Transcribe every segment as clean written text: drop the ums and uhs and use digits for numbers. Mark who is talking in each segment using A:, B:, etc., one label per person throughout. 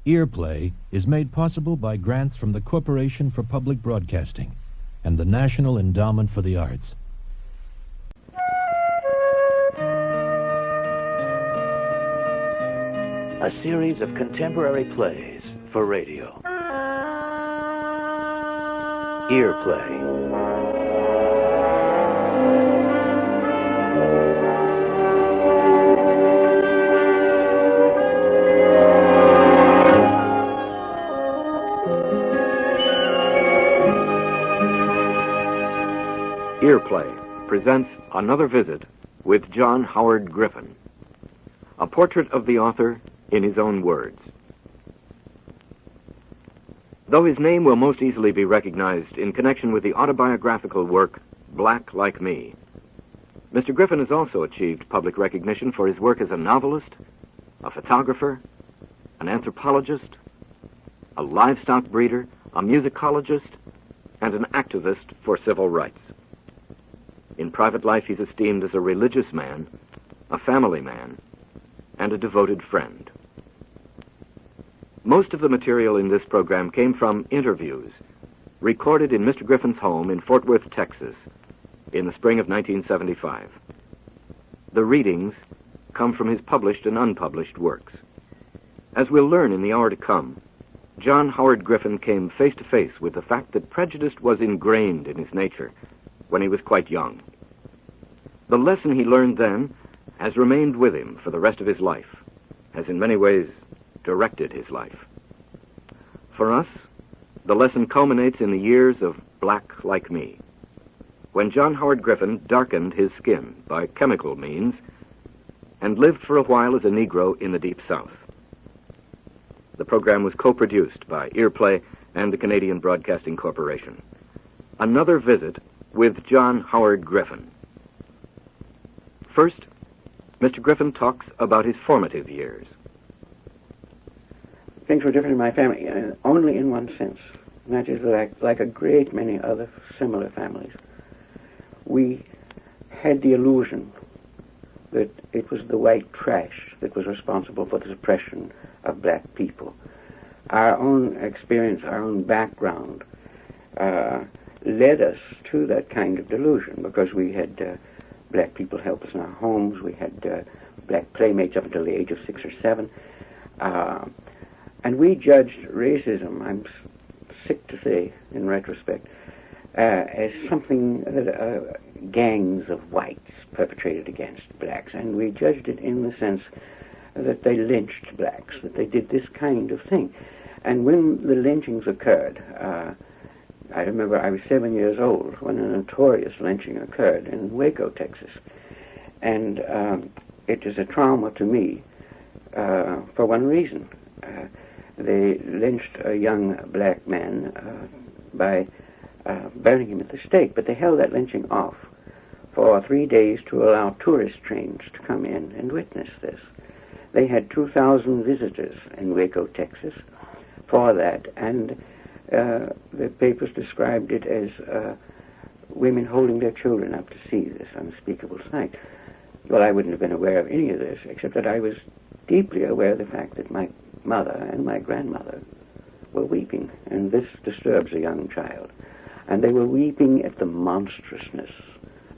A: Earplay is made possible by grants from the Corporation for Public Broadcasting and the National Endowment for the Arts.
B: A series of contemporary plays for radio. Earplay.
C: Earplay presents Another Visit with John Howard Griffin, a portrait of the author in his own words. Though his name will most easily be recognized in connection with the autobiographical work Black Like Me, Mr. Griffin has also achieved public recognition for his work as a novelist, a photographer, an anthropologist, a livestock breeder, a musicologist, and an activist for civil rights. In private life, he's esteemed as a religious man, a family man, and a devoted friend. Most of the material in this program came from interviews recorded in Mr. Griffin's home in Fort Worth, Texas, in the spring of 1975. The readings come from his published and unpublished works. As we'll learn in the hour to come, John Howard Griffin came face to face with the fact that prejudice was ingrained in his nature when he was quite young. The lesson he learned then has remained with him for the rest of his life, has in many ways directed his life. For us, the lesson culminates in the years of Black Like Me, when John Howard Griffin darkened his skin by chemical means and lived for a while as a Negro in the Deep South. The program was co-produced by Earplay and the Canadian Broadcasting Corporation. Another Visit with John Howard Griffin. First, Mr. Griffin talks about his formative years.
D: Things were different in my family, only in one sense, and that is like a great many other similar families. We had the illusion that it was the white trash that was responsible for the suppression of black people. Our own experience, our own background, led us to that kind of delusion, because we had black people help us in our homes. We had black playmates up until the age of 6 or 7. And we judged racism, I'm sick to say in retrospect, as something that gangs of whites perpetrated against blacks. And we judged it in the sense that they lynched blacks, that they did this kind of thing. And when the lynchings occurred, I remember I was 7 years old when a notorious lynching occurred in Waco, Texas. And it was a trauma to me for one reason. They lynched a young black man by burning him at the stake, but they held that lynching off for 3 days to allow tourist trains to come in and witness this. They had 2,000 visitors in Waco, Texas for that, and the papers described it as women holding their children up to see this unspeakable sight. Well, I wouldn't have been aware of any of this, except that I was deeply aware of the fact that my mother and my grandmother were weeping, and this disturbs a young child. And they were weeping at the monstrousness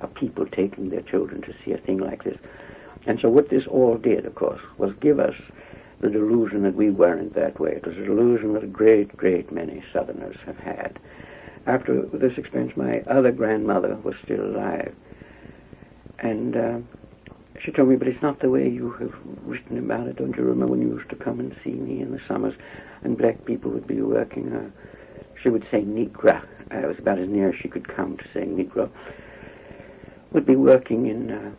D: of people taking their children to see a thing like this. And so what this all did, of course, was give us the delusion that we weren't that way. It was a delusion that a great, great many Southerners have had. After this experience, my other grandmother was still alive. And she told me, but it's not the way you have written about it. Don't you remember when you used to come and see me in the summers, and black people would be working, she would say Negra. It was about as near as she could come to saying Negro. Would be working in,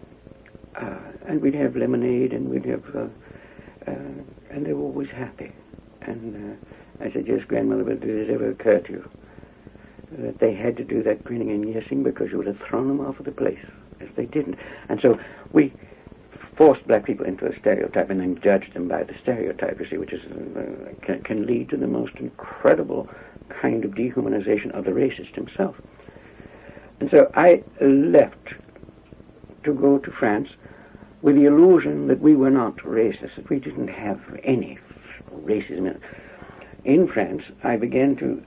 D: and we'd have lemonade, and we'd have, and they were always happy. And I said, yes, grandmother, but did it ever occur to you that they had to do that grinning and yesing because you would have thrown them off of the place if they didn't? And so we forced black people into a stereotype and then judged them by the stereotype, you see, which is can lead to the most incredible kind of dehumanization of the racist himself. And so I left to go to France with the illusion that we were not racist, that we didn't have any racism. In France, I began to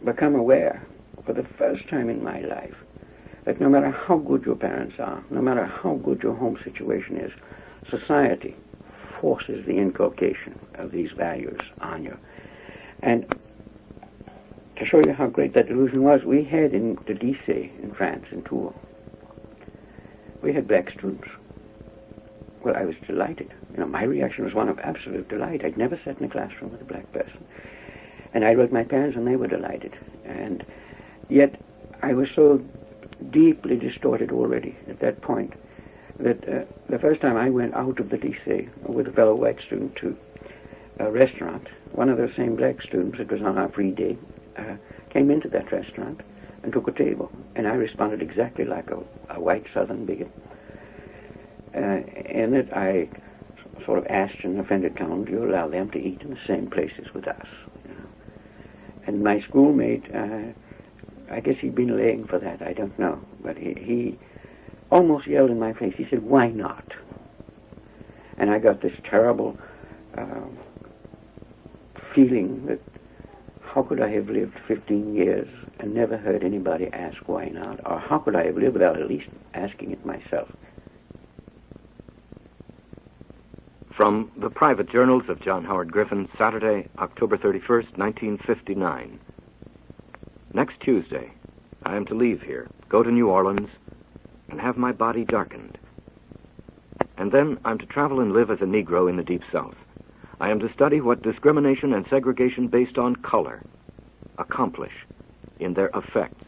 D: become aware for the first time in my life that no matter how good your parents are, no matter how good your home situation is, society forces the inculcation of these values on you. And to show you how great that delusion was, we had in the lycée in France, in Tours, we had black students. Well, I was delighted. My reaction was one of absolute delight. I'd never sat in a classroom with a black person. And I wrote my parents, and they were delighted. And yet, I was so deeply distorted already at that point that the first time I went out of the lycée with a fellow white student to a restaurant, one of those same black students, it was on our free day, came into that restaurant and took a table. And I responded exactly like a white Southern bigot. In it, I sort of asked in an offended tone, do you allow them to eat in the same places with us? And my schoolmate, I guess he'd been laying for that, I don't know. But he almost yelled in my face. He said, why not? And I got this terrible feeling that how could I have lived 15 years and never heard anybody ask why not? Or how could I have lived without at least asking it myself?
C: From the private journals of John Howard Griffin, Saturday, October 31st, 1959. Next Tuesday, I am to leave here, go to New Orleans, and have my body darkened. And then I'm to travel and live as a Negro in the Deep South. I am to study what discrimination and segregation based on color accomplish in their effects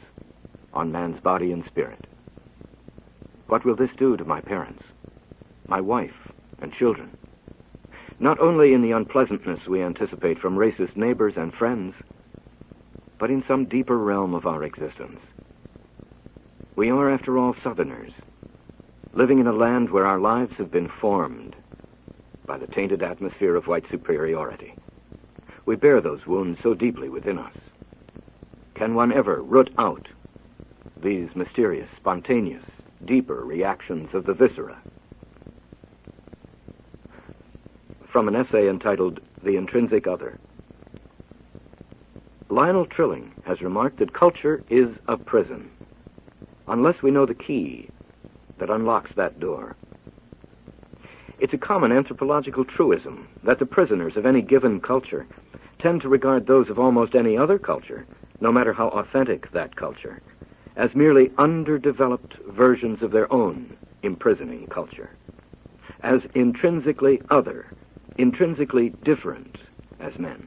C: on man's body and spirit. What will this do to my parents, my wife, and children? Not only in the unpleasantness we anticipate from racist neighbors and friends, but in some deeper realm of our existence. We are, after all, Southerners, living in a land where our lives have been formed by the tainted atmosphere of white superiority. We bear those wounds so deeply within us. Can one ever root out these mysterious, spontaneous, deeper reactions of the viscera? From an essay entitled The Intrinsic Other. Lionel Trilling has remarked that culture is a prison, unless we know the key that unlocks that door. It's a common anthropological truism that the prisoners of any given culture tend to regard those of almost any other culture, no matter how authentic that culture, as merely underdeveloped versions of their own imprisoning culture, as intrinsically other, intrinsically different as men.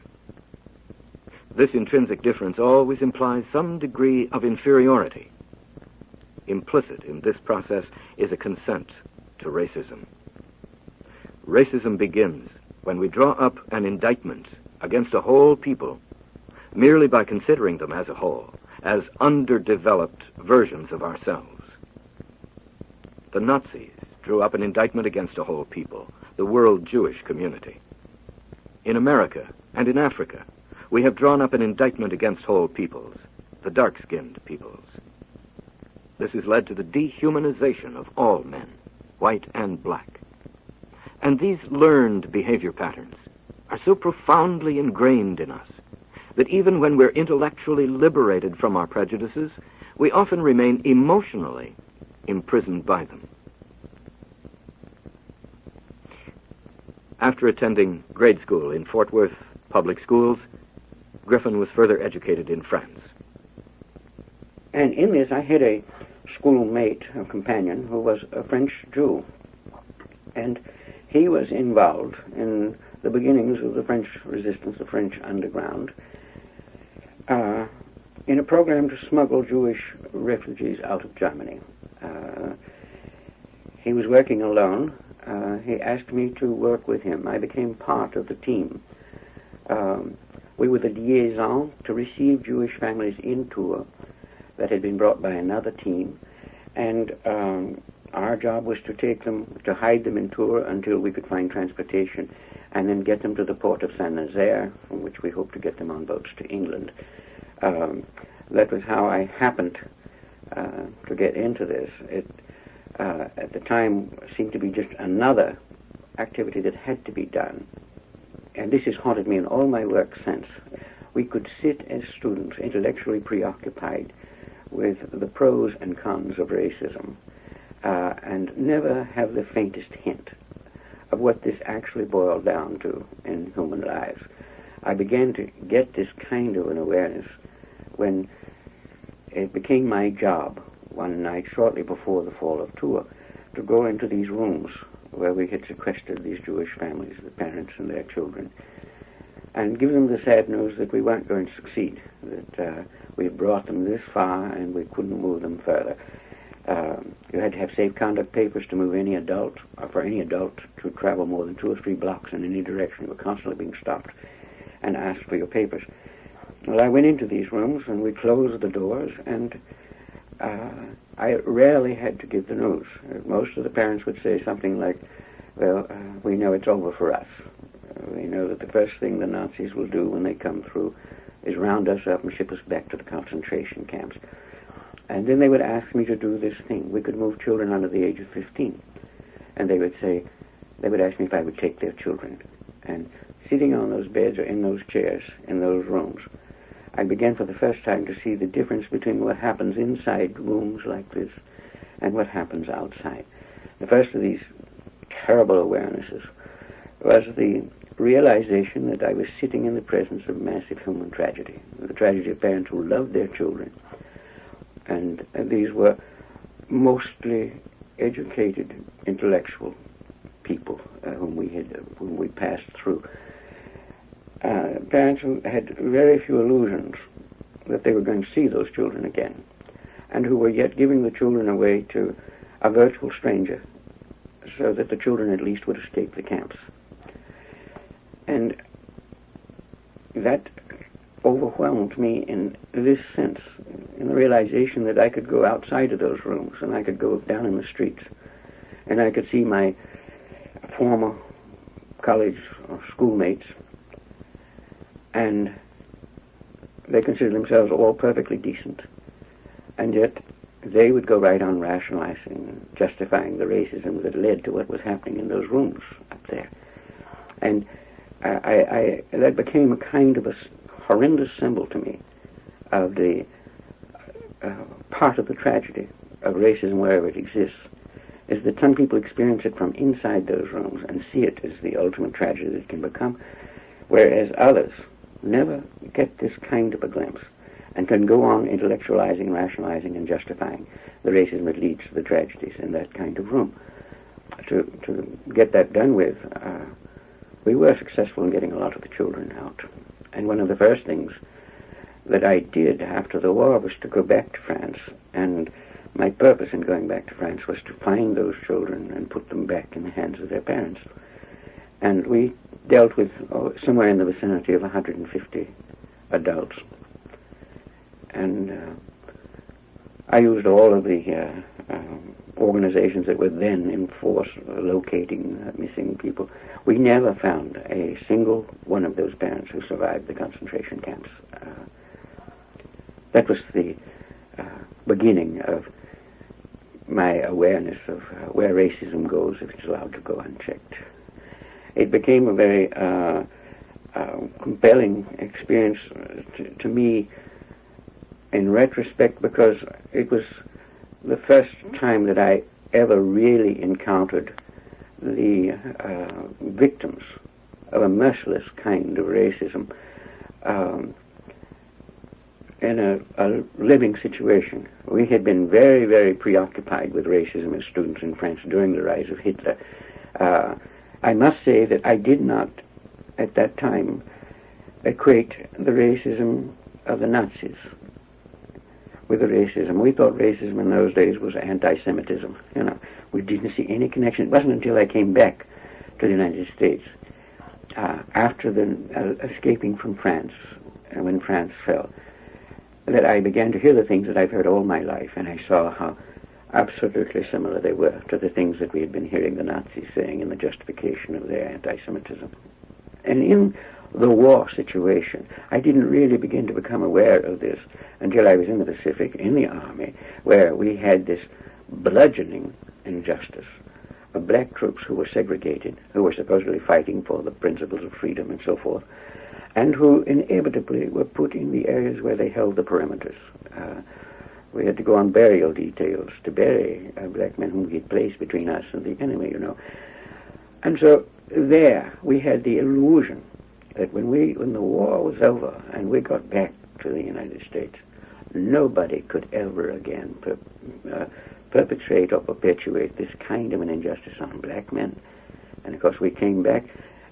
C: This intrinsic difference always implies some degree of inferiority. Implicit in this process is a consent to racism. Racism begins when we draw up an indictment against a whole people merely by considering them as a whole, as underdeveloped versions of ourselves. The Nazis drew up an indictment against a whole people, the world Jewish community. In America and in Africa, we have drawn up an indictment against whole peoples, the dark-skinned peoples. This has led to the dehumanization of all men, white and black. And these learned behavior patterns are so profoundly ingrained in us that even when we're intellectually liberated from our prejudices, we often remain emotionally imprisoned by them. After attending grade school in Fort Worth public schools, Griffin was further educated in France.
D: And in this, I had a schoolmate, a companion, who was a French Jew. And he was involved in the beginnings of the French resistance, the French underground, in a program to smuggle Jewish refugees out of Germany. He was working alone. He asked me to work with him. I became part of the team. We were the liaison to receive Jewish families in Tours that had been brought by another team, and our job was to take them, to hide them in Tours until we could find transportation, and then get them to the port of Saint-Nazaire, from which we hoped to get them on boats to England. That was how I happened to get into this. It, at the time, seemed to be just another activity that had to be done. and this has haunted me in all my work since, we could sit as students intellectually preoccupied with the pros and cons of racism and never have the faintest hint of what this actually boiled down to in human lives. I began to get this kind of an awareness when it became my job one night shortly before the fall of Tours to go into these rooms where we had sequestered these Jewish families, the parents and their children, and give them the sad news that we weren't going to succeed, that we had brought them this far and we couldn't move them further. You had to have safe conduct papers to move any adult, or for any adult to travel more than 2 or 3 blocks in any direction. You were constantly being stopped and asked for your papers. Well, I went into these rooms and we closed the doors, and I rarely had to give the news. Most of the parents would say something like, well, we know it's over for us. We know that the first thing the Nazis will do when they come through is round us up and ship us back to the concentration camps. And then they would ask me to do this thing. We could move children under the age of 15. And they would ask me if I would take their children. And sitting on those beds or in those chairs, in those rooms, I began for the first time to see the difference between what happens inside rooms like this and what happens outside. The first of these terrible awarenesses was the realization that I was sitting in the presence of massive human tragedy, the tragedy of parents who loved their children. And these were mostly educated, intellectual people whom we passed through. Parents who had very few illusions that they were going to see those children again, and who were yet giving the children away to a virtual stranger so that the children at least would escape the camps. And that overwhelmed me in this sense, in the realization that I could go outside of those rooms and I could go down in the streets and I could see my former college or schoolmates, and they considered themselves all perfectly decent, and yet they would go right on rationalizing, justifying the racism that led to what was happening in those rooms up there. And that became a kind of a horrendous symbol to me of the part of the tragedy of racism wherever it exists, is that some people experience it from inside those rooms and see it as the ultimate tragedy that it can become, whereas others never get this kind of a glimpse and can go on intellectualizing, rationalizing, and justifying the racism that leads to the tragedies in that kind of room. To get that done with, we were successful in getting a lot of the children out. And one of the first things that I did after the war was to go back to France, and my purpose in going back to France was to find those children and put them back in the hands of their parents. And we dealt with somewhere in the vicinity of 150 adults. And I used all of the organizations that were then in force locating missing people. We never found a single one of those parents who survived the concentration camps. That was the beginning of my awareness of where racism goes if it's allowed to go unchecked. It became a very compelling experience to me in retrospect, because it was the first time that I ever really encountered the victims of a merciless kind of racism in a living situation. We had been very, very preoccupied with racism as students in France during the rise of Hitler. I must say that I did not, at that time, equate the racism of the Nazis with the racism. We thought racism in those days was anti-Semitism. We didn't see any connection. It wasn't until I came back to the United States, after the escaping from France, when France fell, that I began to hear the things that I've heard all my life, and I saw how absolutely similar they were to the things that we had been hearing the Nazis saying in the justification of their anti-Semitism. And in the war situation, I didn't really begin to become aware of this until I was in the Pacific, in the Army, where we had this bludgeoning injustice black troops who were segregated, who were supposedly fighting for the principles of freedom and so forth, and who inevitably were put in the areas where they held the perimeters. We had to go on burial details to bury black men whom we had placed between us and the enemy, you know. And so there we had the illusion that when the war was over and we got back to the United States, nobody could ever again perpetrate or perpetuate this kind of an injustice on black men. And of course we came back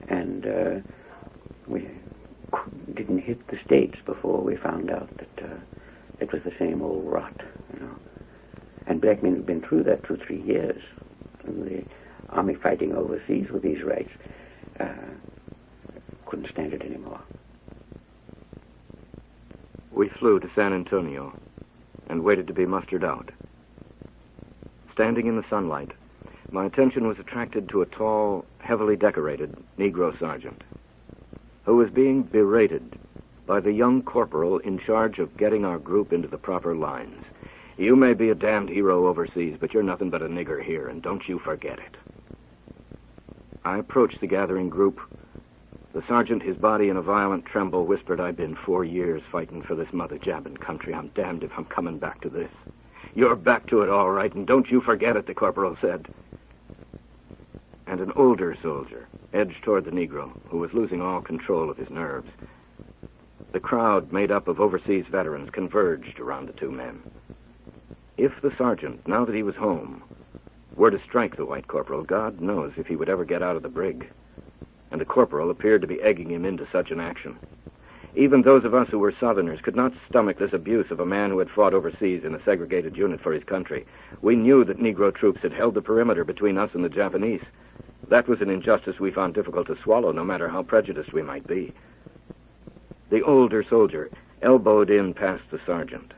D: and we didn't hit the States before we found out that it was the same old rot, you know. And black men had been through that for 3 years. And the army fighting overseas with these rights couldn't stand it anymore.
C: We flew to San Antonio and waited to be mustered out. Standing in the sunlight, my attention was attracted to a tall, heavily decorated Negro sergeant who was being berated by the young corporal in charge of getting our group into the proper lines. You may be a damned hero overseas, but you're nothing but a nigger here, and don't you forget it. I approached the gathering group. The sergeant, his body in a violent tremble, whispered, "I've been 4 years fighting for this mother-jabbing country. I'm damned if I'm coming back to this." "You're back to it all right, and don't you forget it," the corporal said. And an older soldier edged toward the Negro, who was losing all control of his nerves. The crowd, made up of overseas veterans, converged around the two men. If the sergeant, now that he was home, were to strike the white corporal, God knows if he would ever get out of the brig. And the corporal appeared to be egging him into such an action. Even those of us who were Southerners could not stomach this abuse of a man who had fought overseas in a segregated unit for his country. We knew that Negro troops had held the perimeter between us and the Japanese. That was an injustice we found difficult to swallow, no matter how prejudiced we might be. The older soldier elbowed in past the sergeant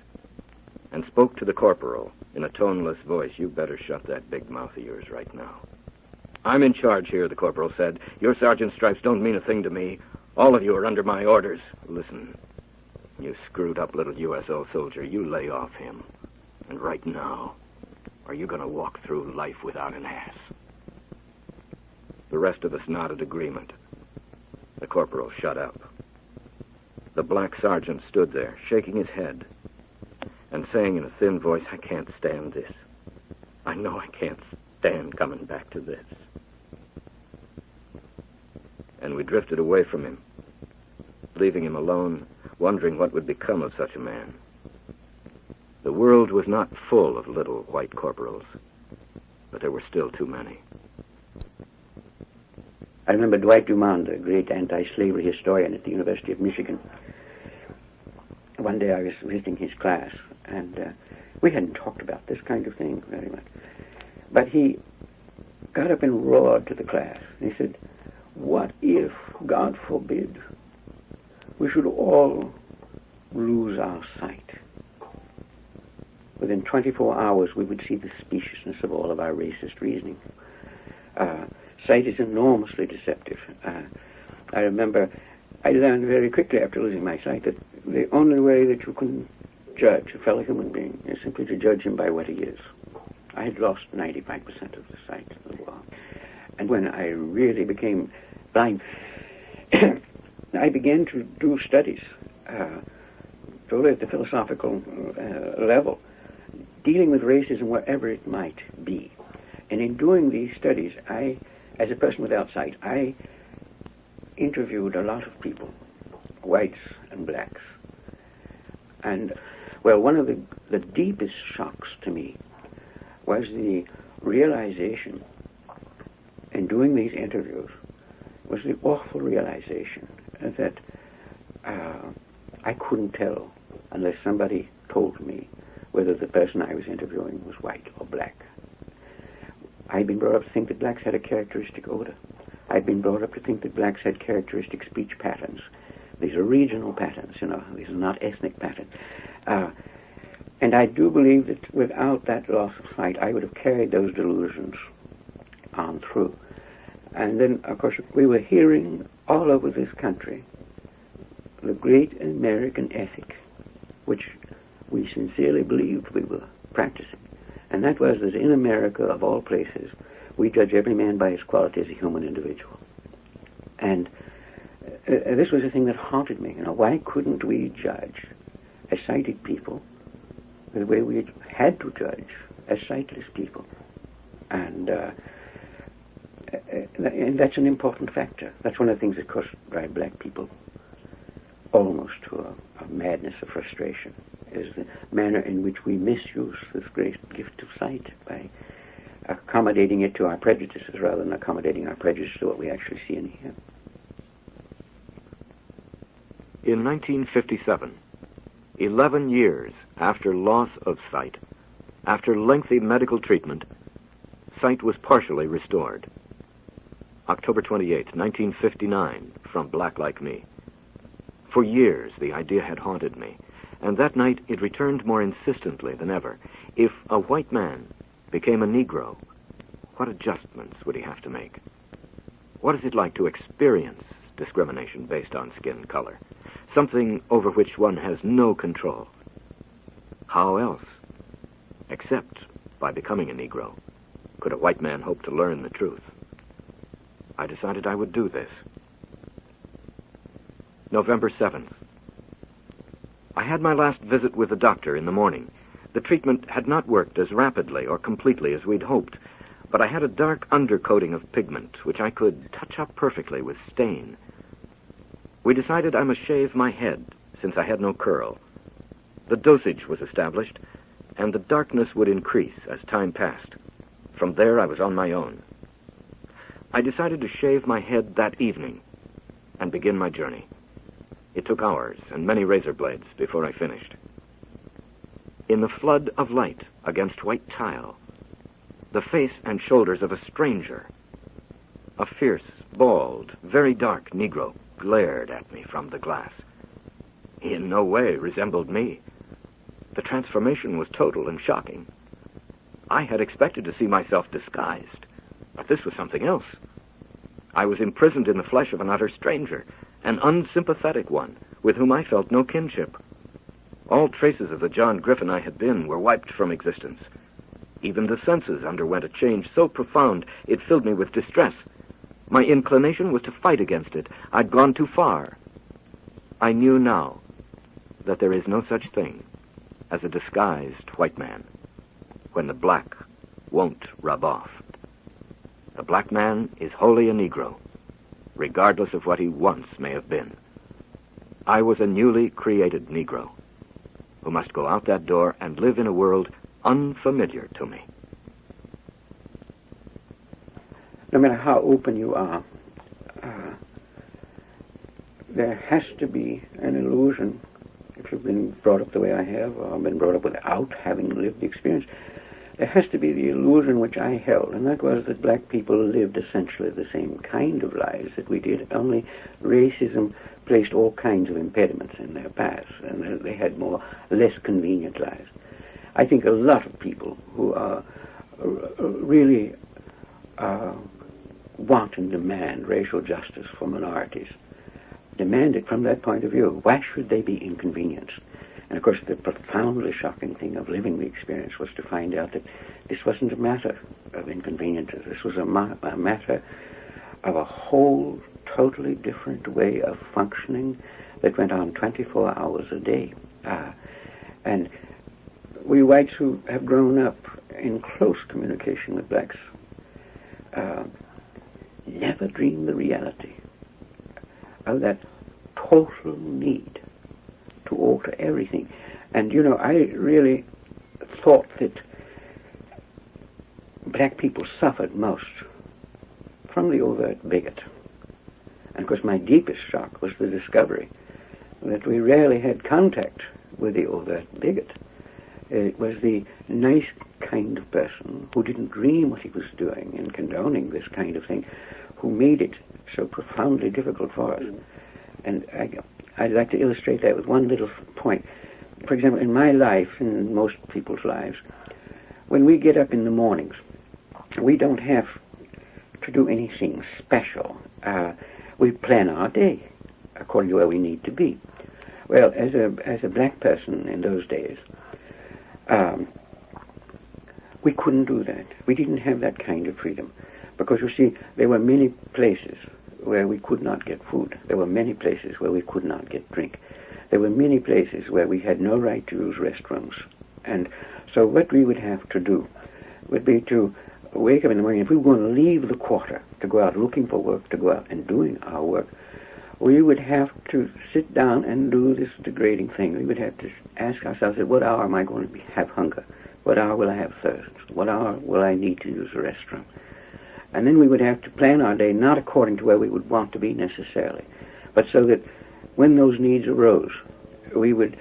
C: and spoke to the corporal in a toneless voice. "You better shut that big mouth of yours right now." "I'm in charge here," the corporal said. "Your sergeant's stripes don't mean a thing to me. All of you are under my orders. Listen, you screwed-up little USO soldier, you lay off him. And right now, are you going to walk through life without an ass?" The rest of us nodded agreement. The corporal shut up. The black sergeant stood there, shaking his head, and saying in a thin voice, "I can't stand this. I know I can't stand coming back to this." And we drifted away from him, leaving him alone, wondering what would become of such a man. The world was not full of little white corporals, but there were still too many.
D: I remember Dwight Dumond, the great anti-slavery historian at the University of Michigan. One day I was visiting his class, and we hadn't talked about this kind of thing very much. But he got up and roared to the class. He said, "What if, God forbid, we should all lose our sight? Within 24 hours, we would see the speciousness of all of our racist reasoning. Sight is enormously deceptive. I remember I learned very quickly after losing my sight that the only way that you can judge a fellow human being is simply to judge him by what he is. I had lost 95% of the sight of the world. And when I really became blind, I began to do studies, totally at the philosophical level, dealing with racism wherever it might be. And in doing these studies, I, as a person without sight, I interviewed a lot of people, whites and blacks. And, well, one of the deepest shocks to me was the realization, in doing these interviews, was the awful realization that I couldn't tell unless somebody told me whether the person I was interviewing was white or black. I'd been brought up to think that blacks had a characteristic odor. I'd been brought up to think that blacks had characteristic speech patterns. These are regional patterns, you know. These are not ethnic patterns. And I do believe that without that loss of sight, I would have carried those delusions on through. And then, of course, we were hearing all over this country the great American ethic, which we sincerely believed we were practicing. And that was that in America, of all places, we judge every man by his quality as a human individual. And this was a thing that haunted me. Why couldn't we judge as sighted people the way we had to judge as sightless people? And that's an important factor. That's one of the things that, of course, drive black people almost to a madness of frustration, is the manner in which we misuse this great gift of sight by accommodating it to our prejudices rather than accommodating our prejudices to what we actually see and hear.
C: In 1957, 11 years after loss of sight, after lengthy medical treatment, sight was partially restored. October 28, 1959, from Black Like Me. For years, the idea had haunted me, and that night it returned more insistently than ever. If a white man became a Negro, what adjustments would he have to make? What is it like to experience discrimination based on skin color? Something over which one has no control. How else, except by becoming a Negro, could a white man hope to learn the truth? I decided I would do this. November 7th. I had my last visit with the doctor in the morning. The treatment had not worked as rapidly or completely as we'd hoped, but I had a dark undercoating of pigment, which I could touch up perfectly with stain. We decided I must shave my head, since I had no curl. The dosage was established, and the darkness would increase as time passed. From there, I was on my own. I decided to shave my head that evening and begin my journey. It took hours and many razor blades before I finished. In the flood of light against white tile, the face and shoulders of a stranger, a fierce, bald, very dark Negro, glared at me from the glass. He in no way resembled me. The transformation was total and shocking. I had expected to see myself disguised, but this was something else. I was imprisoned in the flesh of an utter stranger, an unsympathetic one, with whom I felt no kinship. All traces of the John Griffin I had been were wiped from existence. Even the senses underwent a change so profound it filled me with distress. My inclination was to fight against it. I'd gone too far. I knew now that there is no such thing as a disguised white man when the black won't rub off. The black man is wholly a Negro, regardless of what he once may have been. I was a newly created Negro who must go out that door and live in a world unfamiliar to me.
D: No matter how open you are, there has to be an illusion, if you've been brought up the way I have, or been brought up without having lived the experience, there has to be the illusion which I held, and that was that black people lived essentially the same kind of lives that we did, only racism placed all kinds of impediments in their paths, and they had less convenient lives. I think a lot of people who are really want and demand racial justice for minorities demand it from that point of view. Why should they be inconvenienced? And of course, the profoundly shocking thing of living the experience was to find out that this wasn't a matter of inconveniences. This was a matter of a whole, totally different way of functioning that went on 24 hours a day. And we whites who have grown up in close communication with blacks never dreamed the reality of that total need to alter everything. And, I really thought that black people suffered most from the overt bigot. And, of course, my deepest shock was the discovery that we rarely had contact with the overt bigot. It was the nice kind of person who didn't dream what he was doing in condoning this kind of thing, who made it so profoundly difficult for us. And I'd like to illustrate that with one little point. For example, in my life, in most people's lives, when we get up in the mornings, we don't have to do anything special. We plan our day according to where we need to be. Well, as a black person in those days, we couldn't do that. We didn't have that kind of freedom. Because, you see, there were many places where we could not get food. There were many places where we could not get drink. There were many places where we had no right to use restrooms. And so what we would have to do would be to wake up in the morning. If we were going to leave the quarter to go out looking for work, to go out and doing our work, we would have to sit down and do this degrading thing. We would have to ask ourselves, at what hour am I going to have hunger? What hour will I have thirst? What hour will I need to use the restroom? And then we would have to plan our day not according to where we would want to be necessarily, but so that when those needs arose, we would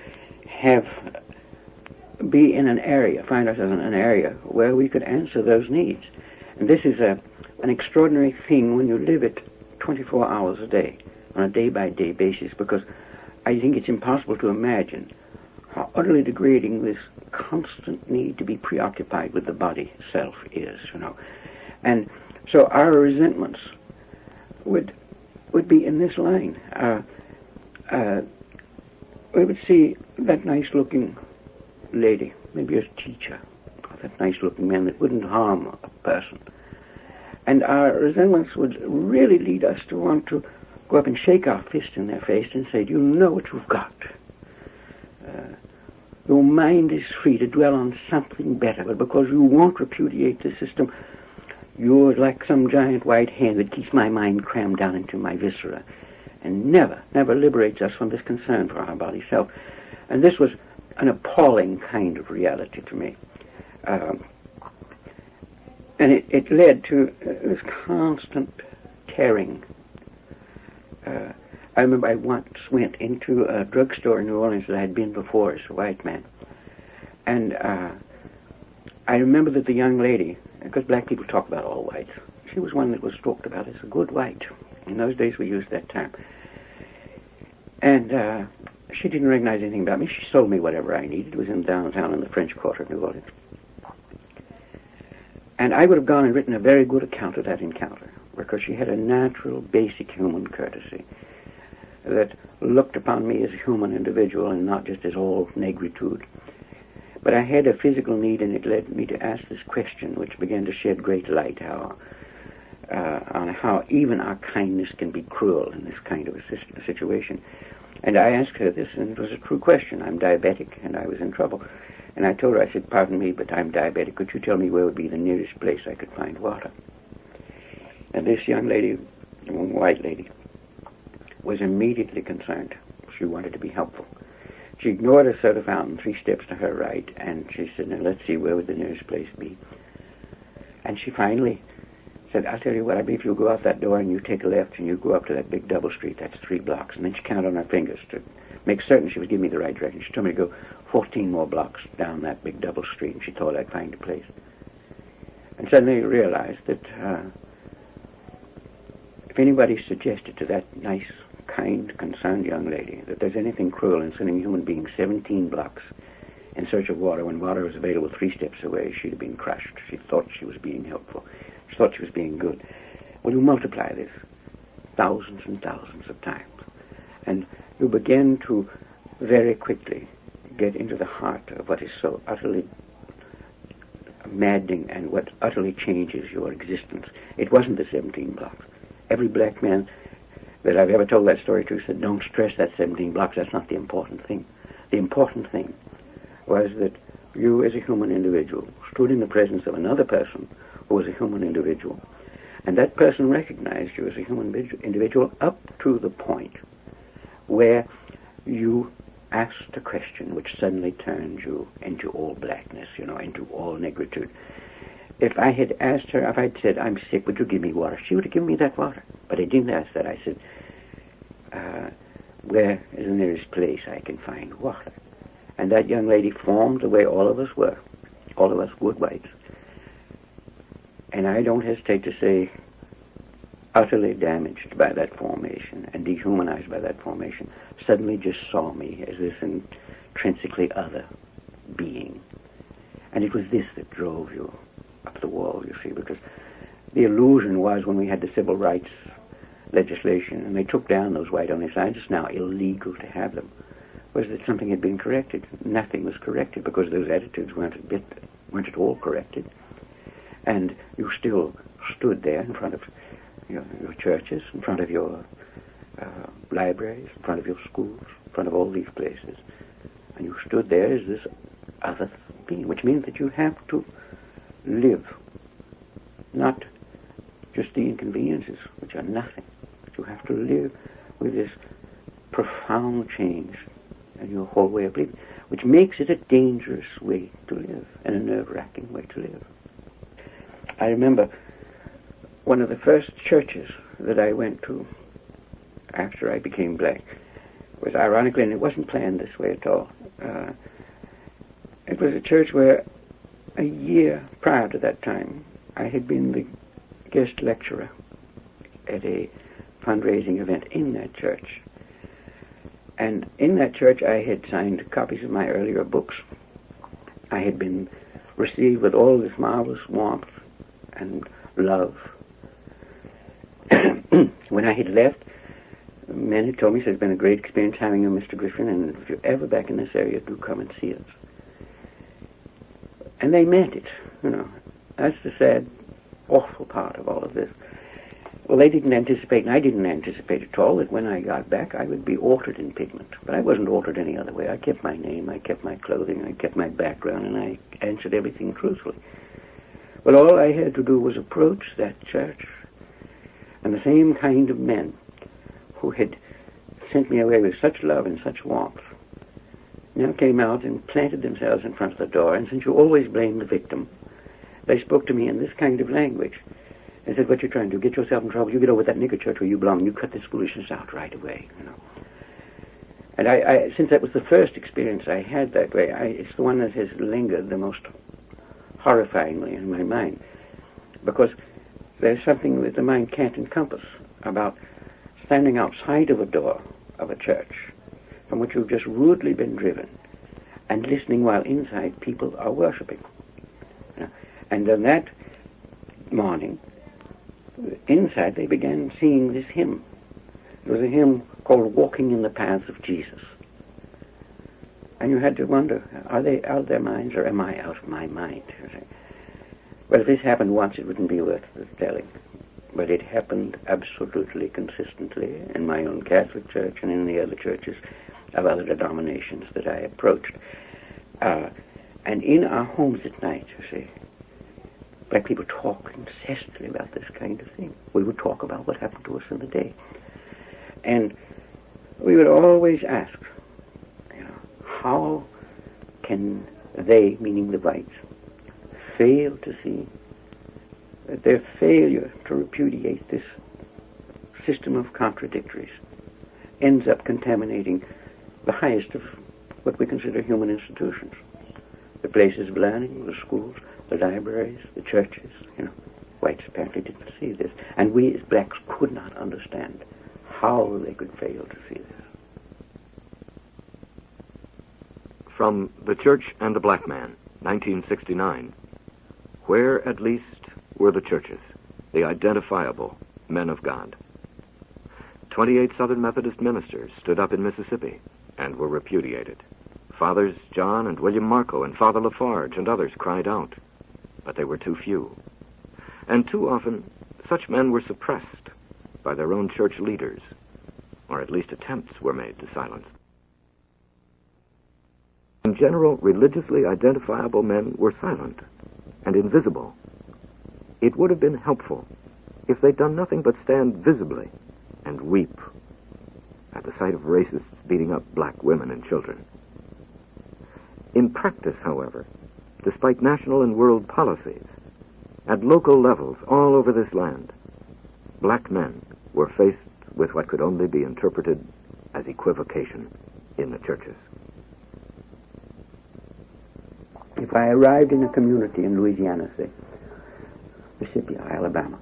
D: be in an area, find ourselves in an area where we could answer those needs. And this is an extraordinary thing when you live it 24 hours a day, on a day-by-day basis, because I think it's impossible to imagine how utterly degrading this constant need to be preoccupied with the body self is, And so our resentments would be in this line. We would see that nice-looking lady, maybe a teacher, or that nice-looking man that wouldn't harm a person. And our resentments would really lead us to want to go up and shake our fist in their face and say, do you know what you've got? Your mind is free to dwell on something better, but because you won't repudiate the system, you're like some giant white hand that keeps my mind crammed down into my viscera and never liberates us from this concern for our body self. And this was an appalling kind of reality to me. And it led to this constant tearing. I remember I once went into a drugstore in New Orleans that I had been before as a white man. And I remember that the young lady, because black people talk about all whites, she was one that was talked about as a good white. In those days we used that term. And she didn't recognize anything about me. She sold me whatever I needed. It was in downtown in the French Quarter of New Orleans. And I would have gone and written a very good account of that encounter, because she had a natural, basic human courtesy that looked upon me as a human individual and not just as all negritude. But I had a physical need, and it led me to ask this question, which began to shed great light on how even our kindness can be cruel in this kind of a situation. And I asked her this, and it was a true question. I'm diabetic, and I was in trouble. And I told her, I said, pardon me, but I'm diabetic. Could you tell me where would be the nearest place I could find water? And this young lady, a white lady, was immediately concerned. She wanted to be helpful. She ignored a soda fountain 3 steps to her right, and she said, now let's see, where would the nearest place be? And she finally said, I'll tell you what, I believe you'll go out that door and you take a left and you go up to that big double street. That's 3 blocks. And then she counted on her fingers to make certain she was giving me the right direction. She told me to go 14 more blocks down that big double street, and she thought I'd find a place. And suddenly I realized that if anybody suggested to that nice, kind, concerned young lady that there's anything cruel in sending human beings 17 blocks in search of water when water was available 3 steps away, she'd have been crushed. She thought she was being helpful. She thought she was being good. Well, you multiply this thousands and thousands of times, and you begin to very quickly get into the heart of what is so utterly maddening and what utterly changes your existence. It wasn't the 17 blocks. Every black man that I've ever told that story to said, don't stress that 17 blocks, that's not the important thing. The important thing was that you as a human individual stood in the presence of another person who was a human individual, and that person recognized you as a human individual up to the point where you asked a question which suddenly turned you into all blackness, into all negritude. If I had asked her, if I'd said, I'm sick, would you give me water? She would have given me that water. But I didn't ask that. I said, where is the nearest place I can find water? And that young lady formed the way all of us were, all of us good whites. And I don't hesitate to say, utterly damaged by that formation and dehumanized by that formation, suddenly just saw me as this intrinsically other being. And it was this that drove you up the wall, you see, because the illusion was when we had the civil rights legislation and they took down those white-only signs, it's now illegal to have them, was that something had been corrected. Nothing was corrected because those attitudes weren't a bit weren't at all corrected. And you still stood there in front of your churches, in front of your libraries, in front of your schools, in front of all these places. And you stood there as this other being, which means that you have to live, not just the inconveniences, which are nothing, but you have to live with this profound change in your whole way of living, which makes it a dangerous way to live and a nerve-wracking way to live. I remember one of the first churches that I went to after I became black was, ironically, and it wasn't planned this way at all, it was a church where a year prior to that time I had been the guest lecturer at a fundraising event in that church. And in that church I had signed copies of my earlier books. I had been received with all this marvelous warmth and love. When I had left, men had told me, it's been a great experience having you, Mr. Griffin, and if you're ever back in this area, do come and see us. And they meant it, you know. That's the sad, awful part of all of this. Well, they didn't anticipate, and I didn't anticipate at all, that when I got back I would be altered in pigment. But I wasn't altered any other way. I kept my name, I kept my clothing, I kept my background, and I answered everything truthfully. But all I had to do was approach that church, and the same kind of men who had sent me away with such love and such warmth now came out and planted themselves in front of the door, and since you always blame the victim, they spoke to me in this kind of language. They said, what you're trying to do, get yourself in trouble, you get over that nigger church where you belong, you cut this foolishness out right away, you know. And I since that was the first experience I had that way, it's the one that has lingered the most horrifyingly in my mind, because there's something that the mind can't encompass about standing outside of a door of a church from which you've just rudely been driven and listening while inside people are worshipping. And on that morning, inside they began singing this hymn. It was a hymn called Walking in the Paths of Jesus. And you had to wonder, are they out of their minds or am I out of my mind? Well, if this happened once, it wouldn't be worth telling. But it happened absolutely consistently in my own Catholic church and in the other churches of other denominations that I approached. And in our homes at night, you see, black people talk incessantly about this kind of thing. We would talk about what happened to us in the day. And we would always ask, you know, how can they, meaning the whites, fail to see that their failure to repudiate this system of contradictories ends up contaminating the highest of what we consider human institutions. The places of learning, the schools, the libraries, the churches, you know. Whites apparently didn't see this. And we as blacks could not understand how they could fail to see this.
C: From The Church and the Black Man, 1969. Where, at least, were the churches, the identifiable men of God? 28 Southern Methodist ministers stood up in Mississippi and were repudiated. Fathers John and William Marco and Father Lafarge and others cried out, but they were too few. And too often, such men were suppressed by their own church leaders, or at least attempts were made to silence. In general, religiously identifiable men were silent and invisible. It would have been helpful if they'd done nothing but stand visibly and weep at the sight of racists beating up black women and children. In practice, however, despite national and world policies, at local levels all over this land, black men were faced with what could only be interpreted as equivocation in the churches.
D: If I arrived in a community in Louisiana, say, Mississippi, Alabama,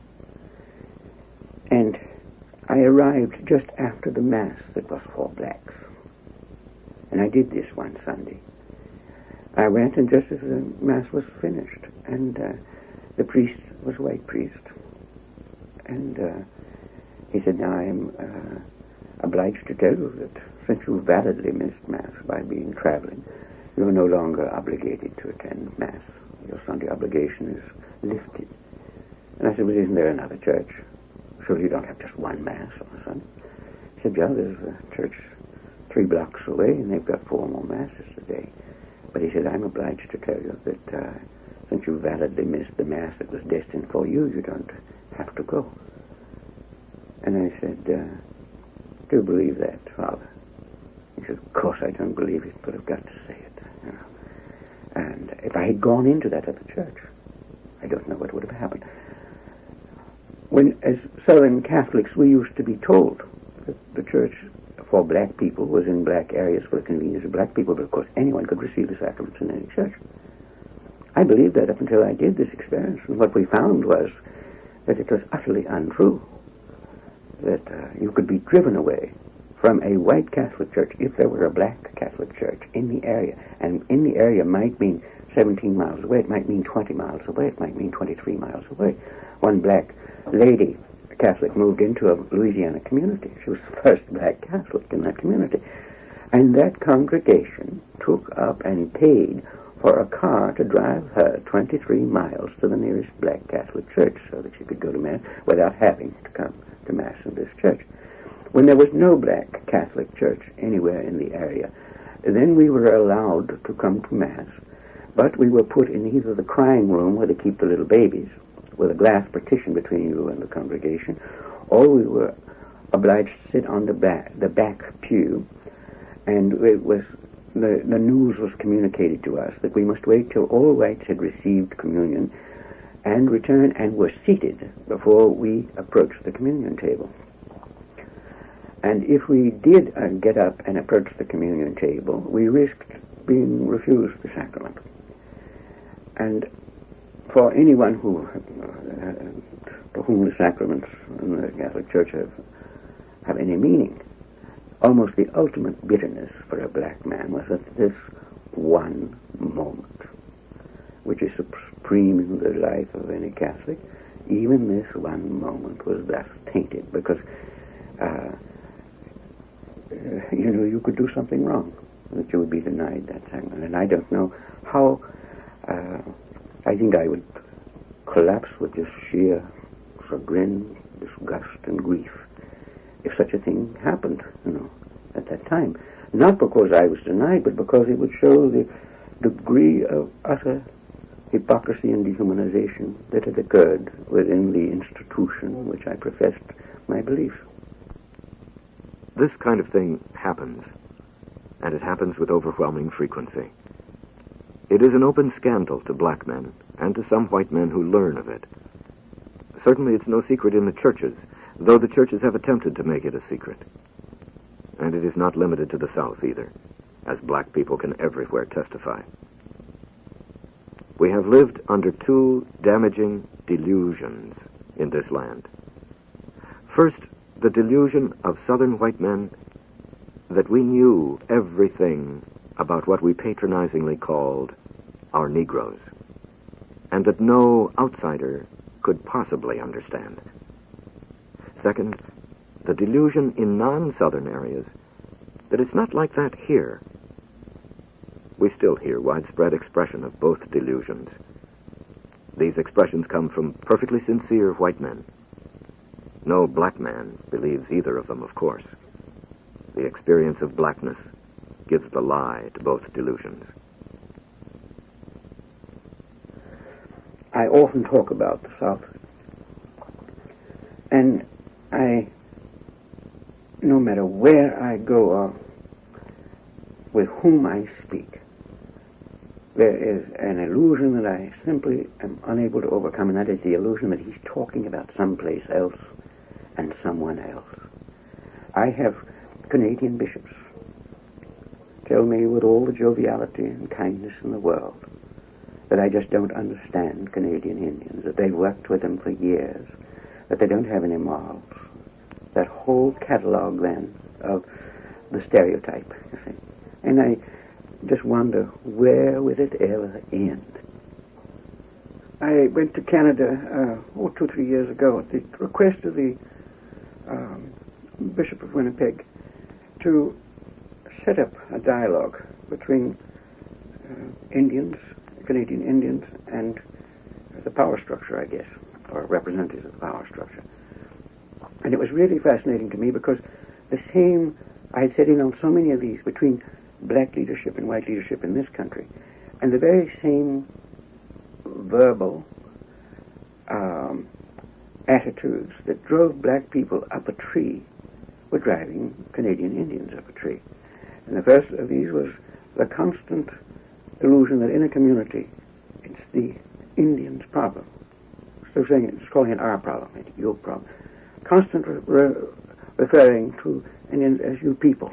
D: and I arrived just after the Mass that was for blacks, and I did this one Sunday, I went, and just as the Mass was finished, and the priest was a white priest, and he said, now I am obliged to tell you that since you validly missed Mass by being traveling, You are no longer obligated to attend Mass. Your Sunday obligation is lifted. And I said, well, isn't there another church? Surely you don't have just one Mass on a Sunday. He said, yeah, there's a church 3 blocks away, and they've got 4 more Masses a day. But he said, I'm obliged to tell you that since you validly missed the Mass that was destined for you, you don't have to go. And I said, do you believe that, Father? He said, of course I don't believe it, but I've got to say it. You know. And if I had gone into that other church, I don't know what would have happened. When, as Southern Catholics, we used to be told that the church for black people was in black areas for the convenience of black people, but of course anyone could receive the sacraments in any church. I believed that up until I did this experience, and what we found was that it was utterly untrue, that you could be driven away from a white Catholic church if there were a black Catholic church in the area, and in the area might mean 17 miles away, it might mean 20 miles away, it might mean 23 miles away. One black lady, a Catholic, moved into a Louisiana community. She was the first black Catholic in that community. And that congregation took up and paid for a car to drive her 23 miles to the nearest black Catholic church so that she could go to Mass without having to come to Mass in this church. When there was no black Catholic church anywhere in the area, then we were allowed to come to Mass, but we were put in either the crying room where they keep the little babies, with a glass partition between you and the congregation, or we were obliged to sit on the back pew, and it was the news was communicated to us that we must wait till all whites had received communion and return and were seated before we approached the communion table. And if we did get up and approach the communion table, we risked being refused the sacrament. And for anyone to whom the sacraments in the Catholic Church have any meaning, almost the ultimate bitterness for a black man was that this one moment, which is supreme in the life of any Catholic, even this one moment was thus tainted, because you could do something wrong, that you would be denied that sacrament. And I don't know how. I think I would collapse with just sheer chagrin, disgust, and grief if such a thing happened, at that time. Not because I was denied, but because it would show the degree of utter hypocrisy and dehumanization that had occurred within the institution in which I professed my beliefs.
C: This kind of thing happens, and it happens with overwhelming frequency. It is an open scandal to black men and to some white men who learn of it. Certainly it's no secret in the churches, though the churches have attempted to make it a secret. And it is not limited to the South either, as black people can everywhere testify. We have lived under 2 damaging delusions in this land. First, the delusion of Southern white men that we knew everything about what we patronizingly called our Negroes, and that no outsider could possibly understand. Second, the delusion in non-Southern areas that it's not like that here. We still hear widespread expression of both delusions. These expressions come from perfectly sincere white men. No black man believes either of them, of course. The experience of blackness gives the lie to both delusions.
D: I often talk about the South, and no matter where I go or with whom I speak, there is an illusion that I simply am unable to overcome, and that is the illusion that he's talking about someplace else and someone else. I have Canadian bishops tell me with all the joviality and kindness in the world that I just don't understand Canadian Indians, that they've worked with them for years, that they don't have any morals. That whole catalog, then, of the stereotype, you see. And I just wonder, where will it ever end? I went to Canada 2-3 years ago at the request of the Bishop of Winnipeg to set up a dialogue between Indians, Canadian Indians, and the power structure, I guess, or representatives of the power structure. And it was really fascinating to me because the same, I had sat in on so many of these between black leadership and white leadership in this country, and the very same verbal attitudes that drove black people up a tree were driving Canadian Indians up a tree. And the first of these was the constant illusion that in a community it's the Indians' problem. So saying it's calling it our problem, it's your problem. Constant referring to Indians as you people.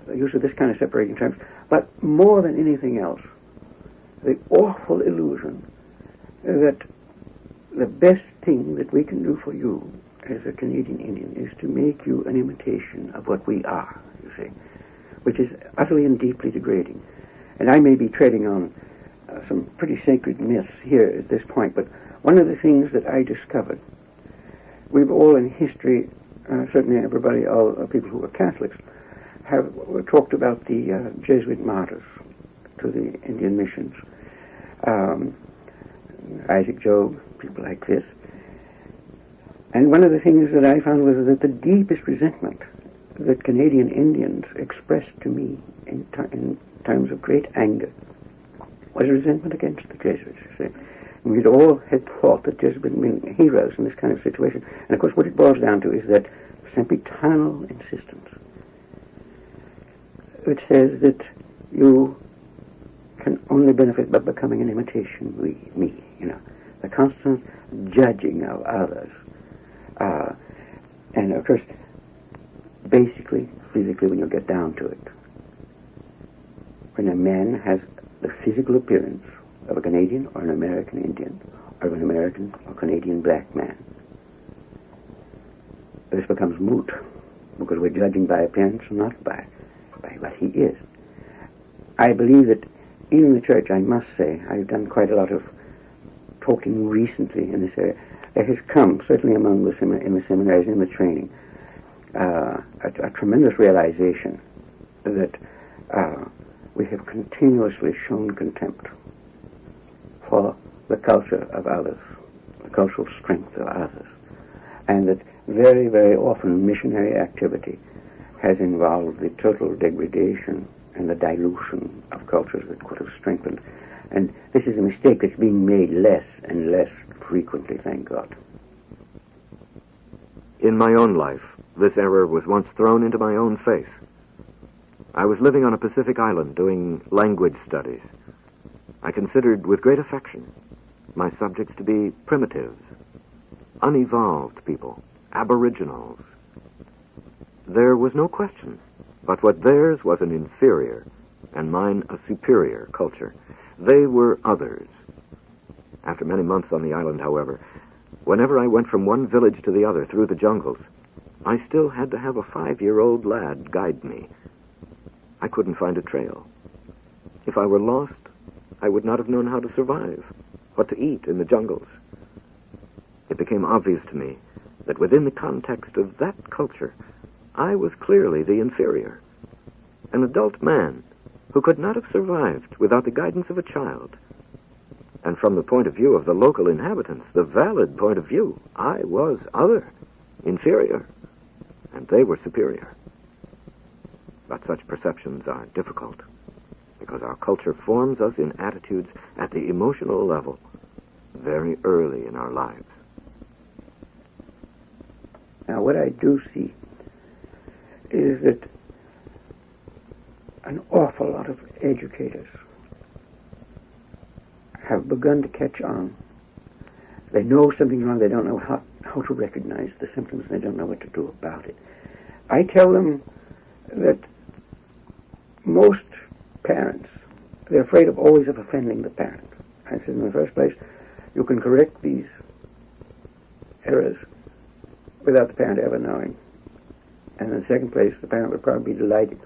D: The use of this kind of separating terms. But more than anything else, the awful illusion that the best thing that we can do for you as a Canadian Indian is to make you an imitation of what we are, you see, which is utterly and deeply degrading. And I may be treading on some pretty sacred myths here at this point, but one of the things that I discovered, we've all in history, certainly everybody, all people who are Catholics, have talked about the Jesuit martyrs to the Indian missions. Isaac Job, people like this. And one of the things that I found was that the deepest resentment that Canadian Indians expressed to me in terms of great anger was resentment against the Jesuits, you see. And we'd all had thought that Jesuits had been heroes in this kind of situation. And of course what it boils down to is that sempiternal insistence. It says that you can only benefit by becoming an imitation me, you know. The constant judging of others. And of course, basically, physically, when you get down to it, when a man has the physical appearance of a Canadian or an American Indian, or of an American or Canadian black man, this becomes moot, because we're judging by appearance, not by what he is. I believe that in the church, I must say, I've done quite a lot of talking recently in this area. There has come, certainly among the in the seminaries, in the training, a tremendous realization that we have continuously shown contempt for the culture of others, the cultural strength of others, and that very, very often missionary activity has involved the total degradation and the dilution of cultures that could have strengthened. And this is a mistake that's being made less and less frequently, thank God.
C: In my own life, this error was once thrown into my own face. I was living on a Pacific island doing language studies. I considered with great affection my subjects to be primitives, unevolved people, aboriginals. There was no question but what theirs was an inferior and mine a superior culture. They were others. After many months on the island, however, whenever I went from one village to the other through the jungles, I still had to have a 5-year-old lad guide me. I couldn't find a trail. If I were lost, I would not have known how to survive, what to eat in the jungles. It became obvious to me that within the context of that culture, I was clearly the inferior, an adult man who could not have survived without the guidance of a child. And from the point of view of the local inhabitants, the valid point of view, I was other, inferior, and they were superior. But such perceptions are difficult, because our culture forms us in attitudes at the emotional level very early in our lives.
D: Now, what I do see is that an awful lot of educators have begun to catch on. They know something's wrong. They don't know how to recognize the symptoms. They don't know what to do about it. I tell them that most parents, they're afraid of always of offending the parent. I said, in the first place, you can correct these errors without the parent ever knowing. And in the second place, the parent would probably be delighted.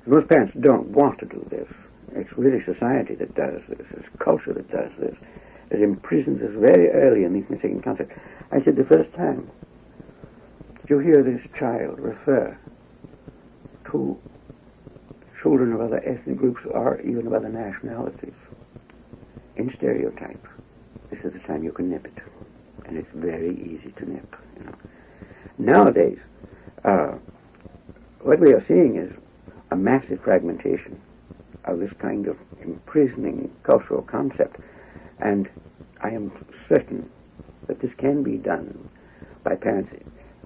D: Most parents don't want to do this. It's really society that does this. It's culture that does this. It imprisons us very early in these mistaken concepts. I said, the first time you hear this child refer to children of other ethnic groups or even of other nationalities in stereotype, this is the time you can nip it. And it's very easy to nip. Nowadays, what we are seeing is a massive fragmentation of this kind of imprisoning cultural concept. And I am certain that this can be done by parents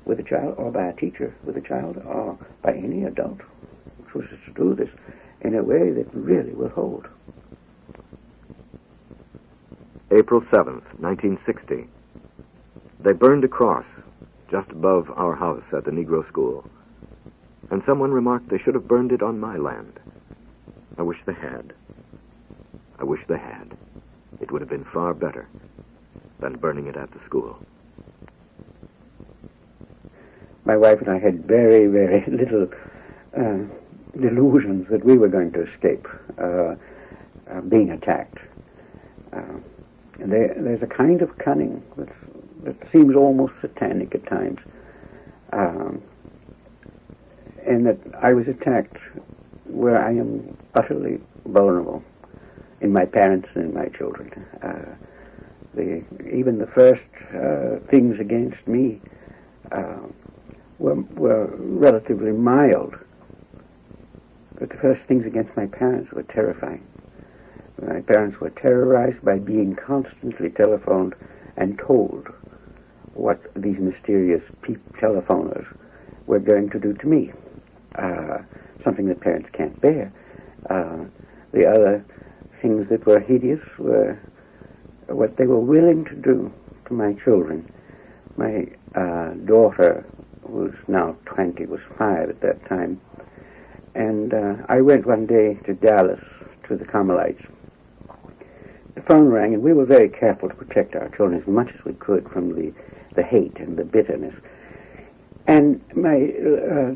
D: with a child, or by a teacher with a child, or by any adult who chooses to do this in a way that really will hold.
C: April 7th, 1960. They burned a cross just above our house at the Negro school, and someone remarked they should have burned it on my land. I wish they had. I wish they had. It would have been far better than burning it at the school.
D: My wife and I had very, very little delusions that we were going to escape being attacked. There's a kind of cunning that seems almost satanic at times, and that I was attacked where I am utterly vulnerable in my parents and in my children. Even the first things against me were relatively mild, but the first things against my parents were terrifying. My parents were terrorized by being constantly telephoned and told what these mysterious telephoners were going to do to me, something that parents can't bear. The other things that were hideous were what they were willing to do to my children. My daughter, who's now 20, was 5 at that time, and I went one day to Dallas to the Carmelites. The phone rang, and we were very careful to protect our children as much as we could from the hate and the bitterness. And my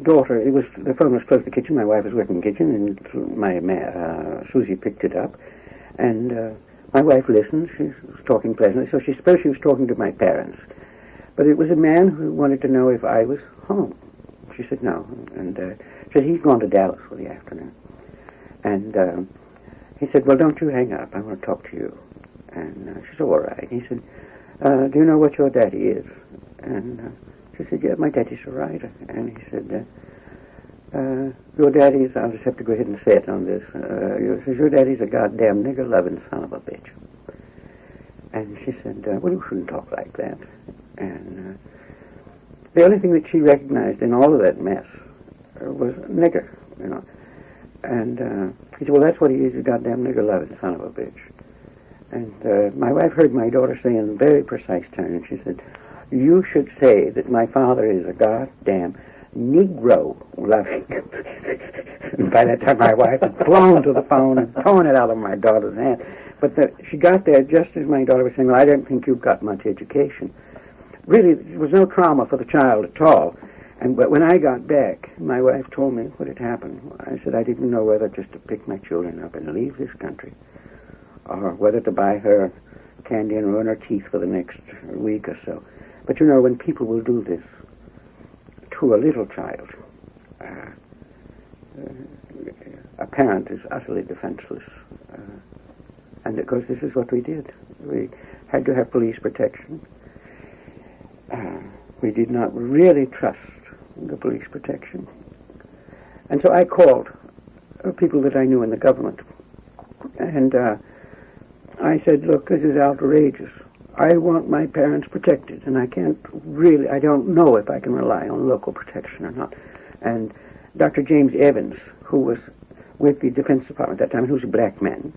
D: daughter, the phone was close to the kitchen. My wife was working in the kitchen, and Susie picked it up. And my wife listened. She was talking pleasantly, so she supposed she was talking to my parents. But it was a man who wanted to know if I was home. She said no, and she said he's gone to Dallas for the afternoon. And he said, well, don't you hang up. I want to talk to you. And she said, all right. He said, do you know what your daddy is? And she said, yeah, my daddy's a writer. And he said, your daddy's, I'll just have to go ahead and say it on this, your daddy's a goddamn nigger-loving son of a bitch. And she said, well, you shouldn't talk like that. And the only thing that she recognized in all of that mess was nigger, And he said, well, that's what he is, a goddamn nigger-loving son of a bitch. And my wife heard my daughter say in very precise tone, and she said, you should say that my father is a goddamn Negro-loving. And by that time, my wife had flown to the phone and torn it out of my daughter's hand. But she got there just as my daughter was saying, well, I don't think you've got much education. Really, there was no trauma for the child at all. But when I got back, my wife told me what had happened. I said I didn't know whether just to pick my children up and leave this country, or whether to buy her candy and ruin her teeth for the next week or so. But when people will do this to a little child, a parent is utterly defenseless. And of course, this is what we did. We had to have police protection. We did not really trust the police protection. And so I called people that I knew in the government. And I said, look, this is outrageous. I want my parents protected, and I don't know if I can rely on local protection or not. And Dr. James Evans, who was with the Defense Department at that time, who was a black man,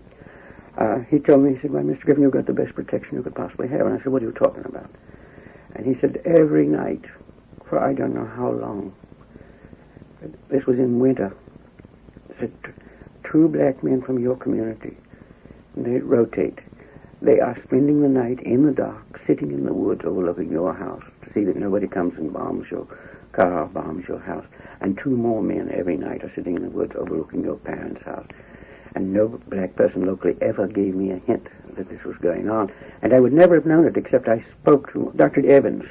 D: he told me, he said, well, Mr. Griffin, you've got the best protection you could possibly have. And I said, what are you talking about? And he said, every night, for I don't know how long, this was in winter, he said, 2 black men from your community, they rotate. They are spending the night in the dark, sitting in the woods overlooking your house to see that nobody comes and bombs your car, bombs your house. And 2 more men every night are sitting in the woods overlooking your parents' house. And no black person locally ever gave me a hint that this was going on. And I would never have known it except I spoke to Dr. Evans.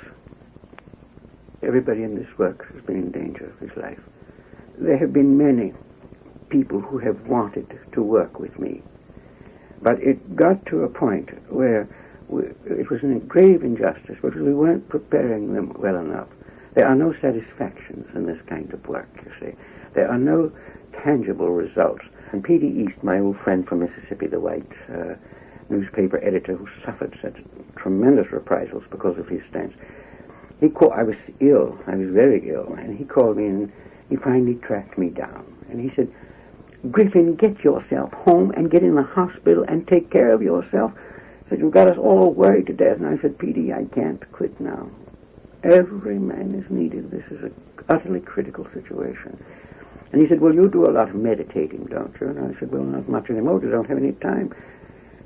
D: Everybody in this work has been in danger of his life. There have been many people who have wanted to work with me. But it got to a point where it was a grave injustice because we weren't preparing them well enough. There are no satisfactions in this kind of work, you see. There are no tangible results. And P.D. East, my old friend from Mississippi, the white newspaper editor who suffered such tremendous reprisals because of his stance, I was ill. I was very ill. And he called me and he finally tracked me down. And he said, "Griffin, get yourself home and get in the hospital and take care of yourself." He said, "You've got us all worried to death." And I said, "P.D., I can't quit now. Every man is needed. This is an utterly critical situation." And he said, "Well, you do a lot of meditating, don't you?" And I said, "Well, not much anymore. I don't have any time.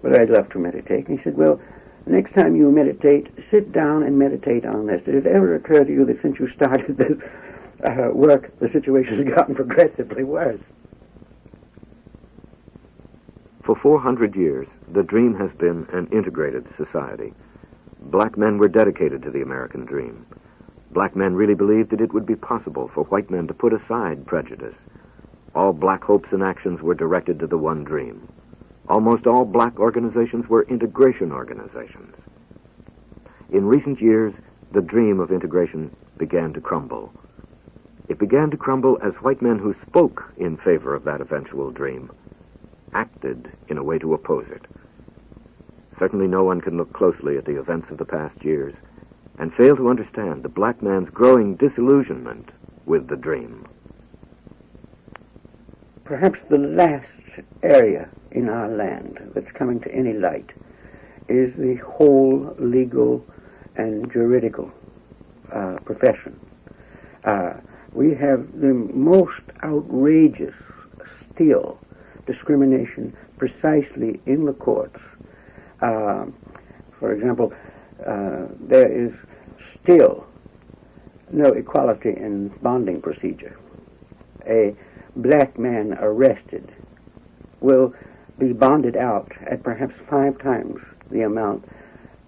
D: But I'd love to meditate." And he said, "Well, next time you meditate, sit down and meditate on this. Did it ever occur to you that since you started this work, the situation has gotten progressively worse?"
C: For 400 years, the dream has been an integrated society. Black men were dedicated to the American dream. Black men really believed that it would be possible for white men to put aside prejudice. All black hopes and actions were directed to the one dream. Almost all black organizations were integration organizations. In recent years, the dream of integration began to crumble. It began to crumble as white men who spoke in favor of that eventual dream acted in a way to oppose it. Certainly no one can look closely at the events of the past years and fail to understand the black man's growing disillusionment with the dream.
D: Perhaps the last area in our land that's coming to any light is the whole legal and juridical profession. We have the most outrageous still discrimination precisely in the courts. For example, there is still no equality in bonding procedure. A black man arrested will be bonded out at perhaps 5 times the amount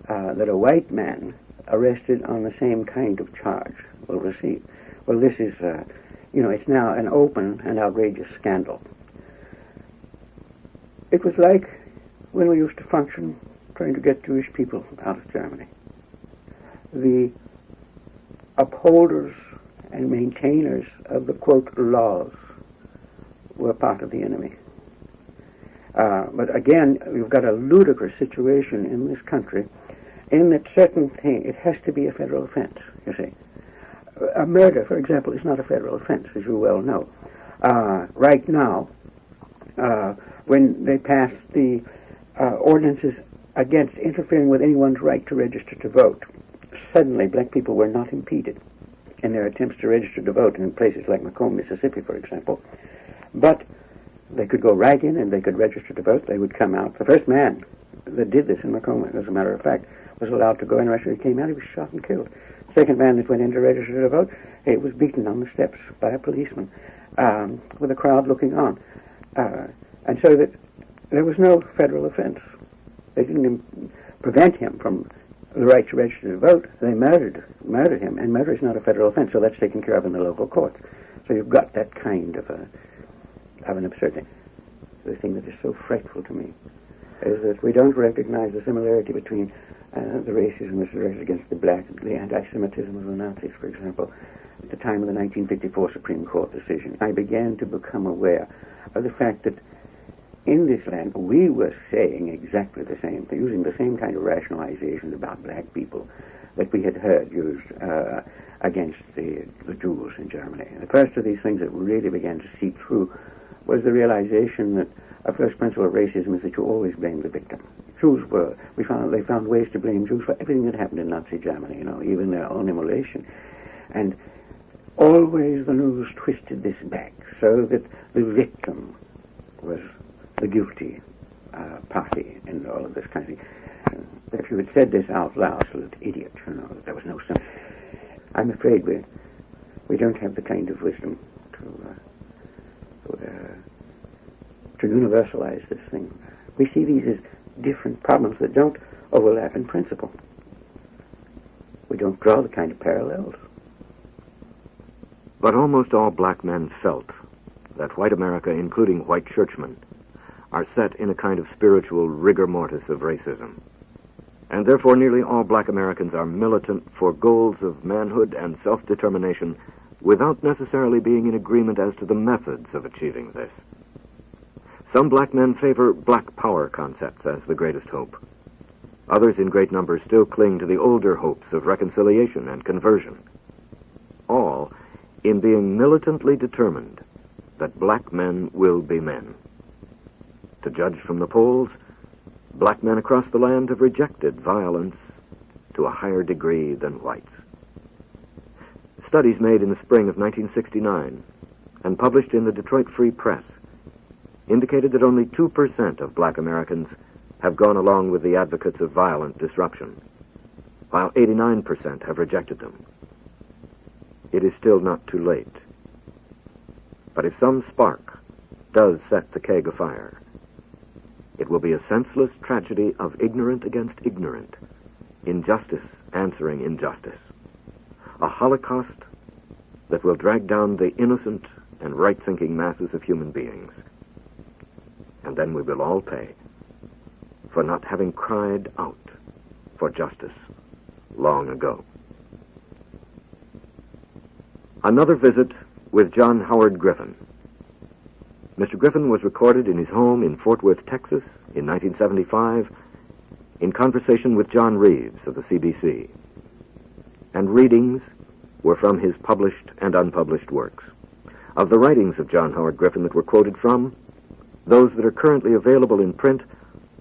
D: that a white man arrested on the same kind of charge will receive. Well, this is, it's now an open and outrageous scandal. It was like when we used to function trying to get Jewish people out of Germany. The upholders and maintainers of the, quote, laws were part of the enemy. But again, we've got a ludicrous situation in this country in that certain thing, it has to be a federal offense, you see. A murder, for example, is not a federal offense, as you well know. Right now, when they passed the ordinances against interfering with anyone's right to register to vote, suddenly black people were not impeded in their attempts to register to vote in places like Macomb, Mississippi, for example. But they could go right in and they could register to vote. They would come out. The first man that did this in Macomb, as a matter of fact, was allowed to go in and register. He came out, he was shot and killed. Second man that went in to register to vote, he was beaten on the steps by a policeman with a crowd looking on. And so that there was no federal offense. They didn't prevent him from the right to register to vote. They murdered him, and murder is not a federal offense, so that's taken care of in the local courts. So you've got that kind of an absurdity. The thing that is so frightful to me is that we don't recognize the similarity between the racism that's directed against the black, the anti-Semitism of the Nazis, for example. At the time of the 1954 Supreme Court decision, I began to become aware of the fact that in this land, we were saying exactly the same thing, using the same kind of rationalizations about black people that we had heard used against the Jews in Germany. And the first of these things that really began to seep through was the realization that a first principle of racism is that you always blame the victim. They found ways to blame Jews for everything that happened in Nazi Germany, even their own immolation. And always the news twisted this back so that the victim was the guilty party in all of this kind of thing. If you had said this out loud, absolute idiot, there was no sense. I'm afraid we don't have the kind of wisdom to universalize this thing. We see these as different problems that don't overlap in principle. We don't draw the kind of parallels.
C: But almost all black men felt that white America, including white churchmen, are set in a kind of spiritual rigor mortis of racism. And therefore nearly all black Americans are militant for goals of manhood and self-determination without necessarily being in agreement as to the methods of achieving this. Some black men favor black power concepts as the greatest hope. Others in great numbers still cling to the older hopes of reconciliation and conversion. All in being militantly determined that black men will be men. To judge from the polls, black men across the land have rejected violence to a higher degree than whites. Studies made in the spring of 1969 and published in the Detroit Free Press indicated that only 2% of black Americans have gone along with the advocates of violent disruption, while 89% have rejected them. It is still not too late. But if some spark does set the keg afire, it will be a senseless tragedy of ignorant against ignorant, injustice answering injustice, a holocaust that will drag down the innocent and right-thinking masses of human beings. And then we will all pay for not having cried out for justice long ago. Another visit with John Howard Griffin. Mr. Griffin was recorded in his home in Fort Worth, Texas, in 1975, in conversation with John Reeves of the CBC. And readings were from his published and unpublished works. Of the writings of John Howard Griffin that were quoted from, those that are currently available in print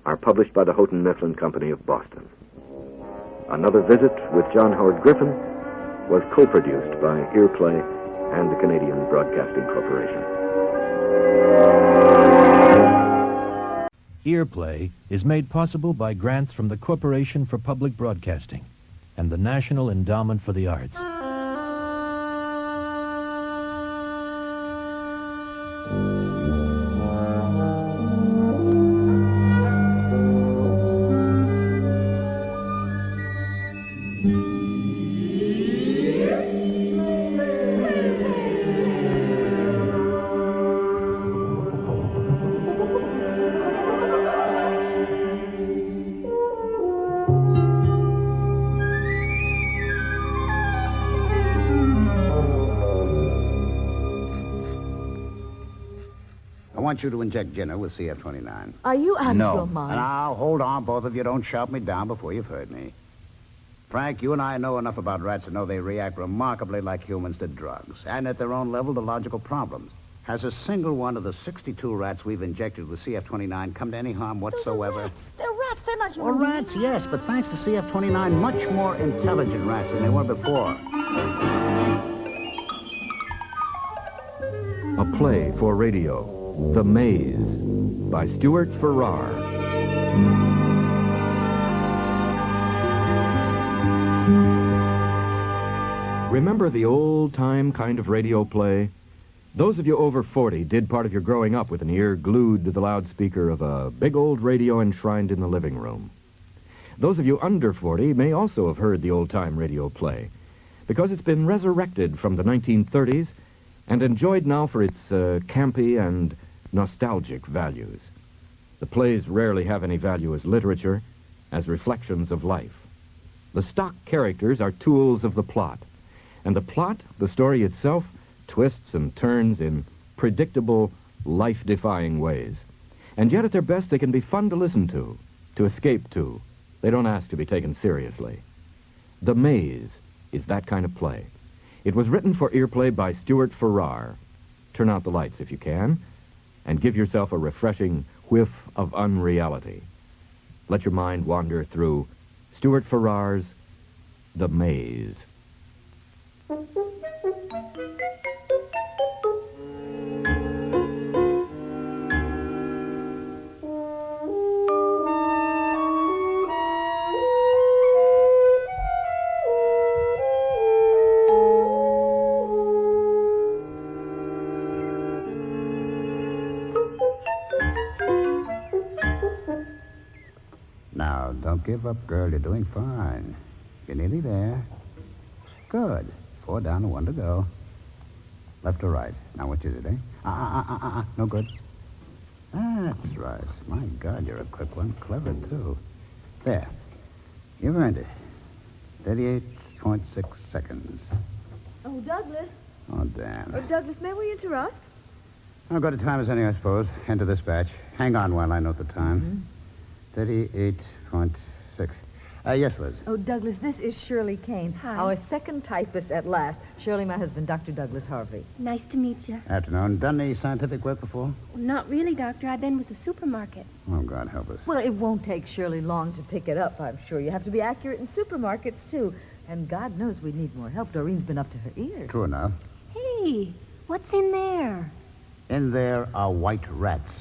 C: are published by the Houghton Mifflin Company of Boston. Another visit with John Howard Griffin was co-produced by Earplay and the Canadian Broadcasting Corporation.
A: Earplay is made possible by grants from the Corporation for Public Broadcasting and the National Endowment for the Arts.
E: I want you to inject Jenner with CF-29.
F: Are you out
E: No.
F: of your mind?
E: Now, hold on, both of you. Don't shout me down before you've heard me. Frank, you and I know enough about rats to know they react remarkably like humans to drugs, and at their own level to logical problems. Has a single one of the 62 rats we've injected with CF-29 come to any harm whatsoever?
F: Those are rats. They're rats. They're not
E: Well,
F: human
E: rats,
F: beings.
E: yes, but thanks to CF-29, much more intelligent rats than they were before.
G: A play for radio, The Maze, by Stewart Ferrar. Remember the old-time kind of radio play? Those of you over 40 did part of your growing up with an ear glued to the loudspeaker of a big old radio enshrined in the living room. Those of you under 40 may also have heard the old-time radio play, because it's been resurrected from the 1930s and enjoyed now for its campy and nostalgic values. The plays rarely have any value as literature, as reflections of life. The stock characters are tools of the plot, and the plot, the story itself, twists and turns in predictable, life-defying ways. And yet at their best they can be fun to listen to escape to. They don't ask to be taken seriously. The Maze is that kind of play. It was written for Earplay by Stewart Ferrar. Turn out the lights if you can, and give yourself a refreshing whiff of unreality. Let your mind wander through Stewart Ferrar's The Maze.
E: Now, don't give up, girl. You're doing fine. You're nearly there. Good. 4 down and 1 to go. Left or right? Now, which is it, eh? No good. That's right. My God, you're a quick one. Clever, too. There. You've earned it. 38.6 seconds.
F: Oh, Douglas.
E: Oh, damn.
F: Oh, Douglas, may we interrupt?
E: I'll go to time as any, I suppose. Enter this batch. Hang on while I note the time. 38.6. Yes, Liz.
F: Oh, Douglas, this is Shirley Kane.
H: Hi.
F: Our second typist at last. Shirley, my husband, Dr. Douglas Harvey.
H: Nice to meet you.
E: Afternoon. Done any scientific work before?
H: Not really, Doctor. I've been with the supermarket.
E: Oh, God help us.
F: Well, it won't take Shirley long to pick it up, I'm sure. You have to be accurate in supermarkets, too. And God knows we need more help. Doreen's been up to her ears.
E: True enough.
H: Hey, what's in there?
E: In there are white rats,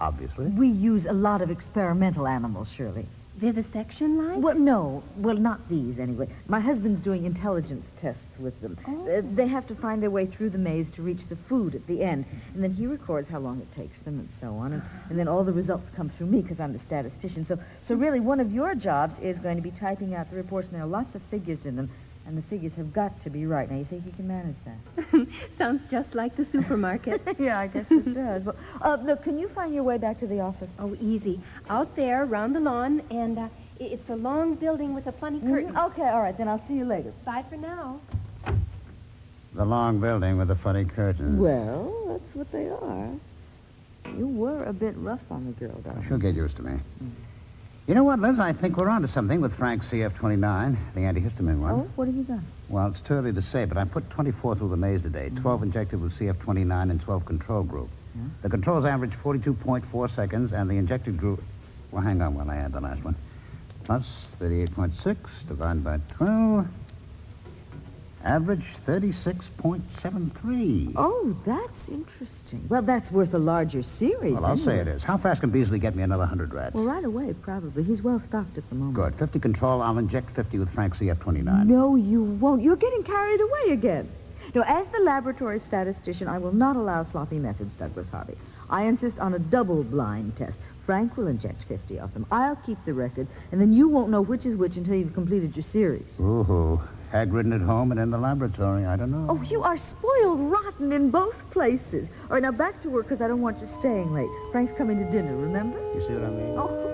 E: obviously.
F: We use a lot of experimental animals, Shirley.
H: Vivisection line?
F: Well, no. Well, not these, anyway. My husband's doing intelligence tests with them.
H: Oh.
F: They have to find their way through the maze to reach the food at the end. And then he records how long it takes them and so on. And then all the results come through me because I'm the statistician. So really, one of your jobs is going to be typing out the reports. And there are lots of figures in them. And the figures have got to be right. Now, you think you can manage that?
H: Sounds just like the supermarket.
F: Yeah, I guess it does. Well, look, can you find your way back to the office?
H: Oh, easy. Out there, round the lawn, and it's a long building with a funny curtain.
F: Okay, all right. Then I'll see you later.
H: Bye for now.
E: The long building with the funny curtains.
F: Well, that's what they are. You were a bit rough on the girl, darling.
E: She'll get used to me. You know what, Liz? I think we're onto something with Frank's CF-29, the antihistamine one.
F: Oh, what have you done?
E: Well, it's too early to say, but I put 24 through the maze today. 12 injected with CF-29 and 12 control group. The controls average 42.4 seconds, and the injected group... Well, hang on while I add the last one. Plus 38.6 divided by 12. Average 36.73.
F: Oh, that's interesting. Well, that's worth a larger series.
E: Well, I'll say
F: anyway.
E: it is. How fast can Beasley get me another 100 rats?
F: Well, right away, probably. He's well stocked at the moment.
E: Good. 50 control. I'll inject 50 with Frank's CF-29.
F: No, you won't. You're getting carried away again. No, as the laboratory statistician, I will not allow sloppy methods, Douglas Harvey. I insist on a double-blind test. Frank will inject 50 of them. I'll keep the record, and then you won't know which is which until you've completed your series.
E: Ooh, hag-ridden at home and in the laboratory. I don't know.
F: Oh, you are spoiled rotten in both places. All right, now back to work, because I don't want you staying late. Frank's coming to dinner, remember?
E: You see what I mean?
F: Oh.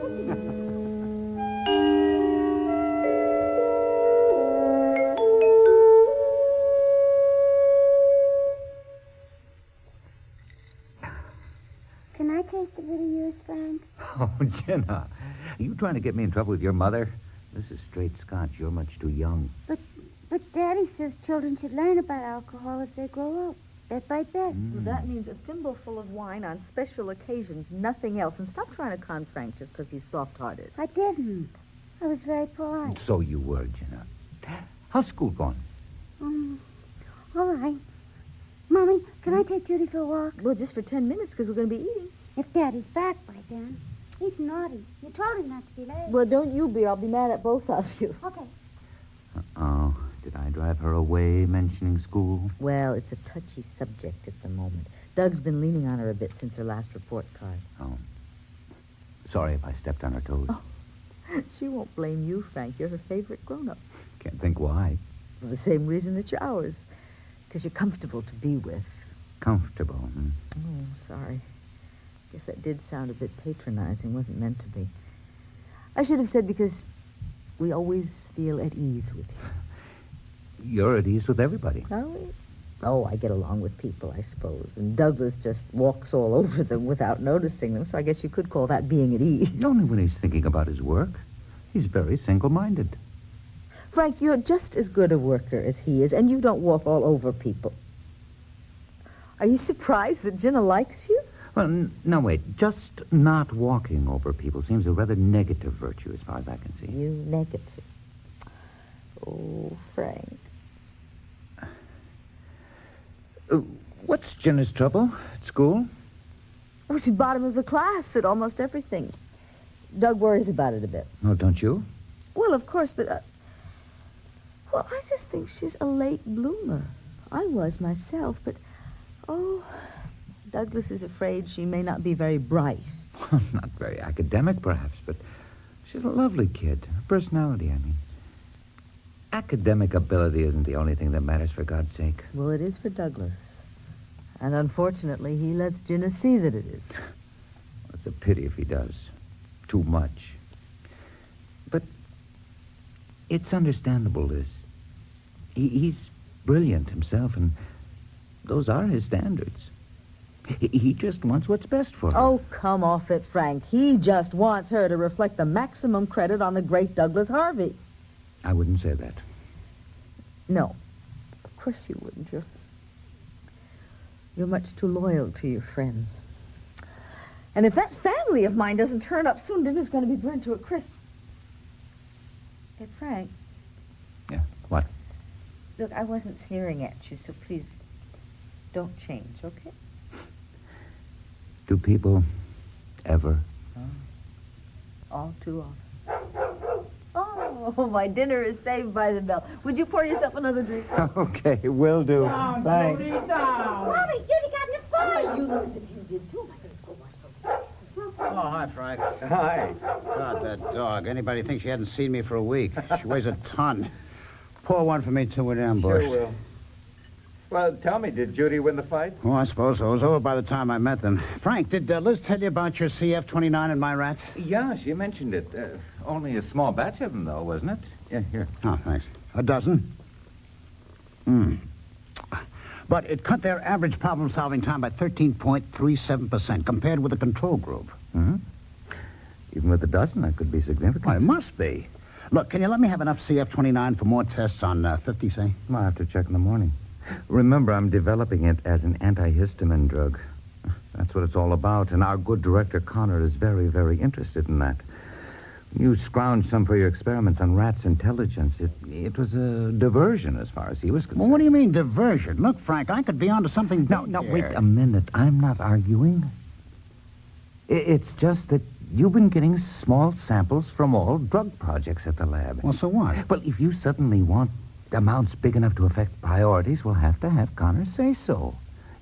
I: Can I taste a bit of yours, Frank?
J: Oh, Jenna, are you trying to get me in trouble with your mother? This is straight Scotch. You're much too young.
I: But Daddy says children should learn about alcohol as they grow up, bit by bit.
F: Well, that means a thimbleful of wine on special occasions, nothing else. And stop trying to con Frank just because he's soft-hearted.
I: I didn't. I was very polite.
J: So you were, Jenna. How's school going?
I: All right. Mommy, can I take Judy for a walk?
F: Well, just for 10 minutes, because we're going to be eating.
I: If Daddy's back by then. He's naughty. You told him not to be late.
F: Well, don't you be. I'll be mad at both of you.
I: Okay.
J: Uh-oh. Did I drive her away mentioning school?
F: Well, it's a touchy subject at the moment. Doug's been leaning on her a bit since her last report card.
J: Oh. Sorry if I stepped on her toes.
F: Oh. She won't blame you, Frank. You're her favorite grown-up.
J: Can't think why.
F: For the same reason that you're ours. Because you're comfortable to be with.
J: Comfortable, hmm?
F: Oh, sorry. Guess that did sound a bit patronizing. Wasn't meant to be. I should have said because we always feel at ease with you.
J: You're at ease with everybody.
F: Are we? Oh, I get along with people, I suppose. And Douglas just walks all over them without noticing them, so I guess you could call that being at ease.
J: Only when he's thinking about his work. He's very single-minded.
F: Frank, you're just as good a worker as he is, and you don't walk all over people. Are you surprised that Jenna likes you?
J: Well, now wait. Just not walking over people seems a rather negative virtue as far as I can see.
F: You negative. Oh, Frank.
J: What's Jenna's trouble at school?
F: Oh, she's bottom of the class at almost everything. Doug worries about it a bit.
J: Oh, don't you?
F: Well, of course, but... well, I just think she's a late bloomer. I was myself, but... oh, Douglas is afraid she may not be very bright.
J: Not very academic, perhaps, but she's a lovely kid. Her personality, I mean. Academic ability isn't the only thing that matters, for God's sake.
F: Well, it is for Douglas. And unfortunately, he lets Ginna see that it is.
J: It's a pity if he does. Too much. But it's understandable, Liz. He's brilliant himself, and those are his standards. He just wants what's best for her.
F: Oh, come off it, Frank. He just wants her to reflect the maximum credit on the great Douglas Harvey.
J: I wouldn't say that.
F: No, of course you wouldn't. You're much too loyal to your friends. And if that family of mine doesn't turn up soon, dinner's going to be burnt to a crisp. Hey, Frank.
J: Yeah, what?
F: Look, I wasn't sneering at you, so please don't change, okay?
J: Do people ever?
F: All too often. Oh, my dinner is saved by the bell. Would you pour yourself another drink?
J: Okay, will do. Thanks.
I: Mommy, Judy got in the fight.
F: You listen, you did too. My goodness, go watch those.
E: Oh, hi, Frank.
J: Hi.
E: God, that dog. Anybody think she hadn't seen me for a week? She weighs a ton. Pour one for me, too, with ambush.
K: Sure will. Well, tell me, did Judy win the fight?
E: Oh, I suppose so. It was over by the time I met them. Frank, did Liz tell you about your CF-29 and my rats?
K: Yeah, she mentioned it. Only a small batch of them, though, wasn't it? Yeah, here.
E: Oh, thanks. A dozen? But it cut their average problem-solving time by 13.37% compared with the control group.
J: Mm-hmm. Even with a dozen, that could be significant.
E: Well, it must be. Look, can you let me have enough CF-29 for more tests on 50, say?
J: I'll have to check in the morning. Remember, I'm developing it as an antihistamine drug. That's what it's all about, and our good director, Connor, is very, very interested in that. You scrounged some for your experiments on rats' intelligence. It was a diversion as far as he was concerned.
E: Well, what do you mean, diversion? Look, Frank, I could be onto something big
J: No,
E: here.
J: wait a minute. I'm not arguing. It's just that you've been getting small samples from all drug projects at the lab.
E: Well, so what?
J: Well, if you suddenly want amounts big enough to affect priorities, we'll have to have Connor say so.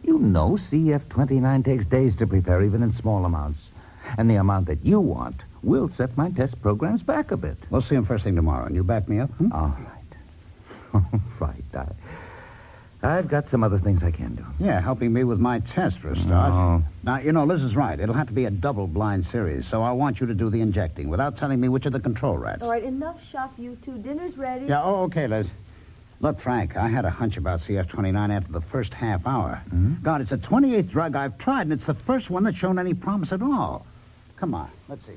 J: You know CF-29 takes days to prepare, even in small amounts. And the amount that you want will set my test programs back a bit.
E: We'll see him first thing tomorrow, and you back me up?
J: All right. All right. I've got some other things I can do.
E: Yeah, helping me with my test for a start.
J: Oh.
E: Now, you know, Liz is right. It'll have to be a double-blind series, so I want you to do the injecting without telling me which are the control rats.
F: All right, enough shop, you two. Dinner's ready.
E: Yeah, okay, Liz. Look, Frank, I had a hunch about CF-29 after the first half hour.
J: Mm-hmm.
E: God, it's the 28th drug I've tried, and it's the first one that's shown any promise at all. Come on, let's see.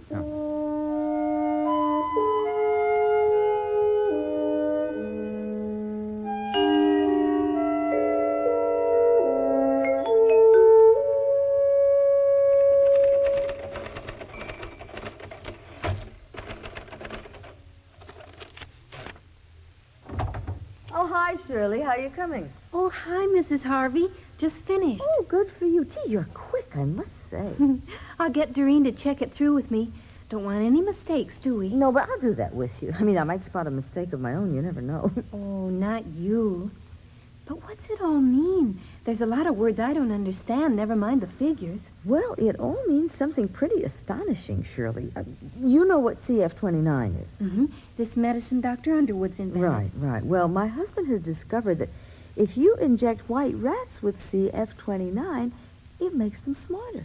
F: Oh, hi, Shirley. How are you coming?
H: Oh, hi, Mrs. Harvey. Just finished.
F: Oh, good for you. Gee, you're quick, I must say.
H: I'll get Doreen to check it through with me. Don't want any mistakes, do we?
F: No, but I'll do that with you. I mean, I might spot a mistake of my own. You never know.
H: Oh, not you. But what's it all mean? There's a lot of words I don't understand, never mind the figures.
F: Well, it all means something pretty astonishing, Shirley. You know what CF-29 is.
H: Mm-hmm. This medicine Dr. Underwood's invented.
F: Right. Well, my husband has discovered that if you inject white rats with CF-29, it makes them smarter.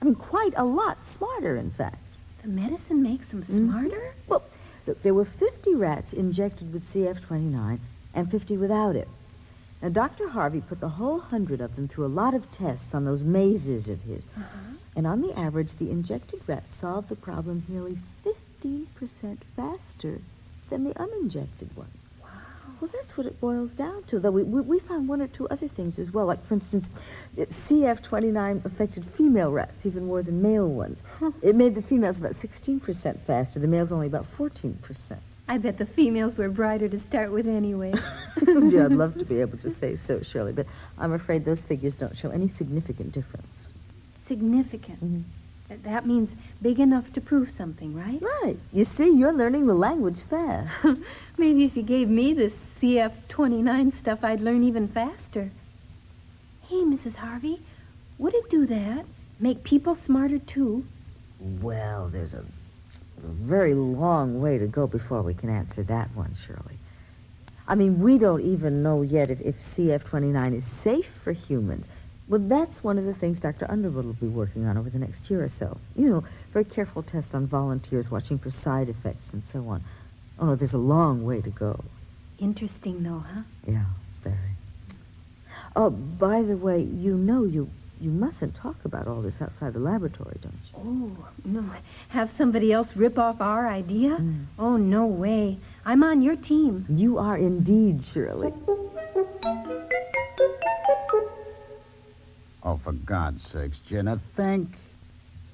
F: I mean, quite a lot smarter, in fact.
H: The medicine makes them smarter?
F: Well, look, there were 50 rats injected with CF-29 and 50 without it. Now, Dr. Harvey put the whole 100 of them through a lot of tests on those mazes of his. And on the average, the injected rats solved the problems nearly 15% faster than the uninjected ones.
H: Wow.
F: Well, that's what it boils down to, though we found one or two other things as well. Like, for instance, CF-29 affected female rats even more than male ones. It made the females about 16% faster, the males only about 14%.
H: I bet the females were brighter to start with anyway.
F: Gee, I'd love to be able to say so, Shirley, but I'm afraid those figures don't show any significant difference.
H: Significant?
F: Mm-hmm.
H: That means big enough to prove something, right?
F: Right. You see, you're learning the language fast.
H: Maybe if you gave me this CF-29 stuff, I'd learn even faster. Hey, Mrs. Harvey, would it do that? Make people smarter, too?
F: Well, there's a very long way to go before we can answer that one, Shirley. I mean, we don't even know yet if CF-29 is safe for humans. Well, that's one of the things Dr. Underwood will be working on over the next year or so. You know, very careful tests on volunteers, watching for side effects and so on. Oh, no, there's a long way to go.
H: Interesting, though, huh?
F: Yeah, very. Oh, by the way, you know you mustn't talk about all this outside the laboratory, don't you?
H: Oh, no. Have somebody else rip off our idea? Oh, no way. I'm on your team.
F: You are indeed, Shirley.
E: Oh, for God's sakes, Jenna, think.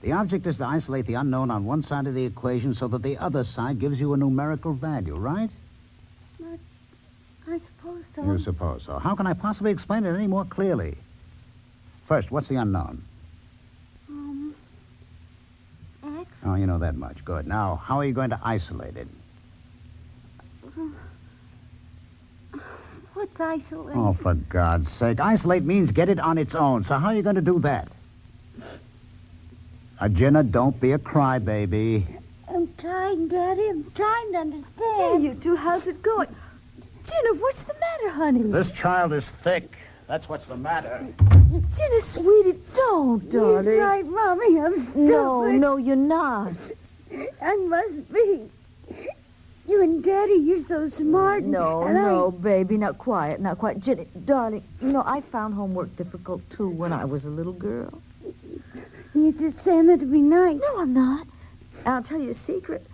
E: The object is to isolate the unknown on one side of the equation so that the other side gives you a numerical value, right?
I: But I suppose so.
E: You suppose so. How can I possibly explain it any more clearly? First, what's the unknown?
I: X.
E: Oh, you know that much. Good. Now, how are you going to isolate it?
I: What's isolate?
E: Oh, for God's sake. Isolate means get it on its own. So how are you going to do that? Jenna, don't be a crybaby.
I: I'm trying, Daddy. I'm trying to understand.
F: Hey, you two, how's it going? Jenna, what's the matter, honey?
E: This child is thick. That's what's the matter.
F: Jenna, sweetie, don't, darling.
I: He's right, Mommy. I'm stupid.
F: No, you're not.
I: I must be. You and Daddy, you're so smart.
F: No, baby. Now, quiet. Jenny, darling, you know, I found homework difficult, too, when I was a little girl.
I: You're just saying that to be nice.
F: No, I'm not. I'll tell you a secret.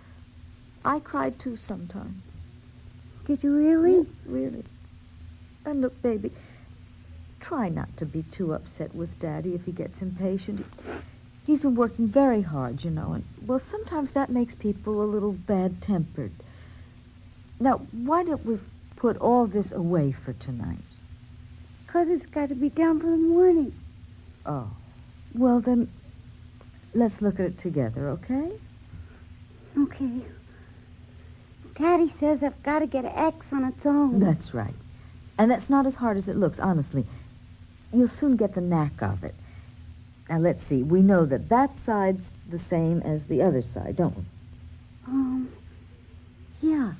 F: I cried, too, sometimes.
I: Did you really?
F: Yeah, really. And look, baby, try not to be too upset with Daddy if he gets impatient. He's been working very hard, you know, and, well, sometimes that makes people a little bad-tempered. Now, why don't we put all this away for tonight?
I: 'Cause it's got to be done for the morning.
F: Oh. Well, then, let's look at it together, okay?
I: Okay. Daddy says I've got to get an X on its own.
F: That's right. And that's not as hard as it looks, honestly. You'll soon get the knack of it. Now, let's see. We know that that side's the same as the other side, don't we?
I: Yeah.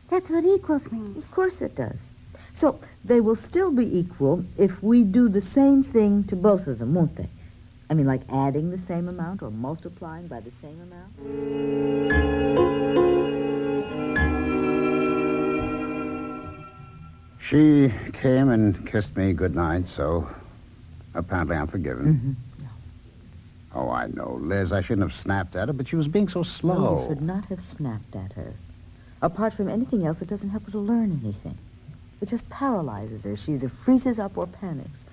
I: That's what equals means.
F: Of course it does. So, they will still be equal if we do the same thing to both of them, won't they? I mean, like adding the same amount or multiplying by the same amount?
E: She came and kissed me goodnight, so apparently I'm forgiven. Oh, I know, Liz. I shouldn't have snapped at her, but she was being so slow.
F: No, you should not have snapped at her. Apart from anything else, it doesn't help her to learn anything. It just paralyzes her. She either freezes up or panics.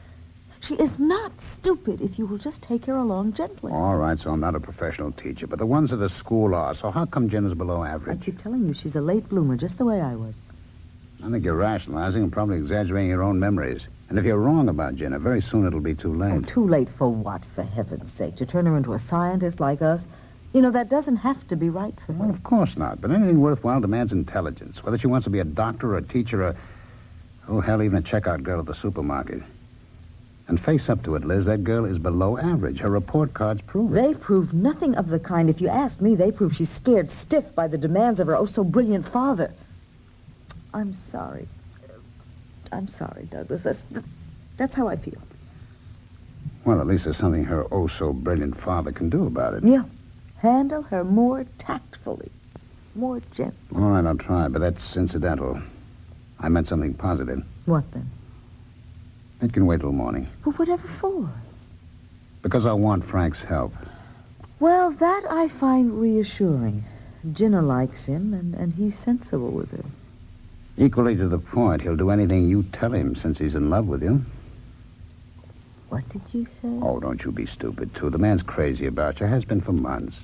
F: She is not stupid if you will just take her along gently.
E: All right, so I'm not a professional teacher, but the ones at the school are. So how come Jenna's below
F: I
E: average?
F: keep telling you, she's a late bloomer, just the way I was.
E: I think you're rationalizing and probably exaggerating your own memories. And if you're wrong about Jenna, very soon it'll be too late.
F: Oh, too late for what, for heaven's sake? To turn her into a scientist like us? You know, that doesn't have to be right for her.
E: Well, of course not. But anything worthwhile demands intelligence. Whether she wants to be a doctor or a teacher or, oh, hell, even a checkout girl at the supermarket. And face up to it, Liz, that girl is below average. Her report cards prove it.
F: They prove nothing of the kind. If you ask me, they prove she's scared stiff by the demands of her oh-so-brilliant father. I'm sorry. I'm sorry, Douglas. That's how I feel.
E: Well, at least there's something her oh-so-brilliant father can do about it.
F: Yeah. Handle her more tactfully, more gently.
E: All right, I'll try, but that's incidental. I meant something positive.
F: What then?
E: It can wait till morning.
F: Well, whatever for?
E: Because I want Frank's help.
F: Well, that I find reassuring. Jenna likes him, and he's sensible with her.
E: Equally to the point, he'll do anything you tell him since he's in love with you.
F: What did you say?
E: Oh, don't you be stupid, too. The man's crazy about you, has been for months.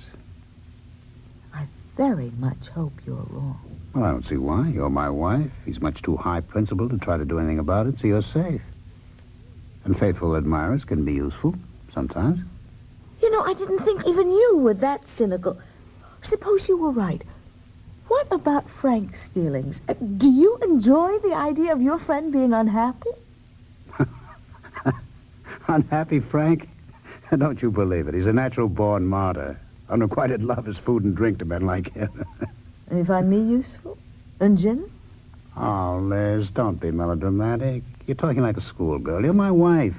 F: I very much hope you're wrong.
E: Well, I don't see why. You're my wife. He's much too high-principled to try to do anything about it, so you're safe. And faithful admirers can be useful, sometimes.
F: You know, I didn't think even you were that cynical. Suppose you were right. What about Frank's feelings? Do you enjoy the idea of your friend being unhappy?
E: Unhappy Frank? Don't you believe it. He's a natural-born martyr. Unrequited love is food and drink to men like him.
F: And you find me useful? And Jenna?
E: Oh, Liz, don't be melodramatic. You're talking like a schoolgirl. You're my wife.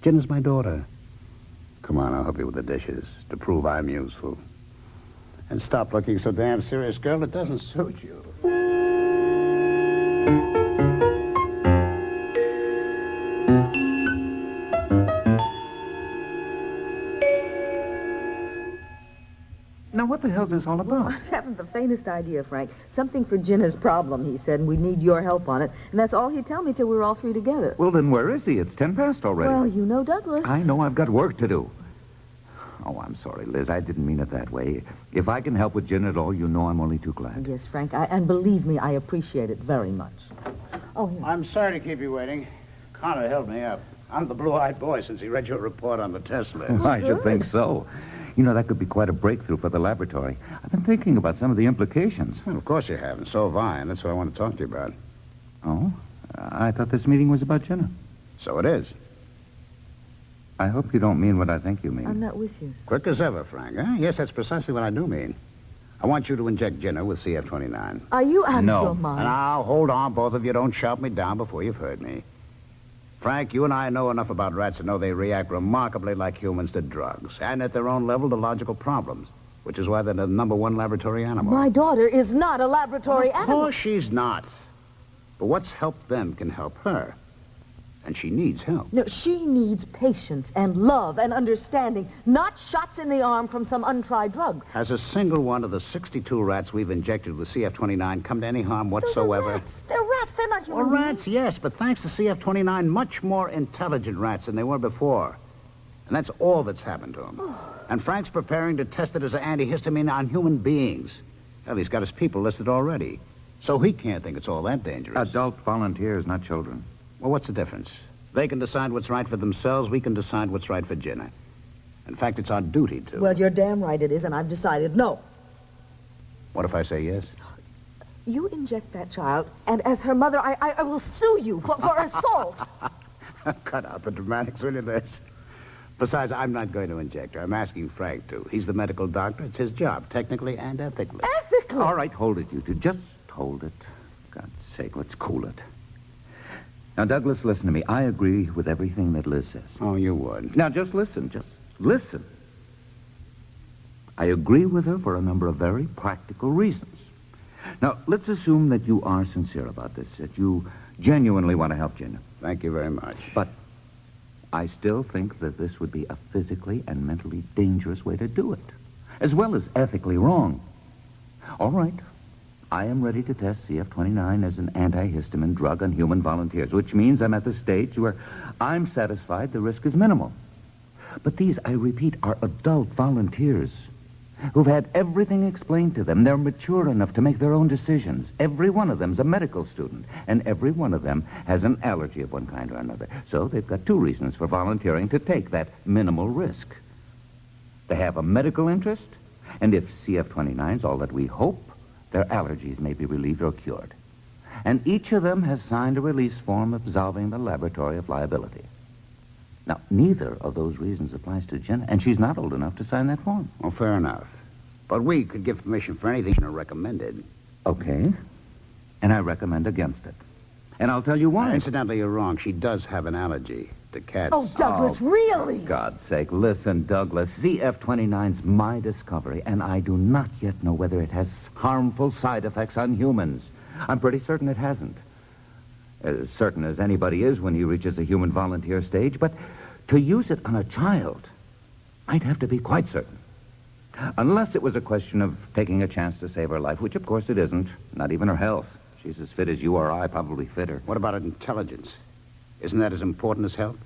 E: Jenna's my daughter. Come on, I'll help you with the dishes to prove I'm useful. And stop looking so damn serious, girl. It doesn't suit you.
J: Now, what the hell's this all about?
F: I haven't the faintest idea, Frank. Something for Jenna's problem, he said, and we need your help on it. And that's all he'd tell me till we were all three together.
J: Well, then where is he? It's 10 past already.
F: Well, you know Douglas.
J: I know I've got work to do. Oh, I'm sorry, Liz. I didn't mean it that way. If I can help with Jen at all, you know I'm only too glad.
F: Yes, Frank, and believe me, I appreciate it very much. Oh, here.
E: I'm sorry to keep you waiting. Connor held me up. I'm the blue-eyed boy since he read your report on the test list.
J: Well, I should think so. You know, that could be quite a breakthrough for the laboratory. I've been thinking about some of the implications.
E: Well, of course you have, and so have I, and that's what I want to talk to you about.
J: Oh? I thought this meeting was about Jenna.
E: So it is.
J: I hope you don't mean what I think you mean.
F: I'm not with you.
E: Quick as ever, Frank, huh? Yes, that's precisely what I do mean. I want you to inject Jenna with CF-29.
F: Are you out
J: No.
F: of your mind?
E: Now, hold on, both of you. Don't shout me down before you've heard me. Frank, you and I know enough about rats to know they react remarkably like humans to drugs, and at their own level to logical problems, which is why they're the #1 laboratory animal.
F: My daughter is not a laboratory
E: Of
F: animal.
E: course she's not. But what's helped them can help her. And she needs help.
F: No, she needs patience and love and understanding, not shots in the arm from some untried drug.
E: Has a single one of the 62 rats we've injected with CF-29 come to any harm whatsoever?
F: Those are rats. They're rats. They're not human
E: Well,
F: beings.
E: rats, yes, but thanks to CF-29, much more intelligent rats than they were before. And that's all that's happened to them. And Frank's preparing to test it as an antihistamine on human beings. Hell, he's got his people listed already. So he can't think it's all that dangerous.
J: Adult volunteers, not children.
E: Well, what's the difference? They can decide what's right for themselves. We can decide what's right for Jenna. In fact, it's our duty to.
F: Well, you're damn right it is, and I've decided no.
E: What if I say yes?
F: You inject that child, and as her mother, I will sue you for assault.
E: Cut out the dramatics, will you, Liz? Besides, I'm not going to inject her. I'm asking Frank to. He's the medical doctor. It's his job, technically and ethically.
F: Ethically?
J: All right, hold it, you two. Just hold it. God's sake, let's cool it. Now, Douglas, listen to me. I agree with everything that Liz says.
E: Oh, you would.
J: Now, just listen. Just listen. I agree with her for a number of very practical reasons. Now, let's assume that you are sincere about this, that you genuinely want to help Jenna.
E: Thank you very much.
J: But I still think that this would be a physically and mentally dangerous way to do it, as well as ethically wrong. All right. I am ready to test CF-29 as an antihistamine drug on human volunteers, which means I'm at the stage where I'm satisfied the risk is minimal. But these, I repeat, are adult volunteers who've had everything explained to them. They're mature enough to make their own decisions. Every one of them's a medical student, and every one of them has an allergy of one kind or another. So they've got two reasons for volunteering to take that minimal risk. They have a medical interest, and if CF-29's all that we hope, their allergies may be relieved or cured. And each of them has signed a release form absolving the laboratory of liability. Now, neither of those reasons applies to Jenna, and she's not old enough to sign that form.
E: Well, fair enough. But we could give permission for anything Jenna recommended.
J: Okay. And I recommend against it. And I'll tell you why.
E: Incidentally, you're wrong. She does have an allergy to cats.
F: Oh, Douglas, really?
J: For God's sake, listen, Douglas. CF-29's my discovery, and I do not yet know whether it has harmful side effects on humans. I'm pretty certain it hasn't. As certain as anybody is when he reaches a human volunteer stage, but to use it on a child, I'd have to be quite certain. Unless it was a question of taking a chance to save her life, which of course it isn't, not even her health. She's as fit as you or I, probably fitter.
E: What about her intelligence? Isn't that as important as health?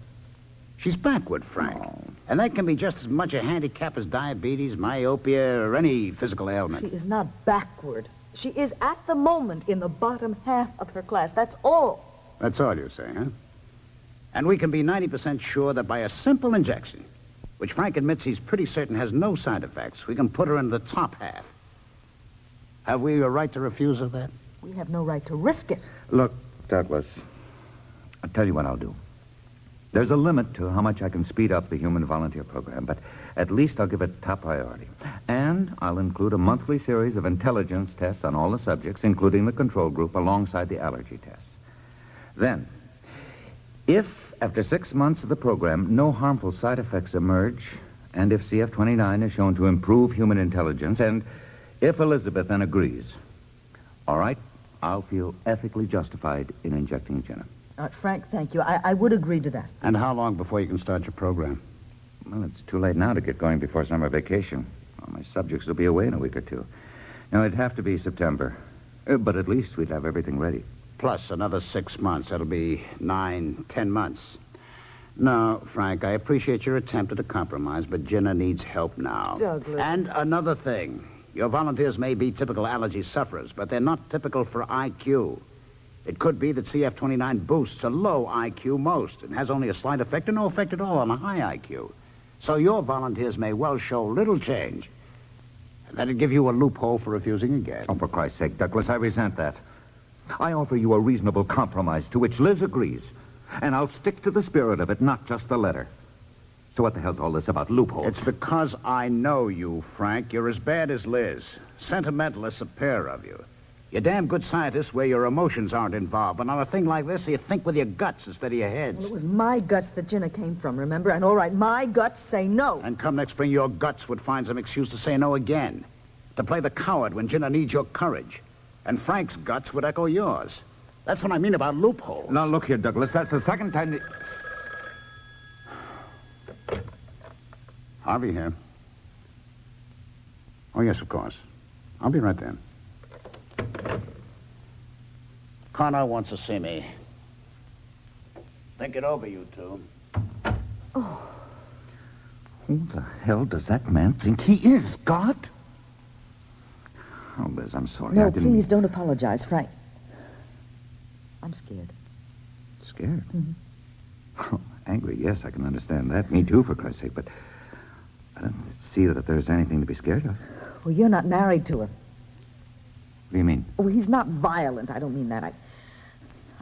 E: She's backward, Frank.
J: Oh.
E: And that can be just as much a handicap as diabetes, myopia, or any physical ailment.
F: She is not backward. She is at the moment in the bottom half of her class. That's all.
E: That's all you say, huh? And we can be 90% sure that by a simple injection, which Frank admits he's pretty certain has no side effects, we can put her in the top half. Have we a right to refuse her that?
F: We have no right to risk it.
J: Look, Douglas, I'll tell you what I'll do. There's a limit to how much I can speed up the human volunteer program, but at least I'll give it top priority. And I'll include a monthly series of intelligence tests on all the subjects, including the control group, alongside the allergy tests. Then, if After 6 months of the program, no harmful side effects emerge, and if CF-29 is shown to improve human intelligence, and if Elizabeth then agrees, all right, I'll feel ethically justified in injecting Jenna.
F: Frank, thank you. I would agree to that.
E: And how long before you can start your program?
J: Well, it's too late now to get going before summer vacation. All my subjects will be away in a week or two. Now, it'd have to be September. But at least we'd have everything ready.
E: Plus another 6 months. That'll be 9, 10 months. No, Frank, I appreciate your attempt at a compromise, but Jenna needs help now.
F: Douglas.
E: And another thing. Your volunteers may be typical allergy sufferers, but they're not typical for IQ. It could be that CF-29 boosts a low IQ most and has only a slight effect or no effect at all on a high IQ. So your volunteers may well show little change. And that'd give you a loophole for refusing again.
J: Oh, for Christ's sake, Douglas, I resent that. I offer you a reasonable compromise to which Liz agrees. And I'll stick to the spirit of it, not just the letter. So what the hell's all this about loopholes?
E: It's because I know you, Frank. You're as bad as Liz. Sentimentalists, a pair of you. You're damn good scientists where your emotions aren't involved. But on a thing like this, you think with your guts instead of your heads.
F: Well, it was my guts that Jenna came from, remember? And all right, my guts say no.
E: And come next spring, your guts would find some excuse to say no again. To play the coward when Jenna needs your courage. And Frank's guts would echo yours. That's what I mean about loopholes.
J: Now, look here, Douglas. That's the second time...
E: Harvey here. Oh, yes, of course. I'll be right there. Connor wants to see me. Think it over, you two.
F: Oh.
J: Who the hell does that man think he is, God? Oh, Liz, I'm sorry.
F: No,
J: I didn't...
F: please don't apologize, Frank. I'm scared.
J: Scared?
F: Mm-hmm.
J: Oh, angry, yes, I can understand that. Me too, for Christ's sake, but I don't see that there's anything to be scared of.
F: Well, you're not married to him.
J: What do you mean?
F: Oh, he's not violent. I don't mean that.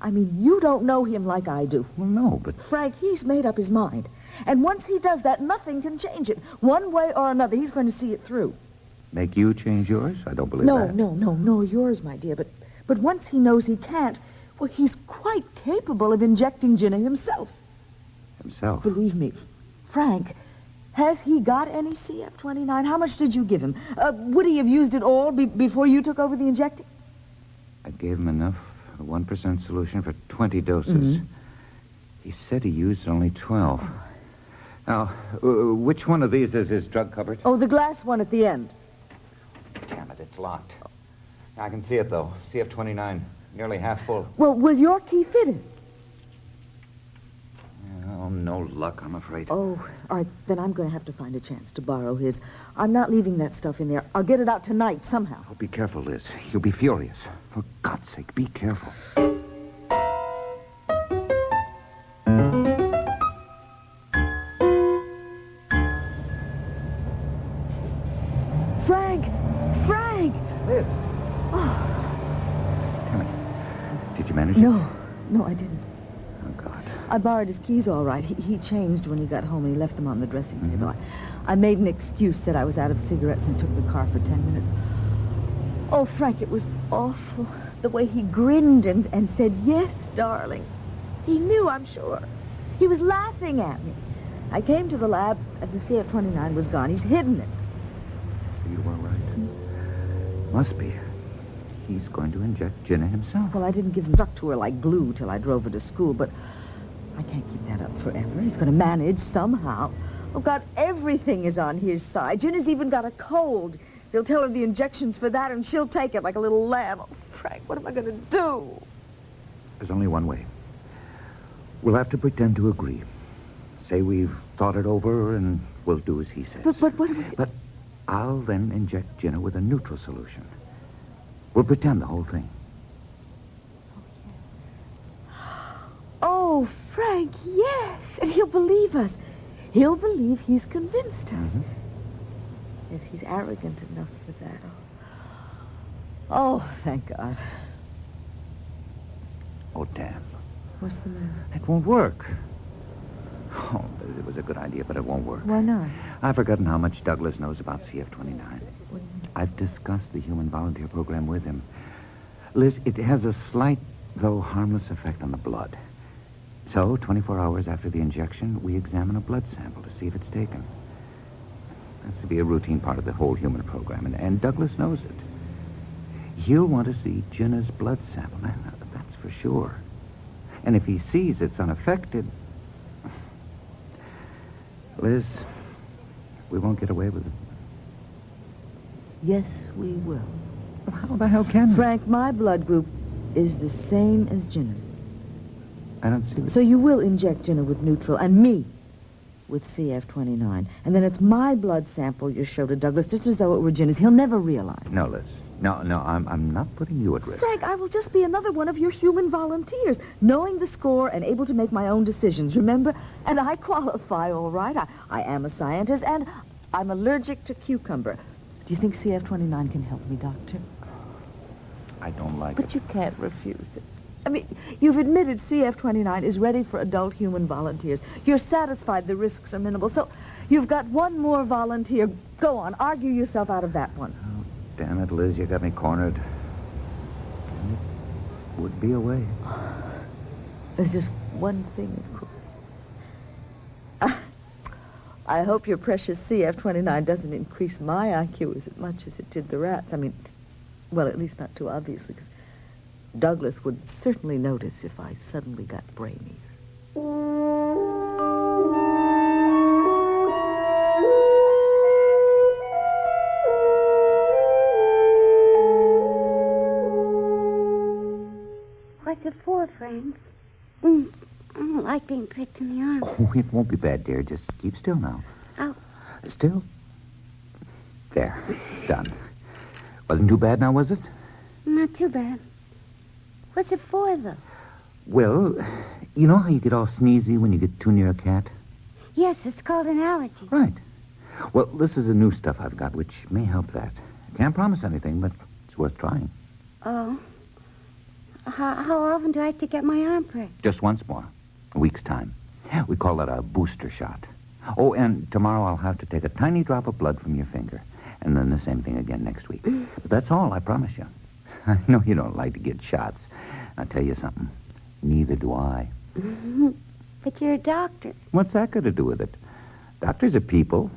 F: I mean, you don't know him like I do.
J: Well, no, but...
F: Frank, he's made up his mind. And once he does that, nothing can change it. One way or another, he's going to see it through.
J: Make you change yours? I don't believe that.
F: No, yours, my dear. But once he knows he can't, well, he's quite capable of injecting Jenna himself.
J: Himself?
F: Believe me, Frank, has he got any CF-29? How much did you give him? Would he have used it all before you took over the injecting?
J: I gave him enough, a 1% solution for 20 doses.
F: Mm-hmm.
J: He said he used only 12. Now, which one of these is his drug cupboard?
F: Oh, the glass one at the end.
J: Damn it, it's locked. I can see it, though. CF-29, nearly half full.
F: Well, will your key fit it?
J: Oh, no luck, I'm afraid.
F: Oh, all right, then I'm going to have to find a chance to borrow his. I'm not leaving that stuff in there. I'll get it out tonight somehow.
J: Oh, be careful, Liz. You'll be furious. For God's sake, be careful.
F: Frank!
J: Liz!
F: Oh.
J: Come here. Did you manage it?
F: No, I didn't.
J: Oh, God.
F: I borrowed his keys all right. He changed when he got home and he left them on the dressing table. I made an excuse, said I was out of cigarettes and took the car for 10 minutes. Oh, Frank, it was awful. The way he grinned and said, yes, darling. He knew, I'm sure. He was laughing at me. I came to the lab and the CF-29 was gone. He's hidden it.
J: You were right. Must be. He's going to inject Jenna himself.
F: Well, I didn't give him stuck to her like glue till I drove her to school, but I can't keep that up forever. He's going to manage somehow. Oh, God, everything is on his side. Jenna's even got a cold. They'll tell her the injection's for that, and she'll take it like a little lamb. Oh, Frank, what am I going to do?
J: There's only one way. We'll have to pretend to agree. Say we've thought it over, and we'll do as he says.
F: But what do we...
J: But I'll then inject Jenna with a neutral solution. We'll pretend the whole thing.
F: Oh, Frank, yes. And he'll believe us. He'll believe he's convinced us.
J: Mm-hmm.
F: If he's arrogant enough for that. Oh, thank God.
J: Oh, damn.
F: What's the matter?
J: It won't work. Oh, Liz, it was a good idea, but it won't work.
F: Why not?
J: I've forgotten how much Douglas knows about CF-29.
F: What do you mean?
J: I've discussed the human volunteer program with him. Liz, it has a slight, though harmless, effect on the blood. So, 24 hours after the injection, we examine a blood sample to see if it's taken. That's to be a routine part of the whole human program, and Douglas knows it. He'll want to see Jenna's blood sample, that's for sure. And if he sees it's unaffected... Liz, we won't get away with it.
F: Yes, we will.
J: But how the hell can we?
F: Frank, my blood group is the same as Jenna.
J: I don't see...
F: So you will inject Jenna with neutral and me with CF29. And then it's my blood sample you show to Douglas, just as though it were Jenna's. He'll never realize.
J: No, Liz. No, I'm not putting you at risk.
F: Frank, I will just be another one of your human volunteers, knowing the score and able to make my own decisions, remember? And I qualify, all right. I am a scientist, and I'm allergic to cucumber. Do you think CF29 can help me, Doctor?
J: I don't like it.
F: But you can't refuse it. I mean, you've admitted CF29 is ready for adult human volunteers. You're satisfied the risks are minimal, so you've got one more volunteer. Go on, argue yourself out of that one.
J: Oh, damn it, Liz, you got me cornered. And it would be a way.
F: There's just one thing, of course. I hope your precious CF29 doesn't increase my IQ as much as it did the rats. I mean, well, at least not too obviously, because Douglas would certainly notice if I suddenly got brainy.
I: What's it for, Frank? I don't like being pricked in the arm.
J: Oh, it won't be bad, dear. Just keep still now.
I: Oh.
J: Still? There. It's done. Wasn't too bad now, was it?
I: Not too bad. What's it for, though?
J: Well, you know how you get all sneezy when you get too near a cat?
I: Yes, it's called an allergy.
J: Right. Well, this is the new stuff I've got, which may help that. Can't promise anything, but it's worth trying.
I: Oh. How often do I have to get my arm pricked?
J: Just once more. A week's time. We call it a booster shot. Oh, and tomorrow I'll have to take a tiny drop of blood from your finger. And then the same thing again next week. But that's all, I promise you. I know you don't like to get shots. I'll tell you something. Neither do I.
I: But you're a doctor.
J: What's that got to do with it? Doctors are people.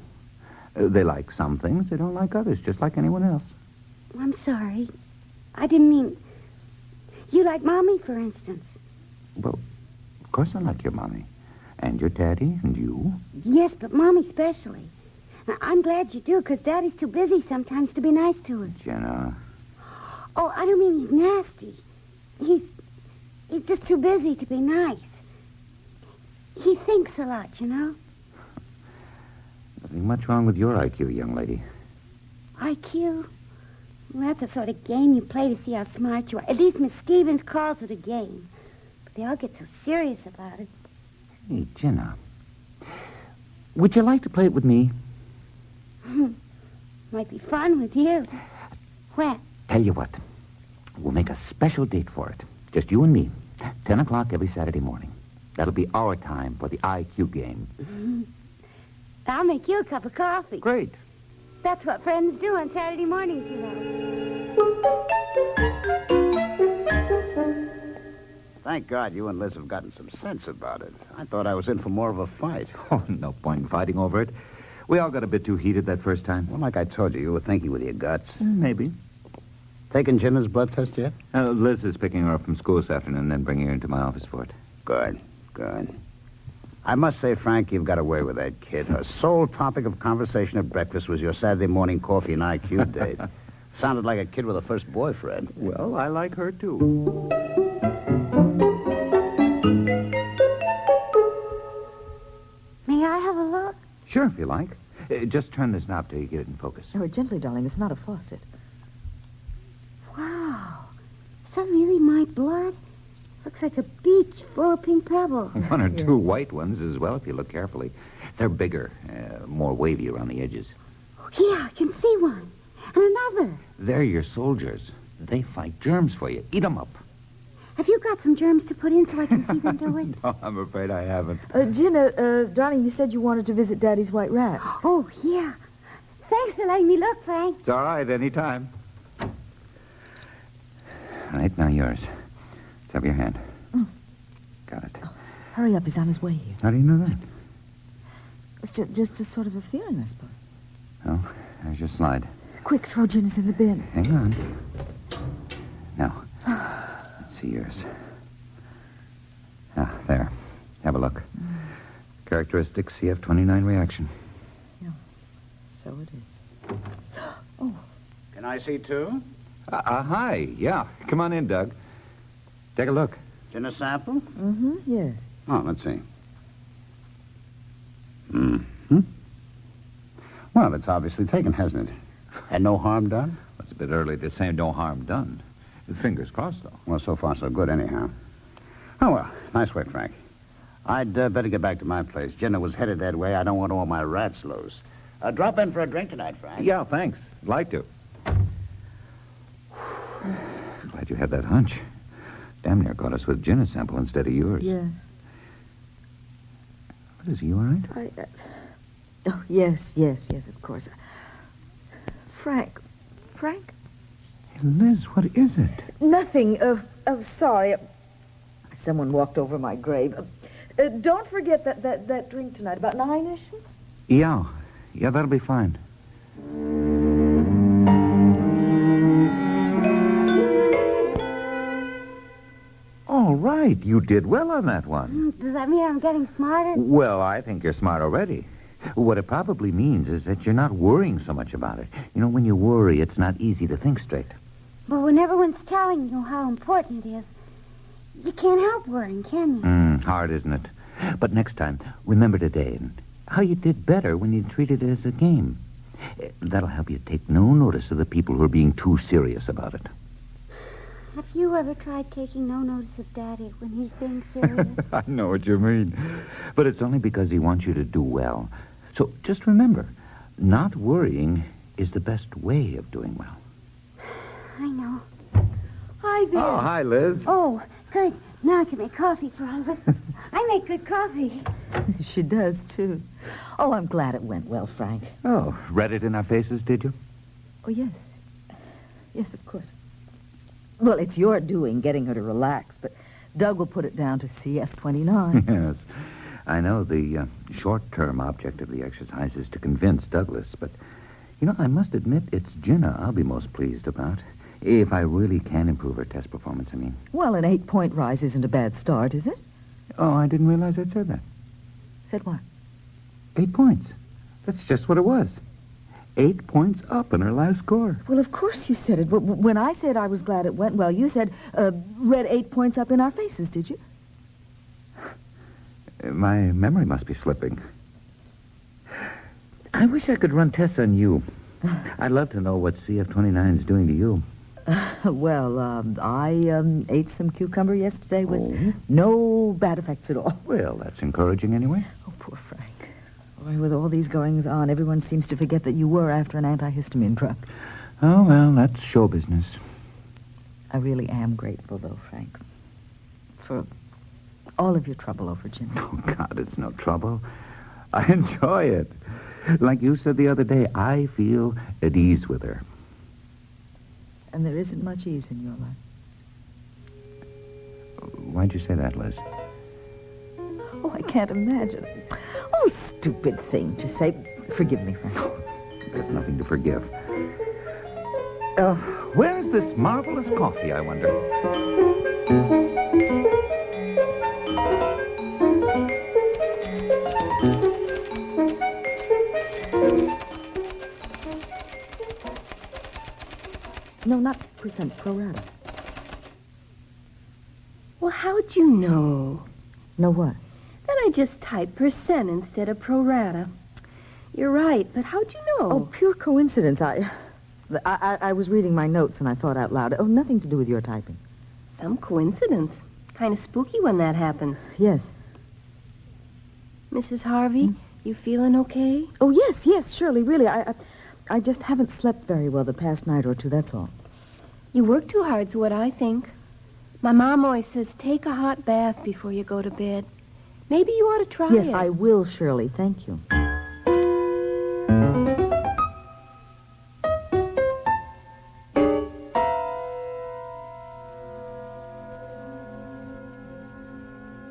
J: They like some things. They don't like others, just like anyone else.
I: I'm sorry. I didn't mean... You like Mommy, for instance.
J: Well, of course I like your mommy. And your daddy, and you.
I: Yes, but Mommy especially. Now, I'm glad you do, because Daddy's too busy sometimes to be nice to her.
J: Jenna.
I: Oh, I don't mean he's nasty. He's just too busy to be nice. He thinks a lot, you know?
J: Nothing much wrong with your IQ, young lady.
I: IQ? Well, that's the sort of game you play to see how smart you are. At least Miss Stevens calls it a game. But they all get so serious about it.
J: Hey, Jenna. Would you like to play it with me?
I: Might be fun with you. When?
J: Tell you what. We'll make a special date for it. Just you and me. 10 o'clock every Saturday morning. That'll be our time for the IQ game.
I: I'll make you a cup of coffee.
J: Great.
I: That's what friends do on Saturday mornings, you know.
E: Thank God you and Liz have gotten some sense about it. I thought I was in for more of a fight.
J: Oh, no point in fighting over it. We all got a bit too heated that first time.
E: Well, like I told you, you were thinking with your guts.
J: Maybe.
E: Taking Jenna's blood test yet?
J: Liz is picking her up from school this afternoon and then bringing her into my office for it.
E: Good. I must say, Frank, you've got away with that kid. Her sole topic of conversation at breakfast was your Saturday morning coffee and IQ date. Sounded like a kid with a first boyfriend.
J: Well, I like her, too.
I: May I have a look?
J: Sure, if you like. Just turn this knob till you get it in focus.
F: Oh, gently, darling. It's not a faucet.
I: Wow. Is that really my blood? Looks like a beach full of pink pebbles.
J: One or two white ones as well, if you look carefully. They're bigger, more wavy around the edges.
I: Yeah, I can see one. And another.
J: They're your soldiers. They fight germs for you. Eat them up.
I: Have you got some germs to put in so I can see them do it?
J: No, I'm afraid I haven't.
F: Jenna, darling, you said you wanted to visit Daddy's white rat.
I: Oh, yeah. Thanks for letting me look, Frank.
J: It's all right, any time. All right, now yours. Let's have your hand. Got it.
F: Hurry up, he's on his way here.
J: How do you know that?
F: It's just a sort of a feeling, I suppose.
J: Oh, there's your slide.
F: Quick, throw Ginny's in the bin.
J: Hang on. Now, let's see yours. Ah, there. Have a look. Characteristic CF29 reaction.
F: Yeah, so it is. Oh.
E: Can I see too?
K: Hi. Yeah. Come on in, Doug.
J: Take a look.
E: In a sample?
F: Mm-hmm, yes.
E: Oh, let's see. Well, it's obviously taken, hasn't it? And no harm done?
K: It's a bit early to say no harm done. Fingers crossed, though.
E: Well, so far so good, anyhow. Oh, well, nice work, Frank. I'd better get back to my place. Jenna was headed that way. I don't want all my rats loose. Drop in for a drink tonight, Frank.
K: Yeah, thanks. I'd like to.
J: Glad you had that hunch. Damn near caught us with Jenna's sample instead of yours.
F: Yes.
J: What is he, you all right?
F: Oh, yes, of course. Frank.
J: Hey, Liz, what is it?
F: Nothing. Sorry. Someone walked over my grave. Don't forget that drink tonight, about 9-ish?
J: Yeah, that'll be fine. All right, you did well on that one.
I: Does that mean I'm getting smarter?
J: Well, I think you're smart already. What it probably means is that you're not worrying so much about it. You know, when you worry, it's not easy to think straight.
I: But when everyone's telling you how important it is, you can't help worrying, can you?
J: Hard, isn't it? But next time, remember today and how you did better when you treated it as a game. That'll help you take no notice of the people who are being too serious about it.
I: Have you ever tried taking no notice of Daddy when he's being serious?
J: I know what you mean. But it's only because he wants you to do well. So just remember, not worrying is the best way of doing well.
I: I know.
F: Hi there.
K: Oh, hi, Liz.
I: Oh, good. Now I can make coffee for all of us. I make good coffee.
F: She does, too. Oh, I'm glad it went well, Frank.
J: Oh, read it in our faces, did you?
F: Oh, yes. Yes, of course. Well, it's your doing, getting her to relax, but Doug will put it down to CF29.
J: Yes. I know the short-term object of the exercise is to convince Douglas, but, you know, I must admit it's Jenna I'll be most pleased about. If I really can improve her test performance, I mean.
F: Well, an 8-point rise isn't a bad start, is it?
J: Oh, I didn't realize I'd said that.
F: Said what?
J: 8 points. That's just what it was. 8 points up in her last score.
F: Well, of course you said it. When I said I was glad it went well, you said, read 8 points up in our faces, did you?
J: My memory must be slipping. I wish I could run tests on you. I'd love to know what CF29 is doing to you.
F: I ate some cucumber yesterday with no bad effects at all.
J: Well, that's encouraging anyway.
F: Oh, poor Frank. Boy, with all these goings on, everyone seems to forget that you were after an antihistamine drug.
J: Oh, well, that's show business.
F: I really am grateful, though, Frank, for all of your trouble over Jim.
J: Oh, God, it's no trouble. I enjoy it. Like you said the other day, I feel at ease with her.
F: And there isn't much ease in your life.
J: Why'd you say that, Liz?
F: Oh, I can't imagine. Oh, stupid thing to say. Forgive me, Frank.
J: There's nothing to forgive. Where's this marvelous coffee, I wonder?
F: No, not percent, pro rata.
H: Well, how'd you know?
F: Know what?
H: That I just typed percent instead of pro rata. You're right, but how'd you know?
F: Oh, pure coincidence. I was reading my notes and I thought out loud. Oh, nothing to do with your typing.
H: Some coincidence. Kind of spooky when that happens.
F: Yes.
H: Mrs. Harvey, you feeling okay?
F: Oh, yes, surely, really. I just haven't slept very well the past night or two, that's all.
H: You work too hard's what I think. My mom always says take a hot bath before you go to bed. Maybe you ought to try it.
F: Yes, I will, Shirley. Thank you.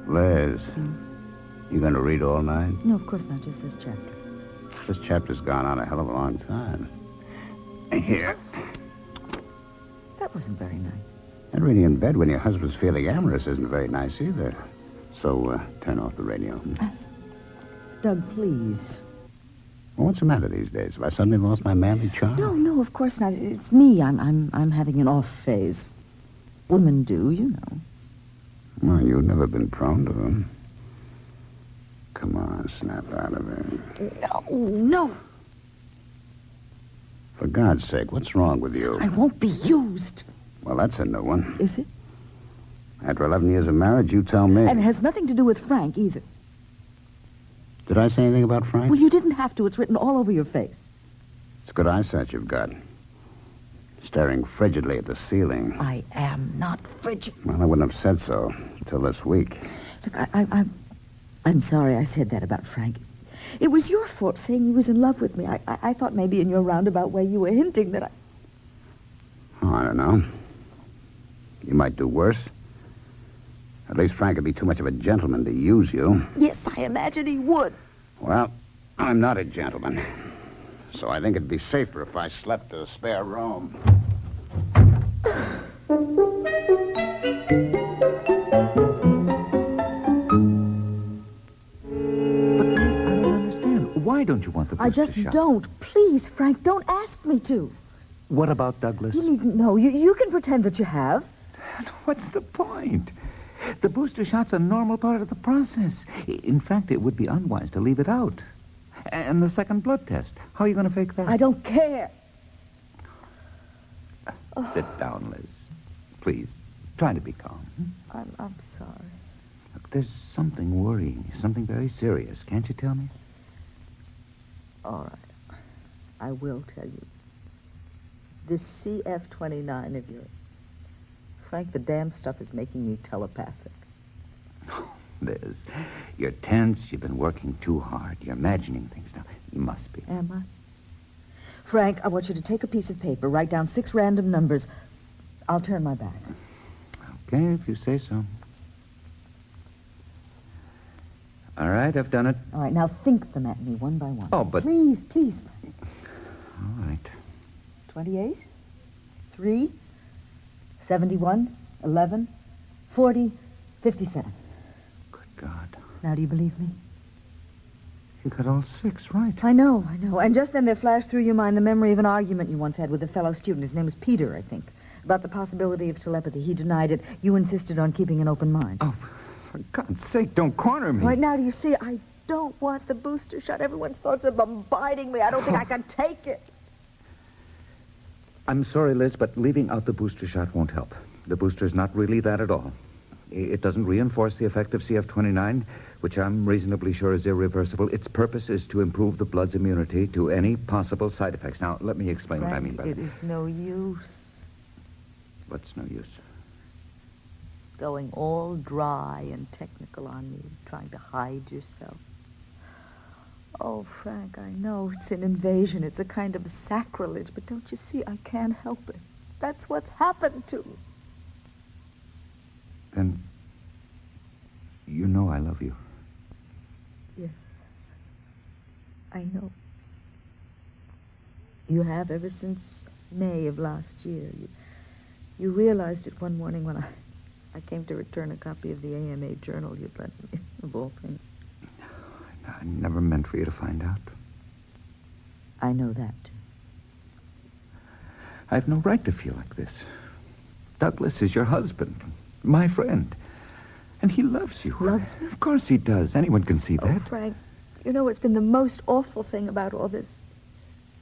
E: Liz, You going to read all night?
F: No, of course not, just this chapter.
E: This chapter's gone on a hell of a long time. Here.
F: That wasn't very nice.
E: And reading in bed when your husband's feeling amorous isn't very nice either. So, turn off the radio.
F: Doug, please.
E: Well, what's the matter these days? Have I suddenly lost my manly charm?
F: No, of course not. It's me. I'm having an off phase. Women do, you know.
E: Well, you've never been prone to them. Come on, snap out of it.
F: No.
E: For God's sake, what's wrong with you?
F: I won't be used.
E: Well, that's a new one.
F: Is it?
E: After 11 years of marriage, you tell me.
F: And it has nothing to do with Frank, either.
E: Did I say anything about Frank?
F: Well, you didn't have to. It's written all over your face.
E: It's good eyesight you've got. Staring frigidly at the ceiling.
F: I am not frigid.
E: Well, I wouldn't have said so until this week.
F: Look, I'm sorry I said that about Frank. It was your fault saying he was in love with me. I thought maybe in your roundabout way you were hinting that I...
E: Oh, I don't know. You might do worse. At least Frank would be too much of a gentleman to use you.
F: Yes, I imagine he would.
E: Well, I'm not a gentleman. So I think it'd be safer if I slept in a spare room.
J: But please, I don't understand. Why don't you want the booster
F: I just
J: shot?
F: don't. Please, Frank, don't ask me to.
J: What about Douglas?
F: You needn't know. You can pretend that you have.
J: What's the point? The booster shot's a normal part of the process. In fact, it would be unwise to leave it out. And the second blood test. How are you going to fake that?
F: I don't care.
J: Sit down, Liz. Please, try to be calm.
F: I'm sorry.
J: Look, there's something worrying you, something very serious. Can't you tell me?
F: All right. I will tell you. This CF-29 of yours. Frank, the damn stuff is making me telepathic.
J: Liz, you're tense. You've been working too hard. You're imagining things now. You must be.
F: Am I? Frank, I want you to take a piece of paper, write down 6 random numbers. I'll turn my back.
J: Okay, if you say so. All right, I've done it.
F: All right, now think them at me one by one.
J: Oh, but...
F: Please, Frank.
J: All right.
F: 28, 3, 71, 11, 40, 57.
J: Good God.
F: Now, do you believe me?
J: You got all 6 right.
F: I know. And just then there flashed through your mind the memory of an argument you once had with a fellow student. His name was Peter, I think, about the possibility of telepathy. He denied it. You insisted on keeping an open mind.
J: Oh, for God's sake, don't corner me.
F: Right now, do you see? I don't want the booster shot. Everyone's thoughts are bombarding me. I don't think I can take it.
J: I'm sorry, Liz, but leaving out the booster shot won't help. The booster's not really that at all. It doesn't reinforce the effect of CF-29, which I'm reasonably sure is irreversible. Its purpose is to improve the blood's immunity to any possible side effects. Now, let me explain
F: Frank,
J: what I mean by that.
F: It is no use.
J: What's no use?
F: Going all dry and technical on me, trying to hide yourself. Oh, Frank, I know it's an invasion. It's a kind of a sacrilege, but don't you see, I can't help it. That's what's happened to me.
J: Then you know I love you.
F: Yes. I know. You have ever since May of last year. You realized it one morning when I came to return a copy of the AMA journal you'd lent me, of all things.
J: I never meant for you to find out.
F: I know that.
J: I have no right to feel like this. Douglas is your husband, my friend. And he loves you.
F: Loves me?
J: Of course he does. Anyone can see that.
F: Oh, Frank, you know what's been the most awful thing about all this?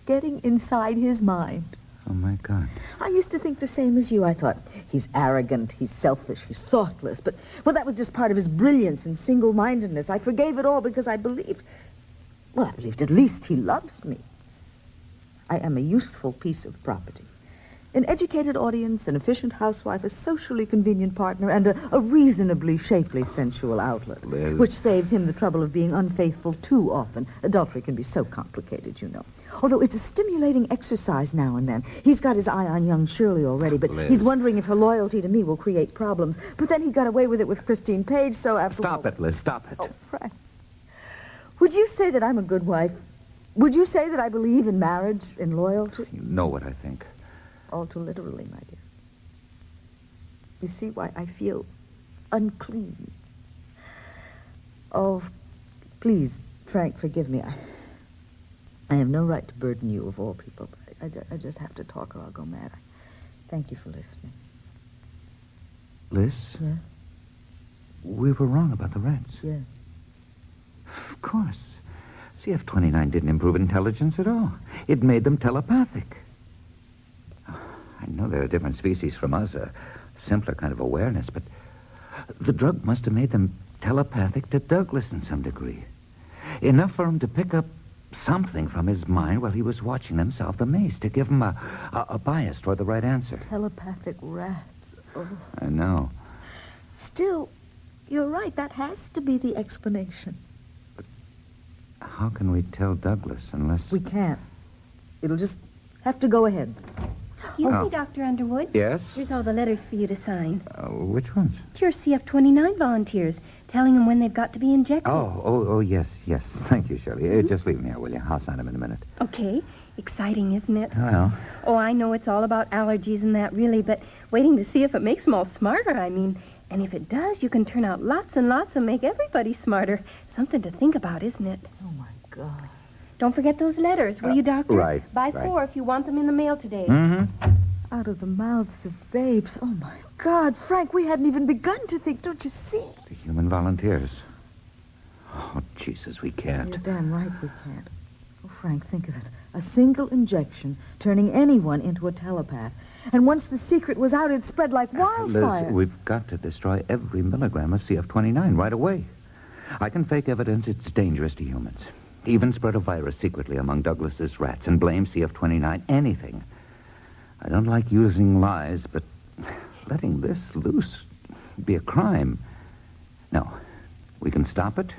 F: Getting inside his mind.
J: Oh, my God.
F: I used to think the same as you. I thought, he's arrogant, he's selfish, he's thoughtless. But, well, that was just part of his brilliance and single-mindedness. I forgave it all because I believed at least he loves me. I am a useful piece of property. An educated audience, an efficient housewife, a socially convenient partner, and a reasonably shapely sensual outlet.
J: Liz.
F: Which saves him the trouble of being unfaithful too often. Adultery can be so complicated, you know. Although it's a stimulating exercise now and then. He's got his eye on young Shirley already, but
J: Liz.
F: he's wondering if her loyalty to me will create problems. But then he got away with it with Christine Page, so after all...
J: Stop it, Liz. Stop it.
F: Oh, Frank. Would you say that I'm a good wife? Would you say that I believe in marriage, in loyalty?
J: You know what I think.
F: All too literally, my dear. You see why I feel unclean. Oh, please, Frank, forgive me. I have no right to burden you of all people, but I just have to talk or I'll go mad. Thank you for listening.
J: Liz?
F: Yes?
J: We were wrong about the rats.
F: Yes.
J: Of course. CF-29 didn't improve intelligence at all. It made them telepathic. I know they're a different species from us, a simpler kind of awareness, but the drug must have made them telepathic to Douglas in some degree. Enough for him to pick up something from his mind while he was watching them solve the maze, to give him a bias toward the right answer.
F: Telepathic rats. Oh.
J: I know.
F: Still, you're right. That has to be the explanation.
J: How can we tell Douglas unless...
F: We can't. It'll just have to go ahead.
H: Excuse me, Dr. Underwood.
J: Yes?
H: Here's all the letters for you to sign.
J: Which ones?
H: It's your CF-29 volunteers, telling them when they've got to be injected.
J: Oh, yes. Thank you, Shirley. Just leave them here, will you? I'll sign them in a minute.
H: Okay. Exciting, isn't it?
J: Well...
H: Oh, I know it's all about allergies and that, really, but waiting to see if it makes them all smarter, I mean. And if it does, you can turn out lots and lots and make everybody smarter. Something to think about, isn't it?
F: Oh, my God.
H: Don't forget those letters, will you, Doctor?
J: Right.
H: By
J: right.
H: 4 if you want them in the mail today.
J: Mm-hmm.
F: Out of the mouths of babes. Oh, my God. Frank, we hadn't even begun to think. Don't you see?
J: The human volunteers. Oh, Jesus, we can't.
F: You're damn right we can't. Oh, Frank, think of it. A single injection turning anyone into a telepath. And once the secret was out, it spread like wildfire.
J: Liz, we've got to destroy every milligram of CF-29 right away. I can fake evidence it's dangerous to humans. Even spread a virus secretly among Douglas's rats and blame CF-29. Anything. I don't like using lies, but letting this loose be a crime. No, we can stop it,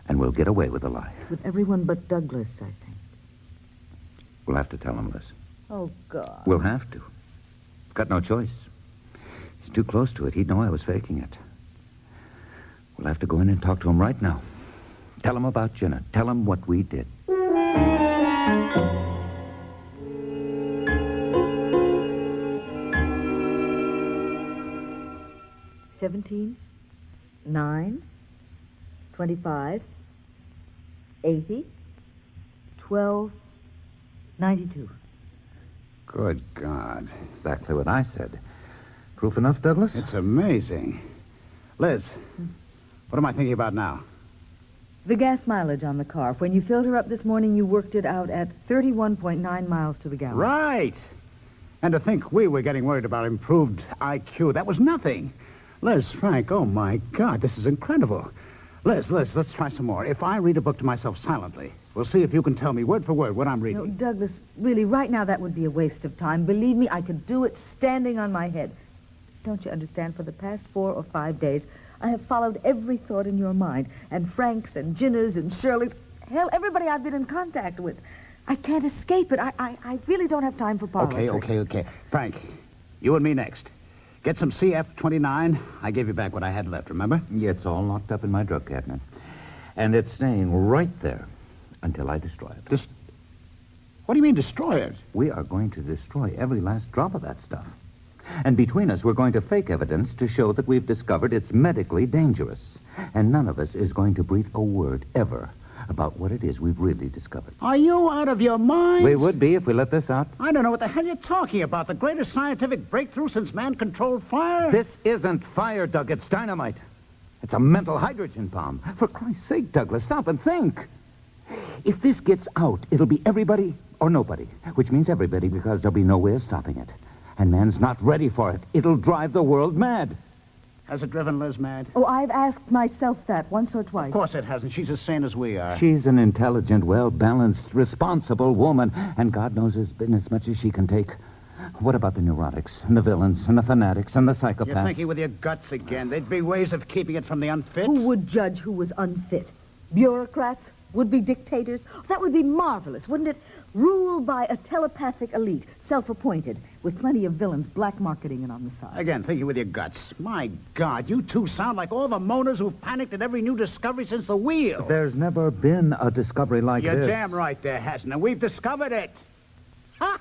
J: and we'll get away with the lie.
F: With everyone but Douglas, I think.
J: We'll have to tell him, Liz.
F: Oh, God.
J: We'll have to. Got no choice. He's too close to it. He'd know I was faking it. We'll have to go in and talk to him right now. Tell him about Jenna. Tell him what we did.
F: 17, 9, 25, 80, 12, 92.
E: Good God.
J: Exactly what I said. Proof enough, Douglas?
E: It's amazing. Liz, what am I thinking about now?
F: The gas mileage on the car. When you filled her up this morning, you worked it out at 31.9 miles to the gallon.
E: Right. And to think we were getting worried about improved IQ. That was nothing. Liz, Frank, oh, my God, this is incredible. Liz, let's try some more. If I read a book to myself silently, we'll see if you can tell me word for word what I'm reading.
F: No, Douglas, really, right now that would be a waste of time. Believe me, I could do it standing on my head. Don't you understand? For the past 4 or 5 days, I have followed every thought in your mind, and Frank's and Ginna's and Shirley's, hell, everybody I've been in contact with. I can't escape it. I really don't have time for politics.
E: Okay. Frank, you and me next. Get some CF-29. I gave you back what I had left, remember?
J: Yeah, it's all locked up in my drug cabinet. And it's staying right there until I destroy it.
E: What do you mean, destroy it?
J: We are going to destroy every last drop of that stuff. And between us, we're going to fake evidence to show that we've discovered it's medically dangerous. And none of us is going to breathe a word, ever, about what it is we've really discovered.
E: Are you out of your mind?
J: We would be if we let this out.
E: I don't know what the hell you're talking about. The greatest scientific breakthrough since man controlled fire?
J: This isn't fire, Doug. It's dynamite. It's a mental hydrogen bomb. For Christ's sake, Douglas, stop and think. If this gets out, it'll be everybody or nobody, which means everybody because there'll be no way of stopping it. And man's not ready for it. It'll drive the world mad.
E: Has it driven Liz mad?
F: Oh, I've asked myself that once or twice.
E: Of course it hasn't. She's as sane as we are.
J: She's an intelligent, well-balanced, responsible woman, and God knows has been as much as she can take. What about the neurotics, and the villains, and the fanatics, and the psychopaths?
E: You're thinking with your guts again. There'd be ways of keeping it from the unfit.
F: Who would judge who was unfit? Bureaucrats? Would-be dictators? That would be marvelous, wouldn't it? Ruled by a telepathic elite, self-appointed, with plenty of villains black marketing it on the side.
E: Again, thinking with your guts. My God, you two sound like all the moaners who've panicked at every new discovery since the wheel.
J: There's never been a discovery like
E: You're
J: this.
E: damn right there hasn't, and we've discovered it. Ha!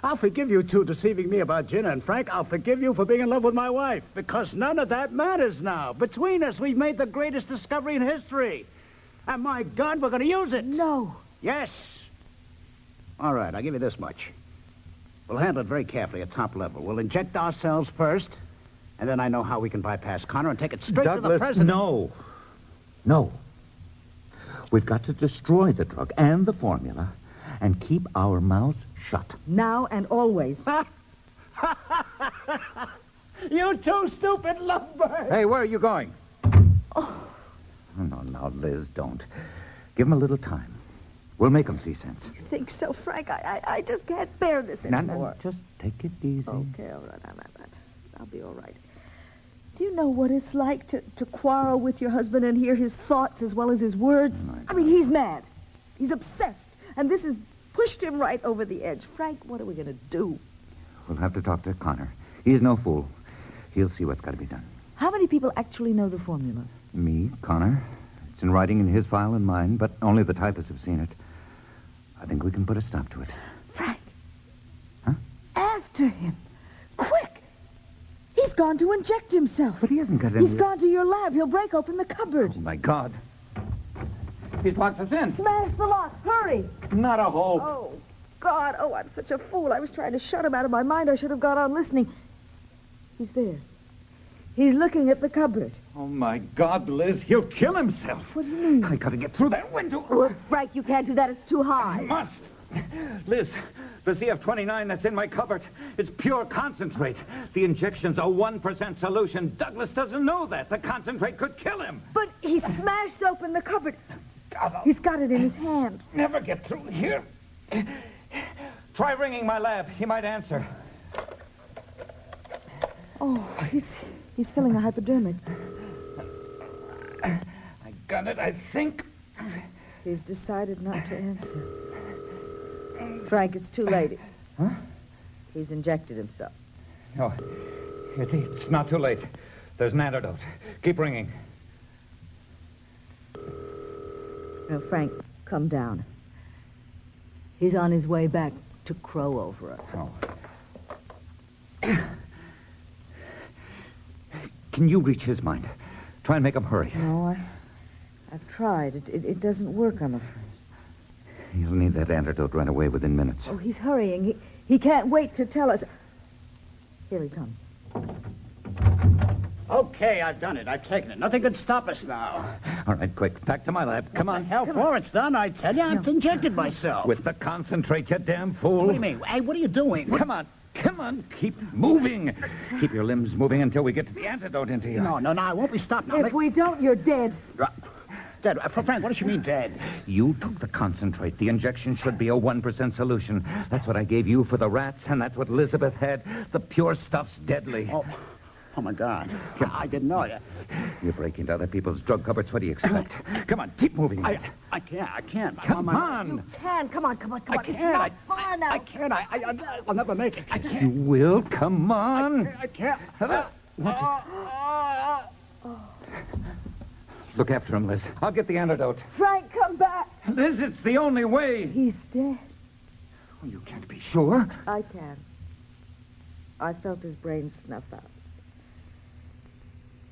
E: I'll forgive you two deceiving me about Gina, and Frank, I'll forgive you for being in love with my wife, because none of that matters now. Between us, we've made the greatest discovery in history. And my God, we're going to use it.
F: No.
E: Yes. All right, I'll give you this much. We'll handle it very carefully at top level. We'll inject ourselves first, and then I know how we can bypass Connor and take it straight to the president.
J: No. No. We've got to destroy the drug and the formula and keep our mouths shut.
F: Now and always.
E: You two stupid lovebirds!
J: Hey, where are you going? Oh, no, Liz, don't. Give him a little time. We'll make him see sense.
F: You think so, Frank? I just can't bear this anymore.
J: No, just take it easy.
F: Okay, all right. I'll be all right. Do you know what it's like to quarrel with your husband and hear his thoughts as well as his words? I mean, he's mad. He's obsessed. And this has pushed him right over the edge. Frank, what are we going to do?
J: We'll have to talk to Connor. He's no fool. He'll see what's got to be done.
F: How many people actually know the formula?
J: Me, Connor. It's in writing in his file and mine, but only the typists have seen it. I think we can put a stop to it.
F: Frank.
J: Huh?
F: After him. Quick! He's gone to inject himself.
J: But he hasn't got any...
F: He's gone to your lab. He'll break open the cupboard.
J: Oh, my God.
K: He's locked us in.
F: Smash the lock. Hurry.
K: Not a hope.
F: Oh, God. Oh, I'm such a fool. I was trying to shut him out of my mind. I should have gone on listening. He's there. He's looking at the cupboard.
K: Oh, my God, Liz. He'll kill himself.
F: What do you mean?
K: I gotta get through that window.
F: Oh, Frank, you can't do that. It's too high.
K: I must. Liz, the CF-29 that's in my cupboard, it's pure concentrate. The injection's a 1% solution. Douglas doesn't know that. The concentrate could kill him.
F: But he smashed open the cupboard. He's got it in his hand.
K: Never get through here. Try ringing my lab. He might answer.
F: Oh, he's filling a hypodermic.
K: I got it, I think.
F: He's decided not to answer. Frank, it's too late.
K: Huh?
F: He's injected himself.
K: No, it's not too late. There's an antidote. Keep ringing.
F: No, Frank, come down. He's on his way back to crow over us.
K: Oh.
J: Can you reach his mind? Try and make him hurry.
F: No, I've tried. It doesn't work, I'm afraid.
J: He'll need that antidote right away within minutes.
F: Oh, he's hurrying. He can't wait to tell us. Here he comes.
E: Okay, I've done it. I've taken it. Nothing can stop us now.
J: All right, quick. Back to my lab. Come on.
E: Hell for it's done, I tell you. I've injected myself.
K: With the concentrate, you damn fool.
E: What do you mean? Hey, what are you doing?
K: Come on. Come on. Keep moving. Keep your limbs moving until we get to the antidote into you.
E: No, I won't be stopped now.
F: If we don't, you're dead.
E: Dead? Frank, what does she mean dead?
J: You took the concentrate. The injection should be a 1% solution. That's what I gave you for the rats, and that's what Elizabeth had. The pure stuff's deadly.
E: Oh, my God. I didn't know that.
J: You're breaking into other people's drug cupboards. What do you expect? Come on, keep moving.
E: I can't.
J: Come on.
F: You can. Come on.
E: I can't.
F: It's not far now.
E: I can't. I'll never make it. I can't.
J: You will. Come on.
E: I can't.
J: Look after him, Liz.
K: I'll get the antidote.
F: Frank, come back.
K: Liz, it's the only way.
F: He's dead.
K: Oh, you can't be sure.
F: I can. I felt his brain snuff out.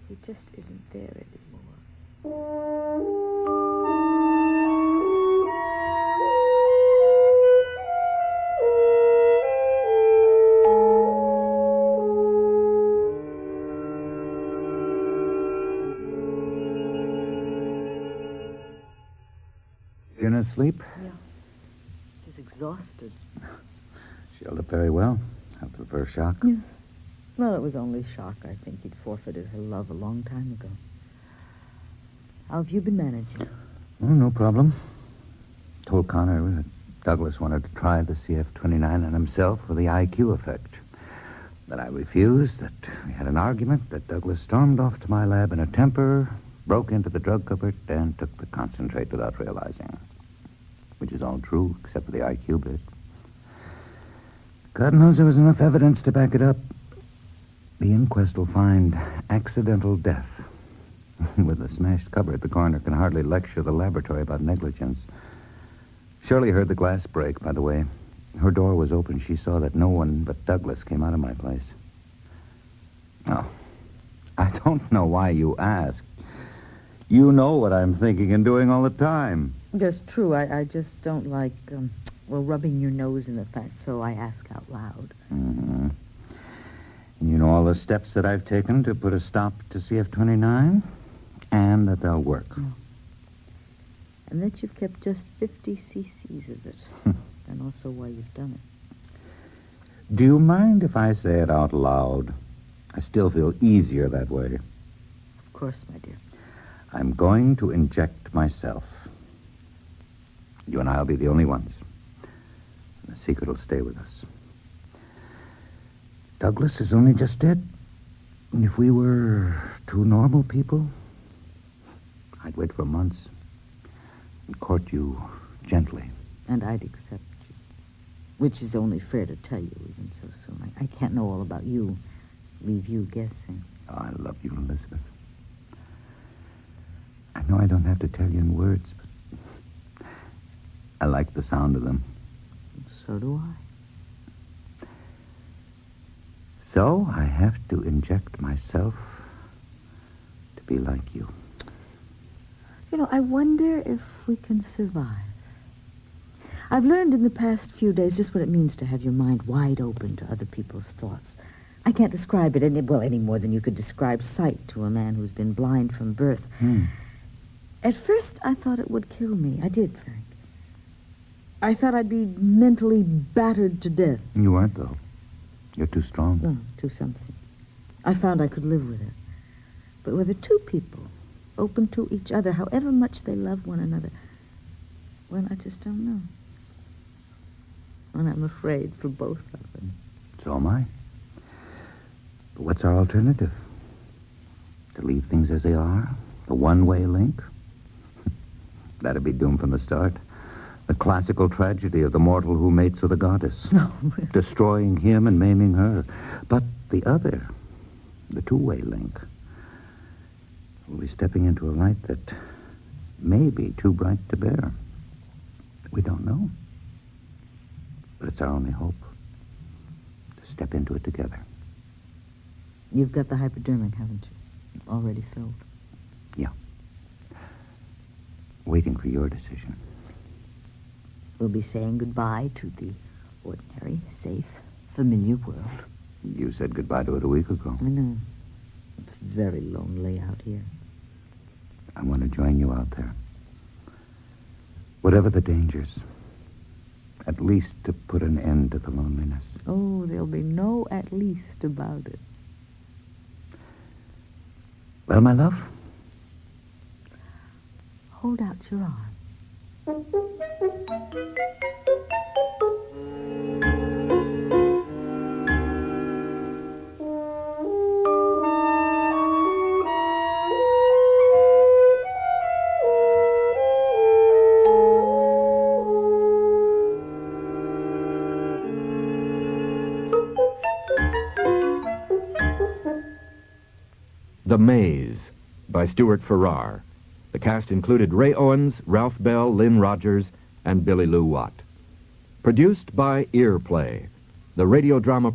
F: He just isn't there anymore.
J: You're not asleep?
F: Yeah. She's exhausted.
J: She held up very well. After the first shock.
F: Yes. Well, it was only shock. I think he'd forfeited her love a long time ago. How have you been managing?
J: Oh, no problem. Told Connor Douglas wanted to try the CF-29 on himself for the IQ effect. But I refused. That we had an argument. That Douglas stormed off to my lab in a temper, broke into the drug cupboard, and took the concentrate without realizing. Which is all true, except for the IQ bit. God knows there was enough evidence to back it up. The inquest will find accidental death. With a smashed cupboard, the coroner can hardly lecture the laboratory about negligence. Shirley heard the glass break, by the way. Her door was open. She saw that no one but Douglas came out of my place. Oh, I don't know why you ask. You know what I'm thinking and doing all the time.
F: That's true. I just don't like, rubbing your nose in the fact, so I ask out loud.
J: Mm-hmm. And you know all the steps that I've taken to put a stop to CF-29? And that they'll work.
F: Oh. And that you've kept just 50 cc's of it. And also why you've done it.
J: Do you mind if I say it out loud? I still feel easier that way.
F: Of course, my dear.
J: I'm going to inject myself. You and I'll be the only ones. The secret will stay with us. Douglas is only just dead. If we were two normal people, I'd wait for months and court you gently.
F: And I'd accept you. Which is only fair to tell you even so soon. I can't know all about you. Leave you guessing.
J: Oh, I love you, Elizabeth. I know I don't have to tell you in words, but I like the sound of them.
F: So do I.
J: So I have to inject myself to be like you.
F: You know, I wonder if we can survive. I've learned in the past few days just what it means to have your mind wide open to other people's thoughts. I can't describe it any more than you could describe sight to a man who's been blind from birth. At first, I thought it would kill me. I did, Frank. I thought I'd be mentally battered to death.
J: You aren't, though. You're too strong.
F: No, too something. I found I could live with it. But whether two people, open to each other, however much they love one another, well, I just don't know. And I'm afraid for both of them.
J: So am I. But what's our alternative? To leave things as they are? The one-way link? That'd be doomed from the start. The classical tragedy of the mortal who mates with a goddess.
F: No, really.
J: Destroying him and maiming her. But the other, the two-way link, will be stepping into a light that may be too bright to bear. We don't know. But it's our only hope. To step into it together.
F: You've got the hypodermic, haven't you? Already filled.
J: Yeah. Waiting for your decision.
F: We'll be saying goodbye to the ordinary, safe, familiar world.
J: You said goodbye to it a week ago.
F: I know. It's very lonely out here.
J: I want to join you out there. Whatever the dangers, at least to put an end to the loneliness.
F: Oh, there'll be no at least about it.
J: Well, my love?
F: Hold out your arm.
G: The Maze by Stewart Ferrar. The cast included Ray Owens, Ralph Bell, Lynn Rogers, and Billy Lou Watt. Produced by Earplay, the radio drama.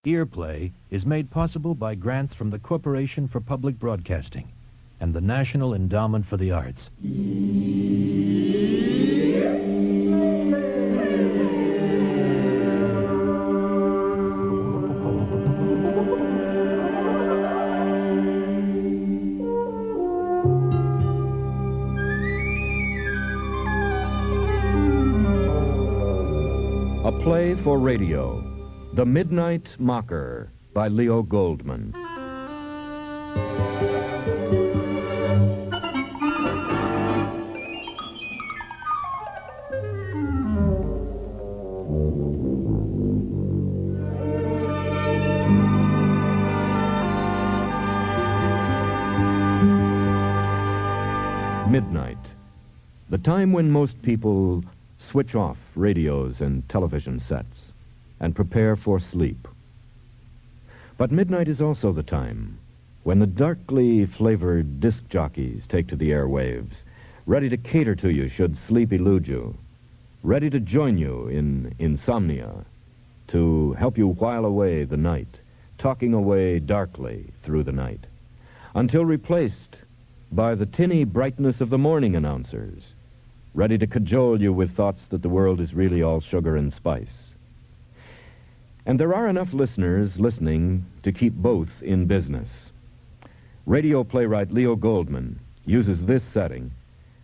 A: Earplay is made possible by grants from the Corporation for Public Broadcasting and the National Endowment for the Arts.
G: A play for radio, The Midnight Mocker by Leo Goldman. time when most people switch off radios and television sets and prepare for sleep. But midnight is also the time when the darkly flavored disc jockeys take to the airwaves, ready to cater to you should sleep elude you, ready to join you in insomnia, to help you while away the night, talking away darkly through the night, until replaced by the tinny brightness of the morning announcers, ready to cajole you with thoughts that the world is really all sugar and spice. And there are enough listeners listening to keep both in business. Radio playwright Leo Goldman uses this setting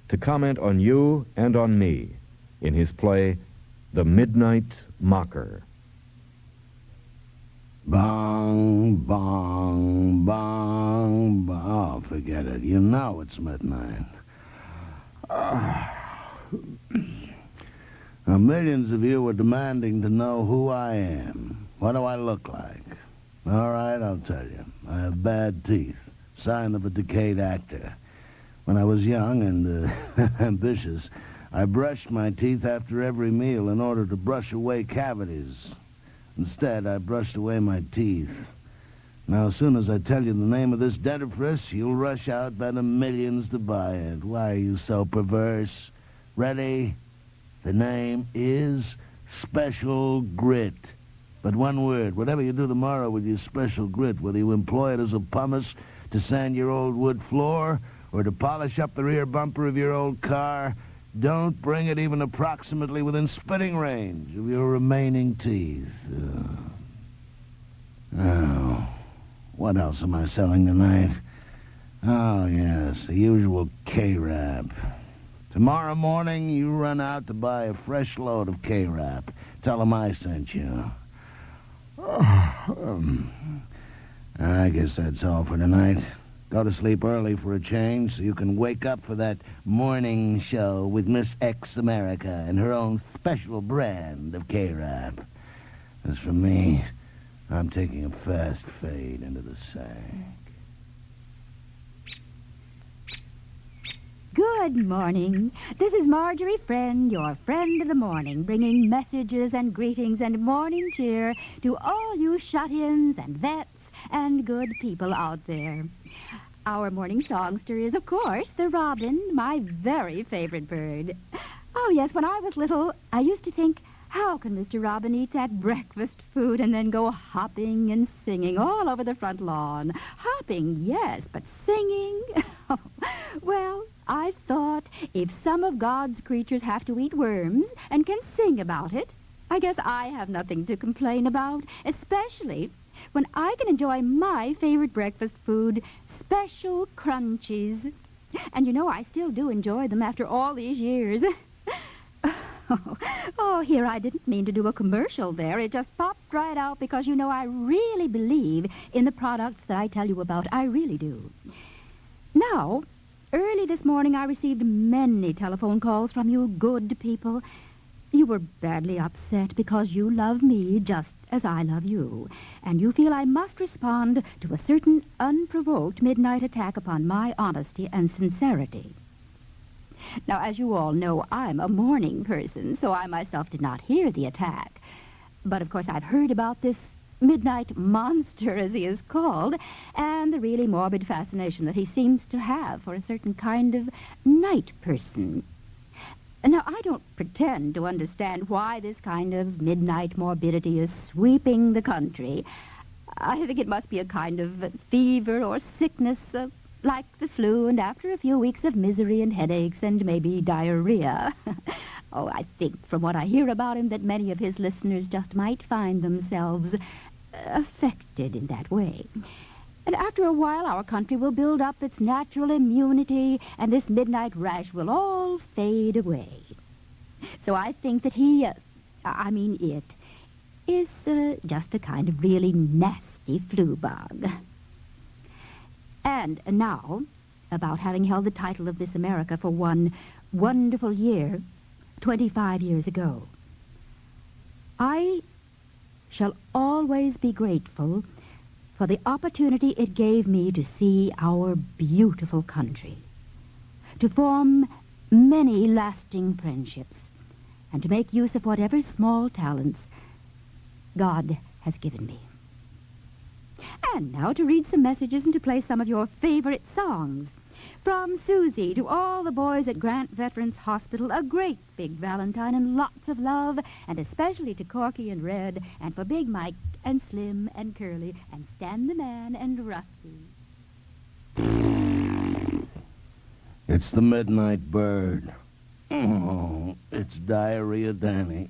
G: to comment on you and on me in his play, The Midnight Mocker.
L: Bong, bong, bong, bong. Oh, forget it. You know it's midnight. Now, millions of you were demanding to know who I am. What do I look like? All right, I'll tell you. I have bad teeth, sign of a decayed actor. When I was young and ambitious, I brushed my teeth after every meal in order to brush away cavities. Instead, I brushed away my teeth. Now, as soon as I tell you the name of this dentifrice, you'll rush out by the millions to buy it. Why are you so perverse? Ready? The name is Special Grit. But one word, whatever you do tomorrow with your special grit, whether you employ it as a pumice to sand your old wood floor or to polish up the rear bumper of your old car, don't bring it even approximately within spitting range of your remaining teeth. Oh, what else am I selling tonight? Oh, yes, the usual K-Rap. Tomorrow morning, you run out to buy a fresh load of K-Rap. Tell them I sent you. I guess that's all for tonight. Go to sleep early for a change so you can wake up for that morning show with Miss X America and her own special brand of K-Rap. As for me, I'm taking a fast fade into the sack.
M: Good morning. This is Marjorie Friend, your friend of the morning, bringing messages and greetings and morning cheer to all you shut-ins and vets and good people out there. Our morning songster is, of course, the robin, my very favorite bird. Oh, yes, when I was little, I used to think, how can Mr. Robin eat that breakfast food and then go hopping and singing all over the front lawn? Hopping, yes, but singing? Well, I thought if some of God's creatures have to eat worms and can sing about it, I guess I have nothing to complain about, especially when I can enjoy my favorite breakfast food, special crunchies. And you know, I still do enjoy them after all these years. Oh, here, I didn't mean to do a commercial there. It just popped right out because, you know, I really believe in the products that I tell you about. I really do. Now, early this morning, I received many telephone calls from you good people. You were badly upset because you love me just as I love you, and you feel I must respond to a certain unprovoked midnight attack upon my honesty and sincerity. Now, as you all know, I'm a morning person, so I myself did not hear the attack. But, of course, I've heard about this midnight monster, as he is called, and the really morbid fascination that he seems to have for a certain kind of night person. Now, I don't pretend to understand why this kind of midnight morbidity is sweeping the country. I think it must be a kind of fever or sickness, like the flu, and after a few weeks of misery and headaches and maybe diarrhea. Oh, I think from what I hear about him that many of his listeners just might find themselves affected in that way. And after a while, our country will build up its natural immunity, and this midnight rash will all fade away. So I think that it is just a kind of really nasty flu bug. And now, about having held the title of Miss America for one wonderful year, 25 years ago. I shall always be grateful for the opportunity it gave me to see our beautiful country, to form many lasting friendships, and to make use of whatever small talents God has given me. And now to read some messages and to play some of your favorite songs. From Susie to all the boys at Grant Veterans Hospital, a great big Valentine and lots of love, and especially to Corky and Red, and for Big Mike and Slim and Curly and Stan the Man and Rusty.
L: It's the midnight bird. Oh, it's Diarrhea Danny.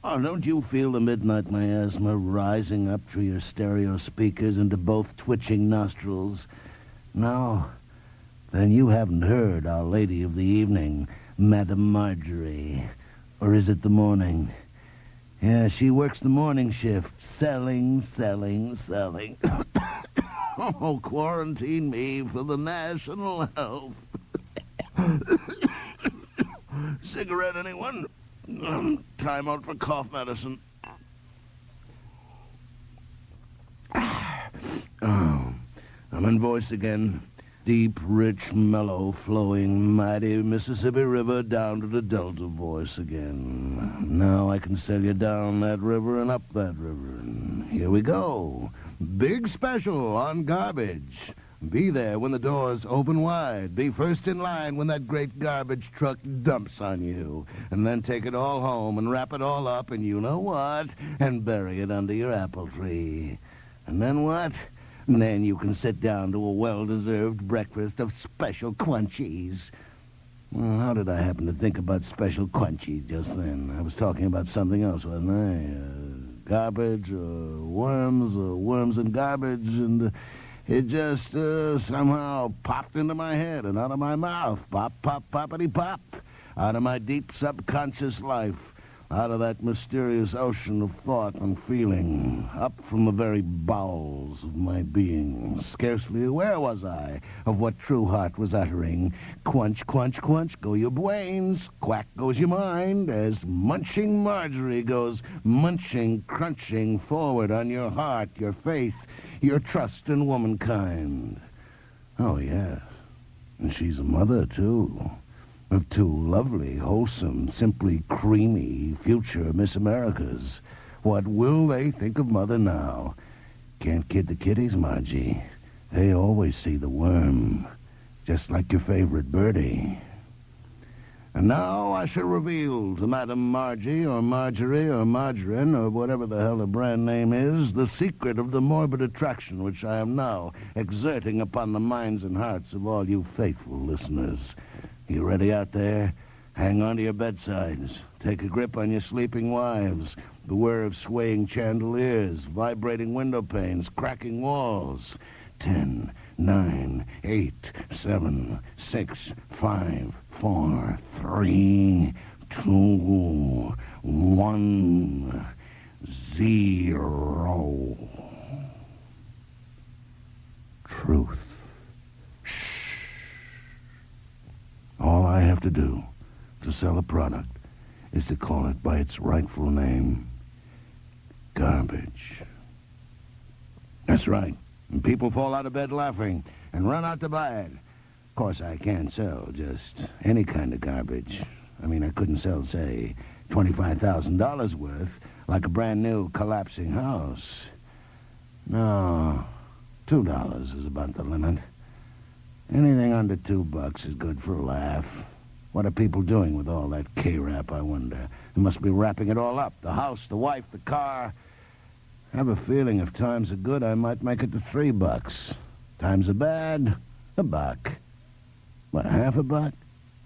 L: Oh, don't you feel the midnight miasma rising up through your stereo speakers into both twitching nostrils? No, then you haven't heard Our Lady of the Evening, Madame Marjorie. Or is it the morning? Yeah, she works the morning shift. Selling. Oh, quarantine me for the national health. Cigarette, anyone? Time out for cough medicine. Oh, I'm in voice again. Deep, rich, mellow, flowing, mighty Mississippi River down to the Delta voice again. Now I can sail you down that river and up that river. And here we go. Big special on garbage. Be there when the doors open wide. Be first in line when that great garbage truck dumps on you. And then take it all home and wrap it all up and you know what? And bury it under your apple tree. And then what? And then you can sit down to a well-deserved breakfast of special crunchies. Well, how did I happen to think about special crunchies just then? I was talking about something else, wasn't I? Garbage, or worms and garbage, and it just somehow popped into my head and out of my mouth. Pop, pop, poppity pop. Out of my deep subconscious life. Out of that mysterious ocean of thought and feeling, up from the very bowels of my being. Scarcely aware was I of what true heart was uttering. Quench, quench, quench, go your brains. Quack goes your mind, as munching Marjorie goes munching, crunching forward on your heart, your faith, your trust in womankind. Oh, yes. And she's a mother, too. Of two lovely, wholesome, simply creamy future Miss Americas. What will they think of Mother now? Can't kid the kiddies, Margie. They always see the worm, just like your favorite birdie. And now I shall reveal to Madame Margie, or Marjorie, or Margarine, or whatever the hell the brand name is, the secret of the morbid attraction which I am now exerting upon the minds and hearts of all you faithful listeners. You ready out there? Hang on to your bedsides. Take a grip on your sleeping wives. Beware of swaying chandeliers, vibrating window panes, cracking walls. 10, 9, 8, 7, 6, 5, 4, 3, 2, 1, 0. Truth. All I have to do to sell a product is to call it by its rightful name. Garbage. That's right. And people fall out of bed laughing and run out to buy it. Of course, I can't sell just any kind of garbage. I mean, I couldn't sell, say, $25,000 worth, like a brand new collapsing house. No, $2 is about the limit. Anything under $2 is good for a laugh. What are people doing with all that K-rap, I wonder? They must be wrapping it all up. The house, the wife, the car. I have a feeling if times are good, I might make it to $3. Times are bad, $1. What, half a buck?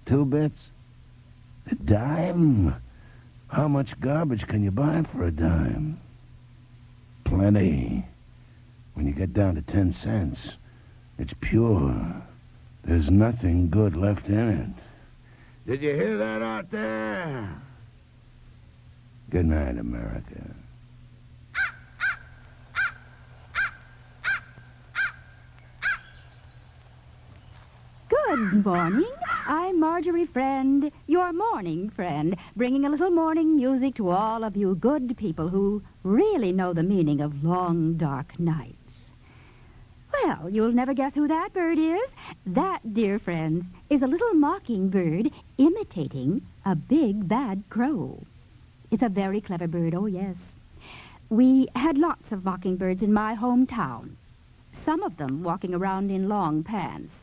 L: 2 bits? A dime? How much garbage can you buy for a dime? Plenty. When you get down to 10 cents, it's pure. There's nothing good left in it. Did you hear that out there? Good night, America.
M: Good morning. I'm Marjorie Friend, your morning friend, bringing a little morning music to all of you good people who really know the meaning of long, dark nights. Well, you'll never guess who that bird is. That, dear friends, is a little mockingbird imitating a big bad crow. It's a very clever bird, oh yes. We had lots of mockingbirds in my hometown, some of them walking around in long pants,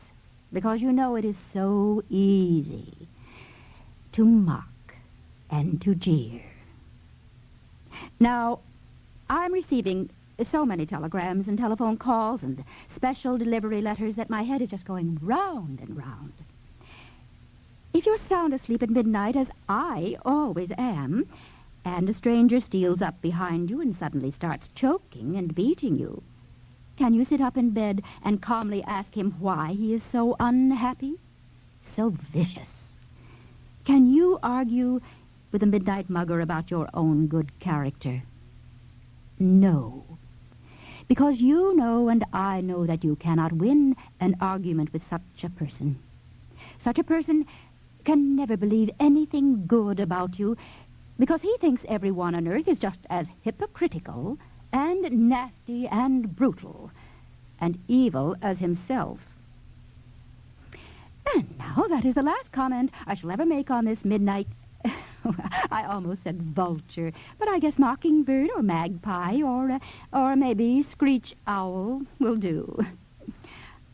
M: because you know it is so easy to mock and to jeer. Now, I'm receiving so many telegrams and telephone calls and special delivery letters that my head is just going round and round. If you're sound asleep at midnight, as I always am, and a stranger steals up behind you and suddenly starts choking and beating you, can you sit up in bed and calmly ask him why he is so unhappy, so vicious? Can you argue with a midnight mugger about your own good character? No. Because you know and I know that you cannot win an argument with such a person. Such a person can never believe anything good about you because he thinks everyone on earth is just as hypocritical and nasty and brutal and evil as himself. And now that is the last comment I shall ever make on this midnight... I almost said vulture, but I guess mockingbird or magpie or maybe screech owl will do.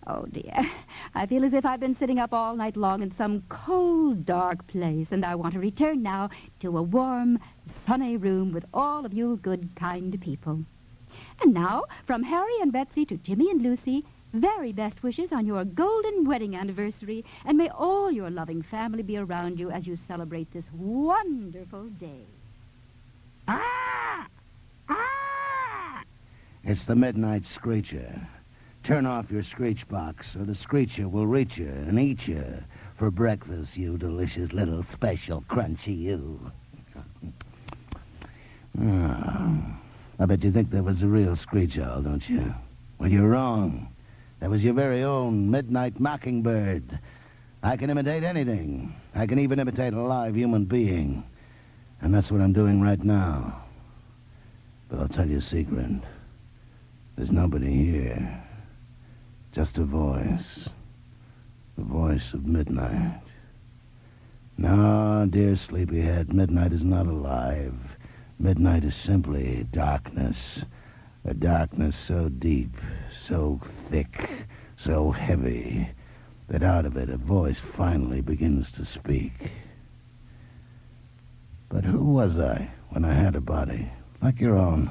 M: Oh, dear. I feel as if I've been sitting up all night long in some cold, dark place, and I want to return now to a warm, sunny room with all of you good, kind people. And now, from Harry and Betsy to Jimmy and Lucy, very best wishes on your golden wedding anniversary, and may all your loving family be around you as you celebrate this wonderful day.
L: Ah! Ah! It's the midnight screecher. Turn off your screech box, or the screecher will reach you and eat you for breakfast, you delicious little special crunchy you. Oh, I bet you think that was a real screech owl, don't you? Well, you're wrong. That was your very own midnight mockingbird. I can imitate anything. I can even imitate a live human being. And that's what I'm doing right now. But I'll tell you a secret. There's nobody here. Just a voice. The voice of midnight. No, dear sleepyhead, midnight is not alive. Midnight is simply darkness. A darkness so deep, so thick, so heavy, that out of it a voice finally begins to speak. But who was I when I had a body, like your own?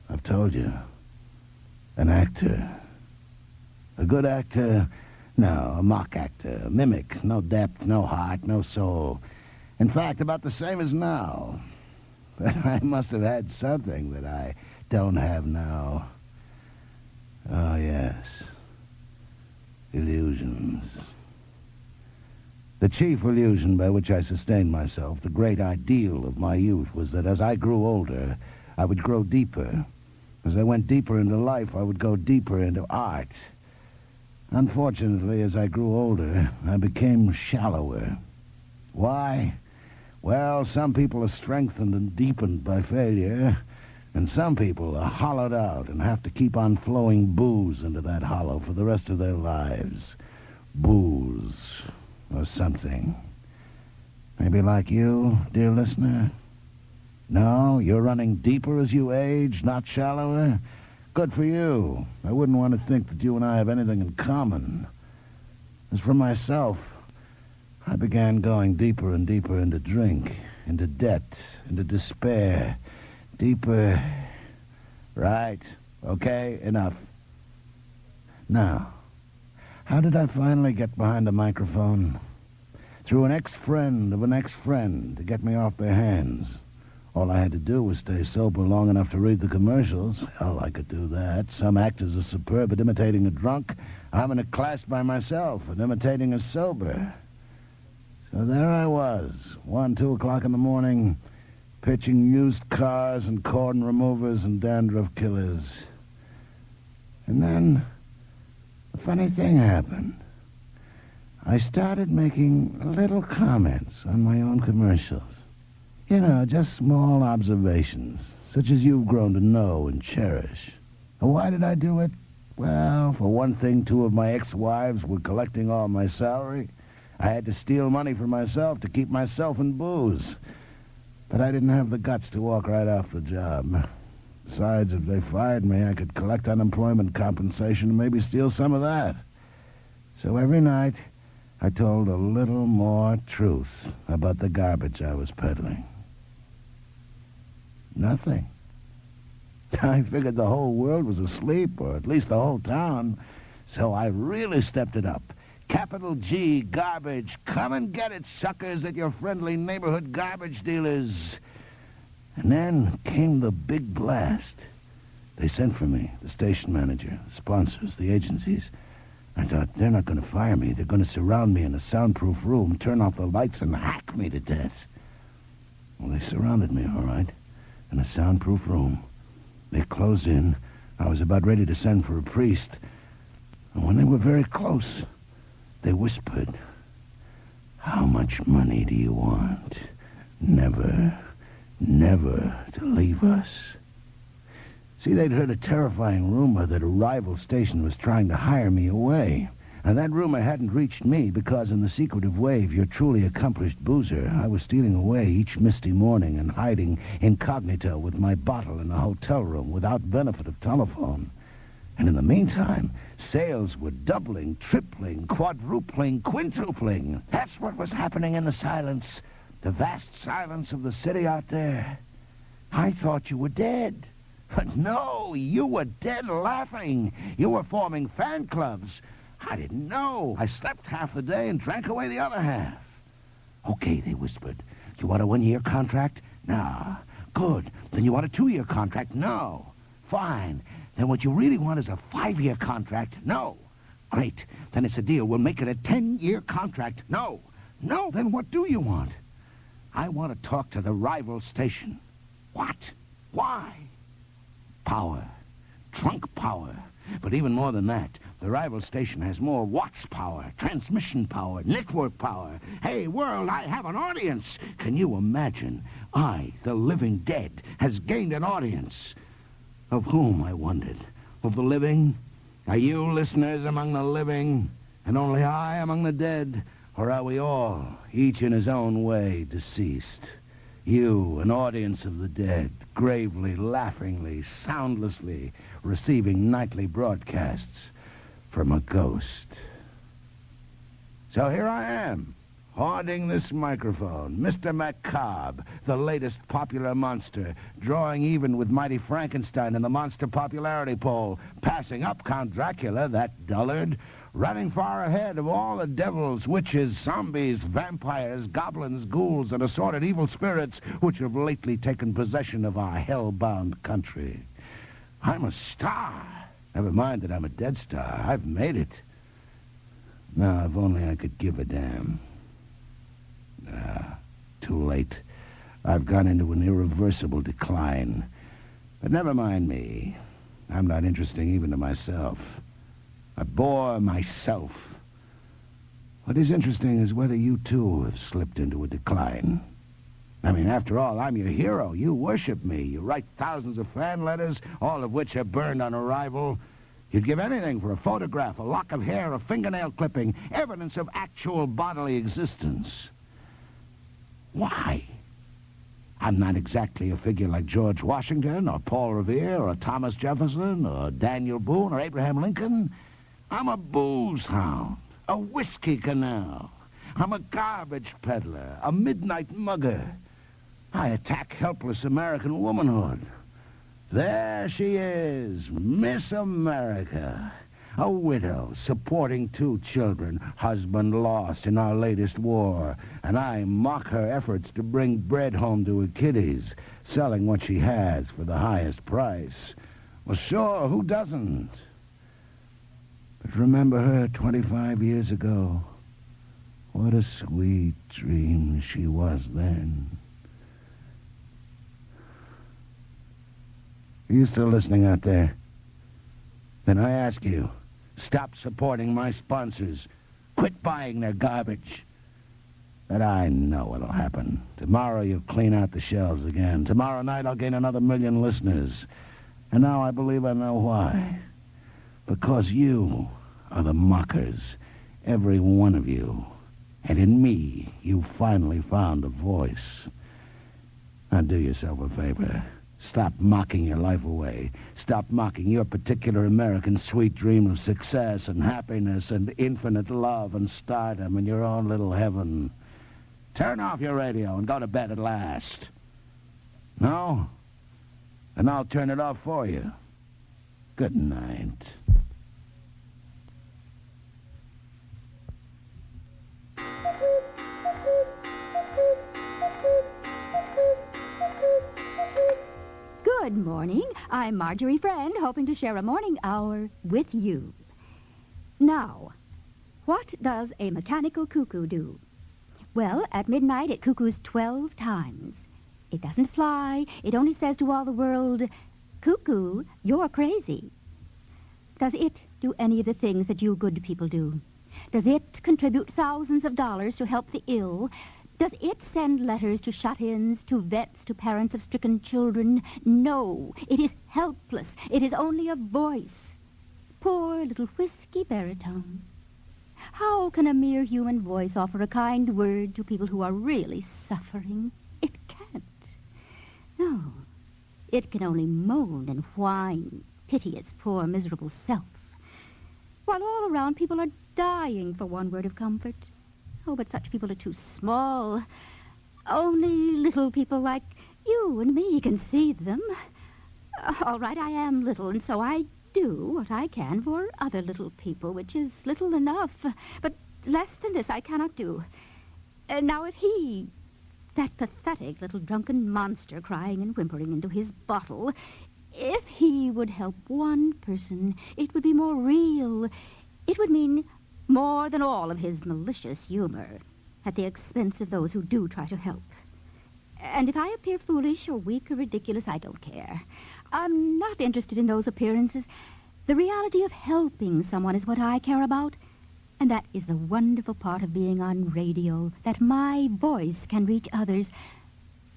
L: I've told you. An actor. A good actor? No, a mock actor, a mimic. No depth, no heart, no soul. In fact, about the same as now. But I must have had something that I don't have now. Oh, yes. Illusions. The chief illusion by which I sustained myself, the great ideal of my youth, was that as I grew older, I would grow deeper. As I went deeper into life, I would go deeper into art. Unfortunately, as I grew older, I became shallower. Why? Well, some people are strengthened and deepened by failure, and some people are hollowed out and have to keep on flowing booze into that hollow for the rest of their lives. Booze, or something. Maybe like you, dear listener? No, you're running deeper as you age, not shallower? Good for you. I wouldn't want to think that you and I have anything in common. As for myself, I began going deeper and deeper into drink, into debt, into despair. Deeper. Right. Okay, enough. Now, how did I finally get behind a microphone? Through an ex-friend of an ex-friend to get me off their hands. All I had to do was stay sober long enough to read the commercials. Hell, I could do that. Some actors are superb at imitating a drunk. I'm in a class by myself at imitating a sober. So there I was, 1, 2 o'clock in the morning, pitching used cars and cordon removers and dandruff killers. And then a funny thing happened. I started making little comments on my own commercials. You know, just small observations, such as you've grown to know and cherish. And why did I do it? Well, for one thing, 2 of my ex-wives were collecting all my salary. I had to steal money for myself to keep myself in booze. But I didn't have the guts to walk right off the job. Besides, if they fired me, I could collect unemployment compensation and maybe steal some of that. So every night, I told a little more truth about the garbage I was peddling. Nothing. I figured the whole world was asleep, or at least the whole town. So I really stepped it up. Capital G, garbage. Come and get it, suckers, at your friendly neighborhood garbage dealers. And then came the big blast. They sent for me, the station manager, the sponsors, the agencies. I thought, they're not going to fire me. They're going to surround me in a soundproof room, turn off the lights, and hack me to death. Well, they surrounded me, all right, in a soundproof room. They closed in. I was about ready to send for a priest. And when they were very close, they whispered, "How much money do you want? Never, never to leave us." See, they'd heard a terrifying rumor that a rival station was trying to hire me away. And that rumor hadn't reached me because in the secretive way of your truly accomplished boozer, I was stealing away each misty morning and hiding incognito with my bottle in a hotel room without benefit of telephone. And in the meantime, sales were doubling, tripling, quadrupling, quintupling. That's what was happening in the silence, the vast silence of the city out there. I thought you were dead. But no, you were dead laughing. You were forming fan clubs. I didn't know. I slept half the day and drank away the other half. Okay, they whispered. Do you want a 1-year contract? No. Good. Then you want a 2-year contract? No. Fine. Then what you really want is a 5-year contract? No. Great. Then it's a deal. We'll make it a 10-year contract? No. No. Then what do you want? I want to talk to the rival station. What? Why? Power. Trunk power. But even more than that, the rival station has more watts power, transmission power, network power. Hey, world, I have an audience. Can you imagine? I, the living dead, has gained an audience. Of whom, I wondered? Of the living? Are you listeners among the living, and only I among the dead? Or are we all, each in his own way, deceased? You, an audience of the dead, gravely, laughingly, soundlessly, receiving nightly broadcasts from a ghost. So here I am, hoarding this microphone, Mr. Macabre, the latest popular monster, drawing even with mighty Frankenstein in the monster popularity poll, passing up Count Dracula, that dullard, running far ahead of all the devils, witches, zombies, vampires, goblins, ghouls, and assorted evil spirits which have lately taken possession of our hell-bound country. I'm a star. Never mind that I'm a dead star. I've made it. Now, if only I could give a damn. Too late. I've gone into an irreversible decline. But never mind me. I'm not interesting even to myself. I bore myself. What is interesting is whether you, too, have slipped into a decline. I mean, after all, I'm your hero. You worship me. You write thousands of fan letters, all of which are burned on arrival. You'd give anything for a photograph, a lock of hair, a fingernail clipping, evidence of actual bodily existence. Why? I'm not exactly a figure like George Washington, or Paul Revere, or Thomas Jefferson, or Daniel Boone, or Abraham Lincoln. I'm a booze hound, a whiskey canal. I'm a garbage peddler, a midnight mugger. I attack helpless American womanhood. There she is, Miss America, a widow supporting 2 children, husband lost in our latest war, and I mock her efforts to bring bread home to her kiddies, selling what she has for the highest price. Well, sure, who doesn't? But remember her 25 years ago. What a sweet dream she was then. Are you still listening out there? Then I ask you, stop supporting my sponsors. Quit buying their garbage. But I know what'll happen. Tomorrow you'll clean out the shelves again. Tomorrow night I'll gain another 1 million listeners. And now I believe I know why. Because you are the mockers, every one of you. And in me, you finally found a voice. Now do yourself a favor. Stop mocking your life away. Stop mocking your particular American sweet dream of success and happiness and infinite love and stardom in your own little heaven. Turn off your radio and go to bed at last. No? And I'll turn it off for you. Good night.
M: Good morning. I'm Marjorie Friend, hoping to share a morning hour with you. Now, what does a mechanical cuckoo do? Well, at midnight it cuckoos 12 times. It doesn't fly. It only says to all the world, "Cuckoo, you're crazy." Does it do any of the things that you good people do? Does it contribute thousands of dollars to help the ill? Does it send letters to shut-ins, to vets, to parents of stricken children? No, it is helpless. It is only a voice. Poor little whiskey baritone. How can a mere human voice offer a kind word to people who are really suffering? It can't. No, it can only moan and whine, pity its poor, miserable self, while all around people are dying for one word of comfort. Oh, but such people are too small. Only little people like you and me can see them. All right, I am little, and so I do what I can for other little people, which is little enough. But less than this I cannot do. Now, if he, that pathetic little drunken monster crying and whimpering into his bottle, if he would help one person, it would be more real. It would mean more than all of his malicious humor at the expense of those who do try to help. And if I appear foolish or weak or ridiculous, I don't care. I'm not interested in those appearances. The reality of helping someone is what I care about. And that is the wonderful part of being on radio, that my voice can reach others.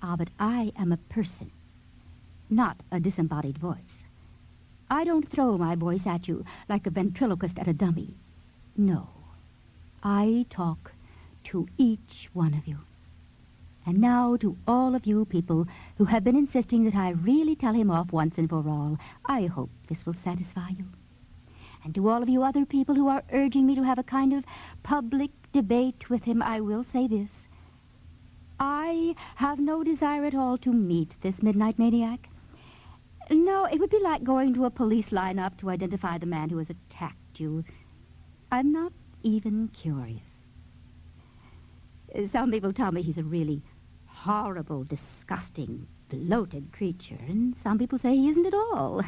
M: But I am a person, not a disembodied voice. I don't throw my voice at you like a ventriloquist at a dummy. No, I talk to each one of you. And now to all of you people who have been insisting that I really tell him off once and for all, I hope this will satisfy you. And to all of you other people who are urging me to have a kind of public debate with him, I will say this. I have no desire at all to meet this midnight maniac. No, it would be like going to a police lineup to identify the man who has attacked you. I'm not even curious. Some people tell me he's a really horrible, disgusting, bloated creature, and some people say he isn't at all.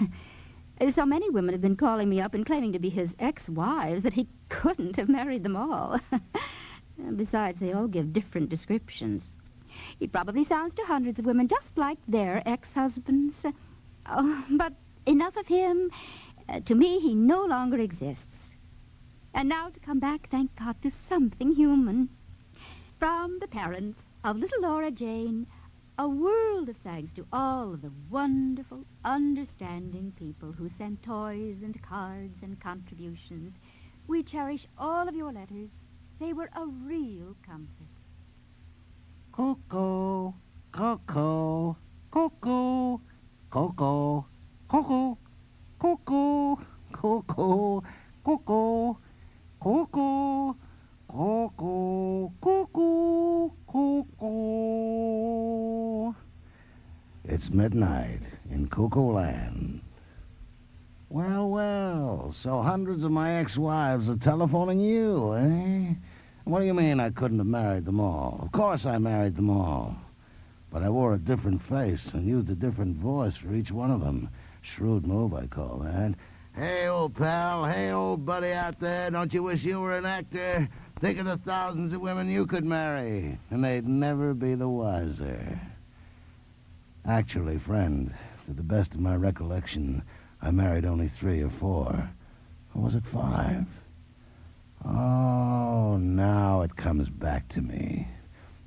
M: So many women have been calling me up and claiming to be his ex-wives that he couldn't have married them all. Besides, they all give different descriptions. He probably sounds to hundreds of women just like their ex-husbands. But enough of him. To me, he no longer exists. And now to come back, thank God, to something human. From the parents of little Laura Jane, a world of thanks to all of the wonderful, understanding people who sent toys and cards and contributions. We cherish all of your letters. They were a real comfort.
L: Coco, Coco, Coco, Coco, Coco, Coco, Coco, Coco, Coco, Coco, Coco, Coco. It's midnight in Coco Land. Well, well, so hundreds of my ex-wives are telephoning you, eh? What do you mean I couldn't have married them all? Of course I married them all. But I wore a different face and used a different voice for each one of them. Shrewd move, I call that. Hey, old pal. Hey, old buddy out there. Don't you wish you were an actor? Think of the thousands of women you could marry, and they'd never be the wiser. Actually, friend, to the best of my recollection, I married only 3 or 4. Or was it 5? Oh, now it comes back to me.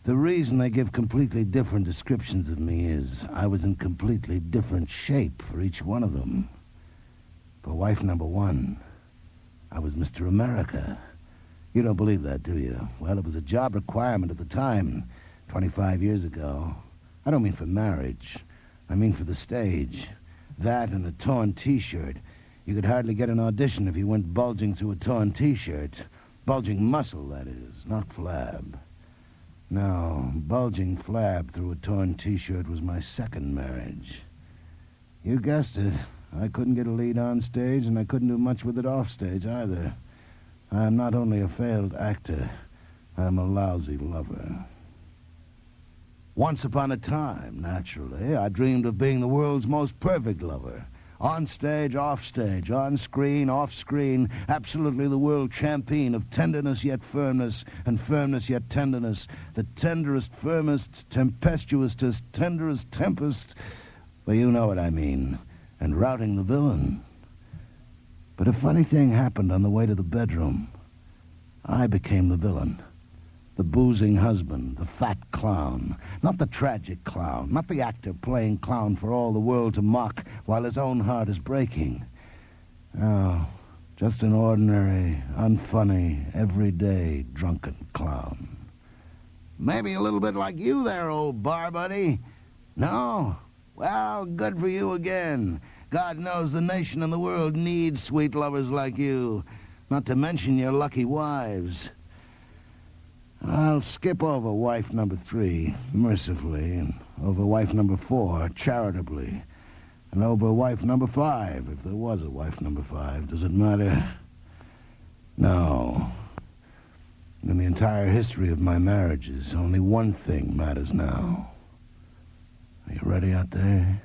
L: The reason they give completely different descriptions of me is I was in completely different shape for each one of them. For wife number one, I was Mr. America. You don't believe that, do you? Well, it was a job requirement at the time, 25 years ago. I don't mean for marriage. I mean for the stage. That and a torn T-shirt. You could hardly get an audition if you went bulging through a torn T-shirt. Bulging muscle, that is, not flab. No, bulging flab through a torn T-shirt was my second marriage. You guessed it. I couldn't get a lead on stage, and I couldn't do much with it off stage either. I am not only a failed actor, I am a lousy lover. Once upon a time, naturally, I dreamed of being the world's most perfect lover. On stage, off stage, on screen, off screen, absolutely the world champion of tenderness yet firmness, and firmness yet tenderness, the tenderest, firmest, tempestuousest, tenderest tempest. Well, you know what I mean. And routing the villain. But a funny thing happened on the way to the bedroom. I became the villain. The boozing husband, the fat clown. Not the tragic clown, not the actor playing clown for all the world to mock while his own heart is breaking. No, just an ordinary, unfunny, everyday, drunken clown. Maybe a little bit like you there, old bar buddy. No? Well, good for you again. God knows the nation and the world needs sweet lovers like you, not to mention your lucky wives. I'll skip over wife number 3, mercifully, and over wife number 4, charitably, and over wife number 5, if there was a wife number 5. Does it matter? No. In the entire history of my marriages, only one thing matters now. Are you ready out there?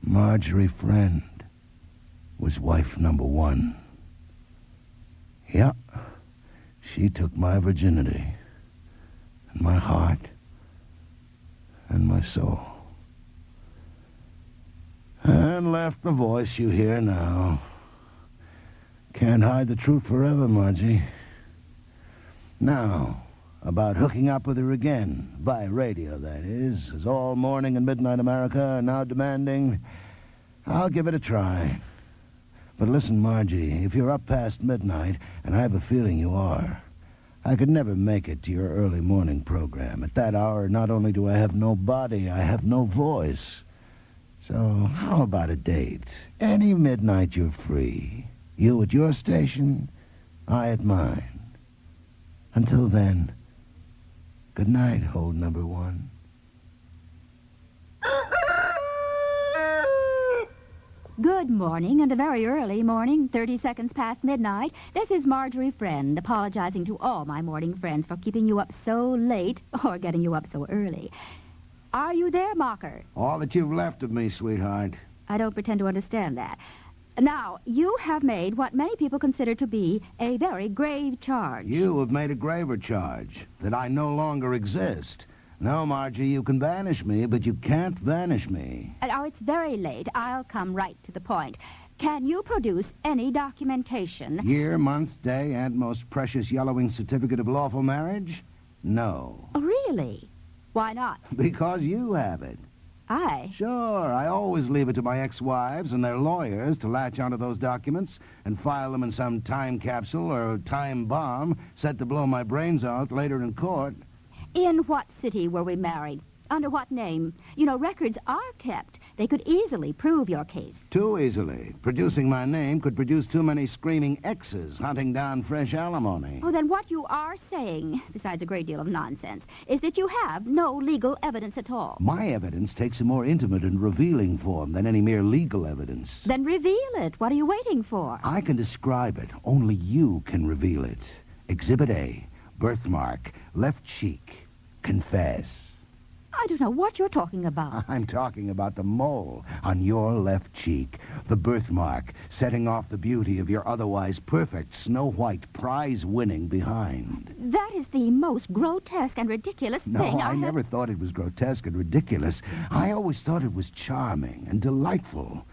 L: Marjorie Friend was wife number 1. Yep. She took my virginity, and my heart, and my soul. And left the voice you hear now. Can't hide the truth forever, Margie. Now, about hooking up with her again, by radio, that is, as all morning and midnight America are now demanding, I'll give it a try. But listen, Margie, if you're up past midnight, and I have a feeling you are, I could never make it to your early morning program. At that hour, not only do I have no body, I have no voice. So how about a date? Any midnight you're free. You at your station, I at mine. Until then, good night, hold number 1.
M: Good morning, and a very early morning, 30 seconds past midnight. This is Marjorie Friend, apologizing to all my morning friends for keeping you up so late or getting you up so early. Are you there, Mocker?
L: All that you've left of me, sweetheart.
M: I don't pretend to understand that. Now, you have made what many people consider to be a very grave charge.
L: You have made a graver charge, that I no longer exist. No, Margie, you can banish me, but you can't vanish me.
M: Oh, it's very late. I'll come right to the point. Can you produce any documentation?
L: Year, month, day, and most precious yellowing certificate of lawful marriage? No.
M: Oh, really? Why not?
L: Because you have it.
M: I?
L: Sure, I always leave it to my ex-wives and their lawyers to latch onto those documents and file them in some time capsule or time bomb set to blow my brains out later in court.
M: In what city were we married? Under what name? You know, records are kept. They could easily prove your case.
L: Too easily. Producing my name could produce too many screaming X's hunting down fresh alimony.
M: Oh, then what you are saying, besides a great deal of nonsense, is that you have no legal evidence at all.
L: My evidence takes a more intimate and revealing form than any mere legal evidence.
M: Then reveal it. What are you waiting for?
L: I can describe it. Only you can reveal it. Exhibit A. Birthmark. Left cheek. Confess.
M: I don't know what you're talking about.
L: I'm talking about the mole on your left cheek. The birthmark, setting off the beauty of your otherwise perfect, snow-white, prize-winning behind.
M: That is the most grotesque and ridiculous thing
L: I never thought it was grotesque and ridiculous. I always thought it was charming and delightful.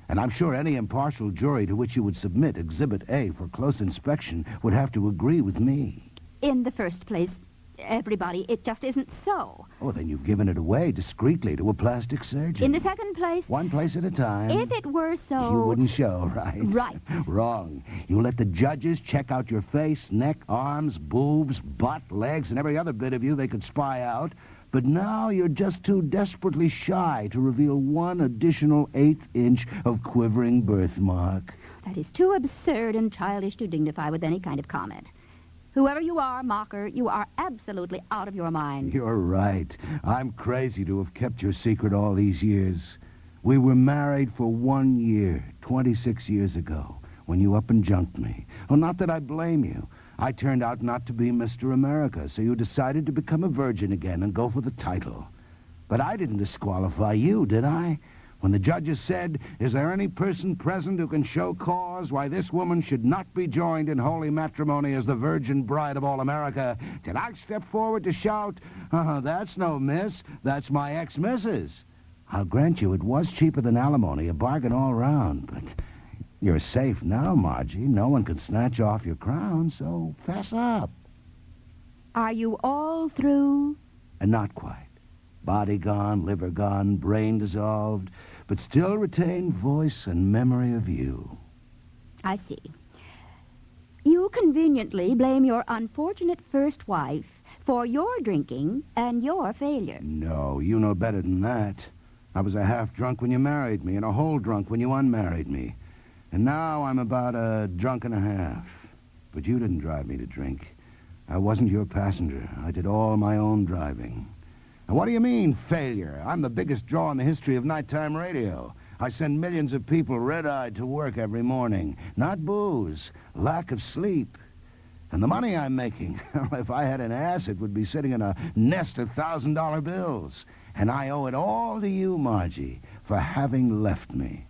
L: And I'm sure any impartial jury to which you would submit Exhibit A for close inspection would have to agree with me.
M: In the first place, everybody. It just isn't so.
L: Oh, then you've given it away discreetly to a plastic surgeon.
M: In the second place...
L: One place at a time.
M: If it were so...
L: You wouldn't show, right?
M: Right.
L: Wrong. You let the judges check out your face, neck, arms, boobs, butt, legs, and every other bit of you they could spy out. But now you're just too desperately shy to reveal one additional 1/8 inch of quivering birthmark.
M: That is too absurd and childish to dignify with any kind of comment. Whoever you are, Mocker, you are absolutely out of your mind.
L: You're right. I'm crazy to have kept your secret all these years. We were married for 1 year, 26 years ago, when you up and junked me. Oh, not that I blame you. I turned out not to be Mr. America, so you decided to become a virgin again and go for the title. But I didn't disqualify you, did I? When the judges said, is there any person present who can show cause why this woman should not be joined in holy matrimony as the virgin bride of all America, did I step forward to shout, that's no miss, that's my ex-missus? I'll grant you it was cheaper than alimony, a bargain all round, but you're safe now, Margie. No one can snatch off your crown, so fess up.
M: Are you all through?
L: And not quite. Body gone, liver gone, brain dissolved, but still retain voice and memory of you.
M: I see. You conveniently blame your unfortunate first wife for your drinking and your failure.
L: No, you know better than that. I was a half drunk when you married me and a whole drunk when you unmarried me. And now I'm about a drunk and a half. But you didn't drive me to drink. I wasn't your passenger. I did all my own driving. And what do you mean, failure? I'm the biggest draw in the history of nighttime radio. I send millions of people red-eyed to work every morning. Not booze, lack of sleep. And the money I'm making, if I had an ass, it would be sitting in a nest of $1,000 bills. And I owe it all to you, Margie, for having left me.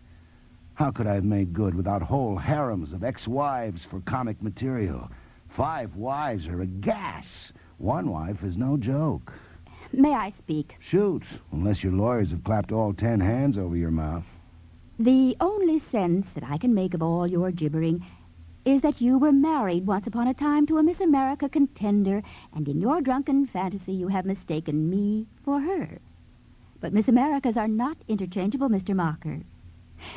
L: How could I have made good without whole harems of ex-wives for comic material? 5 wives are a gas. 1 wife is no joke.
M: May I speak?
L: Shoot, unless your lawyers have clapped all 10 hands over your mouth.
M: The only sense that I can make of all your gibbering is that you were married once upon a time to a Miss America contender, and in your drunken fantasy you have mistaken me for her. But Miss Americas are not interchangeable, Mr. Mocker.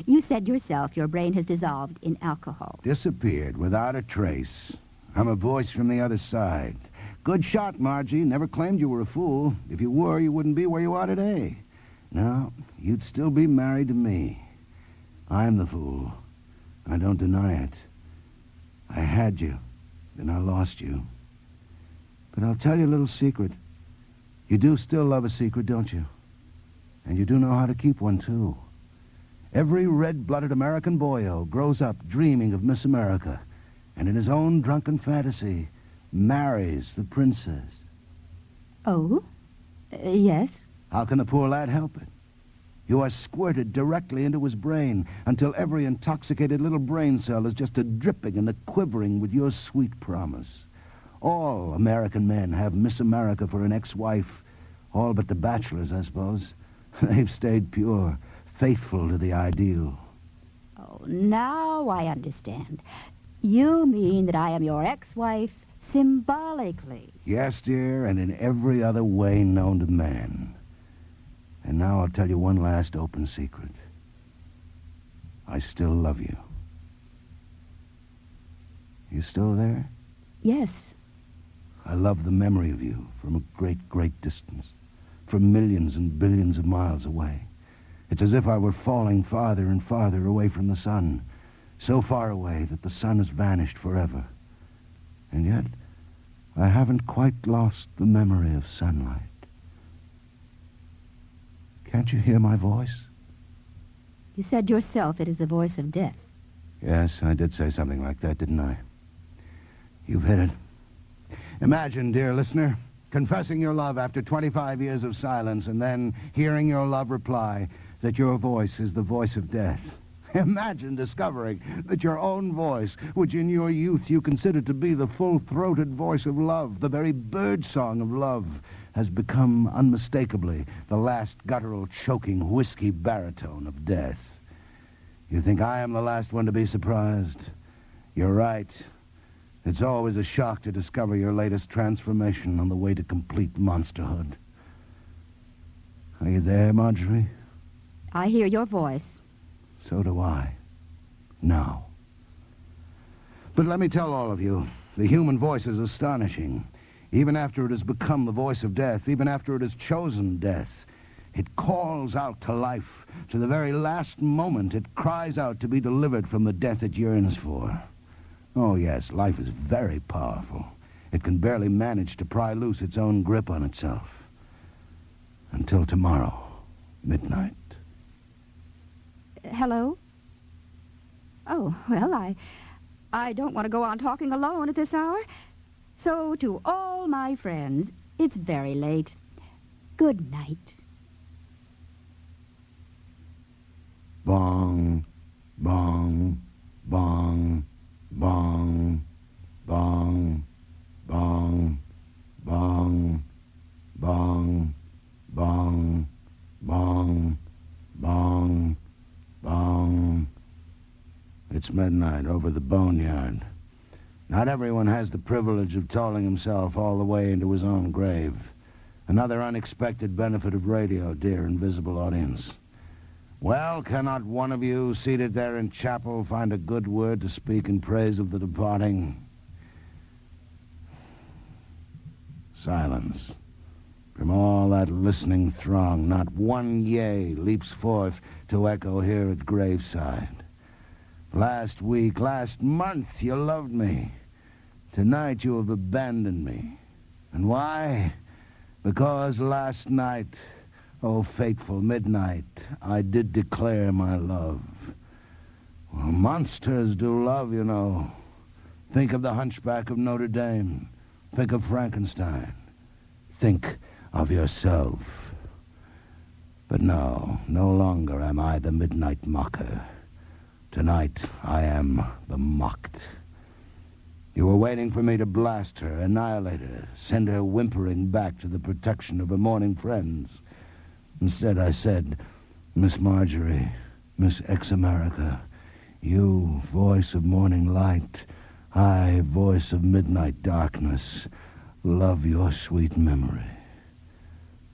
M: You said yourself your brain has dissolved in alcohol.
L: Disappeared without a trace. I'm a voice from the other side. Good shot, Margie. Never claimed you were a fool. If you were, you wouldn't be where you are today. No, you'd still be married to me. I'm the fool. I don't deny it. I had you, then I lost you. But I'll tell you a little secret. You do still love a secret, don't you? And you do know how to keep one, too. Every red-blooded American boyo grows up dreaming of Miss America, and in his own drunken fantasy marries the princess.
M: Oh? Yes?
L: How can the poor lad help it? You are squirted directly into his brain until every intoxicated little brain cell is just a dripping and a quivering with your sweet promise. All American men have Miss America for an ex-wife. All but the bachelors, I suppose. They've stayed pure, faithful to the ideal.
M: Oh, now I understand. You mean that I am your ex-wife symbolically?
L: Yes, dear, and in every other way known to man. And now I'll tell you one last open secret. I still love you. You still there?
M: Yes.
L: I love the memory of you from a great, great distance, from millions and billions of miles away. It's as if I were falling farther and farther away from the sun, so far away that the sun has vanished forever. And yet, I haven't quite lost the memory of sunlight. Can't you hear my voice?
M: You said yourself it is the voice of death.
L: Yes, I did say something like that, didn't I? You've hit it. Imagine, dear listener, confessing your love after 25 years of silence and then hearing your love reply that your voice is the voice of death. Imagine discovering that your own voice, which in your youth you considered to be the full-throated voice of love, the very bird-song of love, has become unmistakably the last guttural, choking, whiskey baritone of death. You think I am the last one to be surprised? You're right. It's always a shock to discover your latest transformation on the way to complete monsterhood. Are you there, Marjorie?
M: I hear your voice.
L: So do I. Now. But let me tell all of you, the human voice is astonishing. Even after it has become the voice of death, even after it has chosen death, it calls out to life. To the very last moment, it cries out to be delivered from the death it yearns for. Oh, yes, life is very powerful. It can barely manage to pry loose its own grip on itself. Until tomorrow, midnight.
M: Hello? Oh, well, I don't want to go on talking alone at this hour. So, to all my friends, it's very late. Good night.
L: Bong, bong, bong, bong, bong, bong, bong, bong, bong, bong, bong, bong. It's midnight over the boneyard. Not everyone has the privilege of tolling himself all the way into his own grave. Another unexpected benefit of radio, dear invisible audience. Well, cannot one of you seated there in chapel find a good word to speak in praise of the departing? Silence. From all that listening throng, not one yea leaps forth to echo here at graveside. Last week, last month, you loved me. Tonight you have abandoned me. And why? Because last night, oh fateful midnight, I did declare my love. Well, monsters do love, you know. Think of the Hunchback of Notre Dame. Think of Frankenstein. Think of yourself. But no longer am I the midnight mocker. Tonight, I am the mocked. You were waiting for me to blast her, annihilate her, send her whimpering back to the protection of her mourning friends. Instead, I said, Miss Marjorie, Miss Ex-America, you, voice of morning light, I, voice of midnight darkness, love your sweet memory.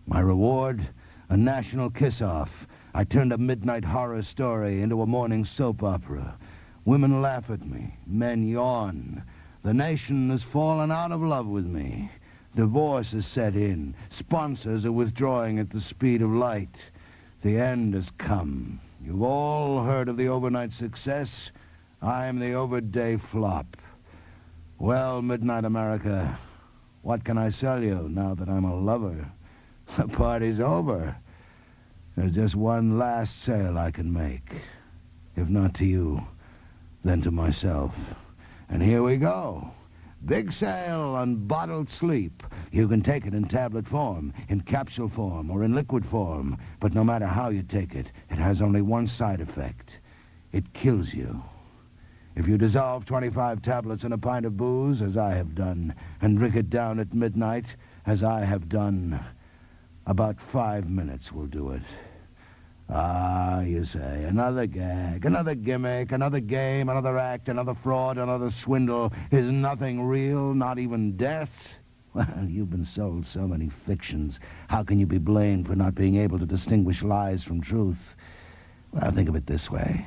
L: My reward, a national kiss-off. I turned a midnight horror story into a morning soap opera. Women laugh at me. Men yawn. The nation has fallen out of love with me. Divorce has set in. Sponsors are withdrawing at the speed of light. The end has come. You've all heard of the overnight success. I am the overday flop. Well, Midnight America, what can I sell you now that I'm a lover? The party's over. There's just one last sale I can make. If not to you, then to myself. And here we go. Big sale on bottled sleep. You can take it in tablet form, in capsule form, or in liquid form. But no matter how you take it, it has only one side effect. It kills you. If you dissolve 25 tablets in a pint of booze, as I have done, and drink it down at midnight, as I have done, about 5 minutes will do it. Ah, you say, another gag, another gimmick, another game, another act, another fraud, another swindle. Is nothing real, not even death? Well, you've been sold so many fictions. How can you be blamed for not being able to distinguish lies from truth? Well, think of it this way.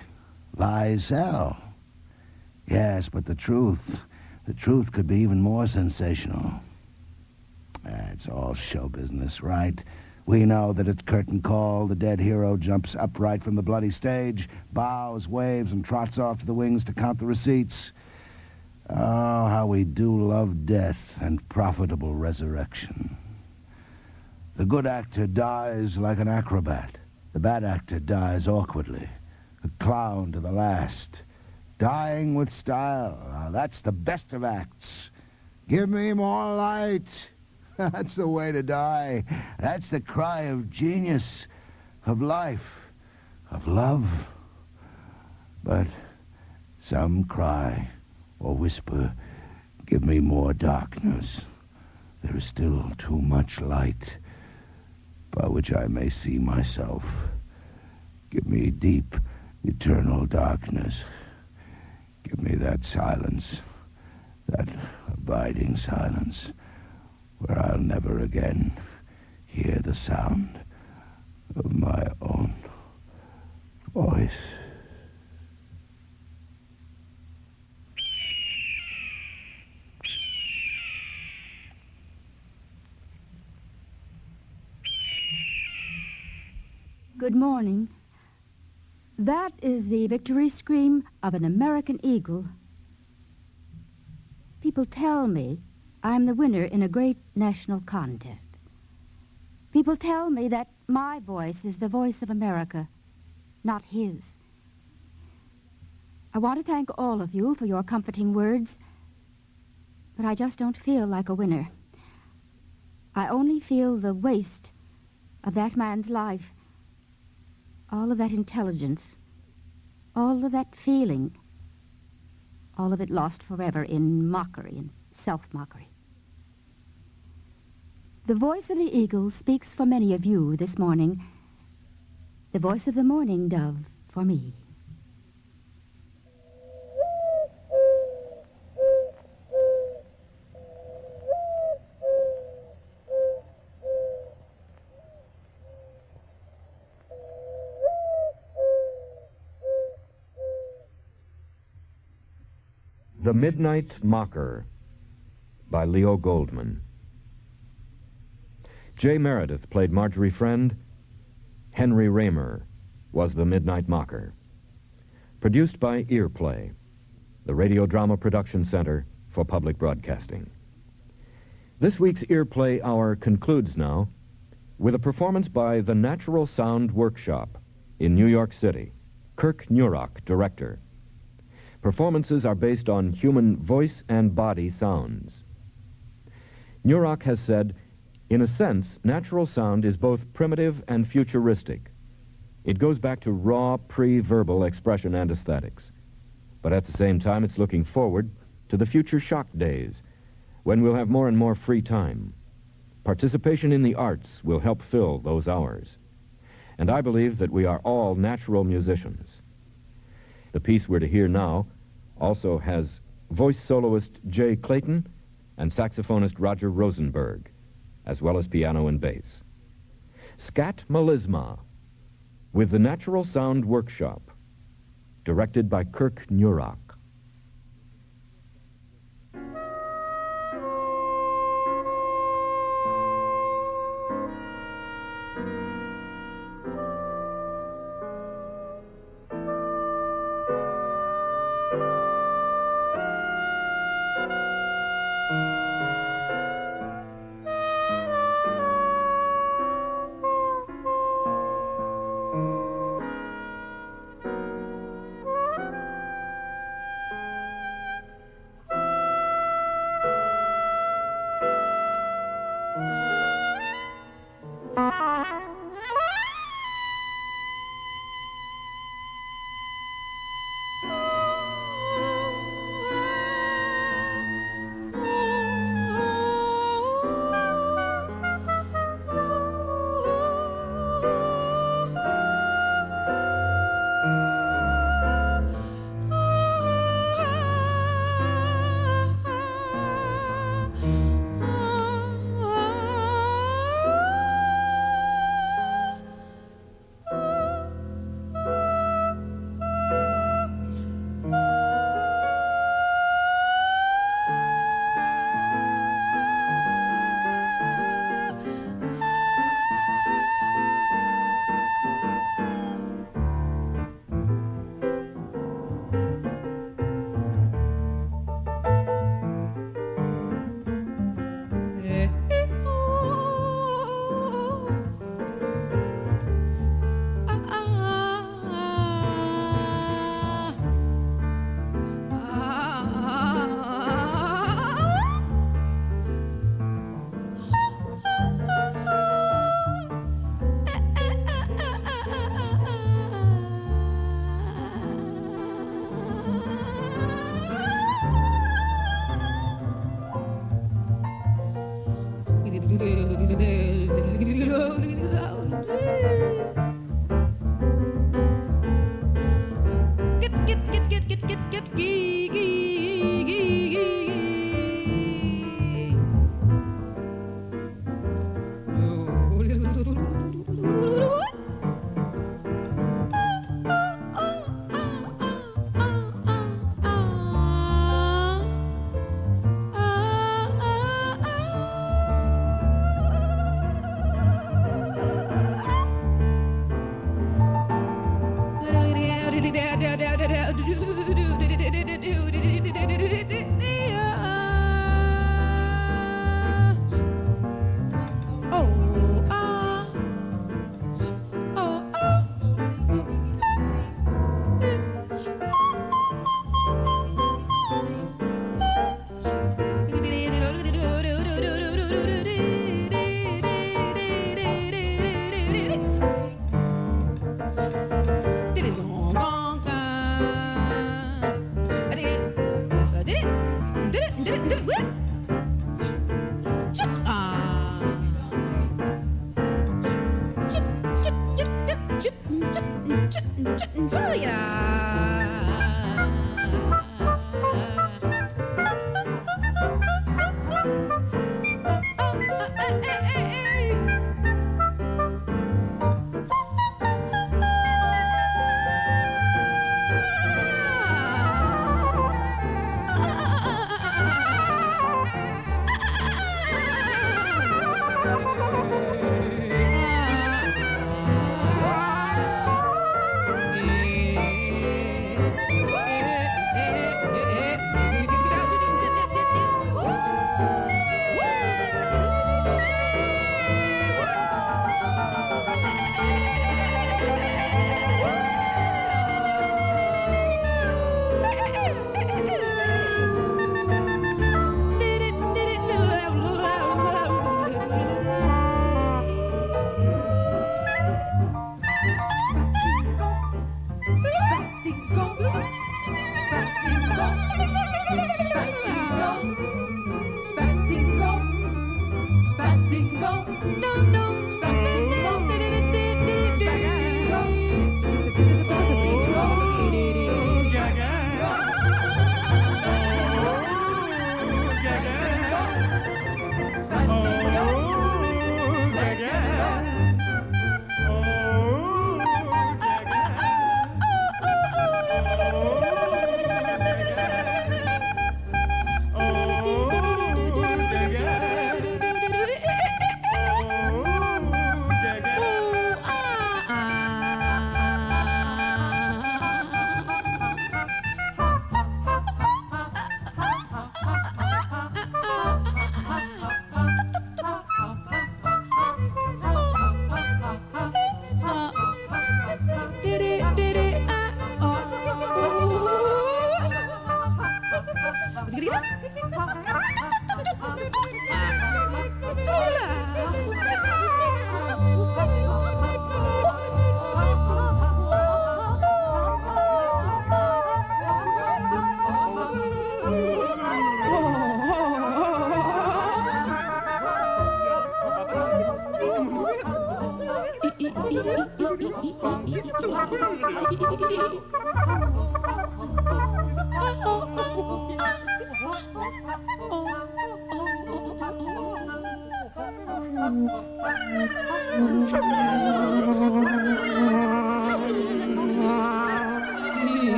L: Lies sell. Yes, but the truth could be even more sensational. It's all show business, right? We know that at curtain call, the dead hero jumps upright from the bloody stage, bows, waves, and trots off to the wings to count the receipts. Oh, how we do love death and profitable resurrection. The good actor dies like an acrobat. The bad actor dies awkwardly, a clown to the last. Dying with style. Now, that's the best of acts. Give me more light. That's the way to die. That's the cry of genius, of life, of love. But some cry or whisper, give me more darkness. There is still too much light by which I may see myself. Give me deep, eternal darkness. Give me that silence, That abiding silence where I'll never again hear the sound of my own voice.
M: Good morning. That is the victory scream of an American eagle. People tell me I'm the winner in a great national contest. People tell me that my voice is the voice of America, not his. I want to thank all of you for your comforting words, but I just don't feel like a winner. I only feel the waste of that man's life. All of that intelligence, all of that feeling, all of it lost forever in mockery and self-mockery. The voice of the eagle speaks for many of you this morning, the voice of the mourning dove for me.
G: The Midnight Mocker by Leo Goldman. Jay Meredith played Marjorie Friend. Henry Raymer was the Midnight Mocker. Produced by Earplay, the Radio Drama Production Center for Public Broadcasting. This week's Earplay Hour concludes now with a performance by the Natural Sound Workshop in New York City. Kirk Nurok, director. Performances are based on human voice and body sounds. Nurok has said, in a sense, natural sound is both primitive and futuristic. It goes back to raw, pre-verbal expression and aesthetics. But at the same time, it's looking forward to the future shock days, when we'll have more and more free time. Participation in the arts will help fill those hours. And I believe that we are all natural musicians. The piece we're to hear now also has voice soloist Jay Clayton and saxophonist Roger Rosenberg, as well as piano and bass. Scat Melisma with the Natural Sound Workshop, directed by Kirk Nurok.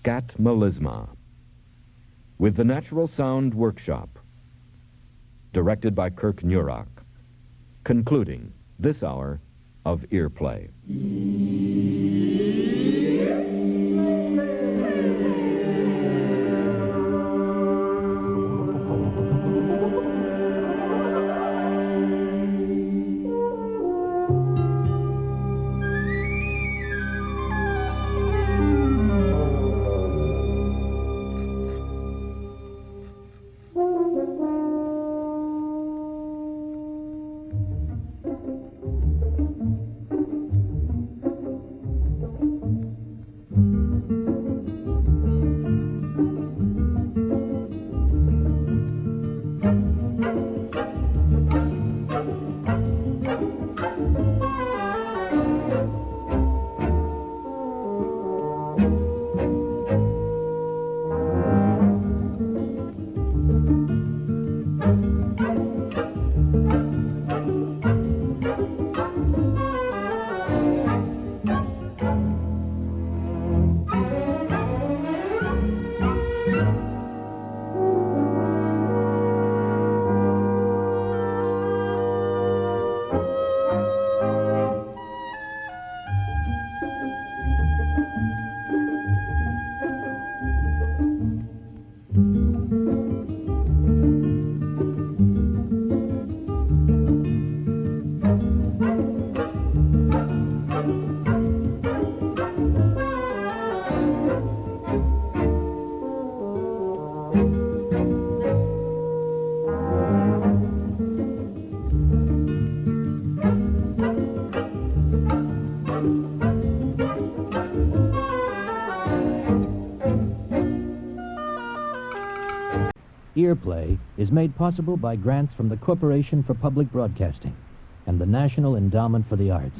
G: Scat Melisma, with the Natural Sound Workshop, directed by Kirk Nurok, concluding this hour of Earplay.
A: Earplay is made possible by grants from the Corporation for Public Broadcasting and the National Endowment for the Arts.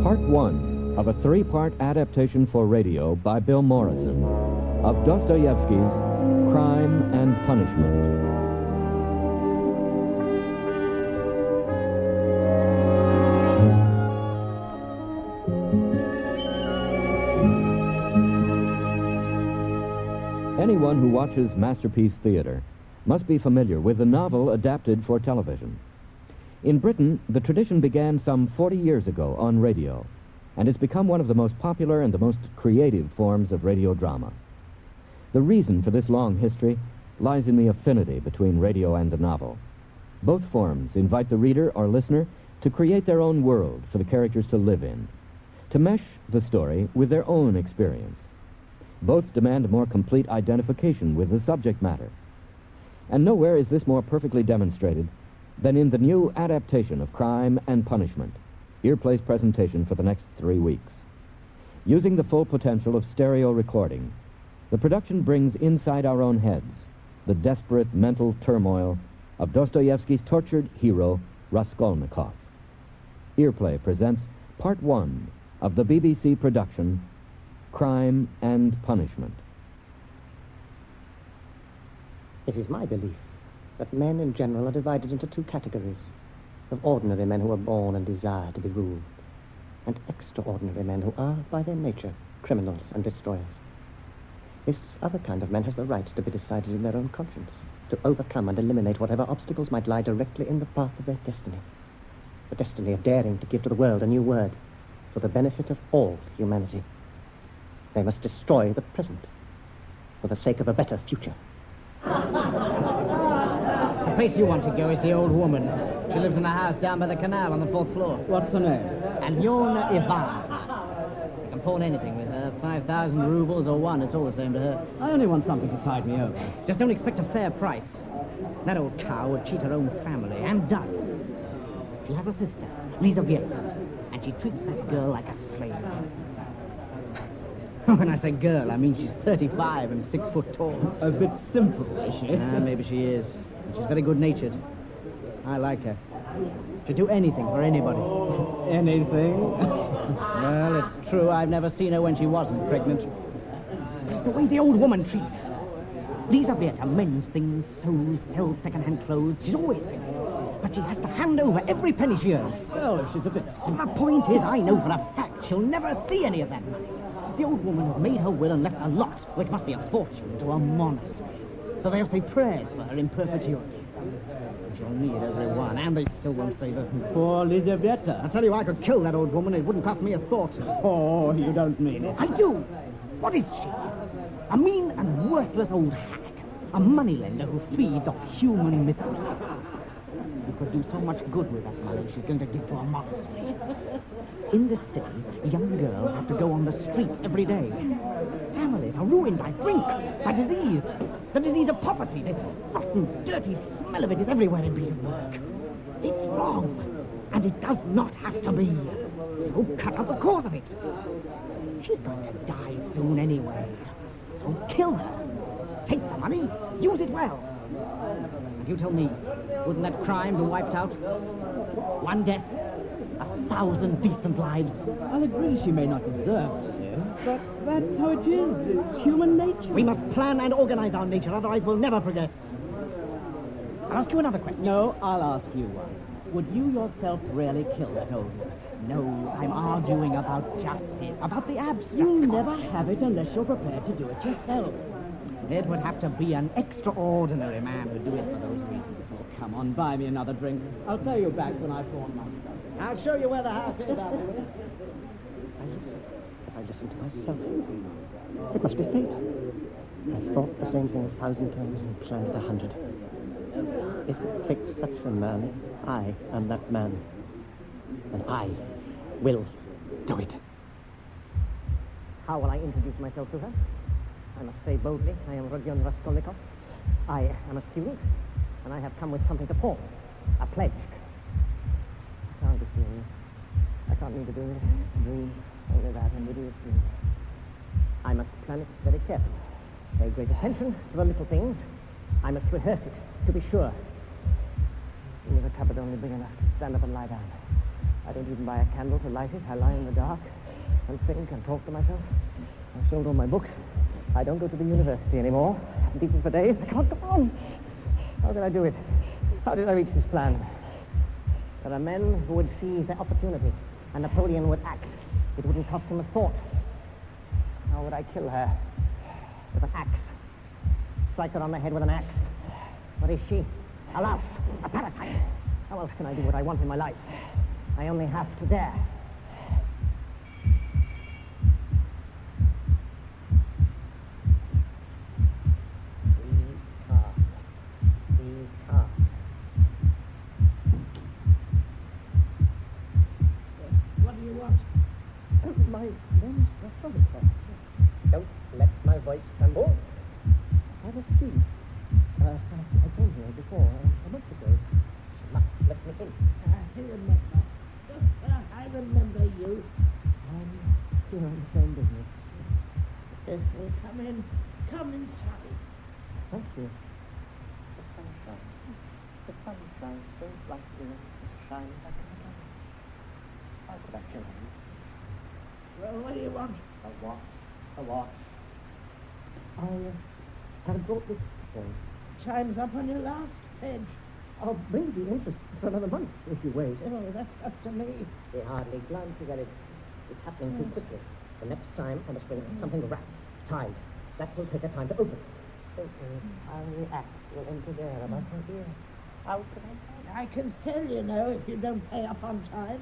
G: Part 1 of a 3-part adaptation for radio by Bill Morrison of Dostoevsky's Crime and Punishment. Anyone who watches Masterpiece Theater must be familiar with the novel adapted for television. In Britain, the tradition began some 40 years ago on radio, and it's become one of the most popular and the most creative forms of radio drama. The reason for this long history lies in the affinity between radio and the novel. Both forms invite the reader or listener to create their own world for the characters to live in, to mesh the story with their own experience. Both demand a more complete identification with the subject matter. And nowhere is this more perfectly demonstrated than in the new adaptation of Crime and Punishment, Earplay's presentation for the next 3 weeks. Using the full potential of stereo recording, the production brings inside our own heads the desperate mental turmoil of Dostoevsky's tortured hero, Raskolnikov. Earplay presents Part 1 of the BBC production, Crime and Punishment.
N: It is my belief that men in general are divided into 2 categories: of ordinary men who are born and desire to be ruled, and extraordinary men who are, by their nature, criminals and destroyers. This other kind of men has the right to be decided in their own conscience, to overcome and eliminate whatever obstacles might lie directly in the path of their destiny. The destiny of daring to give to the world a new word, for the benefit of all humanity. They must destroy the present, for the sake of a better future.
O: place you want to go is the old woman's. She lives in a house down by the canal on the 4th floor.
P: What's her name?
O: Alyona Ivan. You can pawn anything with her. 5,000 rubles or one, it's all the same to her.
P: I only want something to tide me over.
O: Just don't expect a fair price. That old cow would cheat her own family, and does. She has a sister, Lizaveta, and she treats that girl like a slave. When I say girl, I mean she's 35 and 6 foot tall.
P: A bit simple, is she?
O: Maybe she is. But she's very good-natured. I like her. She'd do anything for anybody.
P: Anything?
O: Well, it's true. I've never seen her when she wasn't pregnant. But it's the way the old woman treats her. Lizaveta mends things, sews, sells second-hand clothes. She's always busy. But she has to hand over every penny she earns.
P: Well, she's a bit simple.
O: The point is, I know for a fact she'll never see any of that money. The old woman has made her will and left a lot, which must be a fortune, to a monastery. So they'll say prayers for her in perpetuity. She'll need every one, and they still won't save her.
P: Poor Lizaveta.
O: I tell you, I could kill that old woman. It wouldn't cost me a thought.
P: Oh, you don't mean it.
O: I do. What is she? A mean and worthless old hag. A moneylender who feeds off human misery. You could do so much good with that money she's going to give to a monastery. In this city, young girls have to go on the streets every day. Families are ruined by drink, by disease. The disease of poverty. The rotten, dirty smell of it is everywhere in Petersburg. It's wrong, and it does not have to be. So cut out the cause of it. She's going to die soon anyway. So kill her. Take the money, use it well. And you tell me, wouldn't that crime be wiped out? One death, 1,000 decent lives.
P: I'll agree she may not deserve to live, but that's how it is. It's human nature.
O: We must plan and organize our nature, otherwise we'll never progress. I'll ask you another question.
P: No, I'll ask you one. Would you yourself really kill that old woman?
O: No, I'm arguing about justice, about the abstract.
P: You'll never have it unless you're prepared to do it yourself.
O: It would have to be an extraordinary man who'd do it for those reasons.
P: Oh, come on, buy me another drink. I'll pay you back when I've pawned my stuff.
O: I'll show you where the house is afterwards. I listen to myself. It must be fate. I've thought the same thing 1,000 times and planned it 100. If it takes such a man, I am that man. And I will do it. How will I introduce myself to her? I must say boldly, I am Rodion Raskolnikov. I am a student, and I have come with something to pawn. A pledge. I can't be serious. I can't mean to do this. It's a dream. Only that, and it is a dream. I must plan it very carefully. Pay great attention to the little things. I must rehearse it, to be sure. This room is a cupboard only big enough to stand up and lie down. I don't even buy a candle to light it. I lie in the dark and think and talk to myself. I've sold all my books. I don't go to the university anymore. I haven't eaten for days. I can't go on. How did I do it? How did I reach this plan? There are men who would seize their opportunity, and Napoleon would act. It wouldn't cost him a thought. How would I kill her? With an axe. Strike her on the head with an axe. What is she? A louse, a parasite. How else can I do what I want in my life? I only have to dare.
P: What do you want?
O: My name's Raskolnikov. Don't let my voice tremble. I'm a student. I came here before, a month ago. She must let me in.
P: I remember you.
O: I'm here on the same business.
P: Come in. Come inside.
O: Thank you. The sunshine. The sun shines so brightly. It shines like a diamond. How could I kill her?
P: Well, what do you want?
O: A watch. A watch. I have brought this thing.
P: Time's up on your last pledge.
O: I'll bring the interest for another month if you wait.
P: Oh, that's up to me.
O: They hardly glancing at it. It's happening too quickly. The next time I must bring something wrapped, tied. That will take a time to open. Think how the axe will enter there about her ear. How could I?
P: I can sell, you know, if you don't pay up on time.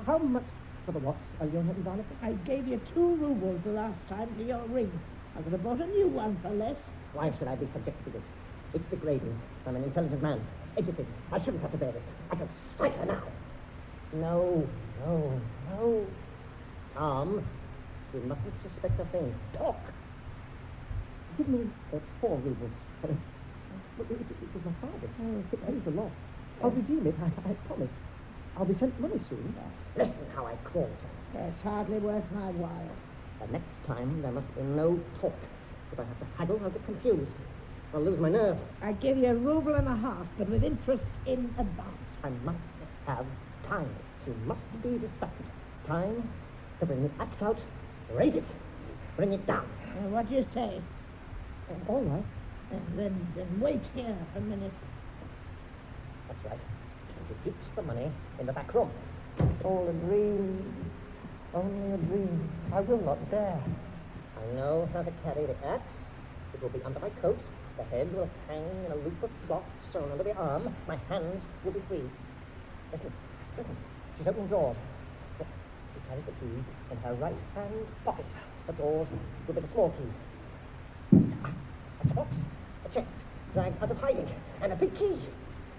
O: How much for the watch, Alyona Ivanovna?
P: I gave you 2 rubles the last time for your ring. I could have bought a new one for less.
O: Why should I be subject to this?
N: It's degrading. I'm an intelligent man, educated. I shouldn't have to bear this. I can strike her now. No. Tom, you mustn't suspect a thing. Talk. Give me 4 rubles. It was my father's. It means a lot. I'll redeem it, I promise. I'll be sent money soon. Listen how I crawl.
Q: It's hardly worth my while.
N: The next time, there must be no talk. If I have to haggle, I'll get confused. I'll lose my nerve.
Q: I give you 1.5 rubles, but with interest in advance.
N: I must have time. She must be distracted. Time to bring the axe out, raise it, bring it down.
Q: What do you say?
N: All right.
Q: Then wait here a minute.
N: That's right. And she keeps the money in the back room. It's all a dream. Only a dream. I will not dare. I know how to carry the axe. It will be under my coat. The head will hang in a loop of cloth sewn under the arm. My hands will be free. Listen. She's opening drawers. She carries the keys in her right hand pocket. The drawers will be the small keys. That's a box, a chest, dragged out of hiding, and a big key.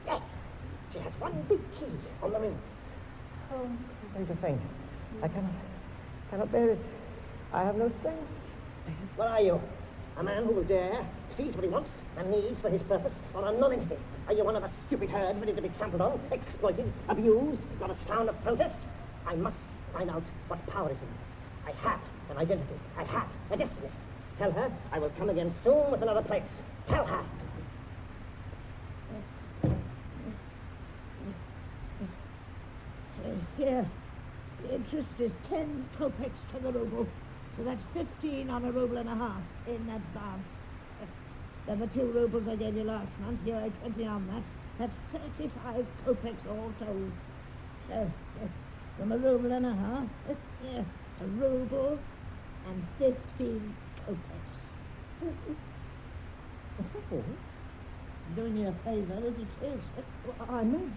N: Yes, she has one big key on the ring. Oh, I'm going to faint. I cannot bear it. I have no strength. What are you? A man who will dare, sees what he wants, and needs for his purpose, or a non-entity? Are you one of a stupid herd ready to be trampled on, exploited, abused, not a sound of protest? I must find out what power is in me. I have an identity. I have a destiny. Tell her I will come again soon with another place. Tell her.
Q: Here, the interest is 10 kopecks to the ruble, so that's 15 on 1.5 rubles in advance. Then the 2 rubles I gave you last month, here I 20 on that. That's 35 kopecks all told. So, from 1.5 rubles, here, 1 ruble and 15 kopecks.
N: What's that for?
Q: Doing you a favor as it is.
N: I know.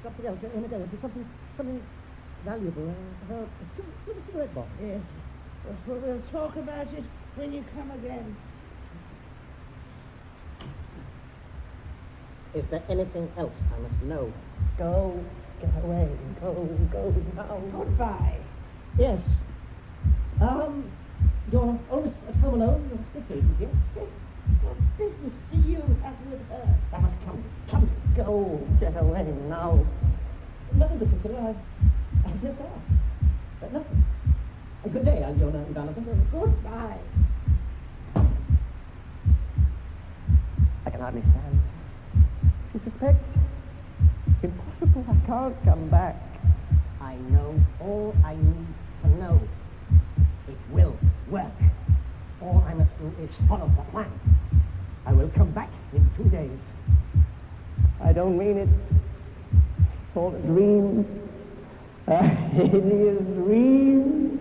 N: Something else in a day. Something valuable. A silver cigarette box.
Q: Yes. We'll talk about it when you come again.
N: Is there anything else I must know? Go. Get away. Go now.
Q: Goodbye.
N: Yes. You're always at home alone. Your sister isn't here.
Q: What business do you have with her?
N: I must come. Go. Get away now. Nothing particular. I just asked. But nothing. Good day, Aljona and Donovan.
Q: Goodbye.
N: I can hardly stand. She suspects. Impossible. I can't come back. I know all I need to know. It will work. All I must do is follow the plan. I will come back in 2 days. I don't mean it. It's all a dream. A hideous dream.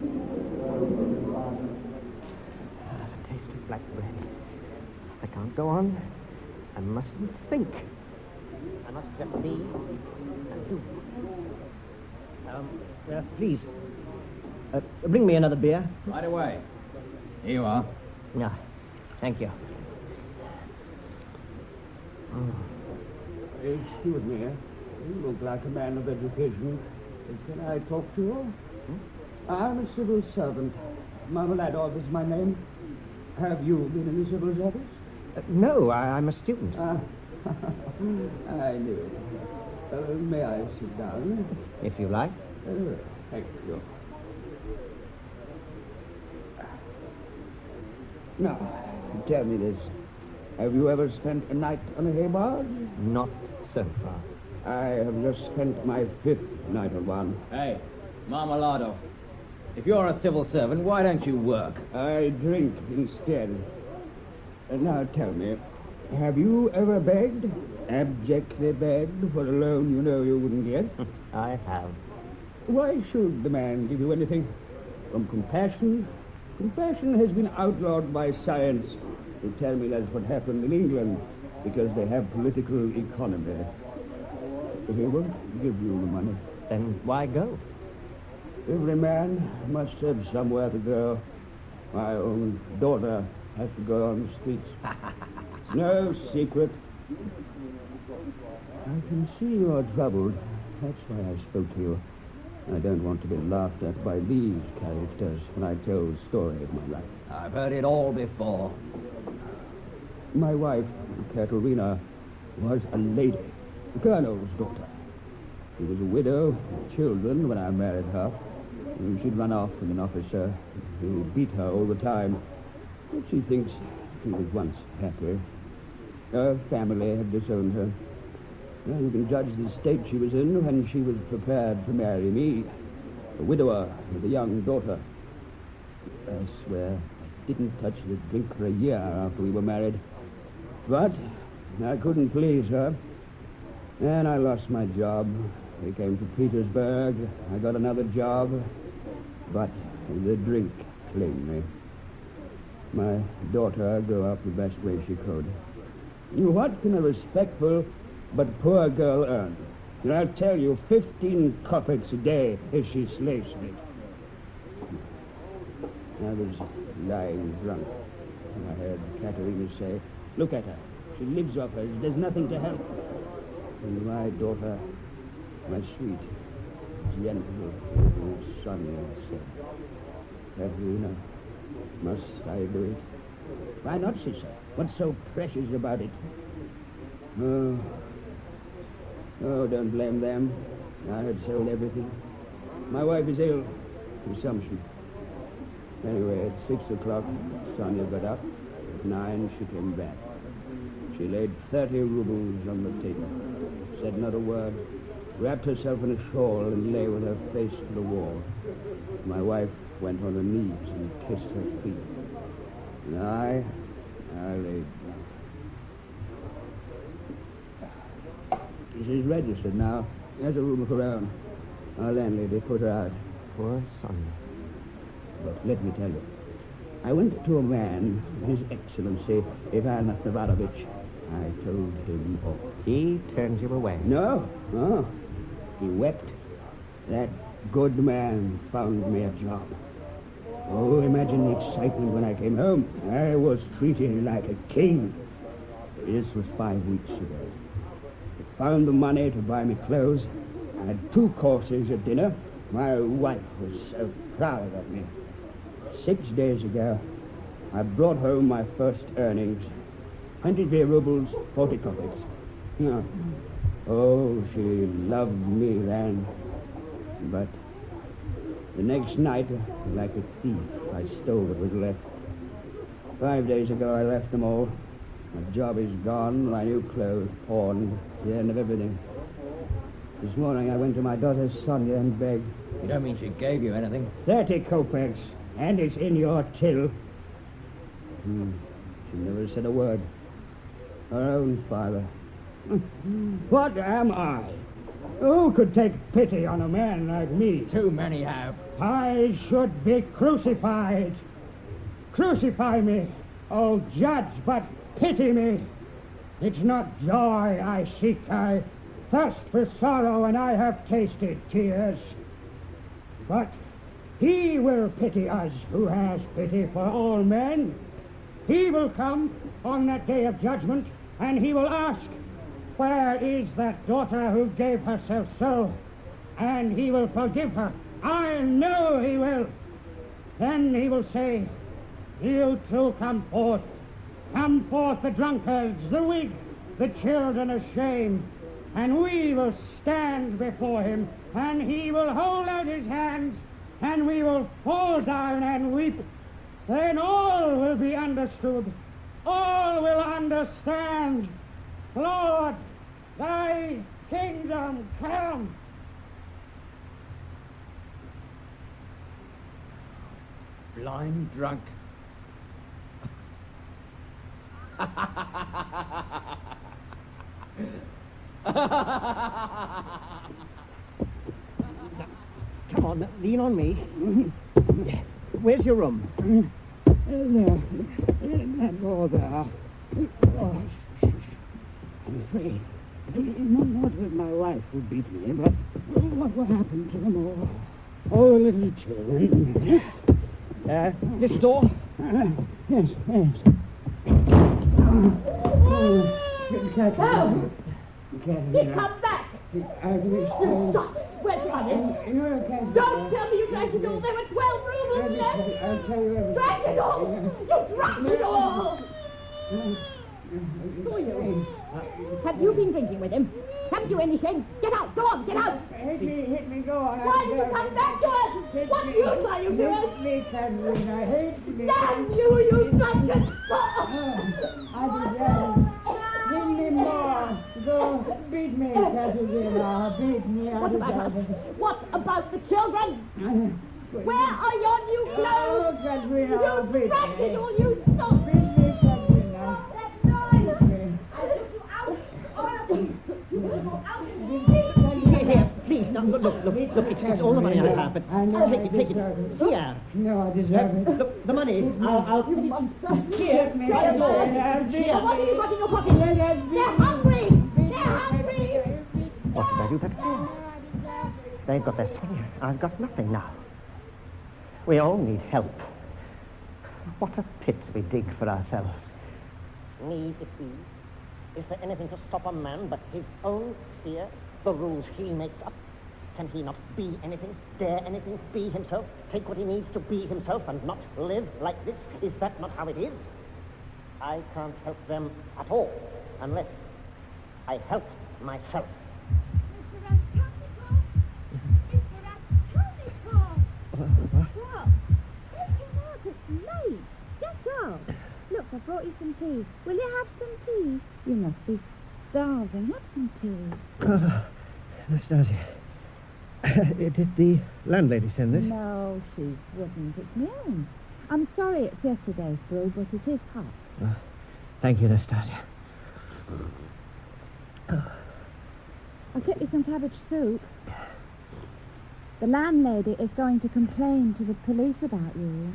N: The taste of black bread. I can't go on. I mustn't think. I must just be and do. Please, bring me another beer.
K: Right away. Here you are.
N: No, thank you.
R: Excuse me. You look like a man of education. Can I talk to you? I'm a civil servant. Marmeladov is my name. Have you been in the civil service?
N: No, I'm a student.
R: I knew it. May I sit down?
N: If you like.
R: Thank you. Now, tell me this. Have you ever spent a night on a hay barge?
N: Not so far.
R: I have just spent my 5th night on one.
K: Hey, Marmeladov. If you're a civil servant, why don't you work?
R: I drink instead. Now tell me, have you ever begged, abjectly begged, for a loan you know you wouldn't get?
N: I have.
R: Why should the man give you anything? From compassion? Compassion has been outlawed by science. They tell me that's what happened in England, because they have political economy. If he won't give you the money.
N: Then why go?
R: Every man must have somewhere to go. My own daughter has to go on the streets. It's no secret. I can see you are troubled. That's why I spoke to you. I don't want to be laughed at by these characters when I tell the story of my life.
S: I've heard it all before.
R: My wife, Katerina, was a lady, the colonel's daughter. She was a widow with children when I married her. She'd run off with an officer who beat her all the time. But she thinks she was once happy. Her family had disowned her. Well, you can judge the state she was in when she was prepared to marry me, a widower with a young daughter. I swear I didn't touch the drink for a year after we were married. But I couldn't please her. And I lost my job. We came to Petersburg. I got another job. But the drink claimed me. My daughter grew up the best way she could. What can a respectful but poor girl earn? And I'll tell you, 15 kopecks a day if she slaves me. I was lying drunk, and I heard Katerina say, "Look at her. She lives off us. There's nothing to help." And my daughter, my sweet, gentle Sonia said, "Katerina, must I do it?" "Why not, sister? What's so precious about it?" Oh, don't blame them. I had sold everything. My wife is ill. Consumption. Anyway, at 6 o'clock, Sonia got up. At 9, she came back. She laid 30 rubles on the table. Said not a word. Wrapped herself in a shawl and lay with her face to the wall. My wife went on her knees and kissed her feet. And I laid down. She's registered now. There's a room of her own. Our landlady put her out.
O: Poor Sonia.
R: But let me tell you, I went to a man, His Excellency Ivan Navarrovich. I told him all.
O: He turned you away?
R: No. He wept. That good man found me a job. Oh, imagine the excitement when I came home. I was treated like a king. This was 5 weeks ago. I found the money to buy me clothes. I had 2 courses at dinner. My wife was so proud of me. 6 days ago, I brought home my first earnings. 23 rubles, 40 kopecks. Oh, she loved me then. But the next night, like a thief, I stole what was left. 5 days ago, I left them all. My job is gone, my new clothes pawned, the end of everything. This morning, I went to my daughter Sonia and begged.
S: You don't mean she gave you anything?
R: 30 kopecks, and it's in your till. She never said a word. Her own father. What am I? Who could take pity on a man like me?
S: Too many have.
R: I should be crucified. Crucify me, oh judge, but pity me. It's not joy I seek. I thirst for sorrow, and I have tasted tears. But he will pity us who has pity for all men. He will come on that day of judgment, and he will ask, where is that daughter who gave herself so? And he will forgive her. I know he will. Then he will say, you too come forth. Come forth the drunkards, the weak, the children of shame. And we will stand before him, and he will hold out his hands, and we will fall down and weep. Then all will be understood. All will understand. Lord, thy kingdom come.
S: Blind drunk.
O: Come on, lean on me. Where's your room?
R: There. That door there. Oh, shh. I'm afraid. Not that my wife would beat me, but what will happen to them all? All the little children.
O: This door?
R: Yes.
Q: So,
R: You can't
Q: he's come back. You shot. Where's the money? Don't tell me you drank it all. There were 12 rubles left.
R: I'll tell you everything.
Q: Drank it all. You drank it all. Who are you? Have you been drinking with him? Haven't you any shame? Get out! Go on, get out!
R: Hit me, go on.
Q: Why did you come back to us? What use are you to us?
R: Hit me, Catherine, I hate me.
Q: Damn you, you drunken fool!
R: I deserve it. Give me more. Go, beat me, Katerina. Beat me, I deserve it.
Q: What about the children? Where are your new clothes?
R: Katerina,
Q: You drank it all, you stop!
R: Beat me, Katerina.
Q: That noise! I'll put you out!
O: Here, please, now, look, it's all the money I have, but take it. Here.
R: No, I deserve it.
O: Look, the money, I'll put it here.
Q: Try it all. What have you got in your pocket? They're hungry! They're hungry!
O: What did I do that for? They've got their son. I've got nothing now. We all need help. What a pit we dig for ourselves. Need it be? Is there anything to stop a man but his own fear? The rules he makes up? Can he not be anything, dare anything, be himself, take what he needs to be himself and not live like this? Is that not how it is? I can't help them at all unless I help myself.
T: What? Take him up, it's late. Get up. Look, I brought you some tea. Will you have some tea? You must be starving. Have some tea.
O: Anastasia, did the landlady send this?
T: No, she wouldn't. It's my own. I'm sorry it's yesterday's brew, but it is hot.
O: Thank you, Anastasia.
T: I'll get you some cabbage soup. The landlady is going to complain to the police about you.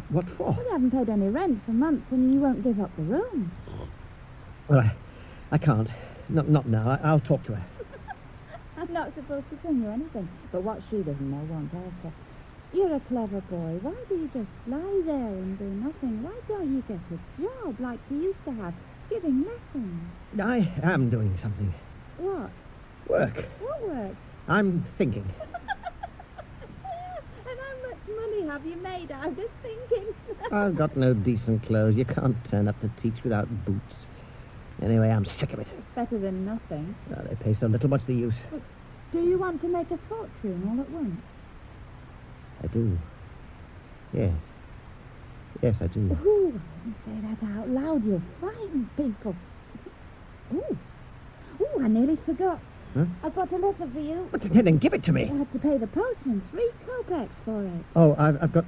O: What for?
T: Well, you haven't paid any rent for months and you won't give up the room.
O: Well, I can't. Not now. I'll talk to her.
T: I'm not supposed to tell you anything, but what she doesn't know won't hurt her. You're a clever boy. Why do you just lie there and do nothing? Why don't you get a job like you used to have, giving lessons?
O: I am doing something.
T: What?
O: Work.
T: What work?
O: I'm thinking.
T: And how much money have you made out of thinking?
O: I've got no decent clothes. You can't turn up to teach without boots. Anyway, I'm sick of it.
T: Better than nothing.
O: They pay so little. What's the use?
T: But do you want to make a fortune all at once?
O: I do. Yes. Yes, I do.
T: Ooh, I wouldn't say that out loud. You'll frighten people. Ooh, I nearly forgot.
O: Huh?
T: I've got a letter for you.
O: But then give it to me.
T: You have to pay the postman 3 kopecks for it.
O: Oh, I've got,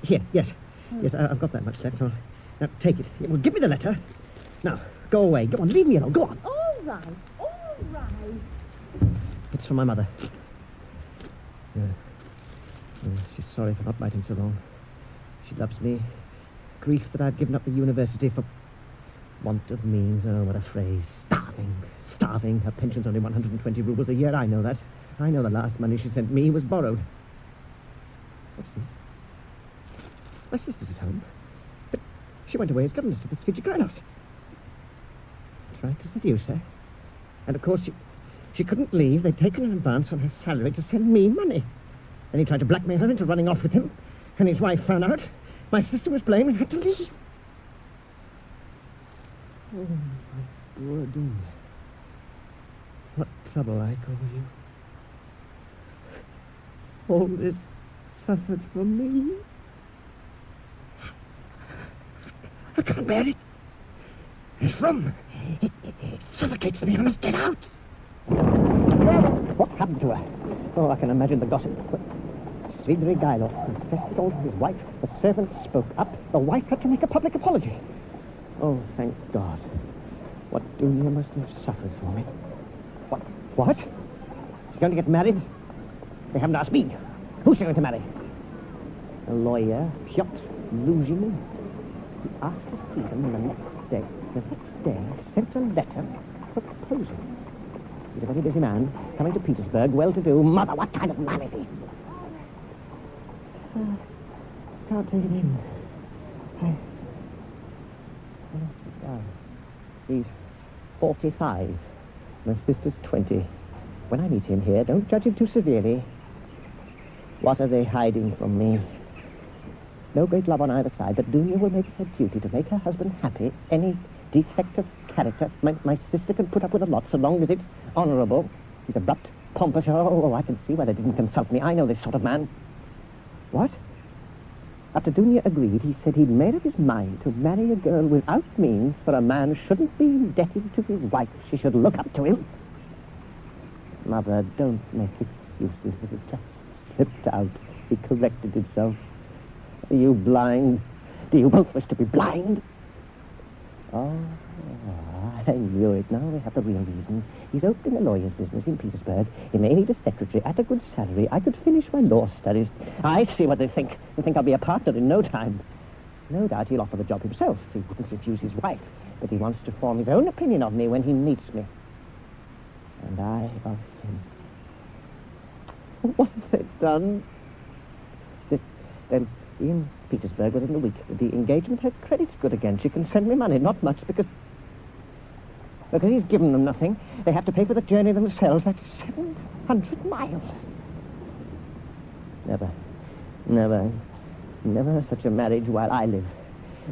O: here, yes. Yes, I've got that much left. Now, take it. Well, give me the letter. Now, go away. Go on, leave me alone. Go on.
T: All right.
O: It's from my mother. She's sorry for not writing so long. She loves me. Grief that I've given up the university for want of means. Oh, what a phrase. Starving. Her pension's only 120 rubles a year. I know that. I know the last money she sent me was borrowed. What's this? My sister's at home. But she went away as governess to the Fiji Islands. Tried to seduce her. And of course she couldn't leave. They'd taken an advance on her salary to send me money. Then he tried to blackmail her into running off with him. And his wife found out. My sister was blamed and had to leave. Oh, my poor dear. What trouble I cause you. All this suffered from me. I can't bear it. This room, it suffocates me. I must get out. What happened to her? Oh, I can imagine the gossip. Svidrigailov confessed it all to his wife. The servant spoke up. The wife had to make a public apology. Oh, thank God. What Dunya must have suffered for me. What? She's going to get married? They haven't asked me. Who's she going to marry? A lawyer, Piotr Luzhin. He asked to see them on the next day. The next day, I sent a letter proposing. He's a very busy man, coming to Petersburg, well-to-do. Mother, what kind of man is he? Can't take it in.
N: Well, he's 45. My sister's 20. When I meet him here, don't judge him too severely. What are they hiding from me? No great love on either side, but Dunya will make it her duty to make her husband happy. Any defect of character, my sister can put up with a lot, so long as it's honorable. He's abrupt, pompous. Oh, I can see why they didn't consult me. I know this sort of man. What? After Dunya agreed, he said he'd made up his mind to marry a girl without means, for a man shouldn't be indebted to his wife. She should look up to him. Mother, don't make excuses. It just slipped out. He corrected himself. Are you blind? Do you both wish to be blind? Oh, I knew it. Now we have the real reason. He's opening a lawyer's business in Petersburg. He may need a secretary at a good salary. I could finish my law studies. I see what they think. They think I'll be a partner in no time. No doubt he'll offer the job himself. He wouldn't refuse his wife. But he wants to form his own opinion of me when he meets me. And I of him. What have they done? They'll be in Petersburg within a week. With the engagement, her credit's good again. She can send me money, not much, because he's given them nothing. They have to pay for the journey themselves. That's 700 miles. Never such a marriage while I live.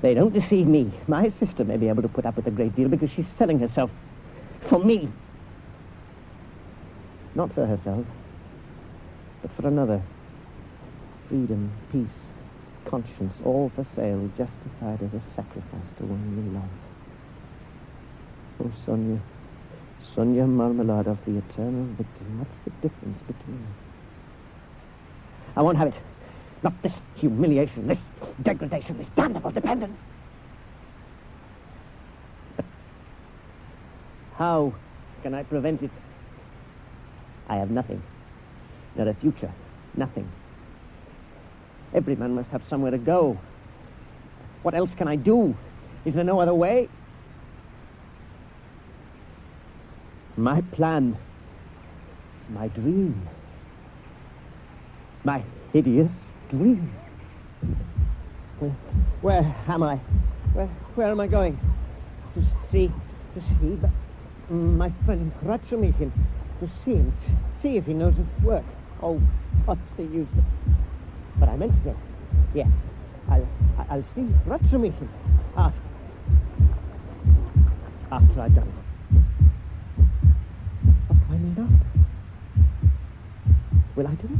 N: They don't deceive me. My sister may be able to put up with a great deal because she's selling herself for me. Not for herself, but for another. Freedom, peace, conscience, all for sale, justified as a sacrifice to one you love. Oh, Sonia Marmalade of the eternal victim. What's the difference between us? I won't have it. Not this humiliation, this degradation, this damnable dependence. But how can I prevent it? I have nothing. Not a future. Nothing. Every man must have somewhere to go. What else can I do? Is there no other way? My plan, my dream, my hideous dream. Where am I? Where am I going? To see my friend Ratsumichin. To see him, see if he knows of work. Oh, what's the use? But I meant to go. Yes, I'll see Ratsumichin after I've done it. What do I mean after? Will I do it?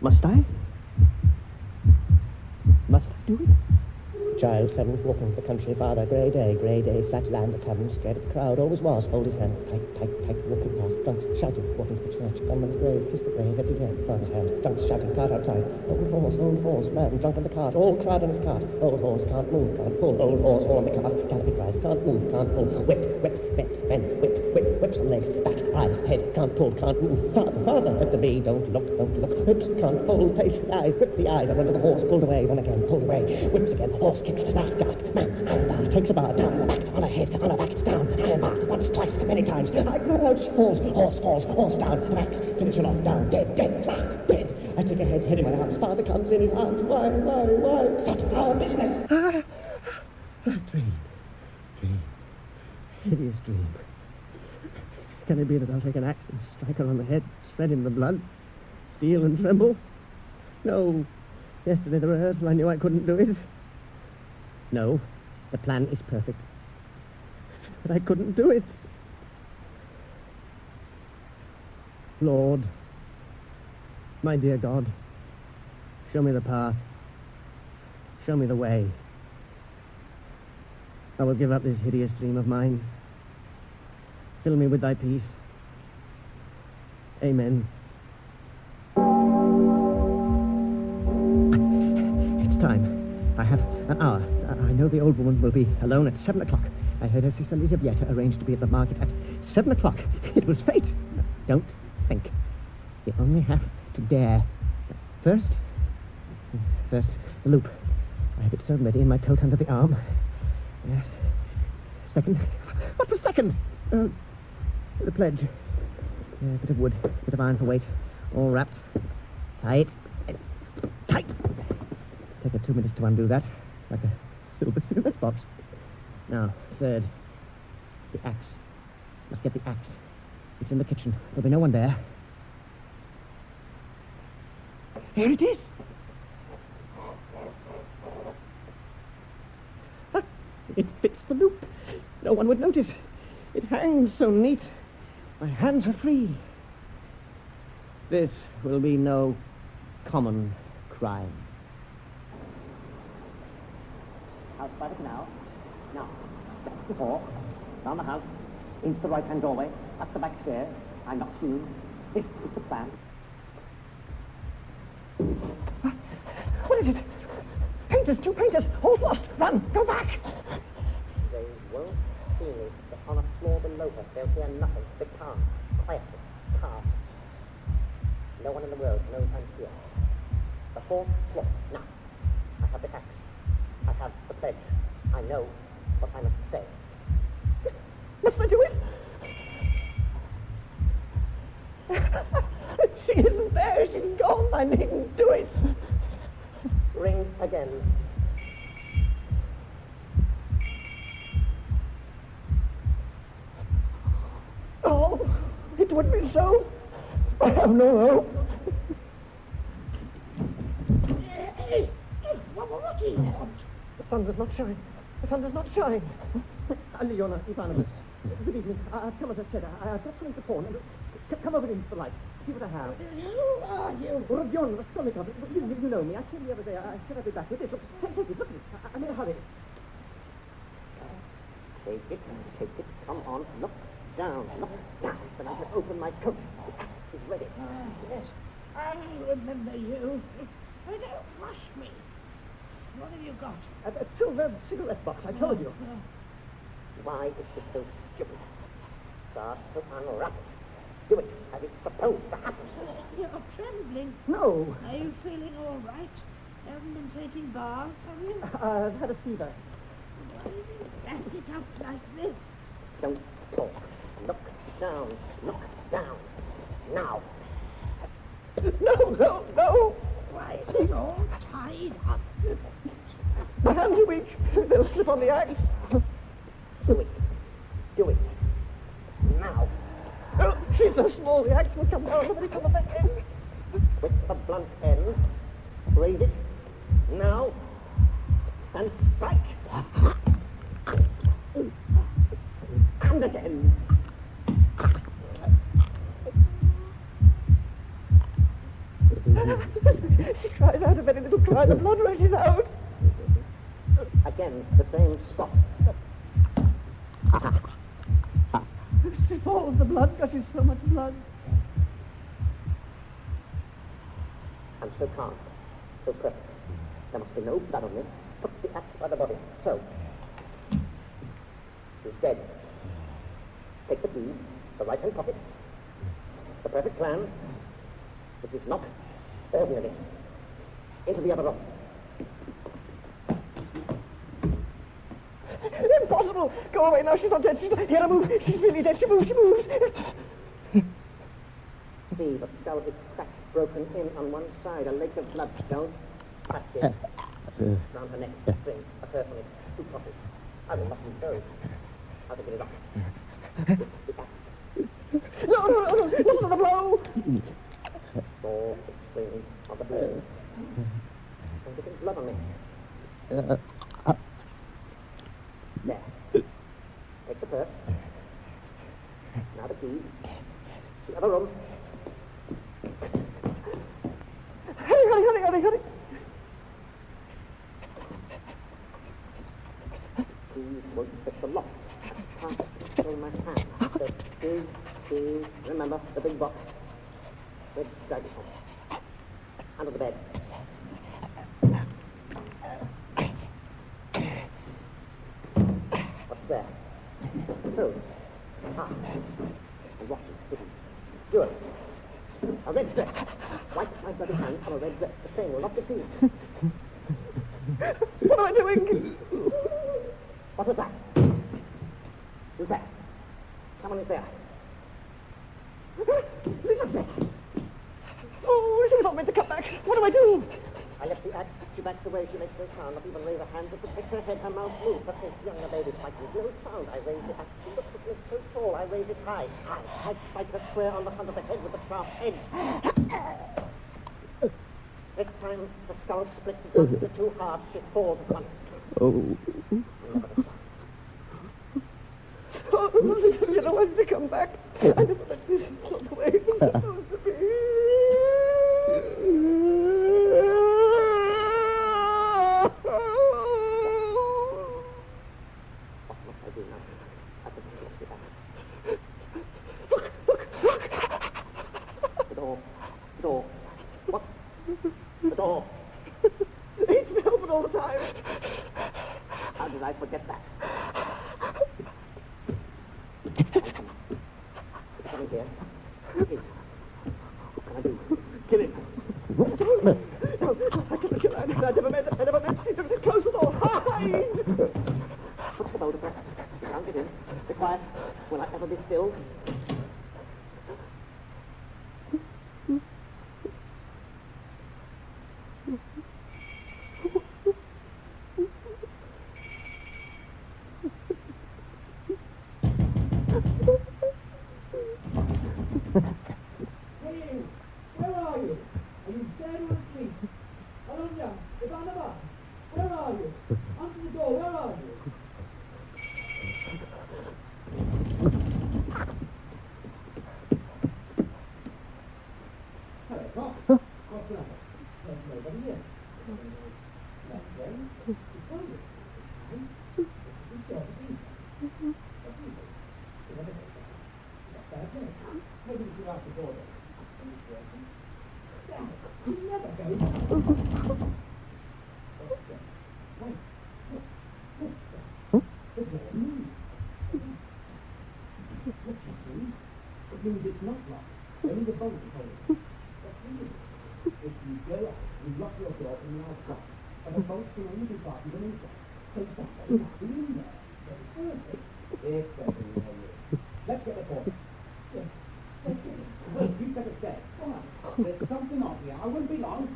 N: Must I? Must I do it?
O: Child 7, walking the country, father, grey day, flat land, a tavern, scared of the crowd, always was, hold his hand, tight, walking past, drunks, shouting, walking to the church, gunman's grave, kiss the grave, every year, father's hand, drunks shouting, cart outside, old horse, man, drunk in the cart, all crowd in his cart, old horse, can't move, can't pull, old horse, on the cart, Calliope cries, can't move, can't pull, whip, men, whips on legs, back, eyes, head, can't pull, can't move, father, let the bee, don't look, whips, can't pull, taste the eyes, whip the eyes, I run to the horse, pulled away, run again, pulled away, whips again, horse kicks, last gasp, man, iron bar, takes a bar, down on her back, on her head, on her back, down, iron bar, once, twice, many times, I cry out, she falls, horse down, an axe, finish her off, down, dead, last, dead, I take her head in my arms, father comes in his arms, why, it's not our business.
N: Dream, hideous dream. Can it be that I'll take an axe and strike her on the head, shred in the blood, steal and tremble? No, yesterday the rehearsal, I knew I couldn't do it. No, the plan is perfect. But I couldn't do it. Lord, my dear God, show me the path. Show me the way. I will give up this hideous dream of mine. Fill me with thy peace. Amen. It's time. I have an hour. I know the old woman will be alone at 7 o'clock. I heard her sister Lizaveta arranged to be at the market at 7 o'clock. It was fate. Don't think. You only have to dare. First, the loop. I have it sewn ready in my coat under the arm. Yes. Second. What was second? The pledge. A bit of wood, bit of iron for weight. All wrapped. Tight. Take her 2 minutes to undo that, like a silver cigarette box.
O: Now, third. The axe. Must get the axe. It's in the kitchen. There'll be no one there. There it is! It fits the loop. No one would notice. It hangs so neat. My hands are free. This will be no common crime. House by the canal. Now, just before, round the house, into the right-hand doorway, up the back stairs. I'm not seen. This is the plan. What is it? Painters, 2 painters, all's lost. Run, go back. They won't see me. They're on a floor below her. They'll hear nothing. They can't. Quietly. Calm. No one in the world knows I'm here. The 4th floor. Now, I have the axe. I have the pledge. I know what I must say. Must I do it? She isn't there. She's gone. I needn't do it. Ring again. Oh, it would be so. I have no hope.
Q: What do you want?
O: The sun does not shine. The sun does not shine. Alyona Ivanovna, good evening. I've come as I said. I've got something to pawn. Come over into the light. See what I have.
Q: Who are you?
O: Rodion Raskolnikov. You know me. I came the other day. I said I'd be back with this. Look, take it. Look at this. I'm in a hurry. Take it. Come on. Look down. Then I can open my coat. The axe is ready.
Q: Yes. I remember you. Oh, don't rush me. What have you got?
O: A silver cigarette box, I told you. Why is this so stupid? Start to unwrap it. Do it as it's supposed to happen.
Q: You're trembling.
O: No.
Q: Are you feeling all right? Haven't been taking baths, have you?
O: I've had a fever.
Q: Why do you back it up like this?
O: Don't talk. Look down. Now. No.
Q: Why is it all tied up?
O: My hands are weak. They'll slip on the axe. Do it. Now. Oh, she's so small, the axe will come down. Nobody come on that end. With the blunt end. Raise it. Now. And strike. And again. She cries out a very little cry. The blood rushes out. Again, the same spot. She falls, the blood gushes, so much blood. I'm so calm, so perfect. There must be no blood on me. Put the axe by the body. So. She's dead. Take the keys, the right-hand pocket. The perfect plan. This is not ordinary. Into the other room. Impossible! Go away now, she's not dead. She's not... Here, I move. She's really dead. She moves. See, the skull is cracked, broken in on one side. A lake of blood. Don't touch it. Round her neck, a string, a purse on it, 2 crosses. I will not be buried. How to get it off? The axe. No, not another blow! For the string of the blade. I'm getting blood on me. There. Take the purse. Now the keys. The other room. Hurry. Keys won't fit the locks. I can't feel my hands. The big key. Remember, the big box. Let's drag it home. Under the bed. What's there? Clothes. And watches hidden. Jewels. A red dress. Wipe my bloody hands on a red dress. The stain will not be seen. What am I doing? What was that? Who's there? Someone is there. Elizabeth! Oh, she was not meant to come back. What do I do? I left the axe. She backs away. She makes no sound. Not even raise her hands. Or protect her head. Her mouth moves. But this younger lady strikes with no sound. I raise the axe. She looks at me so tall. I raise it high. High. I strike her square on the front of the head with the sharp edge. This time, the skull splits into two halves. She falls at once.
N: Oh.
O: Oh, listen, you know, I have to come back. I never meant this. It's not the way it was supposed to be. What must I do now? I think I lost the axe. Look! The door. The door. What? The door. It's been open all the time. How did I forget that? It's coming here. Please. What can I do? Kill him. No, I can't kill him. I never meant it. Close the door. Hide! Put the boat abreast. You can't get in. Be quiet. Will I ever be still?
P: Let's get the board. Yes. Wait, you'd better stay. Come on. There's something on here. I won't be long.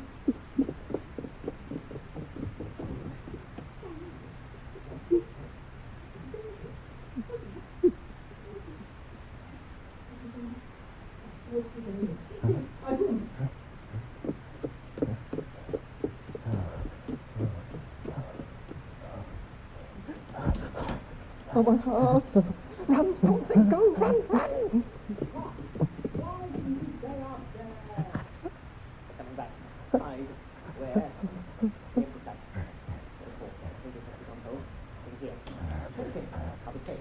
O: Oh, my heart. Run, don't think, go, run.
P: Coming back. Hide. Where? Here, back. Here. Okay. I'll be safe.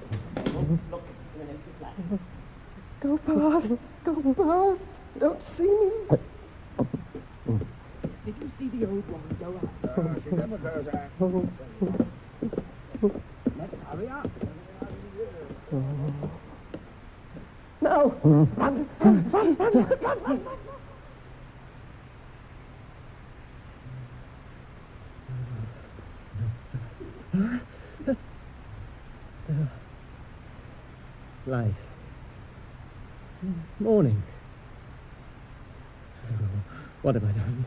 P: Look in an empty flat.
O: Go past. Don't see me.
P: Did you see the old one go out?
L: She never goes out.
P: Let's hurry up.
O: No! Run!
N: Light. Morning. Oh, what have I done?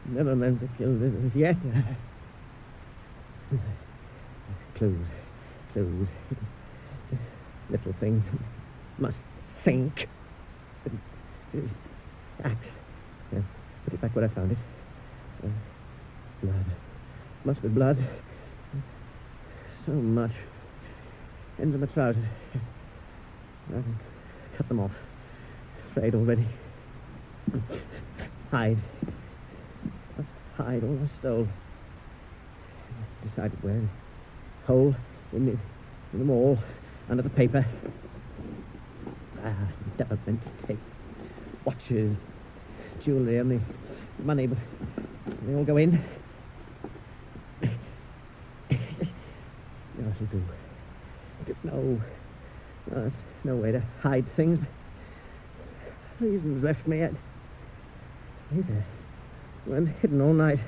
N: Never meant to kill visitors yet. Clues. Little things. Must think. Axe. Put it back where I found it. Blood. Must be blood. So much. Ends of my trousers. I can cut them off. Frayed already. Hide. Must hide all I stole. Decided where. Hole in the wall. Under the paper. Never meant to take watches, jewellery, and the money, but they all go in. No, it'll do. No, there's no way to hide things. Reasons left me yet. Hey there. Went hidden all night.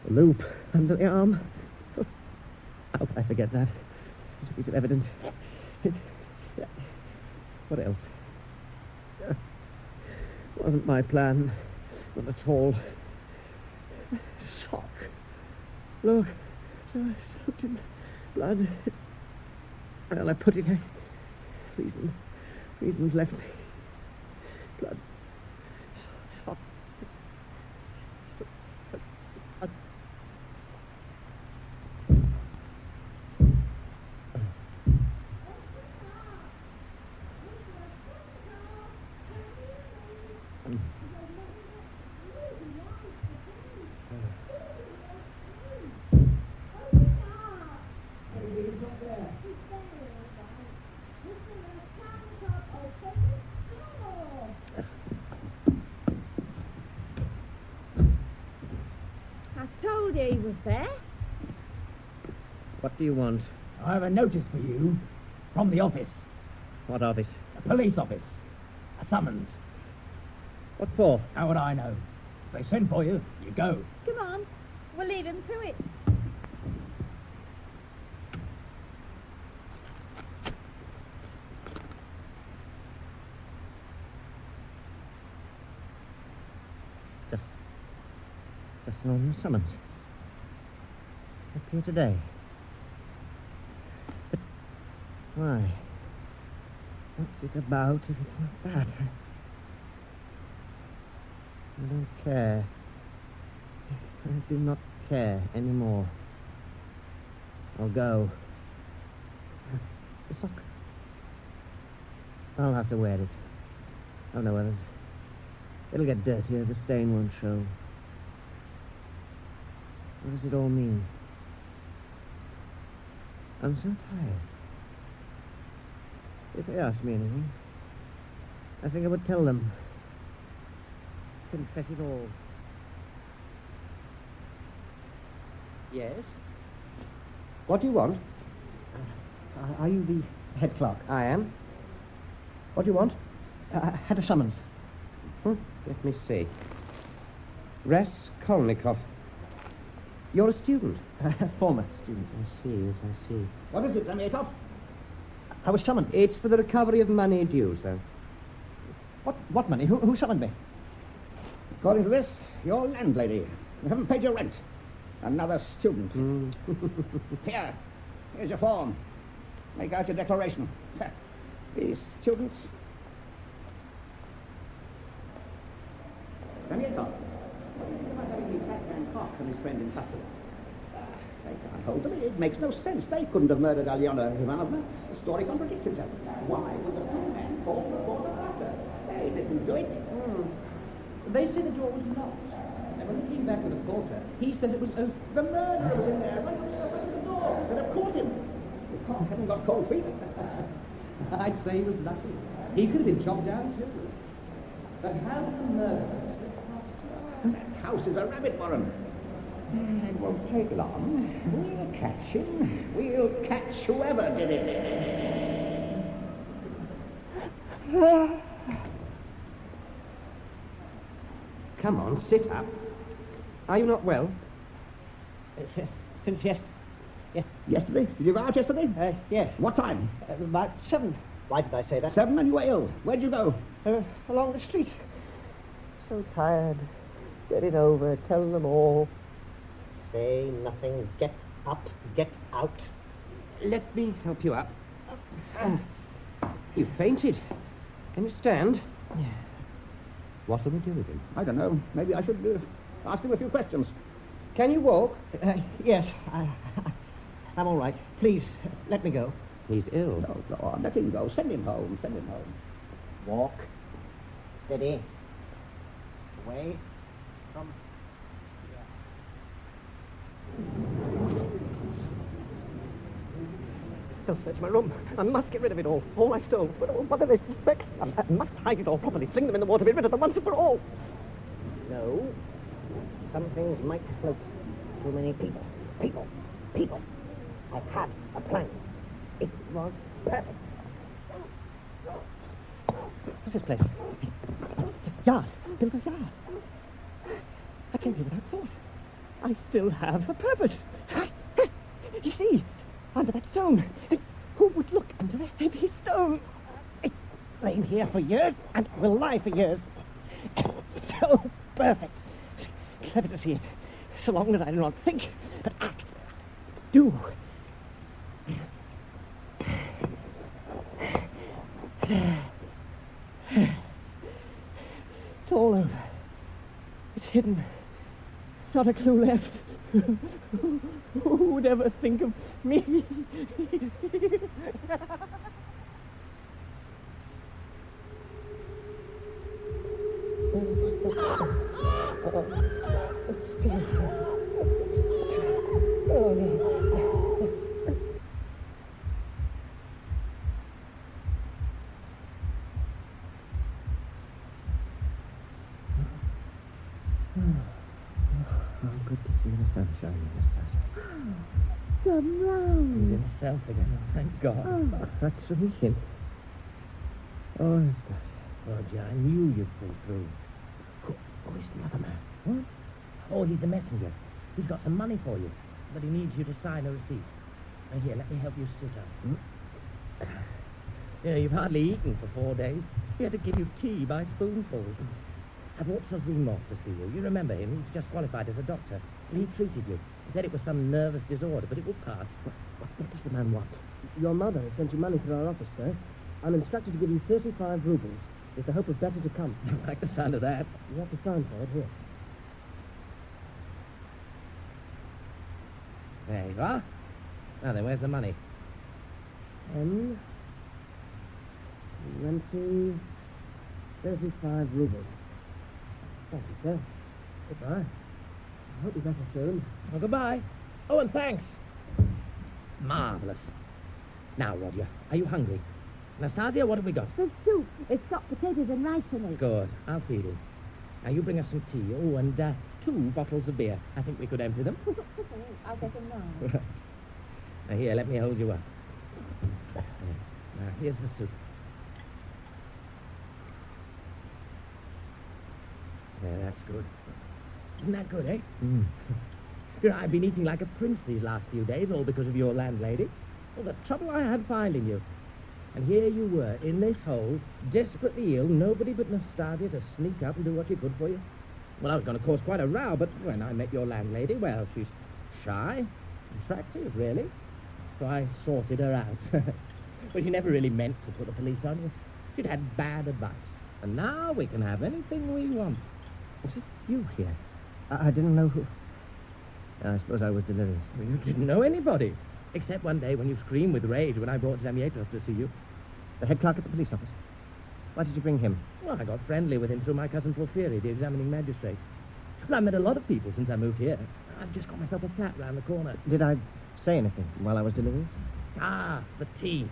N: A loop under the arm. How could I forget that? It's a piece of evidence. What else? Wasn't my plan.
O: Not at all. Sock. Look, so soaked in blood. Well, I put it in. Reasons left me. Blood. Sock.
H: He was there.
O: What do you want?
S: I have a notice for you from the office.
O: What office?
S: A police office. A summons.
O: What for?
S: How would I know? If they send for you, you go.
H: Come on, we'll leave him to it.
O: Just an ordinary summons. Appear today. But why? What's it about if it's not that? I don't care. I do not care anymore. I'll go. The sock. I'll have to wear it. Oh, no others. It'll get dirtier. The stain won't show. What does it all mean? I'm so tired. If they ask me anything, I think I would tell them. Confess it all. Yes?
N: What do you want?
O: Are you the head clerk?
N: I am. What do you want?
O: Had a summons.
N: Let me see. Raskolnikov. You're a student?
O: Former student.
N: I see, yes, I see.
O: What is it, Zametov? I was summoned.
N: It's for the recovery of money due, sir.
O: What money? Who summoned me?
E: According to this, your landlady. You haven't paid your rent. Another student. Here's your form. Make out your declaration. These students... Zametov. And his friend in custody. They can't hold them. It makes no sense. They couldn't have murdered Alyona Ivanovna. The story contradicts itself. Why would the two men call the reporter after? They didn't do it.
N: They say the door was locked. And when he came back with the porter, he says it was open.
E: The murderer was in there. Right at the door. Could have caught him. The cop hadn't got cold feet.
N: I'd say he was lucky. He could have been chopped down too. But how did the murderer slip past?
E: That house is a rabbit warren. It won't take long. We'll catch him. We'll catch whoever did it.
N: Come on, sit up. Are you not well?
O: Since yes.
E: Yesterday? Did you go out yesterday?
O: Yes.
E: What time?
O: About 7. Why did I say that?
E: 7 and you were ill. Where'd you go?
O: Along the street. So tired. Get it over. Tell them all. Say nothing. Get up. Get out.
N: Let me help you up. You fainted. Can you stand?
O: Yeah.
N: What will we do with him?
E: I don't know. Maybe I should ask him a few questions.
N: Can you walk?
O: Yes. I'm all right. Please, let me go.
N: He's ill.
E: No, go on. Let him go. Send him home. Send him home.
O: Walk. Steady. Away from... They'll search my room. I must get rid of it all. All I stole. What do they suspect? I must hide it all properly. Fling them in the water. Get rid of them once and for all. No. Some things might float. Too many people. People. I had a plan. It was perfect. What's this place? Yard. Builder's yard. I came here without thought. I still have a purpose. You see, under that stone. Who would look under a heavy stone? It's lain here for years and will lie for years. So perfect. Clever to see it. So long as I do not think, but act. Do. It's all over. It's hidden. Not a clue left. Who would ever think of me?
N: Good to see the sunshine, Anastasia.
T: Come round.
N: He's himself again, oh, thank God.
T: Oh.
N: That's so weekend. Oh, Anastasia. Roger, I knew you'd pull through. Who is the other man? What? Oh, he's a messenger. He's got some money for you, but he needs you to sign a receipt. Now, here, let me help you sit up. You know, you've hardly eaten for 4 days. He had to give you tea by spoonfuls. I brought Zozimov to see you. You remember him? He's just qualified as a doctor. And he treated you. He said it was some nervous disorder, but it will pass. What does the man want?
O: Your mother has sent you money through our office, sir. I'm instructed to give you 35 rubles with the hope of better to come.
N: I like the sound of that.
O: You have to sign for it here.
N: There you are. Now then, where's the money?
O: 10, 20, 35 rubles. Thank you, sir. Goodbye. I hope you're better soon.
N: Well, goodbye. Oh, and thanks. Marvellous. Now, Roger, are you hungry? Anastasia, what have we got?
T: The soup. It's got potatoes and rice in it.
N: Good. I'll feed him. Now, you bring us some tea. Oh, and 2 bottles of beer. I think we could empty them.
T: I'll get them now.
N: Right. Now, here, let me hold you up. Now, here's the soup. Yeah, that's good. Isn't that good, eh?
O: Mm.
N: You know, I've been eating like a prince these last few days, all because of your landlady. All the trouble I had finding you. And here you were, in this hole, desperately ill, nobody but Nastasia to sneak up and do what she could for you. Well, I was going to cause quite a row, but when I met your landlady, well, she's shy, attractive, really. So I sorted her out. But she never really meant to put the police on you. She'd had bad advice. And now we can have anything we want.
O: Was it you here? I didn't know who... I suppose I was delirious.
N: Well, you didn't know anybody. Except one day when you screamed with rage when I brought Zamyetov to see you.
O: The head clerk at the police office. Why did you bring him?
N: Well, I got friendly with him through my cousin Porphyry, the examining magistrate. Well, I've met a lot of people since I moved here. I've just got myself a flat round the corner.
O: Did I say anything while I was delirious?
N: Ah, the tea.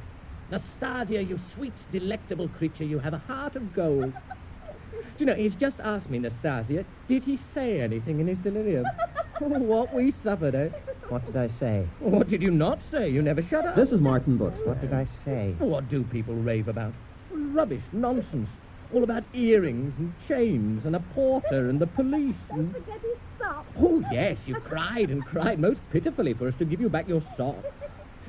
N: Nastasia, you sweet, delectable creature, you have a heart of gold. Do you know, he's just asked me, Nastasia, did he say anything in his delirium? Oh, what we suffered, eh?
O: What did I say?
N: What did you not say? You never shut up.
O: This is Martin Boots. What did I say?
N: What do people rave about? Rubbish, nonsense. All about earrings and chains and a porter and the police.
T: Don't forget his sock.
N: Oh, yes, you cried and cried most pitifully for us to give you back your sock.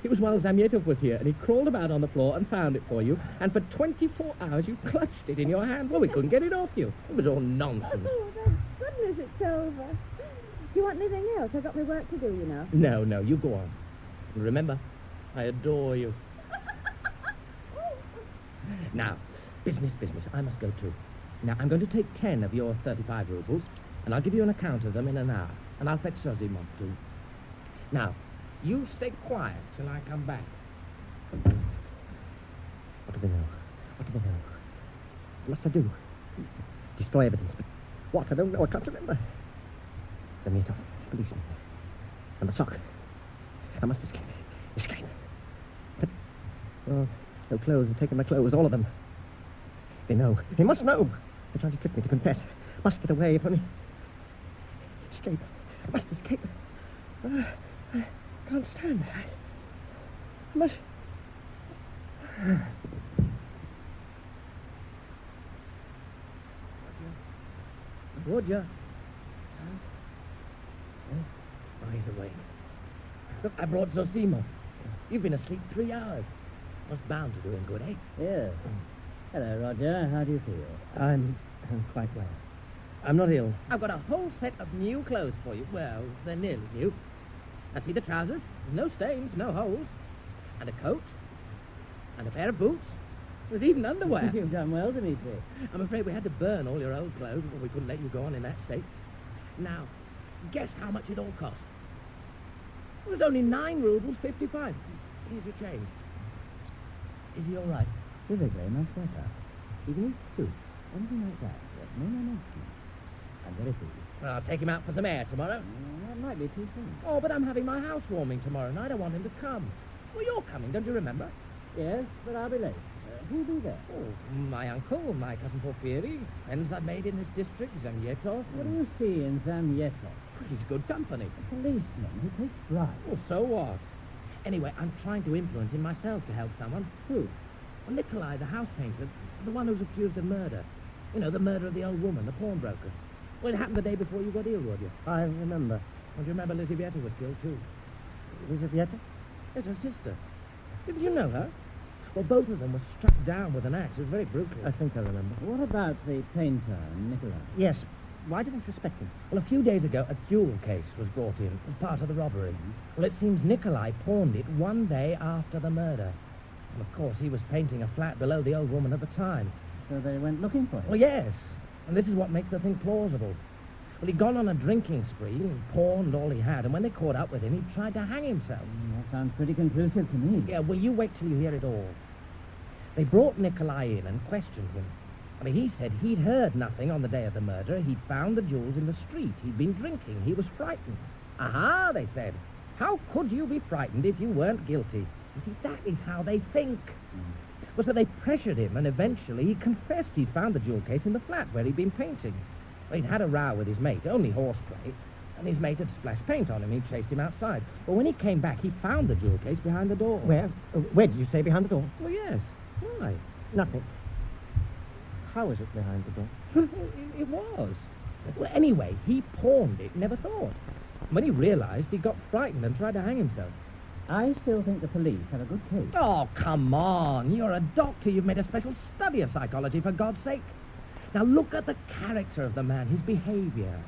N: It was while Zamyetov was here, and he crawled about on the floor and found it for you, and for 24 hours you clutched it in your hand. Well, we couldn't get it off you. It was all nonsense.
T: Oh, thank goodness it's over. Do you want anything else? I've got my work to do, you know.
N: No, you go on. And remember, I adore you. Now, business. I must go too. Now, I'm going to take 10 of your 35 rubles, and I'll give you an account of them in an hour, and I'll fetch Zozimov too. Now, you stay quiet till I come back.
O: What do they know? What must I do? Destroy evidence. But what? I don't know. I can't remember. Zamyetov, policeman. And the sock. I must escape. But, oh, no clothes. They've taken my clothes, all of them. They know. They must know. They're trying to trick me to confess. Must get away from me. Escape. I must escape. I can't stand. I must...
N: Roger. Oh, he's awake. Look, I brought Zozimov. You've been asleep 3 hours. Was bound to do him good, eh?
O: Yeah. Hello, Roger. How do you feel? I'm quite well. I'm not ill.
U: I've got a whole set of new clothes for you. Well, they're nearly new. Now, see the trousers? No stains, no holes. And a coat. And a pair of boots. There's even underwear.
O: You've done well, Dimitri.
U: I'm afraid we had to burn all your old clothes, but we couldn't let you go on in that state. Now, guess how much it all cost? It was only 9 rubles 55. Here's your change. Is he all right?
O: Physically, much better. He can eat soup, anything like that. No. I'm very pleased.
U: Well, I'll take him out for some air tomorrow.
O: That might be too soon.
U: Oh, but I'm having my housewarming tomorrow, and I don't want him to come. Well, you're coming, don't you remember?
O: Yes, but I'll be late. Who'll be there?
U: Oh, my uncle, my cousin Porphyry, friends I've made in this district, Zamyetov.
O: What do you see in Zamyetov?
U: He's good company.
O: A policeman who takes bribes.
U: Well, so what? Anyway, I'm trying to influence him myself to help someone.
O: Who?
U: Well, Nikolai, the house painter, the one who's accused of murder. You know, the murder of the old woman, the pawnbroker. Well, it happened the day before you got ill, Roger.
O: I remember.
U: Well, do you remember Lizaveta was killed, too?
O: Lizaveta?
U: Yes, her sister. Didn't you know her? Well, both of them were struck down with an axe. It was very brutal.
O: I think I remember. What about the painter, Nikolai?
U: Yes. Why did I suspect him? Well, a few days ago, a jewel case was brought in as part of the robbery. Well, it seems Nikolai pawned it one day after the murder. And, of course, he was painting a flat below the old woman at the time.
O: So they went looking for him?
U: Well, yes. And this is what makes the thing plausible. Well, he'd gone on a drinking spree and pawned all he had, and when they caught up with him, he tried to hang himself.
O: That sounds pretty conclusive to me.
U: Yeah, well, you wait till you hear it all. They brought Nikolai in and questioned him. I mean, he said he'd heard nothing on the day of the murder. He'd found the jewels in the street. He'd been drinking. He was frightened. Aha, they said. How could you be frightened if you weren't guilty? You see, that is how they think. Well, so they pressured him, and eventually he confessed he'd found the jewel case in the flat where he'd been painting. Well, he'd had a row with his mate, only horseplay, and his mate had splashed paint on him. He'd chased him outside. But when he came back, he found the jewel case behind the door.
O: Where? Where did you say behind the door?
U: Well, yes. Why?
O: Nothing. How was it behind the door?
U: It was. Well, anyway, he pawned it, never thought. When he realized, he got frightened and tried to hang himself.
O: I still think the police have a good case.
U: Oh, come on. You're a doctor. You've made a special study of psychology, for God's sake. Now, look at the character of the man, his behavior.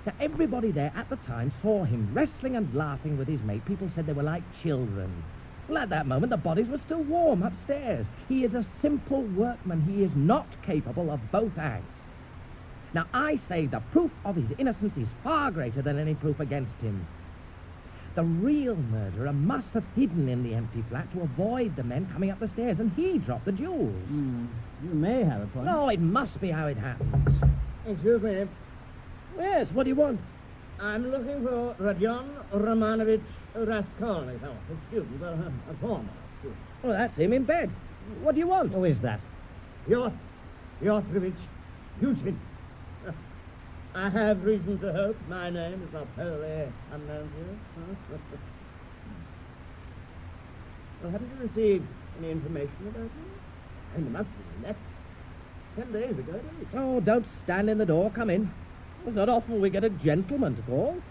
U: Now, everybody there at the time saw him wrestling and laughing with his mate. People said they were like children. Well, at that moment, the bodies were still warm upstairs. He is a simple workman. He is not capable of both acts. Now, I say the proof of his innocence is far greater than any proof against him. The real murderer must have hidden in the empty flat to avoid the men coming up the stairs, and he dropped the jewels.
O: You may have a point.
U: No, it must be how it happened.
O: Excuse me.
U: Yes, what do you want?
O: I'm looking for Rodion Romanovich Raskolnikov, a student, a former student.
U: Oh, that's him in bed. What do you want?
O: Who is that? Piotrevich Yushin. I have reason to hope my name is not wholly unknown to you. Well, haven't you received any information about him? And there must be left 10 days ago, didn't you?
U: Oh, don't stand in the door. Come in. It's not often we get a gentleman to call.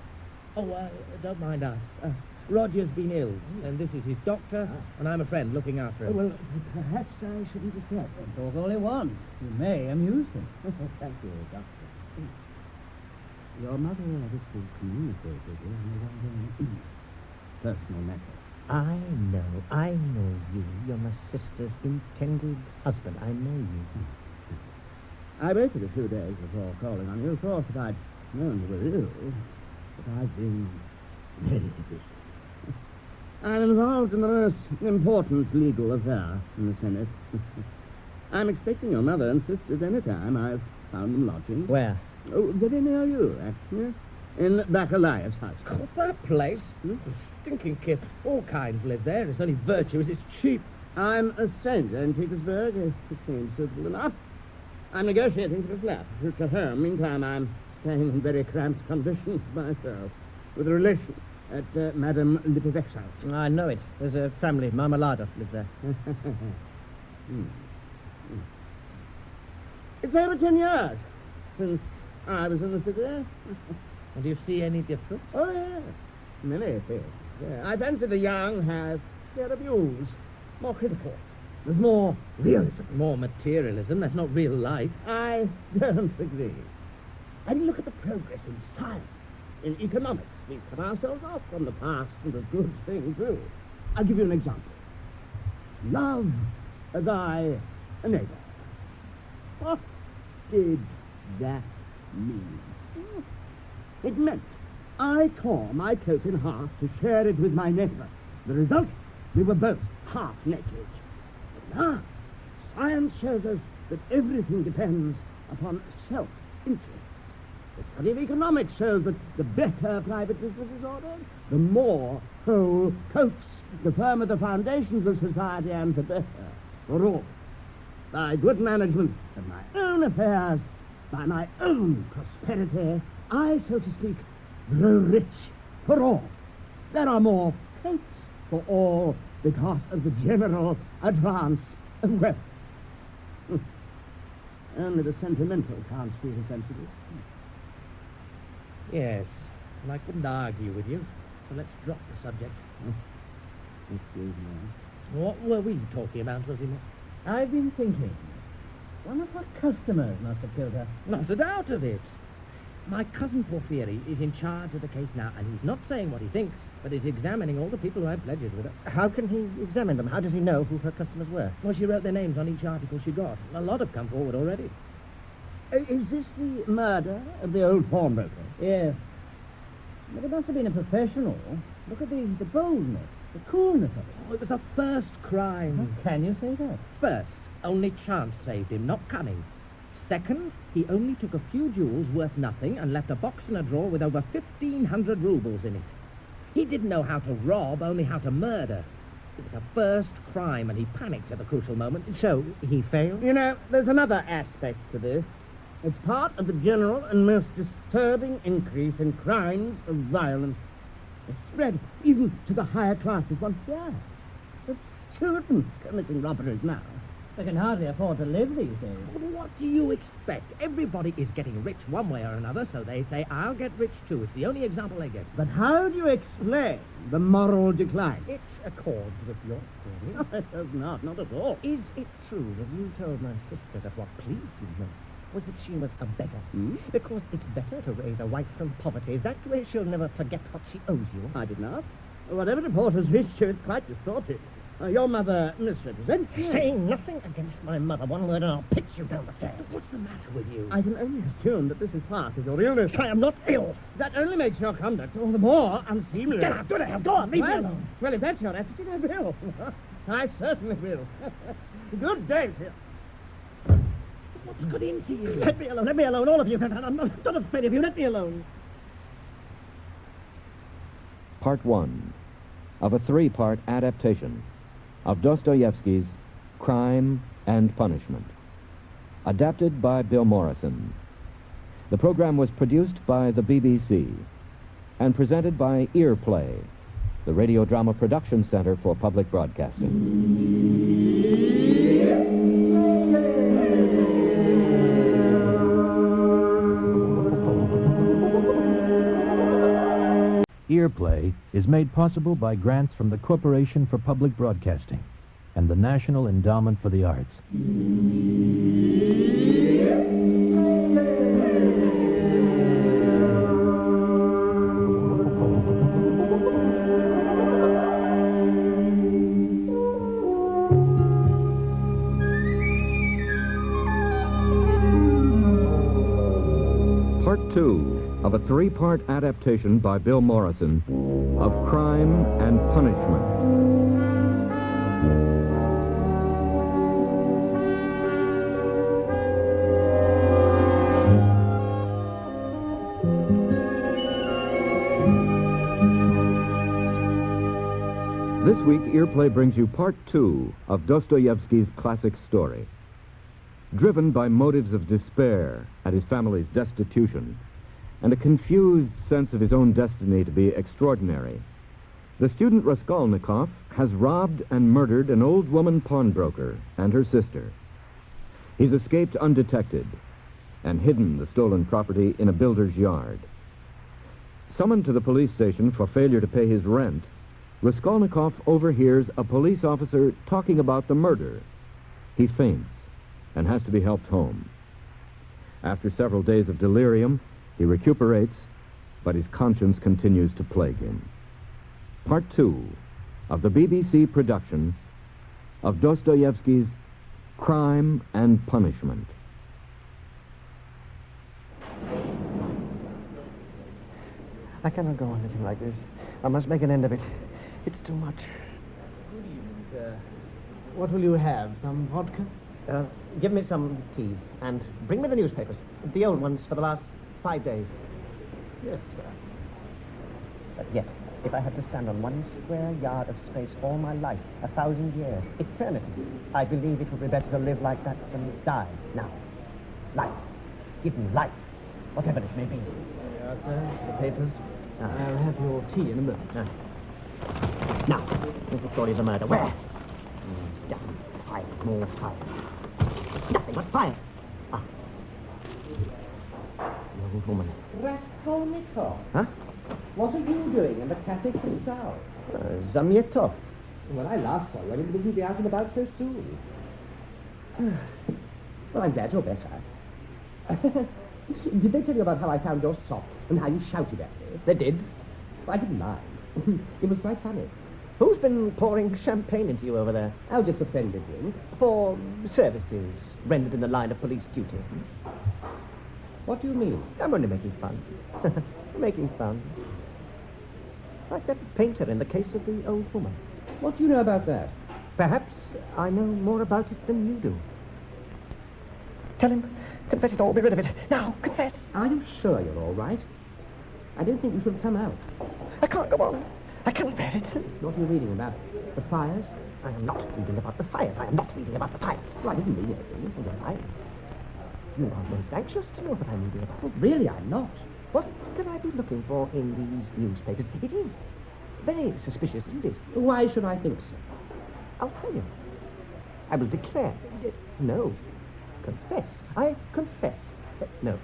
U: Oh, don't mind us. Roger's been ill, and this is his doctor, and I'm a friend looking after him.
O: Well, perhaps I shouldn't disturb him. Talk only one. You may amuse him. Thank you, Doctor. Your mother obviously communicated with you on a personal matter.
N: I know you. You're my sister's intended husband. I know you.
O: I waited a few days before calling on you. Thought that I'd known you were ill, but I've been very busy. I'm involved in the most important legal affair in the Senate. I'm expecting your mother and sisters any time. I've found them lodging.
N: Where?
O: Oh, very near you, actually. In Bakalaev's house.
U: What's that place? A stinking kid. All kinds live there. It's only virtuous. It's cheap.
O: I'm a stranger in Petersburg. It seems suitable enough. I'm negotiating for a flat. To her. Meantime, I'm staying in very cramped conditions myself, with a relation at Madame Lipovec's house.
N: I know it. There's a family, Marmeladov, live there.
O: It's over 10 years since I was in the city.
U: And do you see any difference?
O: Oh, yes. Many things. Yeah. I fancy the young have their views. More critical. There's more realism.
U: More materialism. That's not real life.
O: I don't agree.
R: And look at the progress in science, in economics. We've cut ourselves off from the past and a good thing, too. I'll give you an example. Love thy neighbor. What did that mean? It meant I tore my coat in half to share it with my neighbor. The result? We were both half naked. But now, science shows us that everything depends upon self-interest. The study of economics shows that the better private business is ordered, the more whole coats, the firmer the foundations of society, and the better for all. By good management of my own affairs, by my own prosperity, I, so to speak, grow rich for all. There are more coats for all because of the general advance of wealth. Only the sentimental can't see the sensible.
U: Yes, and I couldn't argue with you, so let's drop the subject.
R: Excuse me.
U: What were we talking about, Rosie?
S: I've been thinking. One of our customers must have killed her.
U: Not a doubt of it. My cousin Porphyry is in charge of the case now, and he's not saying what he thinks, but is examining all the people who had pledges with her.
O: How can he examine them? How does he know who her customers were?
U: Well, she wrote their names on each article she got. A lot have come forward already.
R: Is this the murder of the old pawnbroker?
S: Yes. But it must have been a professional. Look at the boldness, the coolness of it.
U: Oh, it was a first crime.
S: How can you say that?
U: First, only chance saved him, not cunning. Second, he only took a few jewels worth nothing and left a box and a drawer with over 1,500 rubles in it. He didn't know how to rob, only how to murder. It was a first crime, and he panicked at the crucial moment.
O: So, he failed?
R: You know, there's another aspect to this. It's part of the general and most disturbing increase in crimes of violence. It's spread even to the higher classes. One hears of students committing robberies now.
S: They can hardly afford to live these days.
U: Well, what do you expect? Everybody is getting rich one way or another, so they say, I'll get rich too. It's the only example they get.
R: But how do you explain the moral decline?
U: It accords with your theory.
R: No, it does not at all.
O: Is it true that you told my sister that what pleased you most was that she was a beggar? Because it's better to raise a wife from poverty. That way she'll never forget what she owes you.
R: I did not. Whatever reporters wish to, it's quite distorted. Your mother misrepresents you.
O: Saying nothing against my mother. One word and I'll pitch you down the stairs.
U: What's the matter with you?
R: I can only assume that this is part of your illness.
O: I am not ill.
R: That only makes your conduct all the more unseemly.
O: Get out, go to hell, go on, leave me alone.
R: Well, if that's your attitude, I will. I certainly will. Good day, sir.
U: What's got into you?
O: Let me alone, all of you. I'm not afraid of you, let me alone.
G: Part 1 of a 3-part adaptation of Dostoevsky's Crime and Punishment, adapted by Bill Morrison. The program was produced by the BBC and presented by Earplay, the radio drama production center for public broadcasting.
A: Earplay is made possible by grants from the Corporation for Public Broadcasting and the National Endowment for the Arts.
G: Part 2 of a 3-part adaptation by Bill Morrison of Crime and Punishment. This week, Earplay brings you Part 2 of Dostoevsky's classic story. Driven by motives of despair at his family's destitution and a confused sense of his own destiny to be extraordinary, the student Raskolnikov has robbed and murdered an old woman pawnbroker and her sister. He's escaped undetected and hidden the stolen property in a builder's yard. Summoned to the police station for failure to pay his rent, Raskolnikov overhears a police officer talking about the murder. He faints and has to be helped home. After several days of delirium, He recuperates, but his conscience continues to plague him. Part 2 of the BBC production of Dostoevsky's Crime and Punishment.
O: I cannot go on living like this. I must make an end of it. It's too much.
S: Good evening, sir. What will you have? Some vodka?
O: Give me some tea, and bring me the newspapers. The old ones for the last 5 days.
S: Yes, sir.
O: But yet, if I had to stand on 1 square yard of space all my life, 1,000 years, eternity, I believe it would be better to live like that than die now. Life. Give me life, whatever it may be.
S: There you are, sir. The papers. I'll have your tea in a moment.
O: Now, here's the story of the murder. Where? Damn fires, more fires. Nothing but fires. Ah. The old woman.
B: Raskolnikov.
O: Huh?
B: What are you doing in the Cafe Cristal?
O: Zamyetov.
B: When I last saw you, I didn't think you'd be out and about so soon. Well, I'm glad you're better. Did they tell you about how I found your sock and how you shouted at me?
O: They did.
B: I didn't mind. It was quite funny.
O: Who's been pouring champagne into you over there?
B: Oh, just a friendly drink.
O: For services rendered in the line of police duty.
B: What do you mean?
O: I'm only making fun. Making fun. Like that painter in the case of the old woman.
B: What do you know about that?
O: Perhaps I know more about it than you do. Tell him. Confess it all. Be rid of it. Now, confess.
B: Are you sure you're all right? I don't think you should have come out.
O: I can't go on. I can't bear it.
B: What are you reading about? The fires?
O: I am not reading about the fires. I am not reading about the fires.
B: Well, I didn't mean anything.
O: Well, I... You are most anxious to know what I'm reading about.
B: Well, really, I'm not.
O: What can I be looking for in these newspapers? It is very suspicious, isn't it?
B: Why should I think so?
O: I'll tell you. I will declare. No. Confess. I confess. No.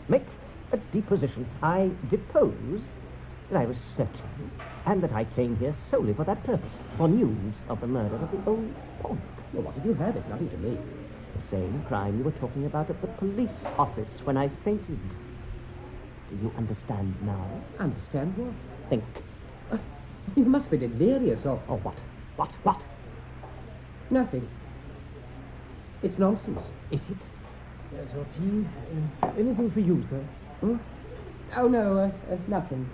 O: Make a deposition. I depose that I was searching and that I came here solely for that purpose, for news of the murder of the old woman.
B: Well, what did you have? It's nothing to me.
O: The same crime you were talking about at the police office when I fainted. Do you understand now?
B: Understand what?
O: Think.
B: You must be delirious, or...
O: Oh, what? What?
B: Nothing. It's nonsense.
O: Is it?
S: There's your tea. Anything for you, sir?
B: Hmm? Oh, no, nothing.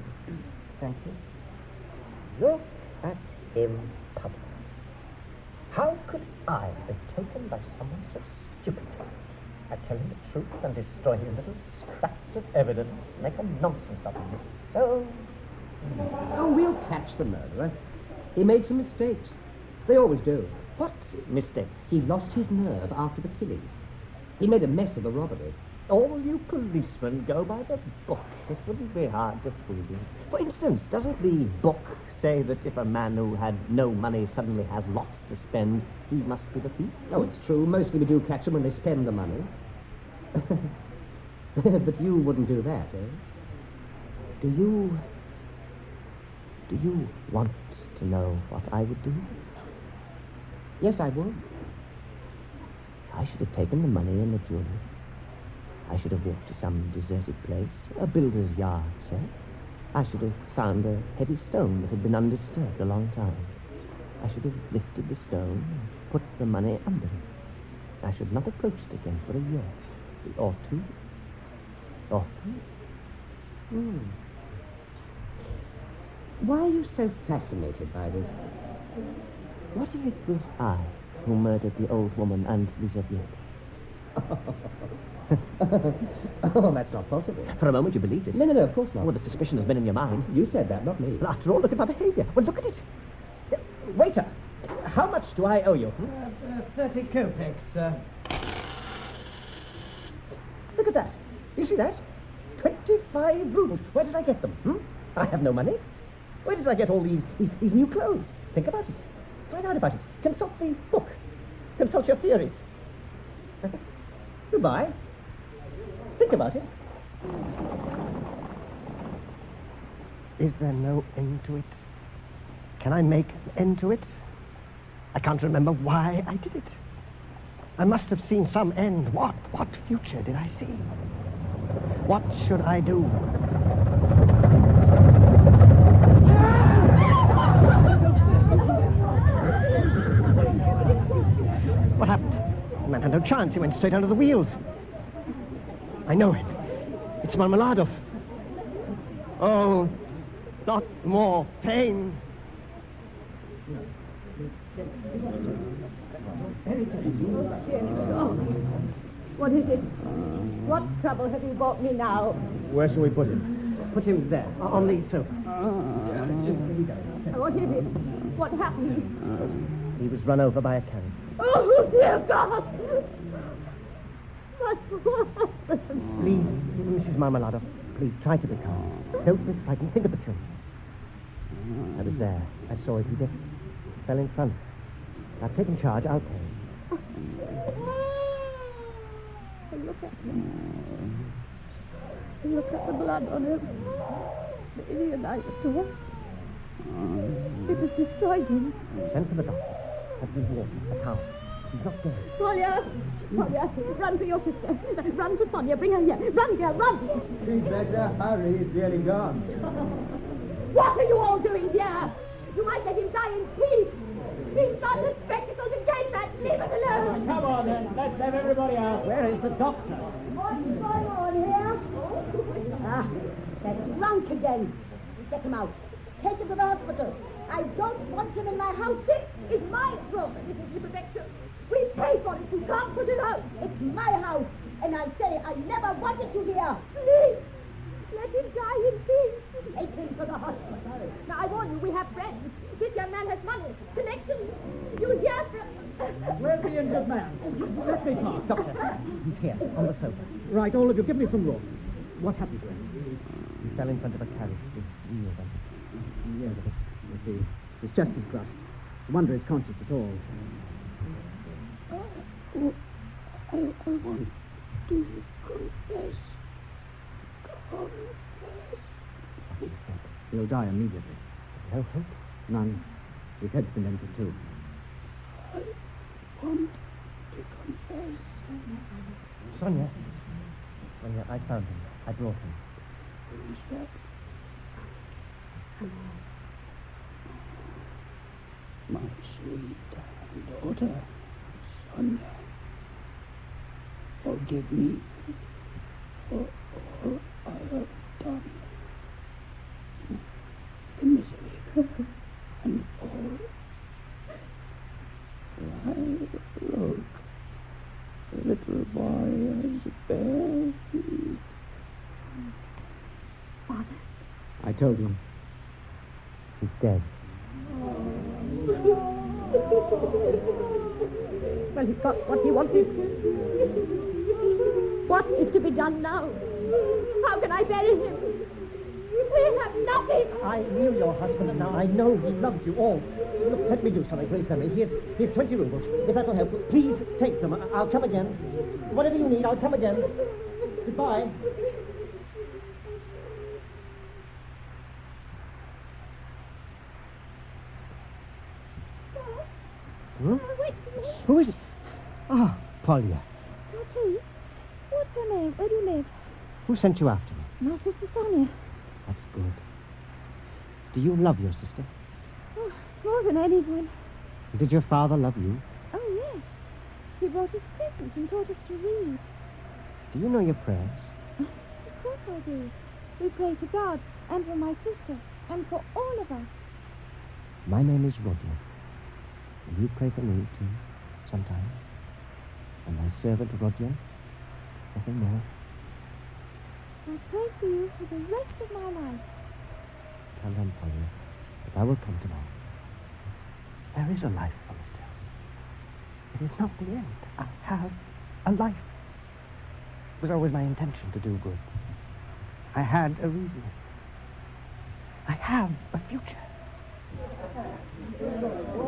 O: Thank you. Look at him puzzled. How could I be taken by someone so stupid? I tell him the truth and destroy his little scraps of evidence, make a nonsense of him. It's so easy.
B: Oh, we'll catch the murderer. He made some mistakes. They always do.
O: What mistake?
B: He lost his nerve after the killing. He made a mess of the robbery.
O: All you policemen go by the book. It wouldn't be hard to fool you. For instance, doesn't the book say that if a man who had no money suddenly has lots to spend, he must be the thief?
B: Oh, it's true. Mostly we do catch them when they spend the money. But you wouldn't do that, eh?
O: Do you want to know what I would do?
B: Yes, I would.
O: I should have taken the money and the jewelry. I should have walked to some deserted place, a builder's yard, say. I should have found a heavy stone that had been undisturbed a long time. I should have lifted the stone and put the money under it. I should not approach it again for a year, or two, or three.
B: Why are you so fascinated by this?
O: What if it was I who murdered the old woman and Lizaveta?
B: Oh, that's not possible.
O: For a moment you believed it.
B: No, of course not.
O: Well, the suspicion has been in your mind.
B: You said that, not me.
O: Well, after all, look at my behavior. Well, look at it. Waiter, how much do I owe you?
S: 30 kopecks, sir.
O: Look at that. You see that? 25 rubles. Where did I get them? I have no money. Where did I get all these new clothes? Think about it. Find out about it. Consult the book. Consult your theories. Goodbye. Think about it.
V: Is there no end to it? Can I make an end to it? I can't remember why I did it. I must have seen some end. What future did I see? What should I do? What happened? The man had no chance. He went straight under the wheels. I know him. It's Marmeladov. Oh, not more pain.
C: What is it? What trouble have you brought me now?
V: Where shall we put him? Put him there, on the sofa.
C: What is it? What happened?
V: He was run over by a carriage.
C: Oh, dear God! My poor husband.
V: Please, Mrs. Marmeladov, please try to be calm. Don't be frightened. Think of the children. I was there. I saw it. He just fell in front. I've taken charge. I'll pay.
C: Look at him. Look at the blood on him. The idiot I saw. It has destroyed him.
V: Send for the doctor. Have me water, a towel. He's not dead.
C: Sonia! Sonia, run for your sister. Run for Sonia. Bring her here. Run, girl, run!
D: She'd better hurry. He's really gone.
C: What are you all doing here? You might let him die in peace. He's not the spectacles again, man. Leave it alone.
D: Come on, then. Let's have everybody out.
V: Where is the doctor?
Q: What's going on here? Ah, they're drunk again. Get him out. Take him to the hospital. I don't want him in my house. This is my room. This is protection. We pay for it. You can't put it out. It's my house. And I say I never wanted you here.
C: Please, let him die in peace.
Q: Take him to the hospital.
C: Now, I warn you, we have friends. This young man has money, connections. You hear from...
S: Where's the injured man? Let me pass.
V: Doctor, he's here, on the sofa.
S: Right, all of you, give me some room. What happened to him?
V: He fell in front of a carriage with wheels on it.
S: Yes, I see. His chest is crushed. I wonder he's conscious at all.
D: I want to confess.
S: He'll die immediately.
V: No hope?
S: None. His head's been emptied too.
D: I want to confess.
V: Sonia. Sonia, I found him. I brought him.
D: Who's that? My sweet daughter, Sonia. Forgive me for all I have done. The misery and all. Look, the little boy has bare feet.
C: Father?
S: I told you.
V: He's dead.
C: Well, he got what he wanted. What is to be done now? How can I bury him? We have nothing.
V: I knew your husband, and now I know he loved you all. Look, let me do something for his memory. Here's 20 rubles. If that'll help, please take them. I'll come again. Whatever you need, I'll come again. Goodbye.
T: Sir, wait for me.
V: Who is it? Ah, Polya.
T: Sir, please. What's your name? Where do you live?
V: Who sent you after me?
T: My sister Sonia.
V: That's good. Do you love your sister?
T: Oh, more than anyone.
V: Did your father love you?
T: Oh, yes. He brought us presents and taught us to read.
V: Do you know your prayers?
T: Of course I do. We pray to God, and for my sister, and for all of us.
V: My name is Rodya. Will you pray for me, too, sometime? And my servant, Rodya? Nothing more?
T: I pray for you for the rest of my life.
V: Tell them, Polya, that I will come tomorrow. There is a life for me still. It is not the end. I have a life. It was always my intention to do good. I had a reason. I have a future.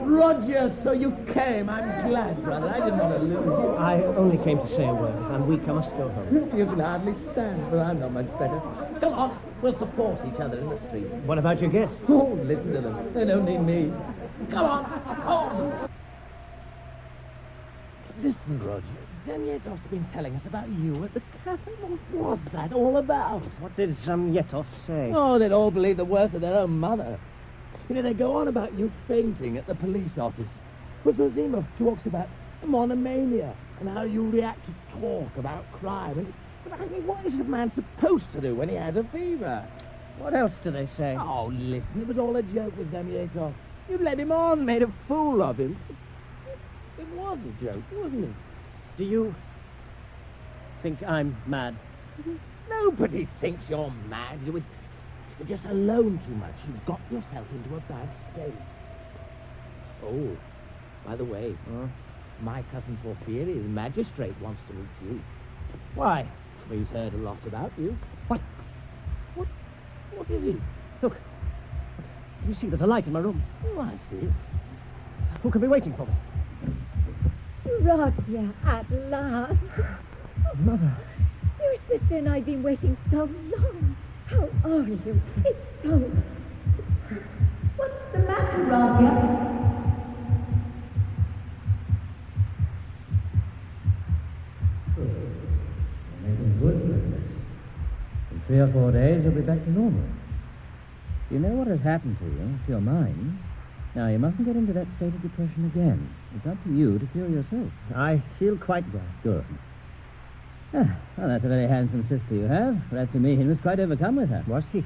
W: Roger, so you came. I'm glad, brother. I didn't want to lose you.
V: I only came to say a word. I'm weak. I must go home.
W: You can hardly stand, but I'm not much better. Come on, we'll support each other in the street.
V: What about your guests?
W: Oh, listen to them. They don't need me. Come on, home.
U: Listen, Roger, Zamyetov's been telling us about you at the cafe. What was that all about?
O: What did Zamyetov say?
U: Oh, they'd all believe the worst of their own mother. You know, they go on about you fainting at the police office. But Zozimov talks about monomania and how you react to talk about crime. And, but I mean, what is a man supposed to do when he has a fever?
O: What else do they say?
U: Oh, listen, it was all a joke with Zamyetov. You led him on, made a fool of him. It was a joke, wasn't it?
O: Do you think I'm mad?
U: Nobody thinks you're mad. You're just alone too much. You've got yourself into a bad state. Oh, by the way, my cousin Porfiry, the magistrate, wants to meet you.
O: Why?
U: Well, he's heard a lot about you.
O: What?
U: What is it?
O: Look. You see, there's a light in my room.
U: Oh, I see it.
O: Who can be waiting for me?
C: Roger, at last.
O: Mother.
C: Your sister and I have been waiting so long. How are you? It's so... What's the matter, Roger?
S: Making good progress. In 3 or 4 days, you'll be back to normal. You know what has happened to you, to your mind. Now, you mustn't get into that state of depression again. It's up to you to cure yourself.
O: I feel quite well.
S: Good. Ah, well, that's a very handsome sister you have. Ratsumichin was quite overcome with her.
O: Was he?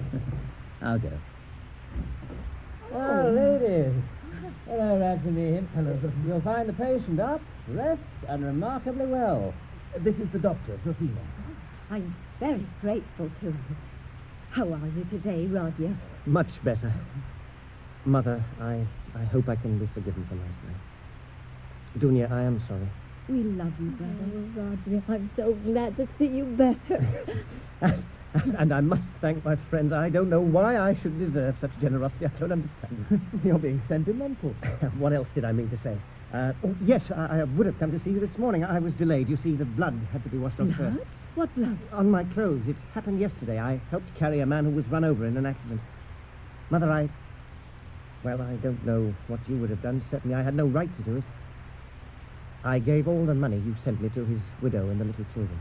S: I'll go. Oh, ladies. Hello, Ratsumichin. Hello. You'll find the patient up, rest, and remarkably well.
U: This is the doctor, Zosima.
C: I'm very grateful to you. How are you today, Roger?
O: Much better. Mother, I hope I can be forgiven for last night. Dunya, I am sorry.
C: We love you, brother. Oh, Roger, I'm so glad to see you better.
O: And I must thank my friends. I don't know why I should deserve such generosity. I don't understand.
U: You're being sentimental.
O: What else did I mean to say? Yes, I would have come to see you this morning. I was delayed. You see, the blood had to be washed off first.
C: What blood?
O: On my clothes. It happened yesterday. I helped carry a man who was run over in an accident. Mother, well, I don't know what you would have done. Certainly I had no right to do it. I gave all the money you sent me to his widow and the little children.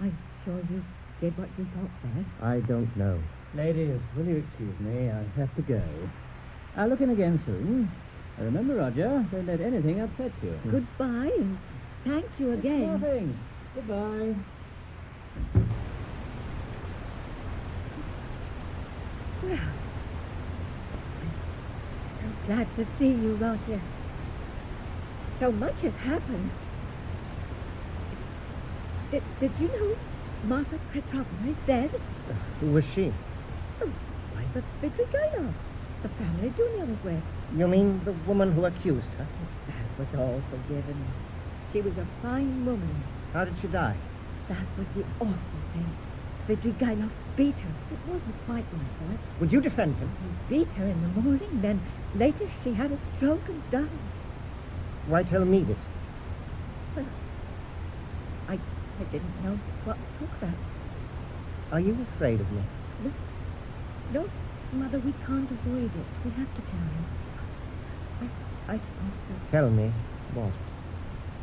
C: I'm sure you did what you thought best.
O: I don't know.
S: Ladies, will you excuse me? I have to go. I'll look in again soon. Remember, Roger, don't let anything upset you.
C: Goodbye, and thank you again.
S: Nothing. Goodbye.
C: Well, I'm so glad to see you, Roger. So much has happened. Did you know Martha Petrovna is dead?
O: Who was she?
C: The wife of Svidrigailov, the family Dunya was with.
O: You mean the woman who accused her?
C: That was all forgiven. She was a fine woman.
O: How did she die?
C: That was the awful thing. Svidrigailov beat her. It wasn't quite my fault.
O: Would you defend him?
C: He beat her in the morning, then later she had a stroke and died.
O: Why tell me this?
C: Well, I didn't know what to talk about.
O: Are you afraid of me?
C: No, Mother, we can't avoid it. We have to tell you. I suppose so.
O: Tell me what?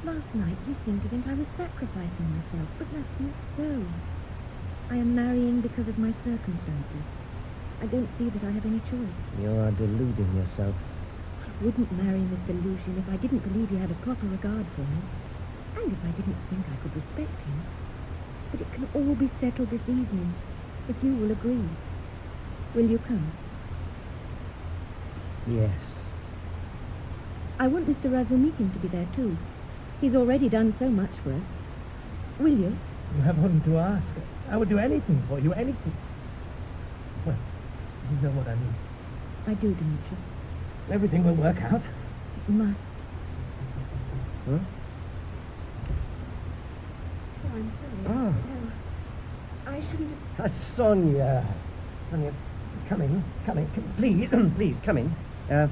C: Last night you seemed to think I was sacrificing myself, but that's not so. I am marrying because of my circumstances. I don't see that I have any choice.
O: You are deluding yourself.
C: I wouldn't marry Mr. Lucien if I didn't believe he had a proper regard for me, and if I didn't think I could respect him. But it can all be settled this evening, if you will agree. Will you come?
O: Yes.
C: I want Mr. Razumikin to be there, too. He's already done so much for us. Will you?
U: You have only to ask. I would do anything for you, anything. Well, you know what I mean.
C: I do, Dmitri.
U: Everything will work out.
C: It must.
O: Huh?
C: Oh, I'm sorry.
O: Oh.
C: No. I shouldn't have...
O: Sonia. Sonia, come in. Please, please, come in.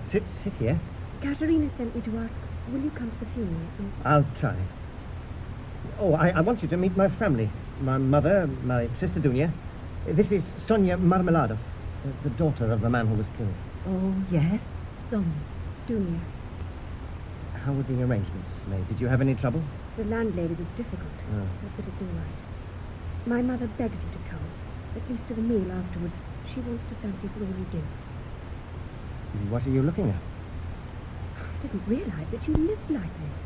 O: Sit here.
C: Katerina sent me to ask, will you come to the funeral?
O: I'll try. Oh, I want you to meet my family. My mother, my sister Dunya. This is Sonia Marmeladov, the daughter of the man who was killed.
C: Oh, yes. Sonia. Dunya.
U: how were the arrangements made? Did you have any trouble?
C: The landlady was difficult,
U: Oh.
C: but it's all right. My mother begs you to come, at least to the meal afterwards. She wants to thank you for all you did.
U: What are you looking at?
C: I didn't realize that you lived like this.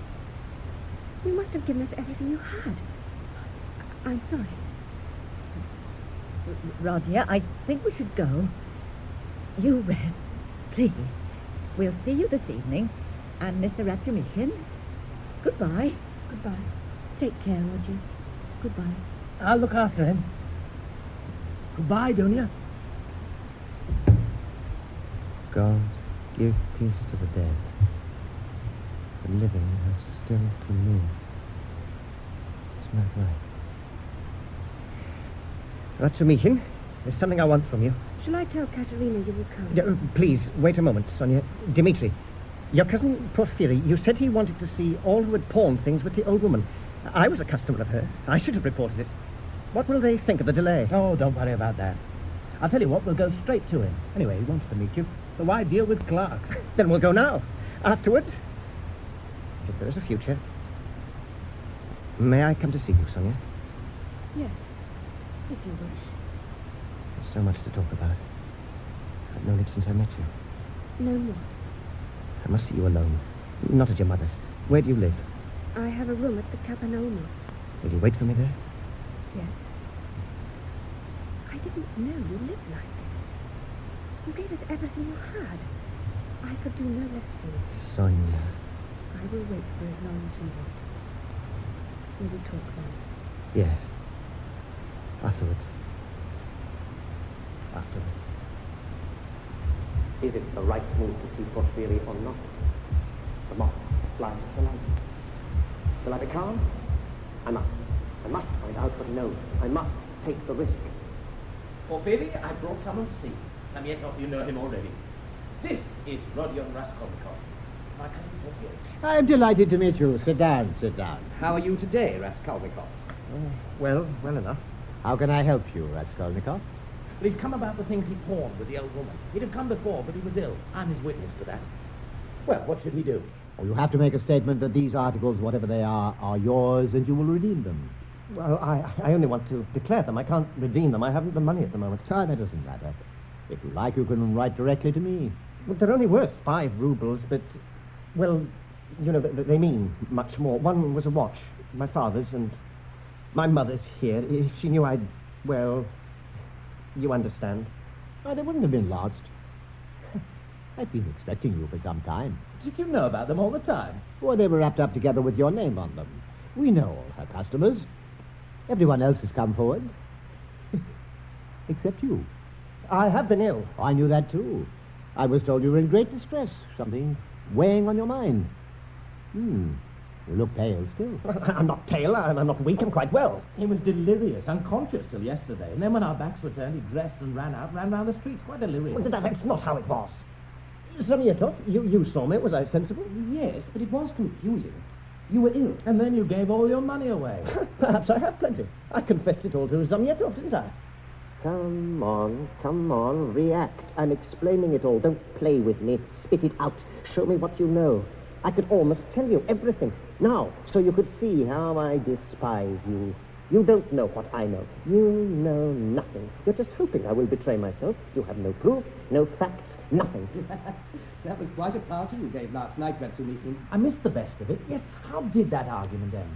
C: You must have given us everything you had. I'm sorry.
F: Roger, I think we should go. You rest, please. We'll see you this evening. And Mr. Ratsumichin, goodbye.
C: Goodbye. Take care, Roger. Goodbye.
U: I'll look after him. Goodbye, Dunya. God, give peace to the dead. The living have still to live. Isn't that right? Ratsumichin, there's something I want from you.
C: Shall I tell Katerina you will come?
U: Please, wait a moment, Sonia. Dmitri, your cousin Porphyry, you said he wanted to see all who had pawned things with the old woman. I was a customer of hers. I should have reported it. What will they think of the delay? Oh, don't worry about that. I'll tell you what, we'll go straight to him. Anyway, he wants to meet you. So why deal with clerks? Then we'll go now. Afterwards, if there is a future, may I come to see you, Sonia?
C: Yes, if you wish.
U: There's so much to talk about. I've known it since I met you.
C: No more.
U: I must see you alone. Not at your mother's. Where do you live?
C: I have a room at the Capanolmos.
U: Will you wait for me there?
C: Yes. I didn't know you lived like this. You gave us everything you had. I could do no less for you.
U: Sonia.
C: I will wait for as long as you want. Will we talk then?
U: Yes. Afterwards. Afterwards.
N: Is it the right move to see Porphyry or not? The moth flies to the light. Will I be calm? I must. I must find out what he knows. I must take the risk.
U: Porphyry, I brought someone to see you. Samietov, you know him already. This is Rodion Raskolnikov, my cousin Porphyry.
B: I'm delighted to meet you. Sit down, sit down.
U: How are you today, Raskolnikov? Well enough.
B: How can I help you, Raskolnikov?
U: But he's come about the things he pawned with the old woman. He'd have come before, but he was ill. I'm his witness to that. Well, what should he do?
B: You have to make a statement that these articles, whatever they are yours, and you will redeem them.
U: Well, I only want to declare them. I can't redeem them. I haven't the money at the moment.
B: That doesn't matter. If you like, you can write directly to me.
U: Well, they're only worth 5 rubles, but, well, you know, they mean much more. One was a watch, my father's, and my mother's here. If she knew I'd, well, you understand.
B: They wouldn't have been lost. I've been expecting you for some time.
U: Did you know about them all the time?
B: Well, they were wrapped up together with your name on them. We know all her customers. Everyone else has come forward. Except you.
U: I have been ill.
B: I knew that too. I was told you were in great distress. Something weighing on your mind. You look pale still.
U: I'm not pale. I'm not weak. I'm quite well. He was delirious, unconscious till yesterday. And then when our backs were turned, he dressed and ran round the streets, quite delirious. Well, that's not how it was. Samietov, you saw me. Was I sensible? Yes, but it was confusing. You were ill. And then you gave all your money away. Perhaps I have plenty. I confessed it all to Samietov, didn't I?
N: Come on, react. I'm explaining it all. Don't play with me. Spit it out. Show me what you know. I could almost tell you everything now, so you could see how I despise you. You don't know what I know. You know nothing. You're just hoping I will betray myself. You have no proof, no facts, nothing.
U: That was quite a party you gave last night, Ratsumichin. I missed the best of it. Yes, how did that argument end?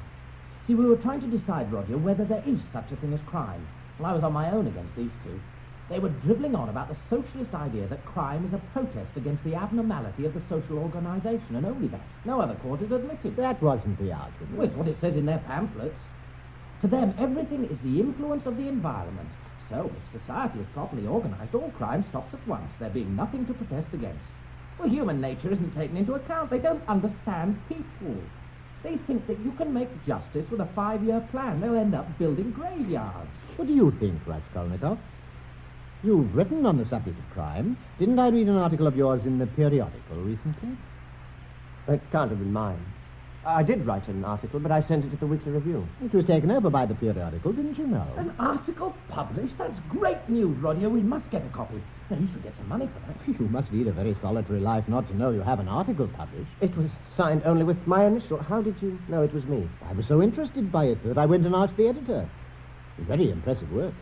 U: See, we were trying to decide, Roger, whether there is such a thing as crime. Well, I was on my own against these two. They were dribbling on about the socialist idea that crime is a protest against the abnormality of the social organization, and only that. No other cause is admitted.
B: That wasn't the argument.
U: Well, it's what it says in their pamphlets. To them, everything is the influence of the environment. So, if society is properly organized, all crime stops at once, there being nothing to protest against. Well, human nature isn't taken into account. They don't understand people. They think that you can make justice with a 5-year plan. They'll end up building graveyards.
B: What do you think, Raskolnikov? You've written on the subject of crime. Didn't I read an article of yours in the periodical recently?
U: It can't have been mine.
O: I did write an article, but I sent it to the Weekly Review.
B: It was taken over by the periodical, didn't you know?
U: An article published? That's great news, Roger. We must get a copy. Now, you should get some money for that.
B: You must lead a very solitary life not to know you have an article published.
O: It was signed only with my initial. How did you know it was me?
B: I was so interested by it that I went and asked the editor. Very impressive work.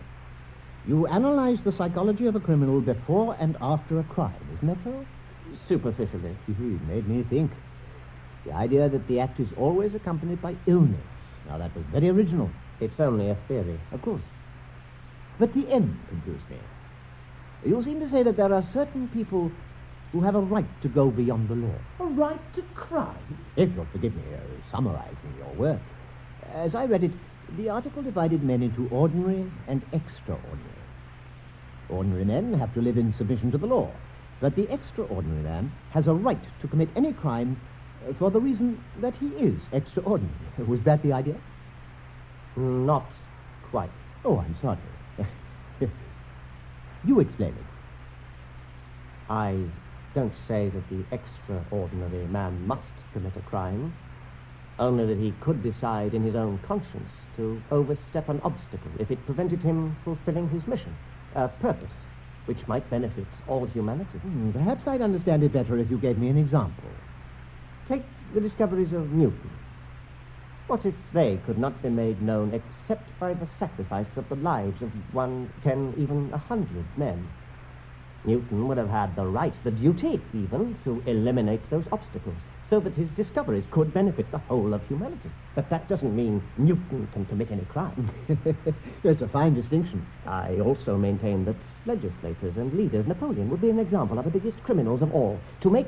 B: You analyzed the psychology of a criminal before and after a crime, isn't that so?
O: Superficially.
B: It made me think. The idea that the act is always accompanied by illness. Now, that was very original.
O: It's only a theory.
B: Of course. But the end confused me. You seem to say that there are certain people who have a right to go beyond the law.
U: A right to crime?
B: If you'll forgive me summarizing your work. As I read it, the article divided men into ordinary and extraordinary. Ordinary men have to live in submission to the law, but the extraordinary man has a right to commit any crime for the reason that he is extraordinary. Was that the idea?
O: Not quite.
B: Oh, I'm sorry. You explain it.
O: I don't say that the extraordinary man must commit a crime, only that he could decide in his own conscience to overstep an obstacle if it prevented him fulfilling his mission, a purpose which might benefit all humanity.
B: Perhaps I'd understand it better if you gave me an example.
O: Take the discoveries of Newton. What if they could not be made known except by the sacrifice of the lives of 1, 10, even 100 men? Newton would have had the right, the duty even, to eliminate those obstacles so that his discoveries could benefit the whole of humanity. But that doesn't mean Newton can commit any crime.
B: It's a fine distinction.
O: I also maintain that legislators and leaders, Napoleon would be an example of the biggest criminals of all. To make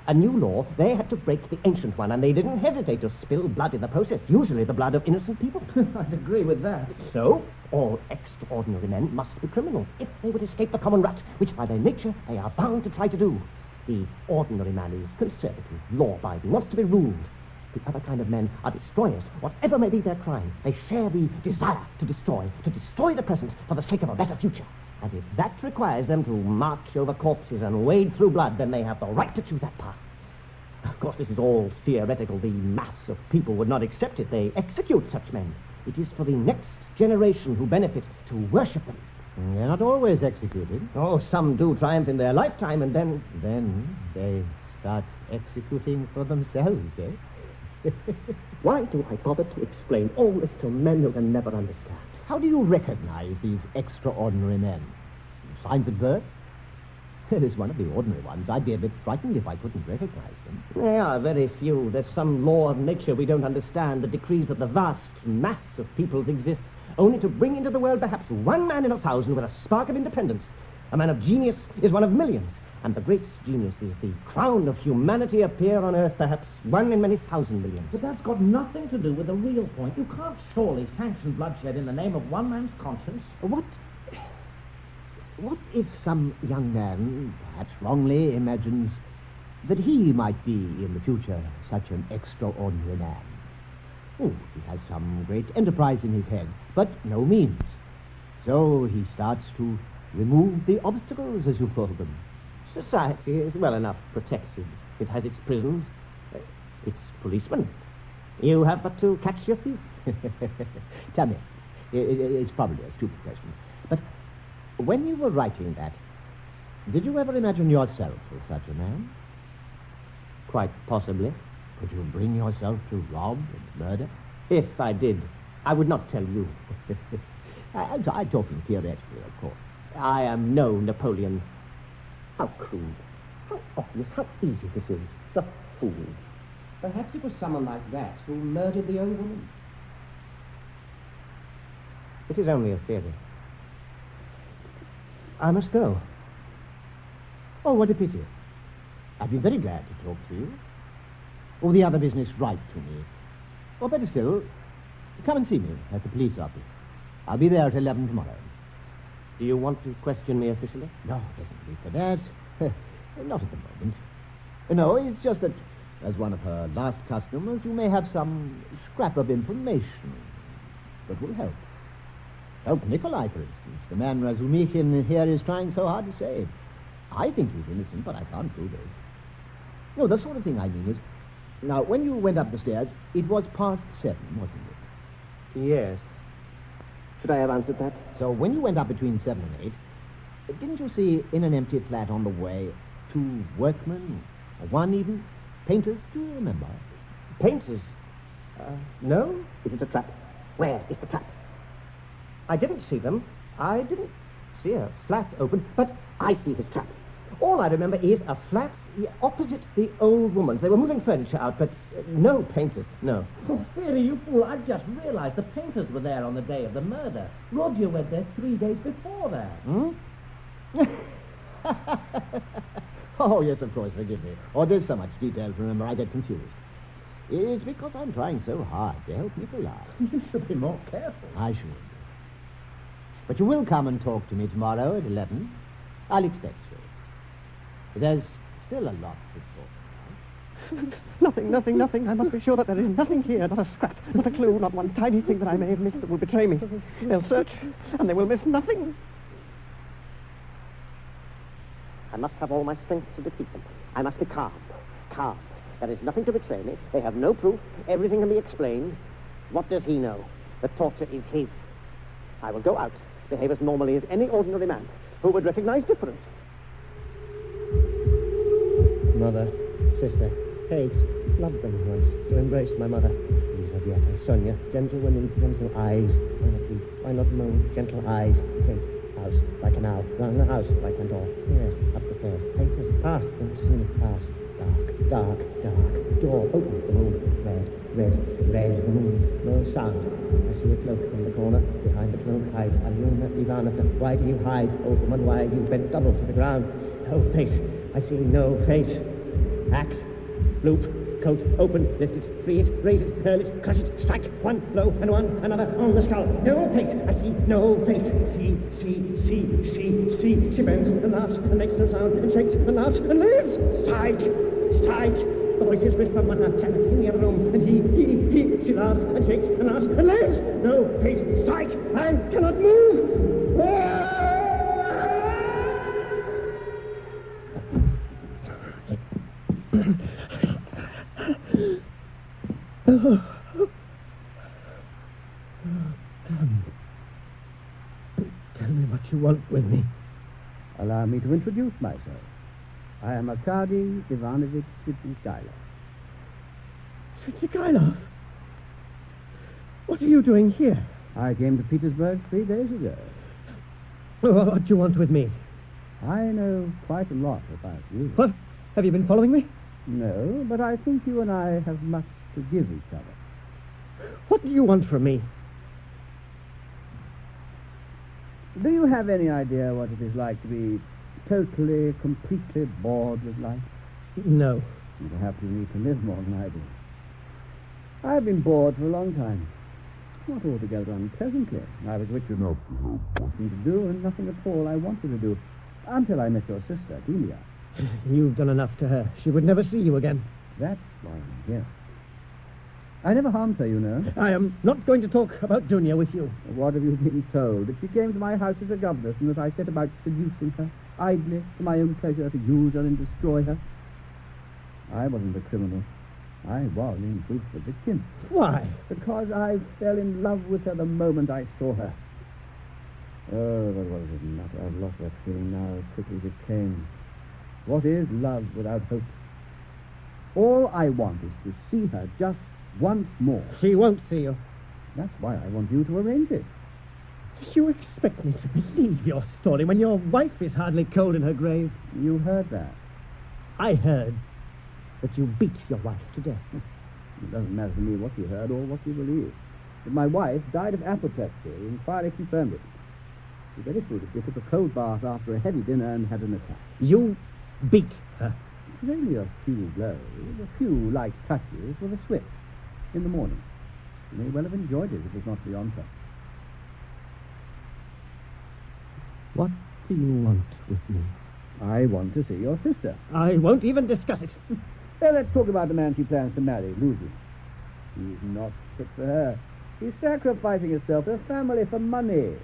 O: a new law, they had to break the ancient one, and they didn't hesitate to spill blood in the process, usually the blood of innocent people.
U: I'd agree with that.
O: So, all extraordinary men must be criminals if they would escape the common rut, which by their nature they are bound to try to do. The ordinary man is conservative, law-abiding, wants to be ruled. The other kind of men are destroyers, whatever may be their crime. They share the desire to destroy the present for the sake of a better future. And if that requires them to march over corpses and wade through blood, then they have the right to choose that path. Of course, this is all theoretical. The mass of people would not accept it. They execute such men. It is for the next generation who benefit to worship them.
B: They're not always executed.
O: Oh, some do triumph in their lifetime, and then...
B: Then they start executing for themselves, eh?
O: Why do I bother to explain all this to men who can never understand?
B: How do you recognize these extraordinary men? Signs at birth? There's one of the ordinary ones. I'd be a bit frightened if I couldn't recognize them.
O: There are very few. There's some law of nature we don't understand that decrees that the vast mass of peoples exists only to bring into the world perhaps one man in 1,000 with a spark of independence. A man of genius is one of millions, and the great genius is the crown of humanity appear on earth perhaps one in many thousand millions.
U: But that's got nothing to do with the real point. You can't surely sanction bloodshed in the name of one man's conscience.
B: What if some young man, perhaps wrongly, imagines that he might be in the future such an extraordinary man? Oh, he has some great enterprise in his head, but no means. So he starts to remove the obstacles, as you call them.
O: Society is well enough protected. It has its prisons, its policemen. You have but to catch your thief.
B: Tell me, it's probably a stupid question, but when you were writing that, did you ever imagine yourself as such a man?
O: Quite possibly.
B: Could you bring yourself to rob and murder?
O: If I did, I would not tell you.
B: I'm talking theoretically, of course.
O: I am no Napoleon. How crude, how obvious, how easy this is. The fool.
U: Perhaps it was someone like that who murdered the young woman.
O: It is only a theory. I must go.
B: Oh, what a pity. I'd be very glad to talk to you. Or the other business write to me. Or better still, come and see me at the police office. I'll be there at 11 tomorrow.
O: Do you want to question me officially?
B: No, there's no need for that. Not at the moment. No, it's just that, as one of her last customers, you may have some scrap of information that will help. Help Nikolai, for instance, the man Razumikhin here is trying so hard to save. I think he's innocent, but I can't prove it. No, the sort of thing I mean is, Now, when you went up the stairs, it was past 7, wasn't it?
O: Yes. Should I have answered that?
B: So when you went up between 7 and 8, didn't you see in an empty flat on the way 2 workmen, or 1 even, painters? Do you remember?
O: Painters? No. Is it a trap? Where is the trap? I didn't see them. I didn't see a flat open, but I see his trap. All I remember is a flat opposite the old woman's. They were moving furniture out, but no painters, no.
U: Oh, Ferry, you fool, I've just realized the painters were there on the day of the murder. Roger went there 3 days before that.
B: Hmm? Oh, yes, of course, forgive me. Oh, there's so much detail to remember, I get confused. It's because I'm trying so hard to help Nikolai.
U: You should be more careful.
B: I should. But you will come and talk to me tomorrow at 11. I'll expect so. But there's still a lot to talk
O: Nothing. I must be sure that there is nothing here, not a scrap, not a clue, not one tiny thing that I may have missed that will betray me. They'll search, and they will miss nothing. I must have all my strength to defeat them. I must be calm. There is nothing to betray me. They have no proof. Everything can be explained. What does he know? The torture is his. I will go out, behave as normally as any ordinary man who would recognize difference.
N: Mother, sister, Kate, loved them once, to embrace my mother. Elizaveta, Sonia, gentle women, gentle eyes. Why not weep? Why not moan? Gentle eyes. Kate, house, like an owl, round the house, right-hand door, stairs, up the stairs, painters, past, don't see me, pass. Dark, door, open, the moon, red, the moon, no sound. I see a cloak in the corner, behind the cloak hides Alyona Ivanovna. Why do you hide, old woman, why do you bend double to the ground? No face, I see no face. Axe, loop, coat, open, lift it, freeze, raise it, hurl it, crush it, strike, one blow, and one, another, on the skull. No face, I see no face. See. She bends and laughs and makes no sound and shakes and laughs and lives. Strike. The voices whisper, mutter, chatter in the other room, and she laughs and shakes and laughs and lives. No face, strike, I cannot move.
U: Tell me what you want with me.
R: Allow me to introduce myself. I am Arkady Ivanovich Svidrigailov.
U: Svidrigailov? What are you doing here?
R: I came to Petersburg 3 days ago.
U: Well, what do you want with me?
R: I know quite a lot about you.
U: What? Have you been following me?
R: No, but I think you and I have much to give each other.
U: What do you want from me?
R: Do you have any idea what it is like to be totally, completely bored with life?
U: No.
R: Perhaps you need to live more than I do. I've been bored for a long time. Not altogether unpleasantly. I was rich enough to have nothing to do and nothing at all I wanted to do. Until I met your sister, Delia.
U: You've done enough to her. She would never see you again.
R: That's why I'm here. I never harmed her, you know.
U: I am not going to talk about Dunya with you.
R: What have you been told? That she came to my house as a governess and that I set about seducing her, idly, for my own pleasure, to use her and destroy her. I wasn't a criminal. I was, in truth, a victim.
U: Why?
R: Because I fell in love with her the moment I saw her. Oh, but what does it matter? I've lost that feeling now as quickly as it came. What is love without hope? All I want is to see her just once more.
U: She won't see you.
R: That's why I want you to arrange it.
U: Do you expect me to believe your story when your wife is hardly cold in her grave?
R: You heard that?
U: I heard that you beat your wife to death.
R: It doesn't matter to me what you heard or what you believe. But my wife died of apoplexy. The inquiry confirmed it. She very foolishly took a cold bath after a heavy dinner and had an attack.
U: You beat her?
R: It was only a few blows, a few light touches with a switch. In the morning. She may well have enjoyed it if it was not beyond her.
U: What do you want with me?
R: I want to see your sister.
U: I won't even discuss it.
R: Well, let's talk about the man she plans to marry, Lucy. He's not fit for her. She's sacrificing herself, her family, for money.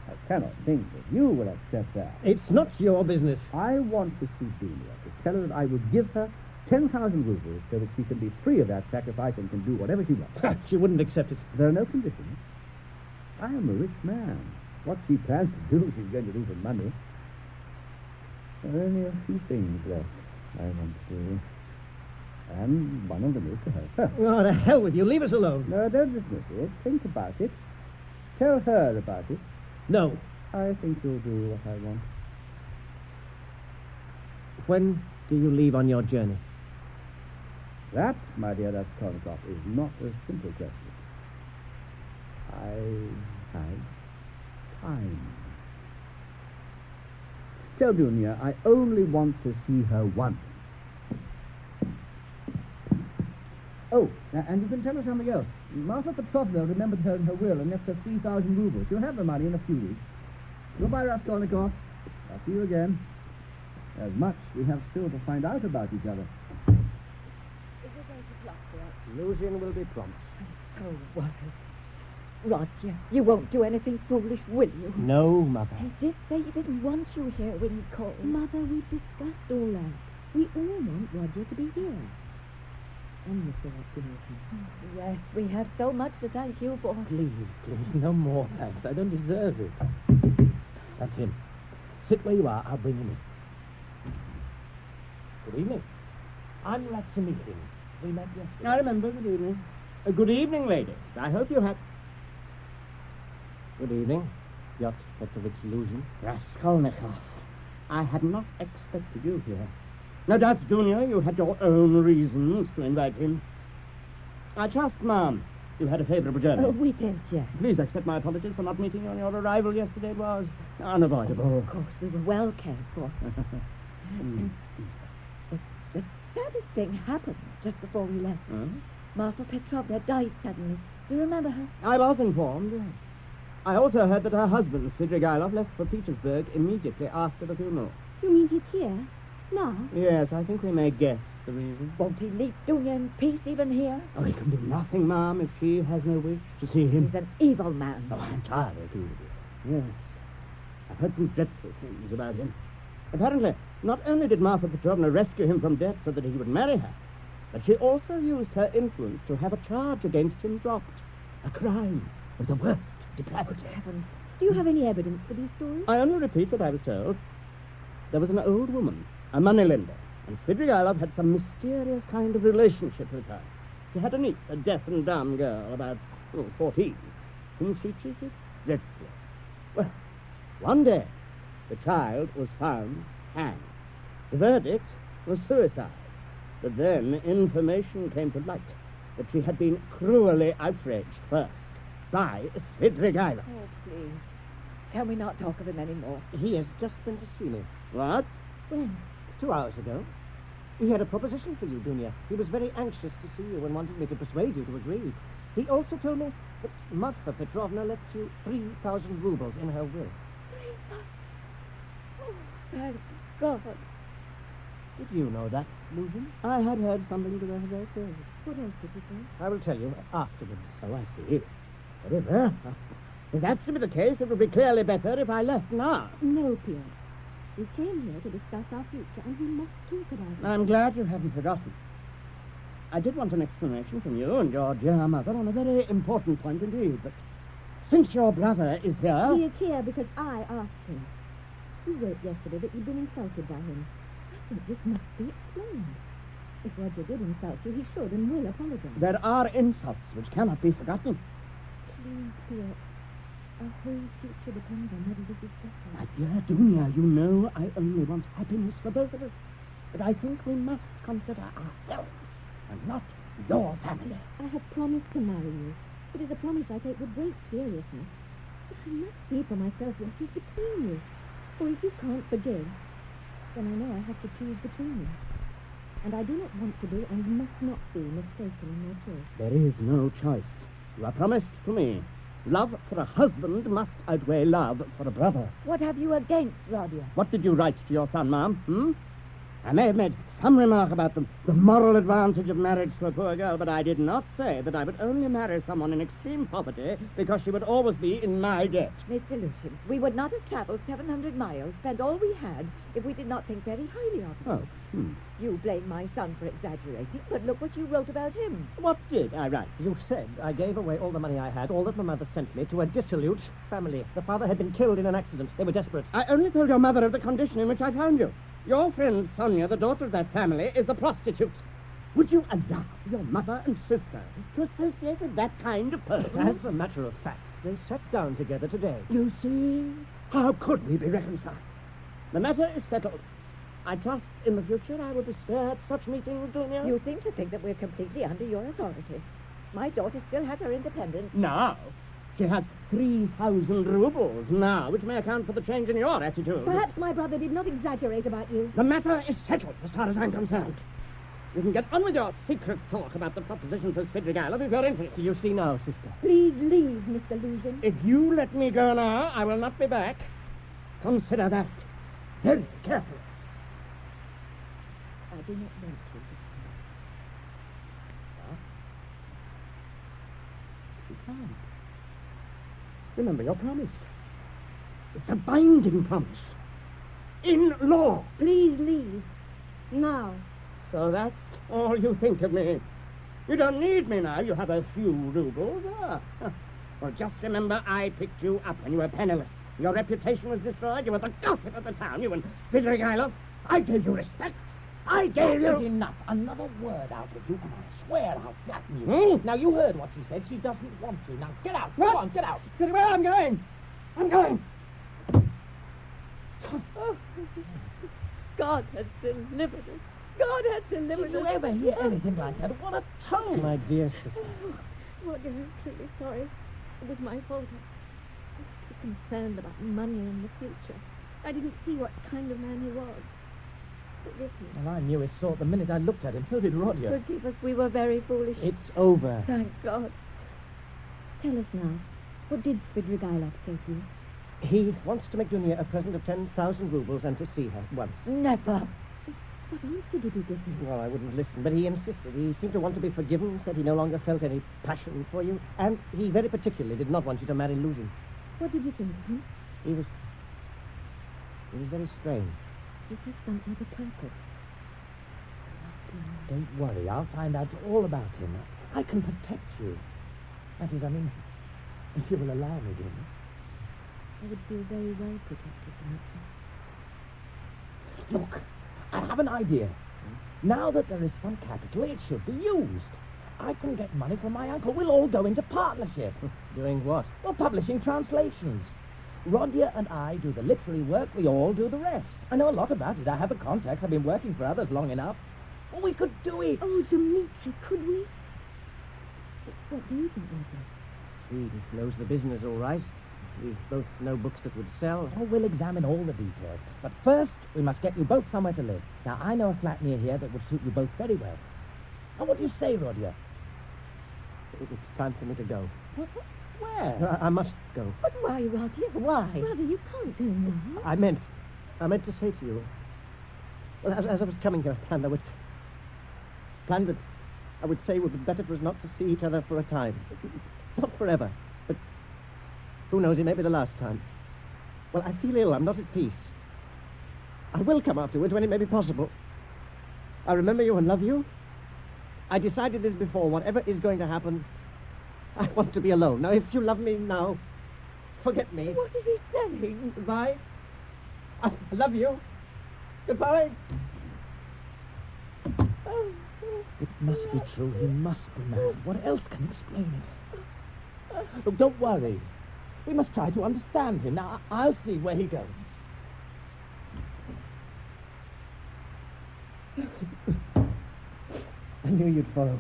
R: I cannot think that you will accept that.
U: It's not your business.
R: I want to see Delia, to tell her that I will give her 10,000 rubles so that she can be free of that sacrifice and can do whatever she wants.
W: She wouldn't accept it.
R: There are no conditions. I am a rich man. What she plans to do, she's going to do for money. There are only a few things left I want to do. And one of them is to help her.
W: Oh, the hell with you. Leave us alone.
R: No, don't dismiss it. Think about it. Tell her about it.
W: No.
R: I think you'll do what I want.
W: When do you leave on your journey?
R: That, my dear Raskolnikov, is not a simple question. I have time. Tell Dunya I only want to see her once. Oh, and you can tell her something else. Marfa Petrovna remembered her in her will and left her 3,000 rubles. She'll have the money in a few weeks. Goodbye, Raskolnikov. I'll see you again. There's much we have still to find out about each other.
F: Is it 8 o'clock yet?
N: Lucian will be prompt.
F: I'm so worried. Roger, you won't do anything foolish, will you?
N: No, Mother.
F: He did say he didn't want you here when he called.
C: Mother, we've discussed all that. We all want Roger to be here. And Mr. Watson.
F: Yes, we have so much to thank you for.
W: Please, no more thanks. I don't deserve it. That's him. Sit where you are. I'll bring him in. Good evening. I'm Ratsumichin. We met yesterday.
R: I remember. Good evening. Good evening, ladies. I hope you had...
N: Good evening, Pyotr Petrovich Lucian.
R: Raskolnikov, I had not expected you here. No doubt, Dunya, you had your own reasons to invite him. I trust, ma'am, you had a favorable journey.
F: Oh, we did, yes.
R: Please accept my apologies for not meeting you on your arrival yesterday. It was unavoidable.
F: Of course, we were well cared for. The saddest thing happened just before we left. Marfa Petrovna died suddenly. Do you remember her?
R: I was informed. I also heard that her husband, Svidrigailov, left for Petersburg immediately after the funeral.
C: You mean he's here? Now?
R: Yes, I think we may guess the reason.
F: Won't he leave Dunya in peace even here?
R: Oh, he can do nothing, ma'am, if she has no wish to see him.
F: He's an evil man.
R: Oh, I entirely agree with you. Yes. I've heard some dreadful things about him. Apparently, not only did Marfa Petrovna rescue him from death so that he would marry her, but she also used her influence to have a charge against him dropped. A crime of the worst depravity.
F: Good heavens.
C: Do you have any evidence for these stories?
R: I only repeat what I was told. There was an old woman, a moneylender, and Svidrigailov had some mysterious kind of relationship with her. She had a niece, a deaf and dumb girl, about 14, whom she treated dreadfully. Well, one day, the child was found hanged. The verdict was suicide. But then information came to light that she had been cruelly outraged first by Svidrigailov.
F: Oh, please. Can we not talk of him anymore?
N: He has just been to see me.
R: What?
C: When?
N: 2 hours ago. He had a proposition for you, Dunya. He was very anxious to see you and wanted me to persuade you to agree. He also told me that Marfa Petrovna left you 3,000 rubles in her will.
F: 3,000? Oh, thank God.
N: Did you know that, Lucian?
R: I had heard something to that effect.
C: What else did he say?
N: I will tell you afterwards.
R: Oh, I see. Very well. If that's to be the case, it would be clearly better if I left now.
C: No, Pierre. We came here to discuss our future, and we must talk about it.
R: I'm glad you haven't forgotten. I did want an explanation from you and your dear mother on a very important point indeed, but since your brother is here...
C: He is here because I asked him. You wrote yesterday that you'd been insulted by him. I think this must be explained. If Roger did insult you, he should and will apologize.
R: There are insults which cannot be forgotten.
C: Please, Pierre. Our whole future depends on whether this is settled.
R: My dear Dunya, you know I only want happiness for both of us. But I think we must consider ourselves and not your family.
C: I have promised to marry you. It is a promise I take with great seriousness. But I must see for myself what is between you. For if you can't forgive, then I know I have to choose between you. And I do not want to be and must not be mistaken in your choice.
R: There is no choice. You are promised to me. Love for a husband must outweigh love for a brother.
F: What have you against Roger?
R: What did you write to your son, ma'am?
O: I may have made some remark about the moral advantage of marriage to a poor girl, but I did not say that I would only marry someone in extreme poverty because she would always be in my debt.
F: Mr. Lucian, we would not have travelled 700 miles, spent all we had, if we did not think very highly of him. You blame my son for exaggerating, but look what you wrote about him.
O: What did I write?
N: You said I gave away all the money I had, all that my mother sent me, to a dissolute family. The father had been killed in an accident. They were desperate.
O: I only told your mother of the condition in which I found you. Your friend Sonia, the daughter of that family, is a prostitute. Would you allow your mother and sister to associate with that kind of person?
N: As a matter of fact, they sat down together today.
O: You see? How could we be reconciled? The matter is settled. I trust in the future I will be spared such meetings, Dunya.
F: You seem to think that we're completely under your authority. My daughter still has her independence.
O: Now? She has 3,000 rubles now, which may account for the change in your attitude.
C: Perhaps my brother did not exaggerate about you.
O: The matter is settled as far as I'm concerned. You can get on with your secret talk about the propositions of Svidrigailov if you're interested.
N: You see now, sister.
C: Please leave, Mr. Lucian.
O: If you let me go now, I will not be back. Consider that very carefully.
F: I do not want to.
O: You can't. Remember your promise. It's a binding promise. In law.
C: Please leave. Now.
O: So that's all you think of me. You don't need me now. You have a few rubles. Well, just remember I picked you up when you were penniless. Your reputation was destroyed. You were the gossip of the town. You and Svidrigailov. I gave you respect. I gave you...
U: That's enough. Another word out of you, and I swear I'll flatten you. Now, you heard what she said. She doesn't want you. Now, get out.
O: What?
U: Go on, get out.
O: Get away. I'm going. I'm going.
C: Oh, God has delivered us. God has delivered us.
U: Did you ever hear anything like that? What a tone.
N: My dear sister.
C: Roger, I'm truly sorry. It was my fault. I was too concerned about money and the future. I didn't see what kind of man he was. Forgive me.
U: Well, I knew his sort the minute I looked at him. So did Roger.
C: Forgive us. We were very foolish.
N: It's over.
C: Thank God.
T: Tell us now, what did Svidrigailov say to you?
N: He wants to make Dunya a present of 10,000 rubles and to see her once.
F: Never.
T: What answer did he give you?
N: Well, I wouldn't listen, but he insisted. He seemed to want to be forgiven, said he no longer felt any passion for you, and he very particularly did not want you to marry Luzhin.
T: What did you think of him?
N: He was very strange.
T: He has some other purpose.
U: Don't worry, I'll find out all about him. I can protect you. That is, I mean, if you will allow me, dear.
T: I would feel very well protected, Dmitri.
U: Look, I have an idea. Now that there is some capital, it should be used. I can get money from my uncle. We'll all go into partnership.
N: Doing what?
U: Well, publishing translations. Rodia and I do the literary work. We all do the rest. I know a lot about it. I have the contacts. I've been working for others long enough. Well, we could do it.
T: Oh, Dmitri, could we? What do you think, Roger?
N: He knows the business all right. We both know books that would sell.
U: Oh, we'll examine all the details. But first, we must get you both somewhere to live. Now, I know a flat near here that would suit you both very well. Now, what do you say, Rodia?
N: It's time for me to go.
U: Where?
N: I must go.
C: But why, Roger? Why?
T: Brother, you can't go now.
N: I meant to say to you, well, as I was coming here, I planned that I would say it would be better for us not to see each other for a time. Not forever, but who knows, it may be the last time. Well, I feel ill, I'm not at peace. I will come afterwards when it may be possible. I remember you and love you. I decided this before, whatever is going to happen, I want to be alone. Now, if you love me now, forget me.
C: What is he saying?
N: Goodbye. I love you. Goodbye.
U: It must be true. He must be mad. What else can explain it? Look, don't worry. We must try to understand him. Now, I'll see where he goes.
N: I knew you'd follow.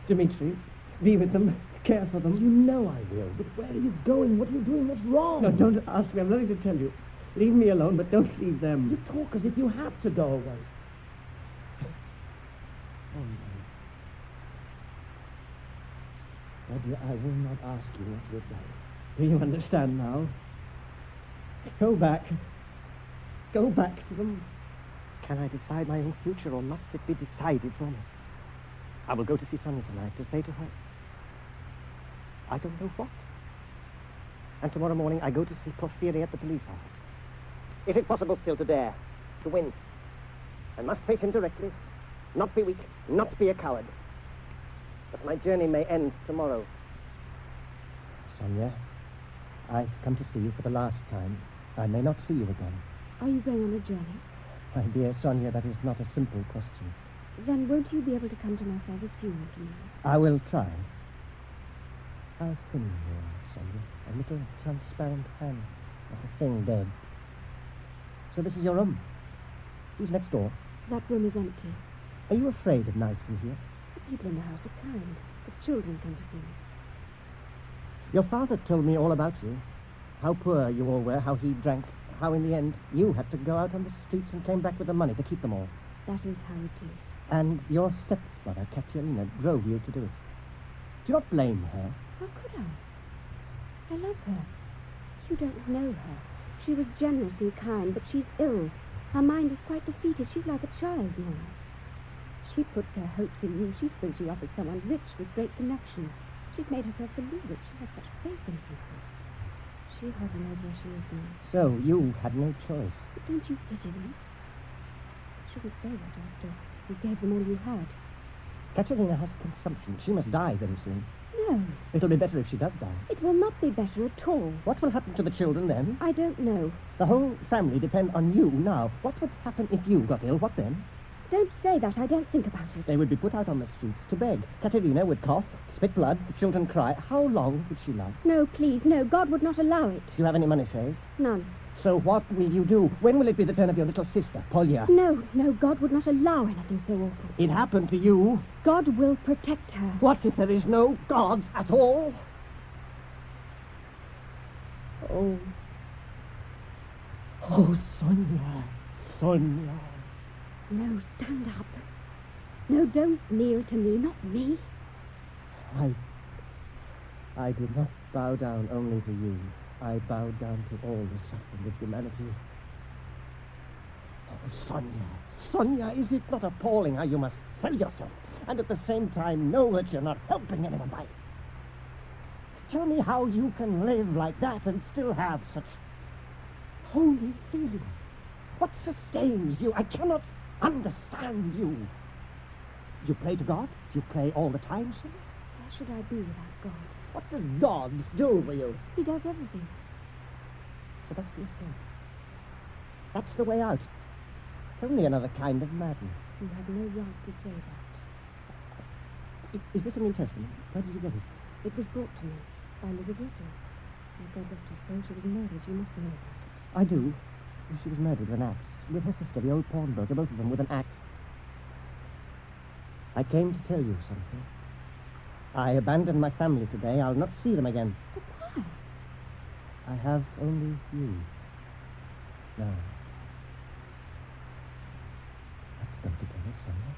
N: Dmitri, be with them. Care for them.
U: You know I will, but where are you going? What are you doing? What's wrong?
N: No, don't ask me. I've nothing to tell you. Leave me alone, but don't leave them.
U: You talk as if you have to go away. Oh, no. Rodia, I will not ask you what you've done.
N: Do you understand now? Go back. Go back to them.
O: Can I decide my own future, or must it be decided for me? I will go to see Sonia tonight to say to her, I don't know what. And tomorrow morning I go to see Porphyry at the police office. Is it possible still to dare, to win? I must face him directly, not be weak, not be a coward. But my journey may end tomorrow. Sonia, I've come to see you for the last time. I may not see you again.
C: Are you going on a journey?
O: My dear Sonia, that is not a simple question.
C: Then won't you be able to come to my father's funeral tomorrow?
O: I will try. How thin you are, Sonia. A little transparent hand, like a thing dead. So this is your room. Who's next door?
C: That room is empty.
O: Are you afraid of nights in here?
C: The people in the house are kind. The children come to see me.
O: Your father told me all about you. How poor you all were, how he drank, how in the end you had to go out on the streets and came back with the money to keep them all.
C: That is how it is.
O: And your stepmother, Katerina, drove you to do it. Do not blame her.
C: How could I? I love her. You don't know her. She was generous and kind, but she's ill. Her mind is quite defeated. She's like a child now. She puts her hopes in you. She's built you up as someone rich with great connections. She's made herself believe it. She has such faith in people. She hardly knows where she is now.
O: So you had no choice.
C: But don't you pity them? You shouldn't say that after you gave them all you had.
O: Katerina has consumption. She must die very soon.
C: No.
O: It'll be better if she does die.
C: It will not be better at all.
O: What will happen to the children then?
C: I don't know.
O: The whole family depend on you now. What would happen if you got ill? What then?
C: Don't say that. I don't think about it.
O: They would be put out on the streets to beg. Katerina would cough, spit blood, the children cry. How long would she last?
C: No, please, no. God would not allow it.
O: Do you have any money saved?
C: None.
O: So what will you do? When will it be the turn of your little sister, Polya?
C: No, God would not allow anything so awful.
O: It happened to you.
C: God will protect her.
O: What if there is no God at all? Oh. Oh, Sonia. Sonia.
C: No, stand up. No, don't kneel to me, not me.
O: I did not bow down only to you. I bowed down to all the suffering of humanity. Oh, Sonia, Sonia, is it not appalling how you must sell yourself and at the same time know that you're not helping anyone by it? Tell me how you can live like that and still have such holy feeling. What sustains you? I cannot understand you. Do you pray to God? Do you pray all the time, Sonia?
C: Where should I be without God?
O: What does God do for you?
C: He does everything.
O: So that's the escape. That's the way out. It's only another kind of madness.
C: You have no right to say that.
O: Is this a New Testament? Where did you get it?
C: It was brought to me by Elizaveta. May God rest her soul, she was murdered. You must know about it.
O: I do. She was murdered with an axe. With her sister, the old pawnbroker, both of them with an axe. I came to tell you something. I abandoned my family today. I'll not see them again.
C: But why?
O: I have only you. Now. Let's go together, Sonia.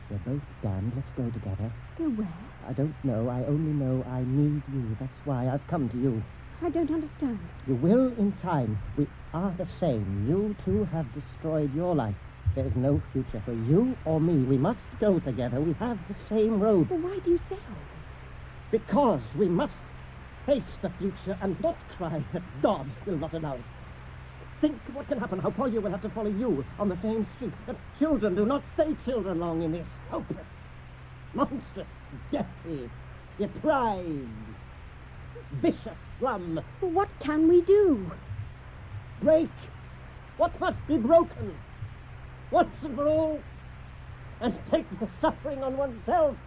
O: We're both damned. Let's go together.
C: Go where?
O: I don't know. I only know I need you. That's why I've come to you.
C: I don't understand.
O: You will in time. We are the same. You too have destroyed your life. There is no future for you or me. We must go together. We have the same road.
C: But why do you say all this?
O: Because we must face the future and not cry that God will not allow it. Think what can happen, how Polya will have to follow you on the same street. That children do not stay children long in this hopeless, monstrous, dirty, deprived, vicious slum.
C: What can we do?
O: Break what must be broken. Once and for all, and take the suffering on oneself.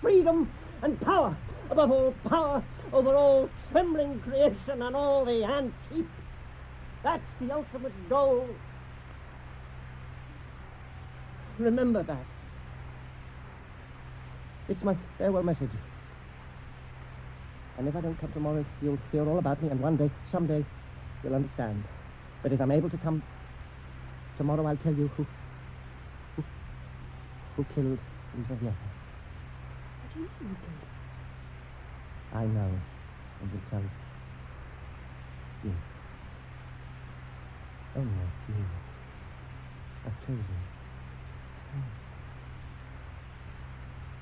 O: Freedom and power, above all power, over all trembling creation and all the ant heap. That's the ultimate goal. Remember that. It's my farewell message. And if I don't come tomorrow, you'll hear all about me, and one day, someday, you'll understand. But if I'm able to come tomorrow, I'll tell you who killed Elizaveta.
C: What do you mean you killed?
O: I know, and will tell you. Only you. I've chosen.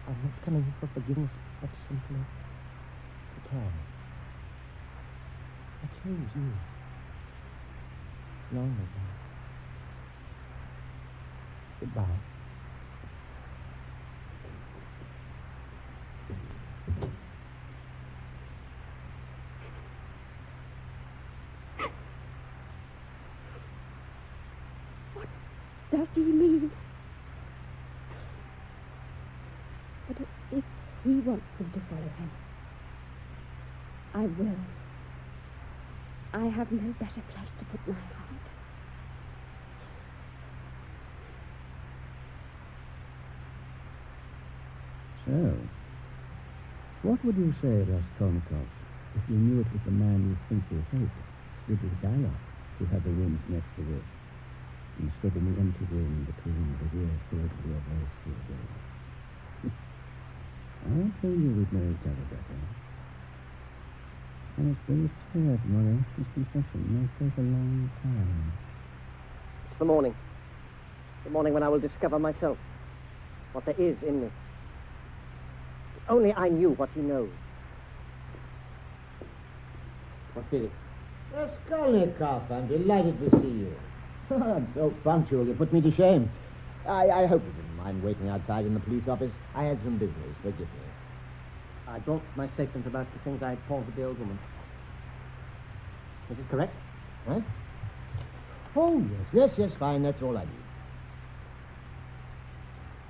O: I'm not coming for forgiveness, but simply to care. I chose you long ago. Goodbye.
C: Does he mean? But if he wants me to follow him, I will. I have no better place to put my heart.
S: So, what would you say, Raskolnikov, if you knew it was the man you think you hate, Svidrigailov, who had the rooms next to this, and stood in the empty room between his ears filled with your voice to your day? I told you we'd know each other better. And it's very tired, Mother. This confession may take a long time.
O: It's the morning. The morning when I will discover myself. What there is in me. If only I knew what he knows. What's feeling?
B: Raskolnikov, I'm delighted to see you. I'm so punctual, you put me to shame. I hope you didn't mind waiting outside in the police office. I had some business, forgive me.
O: I brought my statement about the things I had forwarded the old woman. Is it correct?
B: Huh? Oh, yes, fine, that's all I need.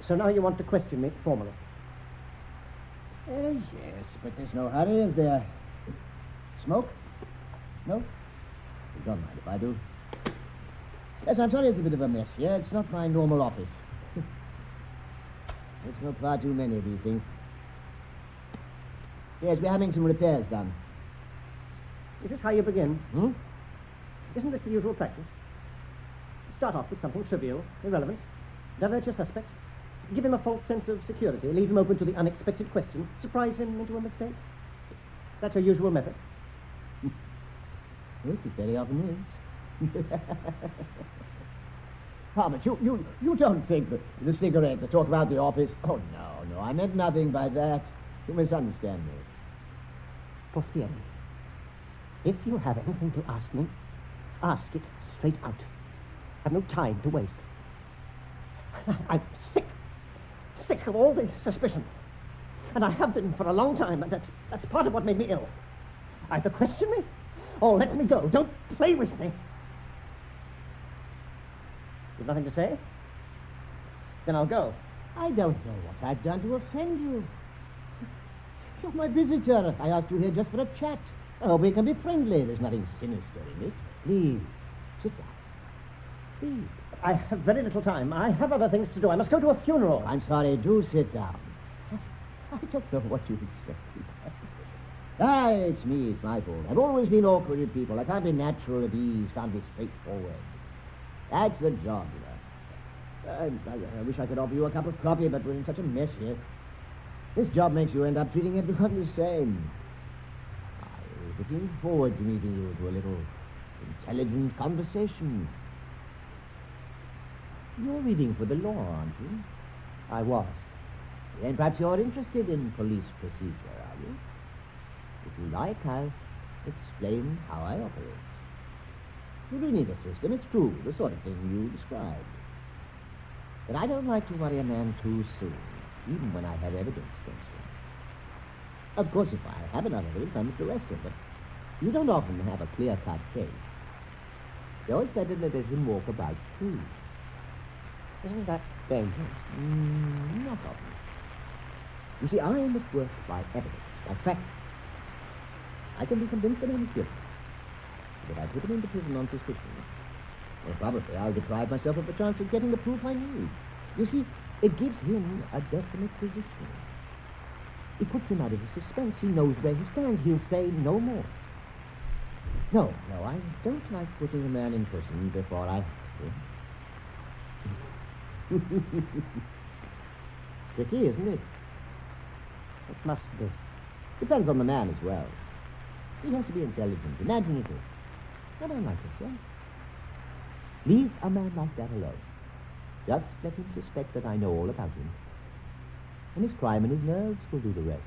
O: So now you want to question me formally?
B: Yes, but there's no hurry, is there? Smoke? No? You don't mind if I do. Yes, I'm sorry it's a bit of a mess here. It's not my normal office. I smoke far too many of these things. Yes, we're having some repairs done.
O: Is this how you begin?
B: Hmm?
O: Isn't this the usual practice? Start off with something trivial, irrelevant, divert your suspect, give him a false sense of security, leave him open to the unexpected question, surprise him into a mistake. That's your usual method.
B: Yes, it very often is. But you don't think that the cigarette, the talk about the office... Oh, no, I meant nothing by that. You misunderstand me.
O: Porfiry, if you have anything to ask me, ask it straight out. I've no time to waste. I'm sick of all this suspicion. And I have been for a long time, and that's part of what made me ill. Either question me, or let me go. Don't play with me. You've nothing to say? Then I'll go.
B: I don't know what I've done to offend you. You're my visitor. I asked you here just for a chat. I hope we can be friendly. There's nothing sinister in it. Please, sit down. Please.
O: I have very little time. I have other things to do. I must go to a funeral.
B: I'm sorry. Do sit down. I don't know what you expected. It's me. It's my fault. I've always been awkward with people. I can't be natural at ease. Can't be straightforward. That's the job, you know. I wish I could offer you a cup of coffee, but we're in such a mess here. This job makes you end up treating everyone the same. I was looking forward to meeting you, to a little intelligent conversation. You're reading for the law, aren't you?
O: I was.
B: Then perhaps you're interested in police procedure, are you? If you like, I'll explain how I operate. You do need a system, it's true, the sort of thing you described. But I don't like to worry a man too soon, even when I have evidence against him. Of course, if I have enough evidence, I must arrest him, but you don't often have a clear-cut case. So it's better to let him walk about free.
O: Isn't that dangerous?
B: Not often. You see, I must work by evidence, by facts. I can be convinced that a man is guilty. But if I put him into prison on suspicion, well, probably I'll deprive myself of the chance of getting the proof I need. You see, it gives him a definite position. It puts him out of his suspense. He knows where he stands. He'll say no more. No, I don't like putting a man in prison before I have to. Tricky, isn't it?
O: It must be.
B: Depends on the man as well. He has to be intelligent, imaginative. A man like yourself. Leave a man like that alone. Just let him suspect that I know all about him. And his crime and his nerves will do the rest.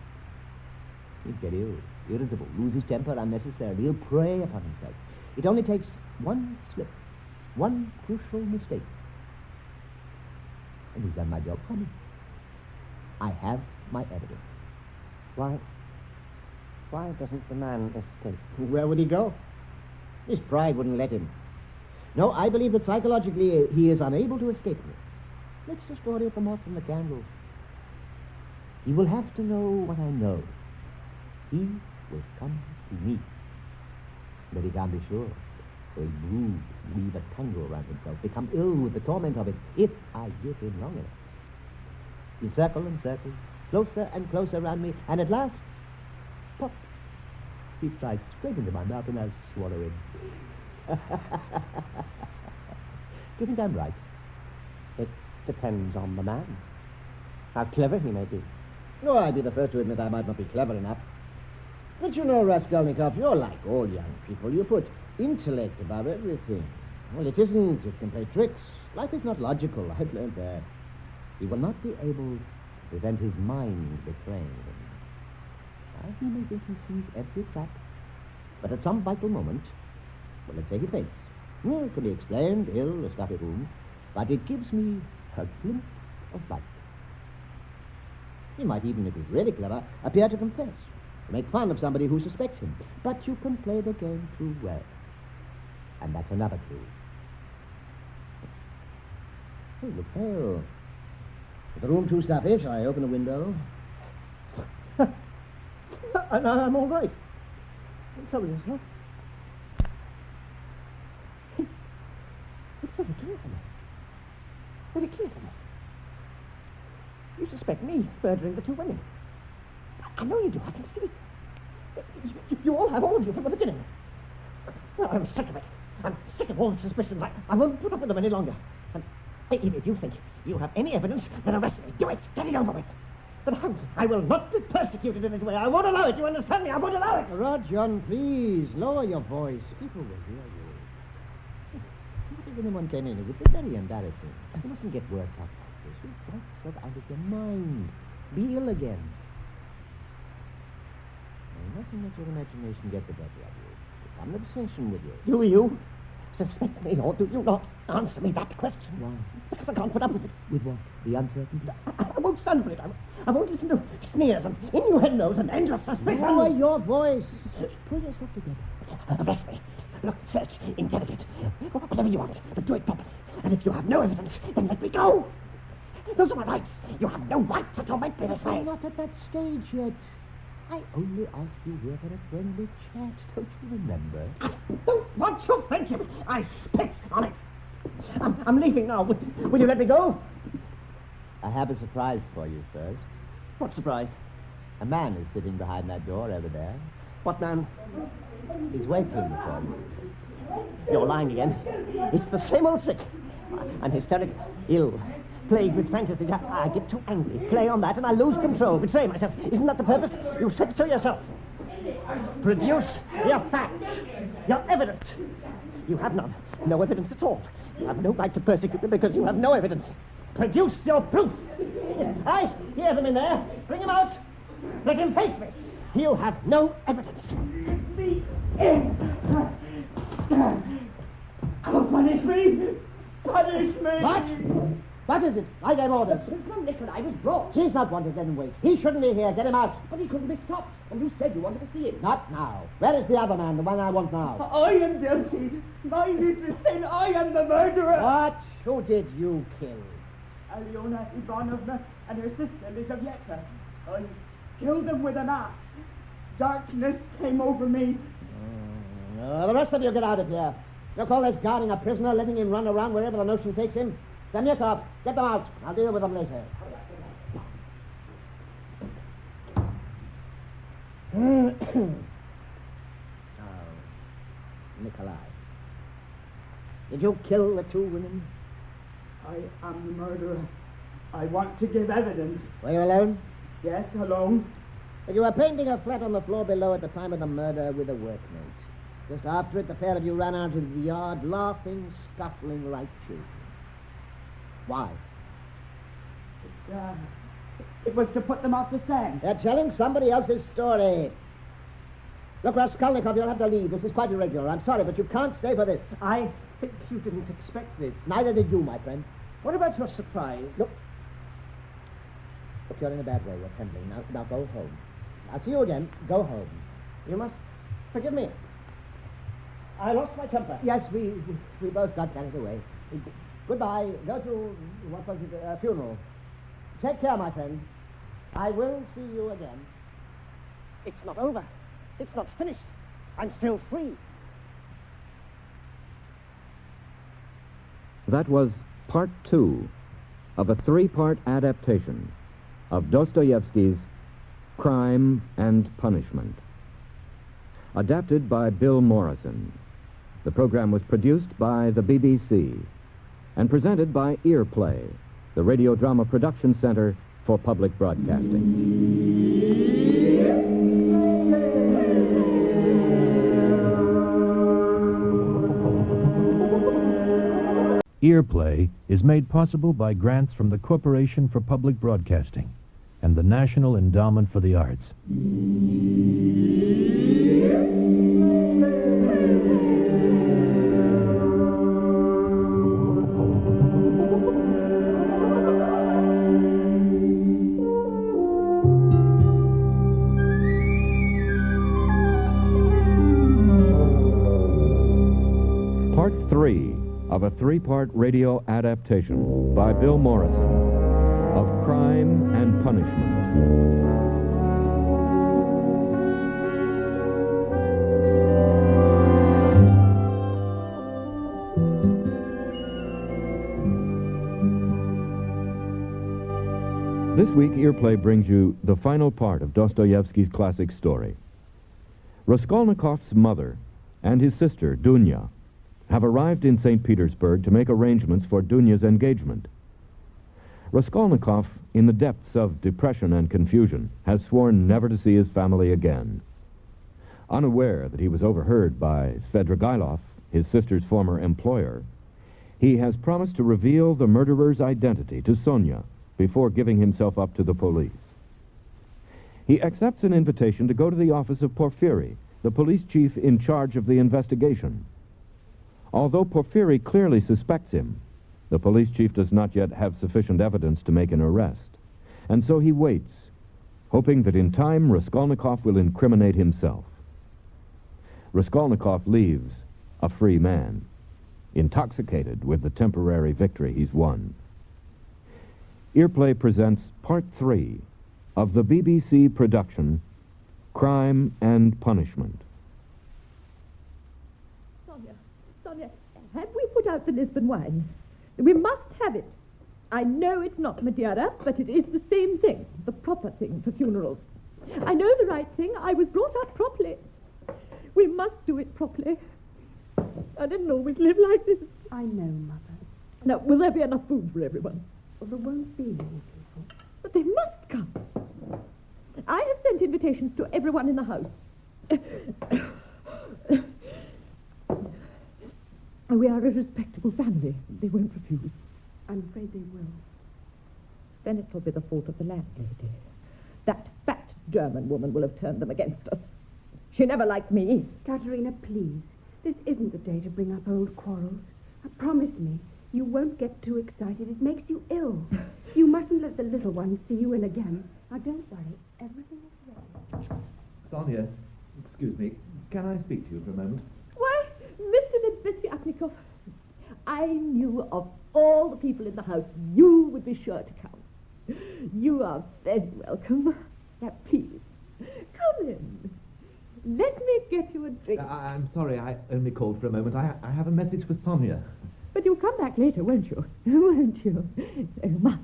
B: He'll get ill, irritable, lose his temper unnecessarily. He'll prey upon himself. It only takes one slip, one crucial mistake. And he's done my job for me. I have my evidence.
N: Why doesn't the man escape?
B: Where would he go? His pride wouldn't let him. No, I believe that psychologically he is unable to escape me. Let's just draw the moth from the candle. He will have to know what I know. He will come to me. But he can't be sure. So he'll weave a tangle around himself, become ill with the torment of it, if I give him long enough. He'll circle and circle, closer and closer around me, and at last, pop, he flies straight into my mouth and I'll swallow him. Do you think I'm right?
N: It depends on the man. How clever he may be.
B: No, I'd be the first to admit I might not be clever enough. But you know, Raskolnikov, you're like all young people. You put intellect above everything. Well, it isn't. It can play tricks. Life is not logical. I've learned that. He will not be able to prevent his mind betraying him. He may think he sees every trap, but at some vital moment, well, let's say he faints. Well, it can be explained, ill, a stuffy room, but it gives me a glimpse of light. He might even, if he's really clever, appear to confess, to make fun of somebody who suspects him. But you can play the game too well. And that's another clue. Oh, look pale. Is the room too stuffy? Shall I open a window? I'm all right. Don't trouble yourself. It's very clear to me. Very clear to me. You suspect me murdering the two women. I know you do. I can see. You all have, all of you, from the beginning. Well, I'm sick of it. I'm sick of all the suspicions. I won't put up with them any longer. And if you think you have any evidence, then arrest me. Do it. Get it over with. But I will not be persecuted in this way. I won't allow it. You understand me? I won't allow it. Rodjon, please, lower your voice. People will hear you. If anyone came in, it would be very embarrassing. You mustn't get worked up like this. You'll drive yourself out of your mind. Be ill again. You mustn't let your imagination get the better of you. Become an obsession with you.
N: Do you suspect me, or do you not? Answer me that question.
B: Why?
N: Because I can't put up with it.
B: With what? The uncertainty?
N: I won't stand for it. I won't listen to sneers and innuendos and endless suspicions.
B: Lower your voice. Pull yourself together.
N: Arrest me. Look, search, interrogate. Whatever you want, but do it properly. And if you have no evidence, then let me go. Those are my rights. You have no right to torment me this way.
B: I'm not at that stage yet. I only asked you here for a friendly chat. Don't you remember?
N: I don't want your friendship. I spit on it. I'm leaving now. Will you let me go?
B: I have a surprise for you first.
N: What surprise?
B: A man is sitting behind that door over there.
N: What man?
B: He's waiting for you.
N: You're lying again. It's the same old trick. I'm hysteric, ill, plagued with fantasies. I get too angry, play on that, and I lose control, betray myself. Isn't that the purpose? You said so yourself. Produce your facts, your evidence. You have none. No evidence at all. You have no right to persecute me because you have no evidence. Produce your proof. I hear them in there. Bring him out. Let him face me. You have no evidence. Me in. Oh, punish me. Punish me.
B: What? What is it? I gave orders.
N: Prisoner Nikolai was brought.
B: He's not wanted, then wait. He shouldn't be here. Get him out.
N: But he couldn't be stopped. And you said you wanted to see him.
B: Not now. Where is the other man, the one I want now?
N: I am guilty. Mine is the sin. I am the murderer.
B: What? Who did you kill?
P: Alyona Ivanovna and her sister Lizaveta. I killed them with an axe. Darkness came over me.
B: The rest of you get out of here. You call this guarding a prisoner, letting him run around wherever the notion takes him? Zamyatov, get them out. I'll deal with them later. Nikolai. Did you kill the two women?
P: I am the murderer. I want to give evidence.
B: Were you alone?
P: Yes, alone.
B: You were painting a flat on the floor below at the time of the murder with a workmate. Just after it, the pair of you ran out into the yard, laughing, scuffling like children. Why?
P: It was to put them off the scent.
B: They're telling somebody else's story. Look, Raskolnikov, you'll have to leave. This is quite irregular. I'm sorry, but you can't stay for this.
O: I think you didn't expect this.
B: Neither did you, my friend.
O: What about your surprise?
B: Look, you're in a bad way. You're trembling. Now go home. I'll see you again. Go home.
O: You must forgive me. I lost my temper.
B: Yes, we both got carried away. Goodbye. Go to, what was it, a funeral. Take care, my friend. I will see you again.
O: It's not over. It's not finished. I'm still free.
G: That was part 2 of a 3-part adaptation of Dostoevsky's Crime and Punishment. Adapted by Bill Morrison. The program was produced by the BBC and presented by Earplay, the Radio Drama Production Center for Public Broadcasting.
A: Earplay is made possible by grants from the Corporation for Public Broadcasting and the National Endowment for the Arts.
G: Part 3 of a 3-part radio adaptation by Bill Morrison of Crime and Punishment. This week, Earplay brings you the final part of Dostoevsky's classic story. Raskolnikov's mother and his sister, Dunya, have arrived in St. Petersburg to make arrangements for Dunya's engagement. Raskolnikov, in the depths of depression and confusion, has sworn never to see his family again. Unaware that he was overheard by Svidrigailov, his sister's former employer, he has promised to reveal the murderer's identity to Sonia before giving himself up to the police. He accepts an invitation to go to the office of Porfiry, the police chief in charge of the investigation. Although Porfiry clearly suspects him, the police chief does not yet have sufficient evidence to make an arrest, and so he waits, hoping that in time Raskolnikov will incriminate himself. Raskolnikov leaves a free man, intoxicated with the temporary victory he's won. Earplay presents Part 3 of the BBC production Crime and Punishment.
F: Sonia, have we put out the Lisbon wine? We must have it. I know it's not Madeira, but it is the same thing, the proper thing for funerals. I know the right thing. I was brought up properly. We must do it properly. I didn't always live like this.
I: I know, Mother.
F: Now, will there be enough food for everyone?
I: Well, there won't be many people.
F: But they must come. I have sent invitations to everyone in the house. We are a respectable family. They won't refuse.
I: I'm afraid they will.
F: Then it will be the fault of the landlady. That fat German woman will have turned them against us. She never liked me.
I: Katerina, please. This isn't the day to bring up old quarrels. Promise me, you won't get too excited. It makes you ill. You mustn't let the little ones see you ill again. Now, don't worry. Everything is well.
J: Sonia, excuse me. Can I speak to you for a moment?
F: Why, Mr. Lebeziatnikov, I knew of all the people in the house, you would be sure to come. You are very welcome. Now, please, come in. Let me get you a drink.
J: I'm sorry, I only called for a moment. I have a message for Sonia.
F: But you'll come back later, won't you? Won't you? You must.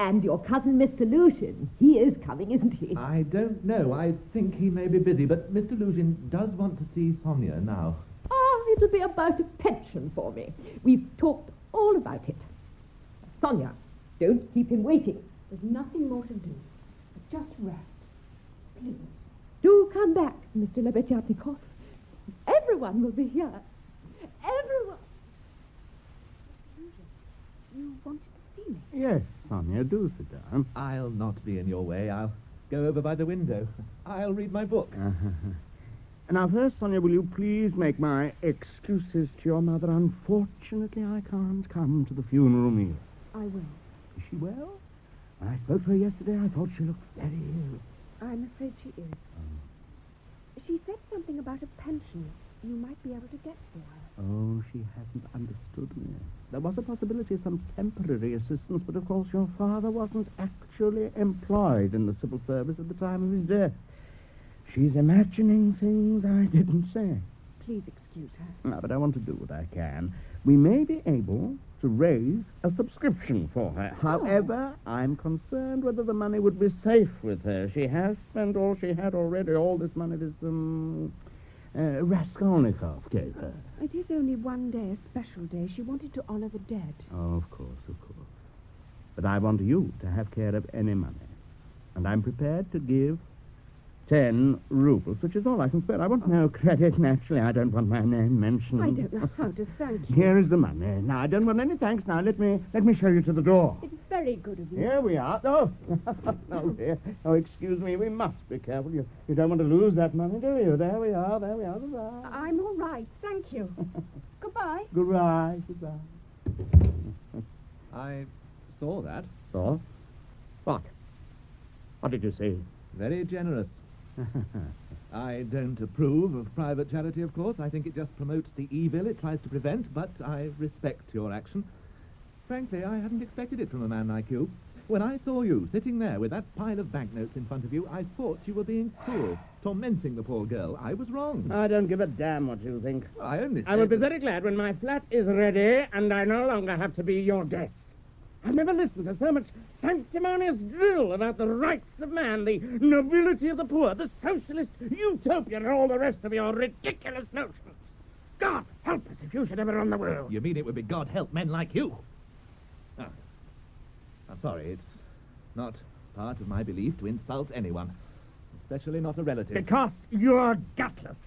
F: And your cousin, Mr. Lushin, he is coming, isn't he?
J: I don't know. I think he may be busy, but Mr. Lushin does want to see Sonia now.
F: Oh, it'll be about a pension for me. We've talked all about it. Sonia, don't keep him waiting.
I: There's nothing more to do. Just rest. Please.
F: Do come back, Mr. Lebeziatnikov. Everyone will be here. Everyone.
I: You wanted to see me?
K: Yes, Sonia, do sit down.
J: I'll not be in your way. I'll go over by the window. I'll read my book.
K: Now, first, Sonia, will you please make my excuses to your mother? Unfortunately, I can't come to the funeral meal.
I: I will.
K: Is she well? When I spoke to her yesterday, I thought she looked very ill.
I: I'm afraid she is. She said something about a pension you might be able to get for her.
K: Oh, she hasn't understood me. There was a possibility of some temporary assistance, but of course your father wasn't actually employed in the civil service at the time of his death. She's imagining things I didn't say.
I: Please excuse her.
K: No, but I want to do what I can. We may be able to raise a subscription for her. However, I'm concerned whether the money would be safe with her. She has spent all she had already, all this money this, Raskolnikov gave her.
I: It is only one day, a special day. She wanted to honor the dead.
K: Oh, of course. But I want you to have care of any money. And I'm prepared to give 10 rubles, which is all I can spare. I want no credit. Naturally, I don't want my name mentioned.
I: I don't know how to thank you.
K: Here is the money. Now, I don't want any thanks. Now, let me show you to the door.
I: It's very good of you.
K: Here we are. Oh, no, dear. Oh, excuse me. We must be careful. You don't want to lose that money, do you? There we are. Goodbye.
I: I'm all right. Thank you. Goodbye.
K: Goodbye.
J: I saw that.
K: Saw? What? What did you see?
J: Very generous. I don't approve of private charity, of course. I think it just promotes the evil it tries to prevent, but I respect your action. Frankly, I hadn't expected it from a man like you. When I saw you sitting there with that pile of banknotes in front of you, I thought you were being cruel, tormenting the poor girl. I was wrong.
K: I don't give a damn what you think.
J: I only said...
K: I will be very glad when my flat is ready and I no longer have to be your guest. I've never listened to so much sanctimonious drill about the rights of man, the nobility of the poor, the socialist utopia, and all the rest of your ridiculous notions. God help us if you should ever run the world.
J: You mean it would be God help men like you? Oh. I'm sorry, it's not part of my belief to insult anyone, especially not a relative.
K: Because you're gutless.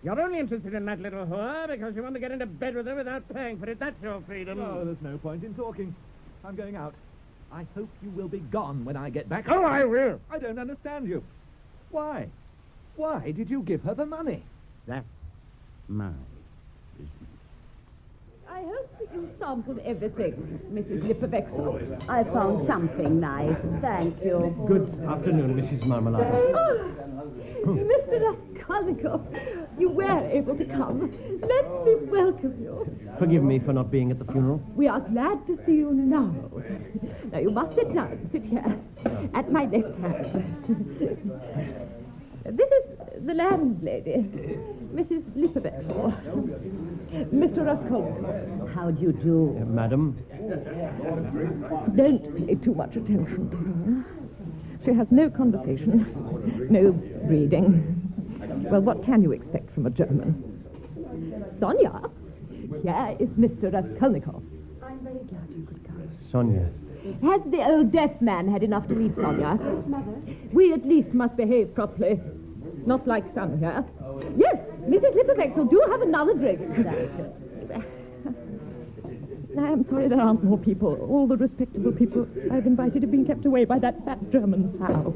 K: You're only interested in that little whore because you want to get into bed with her without paying for it. That's your freedom.
J: Oh, there's no point in talking. I'm going out. I hope you will be gone when I get back.
K: Oh, I will.
J: I don't understand you. Why? Why did you give her the money?
K: That's my business.
F: I hope that you sampled everything, Mrs. Lipovexel.
L: I found something nice, thank you.
S: Good afternoon, Mrs. Marmalade.
F: Oh, Mr. Raskolnikov, you were able to come. Let me welcome you.
S: Forgive me for not being at the funeral.
F: We are glad to see you now. Now, you must sit down. Sit here, at my left hand. This is the landlady, Mrs. Lipovexel. Mr. Raskolnikov.
L: How do you do?
S: Madam?
F: Don't pay too much attention to her. She has no conversation, no breeding. Well, what can you expect from a German? Sonia, here is Mr. Raskolnikov.
I: I'm very glad you could come.
S: Sonia.
F: Has the old deaf man had enough to eat, Sonia?
I: Yes, Mother.
F: We at least must behave properly. Not like some here. Yes, Mrs. Lipovexel, do have another drink. I am sorry there aren't more people. All the respectable people I've invited have been kept away by that fat German sow.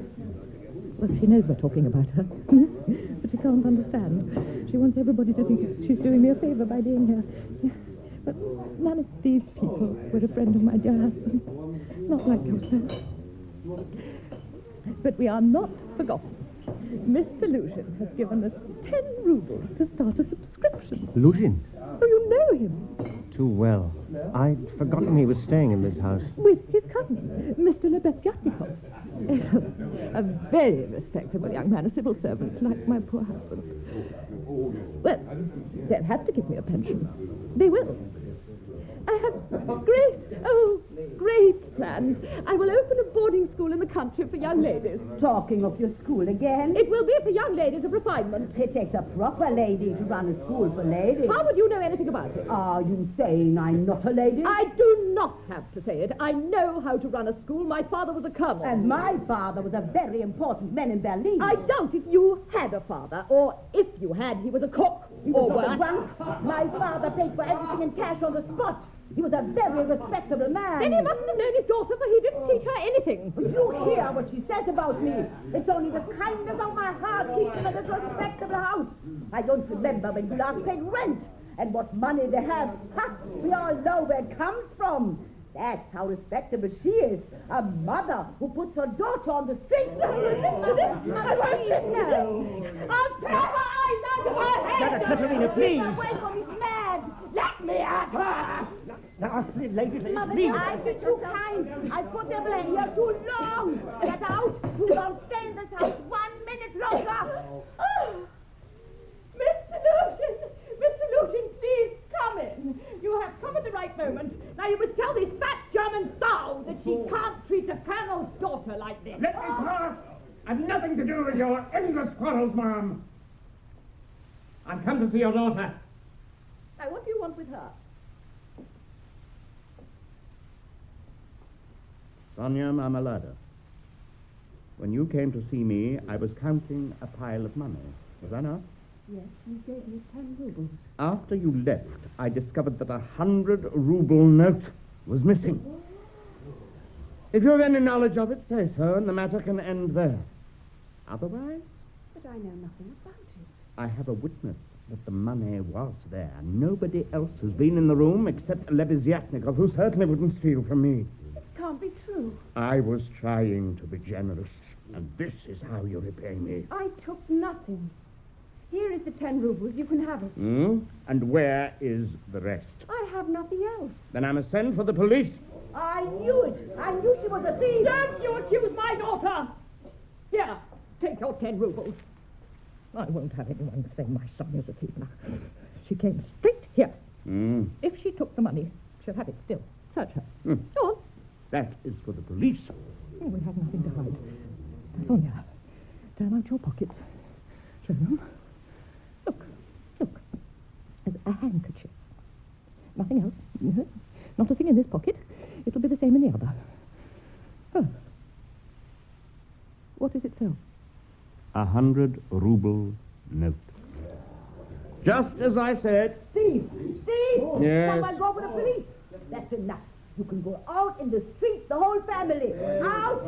F: Well, she knows we're talking about her. But she can't understand. She wants everybody to think she's doing me a favor by being here. But none of these people were a friend of my dear husband. Not like yourself. But we are not forgotten. Mr. Luzhin has given us 10 rubles to start a subscription.
S: Luzhin?
F: Oh, you know him.
S: Too well. I'd forgotten he was staying in this house.
F: With his cousin, Mr. Lebezyatnikov. A very respectable young man, a civil servant, like my poor husband. Well, they'll have to give me a pension. They will. I have great plans. I will open a boarding school in the country for young ladies.
L: Talking of your school again?
F: It will be for young ladies of refinement.
L: It takes a proper lady to run a school for ladies.
F: How would you know anything about it?
L: Are you saying I'm not a lady?
F: I do not have to say it. I know how to run a school. My father was a colonel.
L: And my father was a very important man in Berlin.
F: I doubt if you had a father, or if you had, he was a cook.
L: Or worse. My father paid for everything in cash on the spot. He was a very respectable man.
F: Then he mustn't have known his daughter, for he didn't teach her anything.
L: You hear what she says about me. It's only the kindness of my heart keeps him in this respectable house. I don't remember when you last paid rent. And what money they have. Ha! We all know where it comes from. That's how respectable she is. A mother who puts her daughter on the street.
F: Mother, please, no.
L: I'll tear her eyes out of her head.
K: Katerina, please.
L: Keep away from me, she's mad. Let me at her.
K: Now, ladies,
L: Mother,
K: please.
L: I've been too kind. I've put them here too long. Get out. You don't stay in this house 1 minute longer.
F: Oh, Mr. Lucian, please come in. You have come at the right moment. Now you must tell this fat German sow that she can't treat a colonel's daughter like this.
K: Let me pass. I've nothing to do with your endless quarrels, Mom. I've come to see your daughter.
F: Now, what do you want with her?
R: Sonia Marmalada. When you came to see me, I was counting a pile of money. Was I not?
I: Yes, you gave me 10 rubles.
R: After you left, I discovered that 100-ruble note was missing. If you have any knowledge of it, say so, and the matter can end there. Otherwise,
I: But I know nothing about it.
R: I have a witness that the money was there. Nobody else has been in the room except Lebeziatnikov, who certainly wouldn't steal from me.
I: This can't be true.
R: I was trying to be generous, and this is how you repay me.
I: I took nothing. Here is the 10 rubles. You can have it.
R: And where is the rest?
I: I have nothing else.
R: Then I must send for the police.
L: I knew it. I knew she was a thief.
F: Don't you accuse my daughter! Here, take your 10 rubles. I won't have anyone say my son is a thief now. She came straight here. If she took the money, she'll have it still. Search her. Go on.
R: That is for the police.
F: Oh, we have nothing to hide. Sonia, turn out your pockets. Show them. Look. There's a handkerchief. Nothing else. Not a thing in this pocket. It'll be the same in the other. Oh. What does it sell?
R: 100-ruble note. Just as I said.
L: Thief!
R: Yes.
L: Someone go for the police. That's enough. You can go out in the street, the whole family. Out!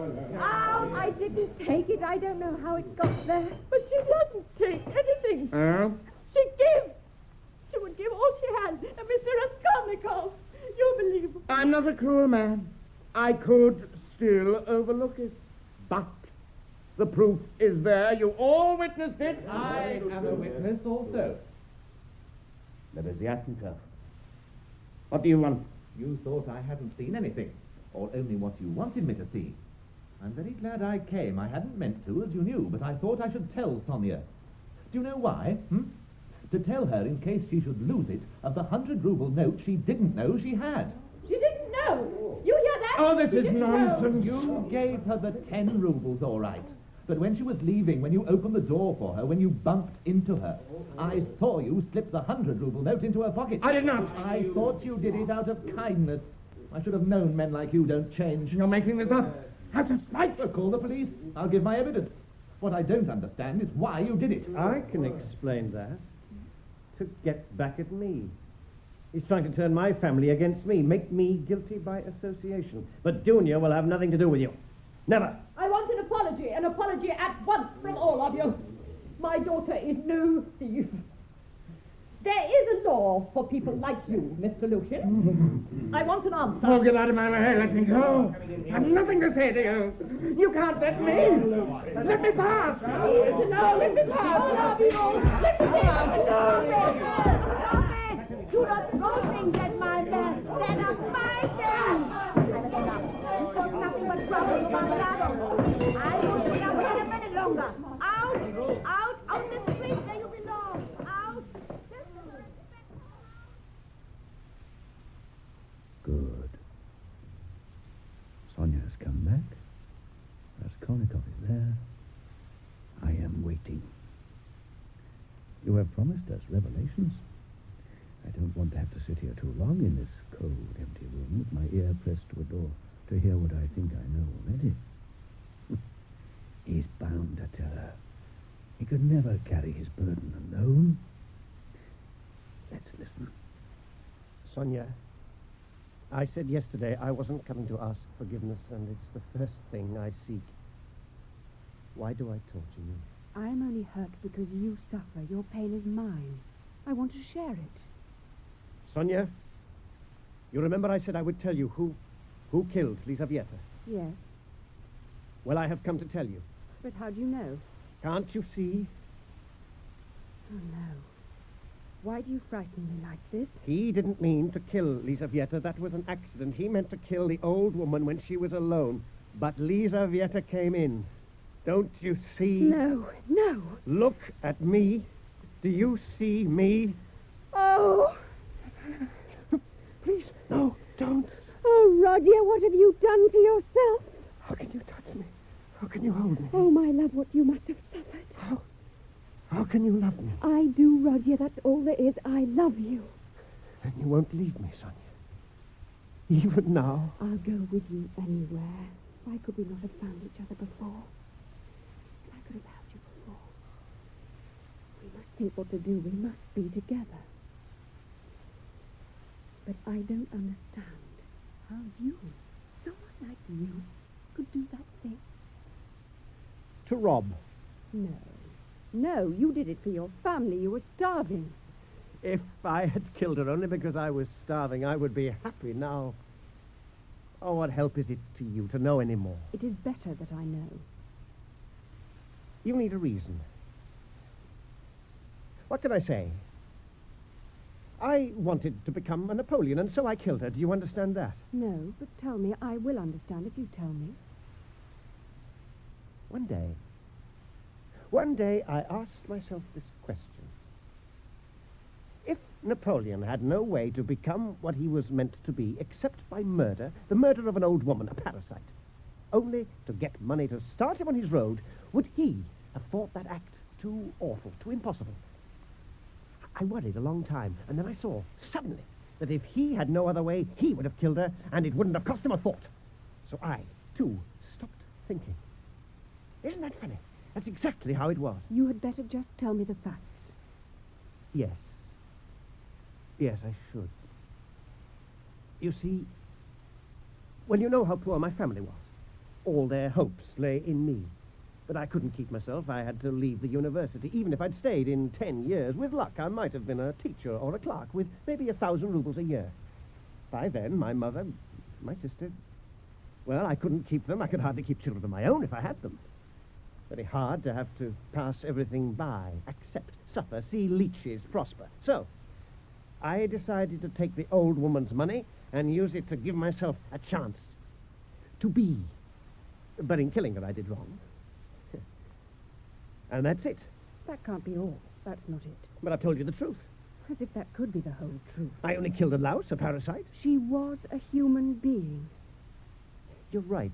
F: I didn't take it. I don't know how it got there. But she doesn't take anything. She gives. She would give all she has. And Mr. Raskolnikov, you believe.
R: I'm not a cruel man. I could still overlook it. But the proof is there. You all witnessed it.
J: I am a witness also.
R: Lebeziatnikov. What do you want?
J: You thought I hadn't seen anything, or only what you wanted me to see. I'm very glad I came. I hadn't meant to, as you knew, but I thought I should tell Sonia. Do you know why? To tell her, in case she should lose it, of the 100-ruble note she didn't know she had.
F: She didn't know. You hear that?
R: Oh, this is nonsense.
J: You gave her the 10 rubles, all right. But when she was leaving, when you opened the door for her, when you bumped into her, I saw you slip the 100-ruble note into her pocket.
R: I did not.
J: I thought you did it out of kindness. I should have known men like you don't change.
R: You're making this up. Out of spite.
J: Well, call the police. I'll give my evidence. What I don't understand is why you did it.
E: I can explain that. To get back at me. He's trying to turn my family against me, make me guilty by association. But Dunya will have nothing to do with you. Never.
F: I want an apology at once from all of you. My daughter is no thief. There is a law for people like you, Mr. Lucian. I want an answer.
K: Oh, get out of my way. Let me go. I've nothing to say to you. You can't let me. Let me pass.
F: No, let me pass. Let me pass.
L: Stop it! Do not throw things at my man. They're not my things. I've enough. You've got nothing but trouble, Marmalado. I won't put up with it a minute longer. Out the street where you belong. Out.
R: Good. Sonia has come back. Raskolnikov is there. I am waiting. You have promised us revelations. I don't want to have to sit here too long in this cold, empty room with my ear pressed to a door to hear what I think I know already. He's bound to tell her. He could never carry his burden alone. Let's listen.
E: Sonia, I said yesterday I wasn't coming to ask forgiveness, and it's the first thing I seek. Why do I torture you?
I: I'm only hurt because you suffer. Your pain is mine. I want to share it.
E: Sonia, you remember I said I would tell you who killed Lisavieta?
I: Yes.
E: Well, I have come to tell you.
I: But how do you know?
E: Can't you see?
I: Oh, no. Why do you frighten me like this?
E: He didn't mean to kill Lisavieta. That was an accident. He meant to kill the old woman when she was alone. But Lisavieta came in. Don't you see?
I: No, no.
E: Look at me. Do you see me?
I: Oh!
E: Please, no, don't.
I: Oh, Roger, what have you done to yourself?
E: How can you touch me? How can you hold me?
I: Oh, my love, what you must have suffered.
E: How can you love me?
I: I do, Roger. That's all there is. I love you.
E: And you won't leave me, Sonia. Even now.
I: I'll go with you anywhere. Why could we not have found each other before? If I could have had you before. We must think what to do. We must be together. But I don't understand how you, someone like you, could do that thing.
E: To rob.
I: No. No, you did it for your family. You were starving.
E: If I had killed her only because I was starving, I would be happy now. Oh, what help is it to you to know any more?
I: It is better that I know.
E: You need a reason. What can I say? I wanted to become a Napoleon, and so I killed her. Do you understand that?
I: No, but tell me. I will understand if you tell me.
E: One day I asked myself this question. If Napoleon had no way to become what he was meant to be except by murder, the murder of an old woman, a parasite, only to get money to start him on his road, would he have thought that act too awful, too impossible? I worried a long time, and then I saw, suddenly, that if he had no other way, he would have killed her, and it wouldn't have cost him a thought. So I, too, stopped thinking. Isn't that funny? That's exactly how it was.
I: You had better just tell me the facts.
E: Yes. Yes, I should. You see, well, you know how poor my family was. All their hopes lay in me. But I couldn't keep myself. I had to leave the university. Even if I'd stayed in 10 years, with luck, I might have been a teacher or a clerk with maybe 1,000 rubles a year. By then, my mother, my sister, well, I couldn't keep them. I could hardly keep children of my own if I had them. Very hard to have to pass everything by, accept, suffer, see leeches prosper. So, I decided to take the old woman's money and use it to give myself a chance to be. But in killing her, I did wrong. And that's it.
I: That can't be all. That's not it.
E: But I've told you the truth.
I: As if that could be the whole truth.
E: I only killed a louse, a parasite.
I: She was a human being.
E: You're right.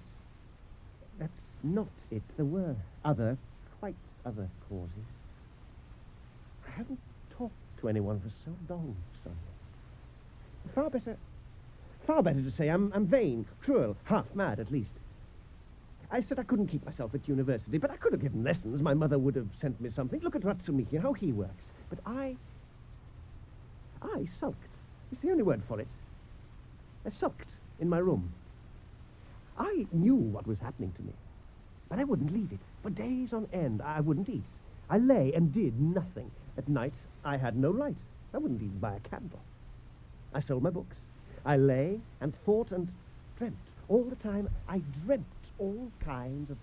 E: That's not it. There were quite other causes. I haven't talked to anyone for so long, Sonia. Far better to say I'm vain, cruel, half mad at least. I said I couldn't keep myself at university, but I could have given lessons. My mother would have sent me something. Look at Ratsumiki, how he works. But I sulked. It's the only word for it. I sulked in my room. I knew what was happening to me, but I wouldn't leave it. For days on end, I wouldn't eat. I lay and did nothing. At night, I had no light. I wouldn't even buy a candle. I sold my books. I lay and thought and dreamt. All the time, I dreamt all kinds of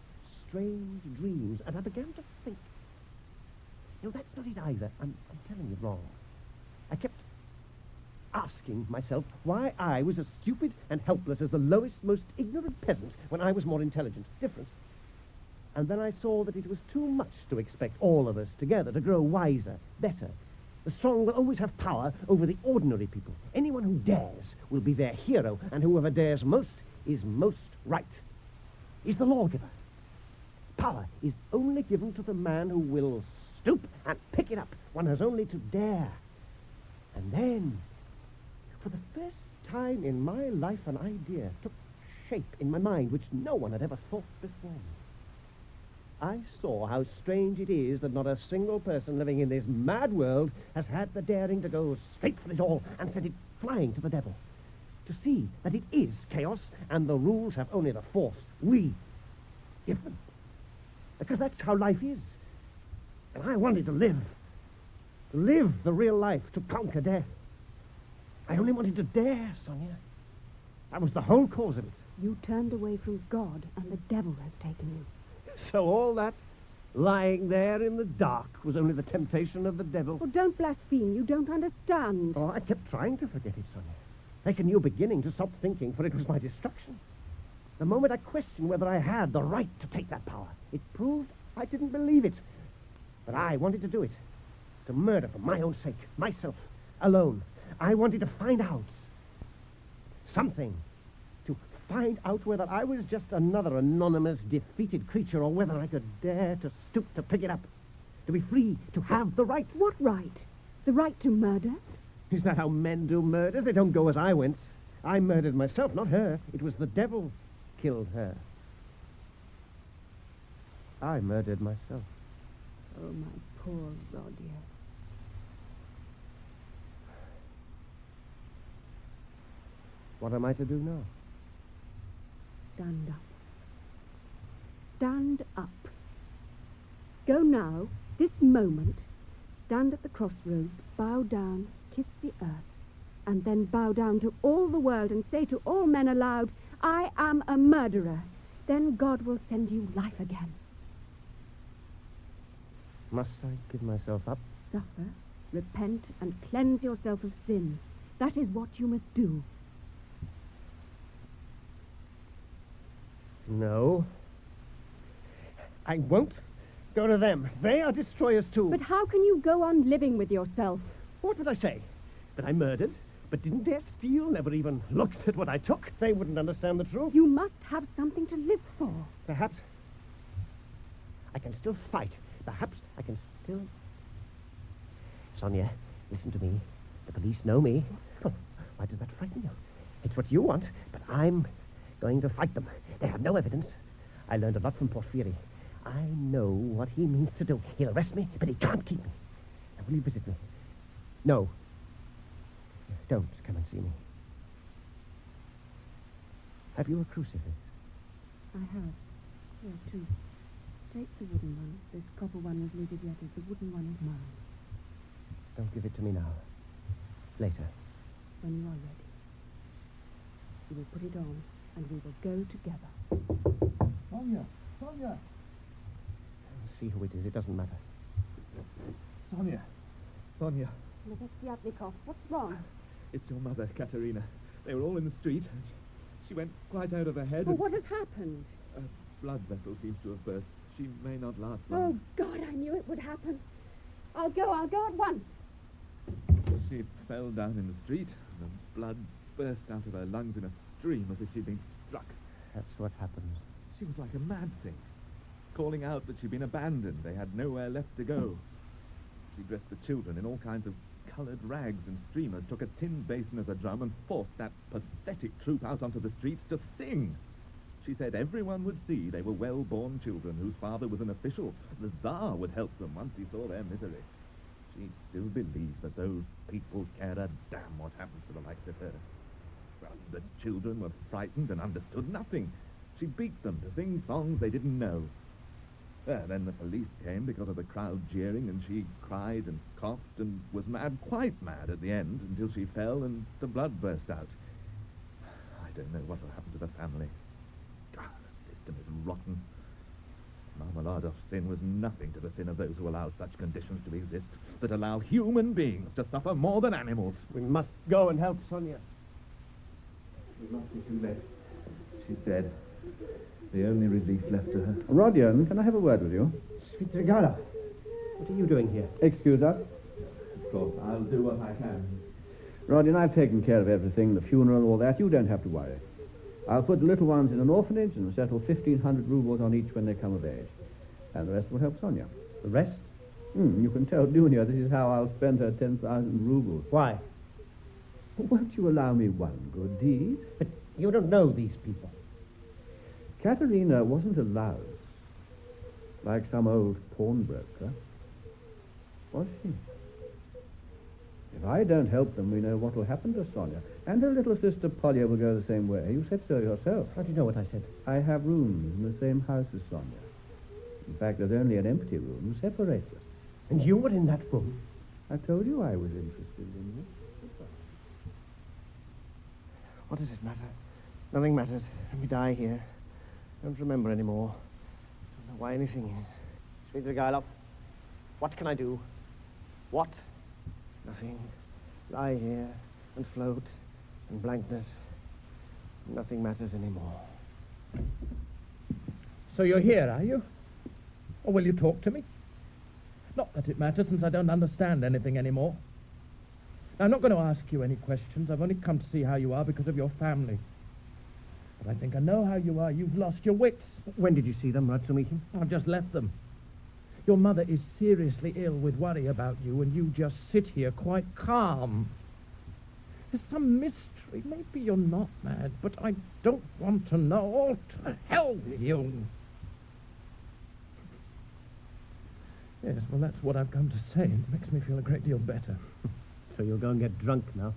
E: strange dreams, and I began to think. You know, that's not it either. I'm telling you wrong. I kept asking myself why I was as stupid and helpless as the lowest, most ignorant peasant when I was more intelligent, different. And then I saw that it was too much to expect all of us together to grow wiser, better. The strong will always have power over the ordinary people. Anyone who dares will be their hero, and whoever dares most is most right. Is the lawgiver. Power is only given to the man who will stoop and pick it up. One has only to dare. And then, for the first time in my life, an idea took shape in my mind which no one had ever thought before me. I saw how strange it is that not a single person living in this mad world has had the daring to go straight for it all and send it flying to the devil. to see that it is chaos, and the rules have only the force we give them. Because that's how life is. And I wanted to live the real life, to conquer death. I only wanted to dare, Sonia. That was the whole cause of it.
I: You turned away from God, and the devil has taken you.
E: So all that lying there in the dark was only the temptation of the devil.
I: Oh, don't blaspheme. You don't understand.
E: Oh, I kept trying to forget it, Sonia. Like a new beginning, to stop thinking, for it was my destruction. The moment I questioned whether I had the right to take that power, it proved I didn't believe it. But I wanted to do it. To murder for my own sake, myself, alone. I wanted to find out something. To find out whether I was just another anonymous, defeated creature, or whether I could dare to stoop to pick it up. To be free, to have the right.
I: What right? The right to murder?
E: Is that how men do murder? They don't go as I went. I murdered myself, not her. It was the devil killed her. I murdered myself.
I: Oh, my poor Rodia.
E: What am I to do now?
I: Stand up. Stand up. Go now, this moment. Stand at the crossroads, bow down, kiss the earth, and then bow down to all the world and say to all men aloud, I am a murderer. Then God will send you life again.
E: Must I give myself up?
I: Suffer, repent, and cleanse yourself of sin. That is what you must do.
E: No. I won't go to them. They are destroyers too.
I: But how can you go on living with yourself?
E: What would I say? That I murdered, but didn't dare steal, never even looked at what I took? They wouldn't understand the truth.
I: You must have something to live for.
E: Perhaps I can still fight. Perhaps I can still... Sonia, listen to me. The police know me. Oh, why does that frighten you? It's what you want, but I'm going to fight them. They have no evidence. I learned a lot from Porphyry. I know what he means to do. He'll arrest me, but he can't keep me. Now, will you visit me? No. Don't come and see me. Have you a crucifix?
I: I have. Here, too. Take the wooden one. This copper one was Lizivieta's. The wooden one is mine.
E: Don't give it to me now. Later.
I: When you are ready. You will put it on, and we will go together.
J: Sonia! Sonia!
E: See who it is. It doesn't matter.
J: Sonia! Sonia!
I: Lebeziatnikov, what's wrong?
J: It's your mother, Katerina. They were all in the street. She went quite out of her head.
I: Oh, what has happened?
J: A blood vessel seems to have burst. She may not last
I: Oh,
J: long.
I: God, I knew it would happen. I'll go at once.
J: She fell down in the street. The blood burst out of her lungs in a stream as if she'd been struck.
E: That's what happened.
J: She was like a mad thing, calling out that she'd been abandoned. They had nowhere left to go. She dressed the children in all kinds of coloured rags and streamers, took a tin basin as a drum, and forced that pathetic troop out onto the streets to sing. She said everyone would see they were well-born children whose father was an official. The Tsar would help them once he saw their misery. She still believed that those people cared a damn what happens to the likes of her. Well, the children were frightened and understood nothing. She beat them to sing songs they didn't know. Then the police came because of the crowd jeering, and she cried and coughed and was mad, quite mad at the end, until she fell and the blood burst out. I don't know what will happen to the family. The system is rotten. Marmeladov's sin was nothing to the sin of those who allow such conditions to exist, that allow human beings to suffer more than animals.
E: We must go and help Sonia.
J: We must be too late. She's dead. The only relief left to her.
H: Rodion, can I have a word with you?
E: Svitrigala, what are you doing here?
H: Excuse us.
J: Of course, I'll do what I can.
H: Rodion, I've taken care of everything, the funeral, all that. You don't have to worry. I'll put the little ones in an orphanage and settle 1,500 rubles on each when they come of age. And the rest will help Sonia.
E: The rest?
H: You can tell Dunya this is how I'll spend her 10,000 rubles.
E: Why?
H: Won't you allow me one good deed?
E: But you don't know these people.
H: Katerina wasn't a louse, like some old pawnbroker, was she? If If I don't help them, we know what will happen to Sonia. And her little sister Polly will go the same way. You said so yourself.
V: How do you know what I said?
H: I have rooms in the same house as Sonia. In fact, there's only an empty room separates us.
E: And you were in that room?
H: I told you I was interested in you.
B: What does it matter? Nothing matters. Let me die here. Don't remember anymore. Don't know why anything is.
E: Svidrigailov, what can I do? What?
B: Nothing. Lie here and float in blankness. Nothing matters anymore.
U: So you're here, are you? Or will you talk to me? Not that it matters, since I don't understand anything anymore. Now, I'm not going to ask you any questions. I've only come to see how you are because of your family. But I think I know how you are. You've lost your wits.
E: When did you see them, Ratsumichin?
U: I've just left them. Your mother is seriously ill with worry about you, and you just sit here quite calm. There's some mystery. Maybe you're not mad, but I don't want to know. Oh, to hell with you. Yes, well, that's what I've come to say. It makes me feel a great deal better.
E: So you'll go and get drunk now?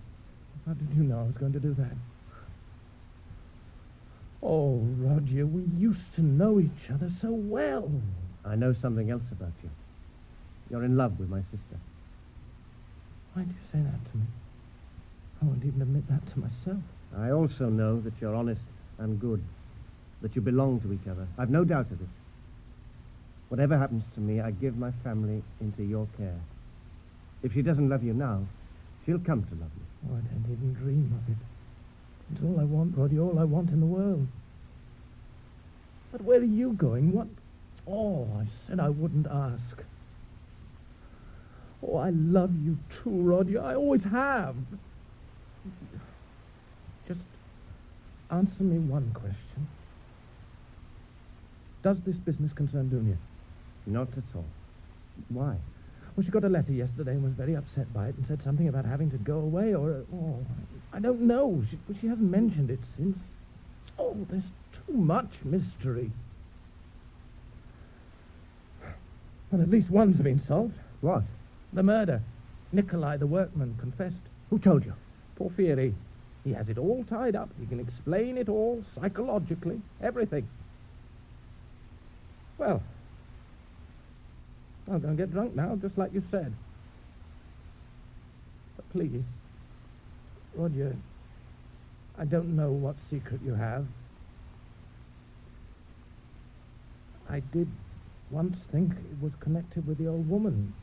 U: How did you know I was going to do that? Oh, Roger, we used to know each other so well.
E: I know something else about you. You're in love with my sister.
U: Why do you say that to me? I won't even admit that to myself.
E: I also know that you're honest and good, that you belong to each other. I've no doubt of it. Whatever happens to me, I give my family into your care. If she doesn't love you now, she'll come to love you.
U: Oh, I don't even dream of it. It's all I want, Roddy, all I want in the world. But where are you going? What? Oh, I said I wouldn't ask. Oh, I love you too, Roddy. I always have. Just answer me one question. Does this business concern Dunya?
E: Not at all. Why?
U: Well, she got a letter yesterday and was very upset by it and said something about having to go away or... Oh, I don't know. She hasn't mentioned it since. Oh, there's too much mystery. Well, at least one's been solved.
E: What?
U: The murder. Nikolai, the workman, confessed.
E: Who told you?
U: Porphyry. He has it all tied up. He can explain it all, psychologically, everything. Well, I'll go and get drunk now, just like you said. But please, Roger, I don't know what secret you have. I did once think it was connected with the old woman.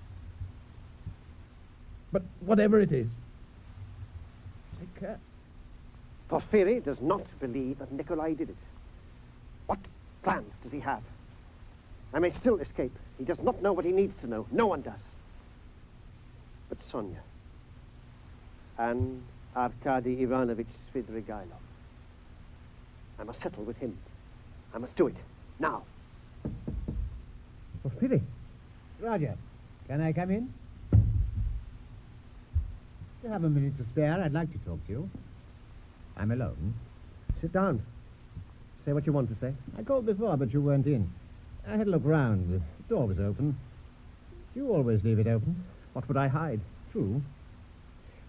U: But whatever it is, take care.
E: Porphyry does not believe that Nikolai did it. What plan does he have? I may still escape. He does not know what he needs to know. No one does. But Sonia and Arkady Ivanovich Svidrigailov. I must settle with him. I must do it. Now.
B: Porphyry. Roger, can I come in? If you have a minute to spare, I'd like to talk to you. I'm alone.
E: Sit down. Say what you want to say.
B: I called before, but you weren't in. I had a look round. The door was open. You always leave it open.
E: What would I hide?
B: True.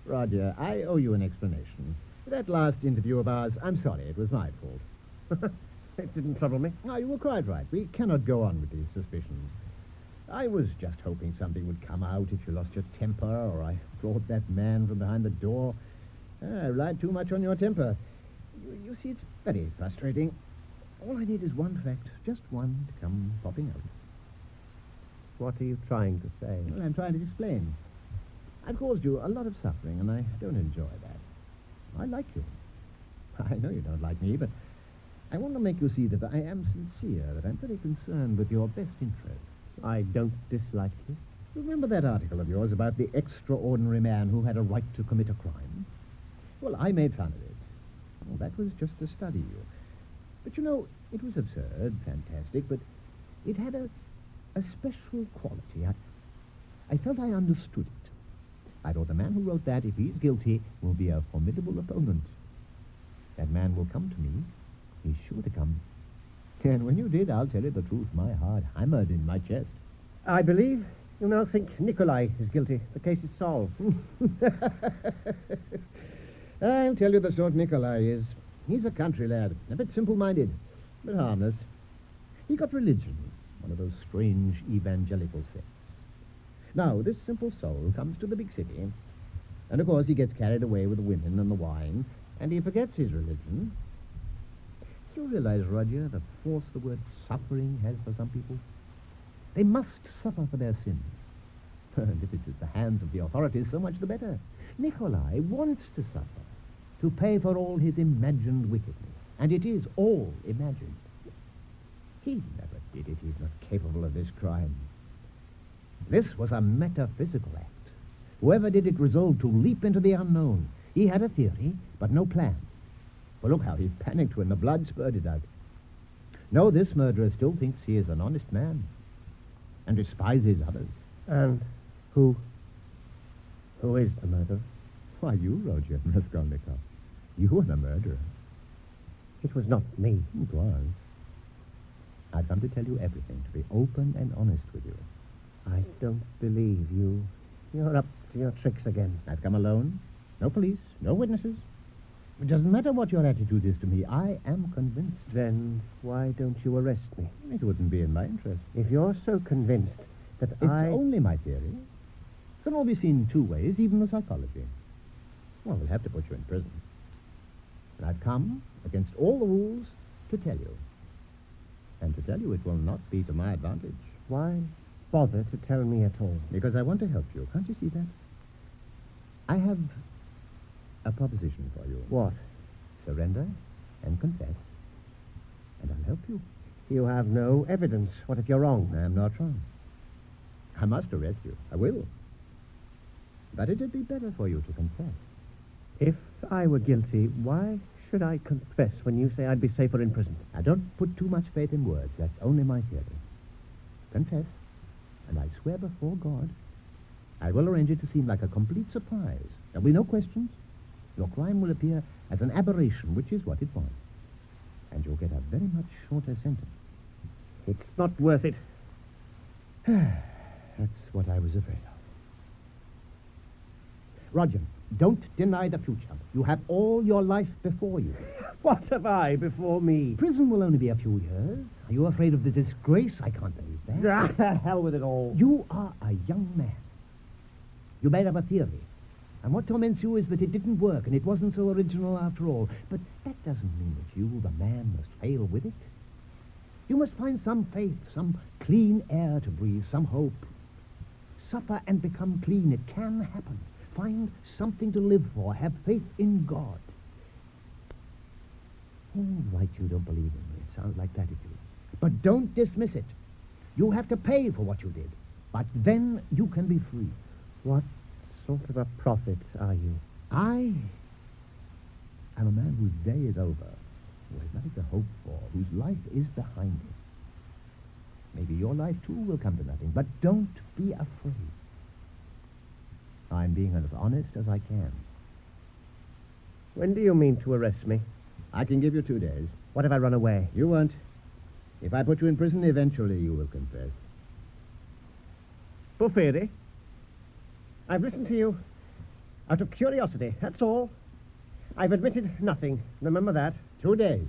B: Roger, I owe you an explanation. That last interview of ours, I'm sorry, it was my fault.
E: It didn't trouble me.
B: No, you were quite right. We cannot go on with these suspicions. I was just hoping something would come out if you lost your temper, or I brought that man from behind the door. I relied too much on your temper. You see, it's very frustrating. All I need is one fact, just one, to come popping out.
E: What are you trying to say?
B: Well, I'm trying to explain. I've caused you a lot of suffering, and I don't enjoy that. I like you. I know you don't like me, but I want to make you see that I am sincere, that I'm very concerned with your best interests.
E: I don't dislike you.
B: Remember that article of yours about the extraordinary man who had a right to commit a crime? Well, I made fun of it. Well, that was just to study you. But, you know, it was absurd, fantastic, but it had a special quality. I felt I understood it. I thought the man who wrote that, if he's guilty, will be a formidable opponent. That man will come to me. He's sure to come. And when you did, I'll tell you the truth, my heart hammered in my chest.
E: I believe You now think Nikolai is guilty. The case is solved.
B: I'll tell you the sort Nikolai is. He's a country lad, a bit simple-minded, but harmless. He got religion, one of those strange evangelical sects. Now, this simple soul comes to the big city, and of course he gets carried away with the women and the wine, and he forgets his religion. Do you realize, Roger, the force the word suffering has for some people? They must suffer for their sins. And if it's at the hands of the authorities, so much the better. Nikolai wants to suffer, to pay for all his imagined wickedness. And it is all imagined. He never did it. He's not capable of this crime. This was a metaphysical act. Whoever did it resolved to leap into the unknown. He had a theory, but no plan. Well, look how he panicked when the blood spurted out. No, this murderer still thinks he is an honest man and despises others.
E: And who is the murderer?
B: Why, you, Roger Raskolnikov. You were the murderer.
E: It was not me.
B: It was. I've come to tell you everything, to be open and honest with you.
E: I don't believe you. You're up to your tricks again.
B: I've come alone. No police, no witnesses. It doesn't matter what your attitude is to me. I am convinced.
E: Then why don't you arrest me?
B: It wouldn't be in my interest.
E: If you're so convinced that
B: It's only my theory. It can all be seen two ways, even the psychology. Well, we'll have to put you in prison. And I've come, against all the rules, to tell you. And to tell you it will not be to my advantage.
E: Why bother to tell me at all?
B: Because I want to help you. Can't you see that? I have a proposition for you.
E: What?
B: Surrender and confess, and I'll help you.
E: You have no evidence. What if you're wrong?
B: I'm not wrong. I must arrest you. I will. But it'd be better for you to confess.
E: If I were guilty, why should I confess when you say I'd be safer in prison?
B: I don't put too much faith in words. That's only my theory. Confess, and I swear before God, I will arrange it to seem like a complete surprise. There'll be no questions. Your crime will appear as an aberration, which is what it was. And you'll get a very much shorter sentence.
E: It's not worth it.
B: That's what I was afraid of. Roger, don't deny the future. You have all your life before you.
E: What have I before me?
B: Prison will only be a few years. Are you afraid of the disgrace? I can't believe that.
E: The hell with it all.
B: You are a young man. You made up a theory. And what torments you is that it didn't work, and it wasn't so original after all. But that doesn't mean that you, the man, must fail with it. You must find some faith, some clean air to breathe, some hope. Suffer and become clean. It can happen. Find something to live for. Have faith in God. All right, you don't believe in me. It sounds like that to you. But don't dismiss it. You have to pay for what you did. But then you can be free.
E: What sort of a prophet are you?
B: I am a man whose day is over, who has nothing to hope for, whose life is behind him. Maybe your life, too, will come to nothing, but don't be afraid. I'm being as honest as I can.
E: When do you mean to arrest me?
B: I can give you 2 days.
E: What if I run away?
B: You won't. If I put you in prison, eventually you will confess.
E: Bufferi, I've listened to you out of curiosity, that's all. I've admitted nothing. Remember that.
B: 2 days.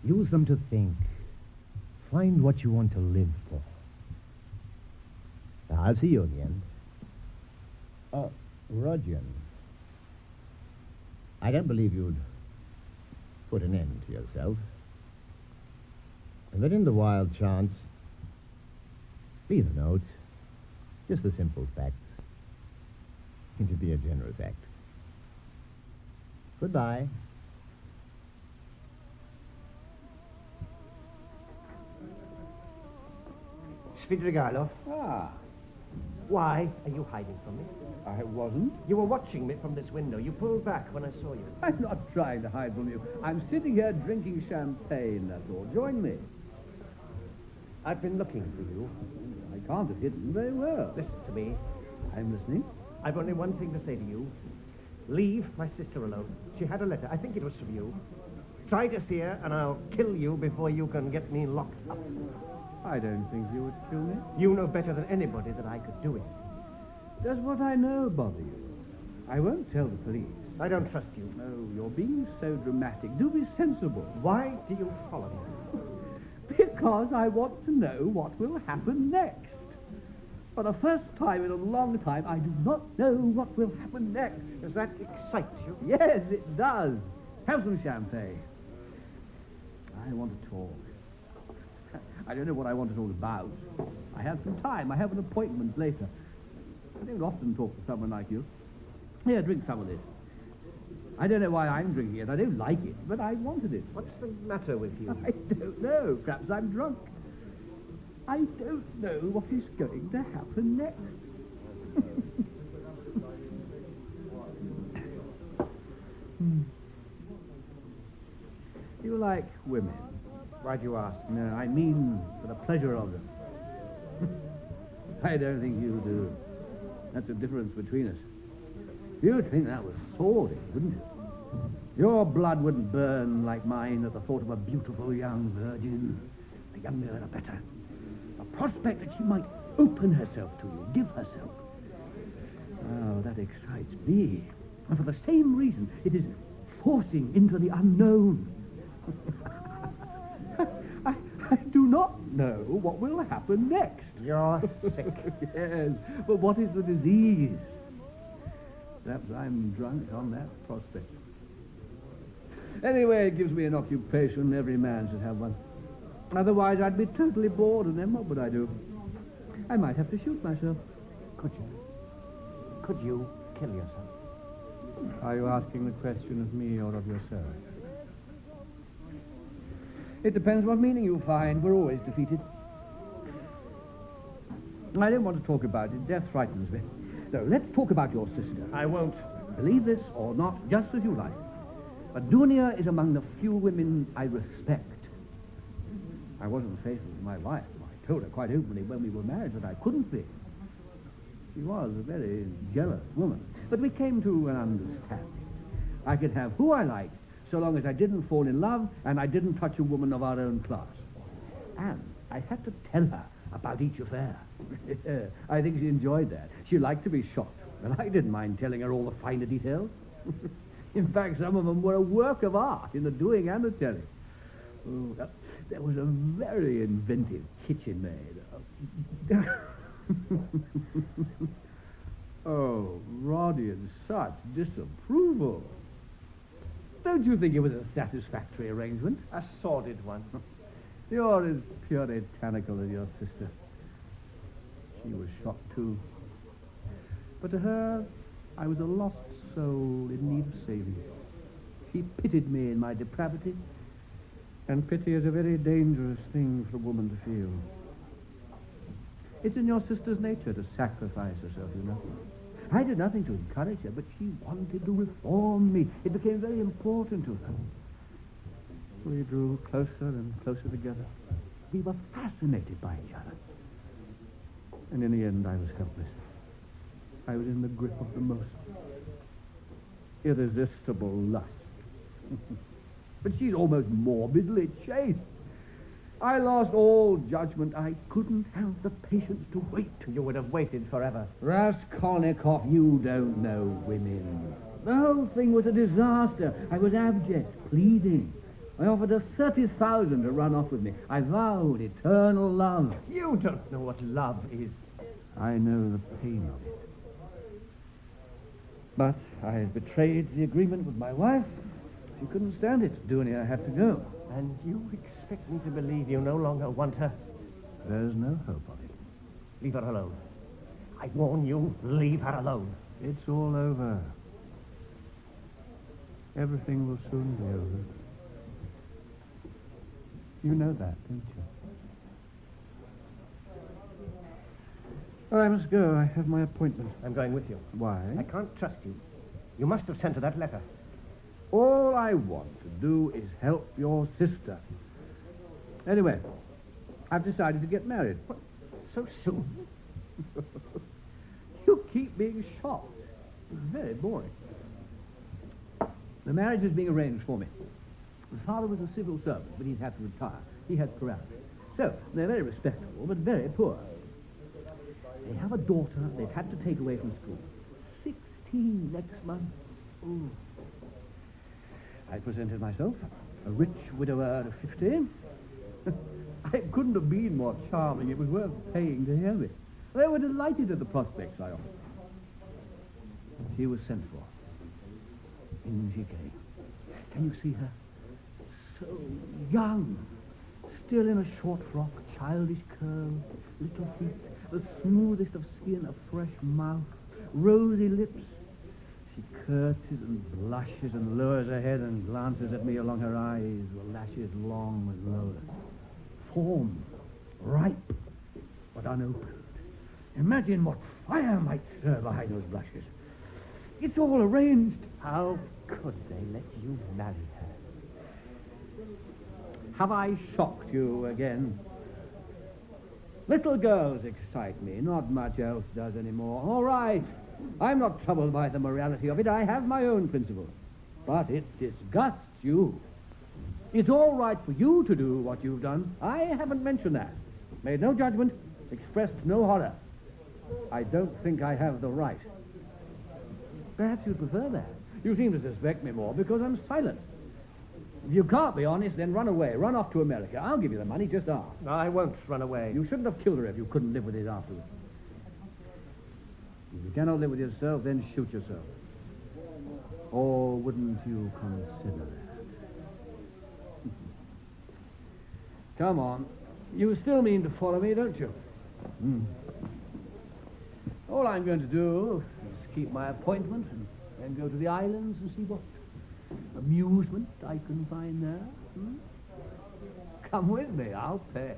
B: Use them to think. Find what you want to live for. Now, I'll see you in the end. Rudyard, I don't believe you'd put an end to yourself. But in the wild chance, leave a note. Just the simple facts. It'd be a generous act. Goodbye.
E: Svidrigailov.
R: Ah.
E: Why are you hiding from me?
R: I wasn't.
E: You were watching me from this window. You pulled back when I saw you.
R: I'm not trying to hide from you. I'm sitting here drinking champagne, that's all. Join me.
E: I've been looking for you.
R: I can't have hidden very well.
E: Listen to me.
R: I'm listening.
E: I've only one thing to say to you. Leave my sister alone. She had a letter. I think it was from you. Try to see her, and I'll kill you before you can get me locked up.
H: I don't think you would kill me.
E: You know better than anybody that I could do it.
H: Does what I know bother you? I won't tell the police.
E: I don't trust you.
H: No, you're being so dramatic. Do be sensible.
E: Why do you follow me?
H: Because I want to know what will happen next. For the first time in a long time, I do not know what will happen next.
E: Does that excite you?
H: Yes, it does. Have some champagne. I want to talk. I don't know what I want to talk about. I have some time. I have an appointment later. I don't often talk to someone like you. Here, drink some of this. I don't know why I'm drinking it. I don't like it, but I wanted it.
E: What's the matter with you?
H: I don't know. Perhaps I'm drunk. I don't know what is going to happen next. You like women?
E: Why do you ask?
H: No, I mean for the pleasure of them. I don't think you do. That's the difference between us. You'd think that was sordid, wouldn't you? Your blood wouldn't burn like mine at the thought of a beautiful young virgin. The younger, the better. The prospect that she might open herself to you, give herself. Oh, that excites me. And for the same reason, it is forcing into the unknown. I do not know what will happen next.
E: You're sick.
H: Yes, but what is the disease? Perhaps I'm drunk on that prospect. Anyway, it gives me an occupation. Every man should have one. Otherwise, I'd be totally bored, and then what would I do? I might have to shoot myself.
E: Could you? Could you kill yourself?
H: Are you asking the question of me or of yourself? It depends what meaning you find. We're always defeated. I don't want to talk about it. Death frightens me. So, let's talk about your sister.
E: I won't.
H: Believe this or not, just as you like. But Dunia is among the few women I respect. I wasn't faithful to my wife. I told her quite openly when we were married that I couldn't be. She was a very jealous woman. But we came to an understanding. I could have who I liked, so long as I didn't fall in love and I didn't touch a woman of our own class. And I had to tell her about each affair. I think she enjoyed that. She liked to be shocked, and I didn't mind telling her all the finer details. In fact, some of them were a work of art in the doing and the telling. Oh, there was a very inventive kitchen maid. Oh, Roddy, and such disapproval. Don't you think it was a satisfactory arrangement?
E: A sordid one.
H: You're as puritanical as your sister. She was shocked too. But to her, I was a lost soul in need of saving. She pitied me in my depravity, and pity is a very dangerous thing for a woman to feel. It's in your sister's nature to sacrifice herself, you know. I did nothing to encourage her, but she wanted to reform me. It became very important to her. We drew closer and closer together. We were fascinated by each other. And in the end, I was helpless. I was in the grip of the most irresistible lust. But she's almost morbidly chaste. I lost all judgment. I couldn't have the patience to wait.
E: You would have waited forever.
H: Raskolnikov, you don't know women. The whole thing was a disaster. I was abject, pleading. I offered her 30,000 to run off with me. I vowed eternal love.
E: You don't know what love is.
H: I know the pain of it. But I had betrayed the agreement with my wife. She couldn't stand it. Dunia had to go.
E: And you expect me to believe you no longer want her?
H: There's no hope of it.
E: Leave her alone. I warn you, leave her alone.
H: It's all over. Everything will soon be over. You know that, don't you? Well, I must go. I have my appointment.
E: I'm going with you.
H: Why?
E: I can't trust you. You must have sent her that letter.
H: All I want to do is help your sister. Anyway, I've decided to get married.
E: What? So soon?
H: You keep being shocked. It's very boring. The marriage is being arranged for me. My father was a civil servant, but he's had to retire. He has paralysis. So, they're very respectable, but very poor. They have a daughter they've had to take away from school. 16 next month. Ooh. I presented myself, a rich widower of 50. I couldn't have been more charming. It was worth paying to hear me. They were delighted at the prospects I offered. She was sent for. In she came. Can you see her? So young. Still in a short frock, childish curls, little feet, the smoothest of skin, a fresh mouth, rosy lips. She curtsies and blushes and lowers her head and glances at me along her eyes, the lashes long and lower. Form, ripe, but unopened. Imagine what fire might stir behind those blushes. It's all arranged.
V: How could they let you marry her?
H: Have I shocked you again? Little girls excite me. Not much else does anymore. All right. I'm not troubled by the morality of it. I have my own principles. But it disgusts you. It's all right for you to do what you've done. I haven't mentioned that. Made no judgment. Expressed no horror. I don't think I have the right. Perhaps you'd prefer that. You seem to suspect me more because I'm silent. If you can't be honest, then run away. Run off to America. I'll give you the money. Just ask.
U: No, I won't run away.
H: You shouldn't have killed her if you couldn't live with it afterwards. If you cannot live with yourself, then shoot yourself. Or wouldn't you consider that? Come on. You still mean to follow me, don't you? All I'm going to do is keep my appointment and then go to the islands and see what amusement I can find there. Come with me. I'll pay.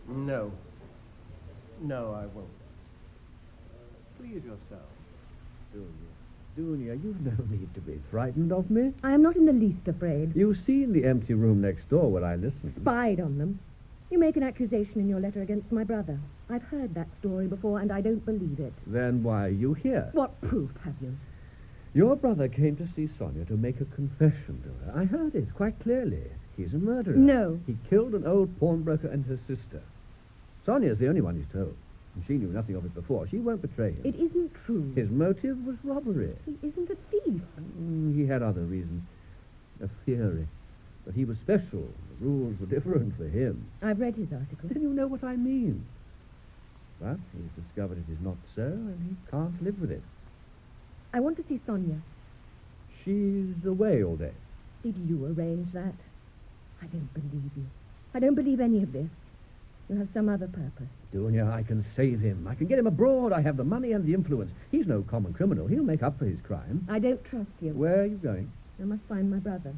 U: No. No, I won't.
H: Please yourself, Dunia, you've no need to be frightened of me.
C: I am not in the least afraid.
H: You've seen the empty room next door where I listened.
C: Spied on them. You make an accusation in your letter against my brother. I've heard that story before, and I don't believe it.
H: Then why are you here?
C: What proof have you?
H: Your brother came to see Sonia to make a confession to her. I heard it quite clearly. He's a murderer.
C: No.
H: He killed an old pawnbroker and her sister. Sonia's the only one he's told. And she knew nothing of it before. She won't betray him.
C: It isn't true.
H: His motive was robbery.
C: He isn't a thief.
H: He had other reasons. A theory. But he was special. The rules were different for him.
C: I've read his article.
H: Then you know what I mean. But he's discovered it is not so, and he can't live with it.
C: I want to see Sonia.
H: She's away all day.
C: Did you arrange that? I don't believe you. I don't believe any of this. You have some other purpose.
H: Dunia, I can save him. I can get him abroad. I have the money and the influence. He's no common criminal. He'll make up for his crime.
C: I don't trust you.
H: Where are you going?
C: I must find my brother.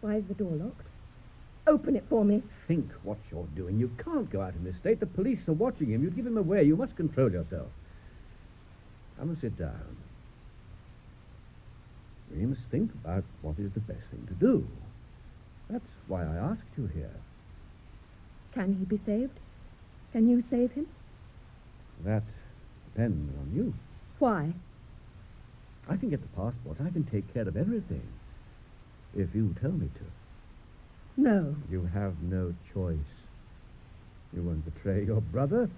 C: Why is the door locked? Open it for me.
H: Think what you're doing. You can't go out in this state. The police are watching him. You'd give him away. You must control yourself. Come and sit down. We must think about what is the best thing to do. That's why I asked you here.
C: Can he be saved? Can you save him?
H: That depends on you.
C: Why?
H: I can get the passport. I can take care of everything. If you tell me to.
C: No.
H: You have no choice. You won't betray your brother?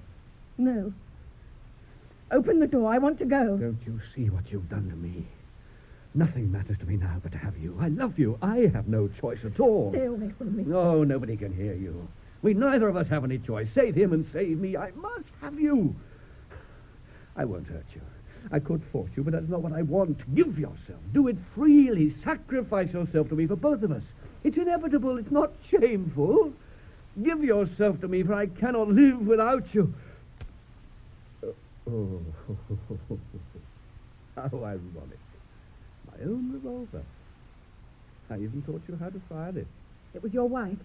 C: No. Open the door. I want to go.
H: Don't you see what you've done to me? Nothing matters to me now but to have you. I love you. I have no choice at all.
C: Stay away from me.
H: No, nobody can hear you. We neither of us have any choice. Save him and save me. I must have you. I won't hurt you. I could force you, but that's not what I want. Give yourself. Do it freely. Sacrifice yourself to me for both of us. It's inevitable. It's not shameful. Give yourself to me, for I cannot live without you. Oh, how ironic. My own revolver. I even taught you how to fire it.
C: It was your wife.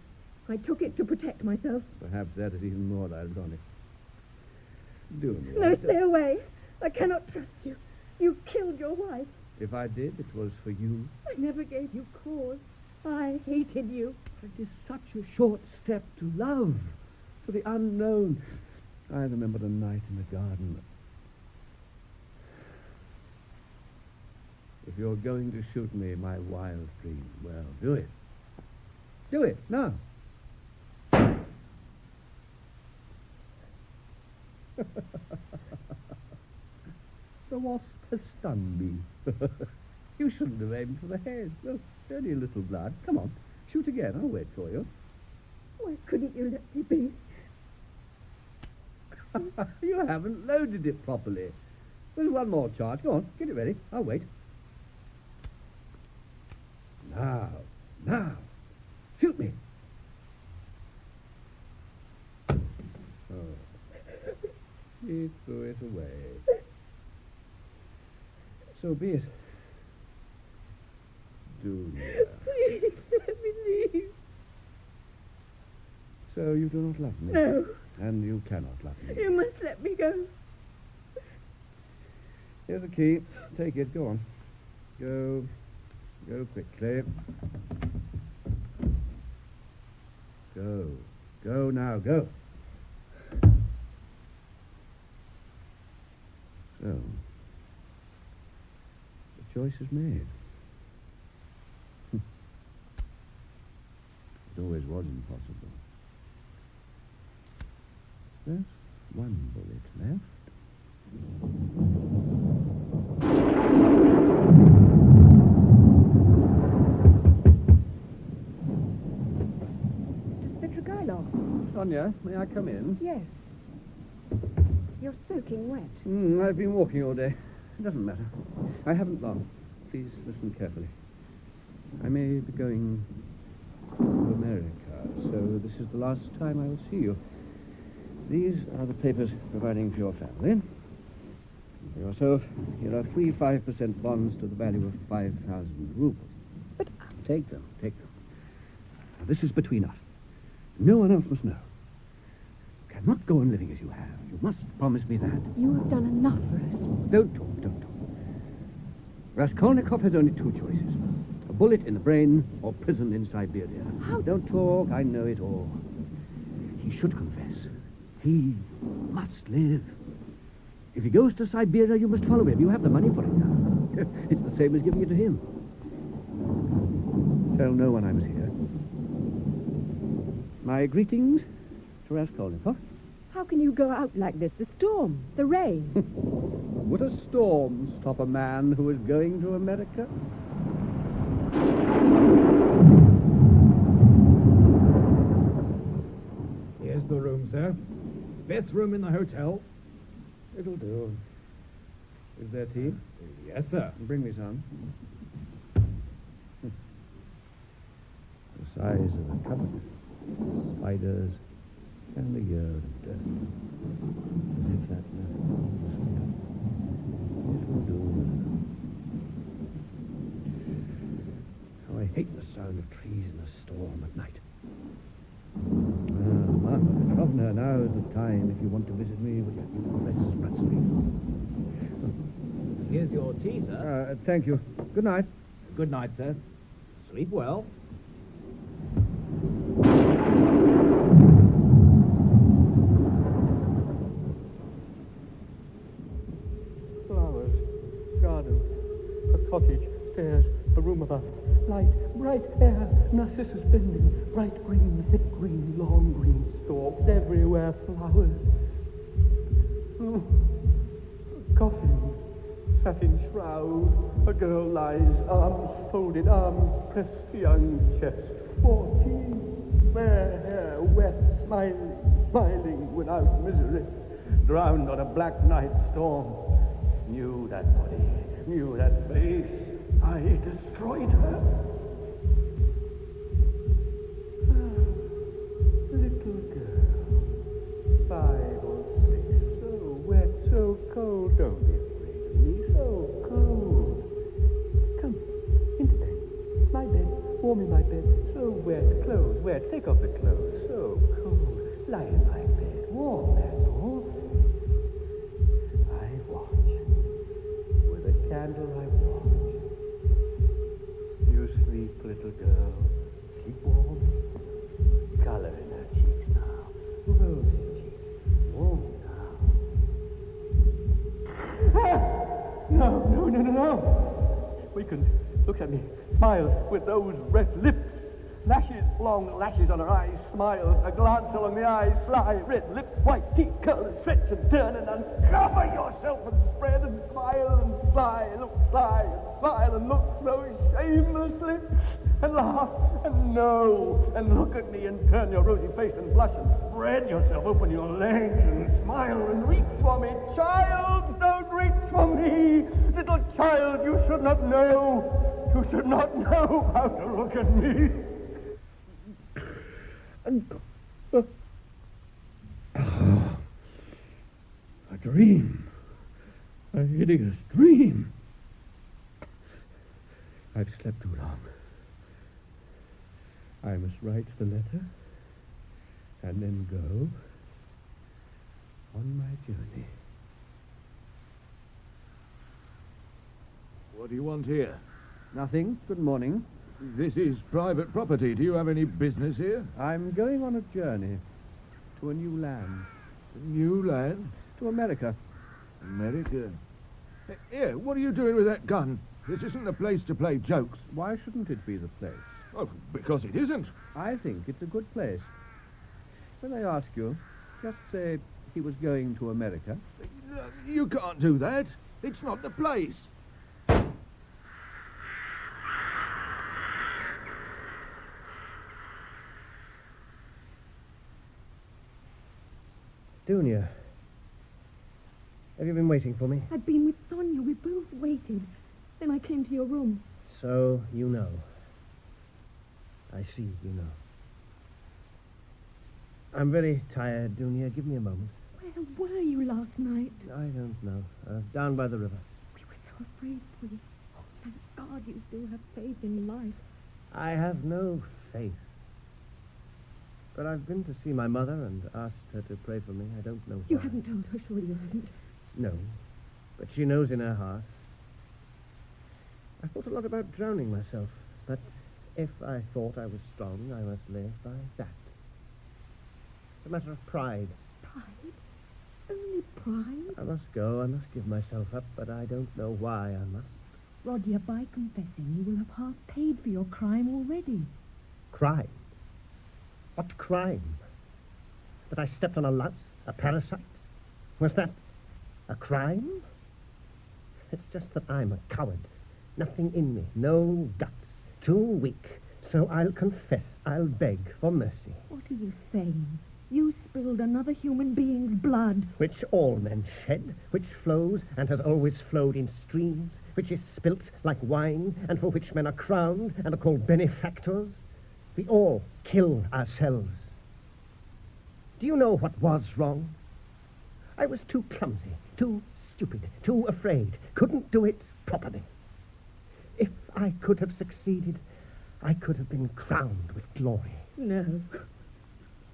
C: I took it to protect myself.
H: Perhaps that is even more ironic. Do me.
C: No, stay away. I cannot trust you. You killed your wife.
H: If I did, it was for you.
C: I never gave you cause. I hated you.
H: It is such a short step to love, to the unknown. I remember a night in the garden. If you're going to shoot me, my wild dream, well, do it. Do it, now. The wasp has stung me. You shouldn't have aimed for the head. Look, only a little blood. Come on, shoot again. I'll wait for you.
F: Why couldn't you let me be?
H: You haven't loaded it properly. There's one more charge. Go on, get it ready. I'll wait. Now. Shoot me. Oh. He threw it away. So be it. Dunia.
F: Please let me leave.
H: So you do not love me?
F: No.
H: And you cannot love me.
F: You must let me go.
H: Here's the key. Take it. Go on. Go quickly. Go now. Go. So, the choice is made. It always was impossible. There's one bullet left.
I: Mr. Spitrigailov.
H: Sonia, may I come in?
I: Yes. You're soaking wet.
H: I've been walking all day. It doesn't matter. I haven't long. Please listen carefully. I may be going to America, so this is the last time I will see you. These are the papers providing for your family. For yourself, here are 3 5% bonds to the value of 5,000 rubles.
I: But...
H: Take them. Now, this is between us. No one else must know. You cannot go on living as you have. You must promise me that.
I: You have done enough for us.
H: Don't talk. Raskolnikov has only 2 choices. A bullet in the brain or prison in Siberia.
I: How?
H: Don't talk. I know it all. He should confess. He must live. If he goes to Siberia, you must follow him. You have the money for it now. It's the same as giving it to him. Tell no one I was here. My greetings to Raskolnikov.
F: How can you go out like this? The storm, the rain.
H: Would a storm stop a man who is going to America?
J: Here's the room, sir. Best room in the hotel.
H: It'll do. Is there tea?
J: Yes, sir.
H: Bring me some. The size of the cupboard. Spiders and the yard of dirt. As if that mattered. It will do. How I hate the sound of trees in a storm at night. Martha Petrovna, now is the time if you want to visit me with your expressly.
J: Here's your tea, sir.
H: Thank you. Good night.
J: Good night, sir. Sleep well.
D: Flowers, garden, a cottage, stairs, a room above. Light, bright air, narcissus bending, bright green, thick green, long green stalks, everywhere flowers. Oh, a coffin, satin shroud, a girl lies, arms folded, arms pressed, young chest, 14, fair hair, wet, smiling without misery, drowned on a black night storm. Knew that body, knew that face. I destroyed her. Little girl, 5 or 6, so wet, so cold. Don't be afraid of me, so cold. Come, into bed. My bed, warm in my bed. So wet, clothes wet. Take off the clothes, so cold. Lie in my bed, warm, that's all. I watch. With a candle I watch. You sleep, little girl. Sleep warm. Color in her cheeks now. Rosy cheeks. Warm now. No. Wakens. Looks at me. Smiles with those red lips. Lashes, long lashes on her eyes, smiles, a glance along the eyes, sly, red lips, white teeth, curl and stretch and turn and uncover yourself and spread and smile and sly, look sly and smile and look so shamelessly and laugh and know and look at me and turn your rosy face and blush and spread yourself, open your legs and smile and reach for me. Child, don't reach for me. Little child, you should not know. You should not know how to look at me. A dream. A hideous dream. I've slept too long. I must write the letter and then go on my journey.
G: What do you want here?
D: Nothing. Good morning.
G: This is private property. Do you have any business here?
D: I'm going on a journey to a new land.
G: New land?
D: To America.
G: America? Here, what are you doing with that gun? This isn't the place to play jokes.
D: Why shouldn't it be the place?
G: Oh, because it isn't.
D: I think it's a good place. When they ask you, just say he was going to America.
G: You can't do that. It's not the place.
E: Dunya, have you been waiting for me?
C: I've been with Sonia. We both waited. Then I came to your room.
E: So you know. I see you know. I'm very tired, Dunya. Give me a moment.
C: Where were you last night?
E: I don't know. Down by the river.
C: We were so afraid for you. Oh, thank God you still have faith in life.
E: I have no faith. But I've been to see my mother and asked her to pray for me. I don't know why.
C: You haven't told her, surely you haven't?
E: No. But she knows in her heart. I thought a lot about drowning myself. But if I thought I was strong, I must live by that. It's a matter of pride.
C: Pride? Only pride?
E: I must go. I must give myself up, but I don't know why I must.
C: Roger, by confessing, you will have half paid for your crime already.
E: Crime? What crime? That I stepped on a louse, a parasite? Was that a crime? It's just that I'm a coward. Nothing in me, no guts, too weak. So I'll confess, I'll beg for mercy.
C: What are you saying? You spilled another human being's blood.
E: Which all men shed, which flows and has always flowed in streams, which is spilt like wine, and for which men are crowned and are called benefactors. We all kill ourselves. Do you know what was wrong? I was too clumsy, too stupid, too afraid, couldn't do it properly. If I could have succeeded, I could have been crowned with glory.
C: No.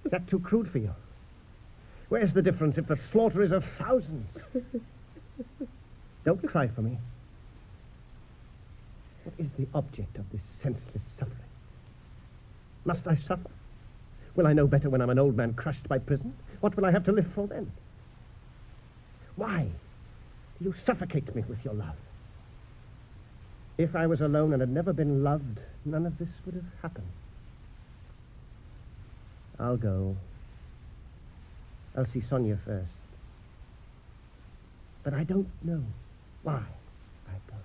E: Is that too crude for you? Where's the difference if the slaughter is of thousands? Don't cry for me. What is the object of this senseless suffering? Must I suffer? Will I know better when I'm an old man crushed by prison? What will I have to live for then? Why do you suffocate me with your love? If I was alone and had never been loved, none of this would have happened. I'll go. I'll see Sonia first. But I don't know why I go.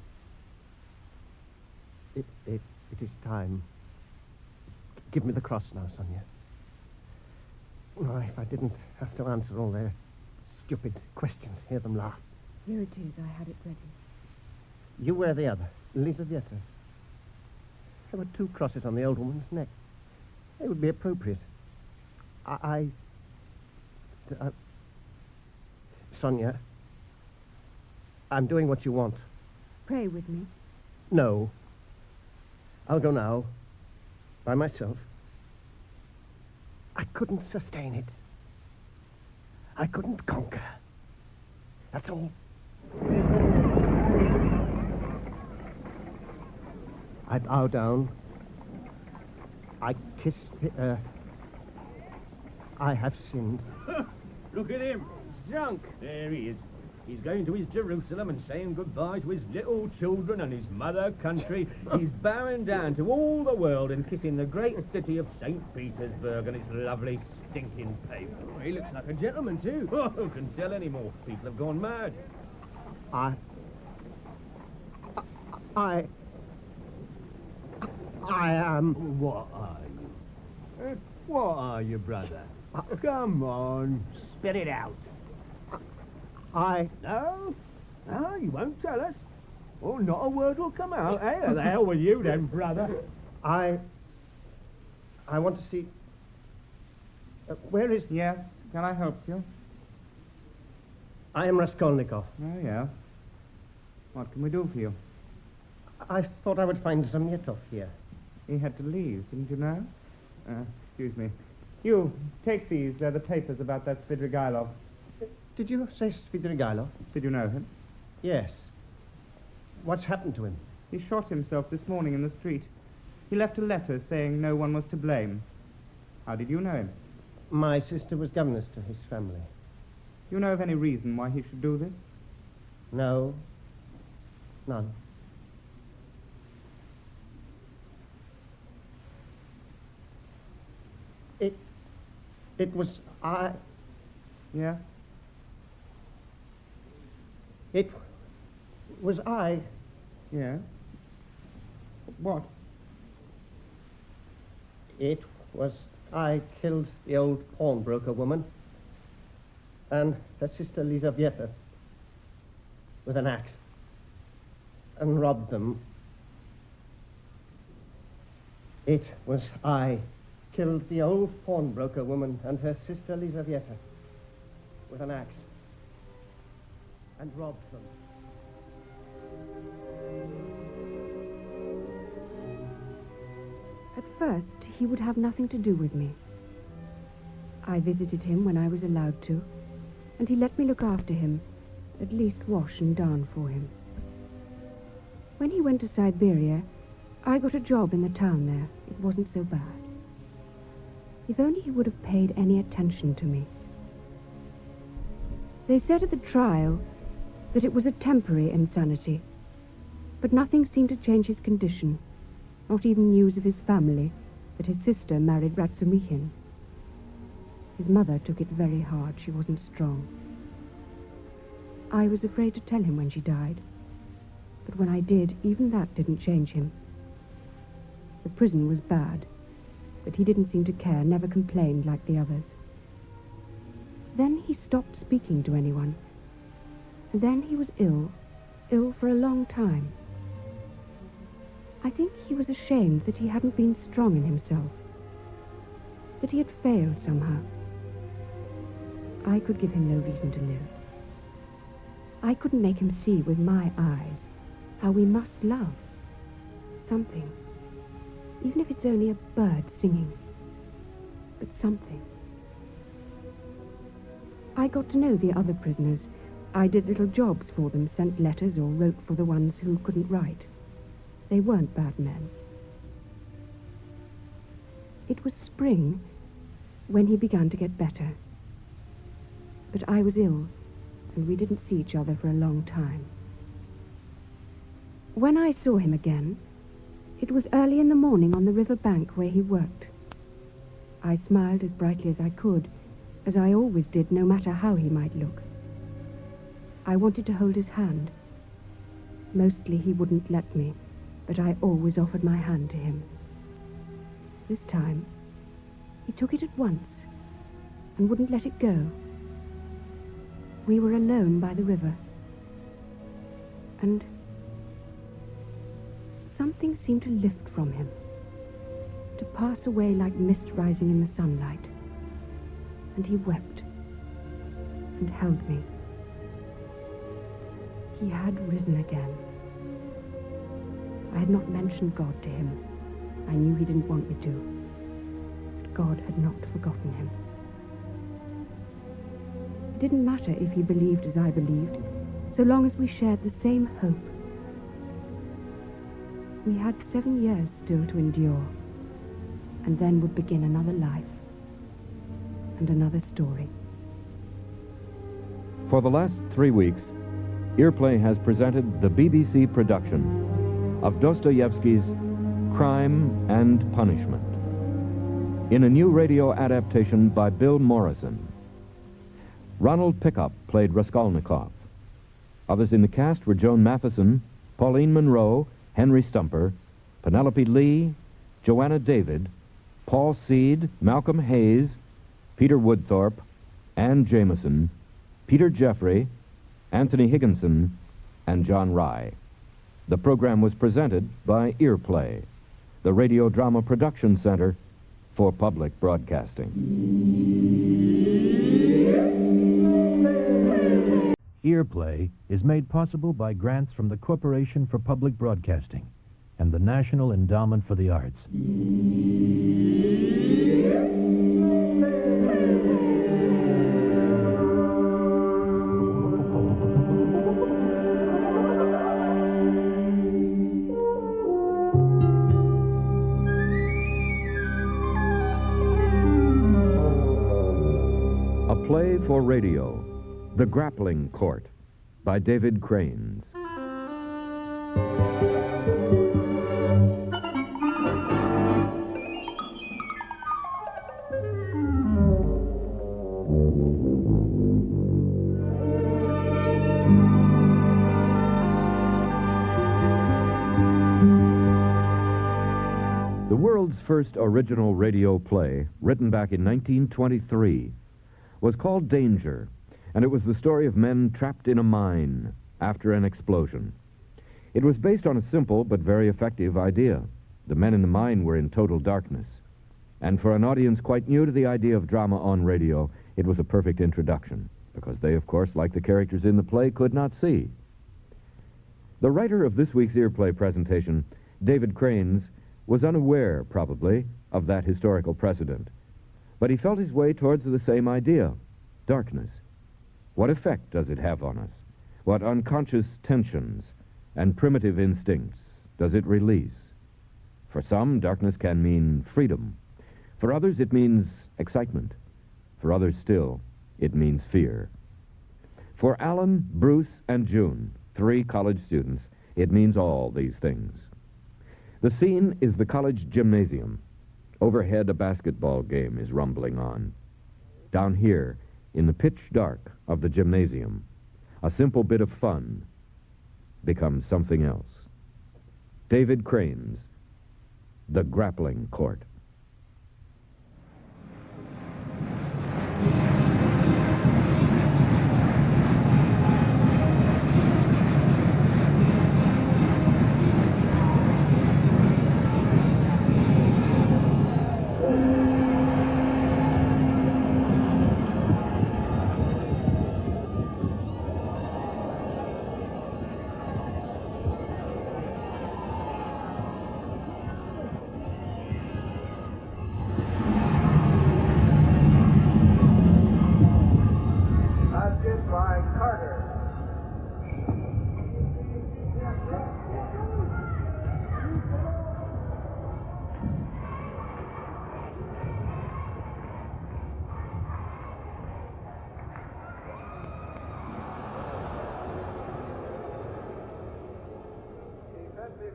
E: It is time. Give me the cross now, Sonia. Oh, if I didn't have to answer all their stupid questions, hear them laugh.
C: Here it is. I had it ready.
E: You wear the other, Elizaveta. There were two crosses on the old woman's neck. They would be appropriate. Sonia, I'm doing what you want.
C: Pray with me.
E: No. I'll go now. By myself. I couldn't sustain it. I couldn't conquer. That's all. I bow down. I kiss the earth. I have sinned.
K: Look at him. He's drunk. There he is.
M: He's going to his Jerusalem and saying goodbye to his little children and his mother country. He's bowing down to all the world and kissing the great city of St. Petersburg and its lovely stinking pavement. Oh, he looks like a gentleman, too. Oh, who can tell any more? People have gone mad.
E: I am...
M: What are you? What are you, brother? Come on, spit it out. No? No, you won't tell us? Oh, not a word will come out. Hey, the hell with you then, brother.
E: I want to see... where is...
Q: Yes, can I help you?
E: I am Raskolnikov.
Q: Oh, yes. What can we do for you?
E: I thought I would find Zamyetov here.
Q: He had to leave, didn't you know? Excuse me. You, take these. They're the papers about that Svidrigailov.
E: Did you say Svidrigailov?
Q: Did you know him?
E: Yes. What's happened to him?
Q: He shot himself this morning in the street. He left a letter saying no one was to blame. How did you know him?
E: My sister was governess to his family.
Q: Do you know of any reason why he should do this?
E: No. None. It was I...
Q: Yeah?
E: It was I...
Q: Yeah? What?
E: It was I killed the old pawnbroker woman and her sister Lizaveta with an axe and robbed them. It was I killed the old pawnbroker woman and her sister Lizaveta with an axe and robbed them.
I: At first, he would have nothing to do with me. I visited him when I was allowed to, and he let me look after him, at least wash and darn for him. When he went to Siberia, I got a job in the town there. It wasn't so bad. If only he would have paid any attention to me. They said at the trial that it was a temporary insanity, but nothing seemed to change his condition, not even news of his family, that his sister married Ratsumichin. His mother took it very hard. She wasn't strong. I was afraid to tell him when she died, but when I did, even that didn't change him. The prison was bad, but he didn't seem to care, never complained like the others. Then he stopped speaking to anyone, and then he was ill for a long time. I think he was ashamed that he hadn't been strong in himself, that he had failed somehow. I could give him no reason to live. I couldn't make him see with my eyes how we must love something, even if it's only a bird singing, but something. I got to know the other prisoners. I did little jobs for them, sent letters or wrote for the ones who couldn't write. They weren't bad men. It was spring when he began to get better. But I was ill, and we didn't see each other for a long time. When I saw him again, it was early in the morning on the river bank where he worked. I smiled as brightly as I could, as I always did, no matter how he might look. I wanted to hold his hand. Mostly he wouldn't let me, but I always offered my hand to him. This time, he took it at once and wouldn't let it go. We were alone by the river, and something seemed to lift from him, to pass away like mist rising in the sunlight. And he wept and held me. He had risen again. I had not mentioned God to him. I knew he didn't want me to. But God had not forgotten him. It didn't matter if he believed as I believed, so long as we shared the same hope. We had 7 years still to endure, and then would begin another life and another story.
G: For the last 3 weeks, Earplay has presented the BBC production of Dostoevsky's Crime and Punishment in a new radio adaptation by Bill Morrison. Ronald Pickup played Raskolnikov. Others in the cast were Joan Matheson, Pauline Monroe, Henry Stumper, Penelope Lee, Joanna David, Paul Seed, Malcolm Hayes, Peter Woodthorpe, Ann Jameson, Peter Jeffrey, Anthony Higginson, and John Rye. The program was presented by Earplay, the Radio Drama Production Center for Public Broadcasting.
A: Earplay is made possible by grants from the Corporation for Public Broadcasting and the National Endowment for the Arts.
G: A play for radio, The Grappling Court, by David Kranes. The world's first original radio play, written back in 1923, was called Danger, and it was the story of men trapped in a mine after an explosion. It was based on a simple but very effective idea. The men in the mine were in total darkness, and for an audience quite new to the idea of drama on radio, it was a perfect introduction, because they, of course, like the characters in the play, could not see. The writer of this week's Earplay presentation, David Kranes, was unaware, probably, of that historical precedent. But he felt his way towards the same idea, darkness. What effect does it have on us? What unconscious tensions and primitive instincts does it release? For some, darkness can mean freedom. For others, it means excitement. For others still, it means fear. For Alan, Bruce, and June, 3 college students, it means all these things. The scene is the college gymnasium. Overhead, a basketball game is rumbling on. Down here, in the pitch dark of the gymnasium, a simple bit of fun becomes something else. David Kranes, The Grappling Court.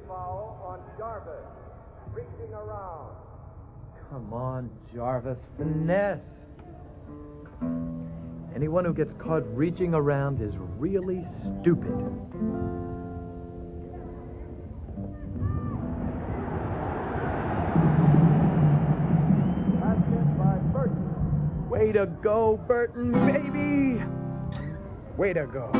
N: Foul on Jarvis, reaching around.
T: Come on, Jarvis, finesse. Anyone who gets caught reaching around is really stupid.
N: That's it by Burton.
T: Way to go, Burton, baby! Way to go.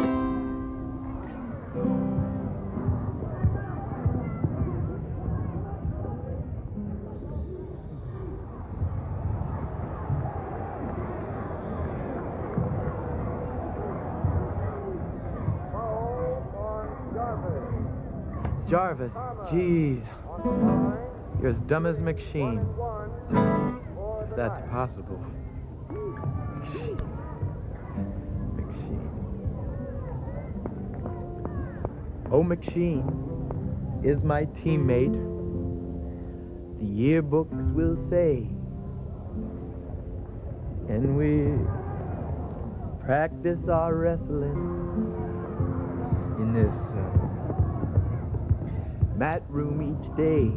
T: Jarvis, jeez. You're as dumb as McSheen. If that's possible. McSheen. Oh, McSheen is my teammate. The yearbooks will say. And we practice our wrestling
O: this mat room each day.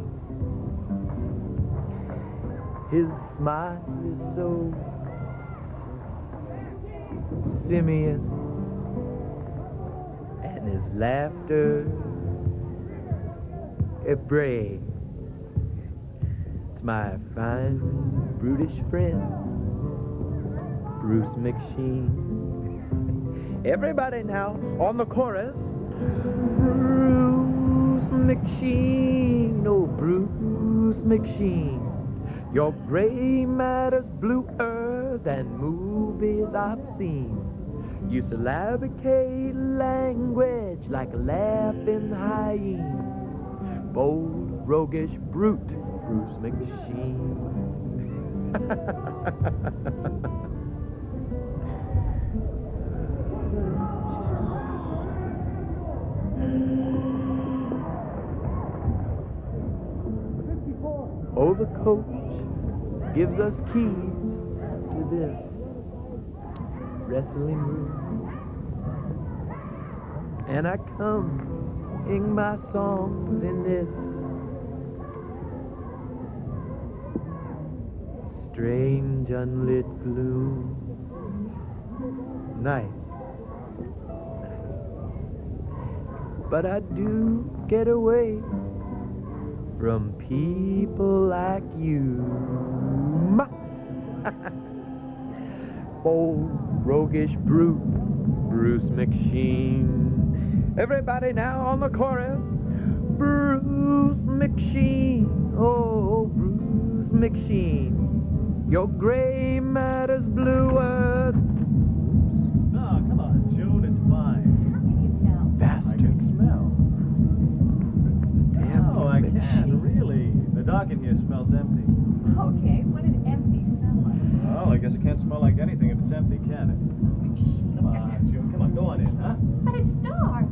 O: His smile is so simian, and his laughter a bray. It's my fine brutish friend, Bruce McSheen. Everybody now on the chorus. Bruce McSheen, oh Bruce McSheen. Your gray matter's bluer than movies I've seen. You syllabicate language like a laughing hyene. Bold, roguish brute, Bruce McSheen. Oh, the coach gives us keys to this wrestling room, and I come sing my songs in this strange unlit gloom. Nice. But I do get away from people like you. Old roguish brute, Bruce McSheen. Everybody now on the chorus. Bruce McSheen, oh Bruce McSheen. Your gray matter's bluer.
J: No, come on, June, it's fine.
C: How can you tell?
J: Bastard. I can smell.
O: Damn,
J: Oh, I can't, really. The dock in here smells empty.
C: Okay, what does empty smell like?
J: Well, I guess it can't smell like anything if it's empty, can it? Come on, June, come on, go on in, huh?
C: But it's dark.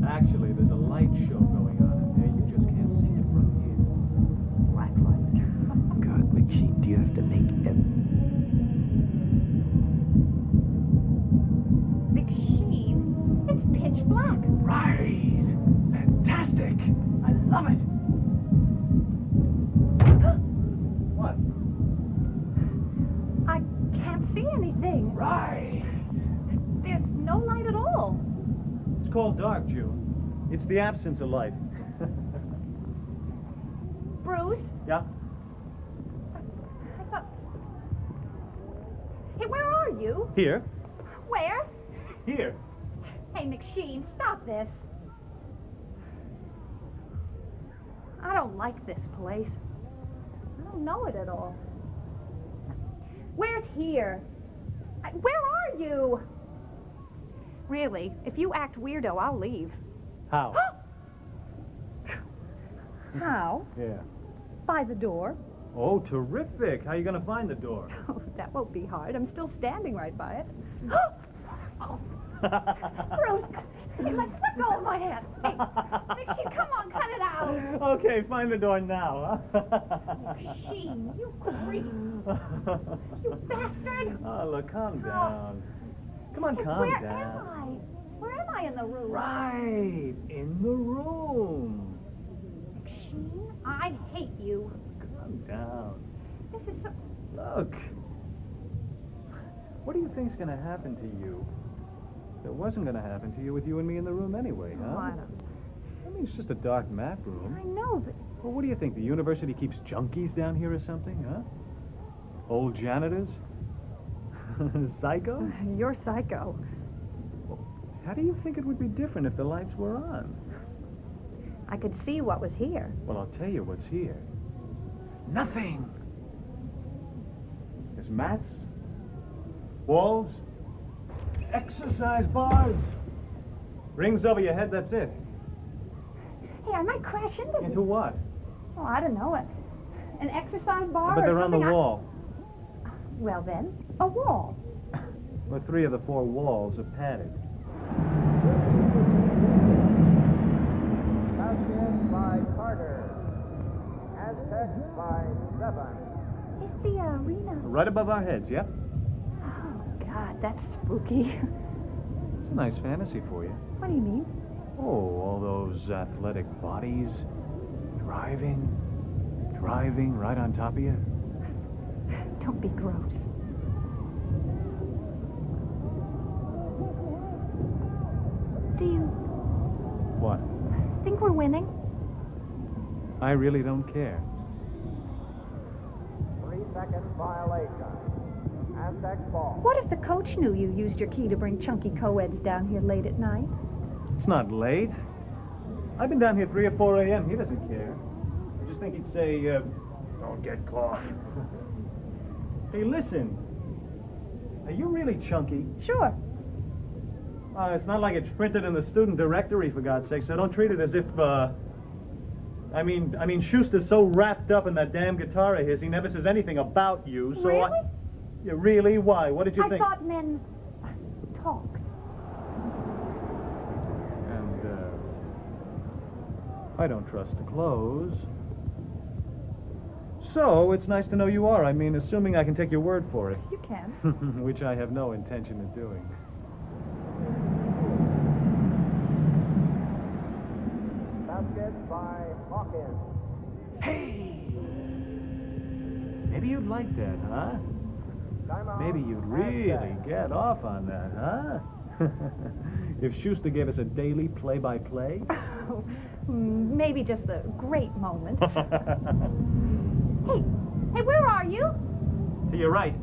J: Actually, there's a light show going on in there. You just can't see it from here.
O: Black light. God, McSheen, do you have to make
C: McSheen? It's pitch black.
O: Right. Fantastic. I love it.
J: What?
C: I can't see anything.
O: Right.
C: There's no light at all.
J: It's called dark, June. It's the absence of light.
C: Bruce?
J: Yeah?
C: I thought... Hey, where are you?
J: Here?
C: Where?
J: Here.
C: Hey, McSheen, stop this. I don't like this place. I don't know it at all. Where's here? Where are you? Really, if you act weirdo, I'll leave.
J: How?
C: How?
J: Yeah.
C: By the door.
J: Oh, terrific. How are you going to find the door?
C: Oh, that won't be hard. I'm still standing right by it. Bruce, hey, let go of my hand. Hey, McSheen, come on, cut it out.
J: Okay, find the door now, huh?
C: McSheen, you creep. You bastard.
J: Oh, look, calm down. Come on, calm
C: Where
J: down.
C: am I? Where am I in the room?
J: Right, in the room.
C: McSheen, I hate you.
J: Calm down.
C: This is so...
J: Look. What do you think's going to happen to you? That wasn't going to happen to you with you and me in the room anyway, huh?
C: Oh, I don't...
J: I mean, it's just a dark map room.
C: I know, but...
J: Well, what do you think? The university keeps junkies down here or something, huh? Old janitors? Psychos?
C: You're psycho.
J: Well, how do you think it would be different if the lights were on?
C: I could see what was here.
J: Well, I'll tell you what's here. Nothing! There's mats, walls, exercise bars, rings over your head, that's it.
C: Hey, I might crash into...
J: Into what?
C: Oh, I don't know. An exercise bar
J: But
C: or
J: they're on the
C: something.
J: wall.
C: Well, then, a wall.
J: Well, 3 of the 4 walls are padded.
N: Basket by Carter. Aztec by 7.
C: It's the arena.
J: Right above our heads, yep.
C: Oh, God, that's spooky.
J: It's
P: a nice fantasy for you.
F: What do you mean?
P: Oh, all those athletic bodies. Driving right on top of you.
F: Don't be gross. Do you
P: What?
F: think we're winning?
P: I really don't care.
N: 3-second violation. Aztecs ball.
F: What if the coach knew you used your key to bring chunky co-eds down here late at night?
P: It's not late. I've been down here 3 or 4 a.m. He doesn't care. I just think he'd say, don't get caught. Hey, listen. Are you really chunky?
F: Sure.
P: It's not like it's printed in the student directory, for God's sake, so don't treat it as if, I mean, Schuster's so wrapped up in that damn guitar of his, he never says anything about you, so
F: Really?
P: Yeah, really? Why? What did you think?
F: I thought men talked.
P: And, I don't trust the clothes. So, it's nice to know you are. I mean, assuming I can take your word for it.
F: You can.
P: Which I have no intention of doing.
N: Basket by Hawkins.
P: Hey! Maybe you'd like that, huh? Maybe you'd really get off on that, huh? If Schuster gave us a daily play-by-play?
F: Maybe just the great moments. Hey, where are you?
P: To your right.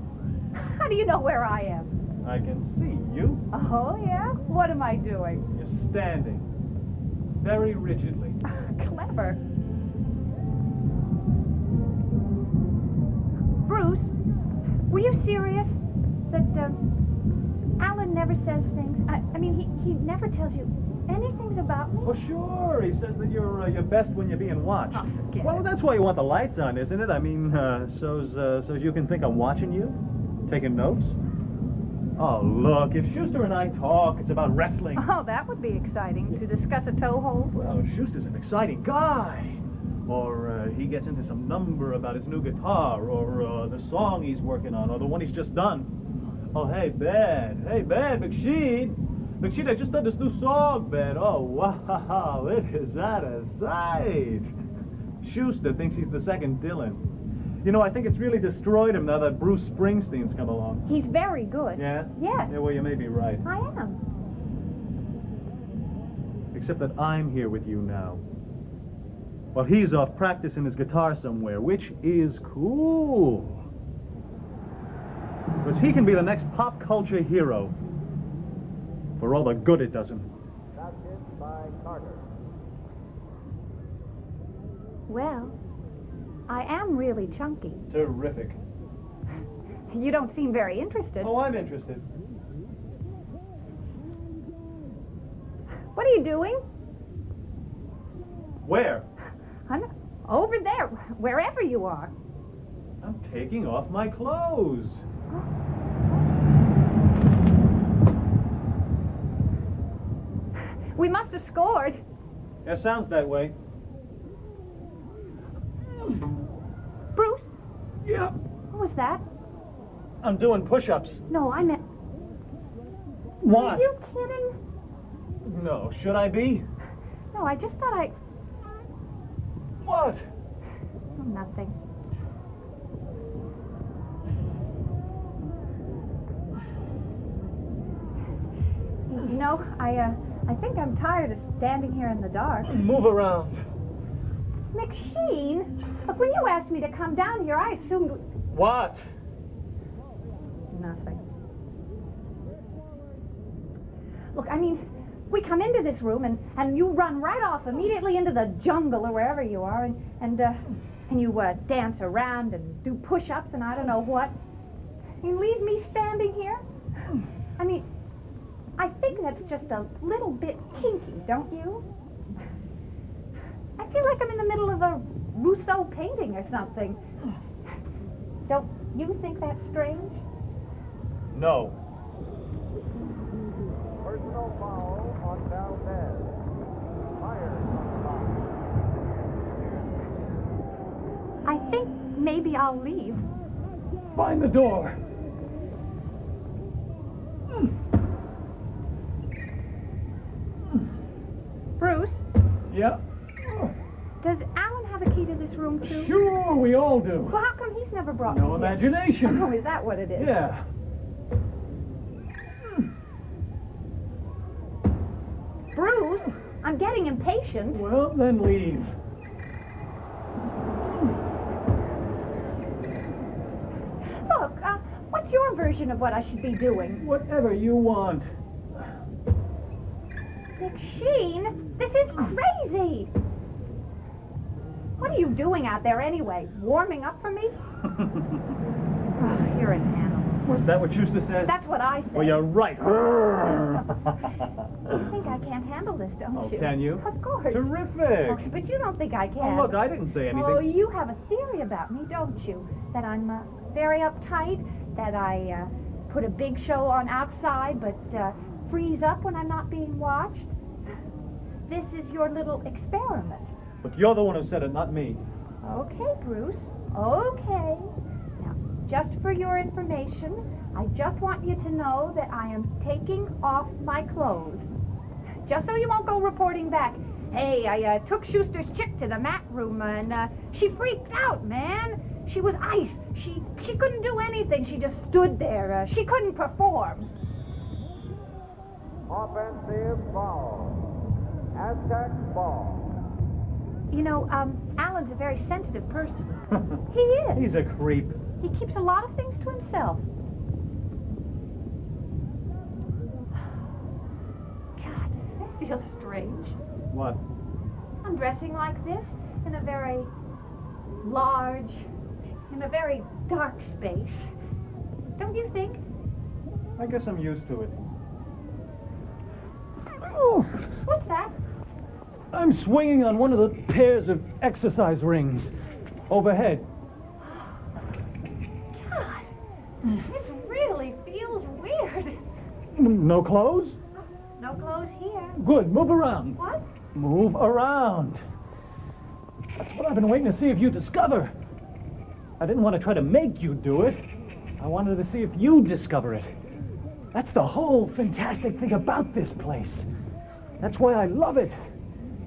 F: How do you know where I am?
P: I can see you.
F: Oh, yeah? What am I doing?
P: You're standing. Very rigidly.
F: Clever. Bruce, were you serious? That, Alan never says things? I mean, he never tells you anything about me?
P: Oh, sure. He says that you're best when you're being watched.
F: Oh, forget
P: Well,
F: it.
P: that's why you want the lights on, isn't it? I mean, so's you can think I'm watching you? Taking notes? Oh, look, if Schuster and I talk, it's about wrestling.
F: Oh, that would be exciting, to discuss a toe hold.
P: Well, Schuster's an exciting guy. Or he gets into some number about his new guitar, or the song he's working on, or the one he's just done. Oh, hey, Ben, McSheen, I just done this new song, Ben. Oh, wow, it is out of sight. Schuster thinks he's the second Dylan. You know, I think it's really destroyed him now that Bruce Springsteen's come along.
F: He's very good.
P: Yeah?
F: Yes.
P: Yeah, well, you may be right.
F: I am.
P: Except that I'm here with you now. Well, he's off practicing his guitar somewhere, which is cool. Because he can be the next pop culture hero. For all the good it does him.
N: Basket by Carter.
F: Well, I am really chunky.
P: Terrific.
F: You don't seem very interested.
P: Oh, I'm interested.
F: What are you doing?
P: Where?
F: Over there, wherever you are.
P: I'm taking off my clothes.
F: We must have scored.
P: Yeah, sounds that way.
F: Bruce?
P: Yeah.
F: What was that?
P: I'm doing push-ups.
F: No, I meant...
P: What?
F: Are you kidding?
P: No, should I be?
F: No, I just thought I...
P: What?
F: Oh, nothing. You know, I think I'm tired of standing here in the dark.
P: Move around.
F: McSheen? Look, when you asked me to come down here, I assumed...
P: What?
F: Nothing. Look, I mean, we come into this room and you run right off immediately into the jungle or wherever you are and you dance around and do push-ups and I don't know what. You leave me standing here? I mean, I think that's just a little bit kinky, don't you? I feel like I'm in the middle of a Rousseau painting or something. Don't you think that's strange?
P: No.
N: Personal foul on Valdez. Fires on the box.
F: I think maybe I'll leave.
P: Find the door.
F: Bruce,
P: Yeah?
F: does Alan have a key to this room, too?
P: Sure, we all do.
F: Well, how come he's never brought
P: No
F: me
P: imagination.
F: Oh, is that what it is?
P: Yeah.
F: Bruce, I'm getting impatient.
P: Well, then leave.
F: Look, what's your version of what I should be doing?
P: Whatever you want.
F: McSheen, this is crazy. What are you doing out there anyway? Warming up for me? Oh, you're an animal.
P: Was that what Schuster says?
F: That's what I say.
P: Well, you're right.
F: You think I can't handle this, don't
P: Oh,
F: you?
P: can you?
F: Of course.
P: Terrific.
F: Oh, but you don't think I can.
P: Oh, look, I didn't say anything.
F: Oh, you have a theory about me, don't you? That I'm very uptight, that I put a big show on outside, but freeze up when I'm not being watched. This is your little experiment.
P: Look, you're the one who said it, not me.
F: Okay, Bruce. Okay. Now, just for your information, I just want you to know that I am taking off my clothes. Just so you won't go reporting back. Hey, I took Schuster's chick to the mat room, and she freaked out, man. She was ice. She couldn't do anything. She just stood there. She couldn't perform.
N: Offensive ball. Aztec ball.
F: You know, Alan's a very sensitive person. He is.
P: He's a creep.
F: He keeps a lot of things to himself. God, this feels strange.
P: What?
F: I'm dressing like this in a very large, in a very dark space. Don't you think?
P: I guess I'm used to it.
F: What's that?
P: I'm swinging on one of the pairs of exercise rings overhead.
F: God, this really feels weird.
P: No clothes?
F: No clothes here.
P: Good, move around.
F: What?
P: Move around. That's what I've been waiting to see if you discover. I didn't want to try to make you do it. I wanted to see if you discover it. That's the whole fantastic thing about this place. That's why I love it.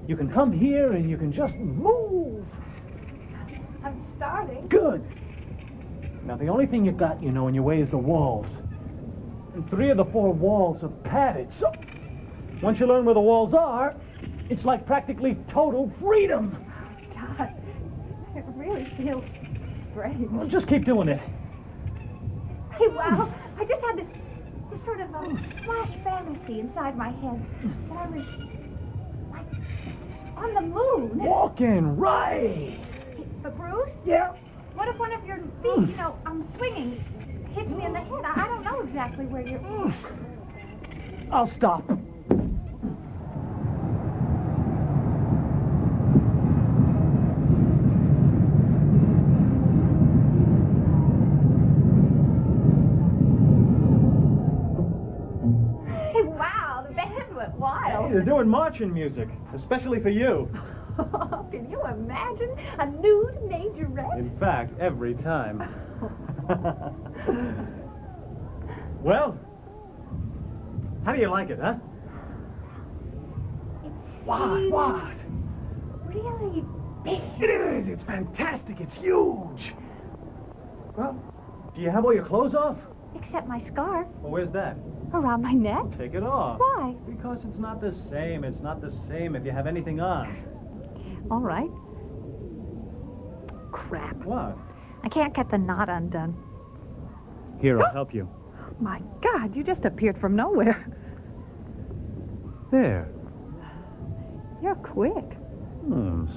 P: You can come here and you can just move.
F: I'm starting.
P: Good. Now, the only thing you got, you know, in your way is the walls. And 3 of the 4 walls are padded, so once you learn where the walls are, it's like practically total freedom.
F: God, it really feels strange.
P: Well, just keep doing it.
F: Hey, wow, I just had this sort of flash fantasy inside my head that I was, like, on the moon.
P: Walking right.
F: But Bruce?
P: Yeah?
F: What if one of your feet, you know, swinging, hits me in the head? I don't know exactly where you're...
P: I'll stop.
F: Hey, wow, the band went wild.
P: Hey, they're doing marching music, especially for you.
F: Can you imagine a nude majorette?
P: In fact, every time. Well, how do you like it, huh? What?
F: Really big.
P: It is. It's fantastic. It's huge. Well, do you have all your clothes off?
F: Except my scarf
P: Well, where's that?
F: around my neck.
P: Take it off.
F: Why?
P: Because it's not the same. It's not the same if you have anything on.
F: All right. Crap.
P: What?
F: I can't get the knot undone.
P: Here, I'll help you.
F: My God, you just appeared from nowhere.
P: There.
F: You're quick.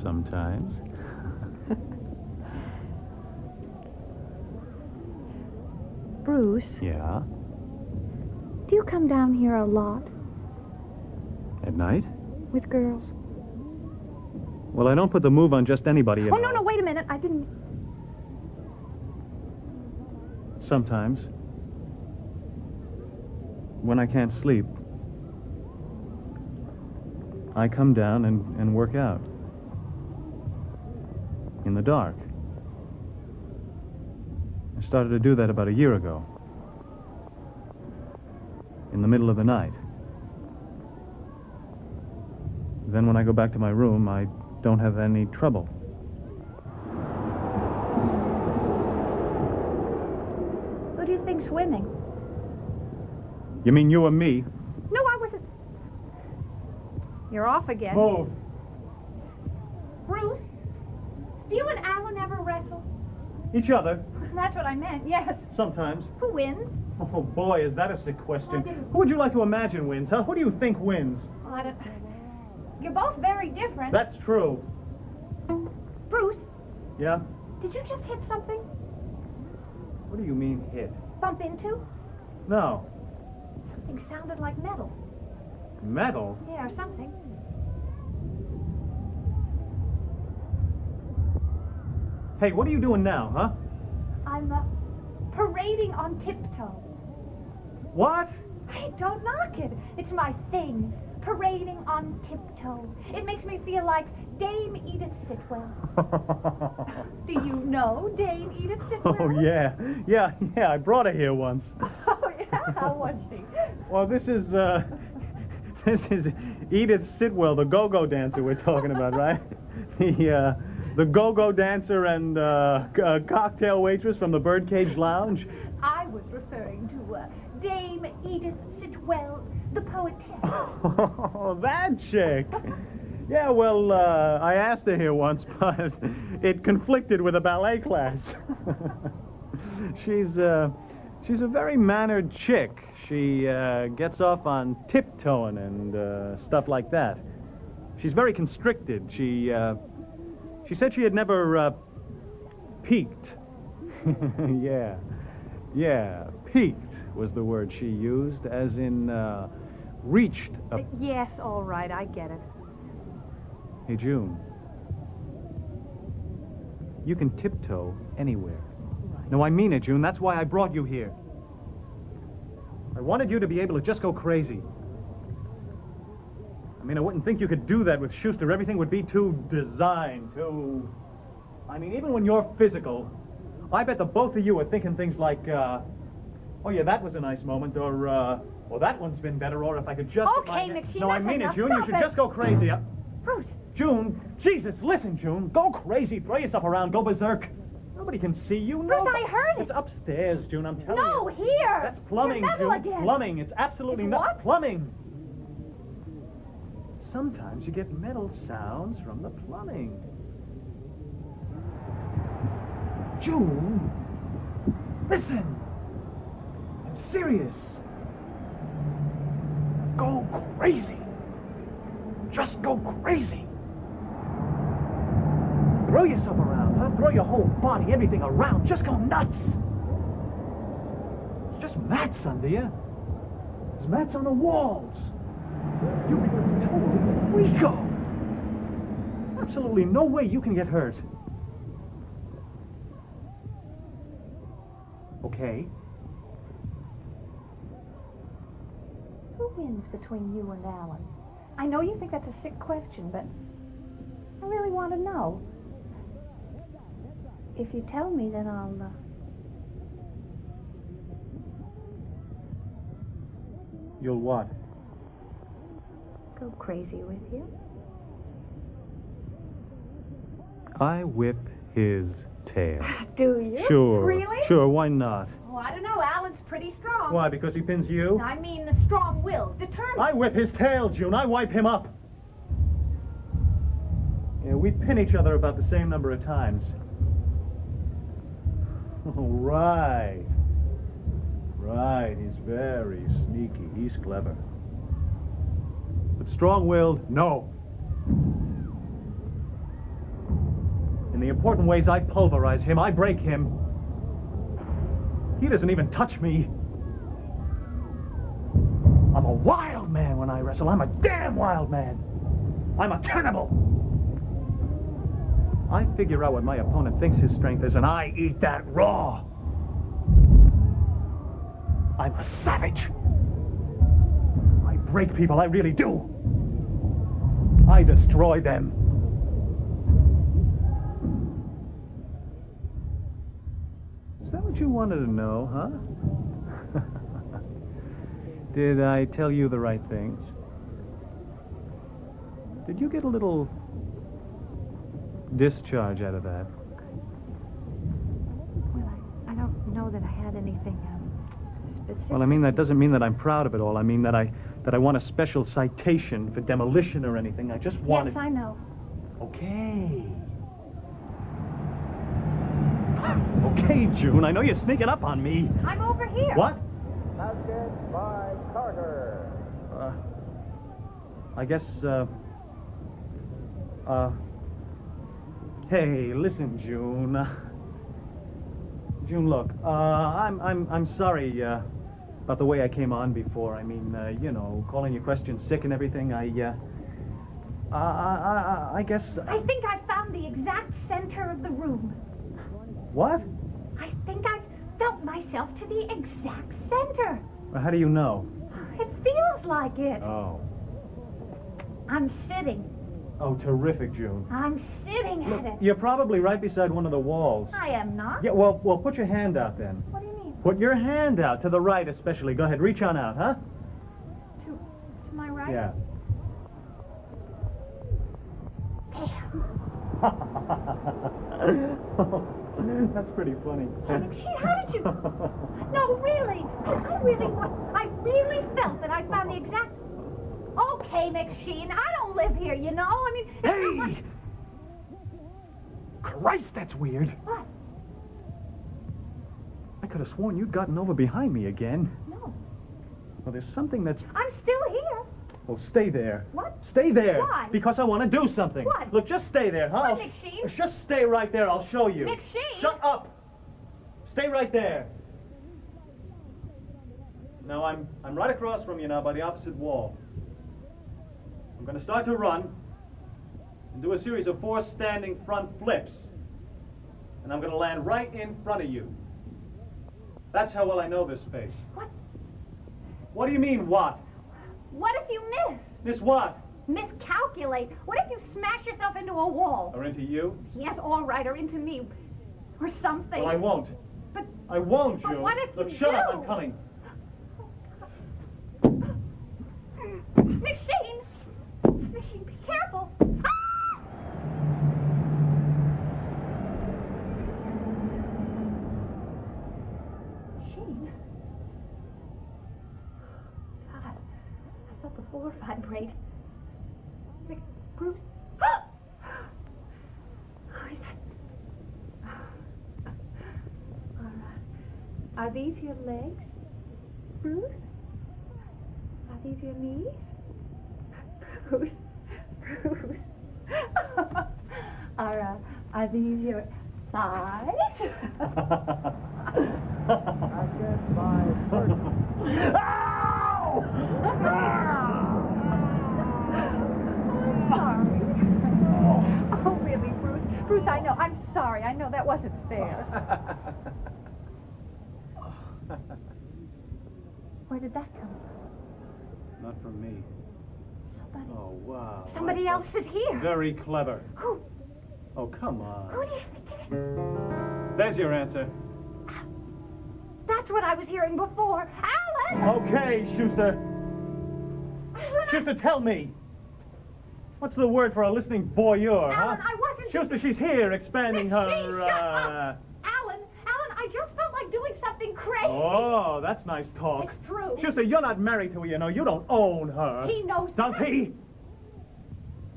P: Sometimes.
F: Bruce,
P: Yeah?
F: do you come down here a lot
P: At night?
F: with girls?
P: Well, I don't put the move on just anybody.
F: Oh, no, wait a minute. I didn't...
P: Sometimes. When I can't sleep, I come down and work out. In the dark. I started to do that about a year ago. In the middle of the night. Then when I go back to my room, I don't have any trouble.
L: Who do you think's winning?
P: You mean you or me?
L: No, I wasn't. You're off again.
P: Move.
L: Bruce, do you and Alan ever wrestle?
P: Each other.
L: That's what I meant, yes.
P: Sometimes.
L: Who wins?
P: Oh, boy, is that a sick question.
L: I didn't-
P: Who would you like to imagine wins, huh? Who do you think wins?
L: Well, I don't... You're both very different.
P: That's true.
L: Bruce,
P: Yeah?
L: did you just hit something?
P: What do you mean, hit?
L: Bump into?
P: No.
L: Something sounded like metal.
P: Metal?
L: Yeah, or something.
P: Hey, what are you doing now, huh?
L: I'm, parading on tiptoe.
P: What?
L: Hey, don't knock it. It's my thing. Parading on tiptoe. It makes me feel like Dame Edith Sitwell. Do you know Dame Edith Sitwell?
P: Oh, yeah. Yeah, I brought her here once.
L: Oh, yeah? How was she?
P: Well, this is Edith Sitwell, the go-go dancer we're talking about, right? The go-go dancer and cocktail waitress from the Birdcage Lounge.
L: I was referring to Dame Edith Sitwell, the poetess.
P: Oh, that chick. Yeah, well, I asked her here once, but it conflicted with a ballet class. She's a very mannered chick. She gets off on tiptoeing and stuff like that. She's very constricted. She said she had never peaked. Yeah, peaked was the word she used, as in reached a...
L: Yes, all right, I get it.
P: Hey, June. You can tiptoe anywhere. Right. No, I mean it, June. That's why I brought you here. I wanted you to be able to just go crazy. I mean, I wouldn't think you could do that with Schuster. Everything would be too designed, too... I mean, even when you're physical, I bet the both of you are thinking things like, oh, yeah, that was a nice moment, or, well, that one's been better, or if I could just...
L: Okay, McSheen,
P: No, I mean it, June. You should just go crazy.
L: Bruce.
P: June, Jesus, listen, June. Go crazy. Throw yourself around. Go berserk. Nobody can see you.
L: Bruce, I heard it.
P: It's upstairs, June. I'm telling you.
L: No, here.
P: That's plumbing,
L: You're metal
P: June.
L: again.
P: Plumbing. It's absolutely not
L: what?
P: plumbing. Sometimes you get metal sounds from the plumbing. June, listen. I'm serious. Go crazy. Just go crazy. Throw yourself around, huh? Throw your whole body, everything around. Just go nuts. It's just mats under you. There's mats on the walls. You can totally Rico. Absolutely no way you can get hurt. Okay.
L: Who wins between you and Alan? I know you think that's a sick question, but I really want to know. If you tell me, then I'll,
P: You'll what?
L: go crazy with you.
P: I whip his tail.
L: Do you?
P: Sure.
L: Really?
P: Sure, why not?
L: Oh, I don't know. Alan's pretty strong.
P: Why, because he pins you?
L: I mean, strong-willed, determined.
P: I whip his tail, June. I wipe him up. Yeah, we pin each other about the same number of times. Oh, right. Right, he's very sneaky. He's clever. But strong-willed, no. In the important ways, I pulverize him. I break him. He doesn't even touch me. I'm a wild man when I wrestle. I'm a damn wild man. I'm a cannibal. I figure out what my opponent thinks his strength is, and I eat that raw. I'm a savage. I break people, I really do. I destroy them. Is that what you wanted to know, huh? Did I tell you the right things? Did you get a little discharge out of that?
L: Well, I don't know that I had anything specific.
P: Well, I mean, that doesn't mean that I'm proud of it all. I mean that I want a special citation for demolition or anything. I just wanted...
L: Yes, I know.
P: Okay. Okay, June, I know you're sneaking up on me.
L: I'm over here.
P: What?
N: Basket by Carter.
P: I guess, hey, listen, June. June, look, I'm sorry, about the way I came on before. I mean, you know, calling you question sick and everything. I guess...
L: I think I found the exact center of the room.
P: What?
L: I think I've felt myself to the exact center.
P: Well, how do you know?
L: It feels like it.
P: Oh.
L: I'm sitting.
P: Oh, terrific, June.
L: I'm sitting at it.
P: You're probably right beside one of the walls.
L: I am not.
P: Yeah, well, put your hand out then.
L: What do you mean?
P: Put your hand out, to the right especially. Go ahead, reach on out, huh?
L: To my right?
P: Yeah. That's pretty funny.
L: McSheen, how did you... No, really. I really felt that I found the exact... Okay, McSheen, I don't live here, you know? I mean...
P: Hey! Christ, that's weird.
L: What?
P: I could have sworn you'd gotten over behind me again.
L: No.
P: Well, there's something that's...
L: I'm still here.
P: Well, stay there.
L: What?
P: Stay there.
L: Why?
P: Because I want to do something.
L: What?
P: Look, just stay there, huh?
L: What, McSheen?
P: Just stay right there. I'll show you.
L: McSheen?
P: Shut up. Stay right there. Now, I'm right across from you now by the opposite wall. I'm going to start to run and do a series of 4 standing front flips. And I'm going to land right in front of you. That's how well I know this space.
L: What?
P: What do you mean, what?
L: What if you miss?
P: Miss what?
L: Miscalculate. What if you smash yourself into a wall?
P: Or into you?
L: Yes, all right, or into me. Or something.
P: Well, I won't.
L: But...
P: I won't,
L: But
P: June.
L: what if
P: Look,
L: you
P: shut
L: do?
P: up, I'm coming.
L: McSheen! McSheen, be careful! Ah! Sheen? God, I felt the floor vibrate. Bruce? Ah! Who is that? Are these your legs, Bruce? Are these your knees? Bruce? Are these your thighs? Sorry. Oh, really, Bruce? Bruce, I know. I'm sorry. I know that wasn't fair. Where did that come from?
P: Not from me.
L: Somebody.
P: Oh, wow.
L: Somebody else is here.
P: Very clever.
L: Who?
P: Oh, come on.
L: Who do you think it is?
P: There's your answer.
L: That's what I was hearing before. Alan!
P: Okay, Schuster.
L: Alan,
P: Schuster, tell me. What's the word for a listening voyeur,
L: Alan,
P: huh?
L: I wasn't...
P: Schuster, she's here expanding
L: McSheen,
P: her,
L: shut up! Alan, I just felt like doing something crazy.
P: Oh, that's nice talk.
L: It's true.
P: Schuster, you're not married to her, you know. You don't own her.
L: He knows
P: Does
L: that.
P: he?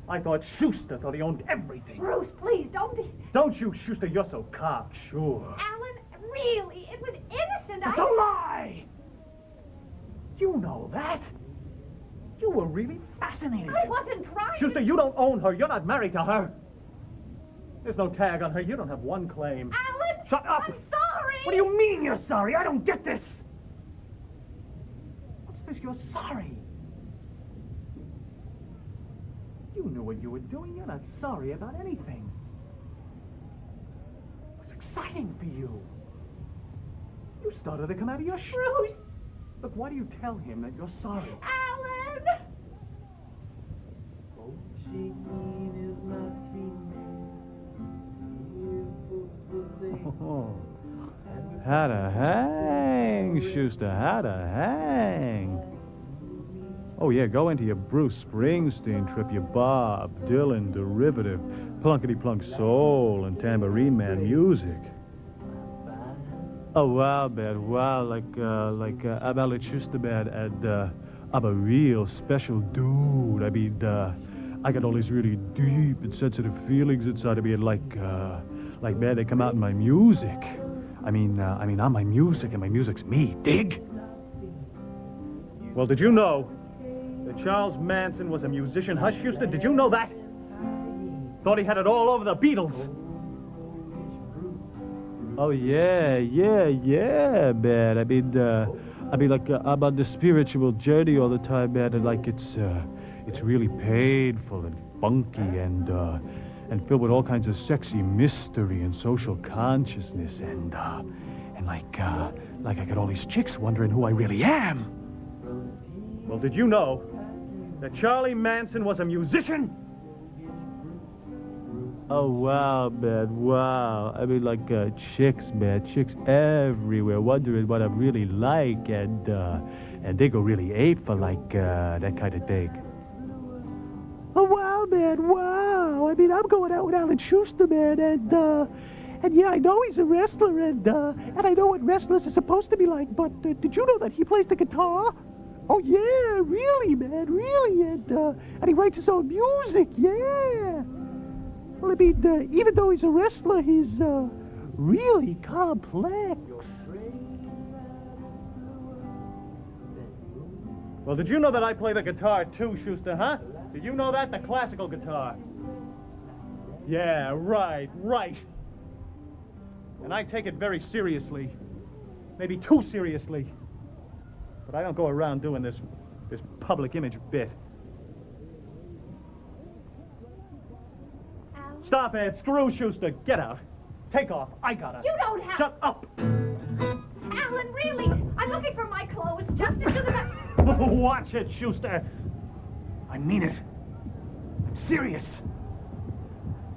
P: I thought Schuster thought he owned everything.
L: Bruce, please, don't be...
P: Don't you, Schuster? You're so cocksure.
L: Alan, really, it was innocent.
P: It's a lie! You know that. You were really fascinated.
L: I wasn't trying
P: Schuster,
L: to...
P: you don't own her. You're not married to her. There's no tag on her. You don't have one claim.
L: Alan!
P: Shut up!
L: I'm sorry!
P: What do you mean you're sorry? I don't get this. What's this you're sorry? You knew what you were doing. You're not sorry about anything. It was exciting for you. You started to come out of your
L: Bruce!
P: Look, why do you tell him that you're sorry?
L: Alan!
P: Oh, how to hang, Schuster, how to hang. Oh, yeah, go into your Bruce Springsteen trip, your Bob Dylan derivative, plunkety-plunk soul and tambourine man music. Oh, wow, bad, wow, about it Schuster bad, and, I'm a real special dude. I mean, I got all these really deep and sensitive feelings inside of me, and man, they come out in my music. I mean, I'm my music, and my music's me, dig? Well, did you know that Charles Manson was a musician? Hush, Schuster, did you know that? Thought he had it all over the Beatles. Oh, yeah, man. I mean, I'm on the spiritual journey all the time, man, and it's really painful and funky and filled with all kinds of sexy mystery and social consciousness and I got all these chicks wondering who I really am. Well, did you know that Charlie Manson was a musician? Oh, wow, man, wow. I mean, chicks, man, chicks everywhere wondering what I'm really like, and they go really ape for, that kind of thing. Oh, wow, man, wow. I mean, I'm going out with Alan Schuster, man, and yeah, I know he's a wrestler, and I know what wrestlers are supposed to be like, but did you know that he plays the guitar? Oh, yeah, really, man, really, and he writes his own music, yeah. Well, I mean, even though he's a wrestler, he's, really complex. Well, did you know that I play the guitar, too, Schuster, huh? Did you know that? The classical guitar. Yeah, right. And I take it very seriously. Maybe too seriously. But I don't go around doing this public image bit. Stop it. Screw Schuster. Get out. Take off. I gotta.
L: You don't have...
P: Shut up.
L: Alan, really? I'm looking for my clothes just as soon as I...
P: Watch it, Schuster. I mean it. I'm serious.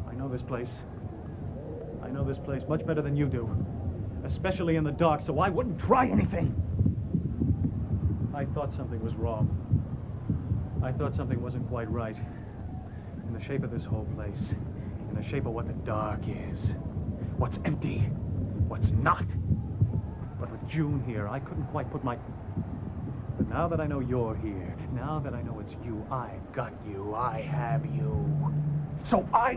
P: I know this place. I know this place much better than you do. Especially in the dark, so I wouldn't try anything. I thought something was wrong. I thought something wasn't quite right. In the shape of this whole place. In the shape of what the dark is. What's empty. What's not. But with June here, I couldn't quite put my... But now that I know you're here, now that I know it's you, I've got you, I have you. So I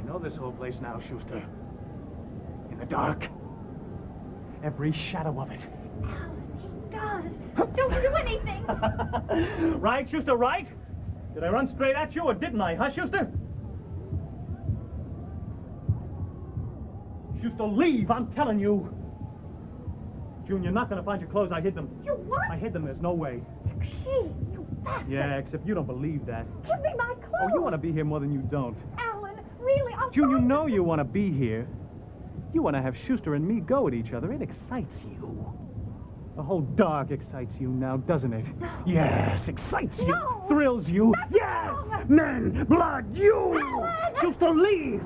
P: know this whole place now, Schuster. In the dark. Every shadow of it.
L: Alan, he does. Don't do anything.
P: Right, Schuster, right? Did I run straight at you, or didn't I, huh, Schuster? Schuster, leave, I'm telling you. June, you're not going to find your clothes. I hid them.
L: You what?
P: I hid them. There's no way.
L: You bastard.
P: Yeah, except you don't believe that.
L: Give me my clothes.
P: Oh, you want to be here more than you don't.
L: Alan, really, I'm
P: June, you know you want to be here. You want to have Schuster and me go at each other. It excites you. The whole dark excites you now, doesn't it?
L: No.
P: Yes, excites you.
L: No.
P: Thrills you.
L: That's
P: yes!
L: wrong.
P: Men, blood, you!
L: Alan!
P: Schuster, leave!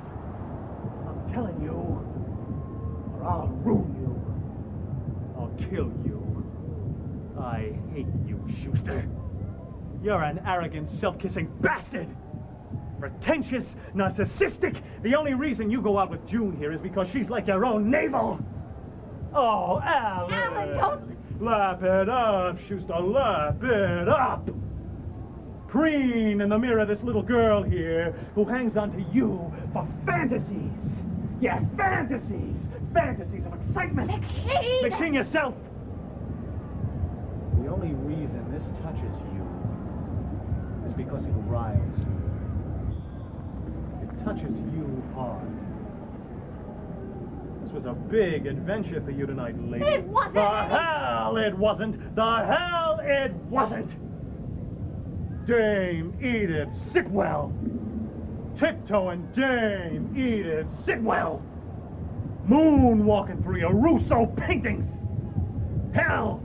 P: I'm telling you, or I'll ruin you. I'll kill you. I hate you, Schuster. You're an arrogant, self-kissing bastard! Pretentious, narcissistic. The only reason you go out with June here is because she's like your own navel. Oh, Alan!
L: Alan, don't...
P: Lap it up, Schuster, lap it up! Preen in the mirror this little girl here who hangs on to you for fantasies. Yeah, fantasies. Fantasies of excitement.
L: McShane!
P: McShane yourself! The only reason this touches you is because it riles you. It touches you hard. This was a big adventure for you tonight, lady.
L: It wasn't!
P: The hell it wasn't! The hell it wasn't! Dame Edith Sitwell! Tiptoeing Dame Edith Sitwell! Moonwalking through your Rousseau paintings! Hell!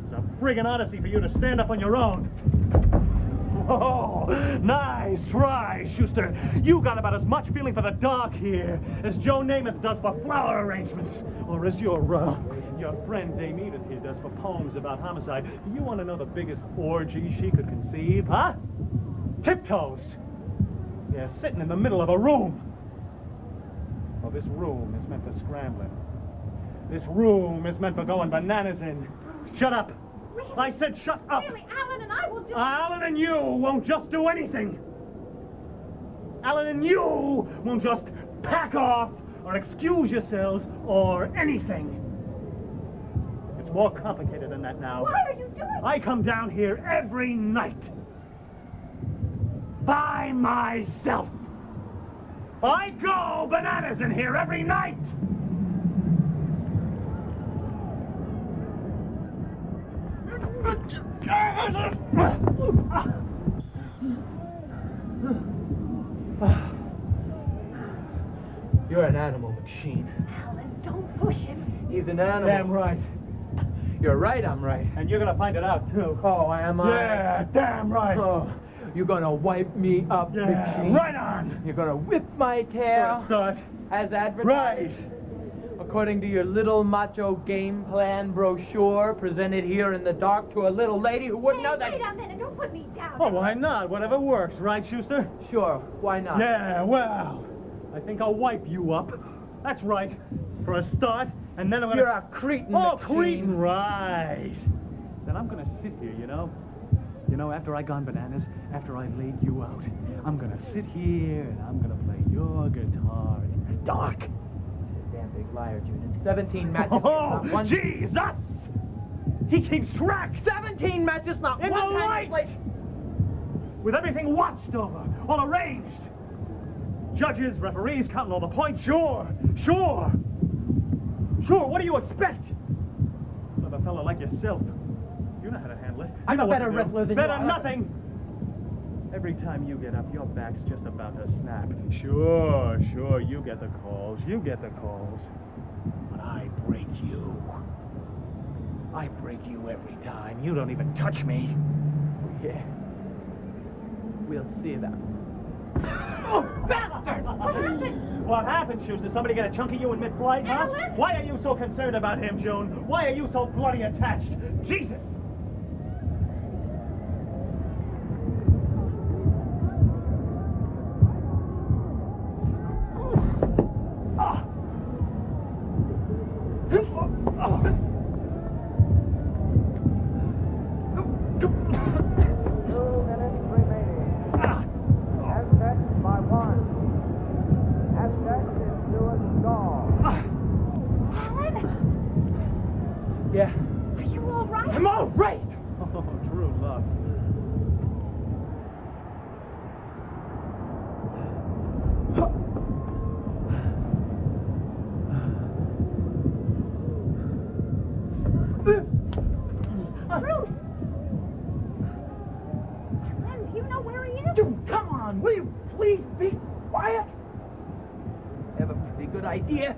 P: It's a friggin' odyssey for you to stand up on your own. Oh, nice try, Schuster. You got about as much feeling for the dark here as Joe Namath does for flower arrangements, or as your friend Dame Edith here does for poems about homicide. You want to know the biggest orgy she could conceive, huh? Tiptoes. Yeah, sitting in the middle of a room. Well, this room is meant for scrambling. This room is meant for going bananas in. Shut up.
L: Really?
P: I said shut up.
L: Really, Alan and I will just...
P: Alan and you won't just do anything. Alan and you won't just pack off or excuse yourselves or anything. It's more complicated than that now.
L: Why are you doing it?
P: I come down here every night. By myself. I go bananas in here every night.
O: You're an animal, machine.
L: Alan, don't push him.
O: He's an animal.
P: Damn right.
O: You're right, I'm right.
P: And you're gonna find it out, too.
O: Oh, am I?
P: Yeah, damn right.
O: Oh, you're gonna wipe me up,
P: Yeah,
O: machine.
P: right on.
O: You're gonna whip my tail.
P: For a start.
O: As advertised.
P: Right.
O: According to your little macho game plan brochure presented here in the dark to a little lady who wouldn't know that...
L: Wait a minute, don't put me down.
P: Oh, why not? Whatever works, right, Schuster?
O: Sure, why not?
P: Yeah, well, I think I'll wipe you up. That's right. For a start, and then I'm gonna...
O: You're a cretin,
P: Oh,
O: machine.
P: cretin, right. Then I'm gonna sit here, you know? You know, after I gone bananas, after I laid you out, I'm gonna sit here and I'm gonna play your guitar in the dark.
O: You're a damn big liar, June. 17 matches.
P: Oh,
O: not one...
P: Jesus! He keeps track!
O: 17 matches, not
P: In
O: one
P: the
O: time
P: light!
O: place.
P: With everything watched over, all arranged. Judges, referees, counting all the points. Sure, sure. Sure, what do you expect? Of a fella like yourself. You know how to handle it. You
O: I'm
P: know
O: a
P: what
O: better
P: to do.
O: wrestler than
P: better
O: you are.
P: nothing. Every time you get up, your back's just about to snap. Sure, sure, you get the calls. You get the calls. But I break you. I break you every time. You don't even touch me.
O: Yeah. We'll see that.
P: Oh, bastard!
L: What happened?
P: What happened, Shoes? Did somebody get a chunk of you in mid-flight, huh?
L: Alan!
P: Why are you so concerned about him, Joan? Why are you so bloody attached? Jesus!
O: Yeah.
L: Are you all right?
O: I'm all right!
P: Oh, true love.
L: Bruce! Alan, do you know where he is?
O: Dude, come on! Will you please be quiet? I have a pretty good idea.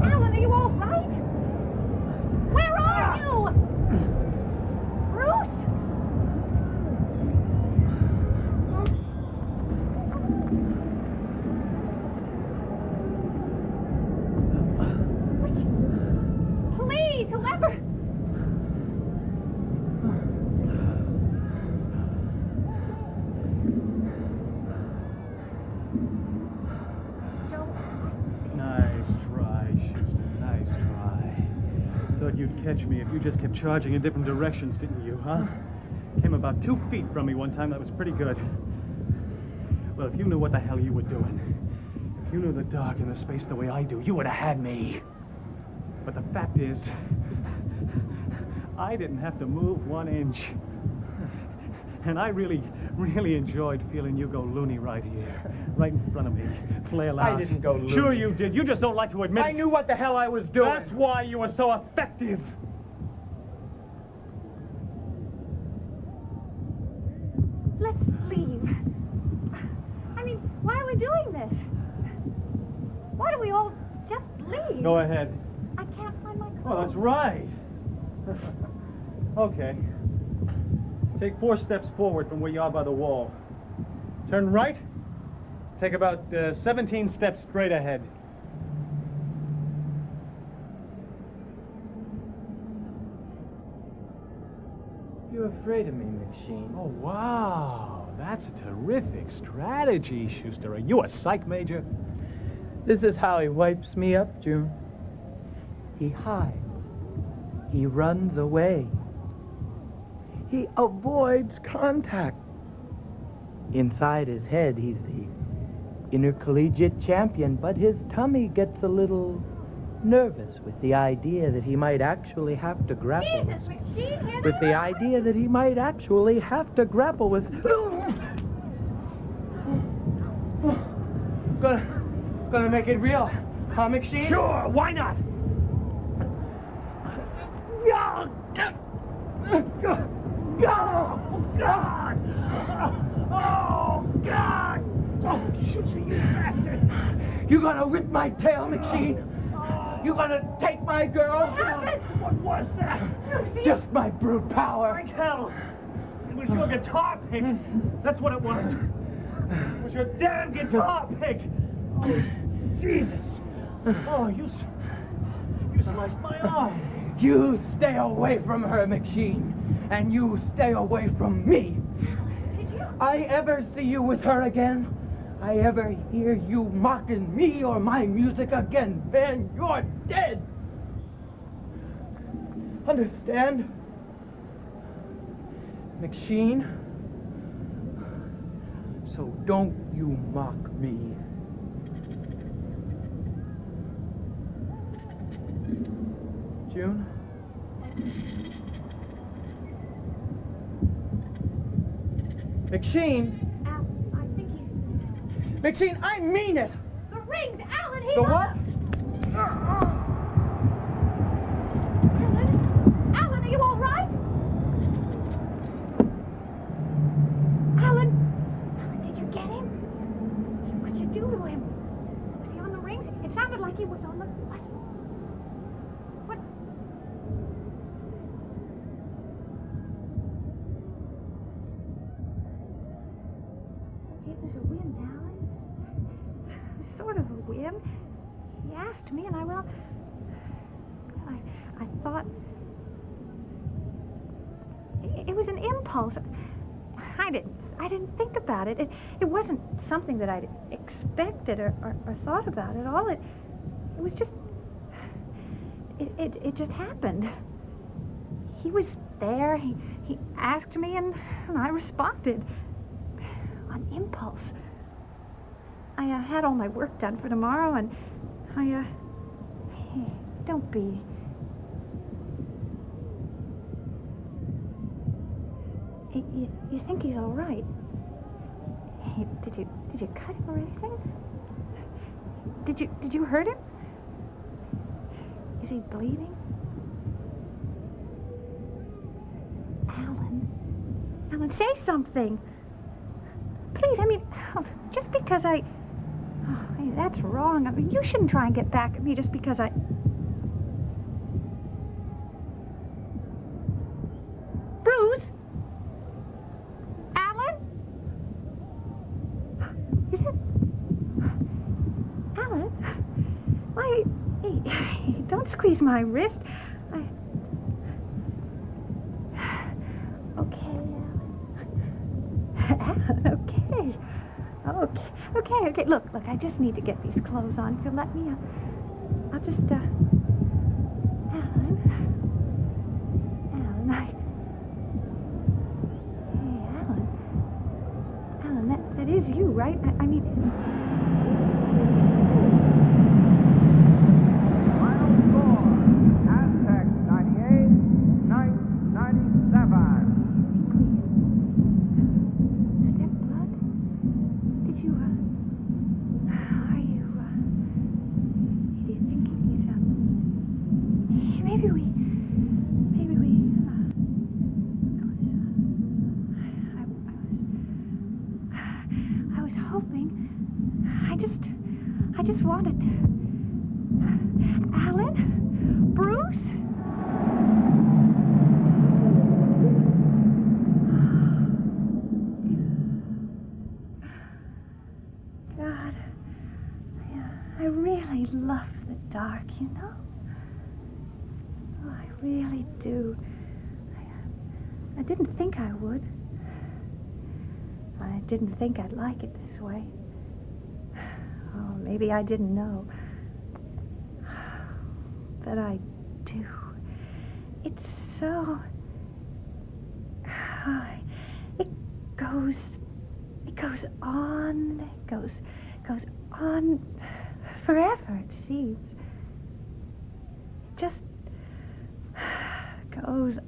L: Alan, are you all right? Where are you? Bruce? Please, whoever.
P: Nice try, Schuster. Nice try. Thought you'd catch me if you just kept charging in different directions, didn't you, huh? Came about 2 feet from me one time. That was pretty good. Well, if you knew what the hell you were doing, if you knew the dark and the space the way I do, you would have had me. But the fact is, I didn't have to move 1 inch. And I really enjoyed feeling you go loony right here, right in front of me, flail out.
O: I didn't go loony.
P: Sure you did. You just don't like to admit
O: I
P: it.
O: knew what the hell I was doing.
P: That's why you were so effective.
L: Let's leave. don't we all just leave?
P: Go ahead.
L: I can't find my clothes.
P: Oh, that's right. Okay. Take 4 steps forward from where you are by the wall. Turn right. Take about 17 steps straight ahead.
O: You're afraid of me, McSheen.
P: Oh, wow. That's a terrific strategy, Schuster. Are you a psych major?
O: This is how he wipes me up, June. He hides. He runs away. He avoids contact. Inside his head, he's the intercollegiate champion, but his tummy gets a little nervous with the idea that he might actually have to grapple.
L: Jesus, McSheen, here
O: With the idea that he might actually have to grapple with. Gonna make it real, huh, McSheen?
P: Sure, why not?
O: Oh, God! Oh, God! Oh, Schuster, you bastard! You gonna rip my tail, McSheen? You gonna take my girl?
P: What was that?
O: Just my brute power.
P: Like hell. It was your guitar pick. That's what it was. It was your damn guitar pick. Oh, Jesus. Oh, you sliced my arm.
O: You stay away from her, McSheen. And you stay away from me.
L: Did you?
O: I ever see you with her again, I ever hear you mocking me or my music again, then you're dead. Understand? McSheen? So don't you mock me. June? McSheen?
L: Al, I think he's...
O: McSheen, I mean it!
L: The rings, Alan, he's
O: The what?
L: Alan, are you all right? Alan, did you get him? What'd you do to him? Was he on the rings? It sounded like he was on the... What? It was a whim, Alan. Sort of a whim. He asked me, and I thought... It was an impulse. I didn't think about it. It wasn't something that I'd expected or thought about at all. It was just... It just happened. He was there. He asked me, and I responded. On impulse. I had all my work done for tomorrow, and hey, don't be. You think he's all right? Hey, did you cut him or anything? Did you hurt him? Is he bleeding? Alan, say something. Please, I mean, just because hey, that's wrong. I mean, you shouldn't try and get back at me just because I... Bruce? Alan? Is it... Alan? Why... Hey, don't squeeze my wrist. Okay, look, I just need to get these clothes on. If you'll let me, I'll just, Alan, that is you, right? I mean...
N: Final score, Aztecs 98, Knights 97.
L: I just wanted to Alan? Bruce? God, I really love the dark, you know? Oh, I really do. I didn't think I would. I didn't think I'd like it this way. Oh, maybe I didn't know. But I do. It's so... It goes on, it goes on forever, it seems. It just goes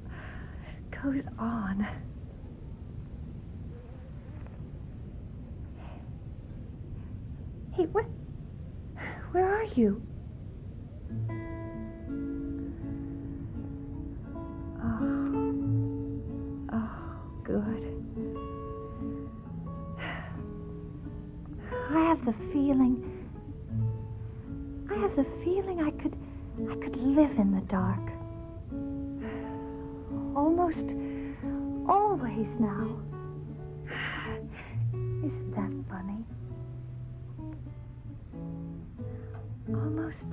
L: on. Hey, where are you? Oh, good. I have the feeling I could live in the dark. Almost always now. Isn't that funny? Almost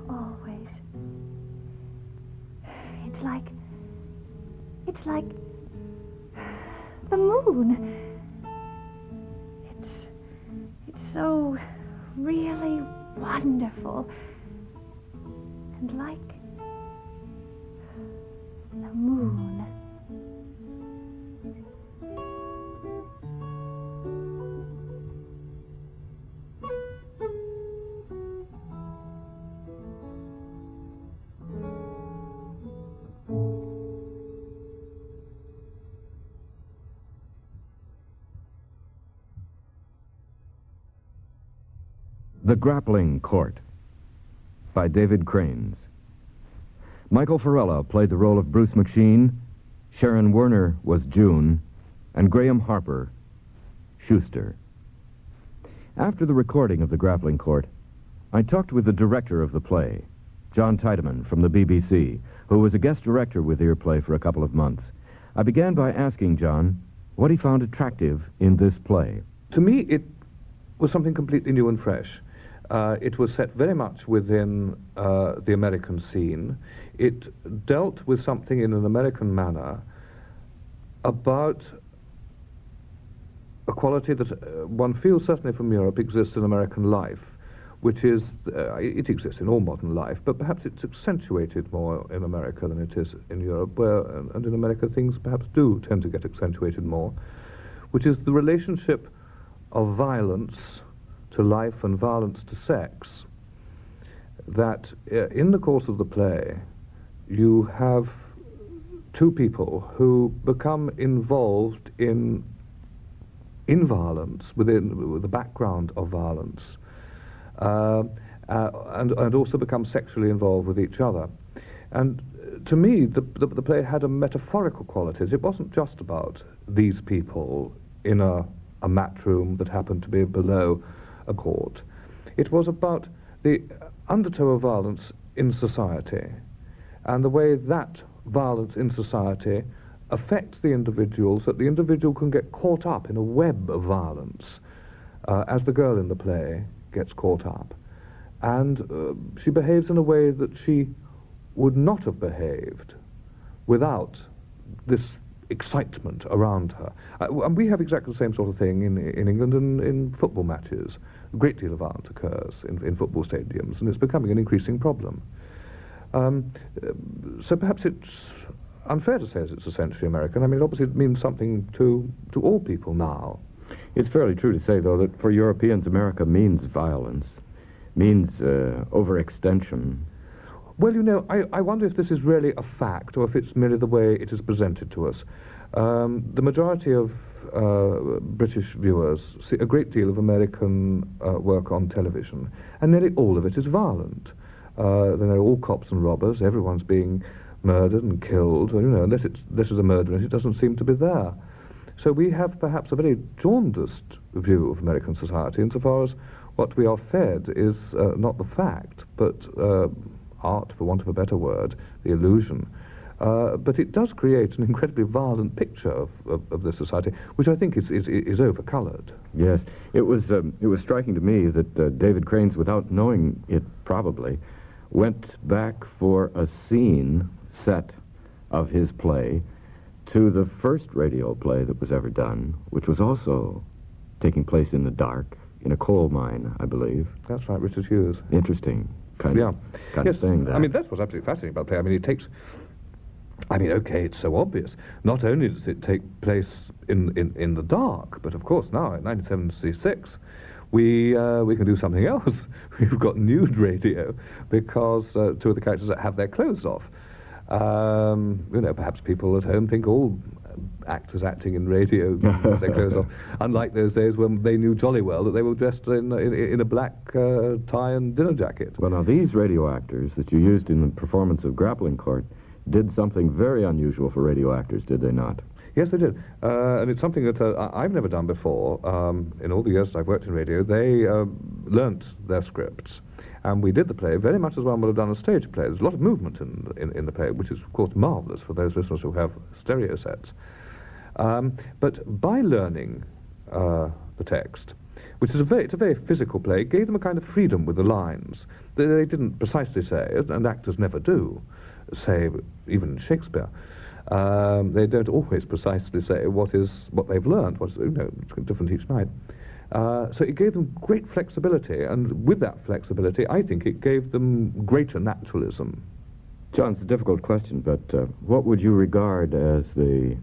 L: always. It's like the moon. It's so really wonderful. And like the moon.
G: The Grappling Court by David Kranes. Michael Farella played the role of Bruce McSheen, Sharon Werner was June, and Graham Harper, Schuster. After the recording of The Grappling Court, I talked with the director of the play, John Tiedemann from the BBC, who was a guest director with Earplay for a couple of months. I began by asking John what he found attractive in this play.
B: To me, it was something completely new and fresh. It was set very much within the American scene. It dealt with something in an American manner about a quality that one feels certainly from Europe exists in American life, which is, it exists in all modern life, but perhaps it's accentuated more in America than it is in Europe, where, and in America things perhaps do tend to get accentuated more, which is the relationship of violence to life and violence to sex, that in the course of the play you have two people who become involved in violence, within the background of violence, and also become sexually involved with each other. And to me, the play had a metaphorical quality. It wasn't just about these people in a mat room that happened to be below a court. It was about the undertow of violence in society and the way that violence in society affects the individual, so that the individual can get caught up in a web of violence, as the girl in the play gets caught up. And she behaves in a way that she would not have behaved without this excitement around her. And we have exactly the same sort of thing in England in football matches. A great deal of violence occurs in football stadiums, and it's becoming an increasing problem. So perhaps it's unfair to say it's essentially American. I mean, obviously it means something to all people now.
G: It's fairly true to say, though, that for Europeans, America means violence, means overextension.
B: Well, you know, I wonder if this is really a fact or if it's merely the way it is presented to us. The majority of British viewers see a great deal of American work on television, and nearly all of it is violent. They're all cops and robbers, everyone's being murdered and killed, you know, unless this is a murder and it doesn't seem to be there. So we have perhaps a very jaundiced view of American society insofar as What we are fed is not the fact, but art, for want of a better word, the illusion. But it does create an incredibly violent picture of this society, which I think is overcoloured.
G: Yes, it was striking to me that David Kranes, without knowing it probably, went back for a scene set of his play to the first radio play that was ever done, which was also taking place in the dark, in a coal mine, I believe.
B: That's right, Richard Hughes.
G: Interesting, kind of saying that.
B: I mean, that's what's absolutely fascinating about the play. I mean, it takes... I mean, okay, it's so obvious. Not only does it take place in the dark, but of course now, in 1976, we can do something else. We've got nude radio, because two of the characters have their clothes off. You know, perhaps people at home think all actors acting in radio have their clothes off, unlike those days when they knew jolly well that they were dressed in a black tie and dinner jacket.
G: Well, now, these radio actors that you used in the performance of Grappling Court did something very unusual for radio actors, did they not?
B: Yes, they did. And it's something that I've never done before. In all the years I've worked in radio, they learnt their scripts. And we did the play very much as one would have done a stage play. There's a lot of movement in the play, which is, of course, marvellous for those listeners who have stereo sets. But by learning the text, which is it's a very physical play, it gave them a kind of freedom with the lines. They didn't precisely say, and actors never do, say, even Shakespeare, they don't always precisely say what they've learned, it's different each night. So it gave them great flexibility, and with that flexibility, I think it gave them greater naturalism.
G: John, it's a difficult question, but what would you regard as the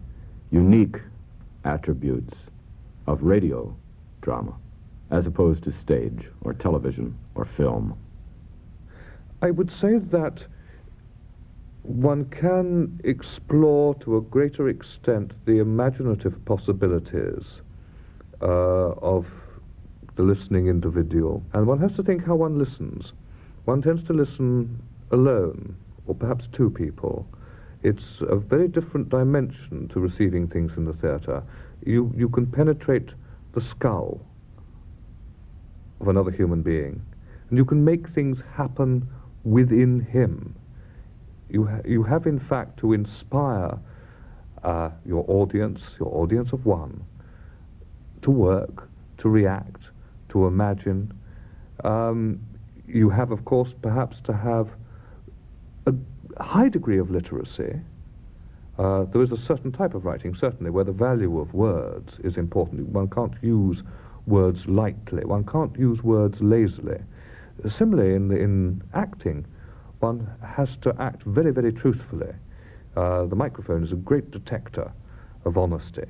G: unique attributes of radio drama, as opposed to stage, or television, or film?
B: I would say that one can explore to a greater extent the imaginative possibilities of the listening individual. And one has to think how one listens. One tends to listen alone, or perhaps two people. It's a very different dimension to receiving things in the theatre. You can penetrate the skull of another human being, and you can make things happen within him. You have, in fact, to inspire your audience of one, to work, to react, to imagine. You have, of course, perhaps to have a high degree of literacy. There is a certain type of writing, certainly, where the value of words is important. One can't use words lightly. One can't use words lazily. Similarly, in acting, one has to act very, very truthfully. The microphone is a great detector of honesty,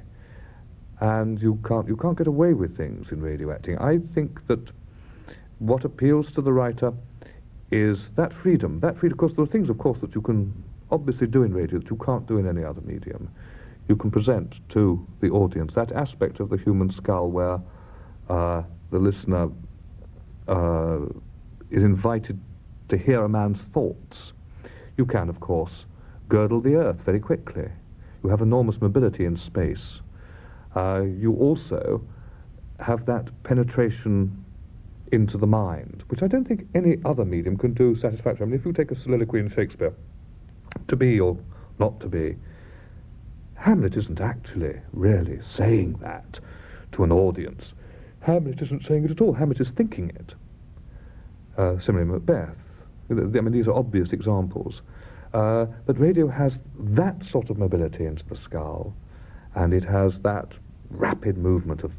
B: and you can't get away with things in radio acting. I think that what appeals to the writer is that freedom. That freedom, of course, there are things, of course, that you can obviously do in radio that you can't do in any other medium. You can present to the audience that aspect of the human skull where the listener is invited to hear a man's thoughts. You can, of course, girdle the earth very quickly. You have enormous mobility in space. You also have that penetration into the mind, which I don't think any other medium can do satisfactorily. I mean, if you take a soliloquy in Shakespeare, to be or not to be, Hamlet isn't actually really saying that to an audience. Hamlet isn't saying it at all. Hamlet is thinking it. Similarly, Macbeth. I mean, these are obvious examples. But radio has that sort of mobility into the skull, and it has that rapid movement of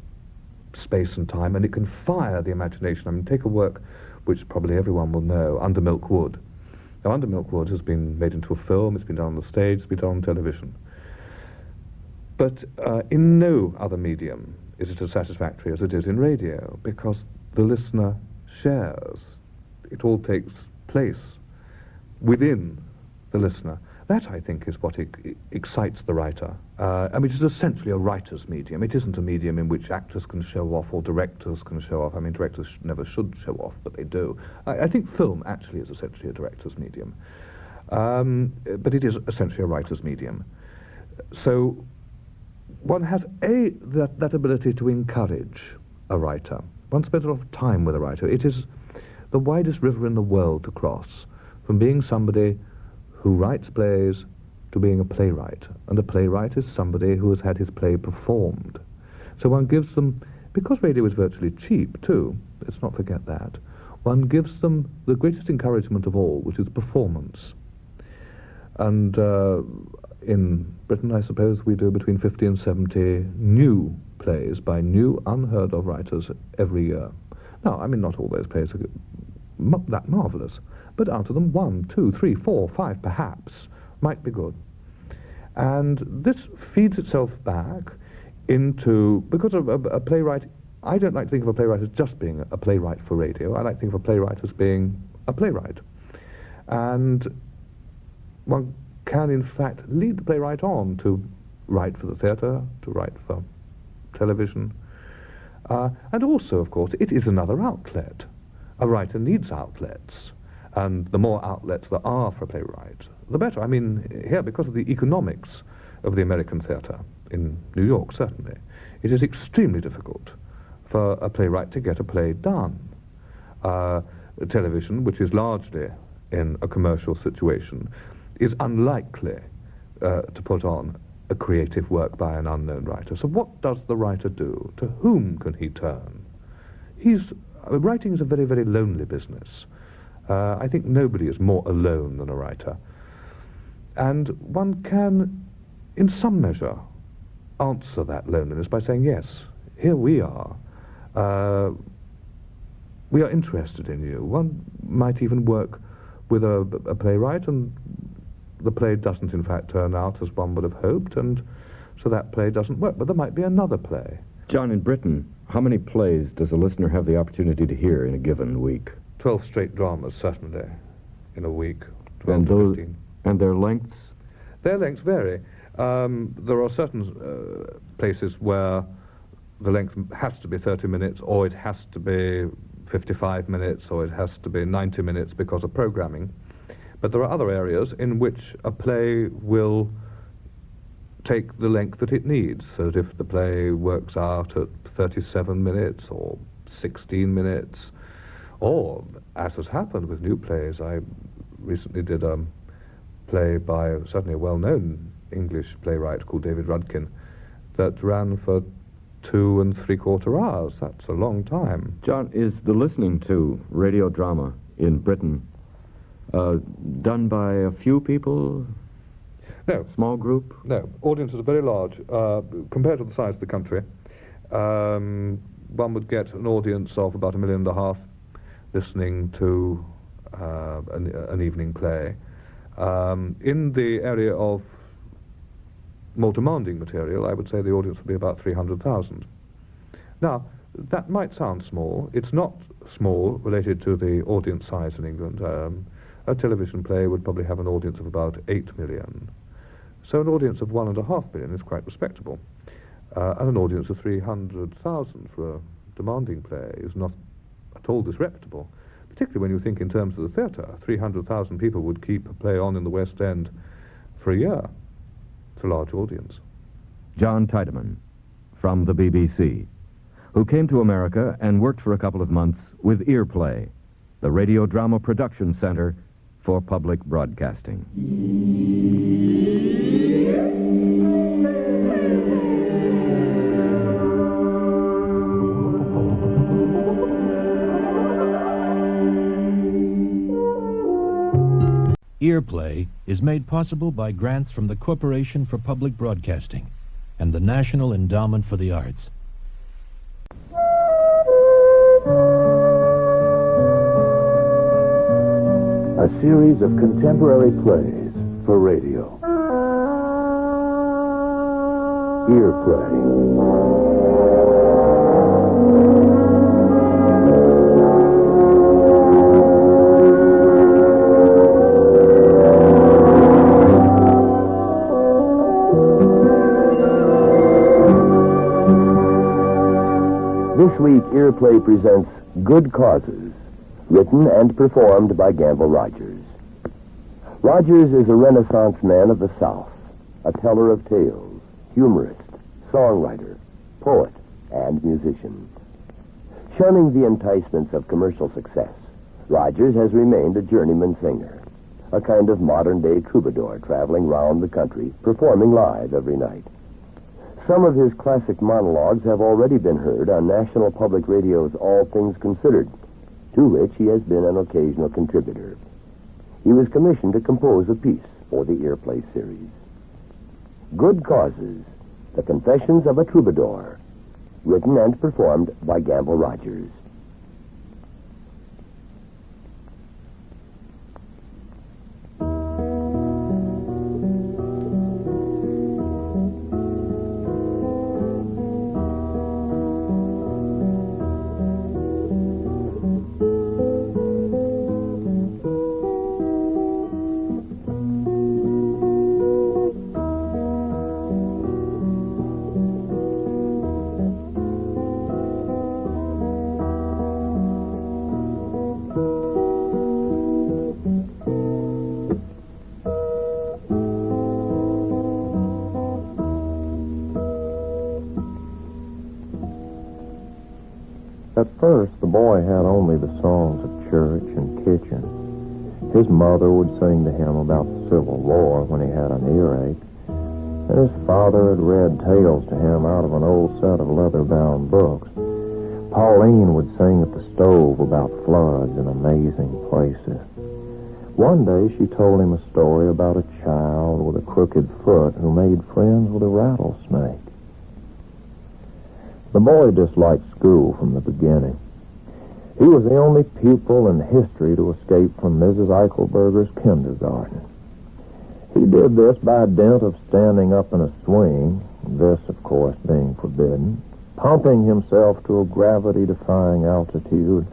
B: space and time, and it can fire the imagination. I mean, take a work which probably everyone will know, Under Milk Wood. Now, Under Milk Wood has been made into a film, it's been done on the stage, it's been done on television. But in no other medium is it as satisfactory as it is in radio, because the listener shares. It all takes place within the listener. That, I think, is what excites the writer. I mean, it is essentially a writer's medium. It isn't a medium in which actors can show off or directors can show off. I mean, directors never should show off, but they do. I think film actually is essentially a director's medium. But it is essentially a writer's medium. So one has, that ability to encourage a writer. one spends a lot of time with a writer. It is the widest river in the world to cross, from being somebody who writes plays to being a playwright. And a playwright is somebody who has had his play performed. So one gives them, because radio is virtually cheap too, let's not forget that, one gives them the greatest encouragement of all, which is performance. And in Britain, I suppose, we do between 50 and 70 new plays by new, unheard-of writers every year. Now, I mean, not all those plays are that marvellous, but out of them 1, 2, 3, 4, 5 perhaps might be good. And this feeds itself back into, because of a playwright, I don't like to think of a playwright as just being a playwright for radio. I like to think of a playwright as being a playwright. And one can, in fact, lead the playwright on to write for the theatre, to write for television. And also, of course, it is another outlet. A writer needs outlets. And the more outlets there are for a playwright, the better. I mean, here, because of the economics of the American theatre, in New York certainly, it is extremely difficult for a playwright to get a play done. Television, which is largely in a commercial situation, is unlikely to put on a creative work by an unknown writer. So what does the writer do? To whom can he turn? Writing is a very, very lonely business. I think nobody is more alone than a writer. And one can, in some measure, answer that loneliness by saying, yes, here we are. We are interested in you. One might even work with a playwright, and the play doesn't in fact turn out as one would have hoped, and so that play doesn't work. But there might be another play.
G: John, in Britain, how many plays does a listener have the opportunity to hear in a given week?
B: 12 straight dramas, certainly, in a week. 12 to 15.
G: And their lengths?
B: Their lengths vary. There are certain places where the length has to be 30 minutes, or it has to be 55 minutes, or it has to be 90 minutes because of programming. But there are other areas in which a play will take the length that it needs, so that if the play works out at 37 minutes or 16 minutes, or, as has happened with new plays, I recently did a play by certainly a well-known English playwright called David Rudkin that ran for 2 3/4 hours. That's a long time.
G: John, is the listening to radio drama in Britain done by a few people?
B: No.
G: Small group?
B: No. Audiences are very large. Compared to the size of the country, one would get an audience of about 1.5 million listening to an evening play. In the area of more demanding material, I would say the audience would be about 300,000. Now, that might sound small. It's not small related to the audience size in England. A television play would probably have an audience of about 8 million. So an audience of 1.5 million is quite respectable. And an audience of 300,000 for a demanding play is not at all disreputable, particularly when you think in terms of the theatre. 300,000 people would keep a play on in the West End for a year. It's a large audience.
G: John Tiedemann, from the BBC, who came to America and worked for a couple of months with Earplay, the radio drama production center for public broadcasting.
A: Earplay is made possible by grants from the Corporation for Public Broadcasting and the National Endowment for the Arts.
R: A series of contemporary plays for radio. Earplay. This week, Earplay presents Good Causes, written and performed by Gamble Rogers. Rogers is a Renaissance man of the South, a teller of tales, humorist, songwriter, poet, and musician. Shunning the enticements of commercial success, Rogers has remained a journeyman singer, a kind of modern-day troubadour traveling round the country, performing live every night. Some of his classic monologues have already been heard on National Public Radio's All Things Considered, to which he has been an occasional contributor. He was commissioned to compose a piece for the Earplay series. Good Causes, The Confessions of a Troubadour, written and performed by Gamble Rogers.
S: At first, the boy had only the songs of church and kitchen. His mother would sing to him about the Civil War when he had an earache, and his father had read tales to him out of an old set of leather-bound books. Pauline would sing at the stove about floods and amazing places. One day, she told him a story about a child with a crooked foot who made friends with a rattlesnake. The boy disliked school from the beginning. He was the only pupil in history to escape from Mrs. Eichelberger's kindergarten. He did this by dint of standing up in a swing, this, of course, being forbidden, pumping himself to a gravity-defying altitude,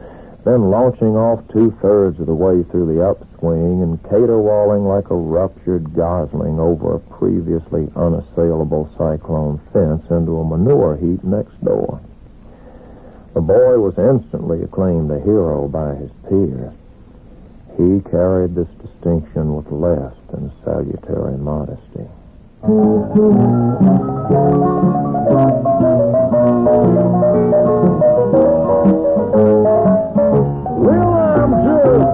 S: then launching off 2/3 of the way through the upswing and caterwauling like a ruptured gosling over a previously unassailable cyclone fence into a manure heap next door. The boy was instantly acclaimed a hero by his peers. He carried this distinction with less than salutary modesty.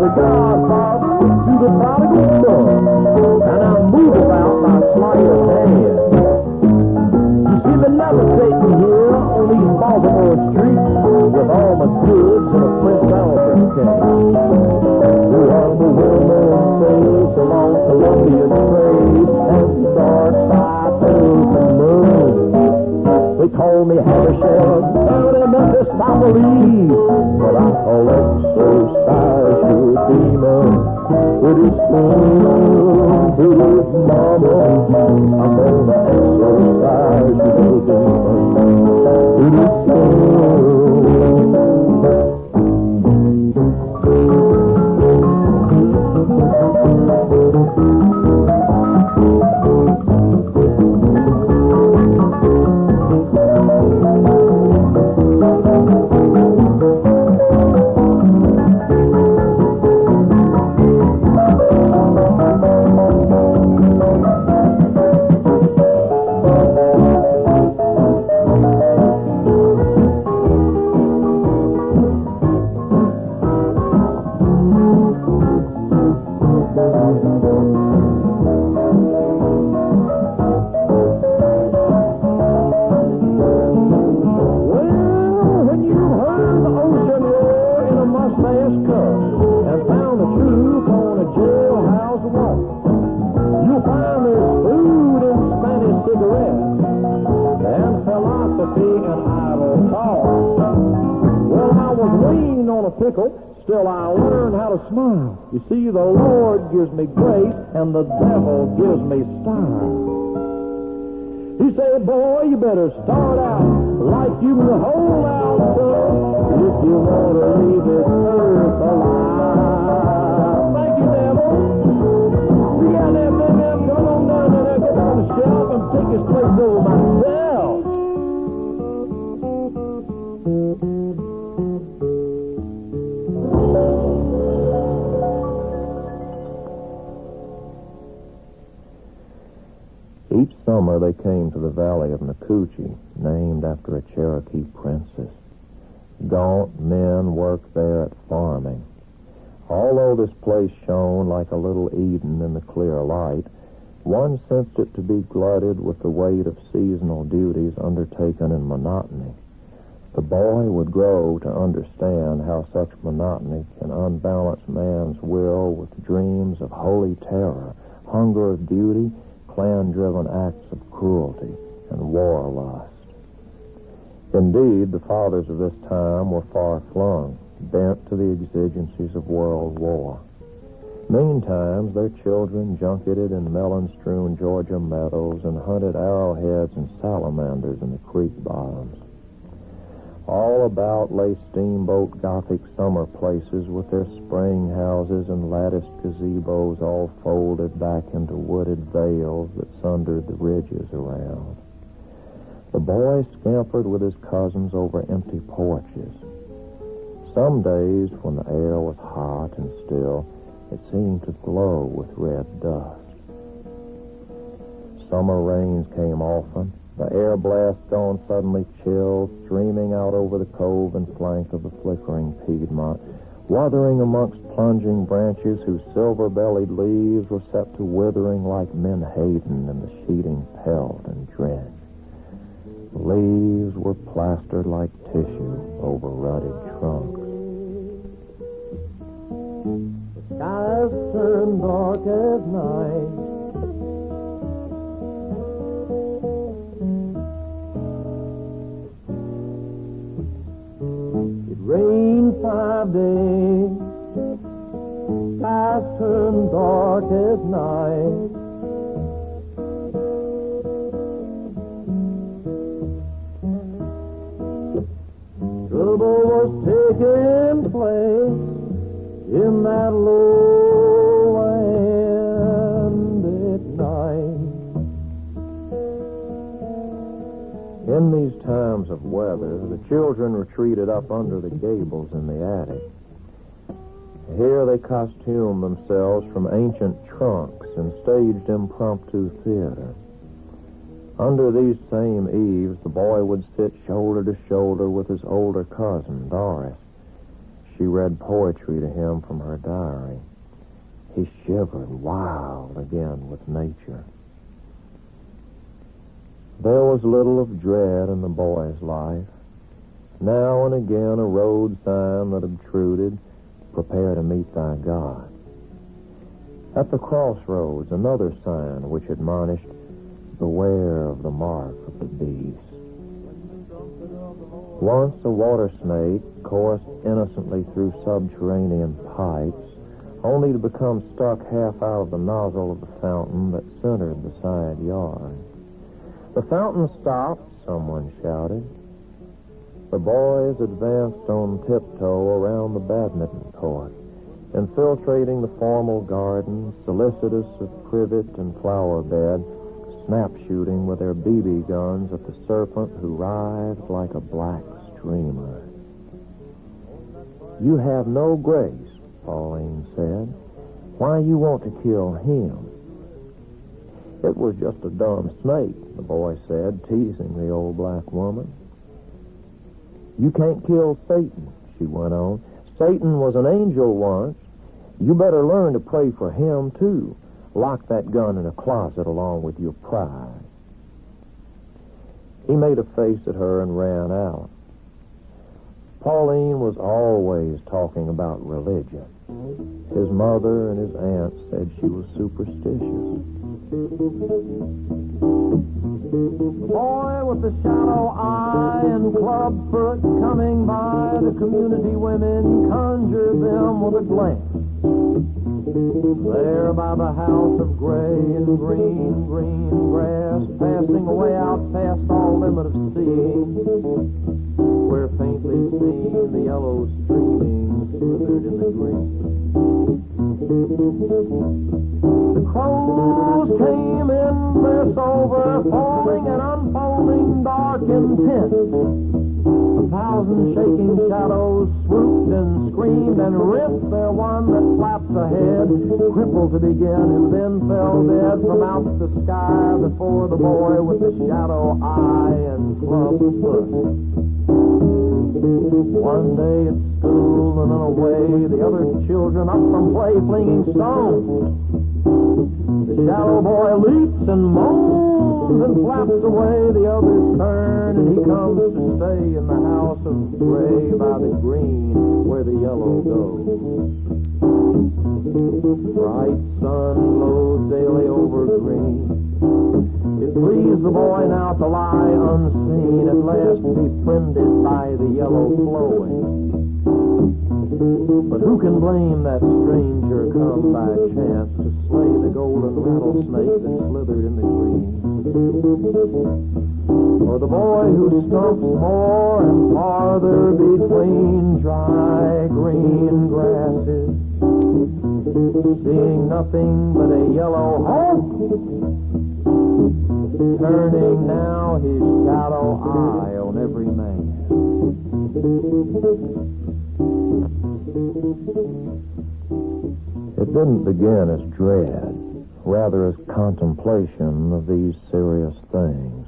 S: The godfather to the prodigal son, and I move about my sleight of hand. You see me levitating here on these Baltimore streets with all my goods in a Prince Albert case. Throughout the well-known sails along Columbian trade and the dark side of the moon. They call me Haversham down in Memphis, I believe, but I call exercise your demon. Pretty soon, pretty mama, I'm gonna exercise your demon. Pretty soon. Still, I learn how to smile. You see, the Lord gives me grace, and the devil gives me style. He said, boy, you better start out like you can hold out, son, if you want to leave this earth alive. Thank you, devil. You got that thing up, come on down there, get on the shelf, and take his place over myself. Each summer they came to the valley of Nacoochee, named after a Cherokee princess. Gaunt, man worked there at farming. Although this place shone like a little Eden in the clear light, one sensed it to be glutted with the weight of seasonal duties undertaken in monotony. The boy would grow to understand how such monotony can unbalance man's will with dreams of holy terror, hunger of beauty, clan-driven acts of cruelty, and war lust. Indeed, the fathers of this time were far-flung, bent to the exigencies of world war. Meantime, their children junketed in melon-strewn Georgia meadows and hunted arrowheads and salamanders in the creek bottoms. All about lay steamboat Gothic summer places with their spring houses and latticed gazebos all folded back into wooded vales that sundered the ridges around. The boy scampered with his cousins over empty porches. Some days, when the air was hot and still, it seemed to glow with red dust. Summer rains came often. The air blast gone suddenly chill, streaming out over the cove and flank of the flickering Piedmont, wuthering amongst plunging branches whose silver-bellied leaves were set to withering like menhaden in the sheeting pelt and drench. The leaves were plastered like tissue over rutted trunks.
O: The skies turned dark as night. Rain 5 days, skies turned dark as night. Trouble was taking place in that low land at night.
S: In these times of weather, the children retreated up under the gables in the attic. Here they costumed themselves from ancient trunks and staged impromptu theater. Under these same eaves, the boy would sit shoulder to shoulder with his older cousin, Doris. She read poetry to him from her diary. He shivered, wild again with nature. There was little of dread in the boy's life. Now and again a road sign that obtruded, "Prepare to meet thy God." At the crossroads, another sign which admonished, "Beware of the mark of the beast." Once a water snake coursed innocently through subterranean pipes, only to become stuck half out of the nozzle of the fountain that centered the side yard. "The fountain stopped," someone shouted. The boys advanced on tiptoe around the badminton court, infiltrating the formal garden, solicitous of privet and flower bed, snap-shooting with their BB guns at the serpent who writhed like a black streamer. "You have no grace," Pauline said. "Why you want to kill him?" "It was just a dumb snake," the boy said, teasing the old black woman. "You can't kill Satan," she went on. "Satan was an angel once. You better learn to pray for him, too. Lock that gun in a closet along with your pride." He made a face at her and ran out. Pauline was always talking about religion. His mother and his aunt said she was superstitious. The boy with the shallow eye and club foot coming by, the community women conjured them with a glance. There by the house of gray and green grass, passing away out past all limit of seeing, where faintly seen the yellow streaming slithered in the green. The crows came in this over, falling and unfolding dark intent. 1,000 shaking shadows swooped and screamed and ripped their one that flapped ahead, crippled to begin, who then fell dead from out the sky before the boy with the shadow eye and club foot. One day at school and then away, the other children up from play flinging stones. The shallow boy leaps and moans and flaps away. The others turn and he comes to stay in the house of gray by the green where the yellow goes. Bright sun glows daily over green. It pleased the boy now to lie unseen, at last befriended by the yellow flowing. But who can blame that stranger come by chance to slay the golden rattlesnake that slithered in the green? Or the boy who stumps more and farther between dry green grasses, seeing nothing but a yellow hope, turning now his shadow eye on every man. It didn't begin as dread, rather as contemplation of these serious things.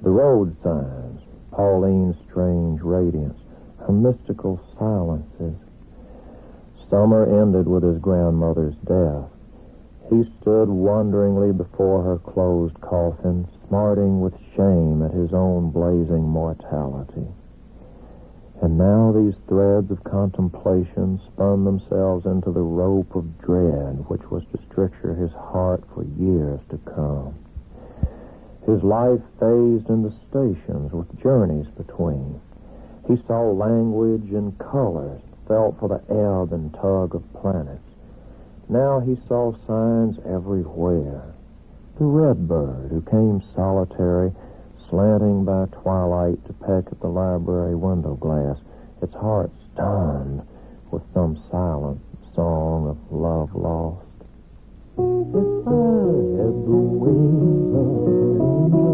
S: The road signs, Pauline's strange radiance, her mystical silences. Summer ended with his grandmother's death. He stood wonderingly before her closed coffin, smarting with shame at his own blazing mortality. And now these threads of contemplation spun themselves into the rope of dread which was to stricture his heart for years to come. His life phased into stations with journeys between. He saw language and colors, felt for the ebb and tug of planets. Now he saw signs everywhere. The redbird who came solitary, slanting by twilight to peck at the library window glass, its heart stunned with some silent song of love lost. If I had the wings of an angel,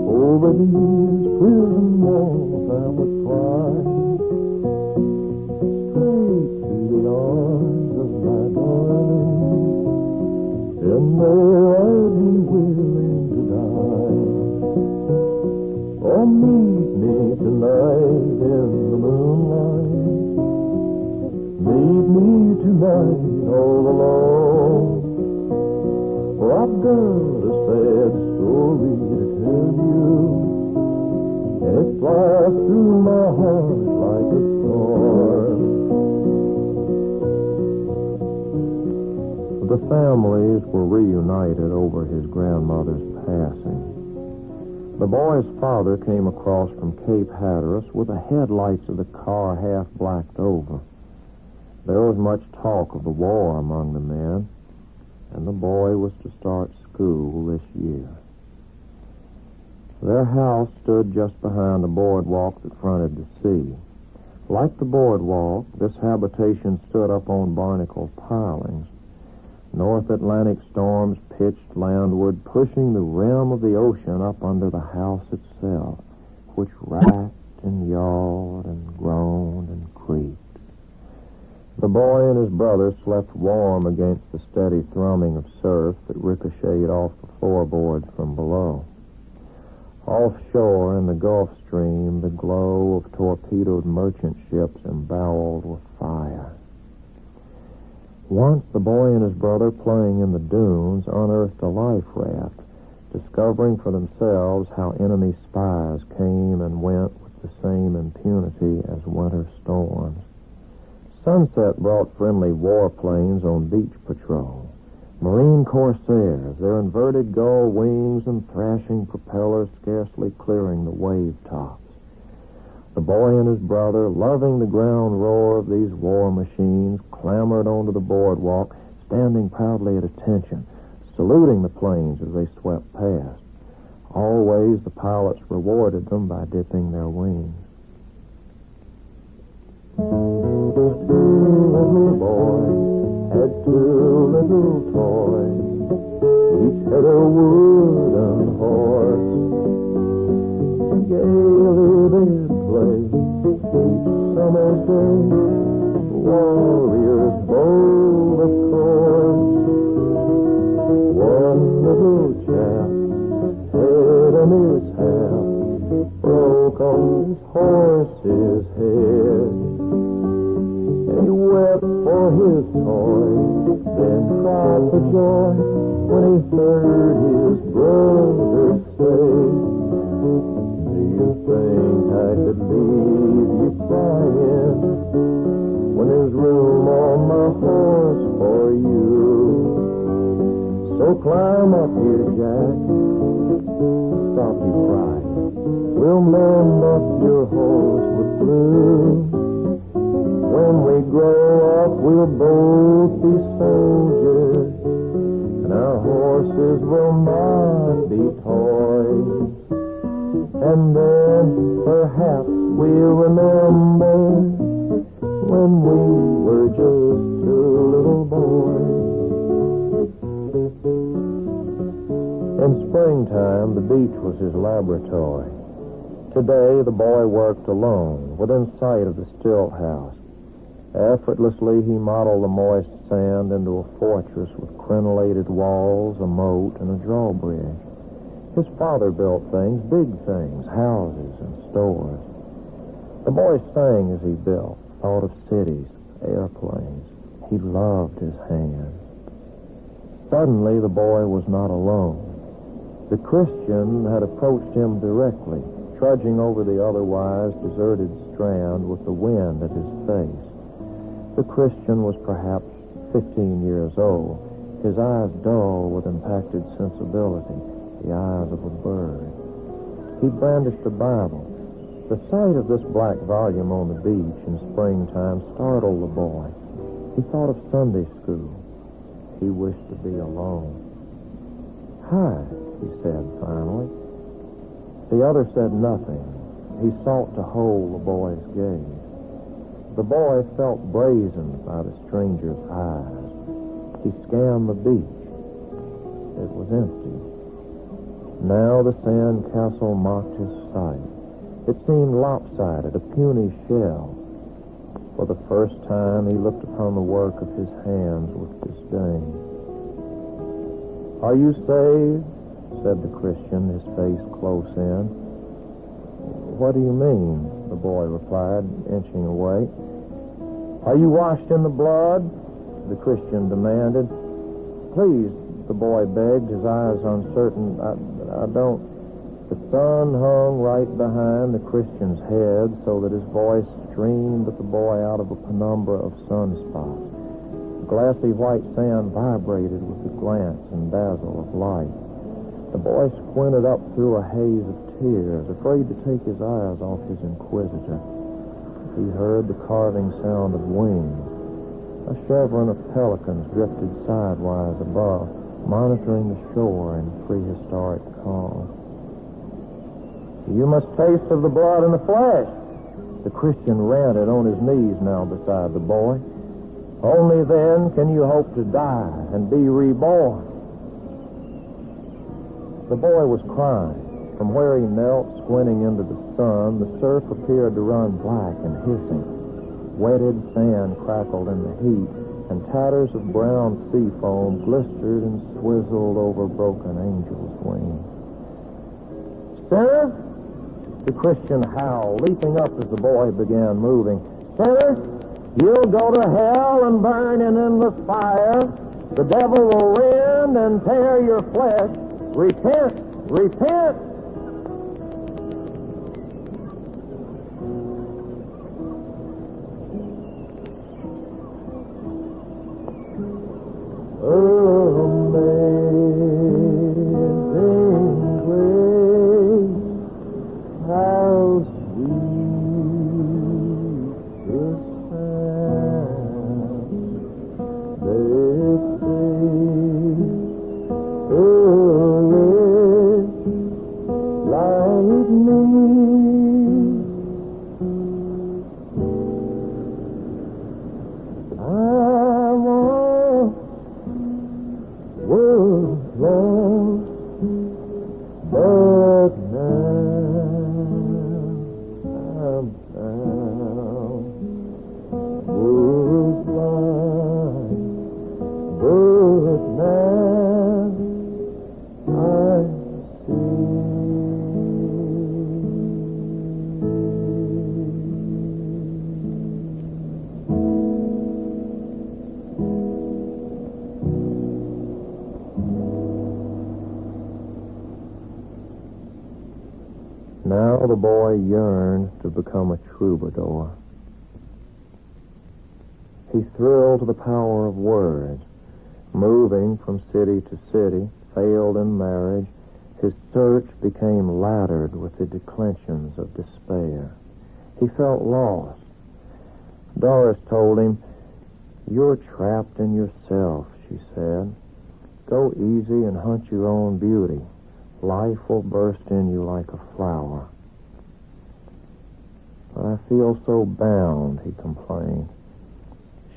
S: over these prison walls I would fly, straight to the arms of my darling, and there I'd be willing to die. Oh, meet me tonight in the moonlight. Meet me tonight all alone. For I've got a sad story to tell you. It flies through my heart like a storm. The families were reunited over his grandmother's passing. The boy's father came across from Cape Hatteras with the headlights of the car half blacked over. There was much talk of the war among the men, and the boy was to start school this year. Their house stood just behind a boardwalk that fronted the sea. Like the boardwalk, this habitation stood up on barnacle pilings. North Atlantic storms pitched landward, pushing the rim of the ocean up under the house itself, which racked and yawed and groaned and creaked. The boy and his brother slept warm against the steady thrumming of surf that ricocheted off the floorboards from below. Offshore in the Gulf Stream, the glow of torpedoed merchant ships emboweled with fire. Once the boy and his brother, playing in the dunes, unearthed a life raft, discovering for themselves how enemy spies came and went with the same impunity as winter storms. Sunset brought friendly warplanes on beach patrol. Marine corsairs, their inverted gull wings and thrashing propellers scarcely clearing the wave tops. The boy and his brother, loving the ground roar of these war machines, clambered onto the boardwalk, standing proudly at attention, saluting the planes as they swept past. Always the pilots rewarded them by dipping their wings. Little boy had two little toys, each had a wooden horse. Gaily they'd play each summer's day, warriors bold of course. One little chap had a mishap, broke on his horse's climb up here, Jack. Stop your crying. We'll mend up your horse with blue. When we grow up, we'll both be soldiers, and our horses will not be toys. And then perhaps we'll remember when we were just two little boys. In springtime, the beach was his laboratory. Today, the boy worked alone, within sight of the stilt house. Effortlessly, he modeled the moist sand into a fortress with crenellated walls, a moat, and a drawbridge. His father built things, big things, houses and stores. The boy sang as he built, thought of cities, airplanes. He loved his hands. Suddenly, the boy was not alone. The Christian had approached him directly, trudging over the otherwise deserted strand with the wind at his face. The Christian was perhaps 15 years old, his eyes dull with impacted sensibility, the eyes of a bird. He brandished a Bible. The sight of this black volume on the beach in springtime startled the boy. He thought of Sunday school. He wished to be alone. "Hi," he said finally. The other said nothing. He sought to hold the boy's gaze. The boy felt brazened by the stranger's eyes. He scanned the beach. It was empty. Now the sand castle mocked his sight. It seemed lopsided, a puny shell. For the first time, he looked upon the work of his hands with disdain. "Are you saved?" said the Christian, his face close in. "What do you mean?" the boy replied, inching away. "Are you washed in the blood?" the Christian demanded. "Please," the boy begged, his eyes uncertain. I don't... The sun hung right behind the Christian's head so that his voice streamed at the boy out of a penumbra of sunspots. The glassy white sand vibrated with the glance and dazzle of light. The boy squinted up through a haze of tears, afraid to take his eyes off his inquisitor. He heard the carving sound of wings. A chevron of pelicans drifted sidewise above, monitoring the shore in prehistoric calm. "You must taste of the blood and the flesh," the Christian ranted, on his knees now beside the boy. "Only then can you hope to die and be reborn." The boy was crying. From where he knelt, squinting into the sun, the surf appeared to run black and hissing. Wetted sand crackled in the heat, and tatters of brown sea foam glistered and swizzled over broken angels' wings. "Sinner!" the Christian howled, leaping up as the boy began moving. "Sinner, you'll go to hell and burn in endless fire. The devil will rend and tear your flesh. Repent! Repent!" Now the boy yearned to become a troubadour. He thrilled to the power of words. Moving from city to city, failed in marriage, his search became laddered with the declensions of despair. He felt lost. Doris told him, "You're trapped in yourself," she said. "Go easy and hunt your own beauty. Life will burst in you like a flower." "But I feel so bound," he complained.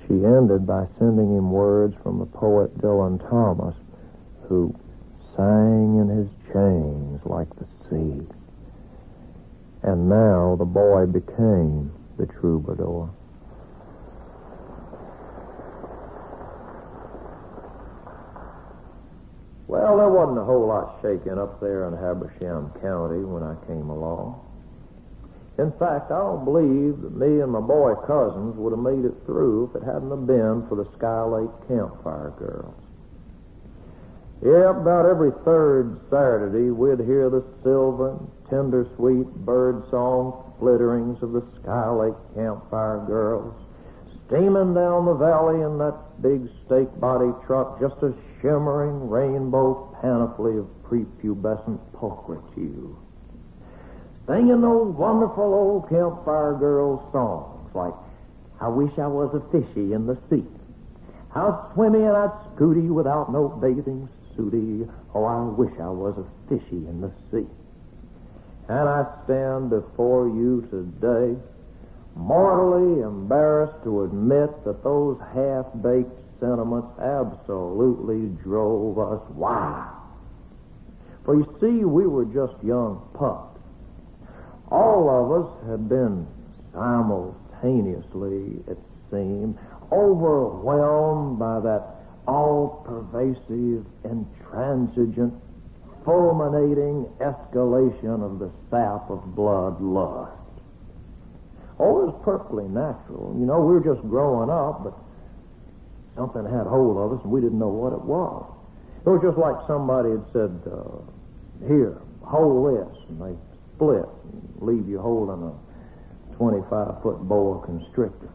S: She ended by sending him words from the poet Dylan Thomas, who sang in his chains like the sea. And now the boy became the troubadour. Well, there wasn't a whole lot shaking up there in Habersham County when I came along. In fact, I don't believe that me and my boy cousins would have made it through if it hadn't have been for the Sky Lake Campfire Girls. Yeah, about every third Saturday, we'd hear the silver, tender, sweet bird song flitterings of the Sky Lake Campfire Girls, steaming down the valley in that big stake body truck, just a shimmering rainbow panoply of prepubescent pulchritude, singing those wonderful old Campfire Girls songs like, "I wish I was a fishy in the sea. How swimmy and I'd scooty without no bathing suitie. Oh, I wish I was a fishy in the sea." And I stand before you today, mortally embarrassed to admit that those half-baked sentiments absolutely drove us wild. For you see, we were just young pups. All of us had been simultaneously, it seemed, overwhelmed by that all-pervasive, intransigent, fulminating escalation of the sap of blood lust. Oh, it was perfectly natural. You know, we were just growing up, but something had hold of us and we didn't know what it was. It was just like somebody had said, "Here, hold this," and they split and leave you holding a 25-foot boa constrictor.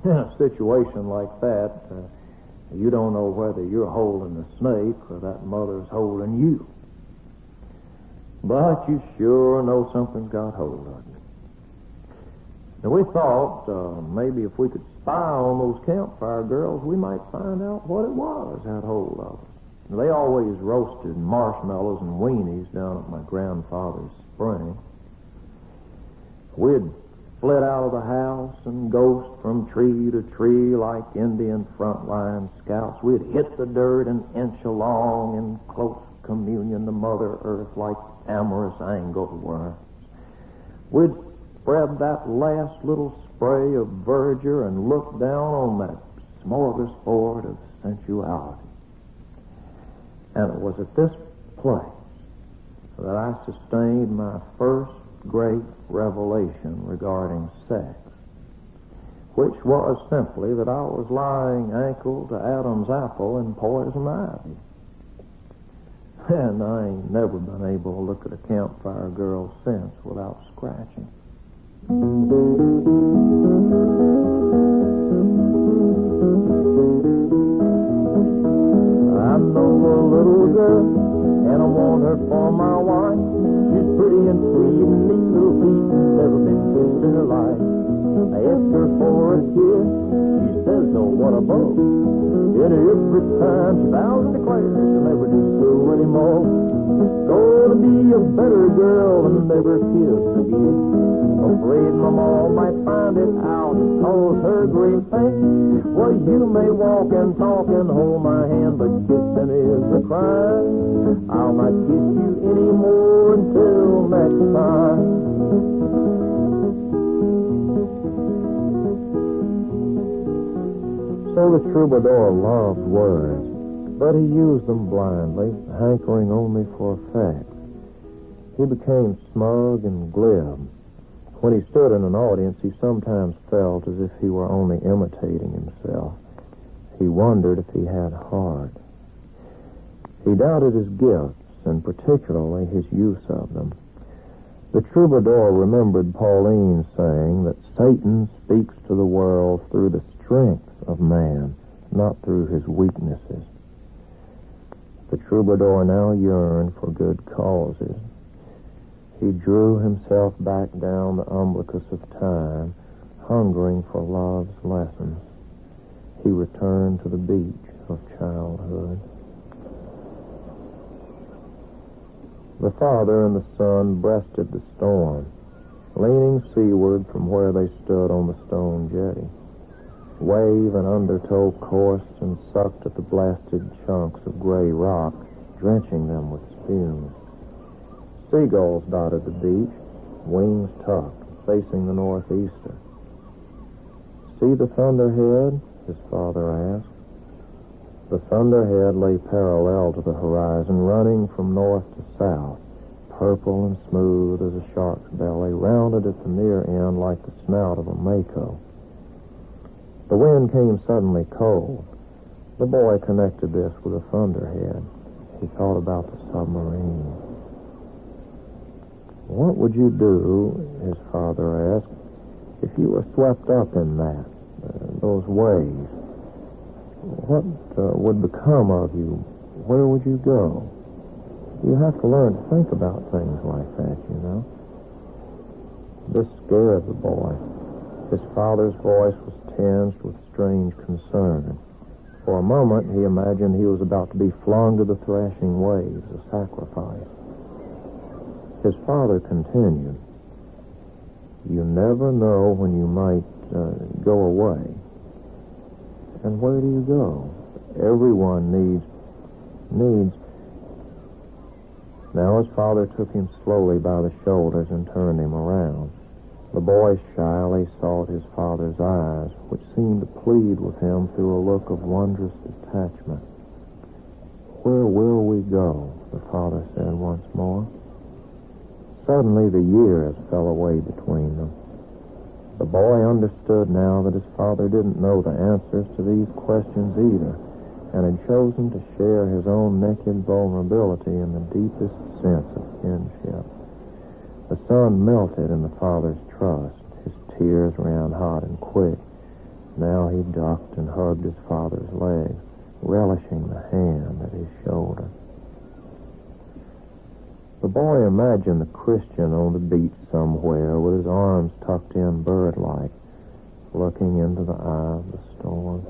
S: In a situation like that, you don't know whether you're holding the snake or that mother's holding you. But you sure know something's got hold of you. And we thought maybe if we could spy on those Campfire Girls, we might find out what it was had hold of us. They always roasted marshmallows and weenies down at my grandfather's spring. We'd flit out of the house and ghost from tree to tree like Indian frontline scouts. We'd hit the dirt an inch along in close communion to Mother Earth like amorous angleworms. We'd spread that last little spray of verdure and look down on that smorgasbord of sensuality. And it was at this place that I sustained my first great revelation regarding sex, which was simply that I was lying ankle to Adam's apple in poison ivy. And I ain't never been able to look at a Campfire Girl since without scratching. I know a little girl, and I want her for my wife. She's pretty and sweet and neat little feet, never been kissed in her life. I asked her for a kiss, she says, "Oh, what a bow." And every time she vows and declares she'll never do so anymore. Gonna be a better girl and never kiss again. Afraid my mom might find it out and cause her great pain. Well, you may walk and talk and hold my hand, but kissing is a crime. I'll not kiss you anymore until next time. So the troubadour loved words, but he used them blindly, hankering only for effect. He became smug and glib. When he stood in an audience, he sometimes felt as if he were only imitating himself. He wondered if he had heart. He doubted his gifts, and particularly his use of them. The troubadour remembered Pauline saying that Satan speaks to the world through the strength of man, not through through his weaknesses. The troubadour now yearned for good causes. He drew himself back down the umbilicus of time, hungering for love's lessons. He returned to the beach of childhood. The father and the son breasted the storm, leaning seaward from where they stood on the stone jetty. Wave and undertow coursed and sucked at the blasted chunks of gray rock, drenching them with spume. Seagulls dotted the beach, wings tucked, facing the northeaster. "See the thunderhead?" his father asked. The thunderhead lay parallel to the horizon, running from north to south, purple and smooth as a shark's belly, rounded at the near end like the snout of a mako. The wind came suddenly cold. The boy connected this with a thunderhead. He thought about the submarine. "What would you do," his father asked, "if you were swept up in that, those waves? What would become of you? Where would you go? You have to learn to think about things like that, you know." This scared the boy. His father's voice was tinged with strange concern. For a moment, he imagined he was about to be flung to the thrashing waves, a sacrifice. His father continued, "You never know when you might go away. And where do you go? Everyone needs... Now his father took him slowly by the shoulders and turned him around. The boy shyly sought his father's eyes, which seemed to plead with him through a look of wondrous detachment. "Where will we go?" the father said once more. Suddenly the years fell away between them. The boy understood now that his father didn't know the answers to these questions either, and had chosen to share his own naked vulnerability in the deepest sense of kinship. The son melted in the father's trust. His tears ran hot and quick. Now he ducked and hugged his father's leg, relishing the hand at his shoulder. The boy imagined the Christian on the beach somewhere, with his arms tucked in bird-like, looking into the eye of the storm.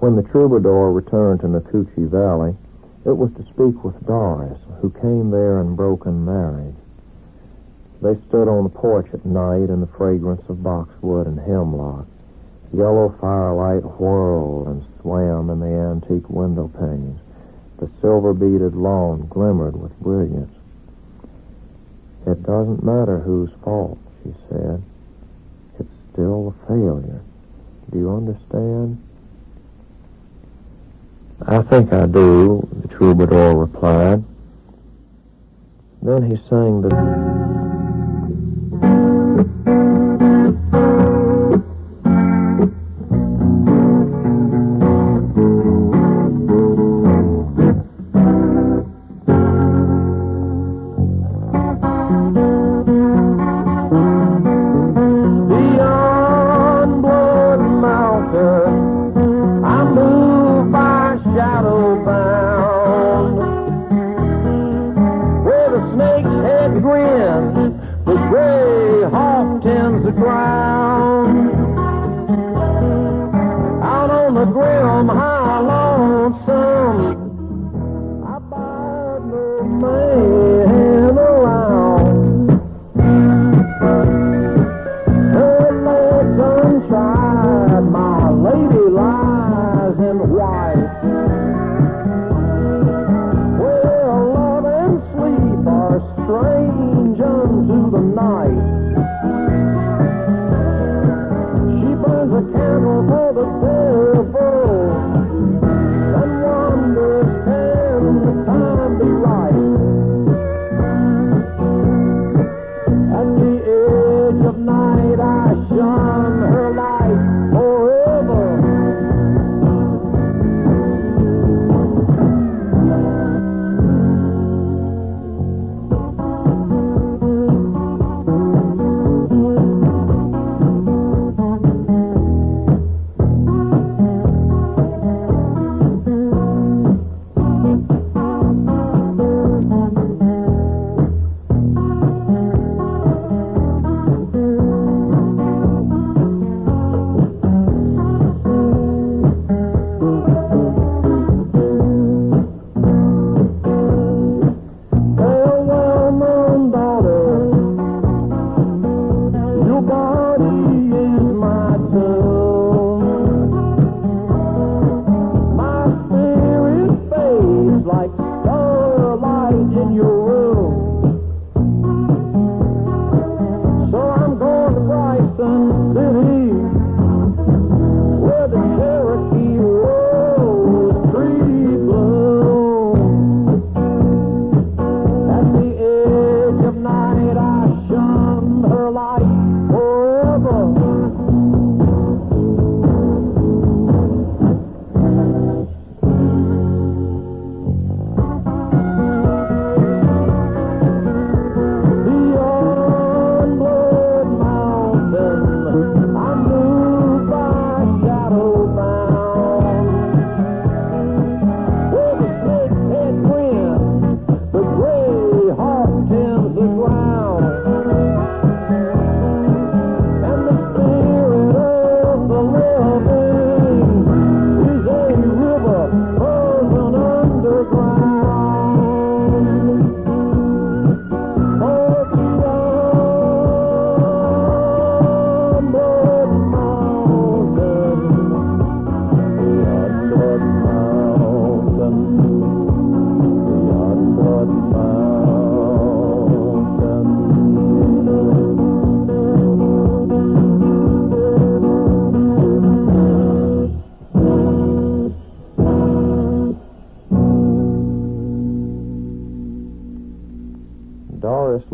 S: When the troubadour returned to Nakuchi Valley, it was to speak with Doris, who came there in broken marriage. They stood on the porch at night in the fragrance of boxwood and hemlock. Yellow firelight whirled and swam in the antique window panes. The silver-beaded lawn glimmered with brilliance. It doesn't matter whose fault, she said. It's still a failure. Do you understand? I think I do, the troubadour replied. Then he sang the...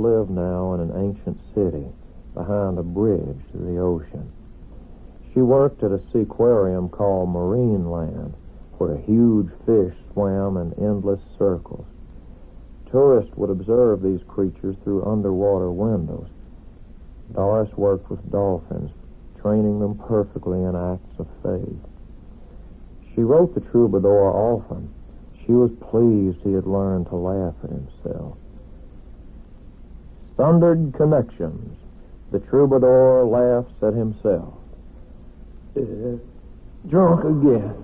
S: lived now in an ancient city behind a bridge to the ocean. She worked at a seaquarium called Marine Land, where huge fish swam in endless circles. Tourists would observe these creatures through underwater windows. Doris worked with dolphins, training them perfectly in acts of faith. She wrote the troubadour often. She was pleased he had learned to laugh at himself. Sundered connections. The troubadour laughs at himself. Drunk again.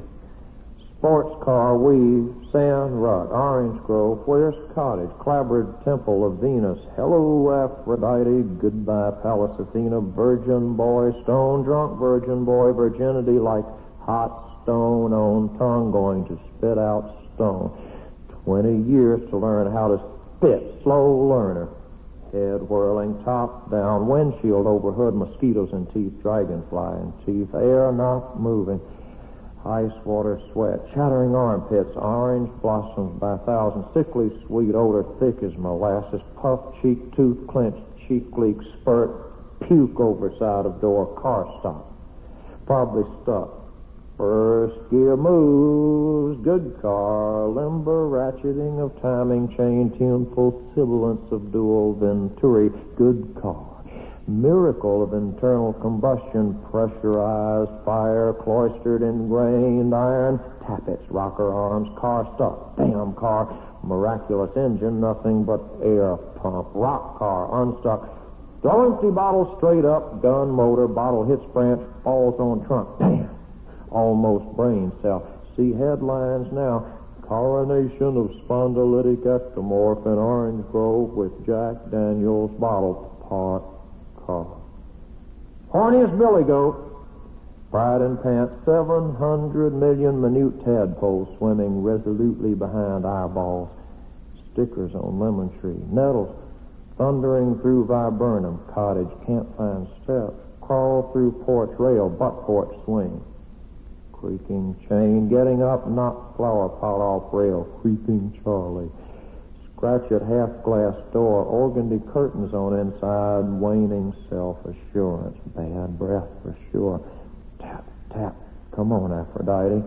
S: Sports car, weave, sand, rut, orange grove, where's cottage, clabbered temple of Venus, hello Aphrodite, goodbye Pallas Athena, virgin boy, stone drunk virgin boy, virginity like hot stone on tongue going to spit out stone. 20 years to learn how to spit, slow learner. Head whirling, top down, windshield overhood, mosquitoes in teeth, dragonfly in teeth, air not moving, ice water sweat, chattering armpits, orange blossoms by thousands, sickly sweet odor, thick as molasses, puff cheek, tooth clenched, cheek leak, spurt, puke over side of door, car stop, probably stuck. First gear moves, good car, limber ratcheting of timing chain, tuneful sibilance of dual venturi, good car. Miracle of internal combustion, pressurized fire, cloistered, ingrained iron, tappets, rocker arms, car stuck, damn car, miraculous engine, nothing but air pump, rock car, unstuck, throw empty bottle straight up, gun motor, bottle hits branch, falls on trunk, damn. Almost brain cell. See headlines now. Coronation of spondylitic ectomorph in Orange Grove with Jack Daniels bottle part car. Horniest billy goat. Pride and pants. 700 million minute tadpoles swimming resolutely behind eyeballs. Stickers on lemon tree. Nettles thundering through viburnum. Cottage can't find steps. Crawl through porch rail. Butt porch swing. Creaking chain, getting up, knock flower pot off rail, creeping Charlie. Scratch at half-glass door, organdy curtains on inside, waning self-assurance. Bad breath for sure. Tap, tap. Come on, Aphrodite.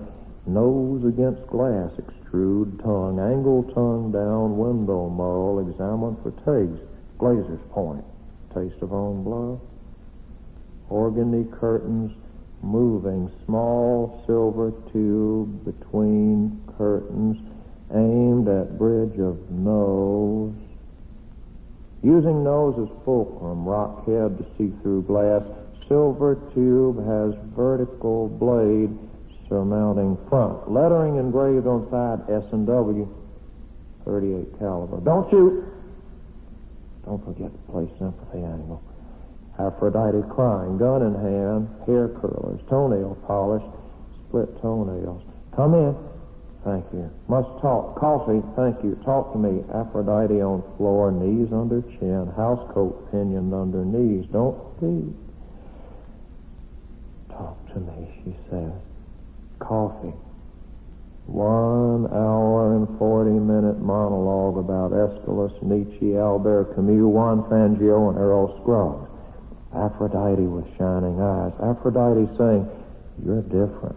S: Nose against glass, extrude tongue, angle tongue down, window mull, examine for taste. Glazer's point. Taste of own blood. Organdy curtains, moving, small silver tube between curtains, aimed at bridge of nose. Using nose as fulcrum, rock head to see through glass. Silver tube has vertical blade surmounting front. Lettering engraved on side S&W, 38 caliber. Don't shoot. Don't forget to play sympathy angle. Aphrodite crying, gun in hand, hair curlers, toenail polish, split toenails. Come in. Thank you. Must talk. Coffee. Thank you. Talk to me. Aphrodite on floor, knees under chin, housecoat pinioned under knees. Don't leave. Talk to me, she says. Coffee. 1 hour and 40-minute monologue about Aeschylus, Nietzsche, Albert Camus, Juan Fangio, and Earl Scruggs. Aphrodite with shining eyes. Aphrodite saying, you're different.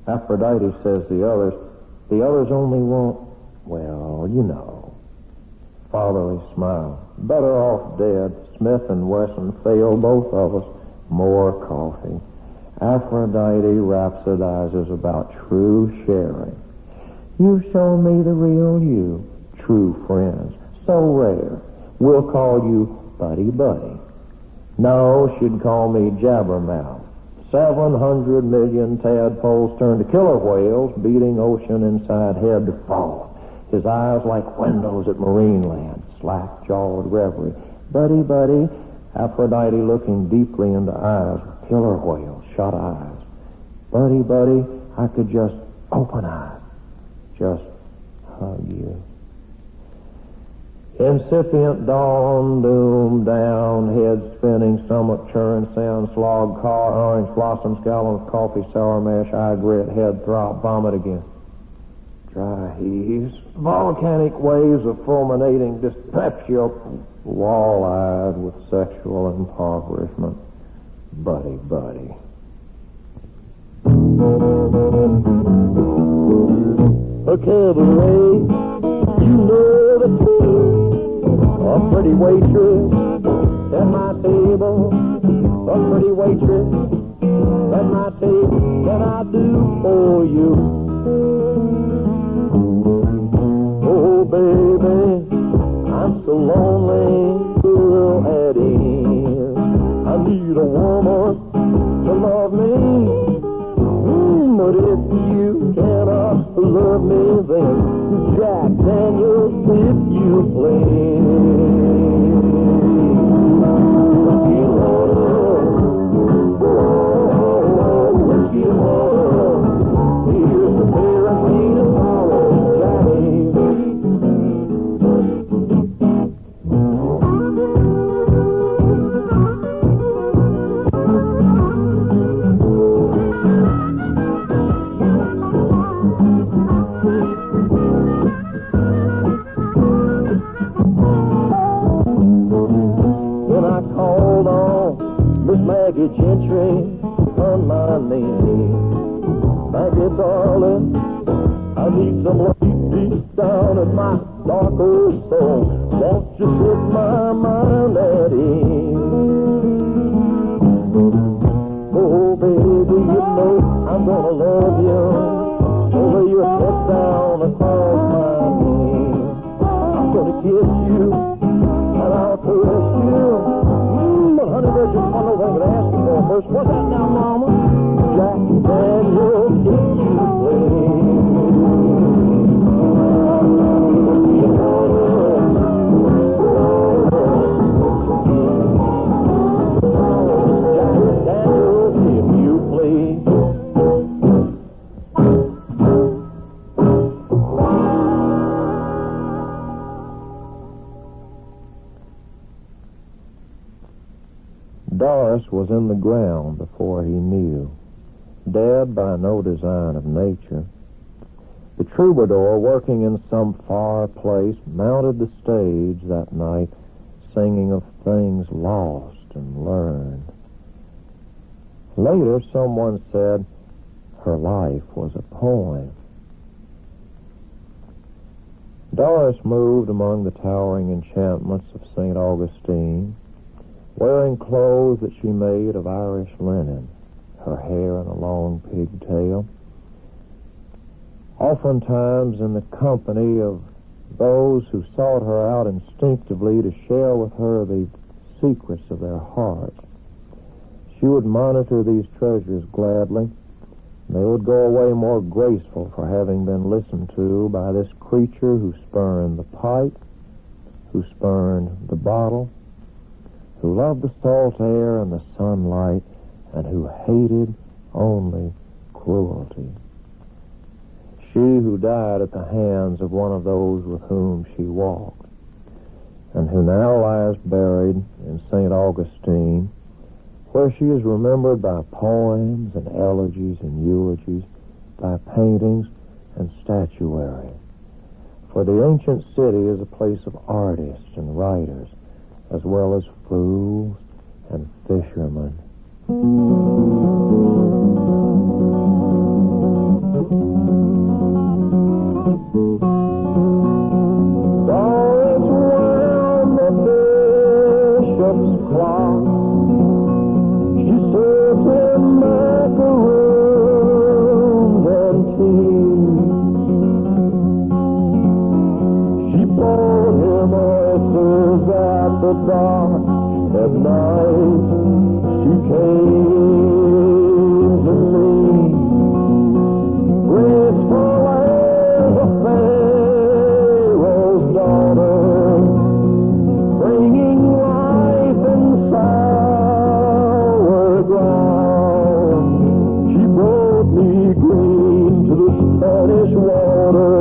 S: Aphrodite says the others only want, well, you know. Fatherly smile. Better off dead. Smith and Wesson fail, both of us. More coffee. Aphrodite rhapsodizes about true sharing. You've shown me the real you. True friends. So rare. We'll call you Buddy Buddy. No, she'd call me Jabbermouth. 700 million tadpoles turned to killer whales, beating ocean inside head to fall. His eyes like windows at Marineland, slack-jawed reverie. Buddy Buddy, Aphrodite looking deeply into eyes with killer whales, shut eyes. Buddy Buddy, I could just open eyes, just hug you. Incipient dawn, doom down, head spinning, stomach churn, sound, slog, car, orange blossoms, gallons, coffee, sour mash, eye grit, head throb, vomit again. Dry heaves, volcanic waves of fulminating dyspepsia, wall-eyed with sexual impoverishment. Buddy, buddy. A cabaret, you know the truth. A pretty waitress at my table. A pretty waitress at my table. What I do for you? Oh, baby, I'm so lonely. Girl at ease. I need a woman to love me. But if you cannot love me, then Jack Daniels, if you please. Whiskey water, oh, whiskey water. Here's the paraffin of sorrow, Johnny. darling, I need some love deep down in my dark old soul. Won't you set my mind at ease? Oh, baby, you know I'm gonna love you. So lay your head down across my knee. I'm gonna kiss you, and I'll caress you. But honey, there's just one other thing to ask you for first. What's that now, Mama? Jack Daniels, if you Doris was in the ground before he knew, dead by no design of nature. The troubadour, working in some far place, mounted the stage that night, singing of things lost and learned. Later, someone said her life was a poem. Doris moved among the towering enchantments of St. Augustine, wearing clothes that she made of Irish linen, her hair in a long pigtail. Oftentimes in the company of those who sought her out instinctively to share with her the secrets of their heart, she would monitor these treasures gladly. They would go away more graceful for having been listened to by this creature who spurned the pipe, who spurned the bottle, who loved the salt air and the sunlight, and who hated only cruelty. She who died at the hands of one of those with whom she walked, and who now lies buried in St. Augustine, where she is remembered by poems and elegies and eulogies, by paintings and statuary. For the ancient city is a place of artists and writers, as well as fools and fishermen. Always round the bishop's clock, she served him macaroons and tea. She brought him oysters at the dock. At night she came to me, graceful as a Pharaoh's daughter, bringing life in sour ground. She brought me green to the Spanish water,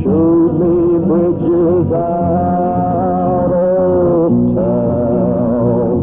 S: showed me bridges out of town.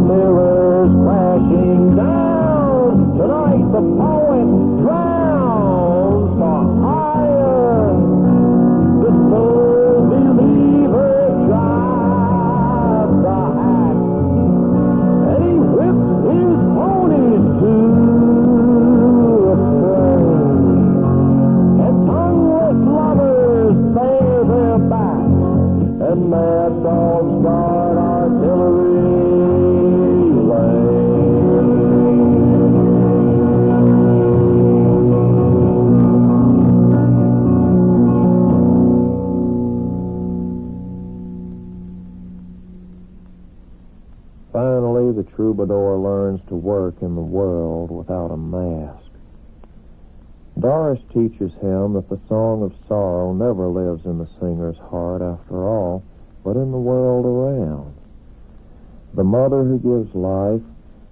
S: mirrors crashing down. Tonight the poet drowns for hire. The soul believer drives the hack, and he whips his ponies to a train. And tongueless lovers bear their backs, and mad dogs guard artillery lane. Finally, the troubadour learns to work in the world without a mask. Doris teaches him that the song of sorrow never lives in the singer's heart after all, but in the world around. The mother who gives life,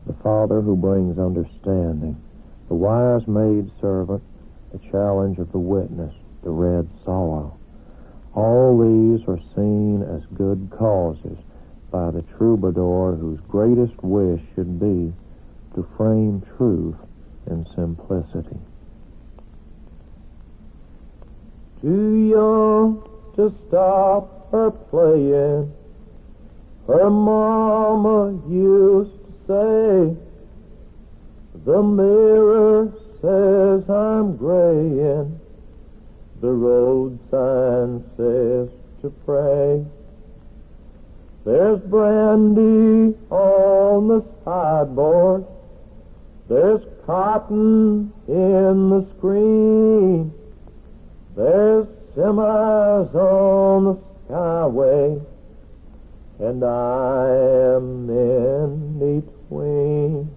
S: the father who brings understanding, the wise maid servant, the challenge of the witness, the red sorrow. All these are seen as good causes by the troubadour whose greatest wish should be to frame truth in simplicity. Too young to stop her playing, her mama used to say, the mirror says I'm graying, the road sign says to pray. There's brandy on the sideboard, there's cotton in the screen, there's semis on the skyway, and I am in between.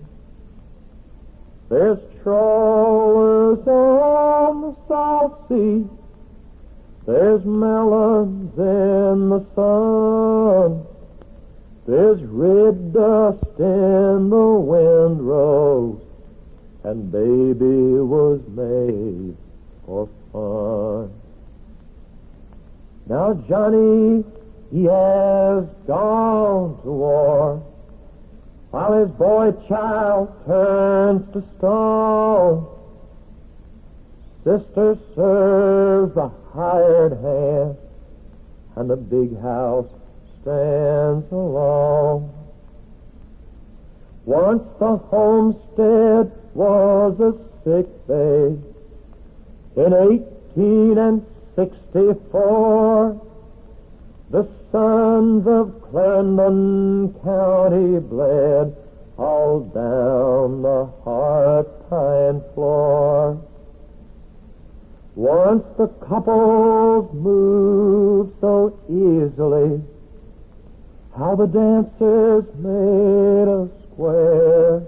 S: There's trawlers on the South Sea, there's melons in the sun, there's red dust in the windrows, and baby was made for fun. Now Johnny, he has gone to war, while his boy child turns to stone. Sister serves the hired hand, and the big house stands alone. Once the homestead was a sick bay. In 1864, the sons of Clarendon County bled all down the hard pine floor. Once the couples moved so easily, how the dancers made a square.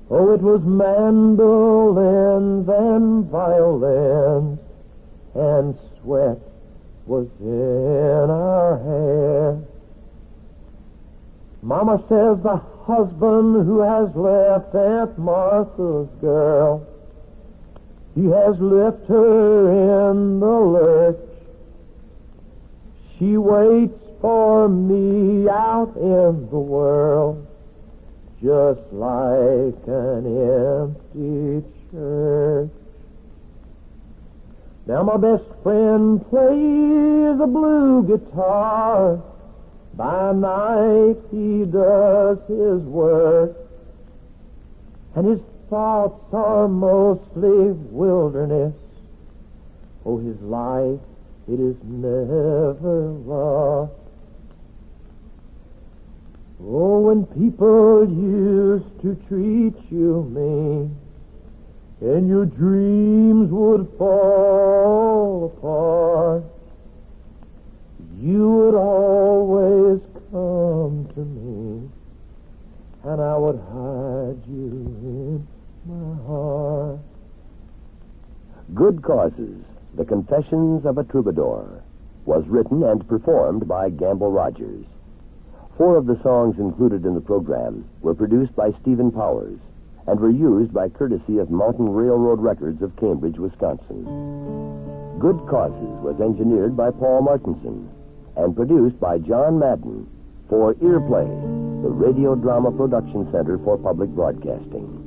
S: Oh, it was mandolins and violins, and sweat was in our hair. Mama says the husband who has left Aunt Martha's girl, he has left her in the lurch. She waits for me out in the world, just like an empty church. Now my best friend plays a blue guitar. By night he does his work, and his thoughts are mostly wilderness. Oh, his life, it is never lost. Oh, when people used to treat you mean, and your dreams would fall apart, you would always come to me, and I would hide you in my heart.
R: Good Causes, The Confessions of a Troubadour, was written and performed by Gamble Rogers. 4 of the songs included in the program were produced by Stephen Powers and were used by courtesy of Mountain Railroad Records of Cambridge, Wisconsin. Good Causes was engineered by Paul Martinson and produced by John Madden for Earplay, the radio drama production center for public broadcasting.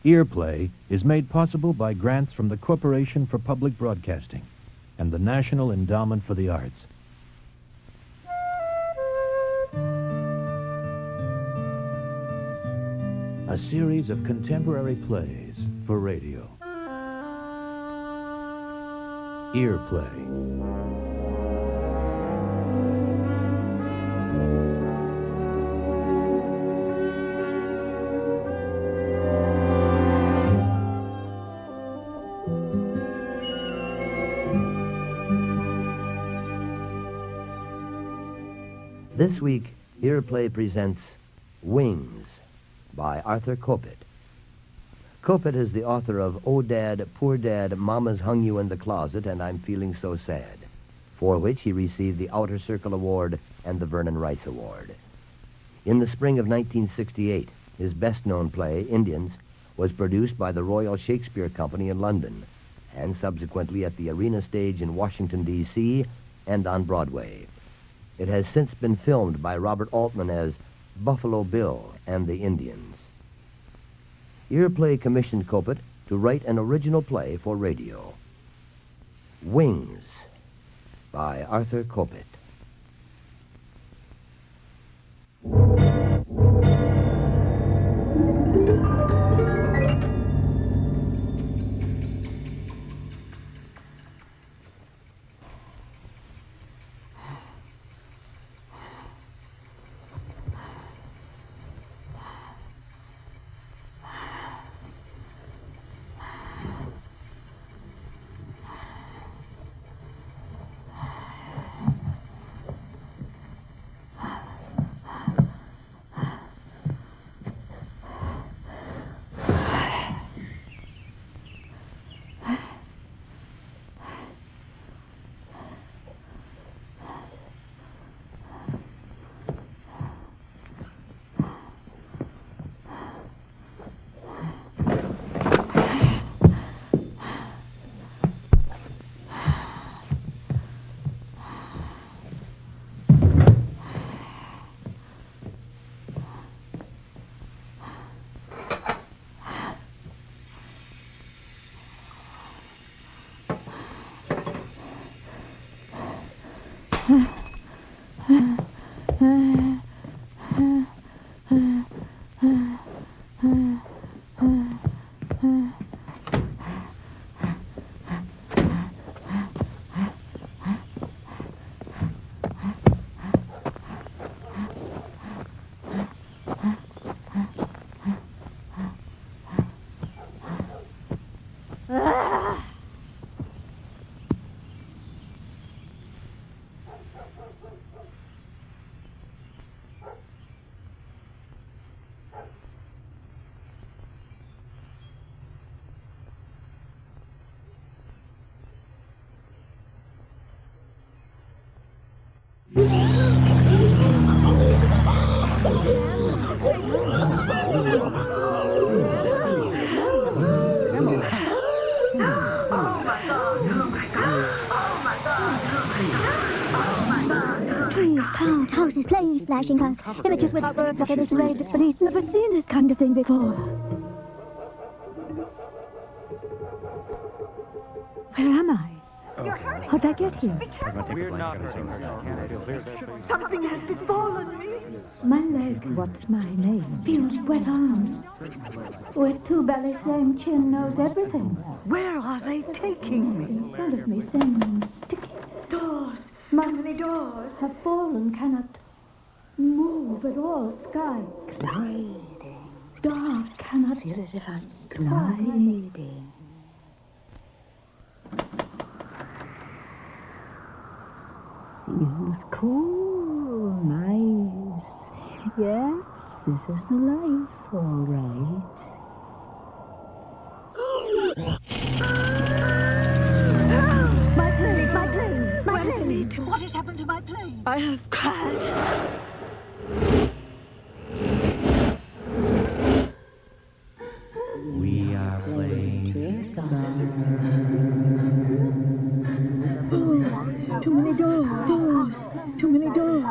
A: Earplay is made possible by grants from the Corporation for Public Broadcasting and the National Endowment for the Arts. A series of contemporary plays for radio. Earplay.
U: This week, Earplay presents Wings by Aurthur Kopit. Kopit is the author of Oh Dad, Poor Dad, Mama's Hung You in the Closet and I'm Feeling So Sad, for which he received the Outer Circle Award and the Vernon Rice Award. In the spring of 1968, his best-known play, Indians, was produced by the Royal Shakespeare Company in London and subsequently at the Arena Stage in Washington, D.C. and on Broadway. It has since been filmed by Robert Altman as Buffalo Bill and the Indians. Earplay commissioned Kopit to write an original play for radio. Wings by Aurthur Kopit.
V: Trees, clouds, houses, planes, flashing cars, images without words, like this ray disbelief. Never seen this kind of thing before. Where am I? How'd I get here?
F: Something has befallen me.
V: My leg, what's my name? Feels wet arms. With two bellies, same chin, knows everything.
F: Where are they taking me?
V: In front of me, same sticky.
F: Doors.
V: Many
F: doors
V: have fallen, cannot move at all. Sky
F: gliding.
V: Dark, cannot
F: feel as if I'm
V: gliding.
D: Feels cool, nice. Yes, this is the life, all right. My plane! My plane! My plane! What has happened to my plane? I have crashed.
O: We are playing this song.
D: Too many doors. Too many doors.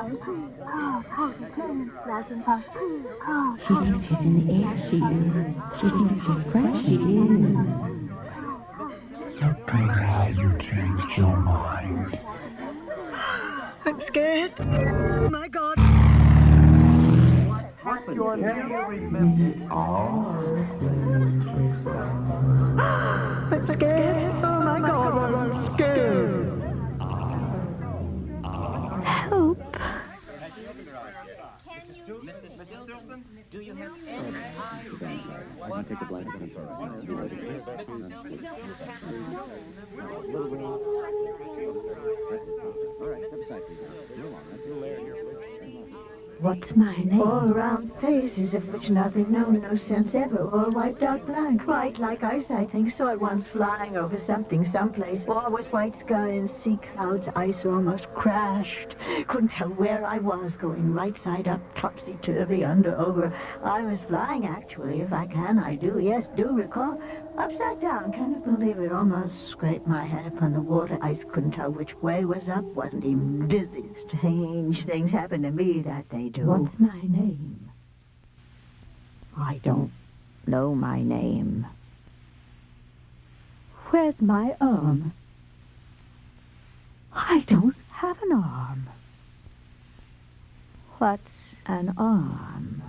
O: She thinks she's in the air, she is. She thinks she's fresh, she is.
H: So glad you changed your mind.
D: I'm scared. My God.
H: What you're never remembered are
D: I'm scared. Oh my God, I'm scared. Help.
W: Mrs. Stilson, do you have any idea what take the blanket and
D: What's my name? All round faces of which nothing known, no sense ever, all wiped out blank. Quite like ice, I think. Saw it once flying over something, someplace. All was white sky and sea clouds. Ice almost crashed. Couldn't tell where I was, going right side up, topsy-turvy, under, over. I was flying, actually, if I can, I do. Yes, do recall. Upside down, can't believe it. Almost scraped my head upon the water. Ice couldn't tell which way was up, wasn't even dizzy. Strange things happen to me that they do. What's my name? I don't know my name. Where's my arm? I don't have an arm. What's an arm?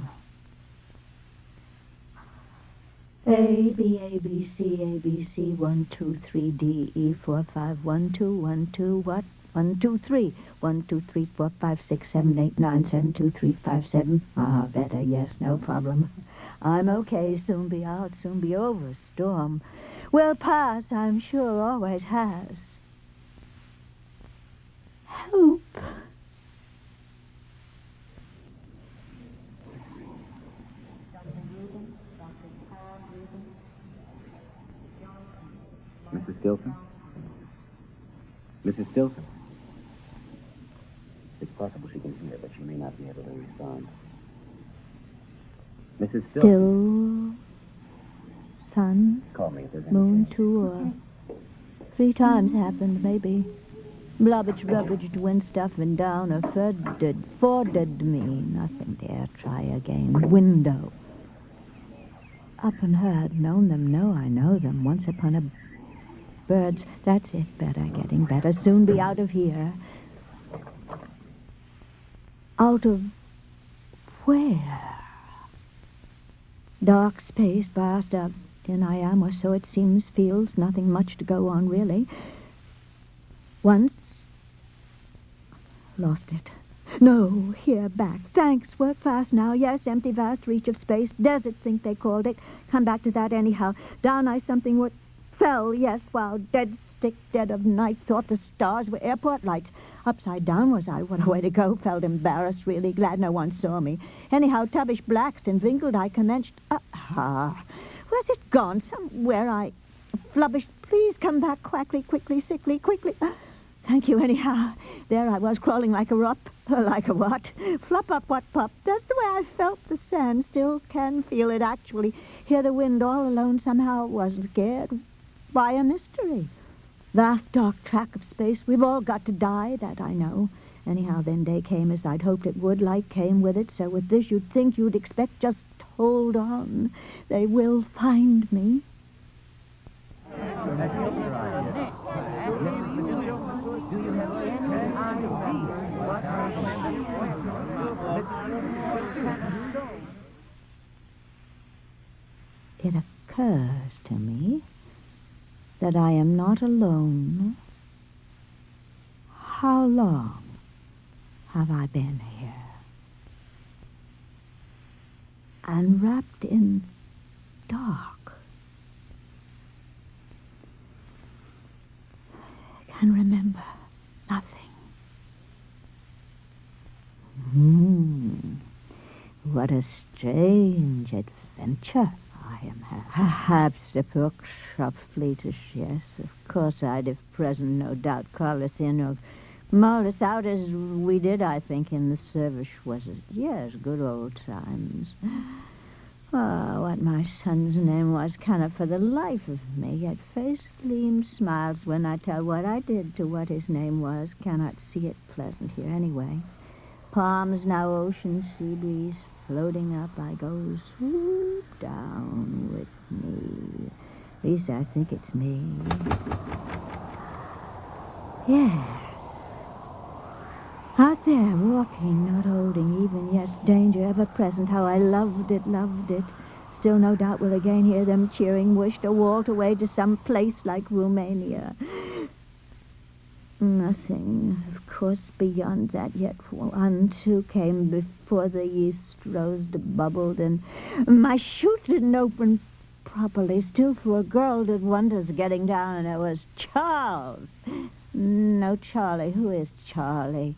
D: A, B, A, B, C, A, B, C, 1, 2, 3, D, E, 4, 5, 1, 2, 1, 2, what? 1, 2, 3. 1, 2, 3, 4, 5, 6, 7, 8, 9, 7, 2, 3, 5, 7. Ah, better, yes, no problem. I'm okay, soon be out, soon be over. Storm will pass, I'm sure, always has. Help.
W: Mrs. Stilson? Mrs. Stilson? It's possible she can hear, but she may not be able to respond. Mrs. Stilson?
D: Still, sun,
W: Call me if there's
D: moon, 2 or 3 times happened, maybe. Blubbage, rubbaged, went stuffing down, a forded me. Nothing there, try again. Window. Up and heard, known them, no, I know them. Once upon a birds, that's it, better, getting better. Soon be out of here. Out of where? Dark space, barred up. In I am, or so it seems, feels. Nothing much to go on, really. Once. Lost it. No, here, back. Thanks, work fast now. Yes, empty, vast reach of space. Desert, think they called it. Come back to that anyhow. Down I something what fell, yes, while dead stick, dead of night. Thought the stars were airport lights. Upside down was I. What a way to go. Felt embarrassed, really. Glad no one saw me. Anyhow, tubbish blaxed and vinkled. I commenced. Where's it gone? Somewhere I flubbished. Please come back quickly, sickly, quickly. Thank you, anyhow. There I was, crawling like a rop. Like a what? Flop up, what pop. That's the way I felt the sand. Still can feel it, actually. Hear the wind all alone somehow. Wasn't scared. Why a mystery? Vast dark track of space. We've all got to die, that I know. Anyhow, then day came as I'd hoped it would. Light came with it. So with this you'd think, you'd expect. Just hold on. They will find me. It occurs to me that I am not alone. How long have I been here? And wrapped in dark. I can remember nothing. what a strange adventure I am having. Perhaps the bookshop fleetish, yes. Of course I'd, if present, no doubt, call us in or maul us out as we did, I think, in the service, was it? Yes, good old times. Oh, what my son's name was cannot for the life of me, yet face gleams smiles when I tell what I did to what his name was. Cannot see it pleasant here anyway. Palms now ocean sea breeze floating up, I go swoop down with me. At least I think it's me. Yes. Out there, walking, not holding even, yes, danger ever present. How I loved it, loved it. Still no doubt will again hear them cheering, wished a waltz away to some place like Romania. Nothing, of course, beyond that yet. One, two came before the yeast rose bubbled, and my chute didn't open properly. Still, for a girl did wonders getting down, and it was Charles. No, Charlie. Who is Charlie?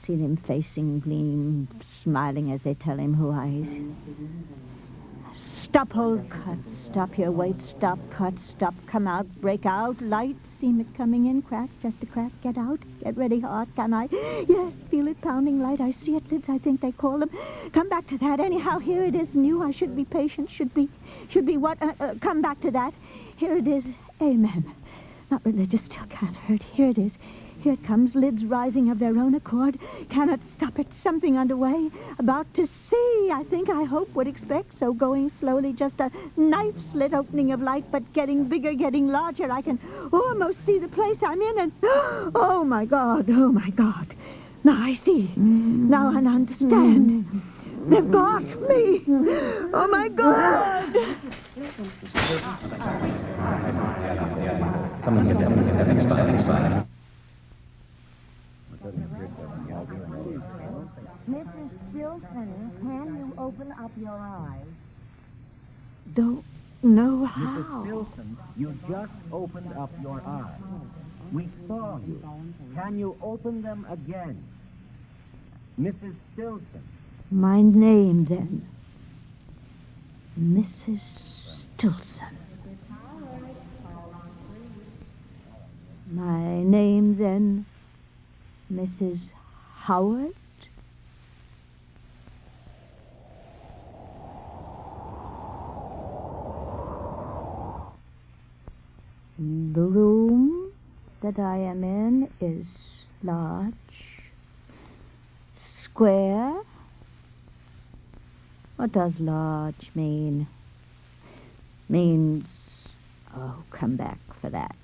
D: Seen him facing gleam, smiling as they tell him who I is. Stop, hold, cut, stop your wait, stop, cut, stop, come out, break out, light, seem it coming in, crack, just a crack, get out, get ready, hot, can I? Yes, feel it pounding, light, I see it, lids, I think they call them. Come back to that, anyhow, here it is, new, I should be patient, should be what, come back to that. Here it is, amen. Not religious, still can't hurt, here it is. Here it comes, lids rising of their own accord. Cannot stop it, something underway. About to see, I think, I hope, would expect. So going slowly, just a knife slit opening of light, but getting bigger, getting larger. I can almost see the place I'm in, and oh my God, oh my God. Now I see, now I understand. They've got me. Oh my God.
K: Mrs. Stilson, can you open up your eyes?
D: Don't know how.
K: Mrs. Stilson, you just opened up your eyes. We saw you. Can you open them again? Mrs. Stilson.
D: My name, then. Mrs. Stilson. My name, then, Mrs. Howard? The room that I am in is large, square. What does large mean? Means, oh, come back for that.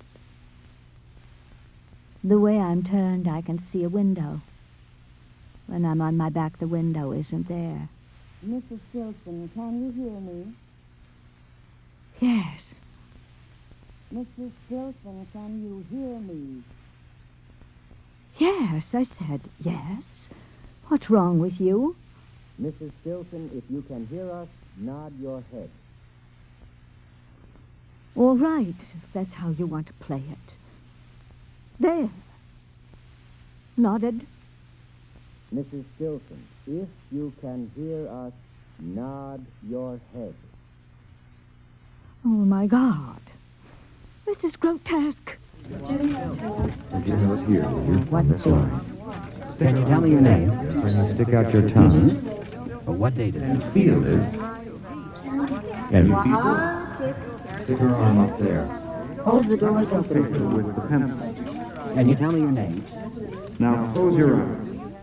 D: The way I'm turned, I can see a window. When I'm on my back, the window isn't there.
K: Mrs. Stilson, can you hear me?
D: Yes.
K: Mrs. Stilson, can you hear me?
D: Yes, I said yes. What's wrong with you?
K: Mrs. Stilson, if you can hear us, nod your head.
D: All right, if that's how you want to play it. There. Nodded.
K: Mrs. Stilson, if you can hear us, nod your head.
D: Oh, my God. This is grotesque.
G: Would you tell us here, will you?
K: What's
G: this?
K: Can you tell me your name?
G: Can you stick out your tongue?
K: What date is it?
G: Feel it. And people? Stick her arm up there.
K: Hold the door open.
G: Picture with the pencil.
K: Can you tell me your name?
G: Now close your eyes.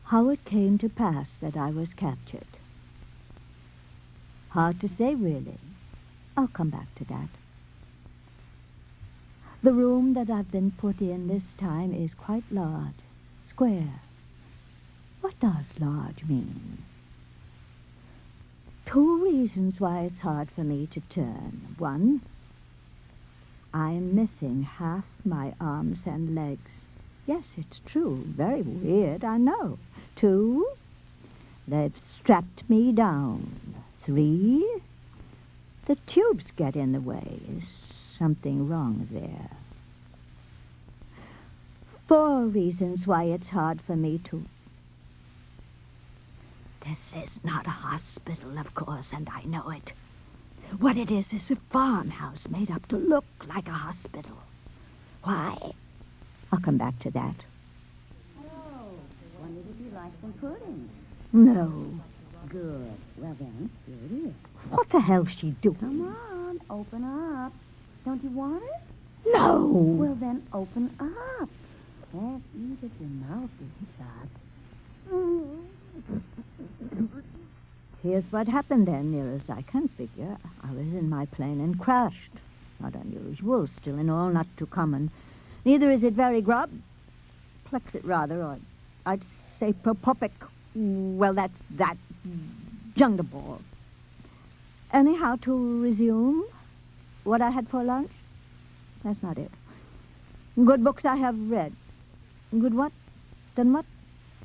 D: How it came to pass that I was captured. Hard to say, really. I'll come back to that. The room that I've been put in this time is quite large, square. What does large mean? Two reasons why it's hard for me to turn. One, I'm missing half my arms and legs. Yes, it's true. Very weird, I know. Two, they've strapped me down. Three, the tubes get in the way. Is something wrong there? 4 reasons why it's hard for me to This is not a hospital, of course, and I know it. What it is a farmhouse made up to look like a hospital. Why? I'll come back to that.
E: Oh, wondered if you like some pudding.
D: No.
E: Good. Well then, here it is.
D: What the hell's she doing?
E: Come on, open up. Don't you want it?
D: No.
E: Well then, open up. Can't eat if your mouth isn't shut.
D: Here's what happened then, near as I can figure. I was in my plane and crashed. Not unusual, still in all, not too common. Neither is it very plexit rather, or I'd say propopic. Well, that's that. Jungle. Anyhow, to resume what I had for lunch? That's not it. Good books I have read. Good what? Then what?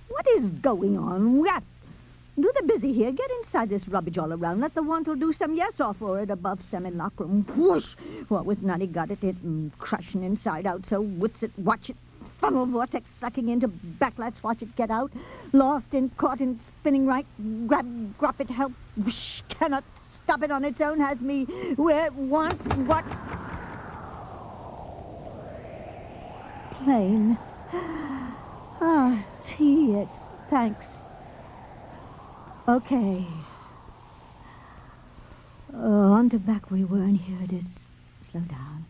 D: What is going on? What? Do the busy here. Get inside this rubbish all around. Let the wantle do some yes off for it above simulacrum. Whoosh! What with nutty got it crushing inside out, so wits it, watch it. Funnel vortex sucking into backlats, watch it get out. Lost in, caught in, spinning right. Grab it, help. Whoosh! Cannot stop it on its own. Has me where it wants. What? Plane. Ah, see it. Thanks. Okay. On to back we were, and here it is. Slow down.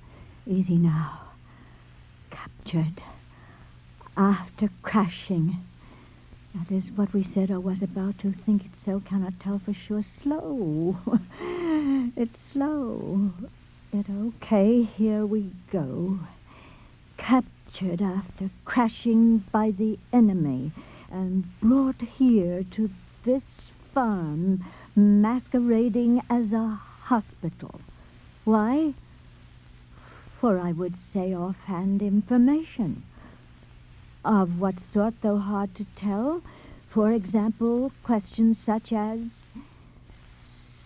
D: Easy now. Captured. After crashing. That is what we said or was about to. Think it so, cannot tell for sure. Slow. It's slow. But okay, here we go. Captured after crashing by the enemy and brought here to this farm masquerading as a hospital. Why? For I would say offhand information. Of what sort, though hard to tell? For example, questions such as,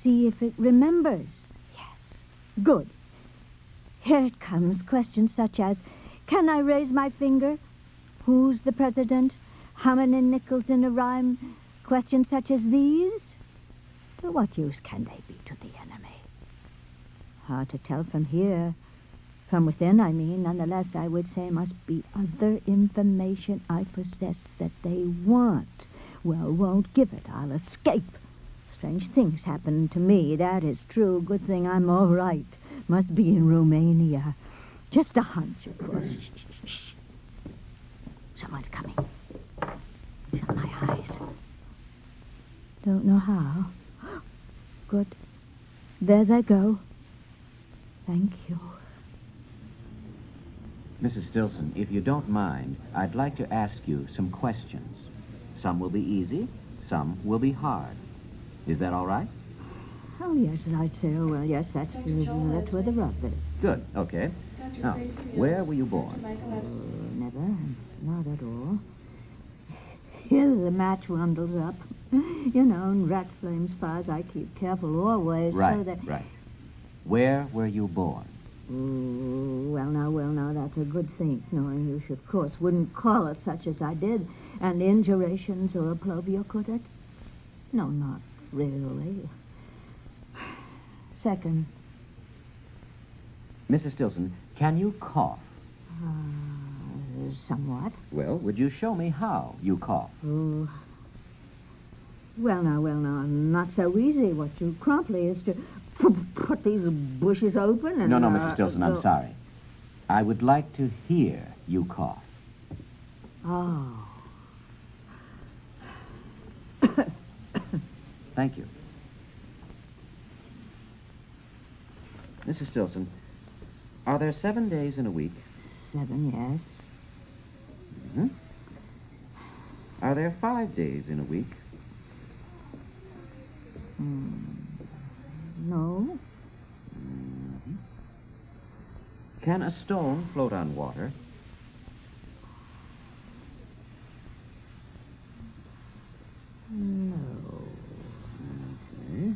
D: see if it remembers. Yes. Good. Here it comes. Questions such as, can I raise my finger? Who's the president? How many nickels in a rhyme? Questions such as these? To what use can they be to the enemy? Hard to tell from here. From within, I mean. Nonetheless, I would say must be other information I possess that they want. Well, won't give it. I'll escape. Strange things happen to me, that is true. Good thing I'm all right. Must be in Romania. Just a hunch, of course. Shh, shh, shh. Someone's coming. Shut my eyes. Don't know how. Good. There they go. Thank you.
W: Mrs. Stilson, if you don't mind, I'd like to ask you some questions. Some will be easy, some will be hard. Is that all right?
D: Oh, yes, I'd say, oh, well, yes, that's where the rub is.
W: Good, okay. Now, where were you born?
D: Never, not at all. Here the match rundles up. You know, and rat flames fires I keep careful always.
W: Right,
D: so that...
W: right. Where were you born?
D: Ooh, well, now, that's a good thing, knowing you should, of course, wouldn't call it such as I did. And indurations or a pluvia, could it? No, not really. Second.
W: Mrs. Stilson, can you cough?
D: Somewhat.
W: Well, would you show me how you cough?
D: Oh. Well, now, not so easy. What you promptly is to put these bushes open and...
W: No, Mrs. Stilson, I'm sorry. I would like to hear you cough.
D: Oh.
W: Thank you. Mrs. Stilson, are there 7 days in a week?
D: 7, yes.
W: Mm-hmm. Are there 5 days in a week?
D: No.
W: Mm-hmm. Can a stone float on water?
D: No.
W: Okay.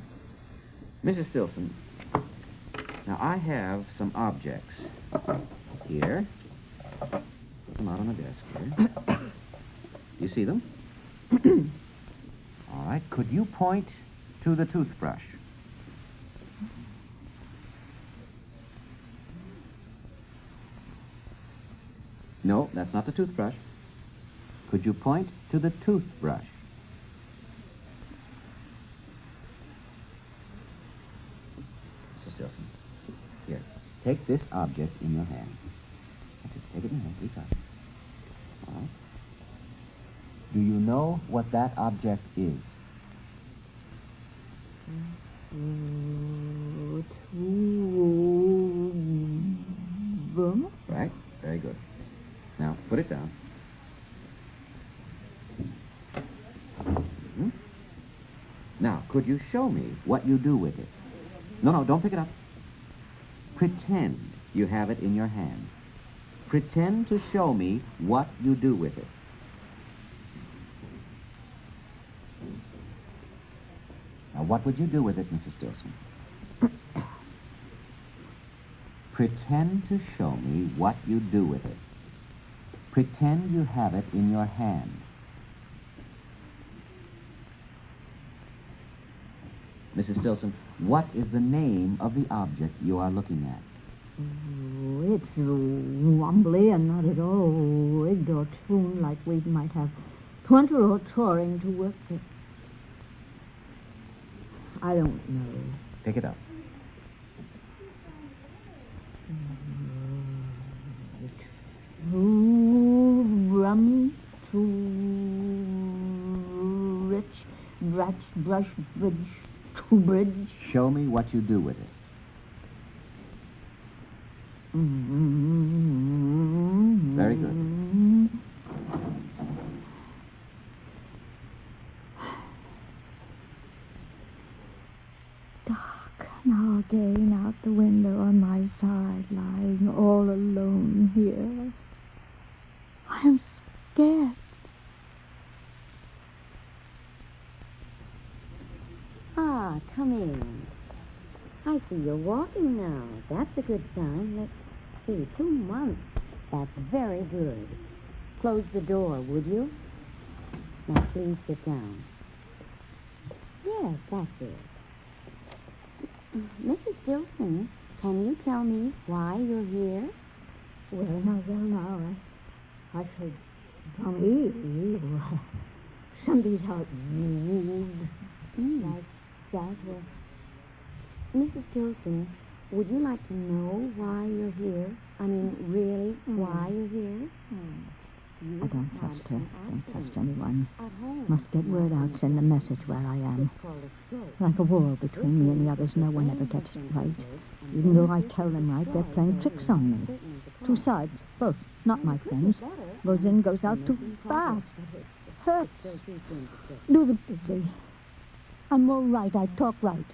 W: Mrs. Stilson, now I have some objects here. Put them out on the desk here. You see them? All right. Could you point to the toothbrush? No, that's not the toothbrush. Could you point to the toothbrush? Mrs. Stilson, here, take this object in your hand. That's it. Take it in your hand. Reach out. All right. Do you know what that object is? Right. Very good. Now, put it down. Now, could you show me what you do with it? No, don't pick it up. Pretend you have it in your hand. Pretend to show me what you do with it. Now, what would you do with it, Mrs. Stilson? Pretend to show me what you do with it. Pretend you have it in your hand. Mrs. Stilson, what is the name of the object you are looking at?
D: Oh, it's wobbly and not at all rigged or tuned like we might have pointer or touring to work it. I don't know.
W: Pick it up.
D: Too rum, too rich, brush, bridge, too bridge.
W: Show me what you do with it. Very good.
D: Dark now again out the window on my side, lying all alone here. I am scared.
C: Ah, come in. I see you're walking now. That's a good sign. Let's see, 2 months. That's very good. Close the door, would you? Now, please sit down. Yes, that's it. Mrs. Stilson, can you tell me why you're here?
D: Well, now, I should from Eve. Somebody's out like that.
C: Mrs. Stilson, would you like to know why you're here? I mean, really, why you're here?
D: I don't trust her. Don't trust anyone. Must get word out, send a message where I am. Like a wall between me and the others, no one ever gets it right. Even though I tell them right, they're playing tricks on me. 2 sides, both, not my friends. Goes in, goes out too fast. Hurts. Do the busy. I'm all right, I talk right.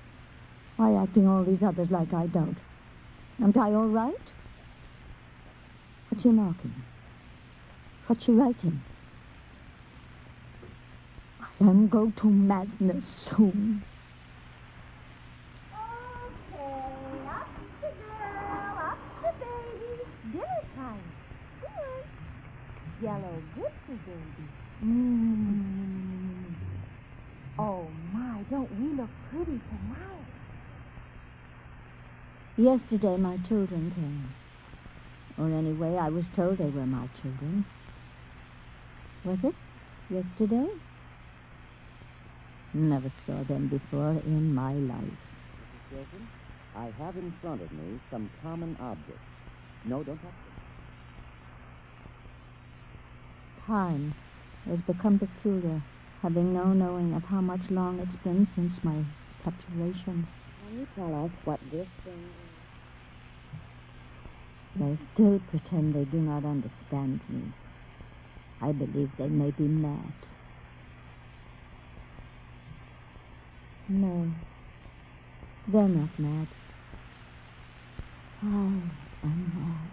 D: Why acting all these others like I don't? Am I all right? What's she marking? What's she writing? I am go to madness soon.
L: Okay, up the girl, up the baby. Dinner time. Good. Yellow, good for baby. Oh, my, don't we look pretty tonight?
D: Yesterday my children came. Or anyway, I was told they were my children. Was it? Yesterday? Never saw them before in my life.
R: Mrs. Wilson, I have in front of me some common objects. No, don't touch them.
D: Time has become peculiar, having no knowing of how much long it's been since my capturation.
C: Can you tell us what this thing is?
D: They still pretend they do not understand me. I believe they may be mad. No, they're not mad. I am mad.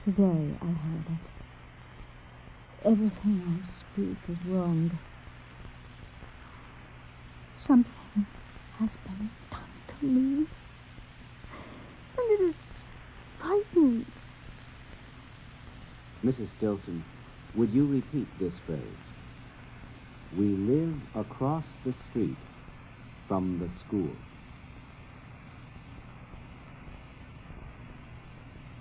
D: Today I heard it. Everything I speak is wrong. Something has been done to me. And it is frightening.
W: Mrs. Stilson, would you repeat this phrase? We live across the street from the school.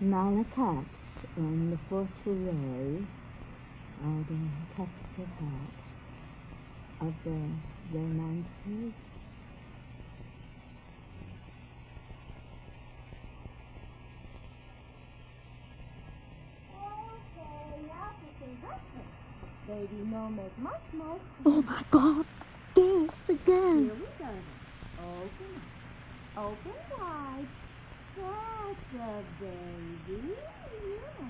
D: Malakats on the fourth array are the cluster hats of the romancers.
E: Baby, no make much more.
D: Oh, my God. Dance again.
E: Here we go. Open up. Open wide. That's a baby. Yeah.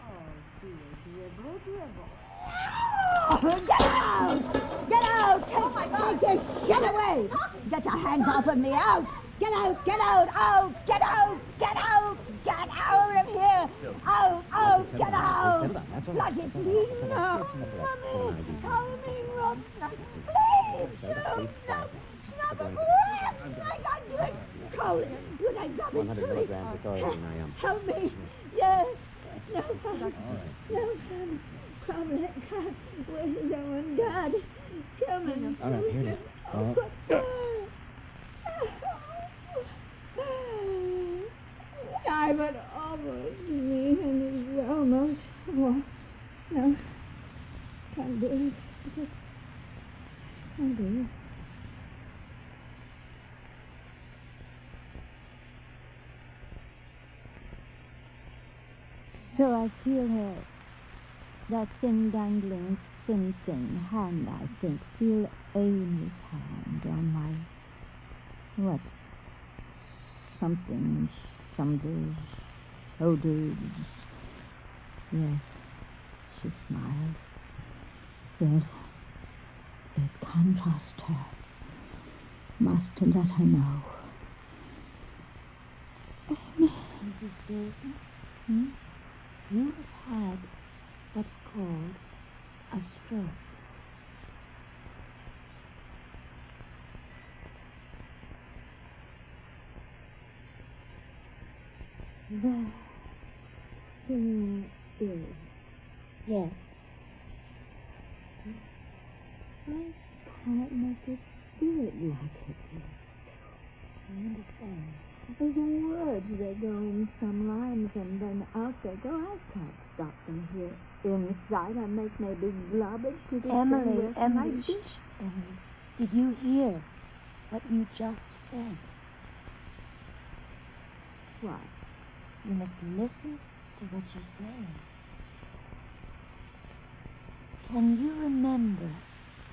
E: Oh, dear. Dribble, dribble.
I: Oh, get out! Get out! Take your shit away! Get your hands off of me! Out! Get out! Get out! Out! Get out! Get out! Get out of here! Out! Out! Get out! Bloody, please, no! Mommy! Mommy, Rob, no! Please! No! No! I got good! Cold! Good, I got it!
W: 100 milligrams of Thorazine,
I: Help me! Yes! No fun! No fun! Problem, God, where's someone? God, kill me.
W: All right, here it is. All right.
D: I would almost me and it's almost. Oh, no, can't do it. I just can't do it. So I feel her. That thin, dangling, thin hand, I think. Feel Amy's hand on my... What? Something. Shoulders. Shoulders. Yes. She smiles. Yes. It can trust her. Must let her know. Amy.
E: Mrs. Dancin?
D: Hmm?
E: You have had what's called a stroke.
D: The thing is,
E: Yes.
D: I can't make it feel like it used
E: I understand.
D: to. The words, they go in some lines and then out they go. I can't stop them here inside. I make maybe garbage to the
E: Emily,
D: Emily,
E: Emily, did you hear what you just said?
D: What?
E: You must listen to what you're saying. Can you remember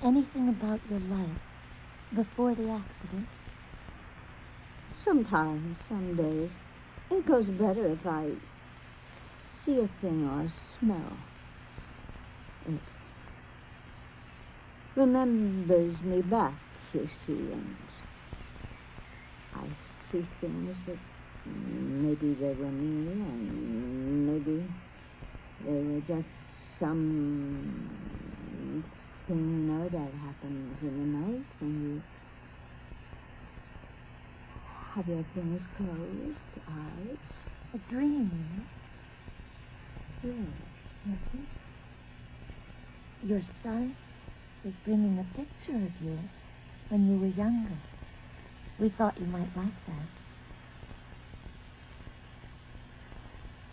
E: anything about your life before the accident?
D: Sometimes, some days. It goes better if I see a thing or smell it. Remembers me back, you see, and I see things that maybe they were me, and maybe they were just some thing, that happens in the night when you have your things closed, eyes.
E: A dream?
D: Yes.
E: Mm-hmm. Your son is bringing a picture of you when you were younger. We thought you might like that.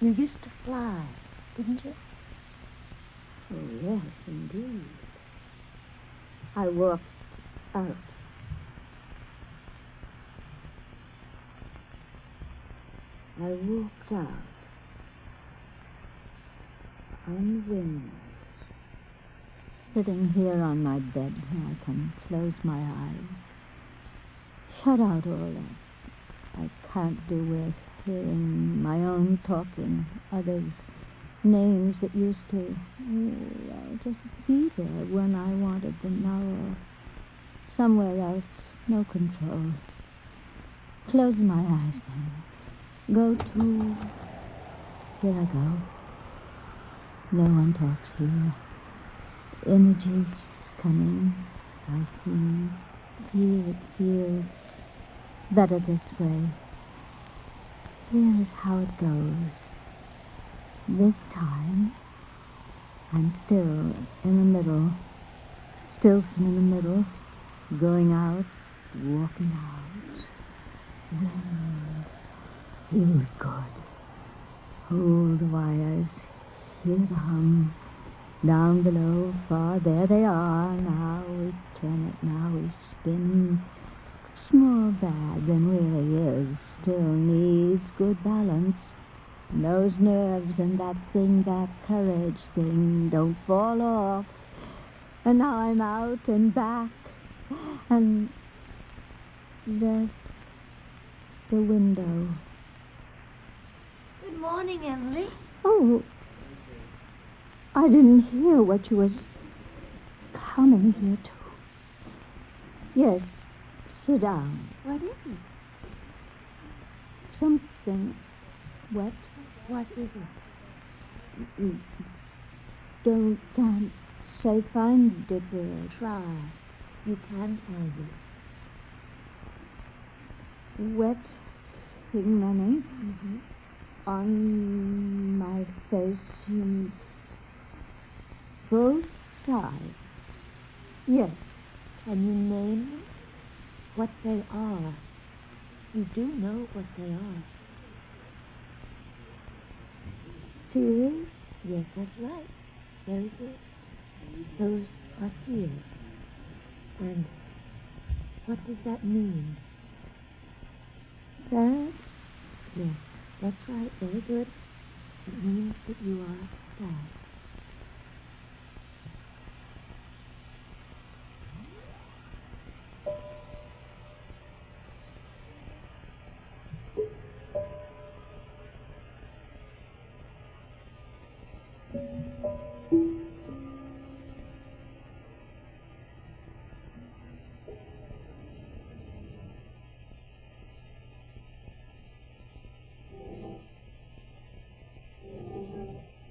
E: You used to fly, didn't you?
D: Oh, yes, indeed. I walked out. I walked out on wings, sitting here on my bed where I can close my eyes, shut out all that I can't do with, hearing my own talking, others' names that used to just be there when I wanted them now, or somewhere else, no control. Close my eyes then. Go to... Here I go. No one talks here. Images coming. I see. It feels better this way. Here's how it goes. This time, I'm still in the middle, Stilson in the middle, going out, walking out. Wind feels good. Hold the wires, hear the hum. Down below, far, there they are. Now we turn it, now we spin. Looks more bad than really is. Still needs good balance. And those nerves and that thing, that courage thing, don't fall off. And now I'm out and back. And there's the window.
E: Good morning, Emily.
D: Oh, I didn't hear what you was coming here to. Yes, sit down.
E: What is it?
D: Something wet.
E: What is it?
D: Can't say find it.
E: Try. You can find it.
D: Wet pigmenty
E: Mm-hmm.
D: on my face in both sides. Yes.
E: Can you name them? What they are? You do know what they are.
D: Tears?
E: Yes, that's right. Very good. Those are tears. And what does that mean?
D: Sad?
E: Yes, that's right. Very good. It means that you are sad.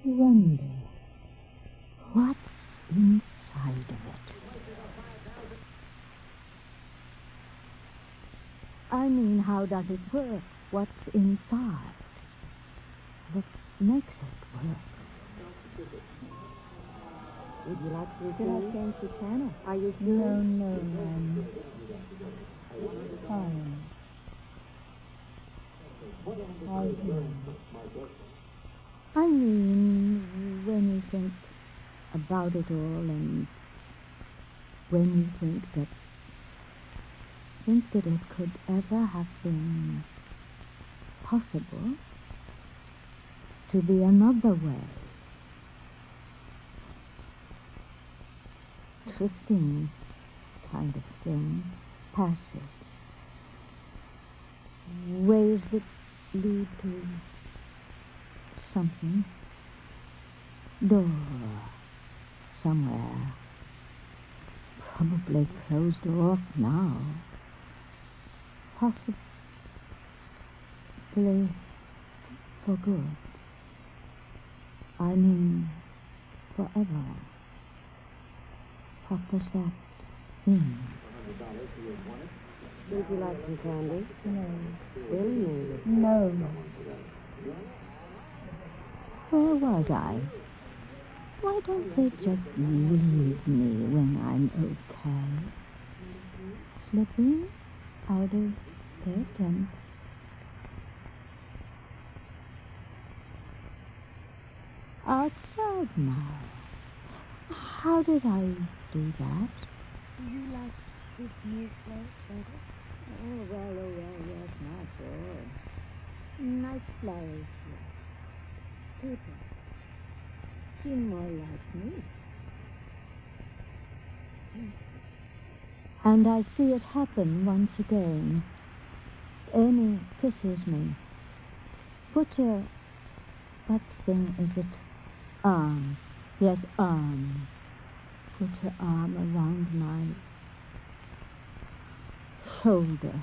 D: Wonder what's inside of it. I mean, how does it work? What's inside that makes it work?
E: Would you like to
D: Should I change the channel?
E: Are you sure?
D: No, I'm fine. I mean, when you think about it all, and when you think that it could ever have been possible to be another way. Twisting kind of thing, passive. Ways that lead to something. Door somewhere. Probably closed off now. Possibly for good. I mean, forever. What does that mean?
E: Would you like some candy?
D: No.
E: Really need it?
D: No. Where was I? Why don't they just leave me when I'm okay? Slipping out of it and... outside now. How did I do that?
E: Do you like this new place better?
D: Oh, well, yes, not sure. Nice flowers here. People seem more like me. And I see it happen once again. Amy kisses me. Put her... what thing is it? Arm. Yes, arm. Put her arm around my shoulder.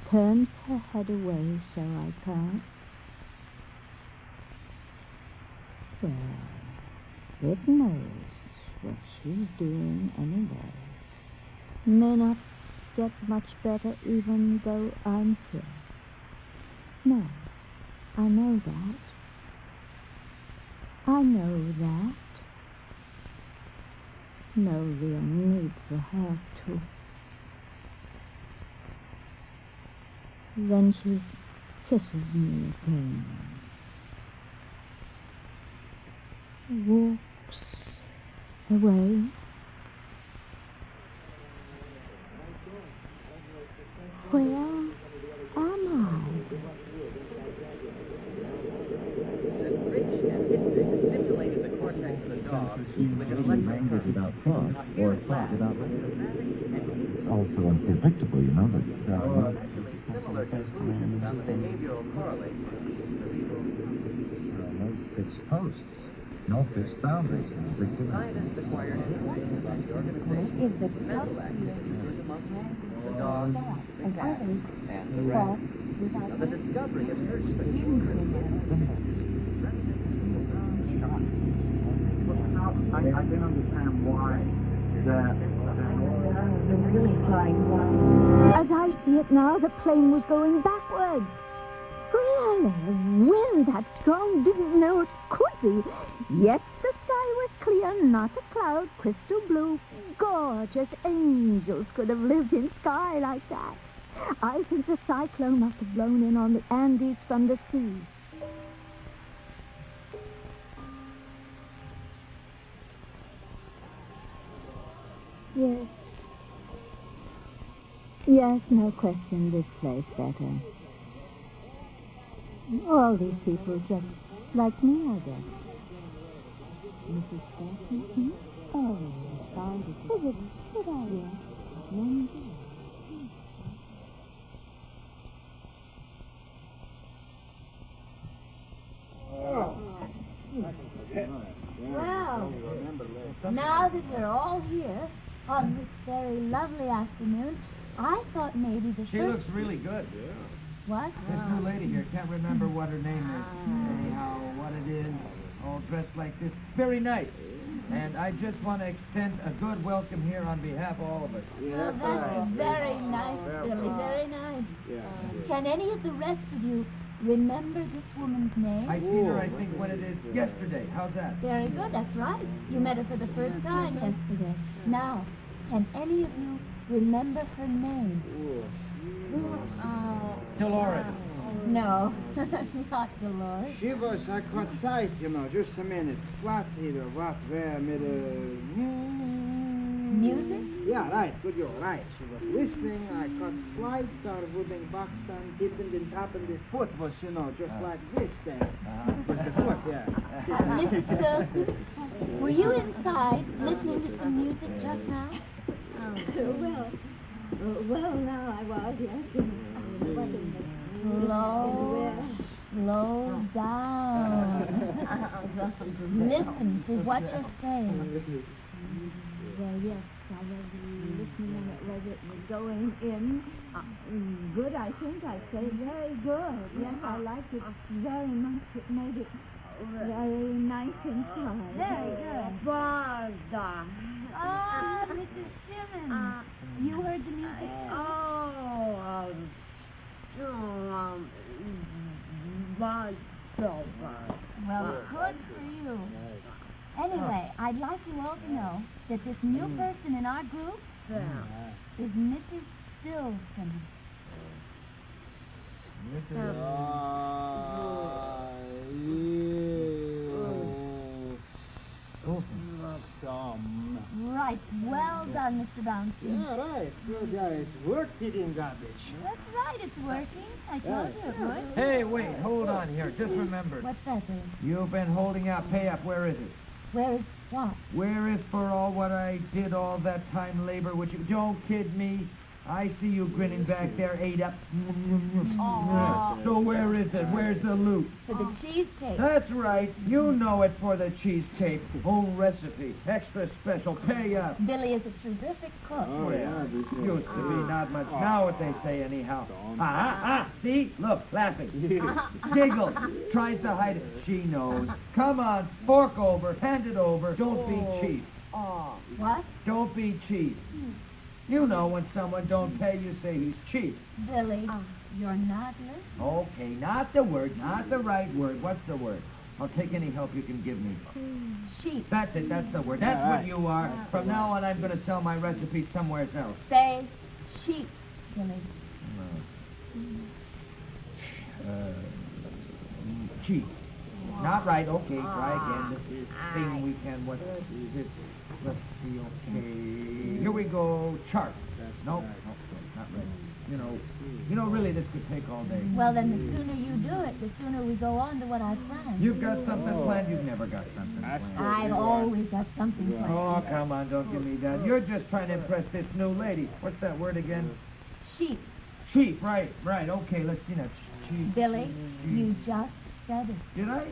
D: Turns her head away so I can't. Well, it knows what she's doing anyway. May not get much better even though I'm here. No, I know that. I know that. No real need for her to. Then she kisses me again. Walks away. Where am I?
K: Stimulated the cortex of the dog with an language without thought or thought without
H: It's also unpredictable, you know, that
K: similar to behavioral correlates
H: no fixed posts, no fixed boundaries.
K: Scientists acquired information about the organization
E: Is that
K: mental activity during the month, the dog, the cat, and the rat. The discovery of certain
H: I didn't understand why
E: They're really flying blind.
D: As I see it now, the plane was going backwards. Really, a wind that strong, didn't know it could be. Yet the sky was clear, not a cloud, crystal blue. Gorgeous angels could have lived in sky like that. I think the cyclone must have blown in on the Andes from the sea. Yes. Yes, no question, this place better. All these people just like me, I guess. Mrs. Stewart? Oh, sorry. Is it? Did I? Yes.
E: Well, now that we're all here on this very lovely afternoon, I thought maybe the
M: She looks really good.
E: What?
M: This new lady here, can't remember what her name is. Anyhow, what it is, all dressed like this. Very nice. And I just want to extend a good welcome here on behalf of all of us.
E: Well, that's very nice, Billy, very nice. Can any of the rest of you remember this woman's name?
M: I seen her, I think, when it is yesterday. How's that?
E: Very good, that's right. You met her for the first time yesterday. Now, can any of you remember her name?
M: Dolores.
E: No, not Dolores.
Q: She was a caught sight, you know, just a minute. What either, what, where, mit
E: Music?
Q: Yeah, right, good, you're right. She was listening, I caught slides out of wooden box stand, tipping and tapping. The foot was, you know, just like this then. Was the foot, yeah.
E: Mrs. Wilson, were you inside listening to some music just now?
C: Well, now I was, yes.
E: Slow down. Listen to what you're saying.
D: Well, yes, I was listening when it was going in. Good, I think I say. Very good. Yes, I liked it very much. It made it very nice inside.
E: Very good.
I: Barbara.
E: Oh, Mrs. Timmons. You heard the music too? Well, good for you. Anyway, I'd like you all to know that this new person in our group is Mrs. Stilson. Right. Well done, Mr. Brownstein.
Q: Yeah, right. Good, yeah, it's work picking garbage.
E: That's right, it's working. I told you it would.
M: Hey, wait, hold on here. Just remembered.
E: What's that, Billy?
M: You've been holding out pay up. Where is it?
E: Where is what?
M: Where is for all what I did all that time labor, which you... Don't kid me. I see you grinning back there, ate up. So where is it? Where's the loot?
E: For the cheesecake.
M: That's right. You know it for the cheesecake. Home recipe. Extra special. Pay up.
E: Billy is a terrific cook.
M: Oh, yeah. Used to be. Not much now what they say anyhow. See? Look, laughing. Giggles. Tries to hide it. She knows. Come on. Fork over. Hand it over. Don't be cheap.
E: What?
M: Don't be cheap. You know when someone don't pay, you say he's cheap.
E: Billy, you're not listening.
M: Okay, not the word, not the right word. What's the word? I'll take any help you can give me.
E: Sheep.
M: That's it, that's the word. That's what you are. From now on, I'm going to sell my recipe somewhere else.
E: Say sheep, Billy.
M: Cheap. Not right. Okay, try again. This is thing we can. What is it? Let's see. Okay. Here we go. Chart. Nope. Not right. You know, really, this could take all day.
E: Well, then the sooner you do it, the sooner we go on to what I planned.
M: You've got something planned? You've never got something planned.
E: I've always got something planned.
M: Oh, come on, don't give me that. You're just trying to impress this new lady. What's that word again?
E: Sheep.
M: Sheep, right. Okay, let's see now. Sheep.
E: Billy, you just said it.
M: Did I?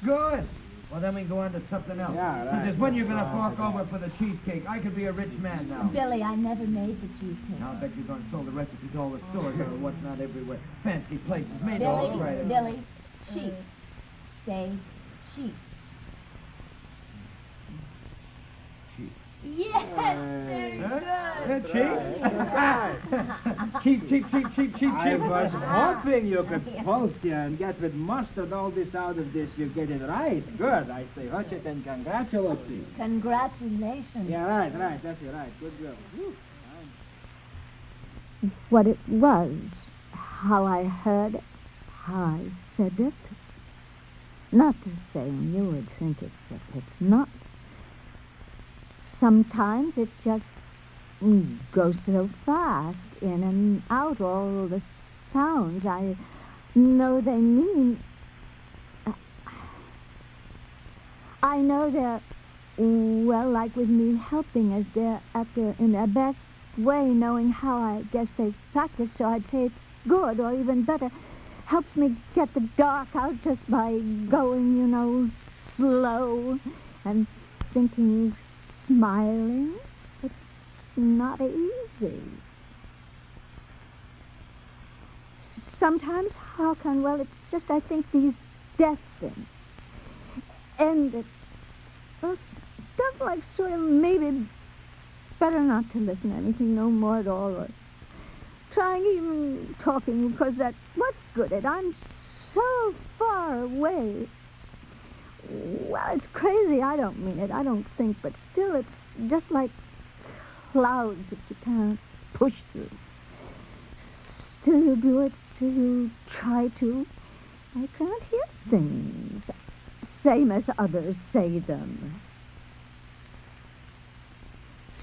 M: Good. Well, then we can go on to something else. So just when you're going to fork over for the cheesecake, I could be a rich man now.
E: Billy, I never made the cheesecake.
M: I'll bet you're going to sell the recipe to all the stores or whatnot everywhere. Fancy places made
E: Billy,
M: all right.
E: Billy, sheep. Say sheep.
M: Sheep.
E: Yes, very good.
M: Cheap.
Q: I was hoping you could pulse you and get with mustard all this out of this. You get it right. Good. I say, watch it and congratulate you.
E: Congratulations.
Q: Yeah, right. That's it, right. Good girl.
D: What it was, how I heard it, how I said it. Not the same. You would think it, but it's not. Sometimes it just goes so fast, in and out, all the sounds I know they mean. I know they're, well, like with me helping us, they're in their best way, knowing how I guess they practice, so I'd say it's good, or even better, helps me get the dark out just by going, slow and thinking, smiling. It's not easy. Sometimes, well, it's just, I think, these death things. And stuff like sort of maybe better not to listen to anything no more at all, or trying even talking, because what's good at? I'm so far away. Well, it's crazy. I don't mean it. I don't think, but still, it's just like clouds that you can't push through. Still you do it, still you try to. I can't hear things, same as others say them.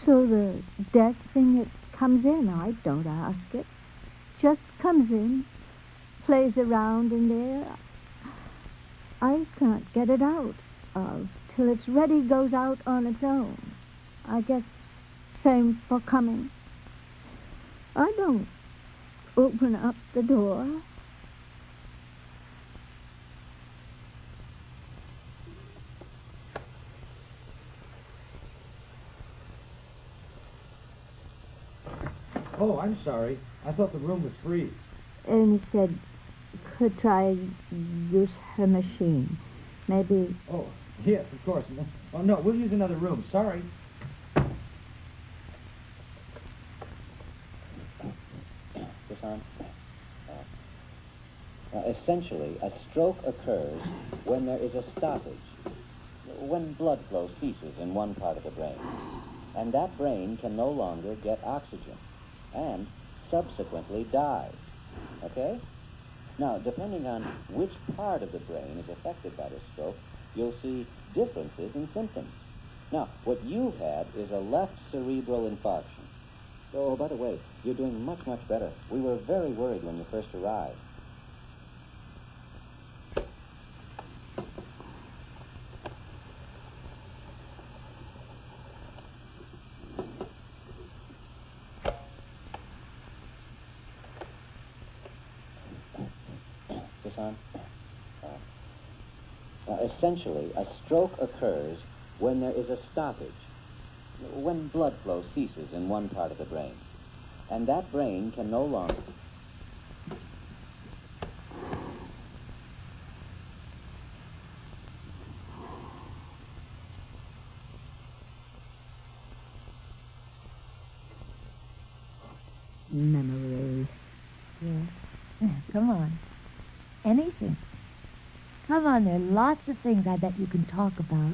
D: So the death thing, it comes in. I don't ask it. Just comes in, plays around in there. I can't get it out till it's ready, goes out on its own. I guess same for coming. I don't open up the door.
G: Oh, I'm sorry. I thought the room was free.
D: And he said, could try use her machine. Maybe...
G: Oh, yes, of course. Oh, no, we'll use another room. Sorry.
W: Essentially, a stroke occurs when there is a stoppage, when blood flow ceases in one part of the brain, and that brain can no longer get oxygen, and subsequently dies. Okay? Now, depending on which part of the brain is affected by the stroke, you'll see differences in symptoms. Now, what you've had is a left cerebral infarction. Oh, by the way, you're doing much, much better. We were very worried when you first arrived. Essentially, a stroke occurs when there is a stoppage, when blood flow ceases in one part of the brain, and that brain can no longer...
E: Memory. Yeah. Come on. Anything. How Come on, there are lots of things I bet you can talk about.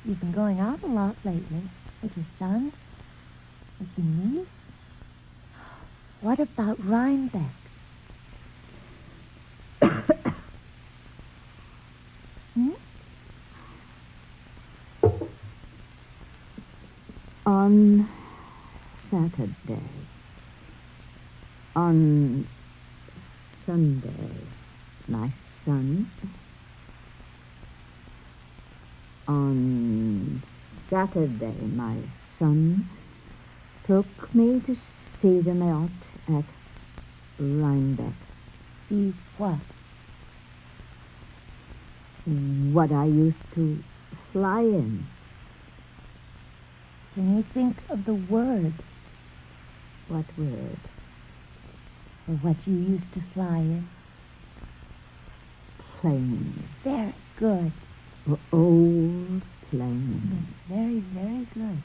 E: You've been going out a lot lately. With your son? With your niece? What about Rhinebeck?
D: On Saturday, on Sunday, my son, on Saturday, my son took me to see the yacht at Rhinebeck.
E: See what?
D: What I used to fly in.
E: Can you think of the word?
D: What word?
E: Or what you used to fly in?
D: Planes.
E: Very good.
D: Old planes.
E: Yes, very, very good.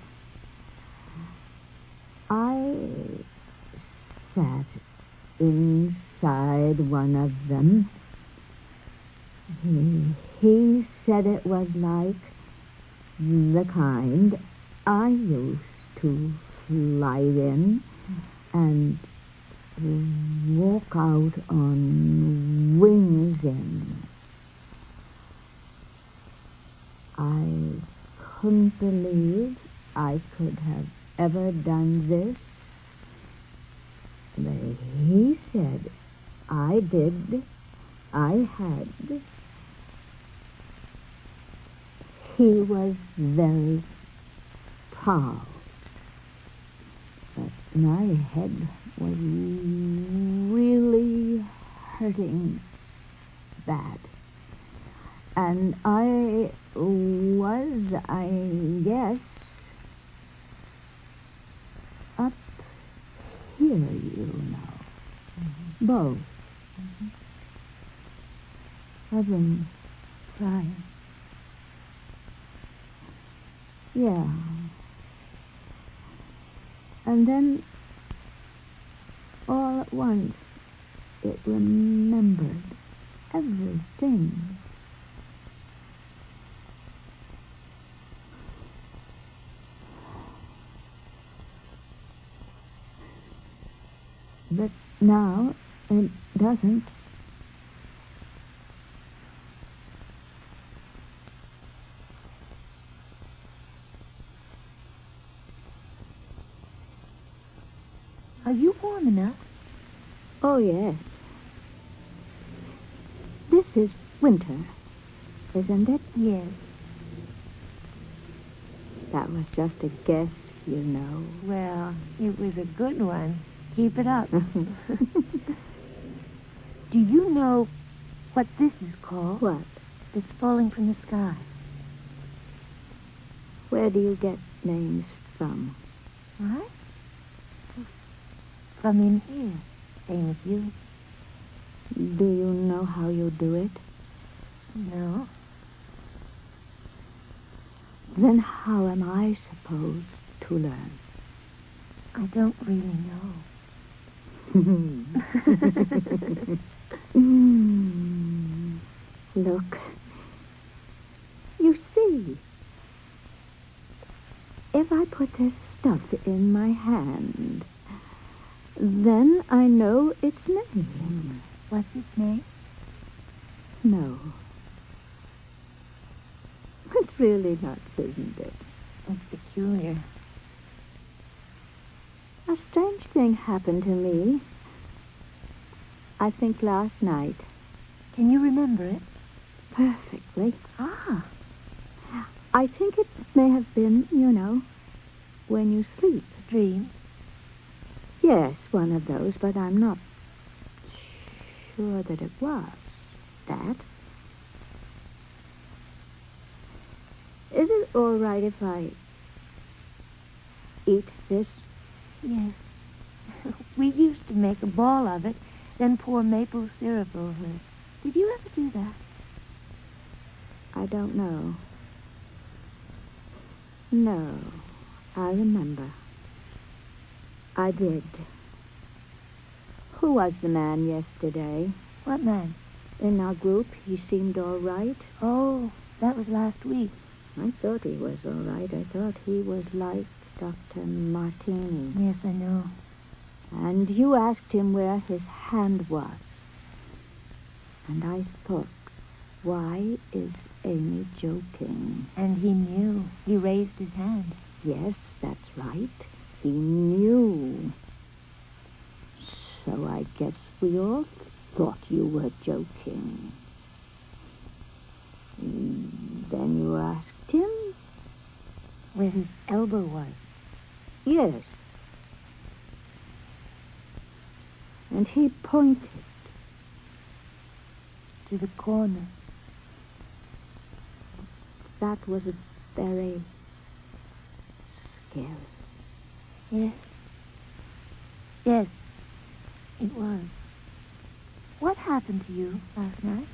D: I sat inside one of them. He said it was like the kind I used to fly in and walk out on wings in. I couldn't believe I could have ever done this. But he said I did. I had. He was very proud. But my head was really hurting bad. And I was, I guess, up here, you know. Both. I've been crying. Yeah. And then, all at once, it remembered everything. But now, it doesn't.
E: Are you warm enough?
D: Oh, yes. This is winter, isn't it?
E: Yes.
D: That was just a guess, you know.
E: Well, it was a good one. Keep it up. Do you know what this is called?
D: What?
E: That's falling from the sky.
D: Where do you get names from?
E: What? From in here, same as you.
D: Do you know how you do it?
E: No.
D: Then how am I supposed to learn?
E: I don't really know.
D: Look. You see, if I put this stuff in my hand, then I know its name.
E: What's its name?
D: Snow. It's really nuts, isn't it?
E: It's peculiar.
D: A strange thing happened to me. I think last night.
E: Can you remember it?
D: Perfectly.
E: Ah.
D: I think it may have been, you know, when you sleep.
E: A dream?
D: Yes, one of those, but I'm not sure that it was that. Is it all right if I eat this?
E: Yes. We used to make a ball of it, then pour maple syrup over it. Did you ever do that?
D: I don't know. No, I remember. I did. Who was the man yesterday?
E: What man?
D: In our group, he seemed all right.
E: Oh, that was last week.
D: I thought he was all right. I thought he was like Dr. Martini.
E: Yes, I know.
D: And you asked him where his hand was. And I thought, why is Amy joking?
E: And he knew. He raised his hand.
D: Yes, that's right. He knew. So I guess we all thought you were joking. Then you asked him?
E: Where his elbow was.
D: Yes. And he pointed.
E: To the corner.
D: That was very scary.
E: Yes. Yes, it was. What happened to you last night?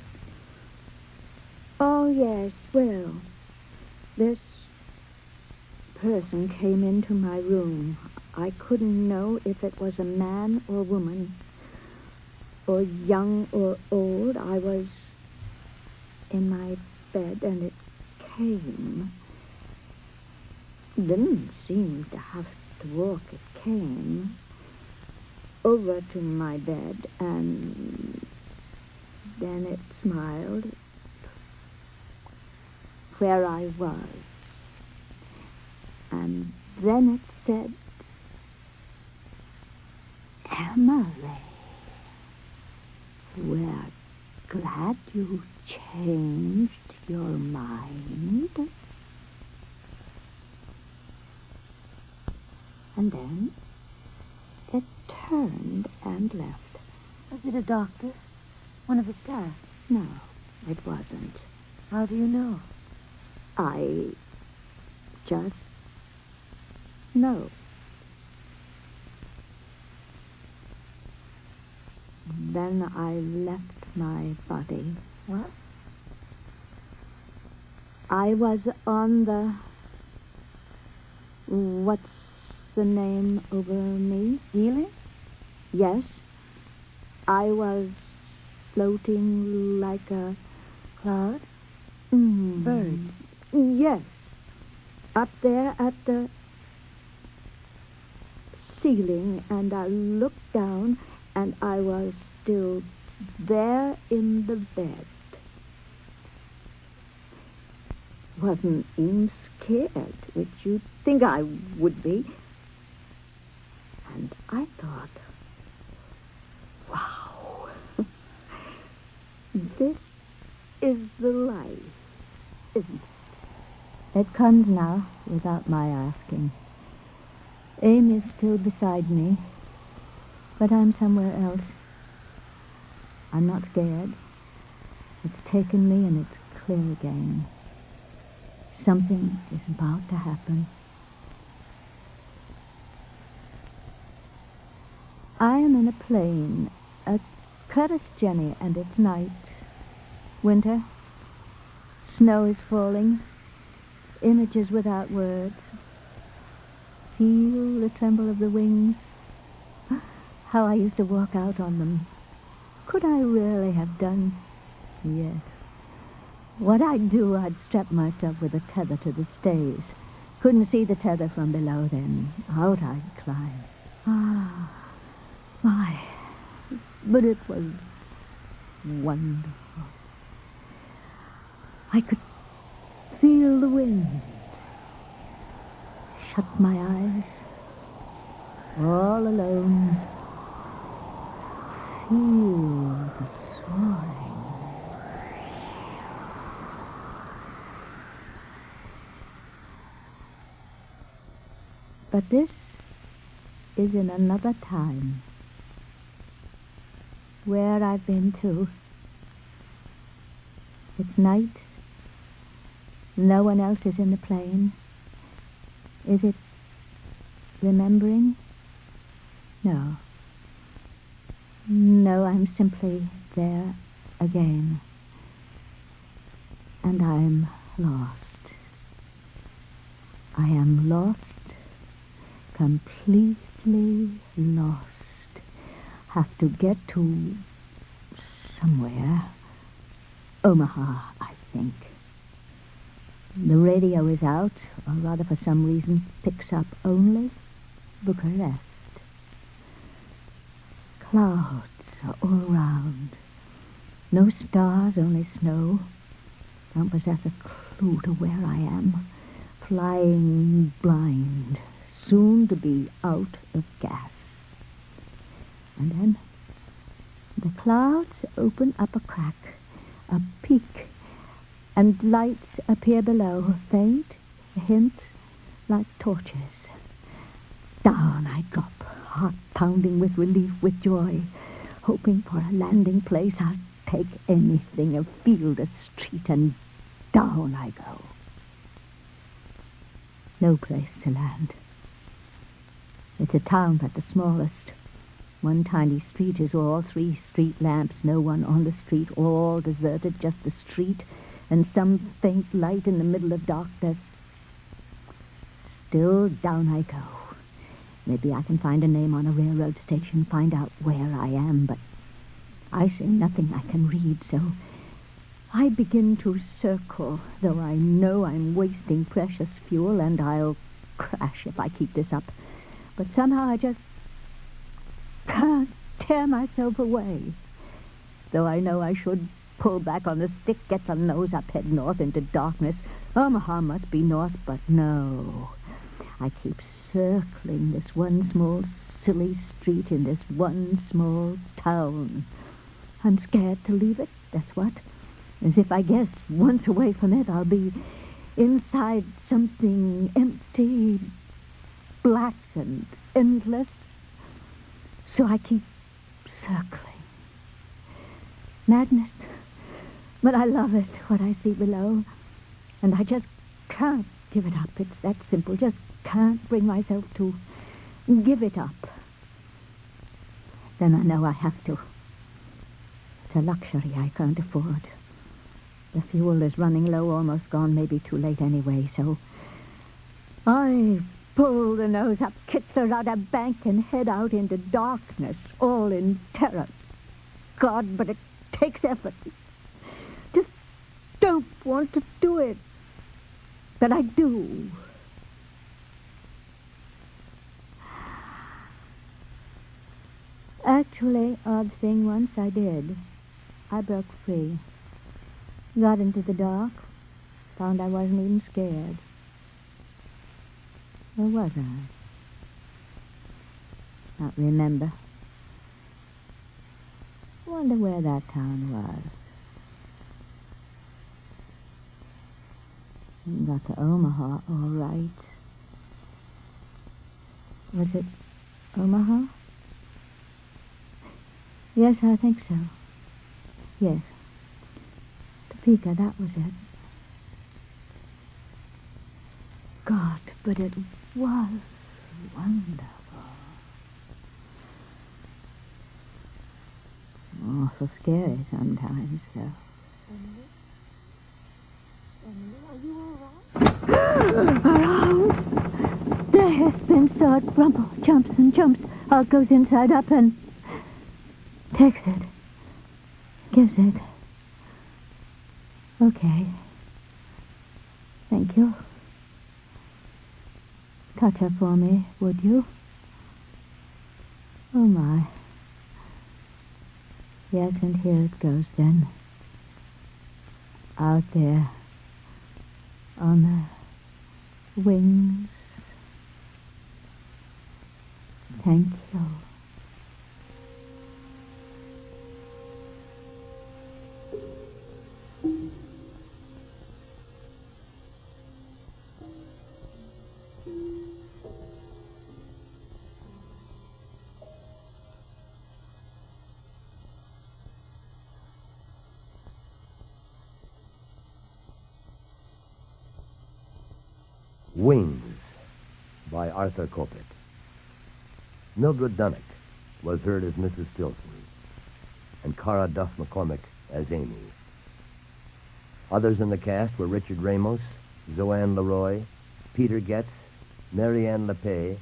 D: Oh, yes, well, this person came into my room. I couldn't know if it was a man or woman, or young or old. I was in my bed, and it came. Didn't seem to have to walk. It came over to my bed, and then it smiled where I was. And then it said, Emily, we're glad you changed your mind. And then it turned and left.
E: Was it a doctor? One of the staff?
D: No, it wasn't.
E: How do you know?
D: I just know. Then I left my body.
E: What?
D: I was on the... What's the name over me?
E: Ceiling?
D: Yes. I was floating like a...
E: Cloud?
D: Bird. Yes. Up there at the ceiling, and I looked down, and I was still there in the bed. Wasn't even scared, which you'd think I would be. And I thought, wow, this is the life, isn't it? It comes now, without my asking. Amy's still beside me, but I'm somewhere else. I'm not scared. It's taken me, and it's clear again. Something is about to happen. I am in a plane, a Curtis Jenny, and it's night. Winter. Snow is falling. Images without words. Feel the tremble of the wings. How I used to walk out on them. Could I really have done? Yes. What I'd do, I'd strap myself with a tether to the stays. Couldn't see the tether from below then. Out I'd climb. Ah, my. But it was wonderful. I could feel the wind. Shut my eyes. All alone. Feel the soaring. But this is in another time. Where I've been to. It's night. No one else is in the plane. Is it remembering? No. No, I'm simply there again. And I'm lost. I am lost. Completely lost. Have to get to somewhere. Omaha, I think. The radio is out, or rather for some reason picks up only Bucharest. Clouds are all around. No stars, only snow. Don't possess a clue to where I am. Flying blind, soon to be out of gas. And then the clouds open up a crack, a peak, and lights appear below, faint, a hint, like torches. Down I drop, heart pounding with relief, with joy, hoping for a landing place. I'll take anything, a field, a street, and down I go. No place to land. It's a town at the smallest. One tiny street is all, 3 street lamps, no one on the street, all deserted, just the street, and some faint light in the middle of darkness. Still down I go. Maybe I can find a name on a railroad station, find out where I am, but I see nothing I can read, so I begin to circle, though I know I'm wasting precious fuel, and I'll crash if I keep this up. But somehow I just can't tear myself away. Though I know I should pull back on the stick, get the nose up, head north into darkness. Omaha must be north, but no. I keep circling this one small, silly street in this one small town. I'm scared to leave it, that's what. As if I guess once away from it, I'll be inside something empty, black and endless. So I keep circling. Madness. But I love it, what I see below. And I just can't give it up. It's that simple. Just can't bring myself to give it up. Then I know I have to. It's a luxury I can't afford. The fuel is running low, almost gone, maybe too late anyway, so I pull the nose up, kick the rudder bank, and head out into darkness, all in terror. God, but it takes effort. Just don't want to do it. But I do. Actually, odd thing, once I did. I broke free. Got into the dark. Found I wasn't even scared. Or was I? Not remember. Wonder where that town was. Got to Omaha, all right. Was it Omaha? Yes, I think so. Yes. Topeka, that was it. God, but it was wonderful. Awful scary sometimes, though.
E: Are you all
D: Around. The hairspin saw it rumble, jumps and jumps. Out goes inside up and takes it. Gives it. Okay. Thank you. Touch her for me, would you? Oh, my. Yes, and here it goes, then. Out there. On the wings. Thank you.
U: Wings by Aurthur Kopit. Mildred Dunnock was heard as Mrs. Stilson, and Cara Duff McCormick as Amy. Others in the cast were Richard Ramos, Zoanne Leroy, Peter Getz, Marianne LePay,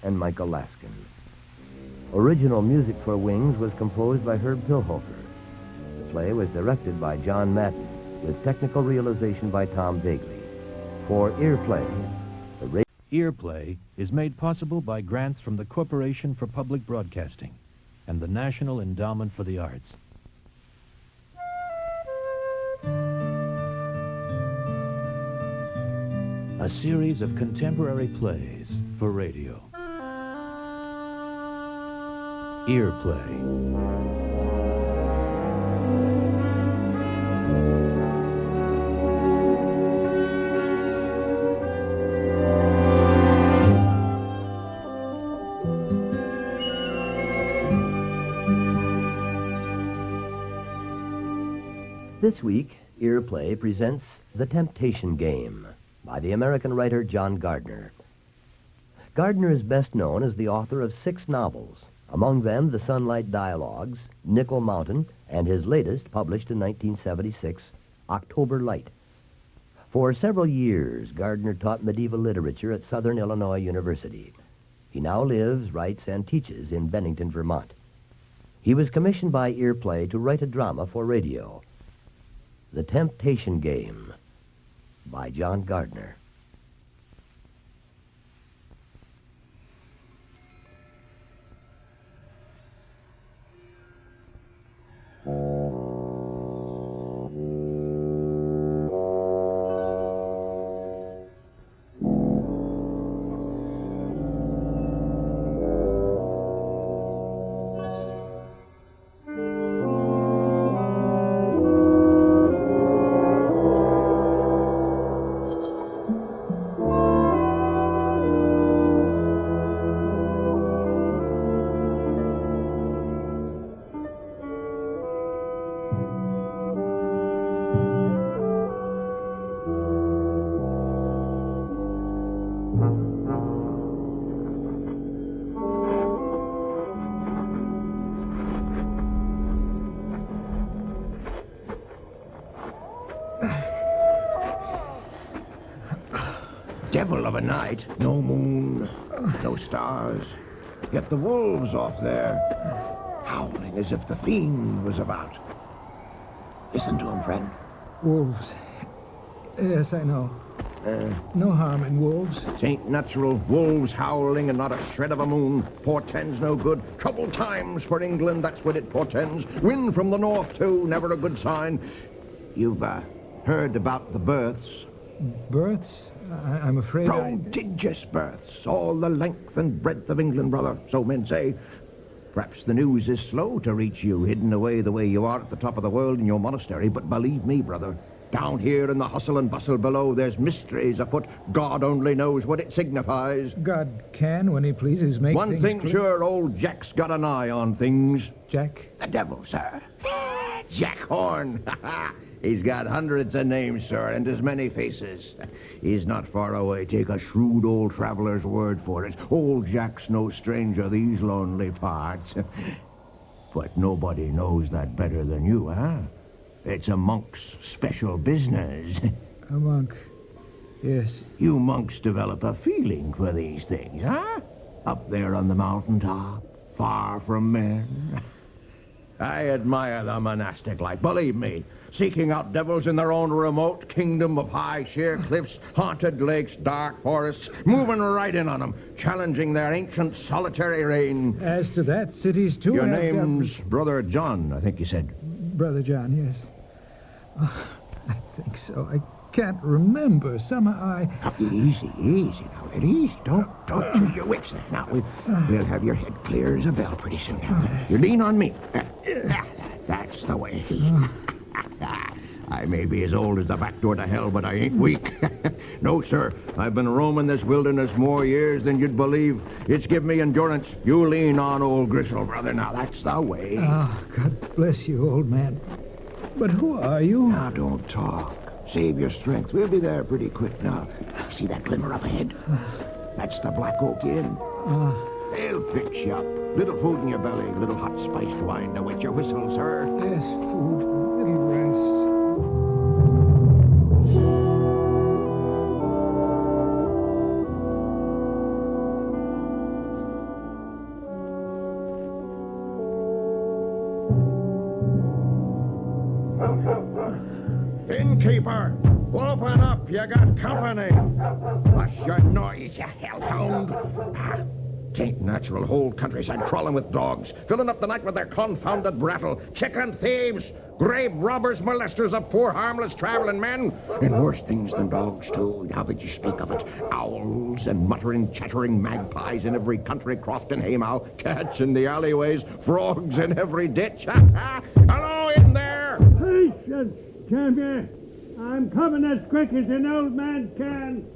U: and Michael Laskin. Original music for Wings was composed by Herb Pilhofer. Earplay was directed by John Madden, with technical realization by Tom Vagley. For Earplay,
A: Earplay is made possible by grants from the Corporation for Public Broadcasting and the National Endowment for the Arts. A series of contemporary plays for radio. Earplay.
U: This week, Earplay presents The Temptation Game by the American writer John Gardner. Gardner is best known as the author of 6 novels, among them The Sunlight Dialogues, Nickel Mountain, and his latest, published in 1976, October Light. For several years, Gardner taught medieval literature at Southern Illinois University. He now lives, writes, and teaches in Bennington, Vermont. He was commissioned by Earplay to write a drama for radio. The Temptation Game by John Gardner.
J: Devil of a night. No moon, no stars. Yet the wolves off there, howling as if the fiend was about. Listen to him, friend.
P: Wolves. Yes, I know. No harm in wolves.
J: Ain't natural. Wolves howling and not a shred of a moon. Portends no good. Troubled times for England, that's what it portends. Wind from the north, too, never a good sign. You've heard about the births.
P: Births? I'm afraid
J: Prodigious births, all the length and breadth of England, brother, so men say. Perhaps the news is slow to reach you, hidden away the way you are at the top of the world in your monastery, but believe me, brother, down here in the hustle and bustle below, there's mysteries afoot. God only knows what it signifies.
P: God can, when he pleases, make
J: One thing
P: clear.
J: sure, old Jack's got an eye on things.
P: Jack?
J: The devil, sir. Jack Horn. He's got hundreds of names, sir, and as many faces. He's not far away. Take a shrewd old traveler's word for it. Old Jack's no stranger these lonely parts. But nobody knows that better than you, huh? It's a monk's special business.
P: A monk, yes.
J: You monks develop a feeling for these things, huh? Up there on the mountaintop, far from men. I admire the monastic life, believe me. Seeking out devils in their own remote kingdom of high, sheer cliffs, haunted lakes, dark forests, moving right in on them, challenging their ancient solitary reign.
P: As to that, cities too.
J: Your name's Brother John, I think you said.
P: Brother John, yes. Oh, I think so. I can't remember. Somehow
J: Easy now, Ed, easy. Don't chew your wits now. We'll have your head clear as a bell pretty soon. You lean on me. That's the way. I may be as old as the back door to hell, but I ain't weak. No, sir. I've been roaming this wilderness more years than you'd believe. It's given me endurance. You lean on old Gristle, brother. Now, that's the way.
P: Oh, God bless you, old man. But who are you?
J: Now, don't talk. Save your strength. We'll be there pretty quick now. See that glimmer up ahead? That's the Black Oak Inn. They'll fix you up. Little food in your belly, little hot spiced wine to wet your whistle, sir.
P: Yes, food, little rest.
J: innkeeper! Open up, you got company! What's your noise, you hellhound? Tain't natural, whole countryside crawling with dogs, filling up the night with their confounded rattle, chicken thieves, grave robbers, molesters of poor harmless traveling men, and worse things than dogs, too, now that you speak of it. Owls and muttering, chattering magpies in every country croft and haymow, cats in the alleyways, frogs in every ditch. Hello in there!
B: Patience, can you? I'm coming as quick as an old man can.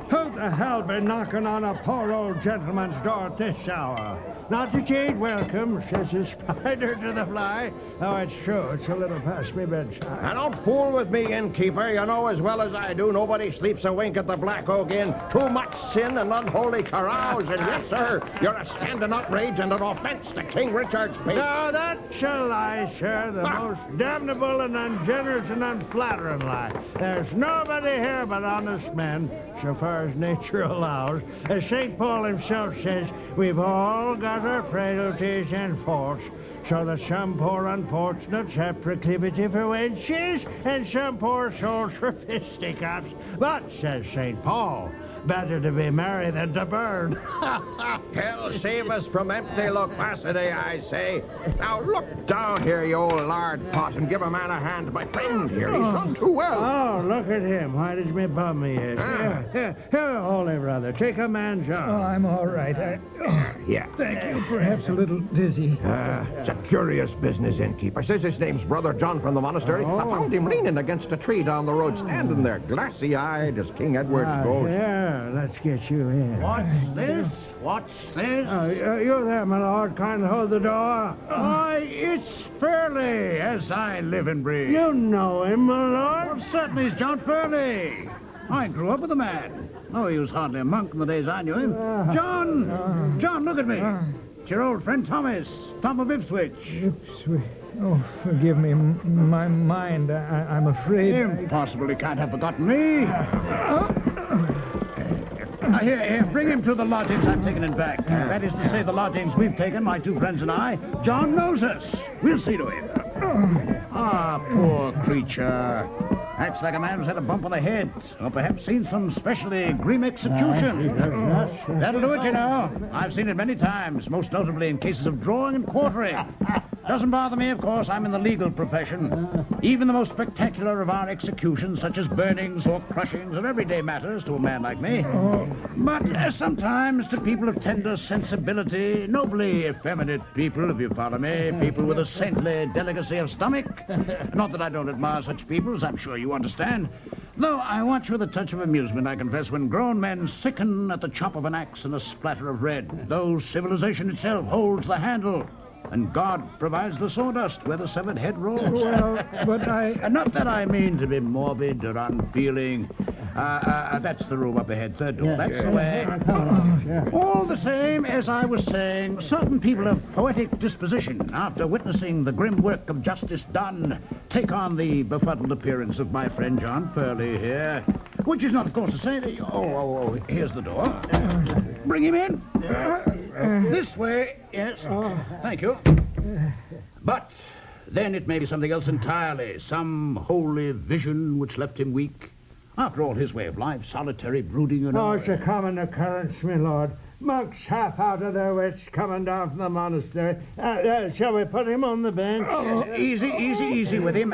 B: Who the hell been knocking on a poor old gentleman's door at this hour? Not that you ain't welcome, says the spider to the fly. Oh, it's true, it's a little past me bedtime.
J: Now, don't fool with me, innkeeper. You know as well as I do, nobody sleeps a wink at the Black Oak Inn. Too much sin and unholy carouse, and yes, sir, you're a standing outrage and an offense to King Richard's peace.
B: No, that's a lie, sir. The most damnable and ungenerous and unflattering lie. There's nobody here but honest men, so far as nature allows. As St. Paul himself says, we've all got our frailties and faults, so that some poor unfortunates have proclivity for wenches, and some poor souls for fisticuffs. But, says St. Paul, better to be merry than to burn.
J: Hell save us from empty loquacity, I say. Now look down here, you old lard pot, and give a man a hand. My friend here, he's none too well.
B: Oh, look at him. Why does me bum he is? Here, holy brother, take a man's arm.
P: Oh, I'm all right.
J: Yeah.
P: Thank you. Perhaps a little dizzy.
J: It's a curious business, innkeeper. Says his name's Brother John from the monastery. I found him leaning against a tree down the road, standing there, glassy-eyed as King Edward's ghost.
B: Yeah, let's get you in.
N: What's this? What's this?
B: You there, my lord. Kindly hold the door.
N: Why, it's Furley, as I live and breathe.
B: You know him, my lord?
N: Well, certainly he's John Furley. I grew up with the man. Oh, he was hardly a monk in the days I knew him. John, look at me. It's your old friend Thomas, Tom of Ipswich.
P: Ipswich. Oh, forgive me. My mind, I'm afraid.
N: Impossible. He can't have forgotten me. Here, bring him to the lodgings I've taken him back. That is to say, the lodgings we've taken, my two friends and I. John knows us. We'll see to him. Ah, poor creature. Acts like a man who's had a bump on the head, or perhaps seen some specially grim execution. That'll do it, you know. I've seen it many times, most notably in cases of drawing and quartering. Doesn't bother me, of course. I'm in the legal profession. Even the most spectacular of our executions, such as burnings or crushings, are everyday matters to a man like me. But sometimes to people of tender sensibility, nobly effeminate people, if you follow me, people with a saintly delicacy of stomach. Not that I don't admire such people, as I'm sure you understand. Though I watch with a touch of amusement, I confess, when grown men sicken at the chop of an axe and a splatter of red, though civilization itself holds the handle. And God provides the sawdust where the severed head rolls.
P: Well, but
N: Not that I mean to be morbid or unfeeling. That's the room up ahead, third door. That's the way. All the same, as I was saying, certain people of poetic disposition, after witnessing the grim work of justice done, take on the befuddled appearance of my friend John Furley here. Which is not, of course, to say that... Oh, here's the door. Bring him in. This way, yes. Thank you. But then it may be something else entirely. Some holy vision which left him weak. After all, his way of life, solitary, brooding, you know.
B: Oh, it's a common occurrence, my lord. Monks half out of their wits coming down from the monastery. Shall we put him on the bench?
N: Easy with him.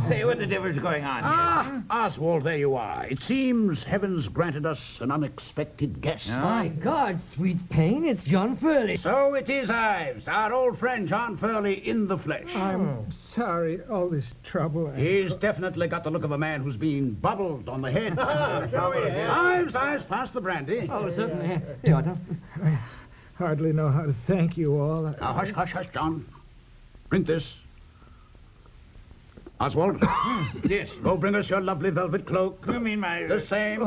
T: Say what the devil's going on
N: here. Oswald, there you are. It seems heaven's granted us an unexpected guest.
X: My God, sweet pain, it's John Furley.
N: So it is, Ives, our old friend John Furley in the flesh.
P: I'm sorry, all this trouble.
N: He's definitely got the look of a man who's being bubbled on the head. Ives, pass the brandy.
X: Oh, certainly.
P: I hardly know how to thank you all.
N: Now, hush, John. Drink this. Oswald?
T: Yes.
N: Go bring us your lovely velvet cloak.
T: You mean my...
N: The same.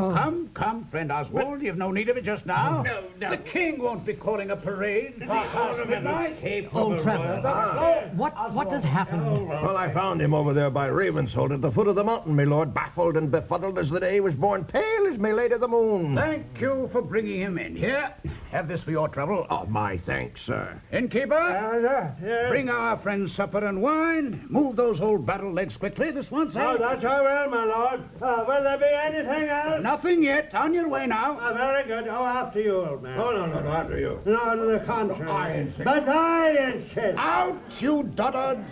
N: Come, friend Oswald. You've no need of it just now.
T: No.
N: The king won't be calling a parade for past midnight.
F: Old traveler, what has happened?
J: Well, I found him over there by Ravensholt at the foot of the mountain, my lord, baffled and befuddled as the day he was born, pale as my lady the moon.
N: Thank you for bringing him in. Here, have this for your trouble.
J: Oh, my thanks, sir.
N: Innkeeper,
B: Yes.
N: bring our friends supper and wine. Move those old battle legs quickly this once, eh?
B: Oh, that's I will, my lord. Will there be anything else?
N: Nothing yet. On your way now.
B: Very good. Oh, after you, old man.
J: Oh, no, after you.
B: No, to the contrary.
J: I insist.
B: But I insist.
N: Out, you doddards!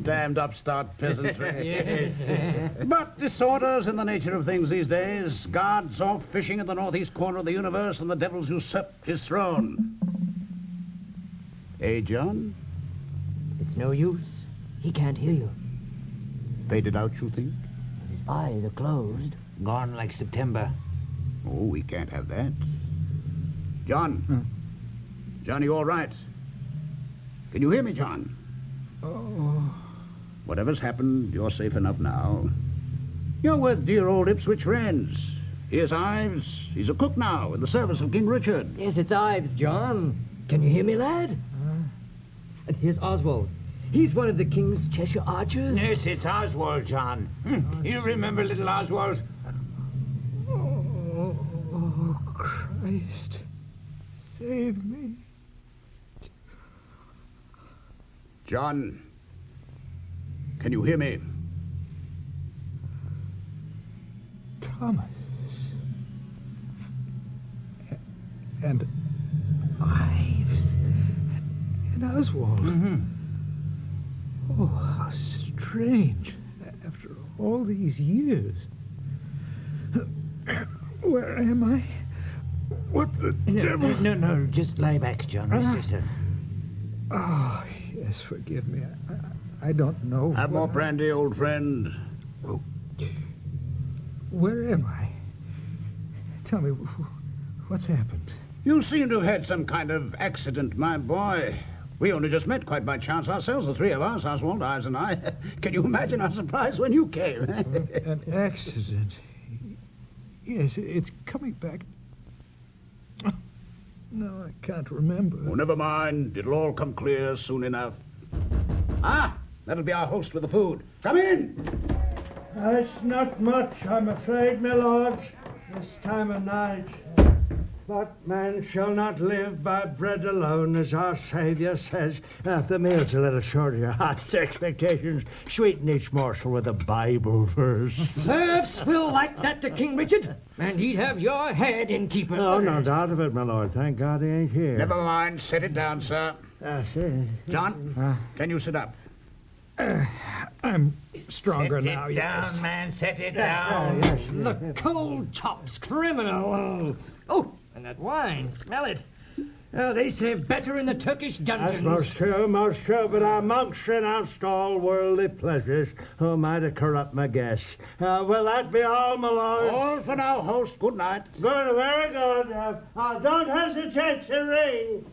N: Damned upstart peasantry.
F: Yes.
N: But disorder's in the nature of things these days. Guards off fishing in the northeast corner of the universe, and the devil's usurped his throne. Eh, John?
F: It's no use. He can't hear you.
N: Faded out, you think?
F: His eyes are closed.
T: Gone like September.
N: Oh, we can't have that. John. John, you all right? Can you hear me, John?
P: Oh.
N: Whatever's happened, you're safe enough now. You're with dear old Ipswich friends. Here's Ives. He's a cook now in the service of King Richard.
F: Yes, it's Ives, John. Can you hear me, lad? And here's Oswald. He's one of the king's Cheshire archers.
T: Yes, it's Oswald, John. You remember little Oswald?
P: Oh, Christ. Save me.
N: John, can you hear me?
P: Thomas. And Ives. And Oswald. Oh, how strange. After all these years. Where am I? What the devil?
T: No, just lie back, John. Rest yourself.
P: Oh, yes, forgive me. I don't know.
N: Have more brandy, old friend.
P: Oh. Where am I? Tell me, what's happened?
N: You seem to have had some kind of accident, my boy. We only just met quite by chance ourselves, the three of us, Oswald, Ives, and I. Can you imagine our surprise when you came?
P: An accident? Yes, it's coming back. No, I can't remember.
N: Oh, never mind. It'll all come clear soon enough. Ah, that'll be our host with the food. Come in.
B: It's not much, I'm afraid, my lords, this time of night. But man shall not live by bread alone, as our Saviour says. If the meal's a little short of your heart's expectations, sweeten each morsel with a Bible verse.
F: Serfs will like that to King Richard, and he'd have your head, innkeeper.
B: Oh, no doubt of it, my lord. Thank God he ain't here.
N: Never mind. Set it down, sir. John, can you sit up?
P: I'm stronger now,
T: Set it
P: yes.
T: down, man. Set it down.
F: The cold chops, criminal. Oh, and that wine. Smell it. Oh, they serve better in the Turkish dungeons.
B: That's most true, but our monks renounced all worldly pleasures. Who might have corrupt my guests. Will that be all, my lord?
N: All for now, host. Good night.
B: Good, very good. Don't hesitate to ring.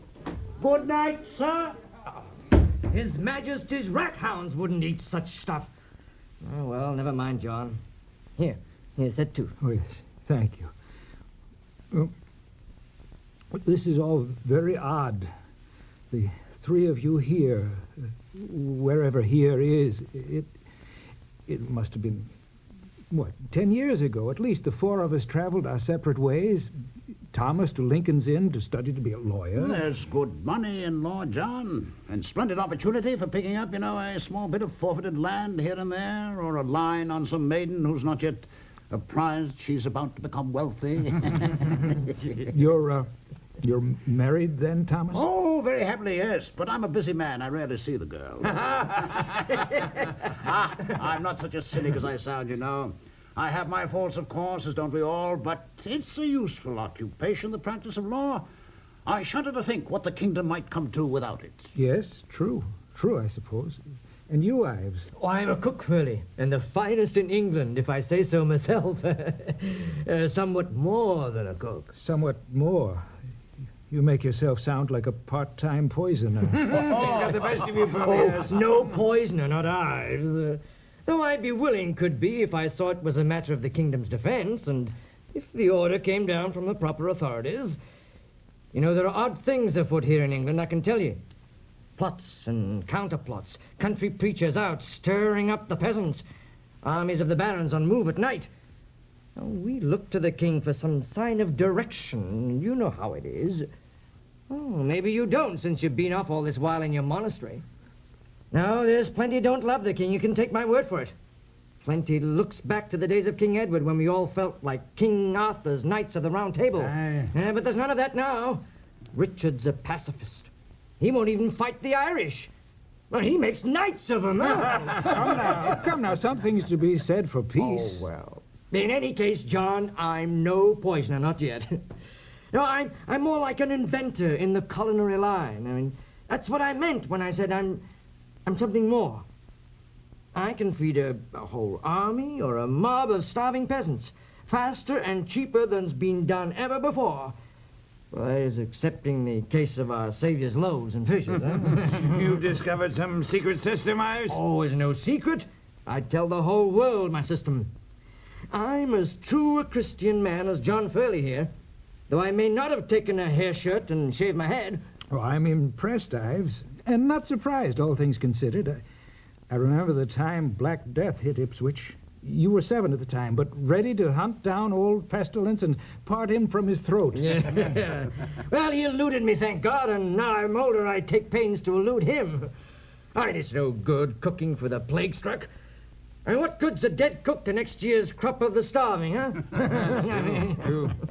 N: Good night, sir.
F: His Majesty's rat hounds wouldn't eat such stuff. Oh, well, never mind, John. Here, set two.
P: Oh, yes, thank you. Well, this is all very odd. The three of you here, wherever here is, it must have been, 10 years ago. At least the four of us traveled our separate ways. Thomas to Lincoln's Inn to study to be a lawyer.
N: There's good money in law, John, and splendid opportunity for picking up, a small bit of forfeited land here and there, or a line on some maiden who's not yet apprised she's about to become wealthy.
P: You're married then, Thomas?
N: Oh, very happily, yes, but I'm a busy man. I rarely see the girl. I'm not such a cynic as I sound, I have my faults, of course, as don't we all, but it's a useful occupation, the practice of law. I shudder to think what the kingdom might come to without it.
P: Yes, true, I suppose. And you, Ives?
F: Oh, I'm a cook, Furley, and the finest in England, if I say so myself. Somewhat more than a cook.
P: Somewhat more? You make yourself sound like a part-time poisoner.
T: Got the best of you, Ferrar.
F: No poisoner, not Ives. Though I'd be willing, could be, if I saw it was a matter of the kingdom's defense, and if the order came down from the proper authorities. You know, there are odd things afoot here in England, I can tell you. Plots and counterplots, country preachers out stirring up the peasants, armies of the barons on move at night. Now, we look to the king for some sign of direction. You know how it is. Oh, maybe you don't, since you've been off all this while in your monastery. No, there's plenty don't love the king, you can take my word for it. Plenty looks back to the days of King Edward when we all felt like King Arthur's Knights of the Round Table. But there's none of that now. Richard's a pacifist. He won't even fight the Irish. Well, he makes knights of them.
P: Come now, something's to be said for peace.
F: Oh, well. In any case, John, I'm no poisoner, not yet. No, I'm more like an inventor in the culinary line. I mean, that's what I meant when I said I'm something more. I can feed a whole army or a mob of starving peasants faster and cheaper than's been done ever before. Well, that is excepting the case of our Saviour's loaves and fishes, huh?
T: You've discovered some secret system, Ives?
F: Oh, it's no secret. I'd tell the whole world my system. I'm as true a Christian man as John Furley here, though I may not have taken a hair shirt and shaved my head.
P: Oh, I'm impressed, Ives, and not surprised, all things considered. I remember the time Black Death hit Ipswich. You were 7 at the time, but ready to hunt down old Pestilence and part him from his throat.
F: Yeah. Well, he eluded me, thank God, and now I'm older, I take pains to elude him. And it's no good cooking for the plague-struck. I mean, what good's a dead cook to next year's crop of the starving, huh?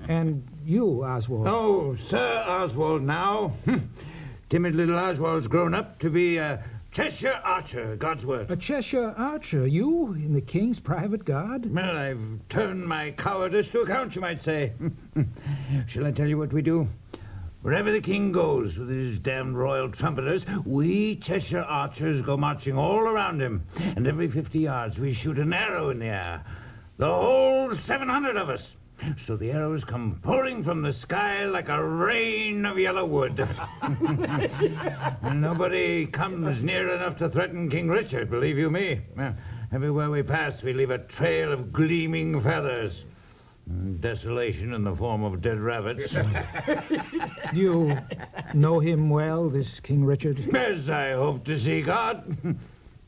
P: And you, Oswald.
T: Oh, Sir Oswald now. Timid little Oswald's grown up to be a Cheshire archer, God's word.
P: A Cheshire archer? You, in the king's private guard?
T: Well, I've turned my cowardice to account, you might say. Shall I tell you what we do? Wherever the king goes with his damned royal trumpeters, we Cheshire archers go marching all around him. And every 50 yards we shoot an arrow in the air. The whole 700 of us. So the arrows come pouring from the sky like a rain of yellow wood. Nobody comes near enough to threaten King Richard, believe you me. Everywhere we pass, we leave a trail of gleaming feathers. Desolation in the form of dead rabbits.
P: You know him well, this King Richard?
T: As I hope to see God.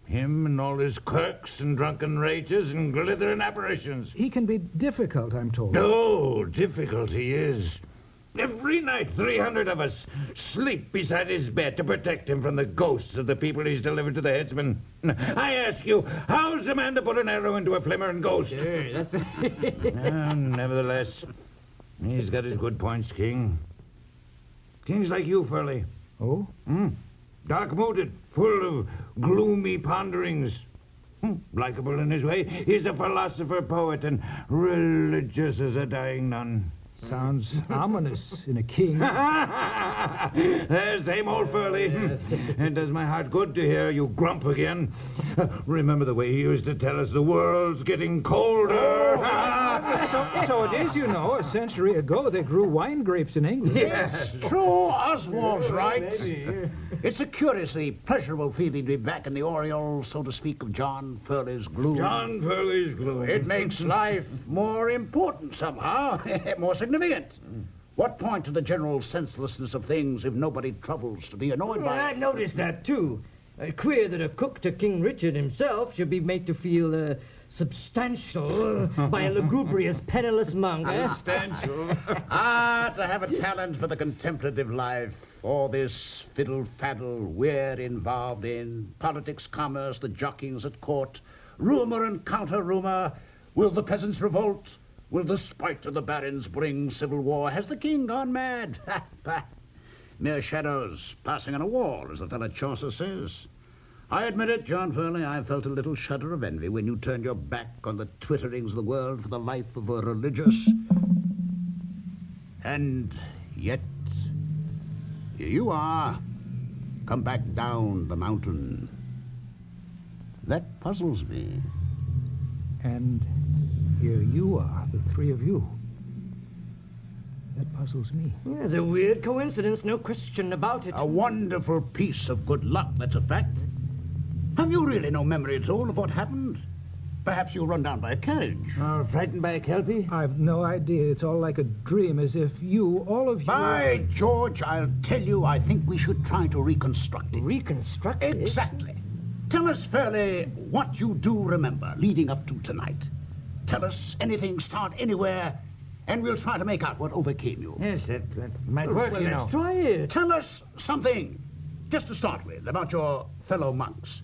T: Him and all his quirks and drunken rages and glittering apparitions.
P: He can be difficult, I'm told.
T: Oh, difficult he is. Every night, 300 of us sleep beside his bed to protect him from the ghosts of the people he's delivered to the headsman. I ask you, how's a man to put an arrow into a flimmering ghost?
F: Sure, that's
T: Nevertheless, he's got his good points, King. Kings like you, Furley.
P: Oh?
T: Dark-mooded, full of gloomy ponderings. Likeable in his way. He's a philosopher-poet and religious as a dying nun.
P: Sounds ominous in a king.
T: Same old Furley. It does my heart good to hear you grump again. Remember the way he used to tell us the world's getting colder.
P: So it is, you know. A century ago, they grew wine grapes in England.
T: Yes.
N: True, Oswald's right. It's a curiously pleasurable feeling to be back in the aureole, so to speak, of John Furley's gloom.
T: John Furley's gloom.
N: It makes life more important somehow, more significant. What point to the general senselessness of things if nobody troubles to be annoyed by it?
F: I've noticed that, too. Queer that a cook to King Richard himself should be made to feel substantial by a lugubrious, penniless monk.
T: Substantial?
N: To have a talent for the contemplative life, all this fiddle-faddle we're involved in, politics, commerce, the jockeyings at court, rumor and counter-rumor. Will the peasants revolt? Will the spite of the barons bring civil war? Has the king gone mad? Mere shadows passing on a wall, as the fellow Chaucer says. I admit it, John Furley, I felt a little shudder of envy when you turned your back on the twitterings of the world for the life of a religious. And yet, here you are, come back down the mountain. That puzzles me.
P: And here you are, the 3 of you. That puzzles me.
F: Yeah, it's a weird coincidence, no question about it.
N: A wonderful piece of good luck, that's a fact. Have you really no memory at all of what happened? Perhaps you were run down by a carriage.
T: Or frightened by a Kelpie?
P: I've no idea. It's all like a dream, as if all of you...
N: By George, I'll tell you, I think we should try to reconstruct it.
F: Reconstruct it?
N: Exactly. Tell us fairly what you do remember leading up to tonight. Tell us anything, start anywhere, and we'll try to make out what overcame you.
T: Yes, that might work,
F: well,
T: you know.
F: Let's try it.
N: Tell us something, just to start with, about your fellow monks.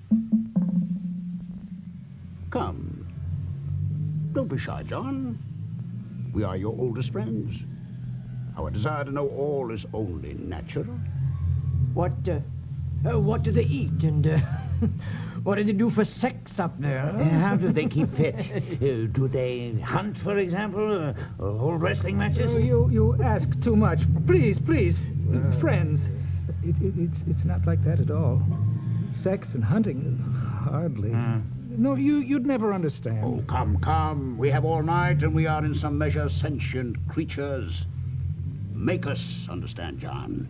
N: Come. Don't be shy, John. We are your oldest friends. Our desire to know all is only natural.
F: What do they eat, and what do they do for sex up there? Huh?
T: How do they keep fit? Do they hunt, for example, or hold wrestling matches?
P: You ask too much. Please, friends. It's not like that at all. Sex and hunting, hardly. No, you'd never understand.
N: Oh, come. We have all night, and we are in some measure sentient creatures. Make us understand, John.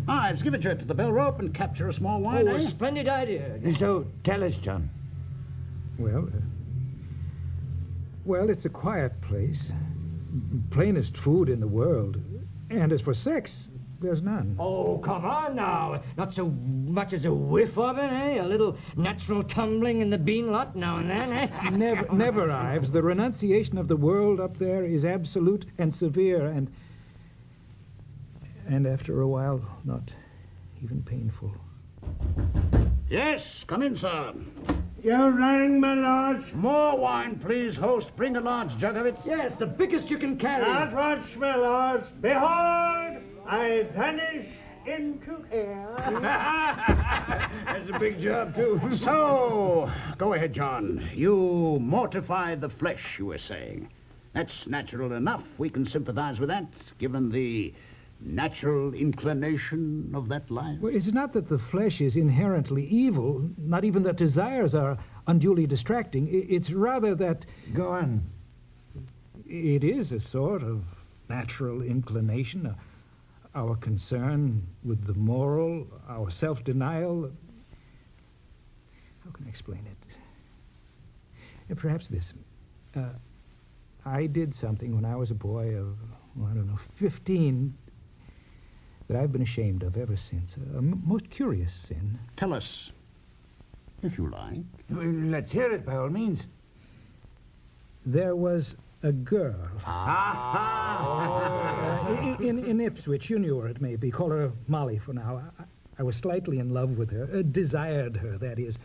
N: Let's give a jerk to the bell rope and capture a small wine,
F: a splendid idea.
T: So, tell us, John.
P: Well, it's a quiet place. Plainest food in the world. And as for sex, there's none.
F: Oh, come on now. Not so much as a whiff of it, eh? A little natural tumbling in the bean lot now and then, eh?
P: Never, Ives. The renunciation of the world up there is absolute and severe, and after a while, not even painful.
N: Yes, come in, sir.
B: You rang, my lords?
N: More wine, please, host. Bring a large jug of it.
F: Yes, the biggest you can carry.
B: Not much, my lords. Behold, I vanish into air.
N: That's a big job, too. So, go ahead, John. You mortify the flesh, you were saying. That's natural enough. We can sympathize with that, given the natural inclination of that life.
P: Well, it's not that the flesh is inherently evil, not even that desires are unduly distracting. It's rather that...
T: Go on.
P: It is a sort of natural inclination, our concern with the moral, our self-denial. How can I explain it? Perhaps this. I did something when I was a boy of, 15, that I've been ashamed of ever since. A most curious sin.
N: Tell us, if you like.
T: Well, let's hear it, by all means.
P: There was a girl. In Ipswich, you knew her, it may be. Call her Molly for now. I was slightly in love with her, desired her, that is.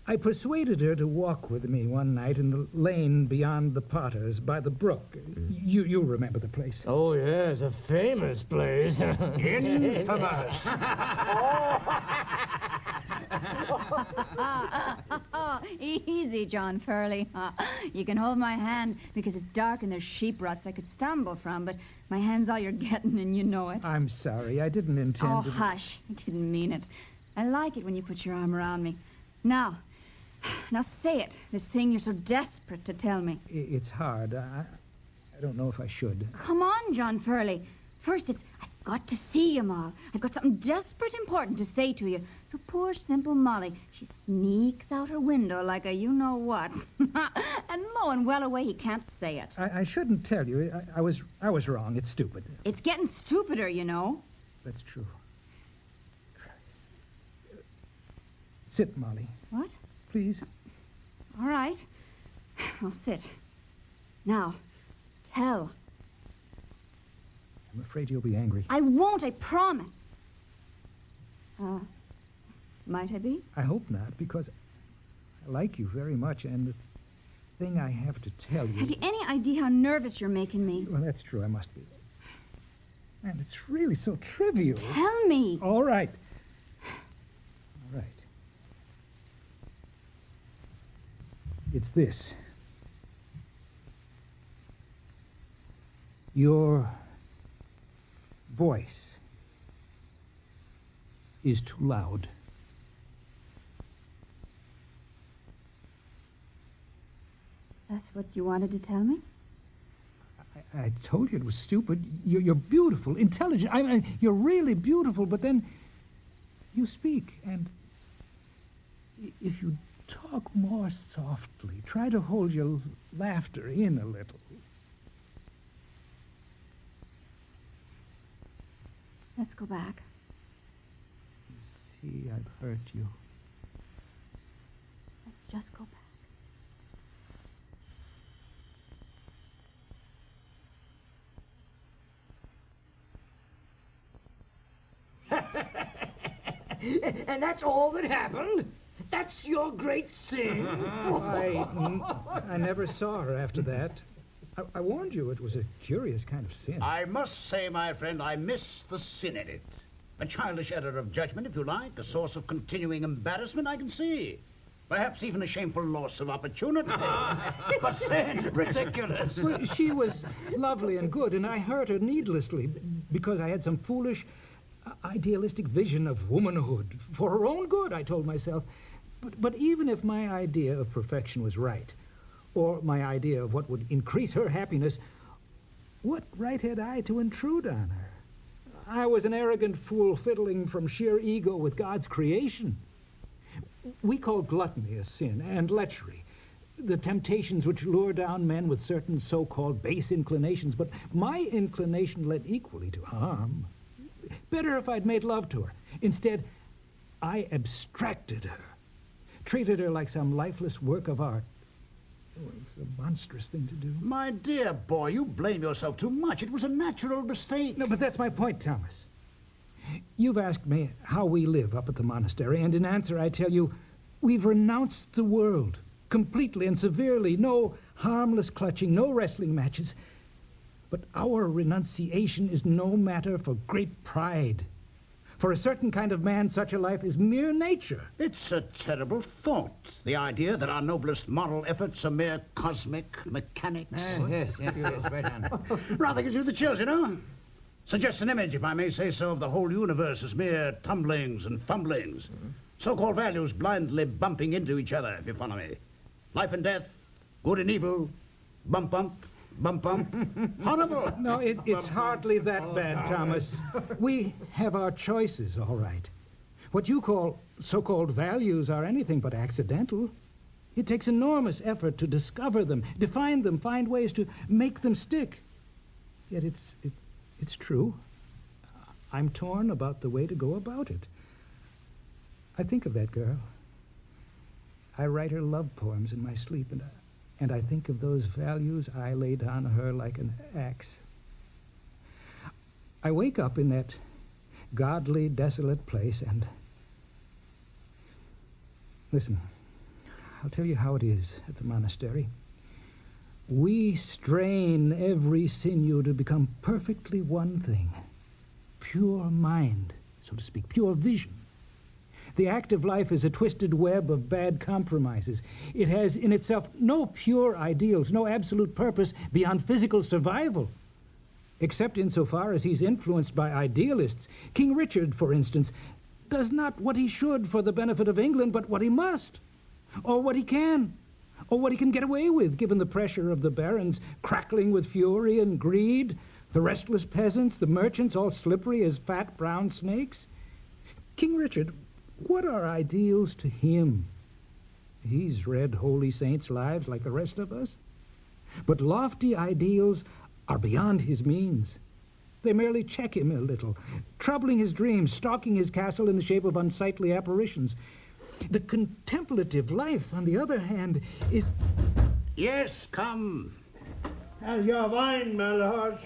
P: I persuaded her to walk with me one night in the lane beyond the Potters by the brook. You remember the place.
F: Oh, yes, a famous place.
N: Infamous.
L: Easy, John Furley. You can hold my hand because it's dark and there's sheep ruts I could stumble from, but my hand's all you're getting and you know it.
P: I'm sorry. I didn't intend to...
L: Hush. I didn't mean it. I like it when you put your arm around me. Now say it. This thing you're so desperate to tell me.
P: It's hard. I don't know if I should.
L: Come on, John Furley. First, I've got to see you, Moll. I've got something desperate important to say to you. So poor, simple Molly, she sneaks out her window like a you-know-what. And lo and well away, he can't say it.
P: I shouldn't tell you. I was wrong. It's stupid.
L: It's getting stupider, you know.
P: That's true. Sit, Molly.
L: What?
P: Please.
L: All right. I'll sit. Now, tell.
P: I'm afraid you'll be angry.
L: I won't, I promise. Might I be?
P: I hope not, because I like you very much, and the thing I have to tell you...
L: Have you any idea how nervous you're making me?
P: Well, that's true, I must be. And it's really so trivial.
L: Tell me.
P: All right. All right. It's this. Your voice is too loud.
L: That's what you wanted to tell me?
P: I told you it was stupid. You're beautiful, intelligent. I mean, you're really beautiful, but then you speak, and if you talk more softly, try to hold your laughter in a little.
C: Let's go back.
P: See, I've hurt you.
C: Let's just go back.
F: And that's all that happened? That's your great sin?
P: I never saw her after that. I warned you it was a curious kind of sin.
N: I must say, my friend, I miss the sin in it. A childish error of judgment, if you like, a source of continuing embarrassment, I can see. Perhaps even a shameful loss of opportunity. But sin, ridiculous.
P: Well, she was lovely and good, and I hurt her needlessly because I had some foolish, idealistic vision of womanhood. For her own good, I told myself. But even if my idea of perfection was right, or my idea of what would increase her happiness, what right had I to intrude on her? I was an arrogant fool fiddling from sheer ego with God's creation. We call gluttony a sin, and lechery, the temptations which lure down men with certain so-called base inclinations, but my inclination led equally to harm. Better if I'd made love to her. Instead, I abstracted her, treated her like some lifeless work of art. It was a monstrous thing to do.
N: My dear boy, you blame yourself too much. It was a natural mistake.
P: No, but that's my point, Thomas. You've asked me how we live up at the monastery, and in answer I tell you, we've renounced the world completely and severely. No harmless clutching, no wrestling matches. But our renunciation is no matter for great pride. For a certain kind of man, such a life is mere nature.
N: It's a terrible thought. The idea that our noblest moral efforts are mere cosmic mechanics.
T: Yes, right on.
N: Rather gives you the chills, you know. Suggests an image, if I may say so, of the whole universe as mere tumblings and fumblings. So-called values blindly bumping into each other, if you follow me. Life and death, good and evil, bump, bump. Bump, bump. Horrible.
P: No, it's hardly that bad, Thomas. We have our choices, all right. What you call so-called values are anything but accidental. It takes enormous effort to discover them, define them, find ways to make them stick. Yet it's true. I'm torn about the way to go about it. I think of that girl. I write her love poems in my sleep, and I think of those values I laid on her like an axe. I wake up in that godly, desolate place, and... Listen, I'll tell you how it is at the monastery. We strain every sinew to become perfectly one thing. Pure mind, so to speak, pure vision. The active life is a twisted web of bad compromises. It has in itself no pure ideals, no absolute purpose beyond physical survival, except insofar as he's influenced by idealists. King Richard, for instance, does not what he should for the benefit of England, but what he must, or what he can, or what he can get away with, given the pressure of the barons crackling with fury and greed, the restless peasants, the merchants, all slippery as fat brown snakes. King Richard... what are ideals to him? He's read holy saints' lives like the rest of us. But lofty ideals are beyond his means. They merely check him a little, troubling his dreams, stalking his castle in the shape of unsightly apparitions. The contemplative life, on the other hand, is...
N: Yes, come.
B: How's your wine, my lord?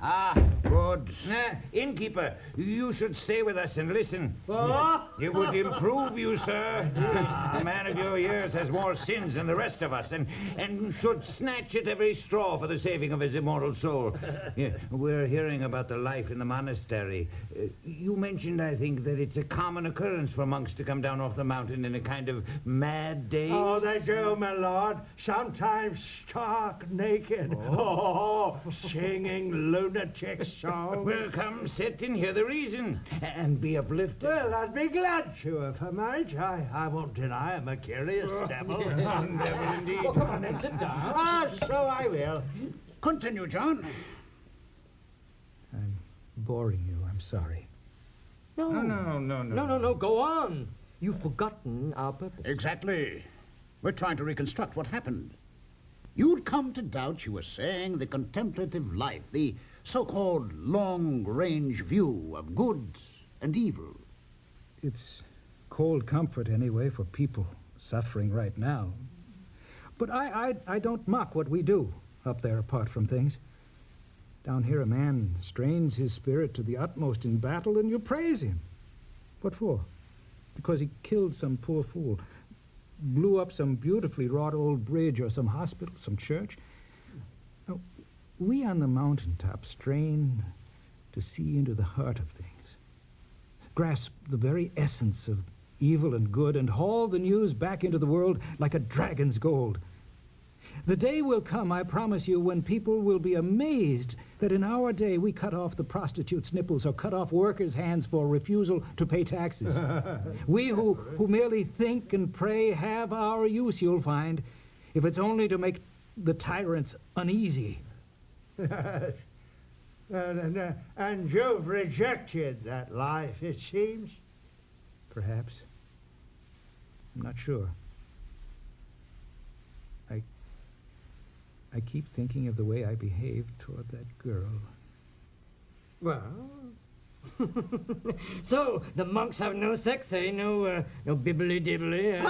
N: Ah, good.
T: Innkeeper, you should stay with us and listen.
B: What?
T: It would improve you, sir. A man of your years has more sins than the rest of us, and should snatch at every straw for the saving of his immortal soul. Yeah, we're hearing about the life in the monastery. You mentioned, I think, that it's a common occurrence for monks to come down off the mountain in a kind of mad daze.
B: Oh, they do, my lord. Sometimes stark naked. Oh, singing lunatic songs.
T: Well, come, sit and hear the reason, and be uplifted.
B: Well, I'd be glad to, if I might. I won't deny I'm a curious devil.
T: Devil indeed.
B: Oh, come on, then, sit down. Ah, so I will.
N: Continue, John.
P: I'm boring you. I'm sorry.
F: No, go on. You've forgotten our purpose.
N: Exactly. We're trying to reconstruct what happened. You'd come to doubt, you were saying, the contemplative life, the so-called long-range view of good and evil.
P: It's cold comfort, anyway, for people suffering right now. But I don't mock what we do up there apart from things. Down here, a man strains his spirit to the utmost in battle, and you praise him. What for? Because he killed some poor fool, blew up some beautifully wrought old bridge or some hospital, some church. No, we on the mountaintop strain to see into the heart of things, grasp the very essence of evil and good, and haul the news back into the world like a dragon's gold. The day will come, I promise you, when people will be amazed that in our day we cut off the prostitute's nipples or cut off workers' hands for refusal to pay taxes. We who merely think and pray have our use, you'll find, if it's only to make the tyrants uneasy.
B: And you've rejected that life, it seems.
P: Perhaps. I'm not sure. I keep thinking of the way I behaved toward that girl.
F: Well, so the monks have no sex, eh? No bibbly-dibbly.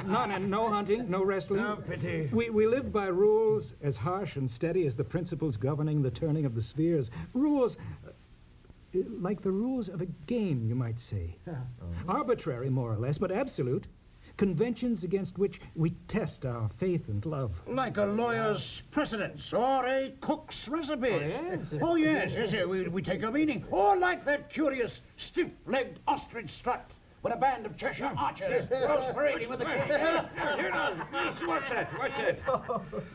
P: None, and no hunting, no wrestling.
B: No pity.
P: We live by rules as harsh and steady as the principles governing the turning of the spheres. Rules like the rules of a game, you might say. Arbitrary, more or less, but absolute. Conventions against which we test our faith and love.
N: Like a lawyer's precedents or a cook's recipe. Oh, yes. We take a meaning. Or like that curious stiff-legged ostrich strut when a band of Cheshire archers goes parading with the king.
T: What's that?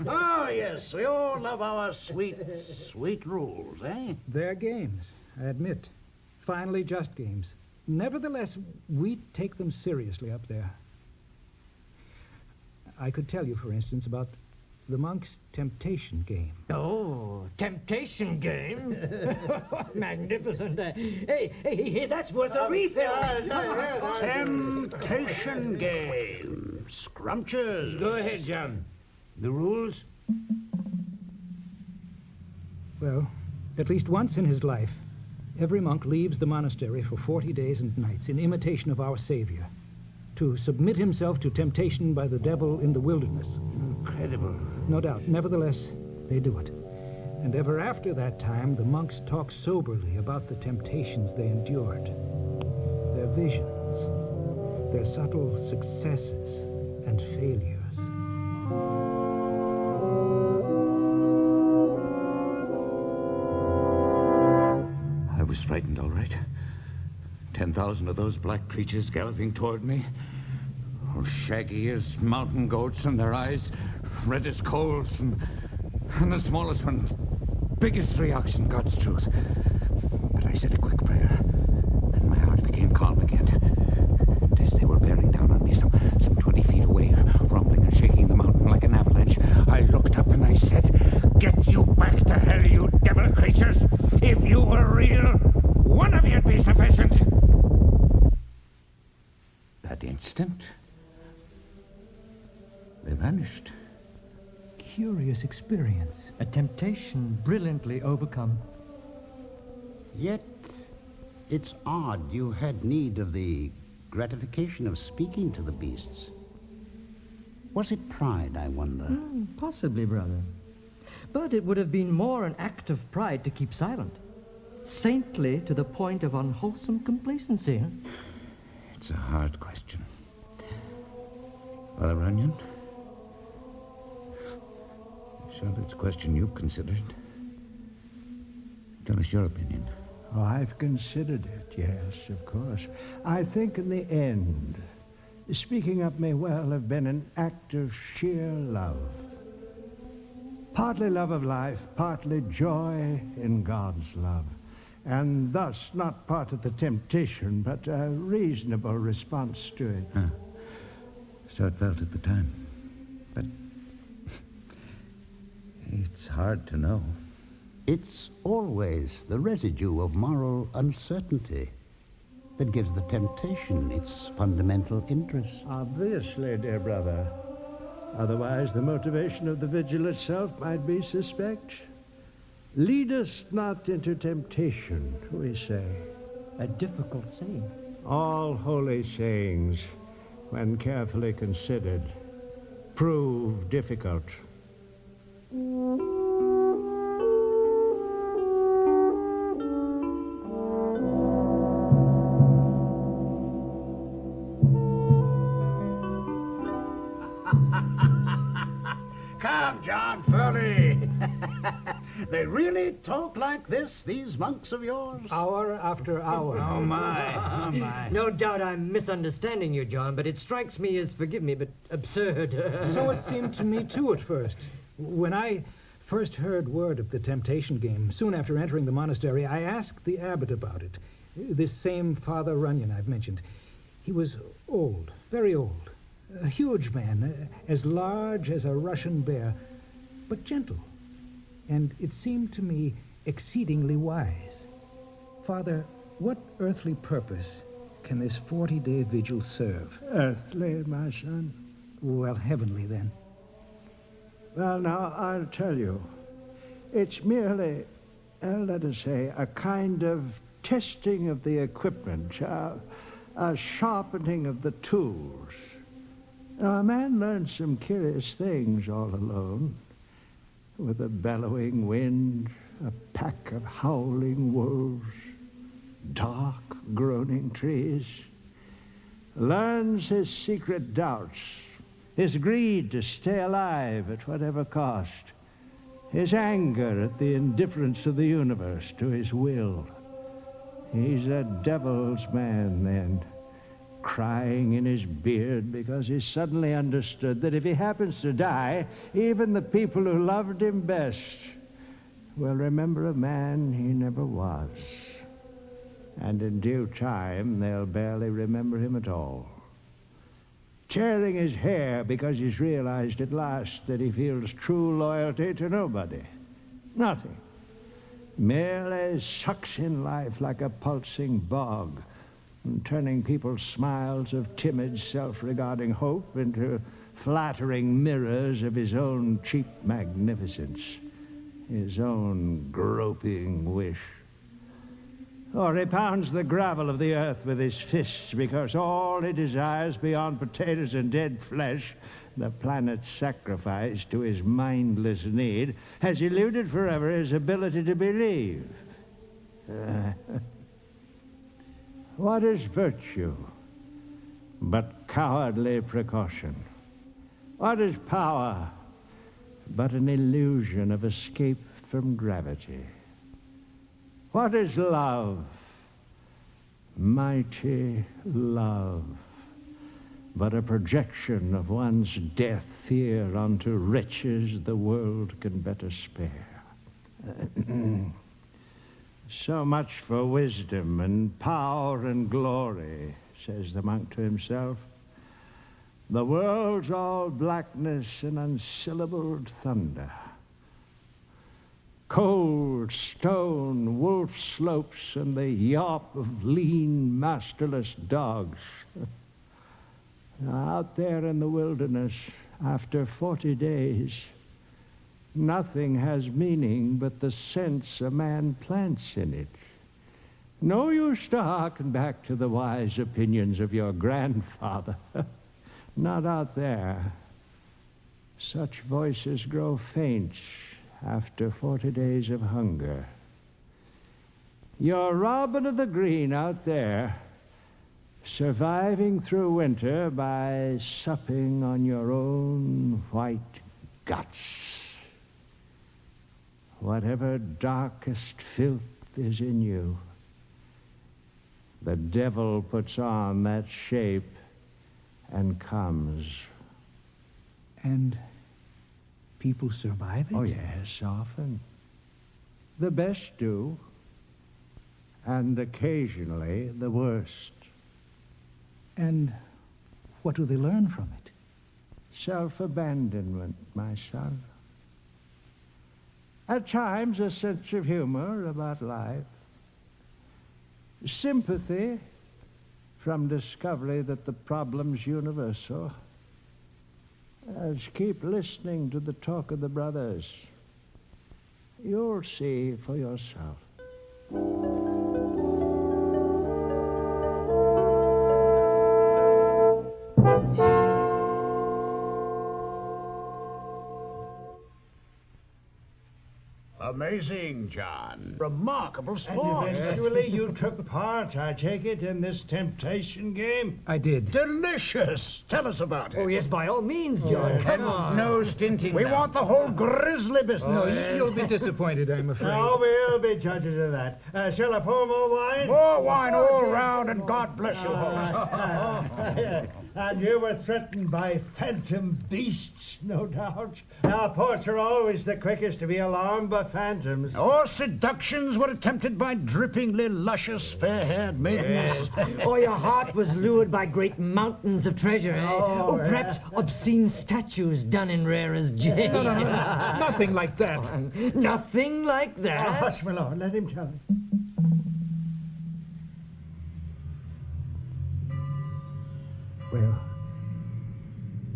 N: Oh, yes. We all love our sweet, sweet rules, eh?
P: They're games, I admit. Finally just games. Nevertheless, we take them seriously up there. I could tell you, for instance, about the monks' temptation game.
F: Oh, temptation game? Magnificent. Hey, that's worth a refill.
N: Temptation game. Scrumptious.
T: Go ahead, John. The rules?
P: Well, at least once in his life, every monk leaves the monastery for 40 days and nights in imitation of our Savior, to submit himself to temptation by the devil in the wilderness.
T: Incredible.
P: No doubt. Nevertheless, they do it. And ever after that time, the monks talk soberly about the temptations they endured, their visions, their subtle successes and failures.
T: I was frightened, all right. 10,000 of those black creatures galloping toward me. All shaggy as mountain goats, and their eyes red as coals, and the smallest one big as 3 oxen, God's truth. But I said a quick prayer, and my heart became calm again. And as they were bearing down on me some 20 feet away, rumbling and shaking the mountain like an avalanche, I looked up and I said, "Get you back to hell, you devil creatures! If you were real, one of you'd be sufficient." That instant, they vanished.
P: Curious experience.
F: A temptation brilliantly overcome.
J: Yet, it's odd you had need of the gratification of speaking to the beasts. Was it pride, I wonder?
F: Possibly, brother. But it would have been more an act of pride to keep silent. Saintly to the point of unwholesome complacency.
T: It's a hard question. Father Runyon? Sure, it's a question you've considered. Tell us your opinion.
B: Oh, I've considered it, yes, of course. I think in the end, speaking up may well have been an act of sheer love. Partly love of life, partly joy in God's love. And thus not part of the temptation, but a reasonable response to it.
T: So it felt at the time. But It's hard to know.
O: It's always the residue of moral uncertainty that gives the temptation its fundamental interest.
B: Obviously, dear brother. Otherwise, the motivation of the vigil itself might be suspect. Lead us not into temptation, we say.
F: A difficult saying.
B: All holy sayings, when carefully considered, prove difficult.
N: Come, John Furley. They really talk like this, these monks of yours?
P: Hour after hour.
N: Oh, my. Oh, my.
F: No doubt I'm misunderstanding you, John, but it strikes me as, forgive me, but absurd.
P: So it seemed to me, too, at first. When I first heard word of the Temptation game, soon after entering the monastery, I asked the abbot about it. This same Father Runyon I've mentioned. He was old, very old. A huge man, as large as a Russian bear, but gentle. And it seemed to me exceedingly wise. Father, what earthly purpose can this 40-day vigil serve?
B: Earthly, my son?
P: Well, heavenly, then.
B: Well, now, I'll tell you. It's merely, let us say, a kind of testing of the equipment, a sharpening of the tools. Now, a man learns some curious things all alone. With a bellowing wind, a pack of howling wolves, dark, groaning trees. Learns his secret doubts, his greed to stay alive at whatever cost, his anger at the indifference of the universe to his will. He's a devil's man, then, crying in his beard because he suddenly understood that if he happens to die, even the people who loved him best will remember a man he never was. And in due time, they'll barely remember him at all. Tearing his hair because he's realized at last that he feels true loyalty to nobody. Nothing. Merely sucks in life like a pulsing bog, and turning people's smiles of timid, self-regarding hope into flattering mirrors of his own cheap magnificence, his own groping wish. Or he pounds the gravel of the earth with his fists because all he desires beyond potatoes and dead flesh, the planet's sacrifice to his mindless need, has eluded forever his ability to believe. What is virtue but cowardly precaution? What is power but an illusion of escape from gravity? What is love, mighty love, but a projection of one's death fear onto riches the world can better spare? So much for wisdom and power and glory, says the monk to himself. The world's all blackness and unsyllabled thunder. Cold stone, wolf slopes, and the yawp of lean, masterless dogs. Out there in the wilderness, after 40 days, nothing has meaning but the sense a man plants in it. No use to hearken back to the wise opinions of your grandfather. Not out there. Such voices grow faint after 40 days of hunger. You're Robin of the Green out there, surviving through winter by supping on your own white guts. Whatever darkest filth is in you, the devil puts on that shape and comes.
P: And people survive it?
B: Oh, yes, often. The best do, and occasionally the worst.
P: And what do they learn from it?
B: Self-abandonment, my son. At times, a sense of humor about life. Sympathy from discovery that the problem's universal. Just keep listening to the talk of the brothers. You'll see for yourself.
N: Amazing, John. Remarkable sport.
B: And eventually you took part, I take it, in this temptation game?
P: I did.
N: Delicious. Tell us about it.
F: Oh, yes, by all means, John. Come on.
T: No stinting.
N: We want the whole grizzly business.
P: No, you'll be disappointed, I'm afraid.
B: Oh, we'll be judges of that. Shall I pour more wine?
N: More wine all round, and God bless you, host.
B: And you were threatened by phantom beasts, no doubt. Our ports are always the quickest to be alarmed by phantoms.
N: Or seductions were attempted by drippingly luscious, fair-haired maidens.
F: Or your heart was lured by great mountains of treasure, eh? Or perhaps obscene statues done in rare as jade.
P: No. Nothing like that.
F: Nothing like that?
B: Hush, my lord, let him tell it.
P: Well,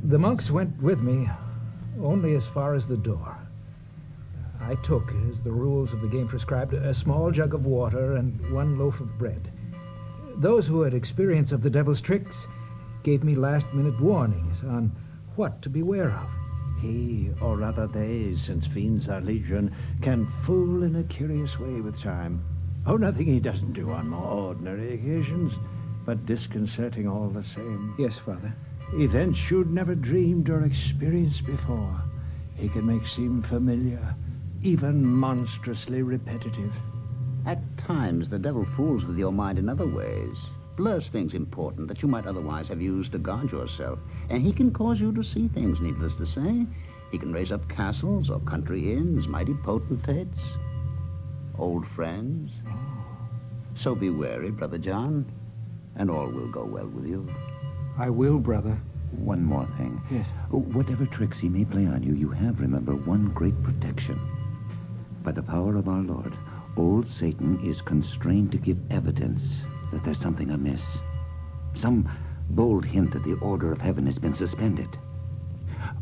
P: the monks went with me only as far as the door. I took, as the rules of the game prescribed, a small jug of water and 1 loaf of bread. Those who had experience of the devil's tricks gave me last-minute warnings on what to beware of.
B: He, or rather they, since fiends are legion, can fool in a curious way with time. Oh, nothing he doesn't do on more ordinary occasions, but disconcerting all the same.
P: Yes, Father.
B: Events you'd never dreamed or experienced before, he can make seem familiar, even monstrously repetitive.
O: At times, the devil fools with your mind in other ways, blurs things important that you might otherwise have used to guard yourself, and he can cause you to see things, needless to say. He can raise up castles or country inns, mighty potentates, old friends. So be wary, Brother John, and all will go well with you.
P: I will, brother.
H: One more thing.
P: Yes.
H: Whatever tricks he may play on you, you have, remember, one great protection. By the power of our Lord, old Satan is constrained to give evidence that there's something amiss. Some bold hint that the order of heaven has been suspended.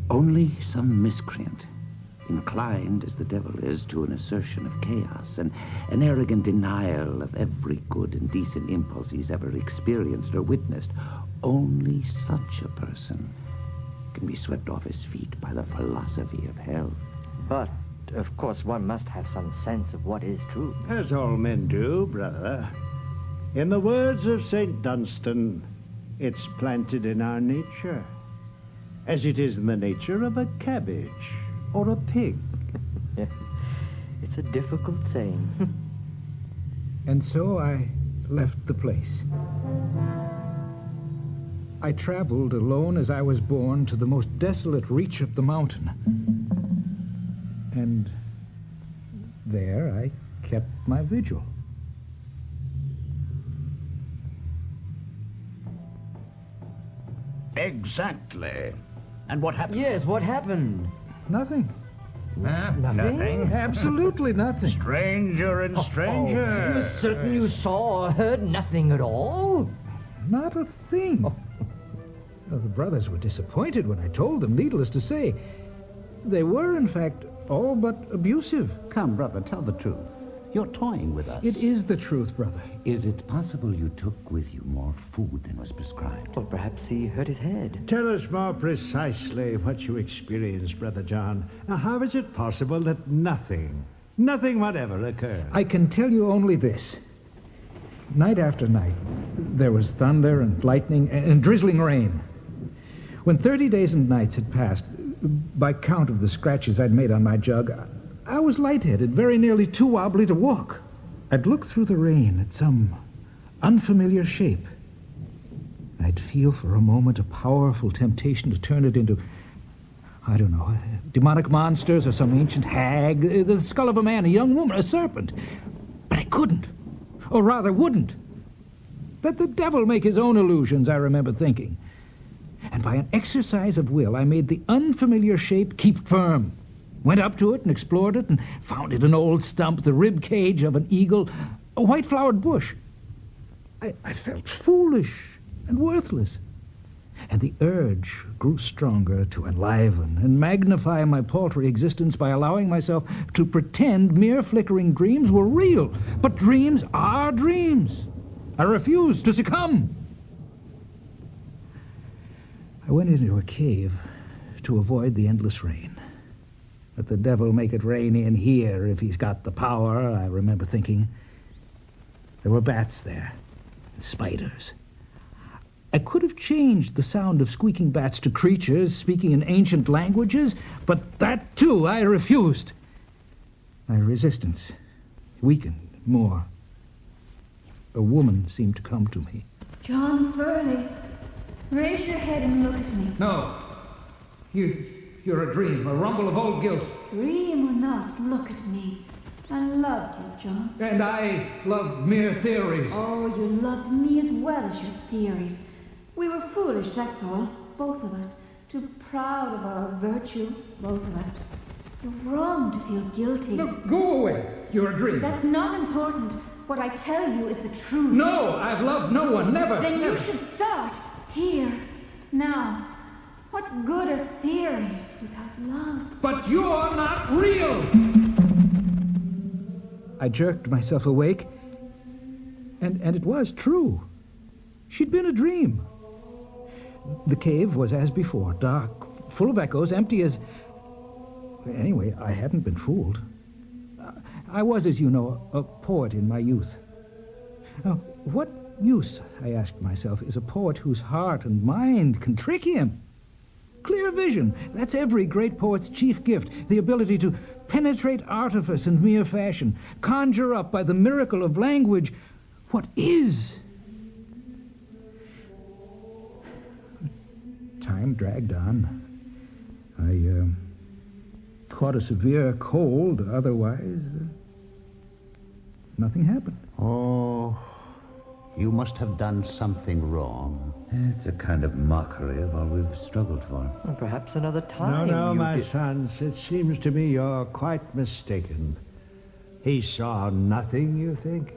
H: Only some miscreant, inclined as the devil is to an assertion of chaos, and an arrogant denial of every good and decent impulse he's ever experienced or witnessed, only such a person can be swept off his feet by the philosophy of hell.
K: But, of course, one must have some sense of what is true.
B: As all men do, brother. In the words of St. Dunstan, it's planted in our nature, as it is in the nature of a cabbage or a pig.
K: Yes, it's a difficult saying.
P: And so I left the place. I traveled alone as I was born to the most desolate reach of the mountain. And there I kept my vigil.
N: Exactly. And what happened?
F: Yes, what happened?
P: Nothing.
F: Nothing?
P: Absolutely nothing.
N: Stranger and stranger.
F: You're certain you saw or heard nothing at all?
P: Not a thing. Well, the brothers were disappointed when I told them, needless to say. They were, in fact, all but abusive.
O: Come, brother, tell the truth. You're toying with us.
P: It is the truth, brother.
H: Is it possible you took with you more food than was prescribed?
K: Well, perhaps he hurt his head.
B: Tell us more precisely what you experienced, Brother John. Now, how is it possible that nothing whatever occurred?
P: I can tell you only this. Night after night, there was thunder and lightning and drizzling rain. When 30 days and nights had passed, by count of the scratches I'd made on my jug, I was lightheaded, very nearly too wobbly to walk. I'd look through the rain at some unfamiliar shape. I'd feel for a moment a powerful temptation to turn it into, I don't know, demonic monsters or some ancient hag, the skull of a man, a young woman, a serpent. But I couldn't, or rather wouldn't. Let the devil make his own illusions, I remember thinking. And by an exercise of will, I made the unfamiliar shape keep firm. Went up to it and explored it and found it an old stump, the rib cage of an eagle, a white-flowered bush. I felt foolish and worthless. And the urge grew stronger to enliven and magnify my paltry existence by allowing myself to pretend mere flickering dreams were real. But dreams are dreams. I refused to succumb. I went into a cave to avoid the endless rain. Let the devil make it rain in here if he's got the power, I remember thinking. There were bats there, and spiders. I could have changed the sound of squeaking bats to creatures speaking in ancient languages, but that, too, I refused. My resistance weakened more. A woman seemed to come to me.
L: John Furley, raise your head and look at me.
P: No. You're a dream, a rumble of old guilt.
L: Dream or not, look at me. I loved you, John.
P: And I loved mere theories.
L: Oh, you loved me as well as your theories. We were foolish, that's all. Both of us. Too proud of our virtue, both of us. You're wrong to feel guilty.
P: No, go away. You're a dream.
L: That's not important. What I tell you is the truth.
P: No, I've loved no one, never.
L: Then
P: never.
L: You should start here, now. What good are theories without love?
P: But you're not real! I jerked myself awake, and it was true. She'd been a dream. The cave was as before, dark, full of echoes, empty as... Anyway, I hadn't been fooled. I was, as you know, a poet in my youth. Now, what use, I asked myself, is a poet whose heart and mind can trick him? Clear vision, that's every great poet's chief gift, the ability to penetrate artifice and mere fashion, conjure up by the miracle of language what is. Time dragged on. I caught a severe cold, otherwise nothing happened.
O: Oh, you must have done something wrong.
H: It's a kind of mockery of all we've struggled for.
K: Well, perhaps another time.
B: No,
K: you
B: my
K: did-
B: sons, it seems to me you're quite mistaken. He saw nothing, you think?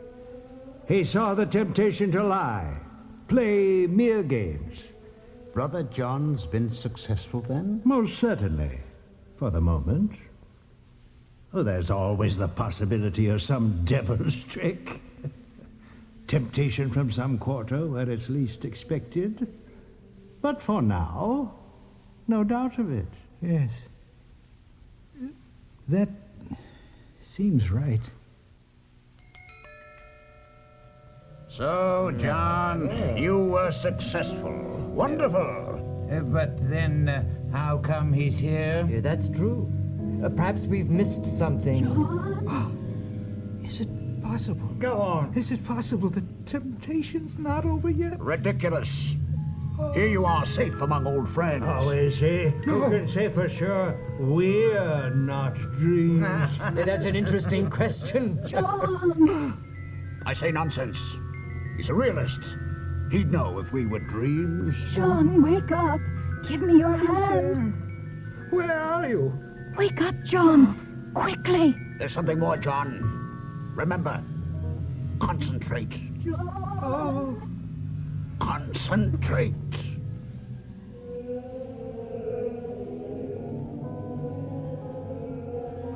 B: He saw the temptation to lie, play mere games.
O: Brother John's been successful then?
B: Most certainly, for the moment. Oh, there's always the possibility of some devil's trick. Temptation from some quarter where it's least expected. But for now, no doubt of it.
P: Yes. That seems right.
J: So, John, you were successful. Wonderful.
T: But then, how come he's here?
F: Yeah, that's true. Perhaps we've missed something.
P: Is it possible?
B: Go on.
P: Is it possible that temptation's not over yet?
J: Ridiculous. Here you are, safe among old friends.
B: Oh, is he? Who can say for sure we're not dreams?
F: Yeah, that's an interesting question.
J: I say nonsense. He's a realist. He'd know if we were dreams.
D: John, wake up. Give me your hand.
B: Where are you?
D: Wake up, John. Quickly.
J: There's something more, John. Remember, concentrate.
B: Oh.
J: Concentrate.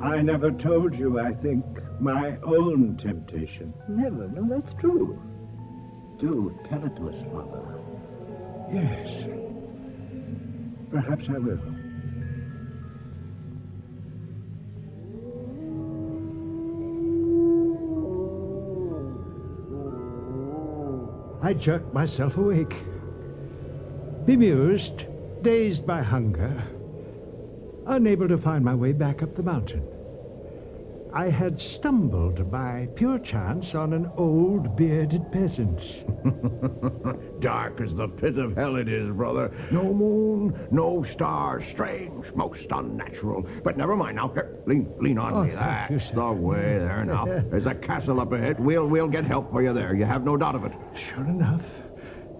B: I never told you, I think, my own temptation.
O: Never. No, that's true. Do tell it to us, Father.
B: Yes. Perhaps I will. I jerked myself awake. Bemused, dazed by hunger, unable to find my way back up the mountain. I had stumbled by pure chance on an old bearded peasant.
J: Dark as the pit of hell it is, brother. No moon, no stars. Strange, most unnatural. But never mind now. Here, lean on me.
B: thank you,
J: That's
B: sir.
J: the way there now. There's a castle up ahead. We'll get help for you there. You have no doubt of it.
B: Sure enough,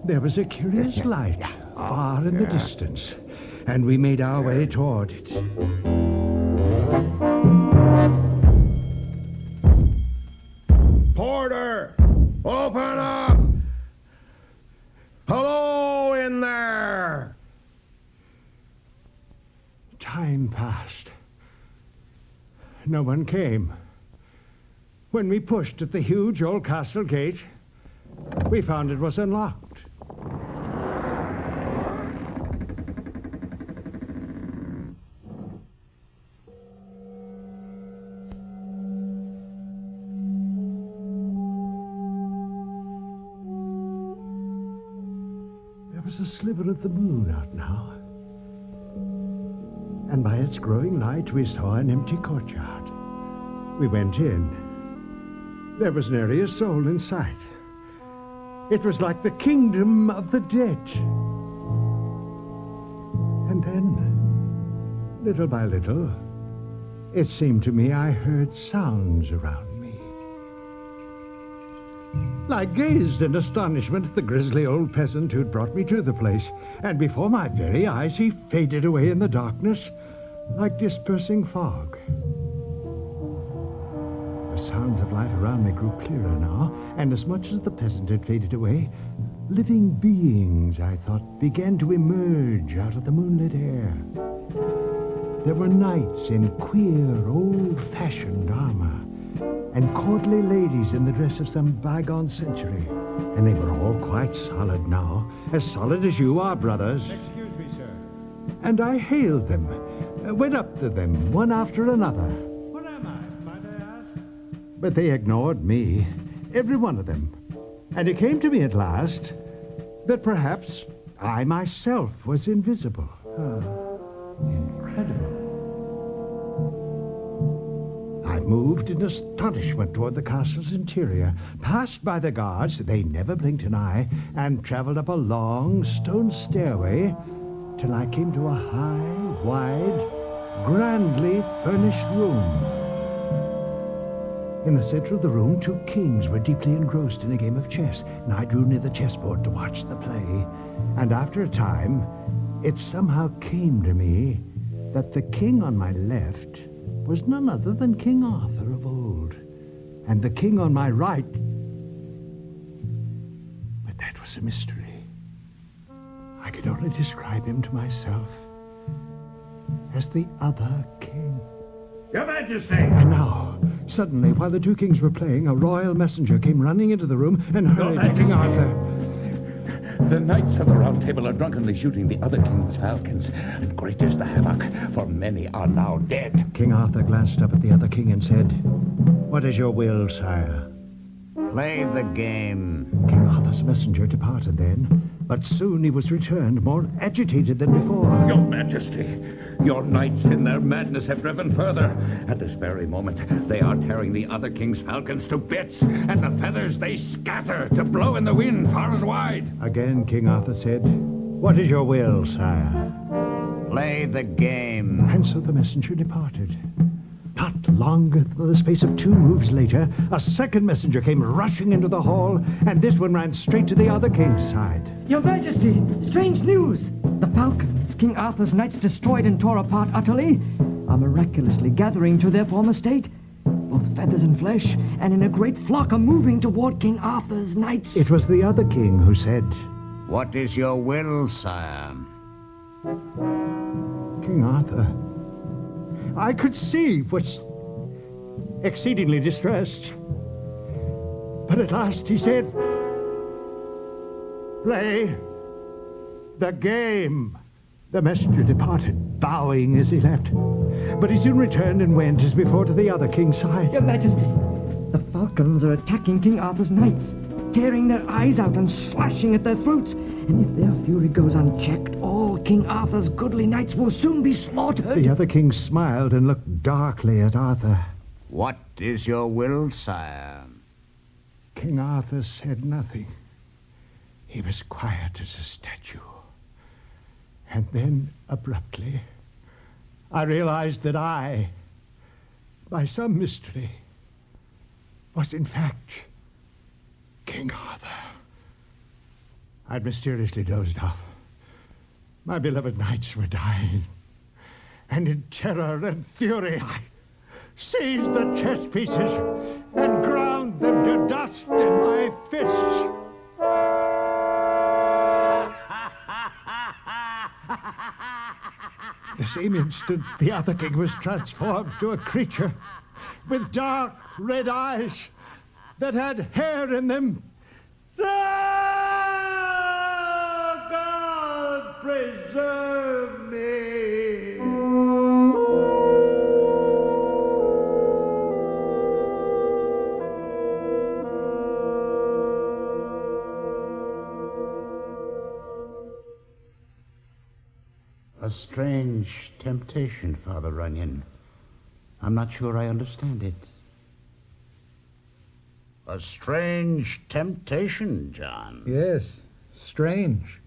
B: there was a curious light far in the distance, and we made our way toward it. Time passed. No one came. When we pushed at the huge old castle gate, we found it was unlocked. There was a sliver of the moon out now, and by its growing light we saw an empty courtyard. We went in. There was nary a soul in sight. It was like the kingdom of the dead. And then, little by little, it seemed to me I heard sounds around me. I gazed in astonishment at the grisly old peasant who'd brought me to the place, and before my very eyes he faded away in the darkness like dispersing fog. The sounds of life around me grew clearer now, and as much as the peasant had faded away, living beings, I thought, began to emerge out of the moonlit air. There were knights in queer, old-fashioned armor, and courtly ladies in the dress of some bygone century, and they were all quite solid now, as solid as you are, brothers.
I: Excuse me, sir.
B: And I hailed them, went up to them, one after another.
I: What am I, might I ask?
B: But they ignored me, every one of them. And it came to me at last that perhaps I myself was invisible.
I: Incredible.
B: I moved in astonishment toward the castle's interior, passed by the guards, they never blinked an eye, and traveled up a long stone stairway till I came to a high, wide, grandly furnished room. In the center of the room, two kings were deeply engrossed in a game of chess, and I drew near the chessboard to watch the play. And after a time, it somehow came to me that the king on my left was none other than King Arthur of old, and the king on my right... But that was a mystery. I could only describe him to myself as the other king.
T: Your Majesty!
B: And now, suddenly, while the two kings were playing, a royal messenger came running into the room and hurried to King Arthur.
R: The knights of the Round Table are drunkenly shooting the other king's falcons, and great is the havoc, for many are now dead.
B: King Arthur glanced up at the other king and said, "What is your will, sire?"
O: Play the game.
B: King Arthur's messenger departed then, but soon he was returned, more agitated than before.
R: Your Majesty, your knights in their madness have driven further. At this very moment, they are tearing the other king's falcons to bits, and the feathers they scatter to blow in the wind far and wide.
B: Again King Arthur said, "What is your will, sire?"
O: Play the game.
B: And so the messenger departed. Not longer than the space of 2 moves later, a second messenger came rushing into the hall, and this one ran straight to the other king's side.
F: Your Majesty, strange news! The falcons King Arthur's knights destroyed and tore apart utterly are miraculously gathering to their former state. Both feathers and flesh, and in a great flock are moving toward King Arthur's knights.
B: It was the other king who said,
O: "What is your will, sire?"
B: King Arthur, I could see, was exceedingly distressed. But at last he said, "Play the game." The messenger departed, bowing as he left. But he soon returned and went as before to the other king's side.
F: Your Majesty, the falcons are attacking King Arthur's knights, tearing their eyes out and slashing at their throats. And if their fury goes unchecked, all King Arthur's goodly knights will soon be slaughtered.
B: The other king smiled and looked darkly at Arthur.
O: What is your will, sire?
B: King Arthur said nothing. He was quiet as a statue. And then, abruptly, I realized that I, by some mystery, was in fact King Arthur. I'd mysteriously dozed off. My beloved knights were dying. And in terror and fury, I seized the chess pieces and ground them to dust in my fists. The same instant, the other king was transformed to a creature with dark red eyes that had hair in them. Ah, God preserve me!
O: A strange temptation, Father Runyon. I'm not sure I understand it. A strange temptation, John.
P: Yes, strange.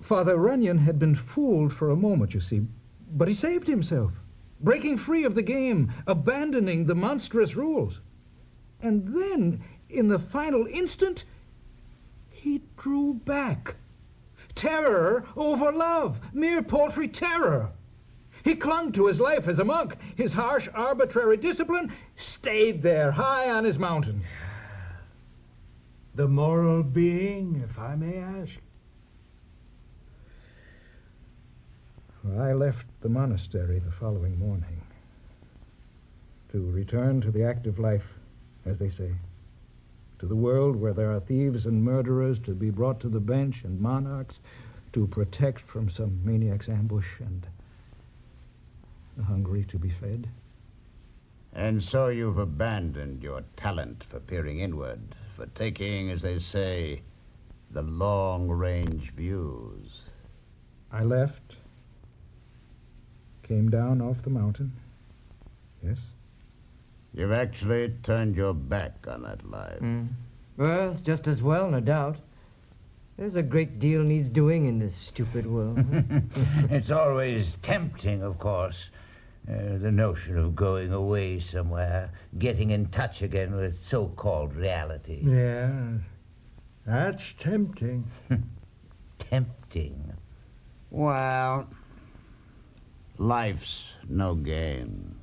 P: Father Runyon had been fooled for a moment, you see, but he saved himself, breaking free of the game, abandoning the monstrous rules. And then, in the final instant, he drew back. Terror over love, mere paltry terror. He clung to his life as a monk. His harsh, arbitrary discipline stayed there, high on his mountain.
B: The moral being, if I may ask.
P: I left the monastery the following morning to return to the active life, as they say, to the world where there are thieves and murderers to be brought to the bench and monarchs to protect from some maniac's ambush and the hungry to be fed.
O: And so you've abandoned your talent for peering inward, for taking, as they say, the long-range views.
P: I left, came down off the mountain, yes.
O: You've actually turned your back on that life.
F: Well, it's just as well, no doubt. There's a great deal needs doing in this stupid world.
T: It's always tempting, of course. The notion of going away somewhere, getting in touch again with so-called reality.
B: Yeah, that's tempting.
T: Tempting?
O: Well, life's no game.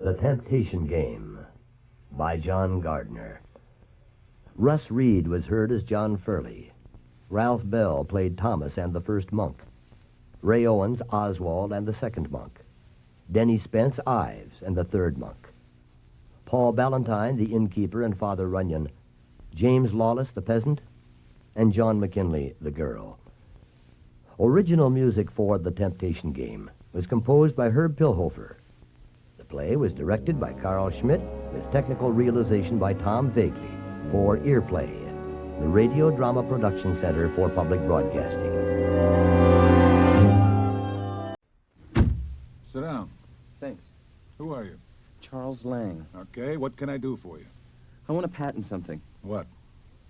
U: The Temptation Game by John Gardner. Russ Reed was heard as John Furley. Ralph Bell played Thomas and the first monk. Ray Owens, Oswald, and the second monk. Denny Spence, Ives, and the third monk. Paul Ballantyne, the innkeeper and Father Runyon. James Lawless, the peasant, and John McKinley, the girl. Original music for The Temptation Game was composed by Herb Pilhofer. The play was directed by Carl Schmidt, with technical realization by Tom Vagley for Earplay, the Radio Drama Production Center for Public Broadcasting.
M: Sit down.
Q: Thanks.
M: Who are you?
Q: Charles Lang.
M: Okay, what can I do for you?
Q: I want to patent something.
M: What?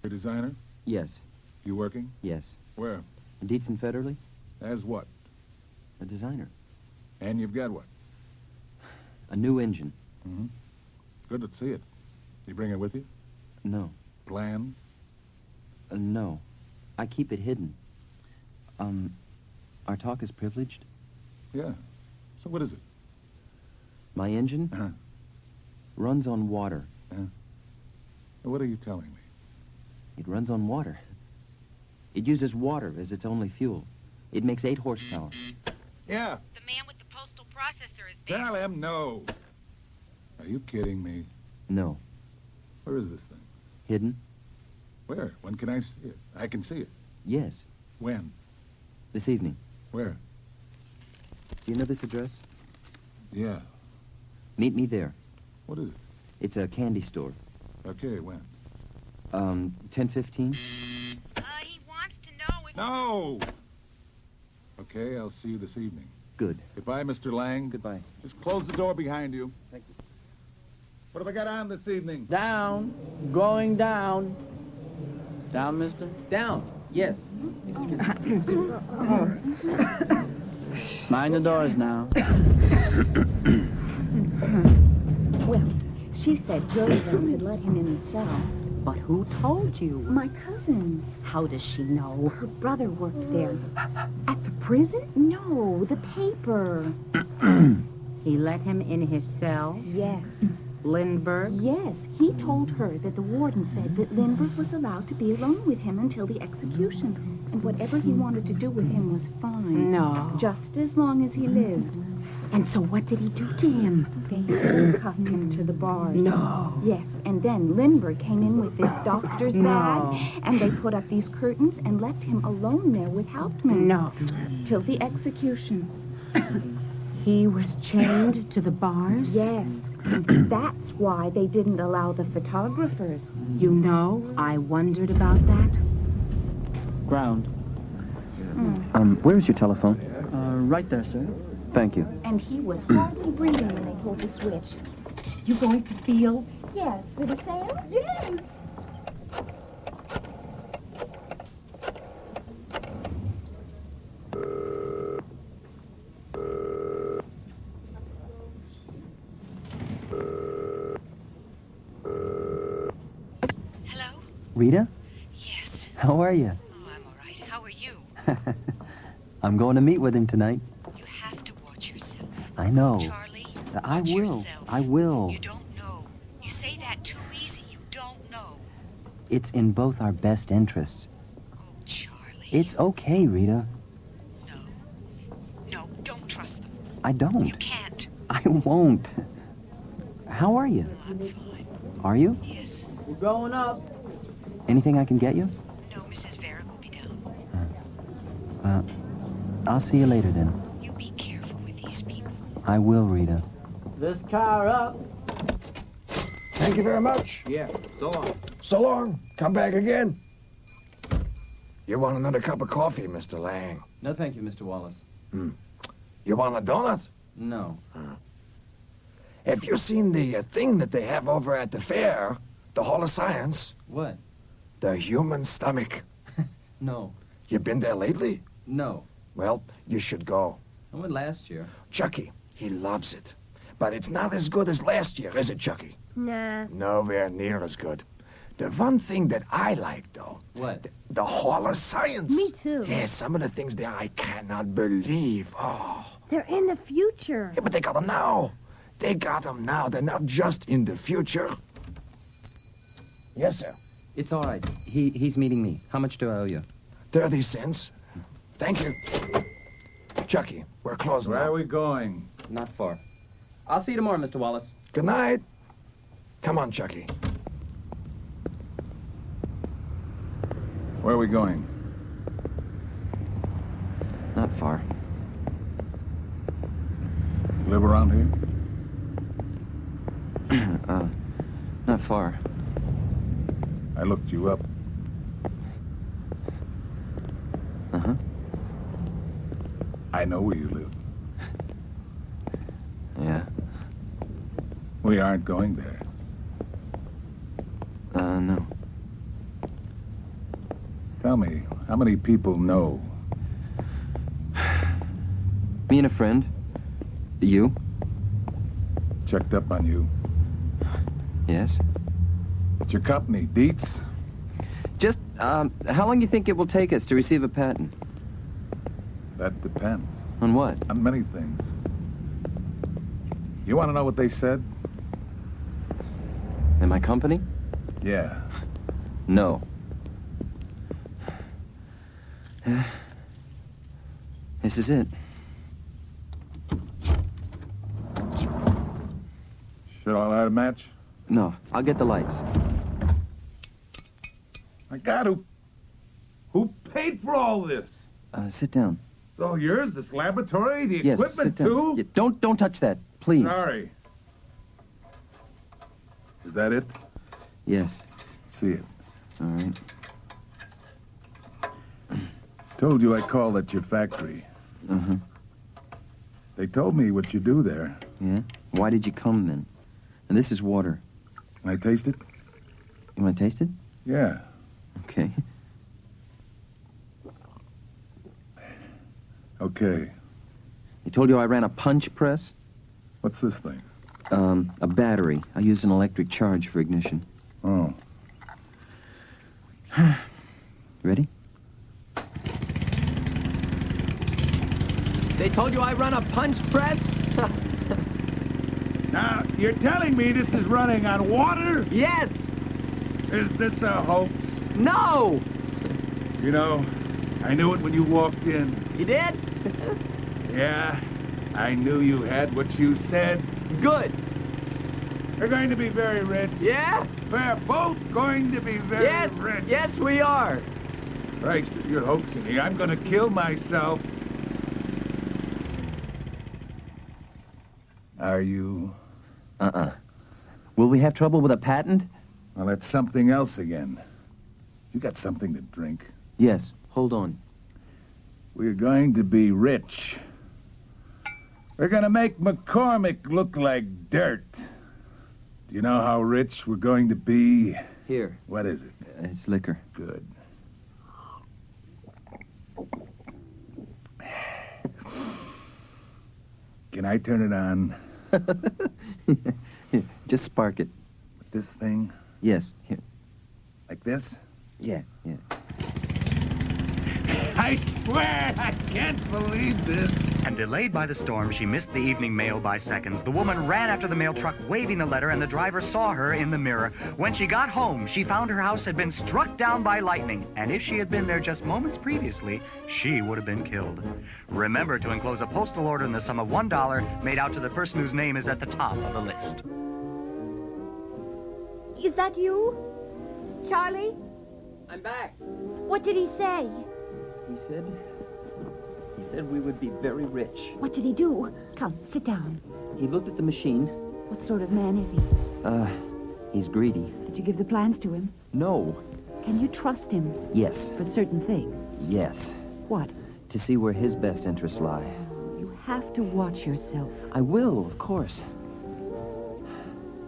M: You're a designer?
Q: Yes.
M: You working?
Q: Yes.
M: Where?
Q: Dietz and Federley?
M: As what?
Q: A designer.
M: And you've got what?
Q: A new engine.
M: Mm-hmm. Good to see it. You bring it with you?
Q: No.
M: Plan?
Q: No. I keep it hidden. Our talk is privileged?
M: Yeah. So what is it?
Q: My engine runs on water.
M: What are you telling me?
Q: It runs on water. It uses water as its only fuel. It makes 8 horsepower.
M: Yeah.
S: The man with the postal processor is there.
M: Tell him no. Are you kidding me?
Q: No.
M: Where is this thing?
Q: Hidden?
M: Where? When can I see it? I can see it.
Q: Yes.
M: When?
Q: This evening.
M: Where?
Q: Do you know this address?
M: Yeah.
Q: Meet me there.
M: What is it?
Q: It's a candy store.
M: Okay, when?
Q: 10:15.
S: He wants to know if...
M: No! Okay, I'll see you this evening.
Q: Good.
M: Goodbye, Mr. Lang.
Q: Goodbye.
M: Just close the door behind you.
Q: Thank you.
M: What have I got on this evening?
E: Down. Going down. Down, mister?
Q: Down. Yes. Excuse me.
E: Mind the doors now.
G: Well, she said Roosevelt had let him in the cell. But who told you? My cousin. How does she know? Her brother worked there. At the prison? No, the paper.
V: He let him in his cell?
G: Yes.
V: Lindbergh?
G: Yes, he told her that the warden said that Lindbergh was allowed to be alone with him until the execution. And whatever he wanted to do with him was fine.
V: No.
G: Just as long as he lived.
V: And so what did he do to him?
G: They handcuffed him to the bars.
V: No.
G: Yes, and then Lindbergh came in with this doctor's bag, and they put up these curtains and left him alone there with Hauptmann.
V: No.
G: Till the execution.
V: He was chained to the bars?
G: Yes, and that's why they didn't allow the photographers.
V: You know, I wondered about that.
E: Ground.
Q: Where's your telephone?
E: Right there, sir.
Q: Thank you.
G: And he was hardly breathing when they pulled the switch.
V: You going to feel?
G: Yes, for the sale? Yes.
S: Hello?
Q: Rita?
S: Yes.
Q: How are you?
S: Oh, I'm all right. How are you?
Q: I'm going to meet with him tonight.
S: You have to watch yourself.
Q: I know.
S: Charlie,
Q: I
S: watch
Q: will.
S: yourself.
Q: I will.
S: You don't know. You say that too easy. You don't know.
Q: It's in both our best interests.
S: Oh, Charlie.
Q: It's okay, Rita.
S: No, don't trust them.
Q: I don't.
S: You can't.
Q: I won't. How are you?
S: I'm fine.
Q: Are you?
S: Yes.
E: We're going up.
Q: Anything I can get you?
S: No, Mrs. Ferrar will be down.
Q: I'll see you later then.
S: You be careful with these people.
Q: I will, Rita.
E: This car up.
J: Thank you very much.
T: Yeah, so long.
J: So long. Come back again. You want another cup of coffee, Mr. Lang?
Q: No, thank you, Mr. Wallace.
J: You want a donut?
Q: No.
J: Have you seen the thing that they have over at the fair? The Hall of Science?
Q: What?
J: The human stomach.
Q: No.
J: You been there lately?
Q: No.
J: Well, you should go.
Q: I went last year.
J: Chucky, he loves it. But it's not as good as last year, is it, Chucky?
D: Nah.
J: Nowhere near as good. The one thing that I like, though...
Q: What?
J: The Hall of Science.
D: Me too.
J: Yeah, some of the things there I cannot believe. Oh.
D: They're in the future.
J: Yeah, but they got them now. They got them now. They're not just in the future. Yes, sir.
Q: It's all right. He's meeting me. How much do I owe you?
J: 30 cents. Thank you. Chucky, we're closed
M: Where
J: now.
M: are we going?
Q: Not far. I'll see you tomorrow, Mr. Wallace.
J: Good night. Come on, Chucky.
M: Where are we going?
Q: Not far.
M: You live around here?
Q: Not far.
M: I looked you up.
Q: Uh-huh.
M: I know where you live.
Q: Yeah.
M: We aren't going there.
Q: No.
M: Tell me, how many people know?
Q: Me and a friend. You?
M: Checked up on you.
Q: Yes.
M: What's your company, Dietz?
Q: Just, how long do you think it will take us to receive a patent?
M: That depends.
Q: On what?
M: On many things. You want to know what they said?
Q: In my company?
M: Yeah.
Q: No. This is it.
M: Should I light a match?
Q: No, I'll get the lights.
M: I got to. Who paid for all this?
Q: Sit down.
M: It's all yours, this laboratory, the
Q: Yes,
M: equipment,
Q: sit down.
M: too?
Q: Yeah, don't touch that, please.
M: Sorry. Is that it?
Q: Yes.
M: See it.
Q: All right.
M: Told you I called at your factory.
Q: Uh-huh.
M: They told me what you do there.
Q: Yeah? Why did you come, then? And this is water.
M: Can I taste it?
Q: You want to taste it?
M: Yeah.
Q: Okay.
M: Okay.
Q: They told you I ran a punch press?
M: What's this thing?
Q: A battery. I use an electric charge for ignition.
M: Oh.
Q: Ready? They told you I run a punch press?
M: Now, you're telling me this is running on water?
Q: Yes!
M: Is this a hoax?
Q: No!
M: You know, I knew it when you walked in.
Q: You did?
M: Yeah, I knew you had what you said.
Q: Good.
M: We're going to be very rich.
Q: Yeah?
M: We're both going to be very rich.
Q: Yes, we are.
M: Christ, if you're hoaxing me, I'm going to kill myself. Are you?
Q: Will we have trouble with a patent?
M: Well, that's something else again. You got something to drink?
Q: Yes. Hold on.
M: We're going to be rich. We're going to make McCormick look like dirt. Do you know how rich we're going to be?
Q: Here.
M: What is it?
Q: It's liquor.
M: Good. Can I turn it on?
Q: Just spark it.
M: This thing?
Q: Yes. Here.
M: Like this?
Q: Yeah.
M: I swear, I can't believe this.
A: And delayed by the storm, she missed the evening mail by seconds. The woman ran after the mail truck, waving the letter, and the driver saw her in the mirror. When she got home, she found her house had been struck down by lightning, and if she had been there just moments previously, she would have been killed. Remember to enclose a postal order in the sum of $1 made out to the person whose name is at the top of the list.
D: Is that you? Charlie?
Q: I'm back.
D: What did he say?
Q: He said we would be very rich.
D: What did he do? Come, sit down.
Q: He looked at the machine.
D: What sort of man is he?
Q: He's greedy.
G: Did you give the plans to him?
Q: No.
G: Can you trust him?
Q: Yes.
G: For certain things?
Q: Yes.
G: What?
Q: To see where his best interests lie.
G: You have to watch yourself.
Q: I will, of course.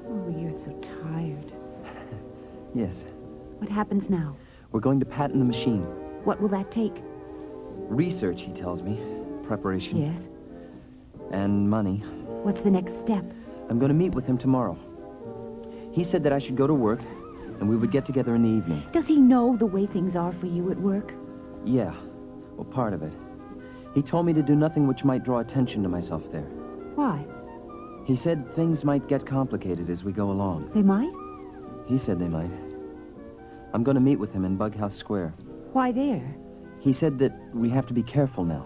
G: Oh, you're so tired.
Q: Yes.
G: What happens now?
Q: We're going to patent the machine.
G: What will that take?
Q: Research, he tells me. Preparation.
G: Yes.
Q: And money.
G: What's the next step?
Q: I'm going to meet with him tomorrow. He said that I should go to work, and we would get together in the evening.
G: Does he know the way things are for you at work?
Q: Yeah. Well, part of it. He told me to do nothing which might draw attention to myself there.
G: Why?
Q: He said things might get complicated as we go along.
G: They might?
Q: He said they might. I'm going to meet with him in Bughouse Square.
G: Why there?
Q: He said that we have to be careful now.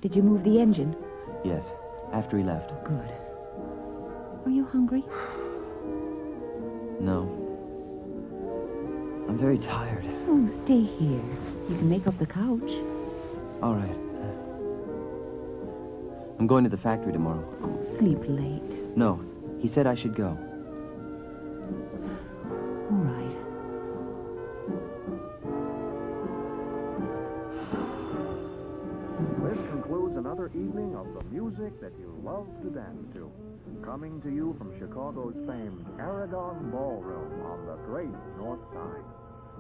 G: Did you move the engine?
Q: Yes, after he left.
G: Good. Are you hungry?
Q: No. I'm very tired.
G: Oh, stay here. You can make up the couch.
Q: All right. I'm going to the factory tomorrow.
G: Oh, sleep late.
Q: No, he said I should go.
G: All right.
C: This concludes another evening of the music that you love to dance to. Coming to you from Chicago's famed Aragon Ballroom on the Great North Side.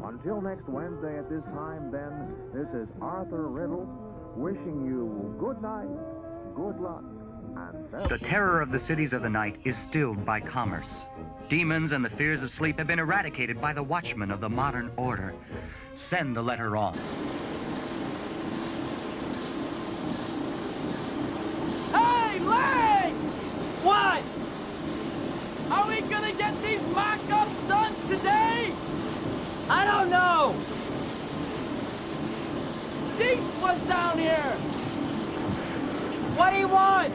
C: Until next Wednesday at this time, then, this is Aurthur Riddle wishing you good night, good luck, and
A: The terror of the cities of the night is stilled by commerce. Demons and the fears of sleep have been eradicated by the watchmen of the modern order. Send the letter on.
W: Hey, Lang! What? Are we gonna get these mock-ups done today? I don't know. Deep was down here. What do you want?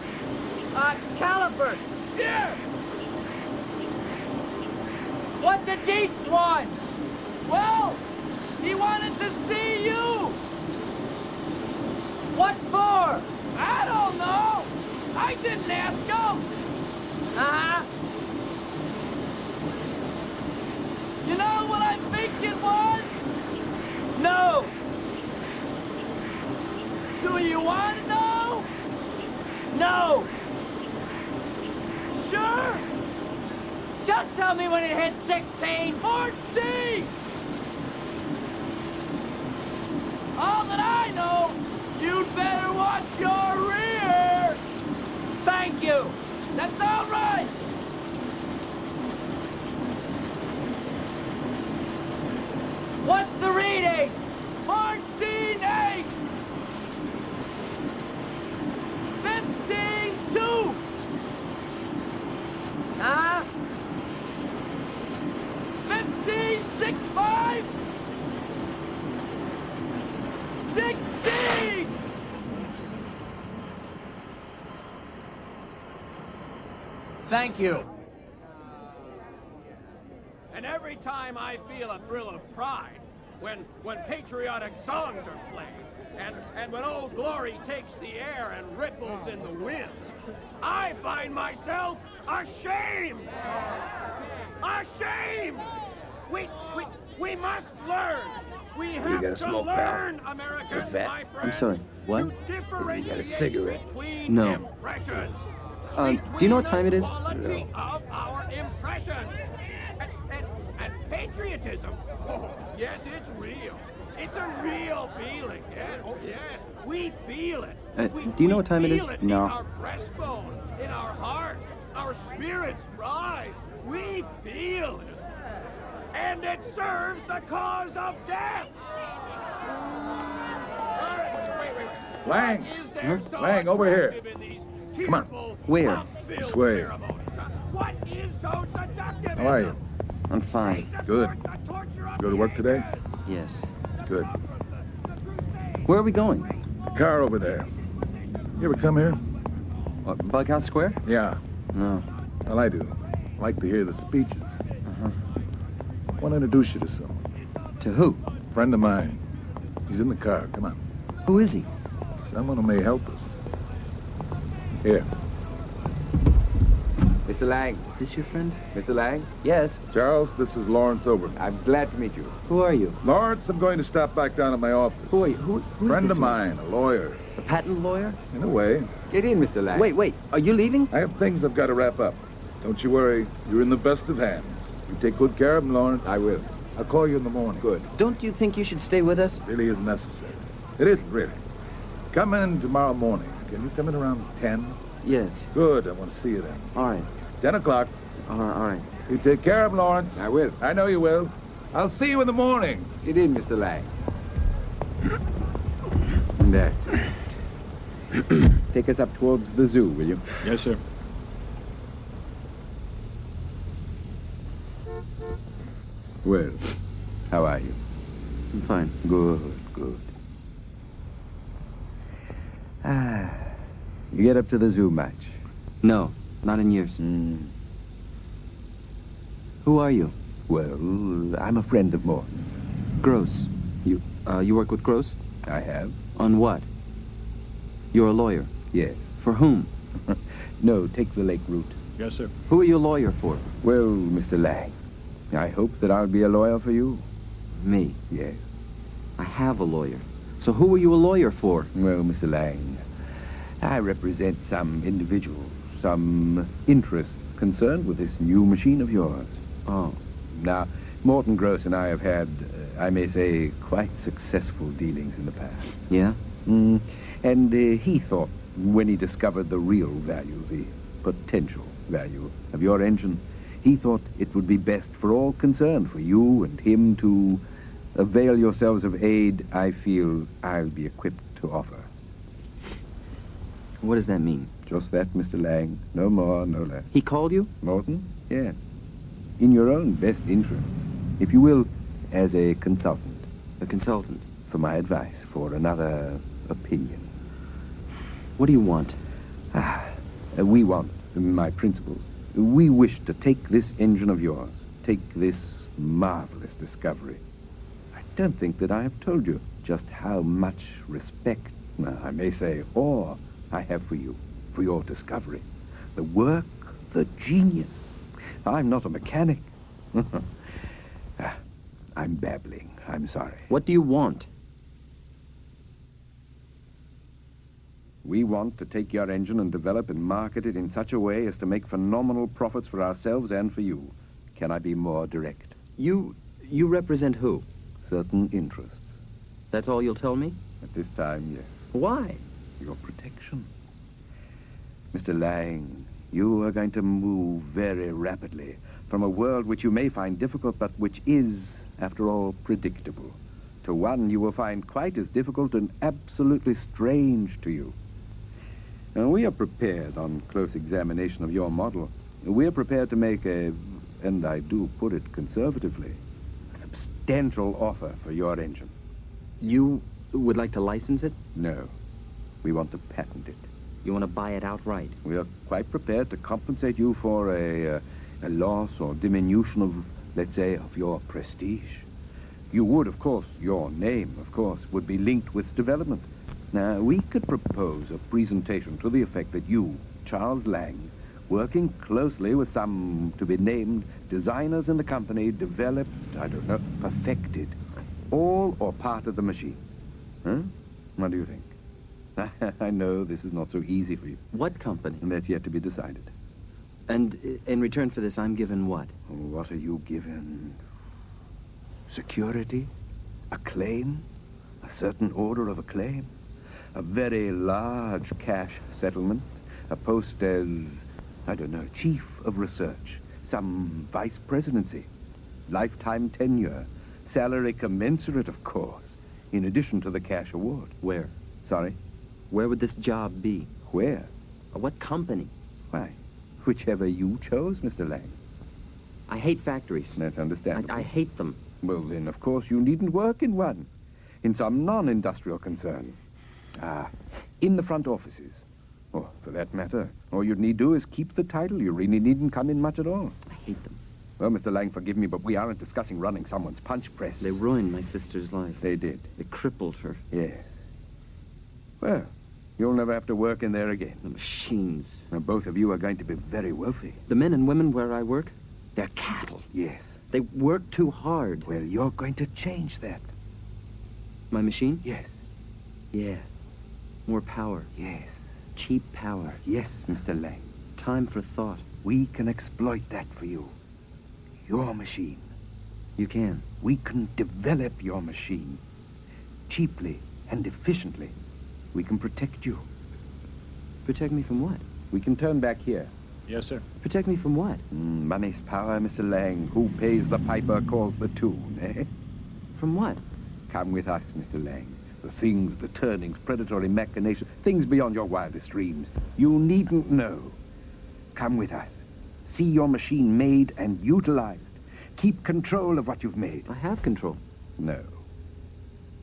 W: Calipers. Here. What did Deets want? Well, he wanted to see you. What for? I don't know. I didn't ask him. You know what I think it was? No. Do you want to know? No. Sure? Just tell me when it hits 16. 14! All that I know, you'd better watch your rear. Thank you. That's all right. What's the reading? 14-8. 15-2. Huh? 15-6-5. 16. Thank you.
H: And every time I feel a thrill of pride, when patriotic songs are played, and when Old Glory takes the air and ripples in the wind, I find myself ashamed! Ashamed! We must learn! We have
J: got a
H: to
J: smoke,
H: learn,
J: pal?
H: Americans,
J: Vet.
H: my
Q: I'm
H: friends!
Q: sorry, what?
J: You got a cigarette?
Q: No.
H: Impressions.
Q: Do you know what time it is?
H: Quality of our impressions. And patriotism. Oh, yes, it's real. It's a real feeling. Yes, oh yes, we feel it.
Q: Do you know what time it is?
H: Feel it
Q: No.
H: in our breastbone, in our heart. Our spirits rise. We feel it. And it serves the cause of death. Wait.
M: Lang!
H: Is there so
M: Lang, over here.
H: attractive in these
M: Come on.
H: tearful,
Q: Where?
H: love-filled
M: This way.
H: ceremonies? What is so seductive?
M: How are you?
Q: I'm fine.
M: Good. Go to work today?
Q: Yes.
M: Good.
Q: Where are we going?
M: The car over there. You ever come here?
Q: What, Bughouse Square?
M: Yeah.
Q: No.
M: Well, I do. I like to hear the speeches.
Q: Uh-huh.
M: I want to introduce you to someone.
Q: To who?
M: Friend of mine. He's in the car. Come on.
Q: Who is he?
M: Someone who may help us. Here.
J: Mr. Lang.
Q: Is this your friend?
J: Mr. Lang?
Q: Yes.
M: Charles, this is Lawrence Oberman.
J: I'm glad to meet you.
Q: Who are you?
M: Lawrence, I'm going to stop back down at my office.
Q: Who are you? Who's
M: Friend
Q: this
M: of
Q: man?
M: mine, a lawyer.
Q: A patent lawyer?
M: In a way.
J: Get in, Mr. Lang.
Q: Wait. Are you leaving?
M: I have things I've got to wrap up. Don't you worry. You're in the best of hands. You take good care of him, Lawrence.
J: I will.
M: I'll call you in the morning.
J: Good.
Q: Don't you think you should stay with us?
M: Really isn't necessary. It isn't, really. Come in tomorrow morning. Can you come in around 10?
Q: Yes.
M: Good. I want to see you then.
Q: All right.
M: 10 o'clock.
Q: All right.
M: You take care of him, Lawrence.
J: I will.
M: I know you will. I'll see you in the morning.
J: Get in, Mr. Lang. That's it. Take us up towards the zoo, will you?
M: Yes, sir.
J: Well, how are you?
Q: I'm fine.
J: Good. You get up to the zoo much?
Q: No, not in years. Who are you?
J: Well, I'm a friend of Morton's.
Q: Gross. You work with Gross?
J: I have.
Q: On what? You're a lawyer?
J: Yes.
Q: For whom?
J: No, take the lake route.
M: Yes, sir.
Q: Who are you a lawyer for?
J: Well, Mr. Lang, I hope that I'll be a lawyer for you.
Q: Me?
J: Yes.
Q: I have a lawyer. So who are you a lawyer for?
J: Well, Mr. Lang, I represent some individuals, some interests concerned with this new machine of yours.
Q: Oh.
J: Now, Morton Gross and I have had, I may say, quite successful dealings in the past.
Q: Yeah?
J: And he thought, when he discovered the real value, the potential value of your engine, he thought it would be best for all concerned, for you and him, to avail yourselves of aid I feel I'll be equipped to offer.
Q: What does that mean?
J: Just that, Mr. Lang. No more, no less.
Q: He called you?
J: Morton? Yes. In your own best interests. If you will, as a consultant.
Q: A consultant?
J: For my advice, for another opinion.
Q: What do you want?
J: We want, my principals, we wish to take this engine of yours, take this marvelous discovery. I don't think that I have told you just how much respect, I may say awe, I have for you, for your discovery. The work, the genius. I'm not a mechanic. I'm babbling. I'm sorry.
Q: What do you want?
J: We want to take your engine and develop and market it in such a way as to make phenomenal profits for ourselves and for you. Can I be more direct?
Q: You represent who?
J: Certain interests.
Q: That's all you'll tell me?
J: At this time, yes.
Q: Why?
J: Your protection. Mr. Lang, you are going to move very rapidly from a world which you may find difficult, but which is, after all, predictable, to one you will find quite as difficult and absolutely strange to you. And we are prepared, on close examination of your model, we are prepared to make a, and I do put it conservatively, a substantial offer for your engine.
Q: You would like to license it?
J: No. We want to patent it.
Q: You want to buy it outright?
J: We are quite prepared to compensate you for a loss or diminution of, let's say, of your prestige. You would, of course, your name, of course, would be linked with development. Now, we could propose a presentation to the effect that you, Charles Lang, working closely with some to-be-named designers in the company, developed, I don't know, perfected, all or part of the machine. Huh? What do you think? I know this is not so easy for you.
Q: What company?
J: And that's yet to be decided.
Q: And in return for this, I'm given what?
J: What are you given? Security? Acclaim? A certain order of acclaim? A very large cash settlement? A post as, I don't know, chief of research? Some vice presidency? Lifetime tenure? Salary commensurate, of course, in addition to the cash award.
Q: Where?
J: Sorry?
Q: Where would this job be?
J: Where?
Q: What company?
J: Why, whichever you chose, Mr. Lang.
Q: I hate factories.
J: That's understandable.
Q: I hate them.
J: Well, then, of course, you needn't work in one. In some non-industrial concern. In the front offices. Or, for that matter, all you'd need do is keep the title. You really needn't come in much at all.
Q: I hate them.
J: Well, Mr. Lang, forgive me, but we aren't discussing running someone's punch press.
Q: They ruined my sister's life.
J: They did.
Q: They crippled her.
J: Yes. Well, you'll never have to work in there again.
Q: The machines.
J: Now, both of you are going to be very wealthy.
Q: The men and women where I work, they're cattle.
J: Yes.
Q: They work too hard.
J: Well, you're going to change that.
Q: My machine?
J: Yes.
Q: Yeah. More power.
J: Yes.
Q: Cheap power.
J: Yes, Mr. Lang.
Q: Time for thought.
J: We can exploit that for you. Your machine.
Q: You can.
J: We can develop your machine. Cheaply and efficiently. We can protect you.
Q: Protect me from what?
J: We can turn back here.
I: Yes, sir.
Q: Protect me from what?
J: Money's power, Mr. Lang. Who pays the piper calls the tune, eh?
Q: From what?
J: Come with us, Mr. Lang. The things, the turnings, predatory machinations, things beyond your wildest dreams. You needn't know. Come with us. See your machine made and utilized. Keep control of what you've made.
Q: I have control.
J: No.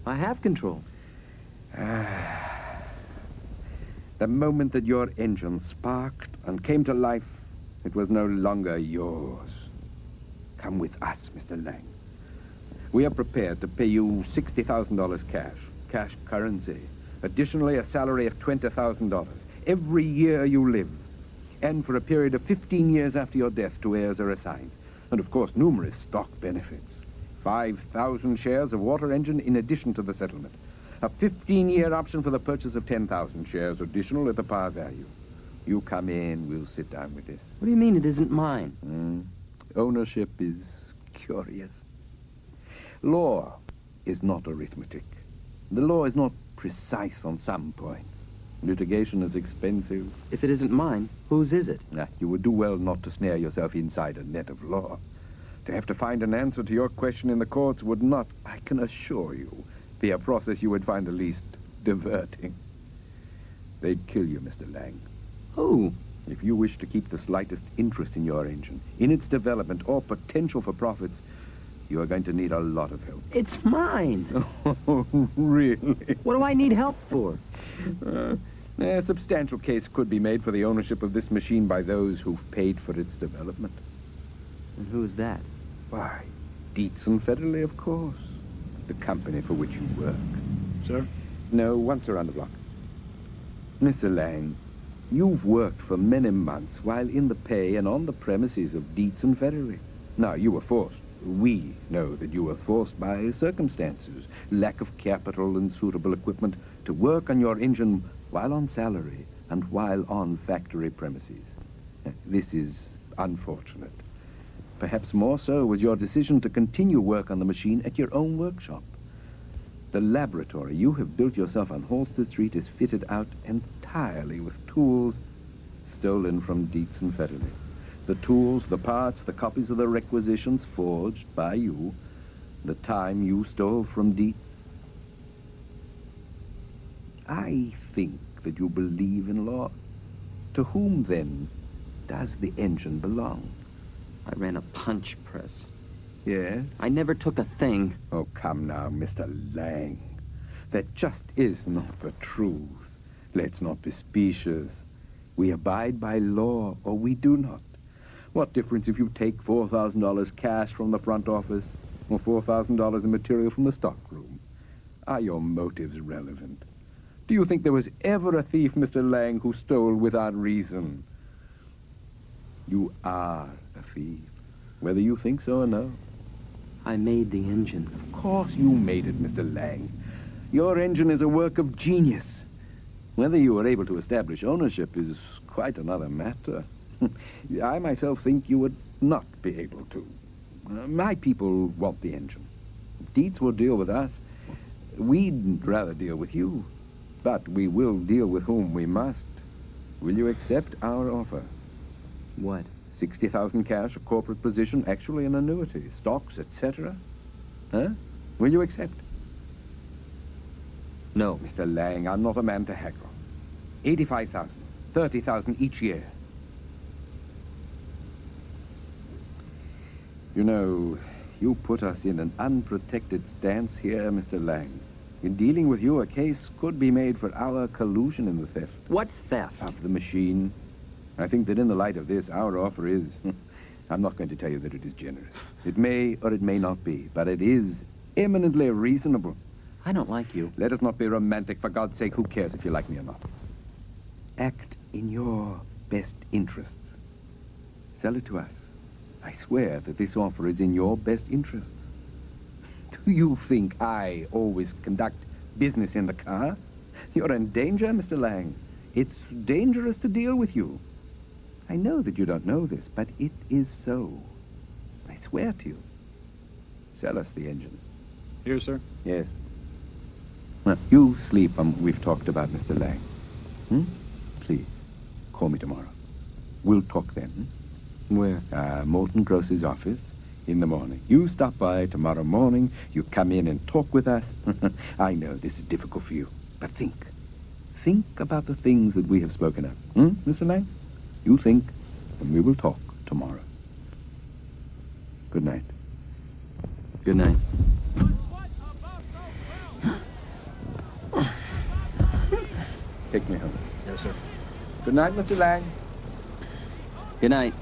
Q: I have control.
J: The moment that your engine sparked and came to life, it was no longer yours. Come with us, Mr. Lang. We are prepared to pay you $60,000 cash currency. Additionally, a salary of $20,000 every year you live, and for a period of 15 years after your death to heirs or assigns. And of course, numerous stock benefits. 5,000 shares of water engine in addition to the settlement. A 15-year option for the purchase of 10,000 shares additional at the par value. You come in, we'll sit down with this.
Q: What do you mean it isn't mine?
J: Ownership is curious. Law is not arithmetic. The law is not precise on some points. Litigation is expensive.
Q: If it isn't mine, whose is it?
J: You would do well not to snare yourself inside a net of law. To have to find an answer to your question in the courts would not, I can assure you, be a process you would find the least diverting. They'd kill you, Mr. Lang.
Q: Who?
J: If you wish to keep the slightest interest in your engine, in its development or potential for profits, you are going to need a lot of help.
Q: It's mine.
J: Oh, really?
Q: What do I need help for?
J: A substantial case could be made for the ownership of this machine by those who've paid for its development.
Q: And who's that?
J: Why, Dancin Federally, of course. The company for which you work.
I: Sir?
J: No, once around the block. Mr. Lang, you've worked for many months while in the pay and on the premises of Dancin Federally. Now, you were forced. We know that you were forced by circumstances, lack of capital and suitable equipment, to work on your engine while on salary and while on factory premises. This is unfortunate. Perhaps more so was your decision to continue work on the machine at your own workshop. The laboratory you have built yourself on Halsted Street is fitted out entirely with tools stolen from Dietz and Federley. The tools, the parts, the copies of the requisitions forged by you, the time you stole from Dietz. I think that you believe in law. To whom, then, does the engine belong?
Q: I ran a punch press.
J: Yes?
Q: I never took a thing.
J: Oh, come now, Mr. Lang. That just is not the truth. Let's not be specious. We abide by law, or we do not. What difference if you take $4,000 cash from the front office or $4,000 in material from the stockroom? Are your motives relevant? Do you think there was ever a thief, Mr. Lang, who stole without reason? You are a thief, whether you think so or no.
Q: I made the engine.
J: Of course you made it, Mr. Lang. Your engine is a work of genius. Whether you were able to establish ownership is quite another matter. I myself think you would not be able to. My people want the engine. Dietz will deal with us. We'd rather deal with you. But we will deal with whom we must. Will you accept our offer?
Q: What?
J: 60,000 cash, a corporate position, actually an annuity, stocks, etc. Huh? Will you accept?
Q: No.
J: Mr. Lang, I'm not a man to haggle. 85,000, 30,000 each year. You know, you put us in an unprotected stance here, Mr. Lang. In dealing with you, a case could be made for our collusion in the theft.
Q: What theft?
J: Of the machine. I think that in the light of this, our offer is... I'm not going to tell you that it is generous. It may or it may not be, but it is eminently reasonable.
Q: I don't like you.
J: Let us not be romantic. For God's sake, who cares if you like me or not? Act in your best interests. Sell it to us. I swear that this offer is in your best interests. Do you think I always conduct business in the car? You're in danger, Mr. Lang. It's dangerous to deal with you. I know that you don't know this, but it is so. I swear to you. Sell us the engine.
K: Here, sir.
J: Yes. Well, you sleep on what we've talked about, Mr. Lang. Please, call me tomorrow. We'll talk then.
Q: Where?
J: Morton Gross's office in the morning. You stop by tomorrow morning. You come in and talk with us. I know this is difficult for you, but think. Think about the things that we have spoken of. Mr. Lang? You think, and we will talk tomorrow. Good night.
Q: Good night.
J: Take me home.
K: Yes, sir.
J: Good night, Mr. Lang.
Q: Good night.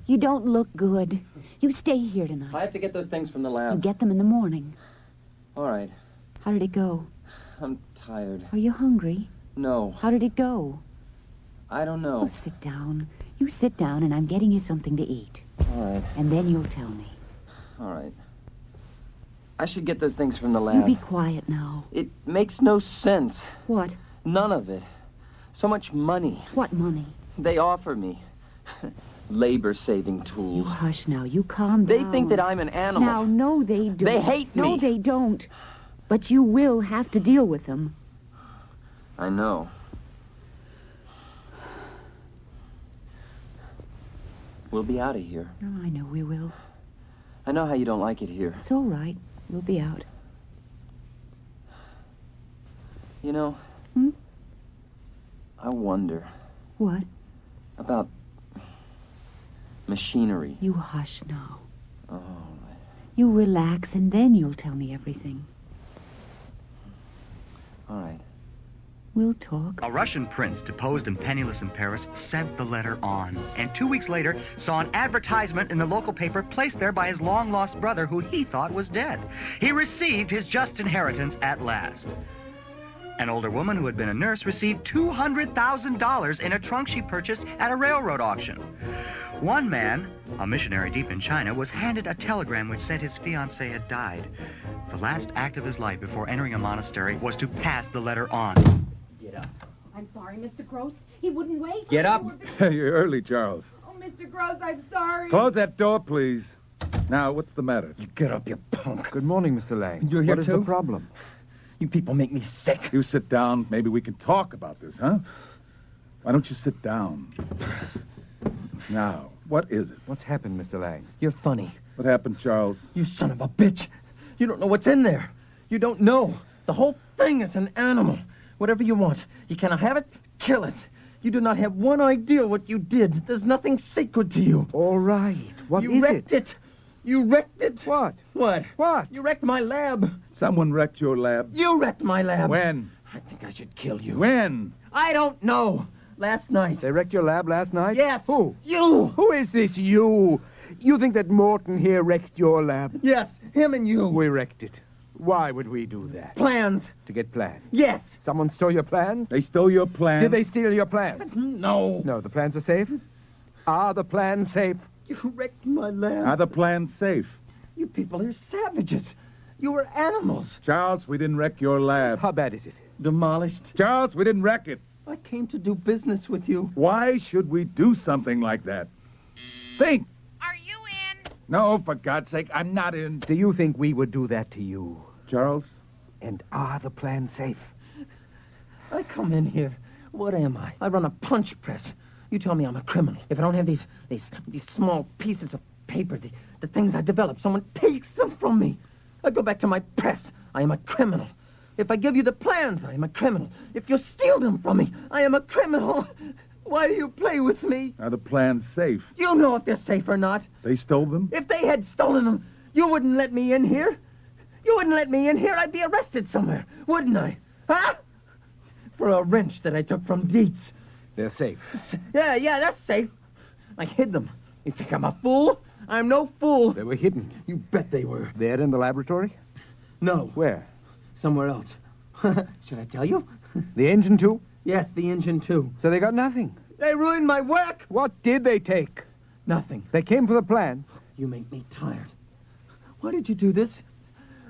G: You don't look good. You stay here tonight.
Q: I have to get those things from the lab.
G: You get them in the morning.
Q: All right.
G: How did it go?
Q: I'm tired.
G: Are you hungry?
Q: No.
G: How did it go?
Q: I don't know.
G: Oh, sit down. You sit down and I'm getting you something to eat.
Q: All right.
G: And then you'll tell me.
Q: All right. I should get those things from the lab.
G: You be quiet now.
Q: It makes no sense.
G: What?
Q: None of it. So much money.
G: What money?
Q: They offer me. Labor-saving tools.
G: You hush now. You calm down.
Q: They think that I'm an animal.
G: Now, no, they don't.
Q: They hate me.
G: No, they don't. But you will have to deal with them.
Q: I know. We'll be out of here.
G: Oh, I know we will.
Q: I know how you don't like it here.
G: It's all right. We'll be out.
Q: You know, I wonder
G: What?
Q: about machinery.
G: You hush now.
Q: Oh,
G: You relax, and then you'll tell me everything.
Q: all right.
G: We'll talk.
A: A Russian prince deposed and penniless in Paris sent the letter on, and 2 weeks later saw an advertisement in the local paper placed there by his long-lost brother who he thought was dead. He received his just inheritance at last. An older woman who had been a nurse received $200,000 in a trunk she purchased at a railroad auction. One man, a missionary deep in China, was handed a telegram which said his fiancée had died. The last act of his life before entering a monastery was to pass the letter on.
Q: Get up.
V: I'm sorry, Mr. Gross. He wouldn't wait.
Q: Get up.
M: Hey, you're early, Charles.
V: Oh, Mr. Gross, I'm sorry.
M: Close that door, please. Now, what's the matter?
Q: You get up, you punk.
K: Good morning, Mr. Lang.
Q: You're here
K: What is
Q: too?
K: the problem?
Q: You people make me sick.
M: You sit down. Maybe we can talk about this, huh? Why don't you sit down? Now, what is it?
K: What's happened, Mr. Lang?
Q: You're funny.
M: What happened, Charles?
Q: You son of a bitch. You don't know what's in there. You don't know. The whole thing is an animal. Whatever you want. You cannot have it, kill it. You do not have one idea what you did. There's nothing sacred to you.
K: All right. What
Q: you
K: is
Q: wrecked it? You wrecked it.
K: What?
Q: What?
K: What?
Q: You wrecked my lab.
M: Someone wrecked your lab.
Q: You wrecked my lab.
M: When?
Q: I think I should kill you.
M: When?
Q: I don't know. Last night.
K: They wrecked your lab last night?
Q: Yes.
K: Who?
Q: You.
K: Who is this you? You think that Morton here wrecked your lab?
Q: Yes, him and you.
K: We wrecked it. Why would we do that?
Q: Plans.
K: To get plans?
Q: Yes.
K: Someone stole your plans?
M: They stole your plans?
K: Did they steal your plans?
Q: No.
K: No, the plans are safe? Are the plans safe?
Q: You wrecked my lab.
M: Are the plans safe?
Q: You people are savages. You were animals.
M: Charles, we didn't wreck your lab.
K: How bad is it?
Q: Demolished.
M: Charles, we didn't wreck it.
Q: I came to do business with you.
M: Why should we do something like that? Think.
S: Are you in?
M: No, for God's sake, I'm not in.
K: Do you think we would do that to you?
M: Charles?
K: And are the plans safe?
Q: I come in here. What am I? I run a punch press. You tell me I'm a criminal. If I don't have these small pieces of paper, the things I develop, someone takes them from me. I go back to my press. I am a criminal. If I give you the plans, I am a criminal. If you steal them from me, I am a criminal. Why do you play with me?
M: Are the plans safe?
Q: You know if they're safe or not.
M: They stole them?
Q: If they had stolen them, you wouldn't let me in here. You wouldn't let me in here. I'd be arrested somewhere, wouldn't I? Huh? For a wrench that I took from Dietz.
K: They're safe.
Q: Yeah, that's safe. I hid them. You think I'm a fool? I'm no fool.
K: They were hidden.
Q: You bet they were.
K: There in the laboratory?
Q: No.
K: Where?
Q: Somewhere else. Should I tell you?
K: The engine, too?
Q: Yes, the engine, too.
K: So they got nothing?
Q: They ruined my work.
K: What did they take?
Q: Nothing.
K: They came for the plans.
Q: You make me tired. Why did you do this?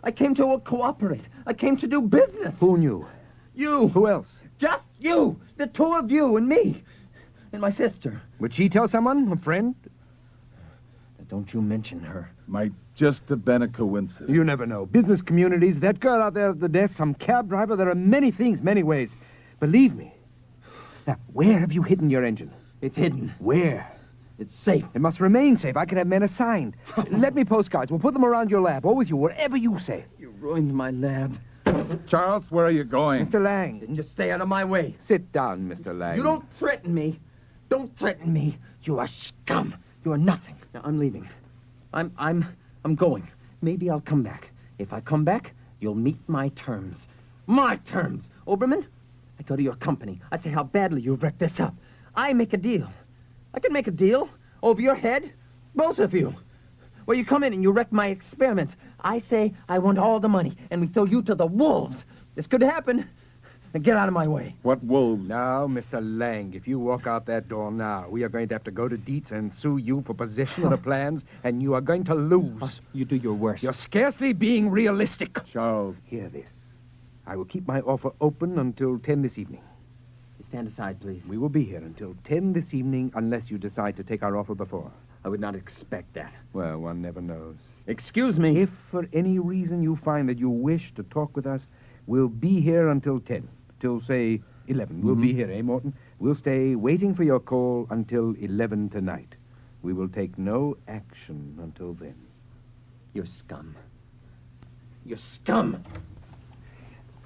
Q: I came to cooperate. I came to do business.
K: Who knew?
Q: You.
K: Who else?
Q: Just you. The two of you and me. And my sister.
K: Would she tell someone? A friend?
Q: Don't you mention her.
M: Might just have been a coincidence.
K: You never know. Business communities, that girl out there at the desk, some cab driver, there are many things, many ways. Believe me. Now, where have you hidden your engine?
Q: It's hidden.
K: Where?
Q: It's safe.
K: It must remain safe. I can have men assigned. Let me postcards. We'll put them around your lab, or with you, wherever you say.
Q: You ruined my lab.
M: Charles, where are you going?
K: Mr. Lang.
Q: Then just stay out of my way.
K: Sit down, Mr. Lang.
Q: You don't threaten me. Don't threaten me. You are scum. You are nothing. Now, I'm leaving. I'm going. Maybe I'll come back. If I come back, you'll meet my terms. My terms. Oberman, I go to your company. I say how badly you've wrecked this up. I make a deal. I can make a deal. Over your head. Both of you. Where you come in and you wreck my experiments. I say I want all the money, and we throw you to the wolves. This could happen. Now get out of my way.
M: What wolves?
K: Now, Mr. Lang, if you walk out that door now, we are going to have to go to Dietz and sue you for possession of the plans, and you are going to lose.
Q: You do your worst.
K: You're scarcely being realistic.
M: Charles.
K: Hear this. I will keep my offer open until 10 this evening.
Q: You stand aside, please.
K: We will be here until 10 this evening unless you decide to take our offer before.
Q: I would not expect that.
K: Well, one never knows.
Q: Excuse me.
K: If for any reason you find that you wish to talk with us, we'll be here until 10. Till, say, 11. We'll be here, eh, Morton? We'll stay waiting for your call until 11 tonight. We will take no action until then.
Q: You're scum. You're scum.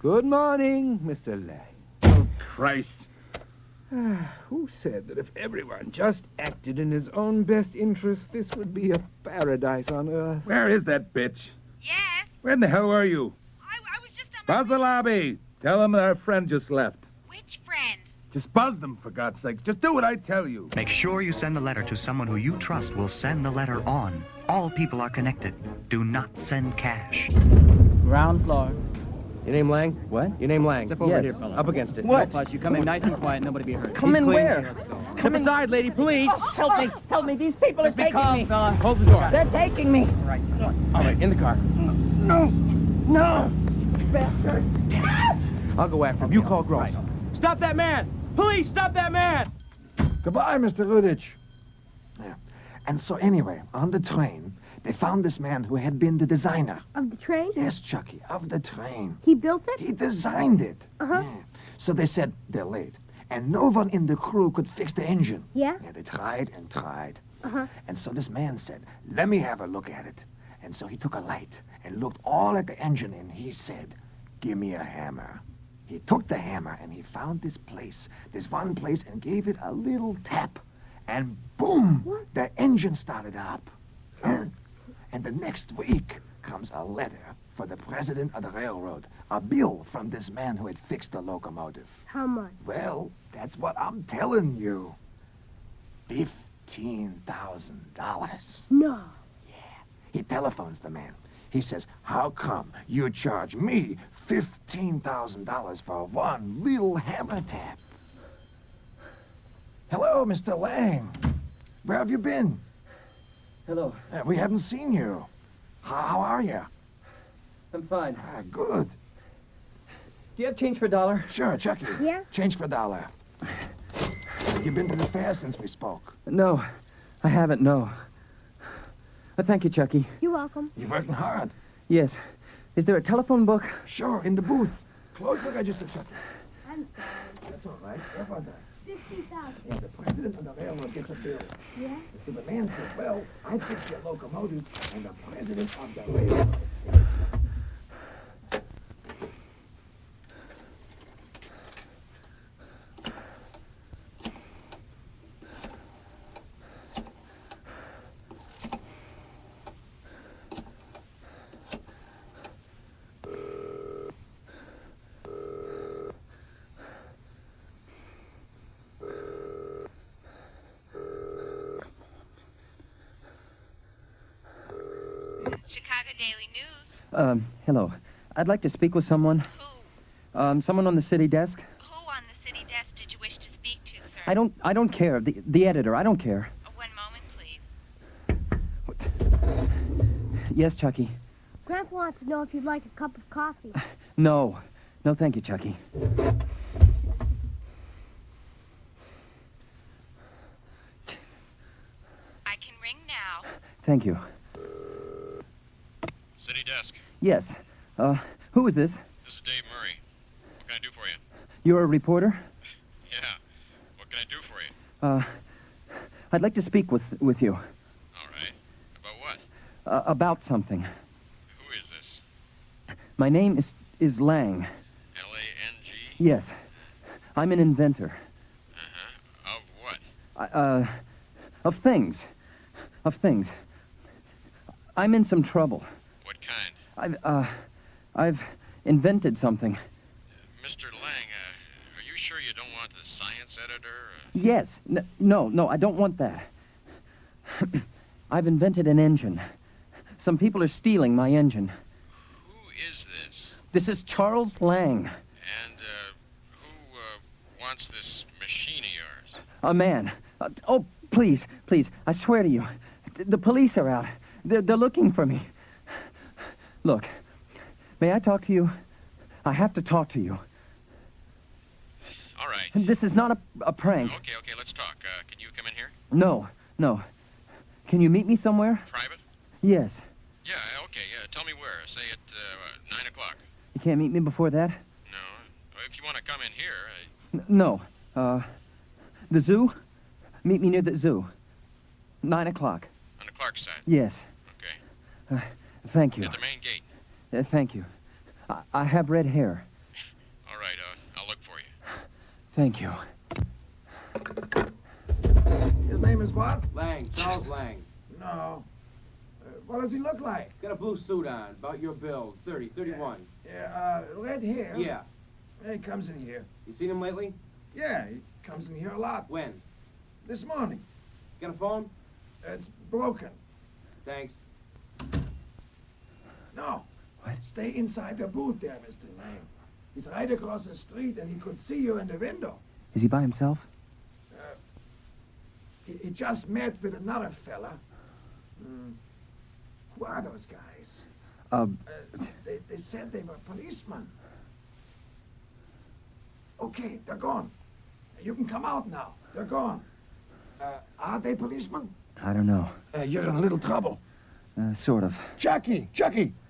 K: Good morning, Mr. Lang.
M: Oh, Christ.
K: Who said that if everyone just acted in his own best interest, this would be a paradise on Earth?
M: Where is that bitch?
S: Yes?
M: Where in the hell were you?
S: I was just on
M: Buzz the lobby. Tell them our friend just left.
S: Which friend?
M: Just buzz them, for God's sake. Just do what I tell you.
A: Make sure you send the letter to someone who you trust will send the letter on. All people are connected. Do not send cash.
E: Ground floor.
Q: Your name Lang?
E: What?
Q: Your name Lang?
E: Step over
Q: Yes.
E: here, fella.
Q: Up against it.
E: What? Plus, you come in nice and quiet, nobody be hurt.
Q: Come
E: He's
Q: in
E: clean.
Q: where?
E: Let's go.
Q: Come inside, lady, please.
V: Help me! Help me! These people are
E: Just be
V: taking
E: calm,
V: me.
E: fella. Hold the door.
V: They're taking me.
E: All right.
Q: All right, in the car.
V: No! No! Bastard!
Q: I'll go after him. You call Gross. Stop that man! Police, stop that man!
J: Goodbye, Mr. Rudich. Yeah. And so anyway, on the train, they found this man who had been the designer.
L: Of the train?
J: Yes, Chucky, of the train.
L: He built it?
J: He designed it.
L: Uh-huh.
J: Yeah. So they said they're late. And no one in the crew could fix the engine.
L: Yeah?
J: Yeah, they tried and tried.
L: Uh-huh.
J: And so this man said, let me have a look at it. And so he took a light and looked all at the engine and he said, give me a hammer. He took the hammer and he found this one place, and gave it a little tap. And boom, the engine started up. And the next week comes a letter for the president of the railroad, a bill from this man who had fixed the locomotive.
L: How much?
J: Well, that's what I'm telling you. $15,000.
L: No.
J: He telephones the man. He says, how come you charge me $15,000 for one little hammer tap? Hello, Mr. Lang. Where have you been?
E: Hello.
J: We haven't seen you. How are you?
E: I'm fine.
J: Good.
E: Do you have change for $1?
J: Sure, Chucky.
L: Yeah?
J: Change for $1. Have you been to the fair since we spoke?
E: No, I haven't, no. Thank you, Chucky.
L: You're welcome.
J: You're working hard.
E: Yes. Is there a telephone book?
J: Sure, in the booth. Close the register, Chucky.
L: I'm
J: That's all right. Where was I?
L: 50,000.
J: Yeah, the president of the railroad gets a bill.
L: Yeah?
J: So the man said, well, I fixed your locomotive, and the president of the railroad says...
S: Chicago Daily News.
E: Hello. I'd like to speak with someone.
S: Who?
E: Someone on the city desk.
S: Who on the city desk did you wish to speak to, sir?
E: I don't care. The editor, I don't care.
S: One moment, please.
E: Yes, Chucky.
L: Grandpa wants to know if you'd like a cup of coffee.
E: No. No, thank you, Chucky.
S: I can ring now.
E: Thank you.
N: City desk.
E: Yes. Who is this?
N: This is Dave Murray. What can I do for you?
E: You're a reporter?
N: Yeah. What can I do for you?
E: I'd like to speak with you.
N: All right. About what?
E: About something.
N: Who is this?
E: My name is Lang.
N: L-A-N-G?
E: Yes. I'm an inventor.
N: Uh-huh. Of what?
E: Of things. Of things. I'm in some trouble.
N: What kind?
E: I've invented something.
N: Mr. Lang, are you sure you don't want the science editor?
E: Yes. No, I don't want that. I've invented an engine. Some people are stealing my engine.
N: Who is this?
E: This is Charles Lang.
N: And, who, wants this machine of yours?
E: A man. Oh, please. I swear to you. The police are out. They're looking for me. Look, may I talk to you? I have to talk to you.
N: All right.
E: This is not a prank.
N: Okay, let's talk. Can you come in here?
E: No. Can you meet me somewhere?
N: Private?
E: Yes.
N: Yeah, okay, yeah. Tell me where. Say at, 9 o'clock.
E: You can't meet me before that?
N: No. If you want to come in here,
E: No. The zoo? Meet me near the zoo. 9 o'clock.
N: on the Clark side.
E: Yes.
N: Okay.
E: Thank you.
N: At the main gate.
E: Thank you. I have red hair. Thank you.
F: His name is what?
Q: Lang, Charles Lang.
F: No. What does he look like?
Q: Got a blue suit on, about your build, 30, 31.
F: Yeah, red hair.
Q: Yeah.
F: He comes in here.
Q: You seen him lately?
F: Yeah, he comes in here a lot.
Q: When?
F: This morning.
Q: Got a phone?
F: It's broken.
Q: Thanks.
F: No. What? Stay inside the booth there, Mr. Lang. He's right across the street and he could see you in the window.
E: Is he by himself?
F: He just met with another fella. Who are those guys? They said they were policemen. Okay, they're gone. You can come out now. They're gone. Are they policemen?
E: I don't know.
F: You're in a little trouble.
E: Sort of.
F: Chucky!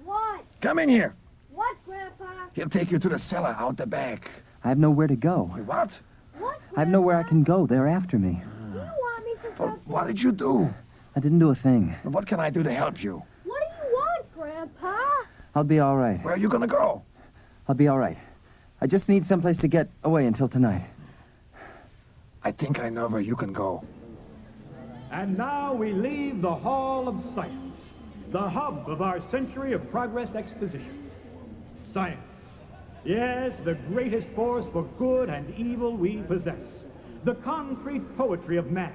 L: What?
F: Come in here.
L: What, Grandpa?
F: He'll take you to the cellar out the back.
E: I have nowhere to go.
F: What?
L: What,
E: I have nowhere I can go. They're after me.
L: You want me to
F: Well, what did you do?
E: I didn't do a thing.
F: What can I do to help you?
L: What do you want, Grandpa?
E: I'll be all right.
F: Where are you gonna go?
E: I'll be all right. I just need someplace to get away until tonight.
F: I think I know where you can go.
P: And now we leave the Hall of Science, the hub of our Century of Progress exposition. Science. Yes, the greatest force for good and evil we possess. The concrete poetry of man.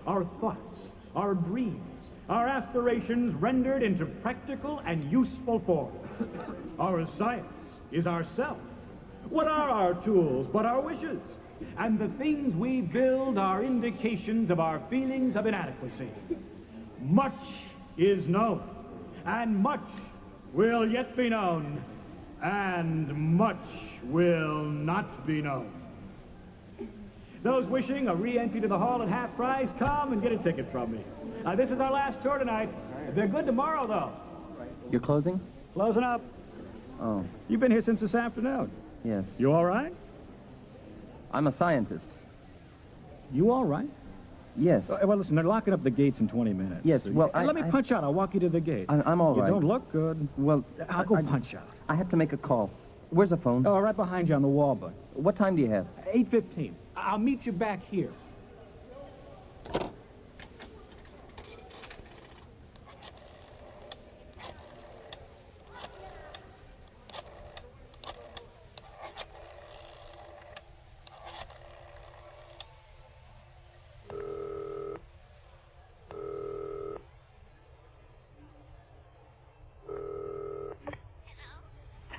P: Our thoughts, our dreams, our aspirations rendered into practical and useful forms. Our science is ourself. What are our tools but our wishes? And the things we build are indications of our feelings of inadequacy. Much is known, and much will yet be known, and much will not be known. Those wishing a re-entry to the hall at half price, come and get a ticket from me. This is our last tour tonight. They're good tomorrow, though.
E: You're closing?
P: Closing up.
E: Oh,
P: You've been here since this afternoon.
E: yes.
P: You all right?
E: I'm a scientist.
P: You all right?
E: Yes.
P: Well, listen, they're locking up the gates in 20 minutes.
E: Yes,
P: So
E: well,
P: let me punch out. I'll walk you to the gate.
E: I'm all right.
P: You don't look good.
E: Well,
P: I'll go punch out.
E: I have to make a call. Where's the phone?
P: Oh, right behind you on the wall, bud.
E: What time do you have?
P: 8:15. I'll meet you back here.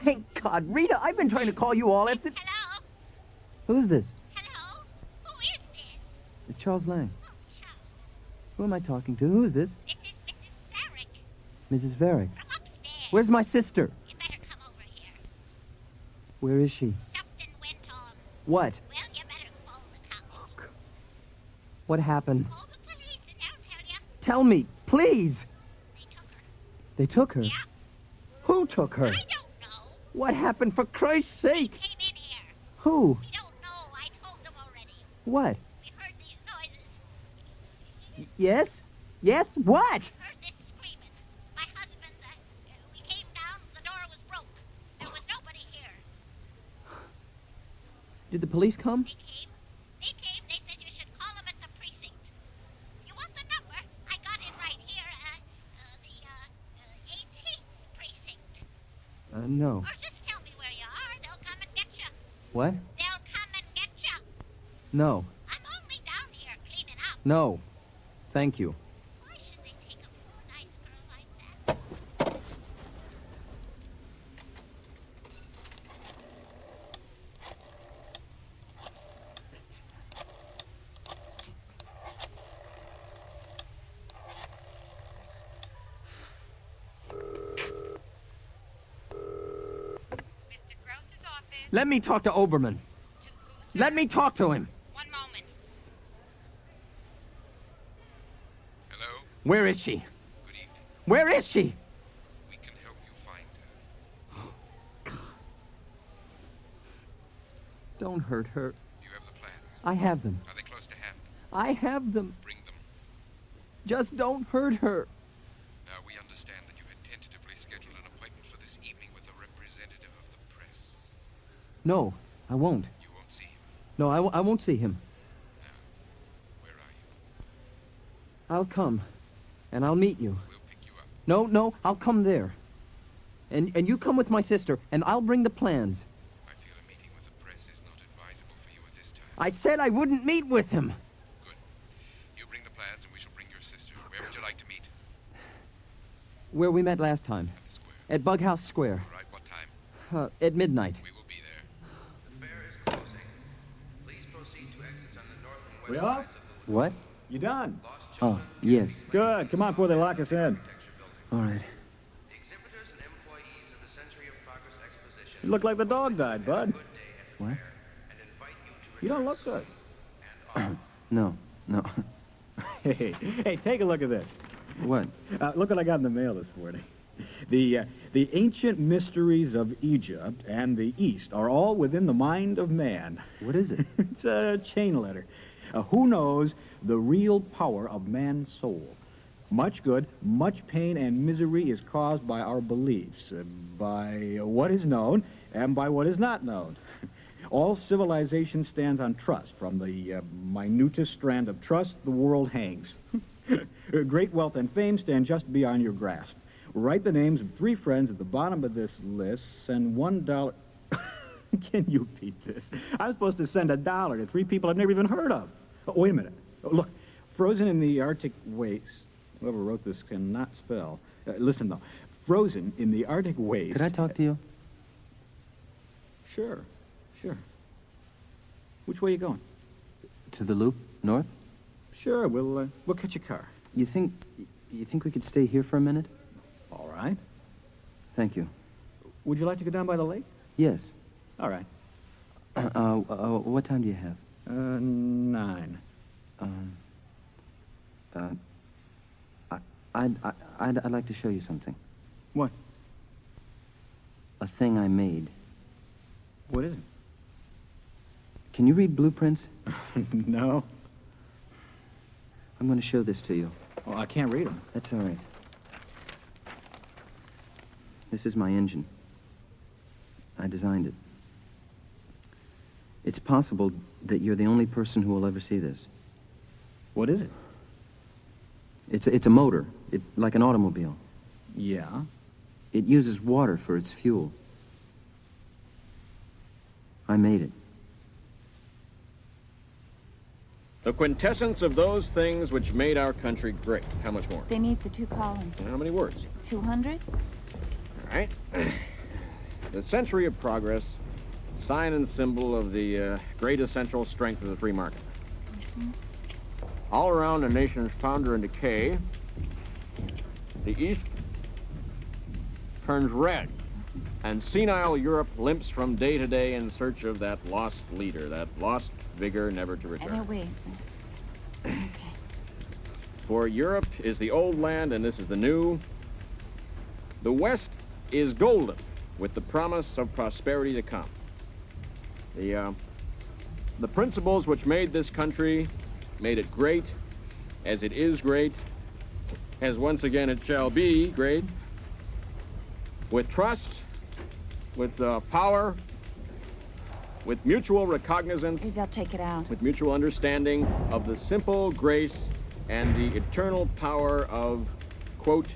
E: Thank God, Rita, I've been trying to call you all after...
S: Hello?
E: Who's this?
S: Hello? Who is this?
E: It's Charles Lang.
S: Oh, Charles.
E: Who am I talking to? Who's this?
S: This is Mrs. Ferrick
E: Mrs. Varick.
S: from upstairs.
E: Where's my sister?
S: You better come over here.
E: Where is she?
S: Something went on.
E: What?
S: Well, you better call the cops.
E: What happened?
S: Call the police and they'll tell you.
E: Tell me, please.
S: They took her.
E: They took her?
S: Yeah.
E: Who took her?
S: I don't know.
E: What happened, for Christ's sake?
S: They came in here.
E: Who?
S: We don't know. I told them already.
E: What?
S: We heard these noises.
E: Yes? Yes? What?
S: Heard this screaming. My husband, we came down. The door was broke. There was nobody here.
E: Did the police come?
S: They came. They said you should call them at the precinct. You want the number? I got it right here. The 18th precinct.
E: No.
S: Or just tell me where you are. They'll come and get you.
E: What?
S: They'll come and get you.
E: No.
S: I'm only down here cleaning up.
E: No. Thank you.
S: Why should they take a poor, nice girl like that?
E: Let me talk to Oberman. Let me talk to him.
S: One moment.
N: Hello?
E: Where is she?
N: Good evening.
E: Where is she?
N: We can help you find her.
E: Don't hurt her.
N: You have the plans.
E: I have them.
N: Are they close to hand?
E: I have them.
N: Bring them.
E: Just don't hurt her.
N: Now, we understand that you had tentatively scheduled an appointment for this evening with a representative of the press.
E: No, I won't.
N: You won't see him.
E: No, I won't see him.
N: Where are you?
E: I'll come, and I'll meet you.
N: We'll pick you up.
E: No, I'll come there. And you come with my sister, and I'll bring the plans.
N: I feel a meeting with the press is not advisable for you at this time.
E: I said I wouldn't meet with him.
N: Good. You bring the plans, and we shall bring your sister. Where would you like to meet?
E: Where we met last time.
N: At the square.
E: At Bughouse Square.
N: All right, what time?
E: At midnight.
N: We will be there.
B: The fair is closing. Please proceed to exits on the north and west
P: We off?
B: sides of the
E: What?
P: You done?
E: Oh, yes.
P: Good. Come on before they lock us in.
E: All right.
B: The exhibitors and employees of the Century of Progress Exposition.
P: You look like the dog died, bud.
E: What?
P: You don't look good.
E: No.
P: Hey, take a look at this.
E: What?
P: Look what I got in the mail this morning. The ancient mysteries of Egypt and the East are all within the mind of man.
E: What is it?
P: It's a chain letter. Who knows the real power of man's soul? Much good, much pain and misery is caused by our beliefs, by what is known and by what is not known. All civilization stands on trust. From the minutest strand of trust, the world hangs. Great wealth and fame stand just beyond your grasp. Write the names of 3 friends at the bottom of this list. Send $1. Can you beat this? I'm supposed to send $1 to 3 people I've never even heard of. Oh, wait a minute. Look, frozen in the Arctic wastes. Whoever wrote this cannot spell. Listen, though. Frozen in the Arctic wastes.
E: Could I talk to you?
P: Sure. Which way are you going?
E: To the loop, north?
P: Sure, we'll catch a car.
E: You think we could stay here for a minute?
P: All right.
E: Thank you.
P: Would you like to go down by the lake?
E: Yes.
P: All right.
E: What time do you have?
P: 9.
E: I'd like to show you something.
P: What?
E: A thing I made.
P: What is it?
E: Can you read blueprints?
P: No.
E: I'm going to show this to you.
P: Well, I can't read them.
E: That's all right. This is my engine. I designed it. It's possible that you're the only person who will ever see this.
P: What is it?
E: It's a motor, like an automobile.
P: Yeah?
E: It uses water for its fuel. I made it.
O: The quintessence of those things which made our country great. How much more?
G: They need the 2 columns.
O: And how many words?
G: 200?
O: All right. The Century of Progress, sign and symbol of the great essential strength of the free market. All around a nation's founder in decay, the East turns red, and senile Europe limps from day to day in search of that lost leader, that lost vigor never to return.
G: Wait. Okay.
O: For Europe is the old land, and this is the new. The West is golden, with the promise of prosperity to come. The principles which made this country, made it great, as it is great, as once again it shall be great, with trust, with power, with mutual recognizance.
G: Maybe I'll take it out.
O: With mutual understanding of the simple grace and the eternal power of, quote,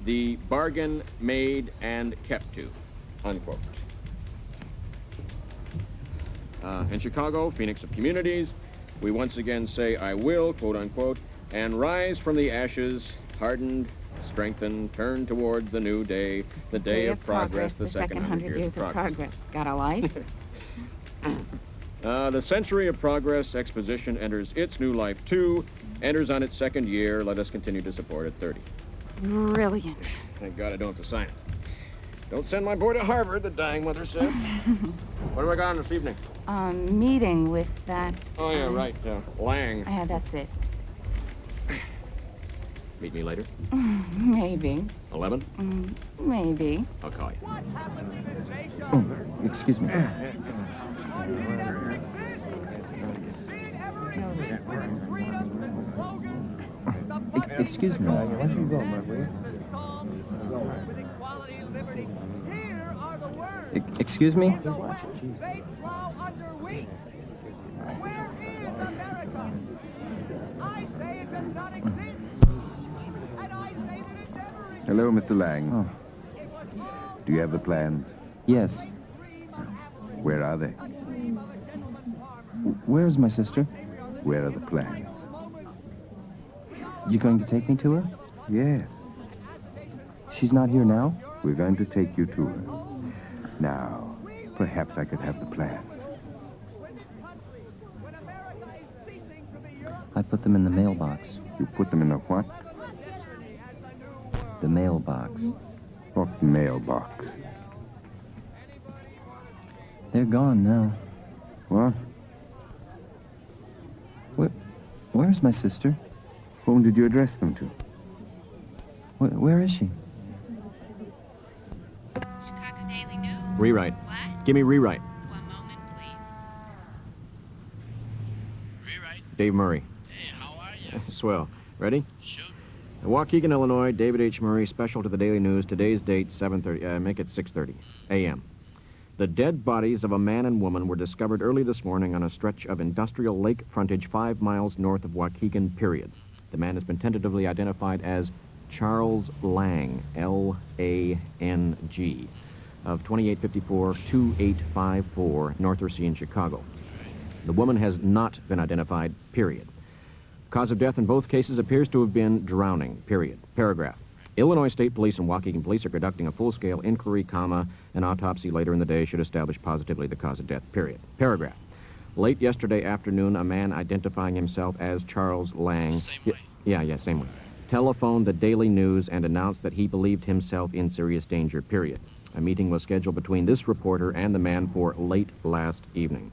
O: the bargain made and kept to, unquote. In Chicago, Phoenix of Communities, we once again say, I will, quote unquote, and rise from the ashes, hardened, strengthened, turned towards the new day, the day of progress, the second 100 years of progress.
G: Got a light?
O: The Century of Progress Exposition enters its new life, too, enters on its 2nd year. Let us continue to support it. 30.
G: Brilliant.
O: Thank God I don't have to sign it. Don't send my boy to Harvard, the dying mother said. What have I got on this evening?
G: Meeting with that...
O: Oh, yeah, right, Lang.
G: Yeah, that's it.
O: Meet me later?
G: Maybe.
O: 11?
G: Maybe.
O: I'll call you.
E: Oh, excuse me. Excuse me.
W: Why don't you go, will you?
E: Excuse me?
R: Where is America? I say it does not exist. And I say that it never exists.
K: Hello, Mr. Lang.
E: Oh.
K: Do you have the plans?
E: Yes.
K: Where are they?
E: Where's my sister?
K: Where are the plans?
E: You going to take me to her?
K: Yes.
E: She's not here now?
K: We're going to take you to her. Now, perhaps I could have the plans.
E: I put them in the mailbox.
K: You put them in the what?
E: The mailbox.
K: What mailbox?
E: They're gone now.
K: What?
E: Where's my sister?
K: Whom did you address them to?
E: Where is she?
T: Chicago Daily News.
O: Rewrite.
T: What?
O: Give me rewrite.
T: One moment, please.
B: Rewrite.
O: Dave Murray.
B: Hey, how are you?
O: Swell. Ready?
B: Shoot.
O: Waukegan, Illinois, David H. Murray, special to the Daily News. Today's date, 7:30, make it 6:30 a.m. The dead bodies of a man and woman were discovered early this morning on a stretch of industrial lake frontage 5 miles north of Waukegan, period. The man has been tentatively identified as Charles Lang, L-A-N-G, of 2854-2854 Northersea in Chicago. The woman has not been identified, period. Cause of death in both cases appears to have been drowning, period. Paragraph. Illinois State Police and Waukegan Police are conducting a full-scale inquiry, comma, an autopsy later in the day should establish positively the cause of death, period. Paragraph. Late yesterday afternoon, a man identifying himself as Charles Lang...
B: Same way.
O: Yeah, same way. Telephoned the Daily News and announced that he believed himself in serious danger, period. A meeting was scheduled between this reporter and the man for late last evening.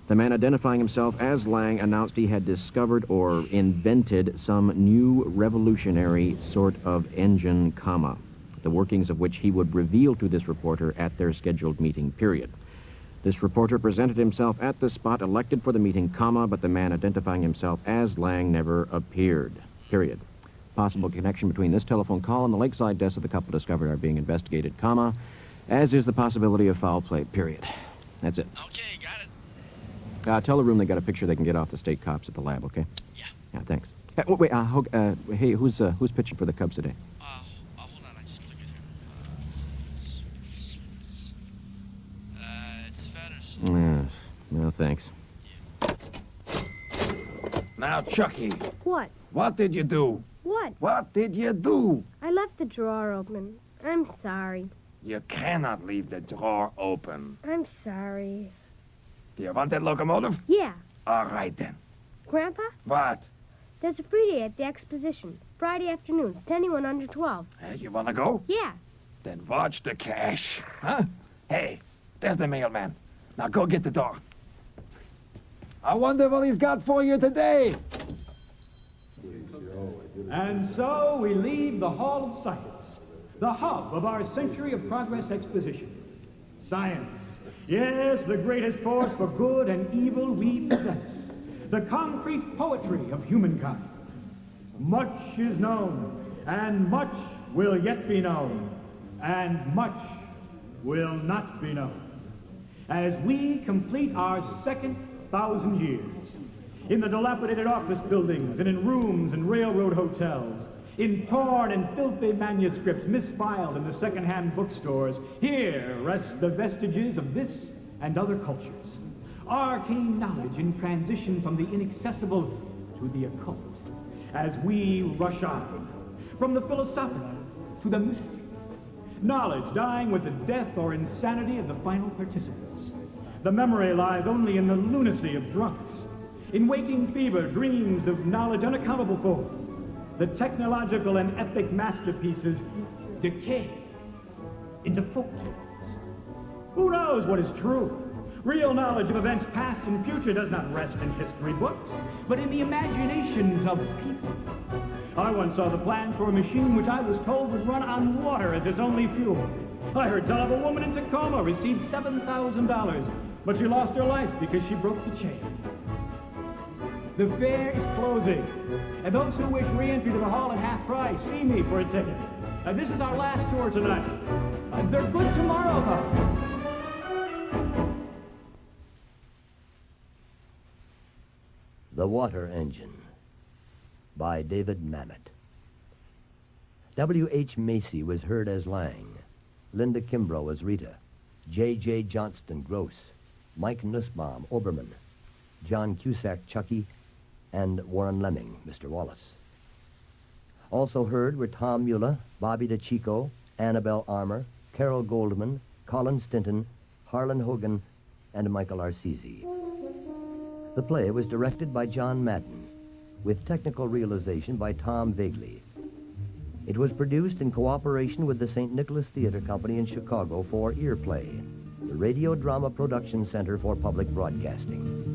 O: The man identifying himself as Lang announced he had discovered or invented some new revolutionary sort of engine, comma, the workings of which he would reveal to this reporter at their scheduled meeting, period. This reporter presented himself at the spot elected for the meeting, comma, but the man identifying himself as Lang never appeared, period. Possible connection between this telephone call and the lakeside deaths of the couple discovered are being investigated, comma, as is the possibility of foul play, period. That's it.
B: Okay, got it.
O: Tell the room they got a picture they can get off the state cops at the lab, okay?
B: Yeah.
O: Yeah, thanks. Hey, who's pitching for the Cubs today?
B: Hold on, I just looked at him. It's Fetters.
O: No, thanks.
F: Now, Chucky,
L: What?
F: what did you do?
L: What?
F: What did you do?
L: I left the drawer open. I'm sorry.
F: You cannot leave the drawer open.
L: I'm sorry.
F: Do you want that locomotive?
L: Yeah.
F: All right, then.
L: Grandpa,
F: What?
L: there's a free day at the exposition. Friday afternoons to anyone under 12.
F: You want to go?
L: Yeah.
F: Then watch the cash. Huh? Hey, there's the mailman. Now go get the door. I wonder what he's got for you today.
P: And so we leave the Hall of Science, the hub of our Century of Progress exposition. Science, yes, the greatest force for good and evil we possess. The concrete poetry of humankind. Much is known, and much will yet be known, and much will not be known. As we complete our second 1,000 years, in the dilapidated office buildings and in rooms and railroad hotels, in torn and filthy manuscripts misfiled in the second-hand bookstores, here rest the vestiges of this and other cultures. Arcane knowledge in transition from the inaccessible to the occult. As we rush on, from the philosophical to the mystic. Knowledge dying with the death or insanity of the final participants. The memory lies only in the lunacy of drunks. In waking fever, dreams of knowledge unaccountable for. The technological and ethic masterpieces decay into folk tales. Who knows what is true? Real knowledge of events past and future does not rest in history books, but in the imaginations of people. I once saw the plan for a machine which I was told would run on water as its only fuel. I heard tell of a woman in Tacoma received $7,000, but she lost her life because she broke the chain. The fair is closing, and those who wish re-entry to the hall at half price, see me for a ticket. This is our last tour tonight. They're good tomorrow, though.
C: The Water Engine by David Mamet. W.H. Macy was heard as Lang, Linda Kimbrough as Rita, J.J. Johnston Gross, Mike Nussbaum Oberman, John Cusack Chucky, and Warren Lemming, Mr. Wallace. Also heard were Tom Mueller, Bobby DeChico, Annabelle Armour, Carol Goldman, Colin Stinton, Harlan Hogan, and Michael Arcisi. The play was directed by John Madden, with technical realization by Tom Vagley. It was produced in cooperation with the St. Nicholas Theater Company in Chicago for Earplay, the Radio Drama Production Center for Public Broadcasting.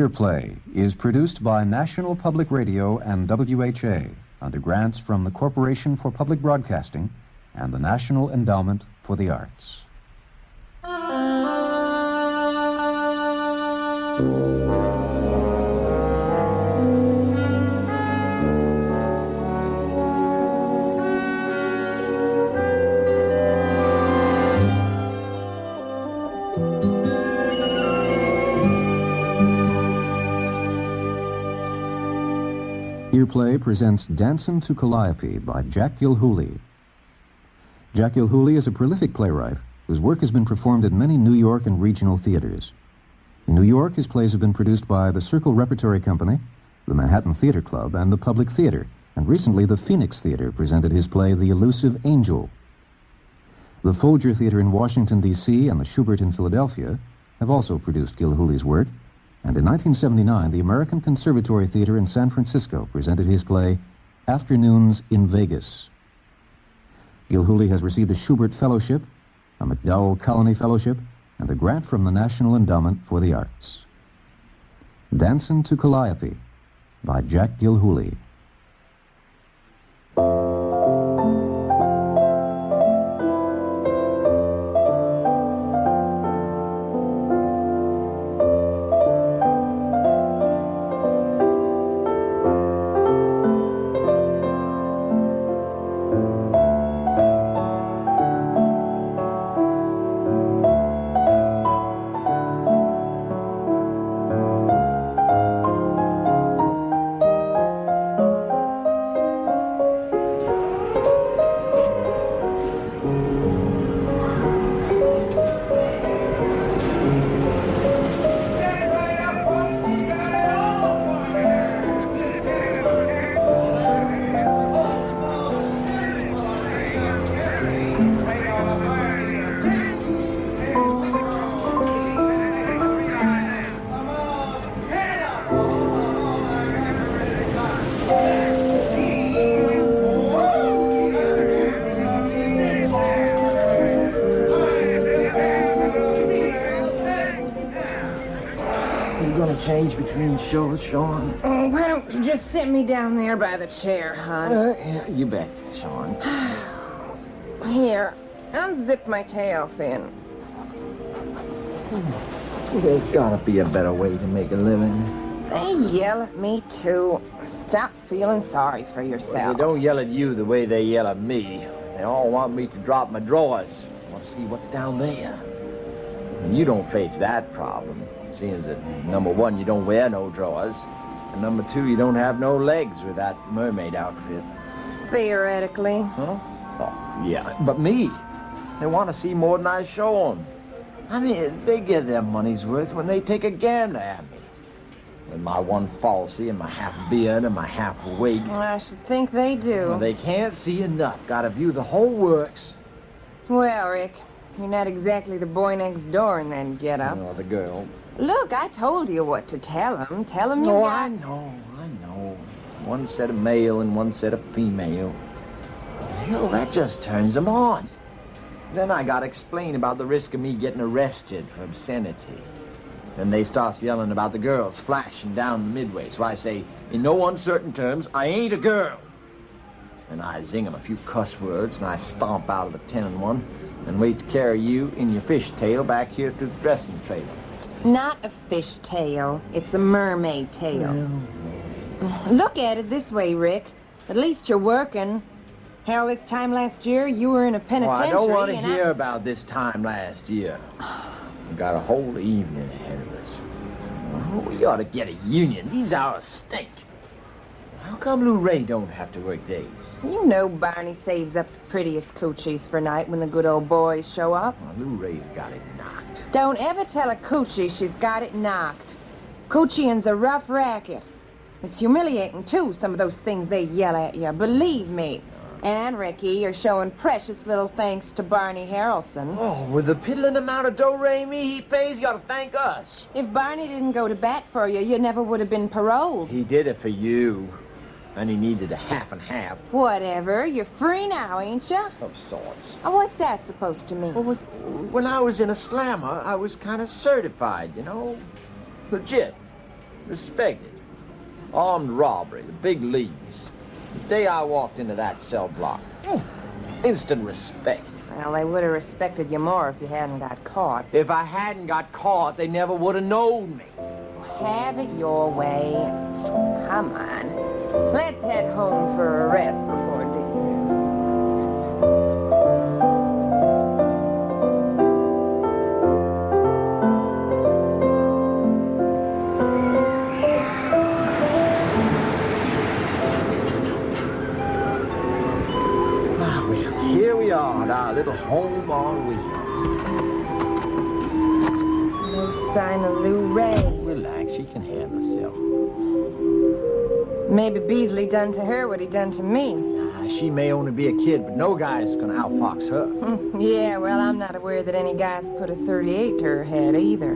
D: Earplay is produced by National Public Radio and WHA under grants from the Corporation for Public Broadcasting and the National Endowment for the Arts. Earplay presents Dancin to Calliope by Jack Gilhooley. Jack Gilhooley is a prolific playwright whose work has been performed at many New York and regional theaters. In New York, his plays have been produced by the Circle Repertory Company, the Manhattan Theater Club, and the Public Theater, and recently the Phoenix Theater presented his play The Elusive Angel. The Folger Theater in Washington, D.C., and the Schubert in Philadelphia have also produced Gilhooley's work, and in 1979, the American Conservatory Theater in San Francisco presented his play Afternoons in Vegas. Gilhooley has received a Schubert Fellowship, a MacDowell Colony Fellowship, and a grant from the National Endowment for the Arts. Dancin to Calliope by Jack Gilhooley.
J: Change between shows, Sean?
H: Oh, why don't you just sit me down there by the chair, hon?
J: Yeah, you bet, Sean.
H: Here, unzip my tail fin.
J: There's gotta be a better way to make a living.
H: They yell at me, too. Stop feeling sorry for yourself.
J: Well, they don't yell at you the way they yell at me. They all want me to drop my drawers. Want to see what's down there. You don't face that problem. Seeing that, number one, you don't wear no drawers, and number two, you don't have no legs with that mermaid outfit.
H: Theoretically.
J: Huh? Oh, yeah, but me. They want to see more than I show them. I mean, they get their money's worth when they take a gander at me. With my one falsie and my half beard and my half wig.
H: I should think they do.
J: Well, they can't see enough. Gotta view the whole works.
H: Well, Rick, you're not exactly the boy next door in that get-up.
J: No, the girl.
H: Look, I told you what to tell him. Tell him you
J: No,
H: got...
J: I know. One set of male and one set of female. Hell, that just turns them on. Then I gotta explain about the risk of me getting arrested for obscenity. Then they start yelling about the girls flashing down the midway. So I say, in no uncertain terms, I ain't a girl. And I zing them a few cuss words, and I stomp out of the 10-1 and wait to carry you in your fishtail back here to the dressing trailer.
H: Not a fish tail. It's a mermaid tail. Look at it this way, Rick. At least you're working. Hell, this time last year, you were in a penitentiary.
J: I don't want to hear about this time last year. We've got a whole evening ahead of us. Well, we ought to get a union. These hours stink. How come Lou Ray don't have to work days?
H: You know Barney saves up the prettiest coochies for night when the good old boys show up.
J: Well, Lou Ray's got it knocked.
H: Don't ever tell a coochie she's got it knocked. Coochieing's a rough racket. It's humiliating, too, some of those things they yell at you. Believe me. And, Ricky, you're showing precious little thanks to Barney Harrelson.
J: Oh, with the piddling amount of do-re-mi he pays, you ought to thank us.
H: If Barney didn't go to bat for you, you never would have been paroled.
J: He did it for you. And he needed a half and half.
H: Whatever. You're free now, ain't you?
J: Of sorts.
H: Oh, what's that supposed to mean?
J: Well, when I was in a slammer, I was kind of certified, you know? Legit. Respected. Armed robbery, the big leagues. The day I walked into that cell block, instant respect.
H: Well, they would have respected you more if you hadn't got caught.
J: If I hadn't got caught, they never would have known me.
H: Have it your way. Come on. Let's head home for a rest before digging.
J: Here we are at our little home on wheels.
H: No sign of Lou Ray.
J: Relax, she can handle herself.
H: Maybe Beasley done to her what he done to me.
J: She may only be a kid, but no guy's gonna outfox her.
H: Yeah, well, I'm not aware that any guys put a 38 to her head either.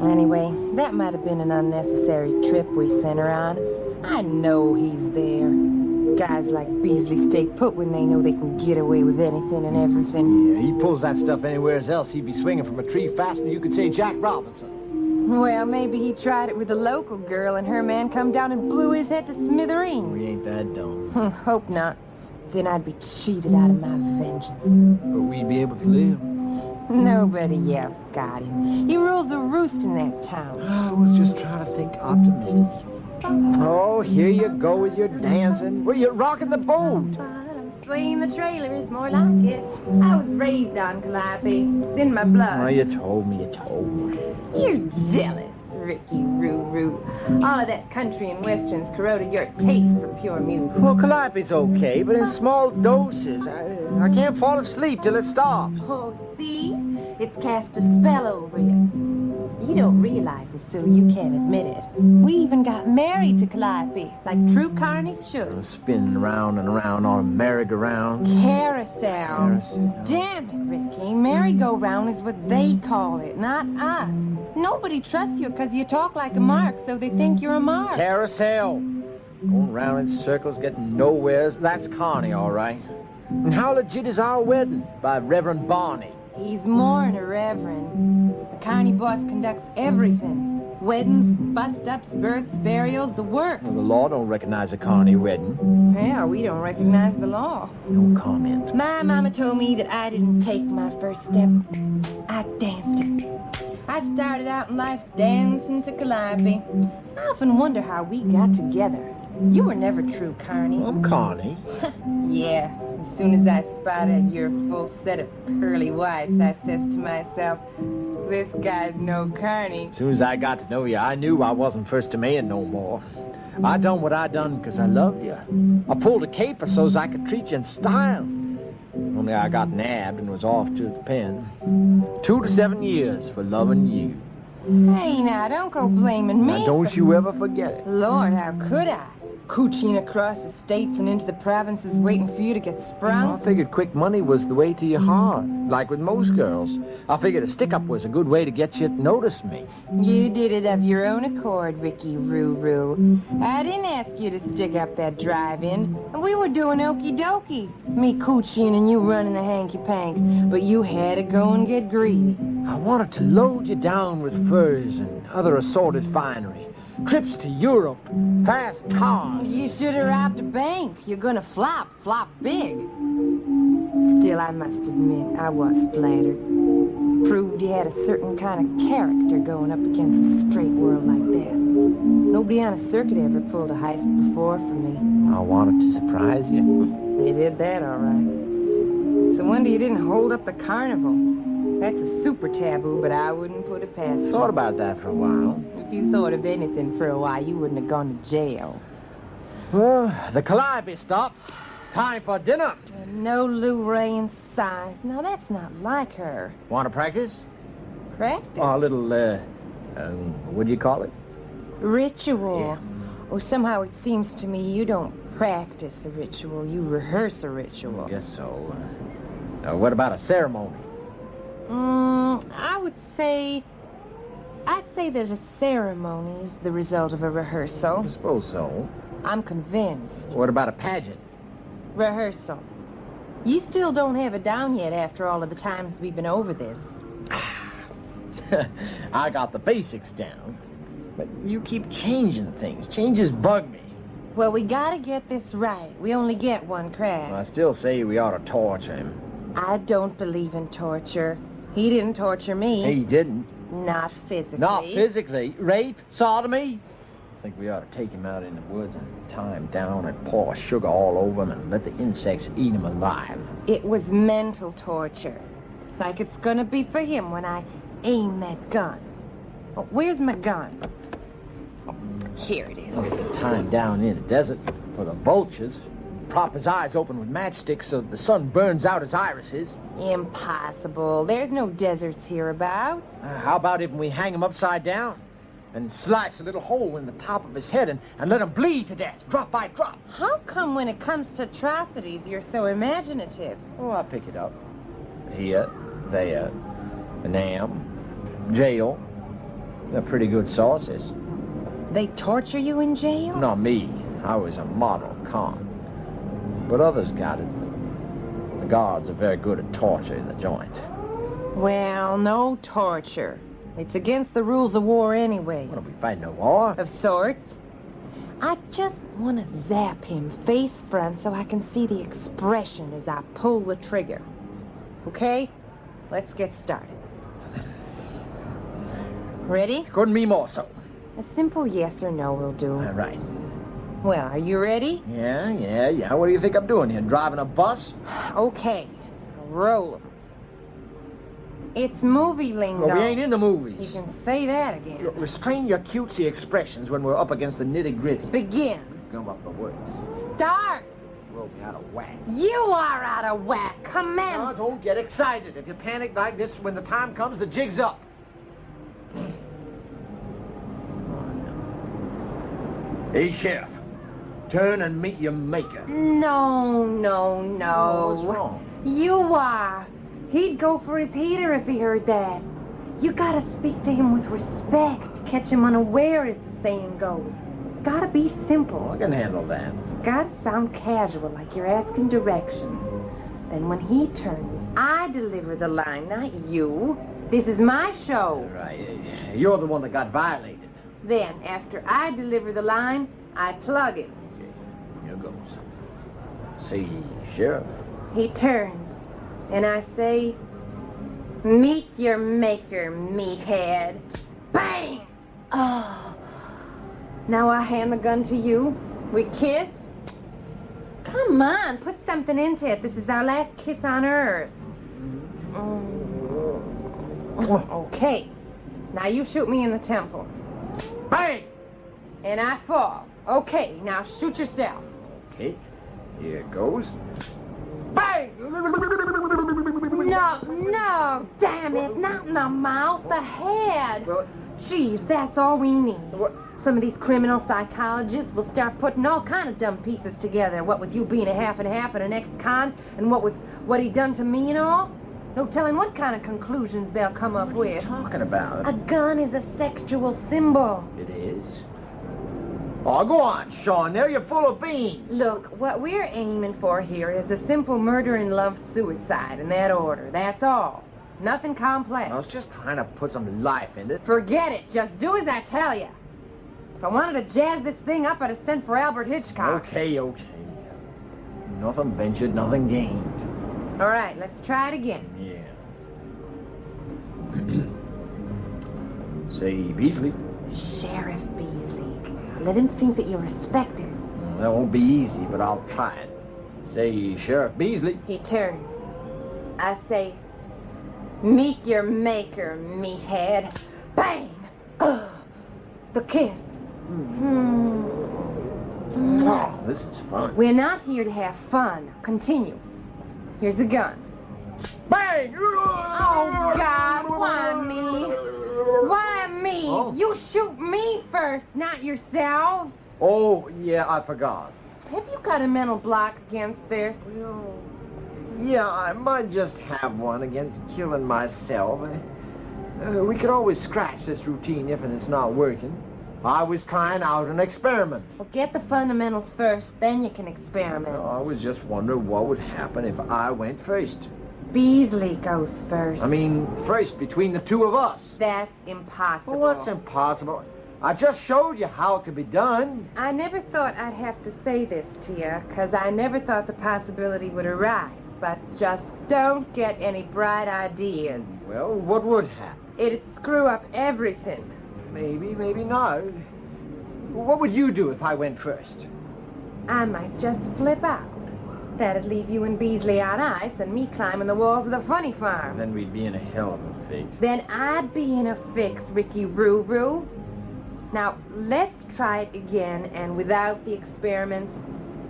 H: Anyway, that might have been an unnecessary trip we sent her on. I know he's there. Guys like Beasley stay put when they know they can get away with anything and everything.
I: Yeah, he pulls that stuff anywhere else. He'd be swinging from a tree faster than you could say Jack Robinson.
H: Well, maybe he tried it with a local girl and her man come down and blew his head to smithereens.
I: We ain't that dumb.
H: Hope not. Then I'd be cheated out of my vengeance.
I: But we'd be able to live.
H: Nobody else got him. He rules a roost in that town.
I: I was just trying to think optimistic. Oh, here you go with your dancing. Well, you're rocking the boat.
H: Swaying the trailer is more like it. I was raised on Calliope. It's in my blood.
I: Oh, you told me.
H: You're jealous, Ricky Roo-Roo. All of that country and westerns corroded your taste for pure music.
I: Well, Calliope's okay, but in small doses. I can't fall asleep till it stops.
H: Oh, see? It's cast a spell over you. You don't realize it, so you can't admit it. We even got married to Calliope, like true carnies should.
I: Spinning around and around on a merry-go-round.
H: Carousel. Damn it, Ricky. Merry-go-round is what they call it, not us. Nobody trusts you because you talk like a mark, so they think you're a mark.
I: Carousel. Going round in circles, getting nowheres. That's carny, all right. And how legit is our wedding by Reverend Barney?
H: He's more than a reverend. The carny boss conducts everything. Weddings, bust-ups, births, burials, the works.
I: Well, the law don't recognize a carny wedding.
H: Yeah, we don't recognize the law.
I: No comment.
H: My mama told me that I didn't take my first step. I danced it. I started out in life dancing to Calliope. I often wonder how we got together. You were never true carny.
I: I'm carny.
H: Yeah. As soon as I spotted your full set of pearly whites, I says to myself, this guy's no carny.
I: As soon as I got to know you, I knew I wasn't first to man no more. I done what I done because I loved you. I pulled a caper so's I could treat you in style. Only I got nabbed and was off to the pen. 2 to 7 years for loving you.
H: Hey, now, don't go blaming me.
I: Now, don't you ever forget it.
H: Lord, how could I? Cooching across the states and into the provinces waiting for you to get sprung.
I: I figured quick money was the way to your heart, like with most girls. I figured a stick-up was a good way to get you to notice me.
H: You did it of your own accord, Ricky Roo-Roo. I didn't ask you to stick up that drive-in. We were doing okie-dokie. Me cooching and you running the hanky-pank. But you had to go and get greedy.
I: I wanted to load you down with furs and other assorted finery. Trips to Europe, fast cars.
H: You should have robbed a bank. You're gonna flop big. Still, I must admit, I was flattered. Proved you had a certain kind of character going up against a straight world like that. Nobody on a circuit ever pulled a heist before for me.
I: I wanted to surprise you.
H: You did that all right. It's a wonder you didn't hold up the carnival. That's a super taboo, but I wouldn't put it past you.
I: Thought about that for a while.
H: If you thought of anything for a while, you wouldn't have gone to jail.
I: Well, the Calliope stopped. Time for dinner.
H: No Lou Ray in sight. Now, that's not like her.
I: Want to practice?
H: Practice?
I: Oh, a little, what do you call it?
H: Ritual.
I: Yeah.
H: Oh, somehow it seems to me you don't practice a ritual, you rehearse a ritual.
I: I guess so. What about a ceremony?
H: I'd say that a ceremony is the result of a rehearsal.
I: I suppose so.
H: I'm convinced.
I: What about a pageant?
H: Rehearsal. You still don't have it down yet after all of the times we've been over this.
I: I got the basics down. But you keep changing things. Changes bug me.
H: Well, we gotta get this right. We only get one crack.
I: I still say we ought to torture him.
H: I don't believe in torture. He didn't torture me.
I: He didn't.
H: Not physically.
I: Not physically. Rape? Sodomy? I think we ought to take him out in the woods and tie him down and pour sugar all over him and let the insects eat him alive.
H: It was mental torture. Like it's gonna be for him when I aim that gun. Oh, where's my gun? Here it is.
I: Well, we can tie him down in the desert for the vultures. Prop his eyes open with matchsticks so that the sun burns out his irises.
H: Impossible. There's no deserts hereabouts.
I: How about if we hang him upside down and slice a little hole in the top of his head and let him bleed to death, drop by drop?
H: How come when it comes to atrocities you're so imaginative?
I: Oh, I'll pick it up. Here, there, jail. They're pretty good sauces.
H: They torture you in jail?
I: Not me. I was a model con. but others got it. The guards are very good at torture in the joint.
H: Well, no torture. It's against the rules of war anyway.
I: What, are we fighting a war?
H: Of sorts. I just want to zap him face front so I can see the expression as I pull the trigger. Okay? Let's get started. Ready?
I: Couldn't be more so.
H: A simple yes or no will do.
I: All right.
H: Well, are you ready?
I: Yeah. What do you think I'm doing here? Driving a bus?
H: Okay. Roll 'em. It's movie lingo.
I: Well, we ain't in the movies.
H: You can say that again.
I: Look, restrain your cutesy expressions when we're up against the nitty-gritty.
H: Begin.
I: Come up the works.
H: Start.
I: Throw me out of whack.
H: You are out of whack. Commence.
I: No, don't get excited. If you panic like this, when the time comes, the jig's up. Hey, Sheriff. Turn and meet your maker.
H: No.
I: What's wrong?
H: You are. He'd go for his heater if he heard that. You gotta speak to him with respect. Catch him unaware, as the saying goes. It's gotta be simple.
I: I can handle that.
H: It's gotta sound casual, like you're asking directions. Then when he turns, I deliver the line, not you. This is my show.
I: Right. You're the one that got violated.
H: Then, after I deliver the line, I plug him.
I: Here goes. Say, Sheriff.
H: He turns, and I say, meet your maker, meathead. Bang! Oh. Now I hand the gun to you. We kiss. Come on, put something into it. This is our last kiss on Earth. Okay. Now you shoot me in the temple.
I: Bang!
H: And I fall. Okay, now shoot yourself.
I: Okay. Here goes. Bang!
H: No, damn it, not in the mouth, the head.
I: Well,
H: Jeez, that's all we need. Some of these criminal psychologists will start putting all kind of dumb pieces together. What with you being a half and half and an ex-con, and what with what he done to me and all. No telling what kind of conclusions they'll come up with.
I: What are you talking about?
H: A gun is a sexual symbol.
I: It is? Oh, go on, Sean. Now you're full of beans.
H: Look, what we're aiming for here is a simple murder and love-suicide in that order. That's all. Nothing complex.
I: I was just trying to put some life in it.
H: Forget it. Just do as I tell you. If I wanted to jazz this thing up, I'd have sent for Albert Hitchcock.
I: Okay. Nothing ventured, nothing gained.
H: All right, let's try it again.
I: Yeah. Say, Beasley.
H: Sheriff Beasley. Let him think that you respect him.
I: Well, that won't be easy, but I'll try it. Say, Sheriff Beasley.
H: He turns. I say, meet your maker, meathead. Bang! Ugh. The kiss.
I: Oh, this is fun.
H: We're not here to have fun. Continue. Here's the gun.
I: Bang!
H: Oh, God, why me? Why me?
I: Oh.
H: You shoot me first, not yourself.
I: Oh, yeah, I forgot.
H: Have you got a mental block against this?
I: Well, yeah, I might just have one against killing myself. We could always scratch this routine if it's not working. I was trying out an experiment.
H: Well, get the fundamentals first, then you can experiment.
I: I was just wondering what would happen if I went first.
H: Beasley goes first.
I: I mean, first between the two of us.
H: That's impossible.
I: Well, what's impossible? I just showed you how it could be done.
H: I never thought I'd have to say this to you, because I never thought the possibility would arise. But just don't get any bright ideas.
I: Well, what would happen?
H: It'd screw up everything.
I: Maybe, maybe not. What would you do if I went first?
H: I might just flip out. That'd leave you and Beasley on ice and me climbing the walls of the funny farm.
I: Then we'd be in a hell of a fix.
H: Then I'd be in a fix, Ricky Roo-Roo. Now, let's try it again, and without the experiments.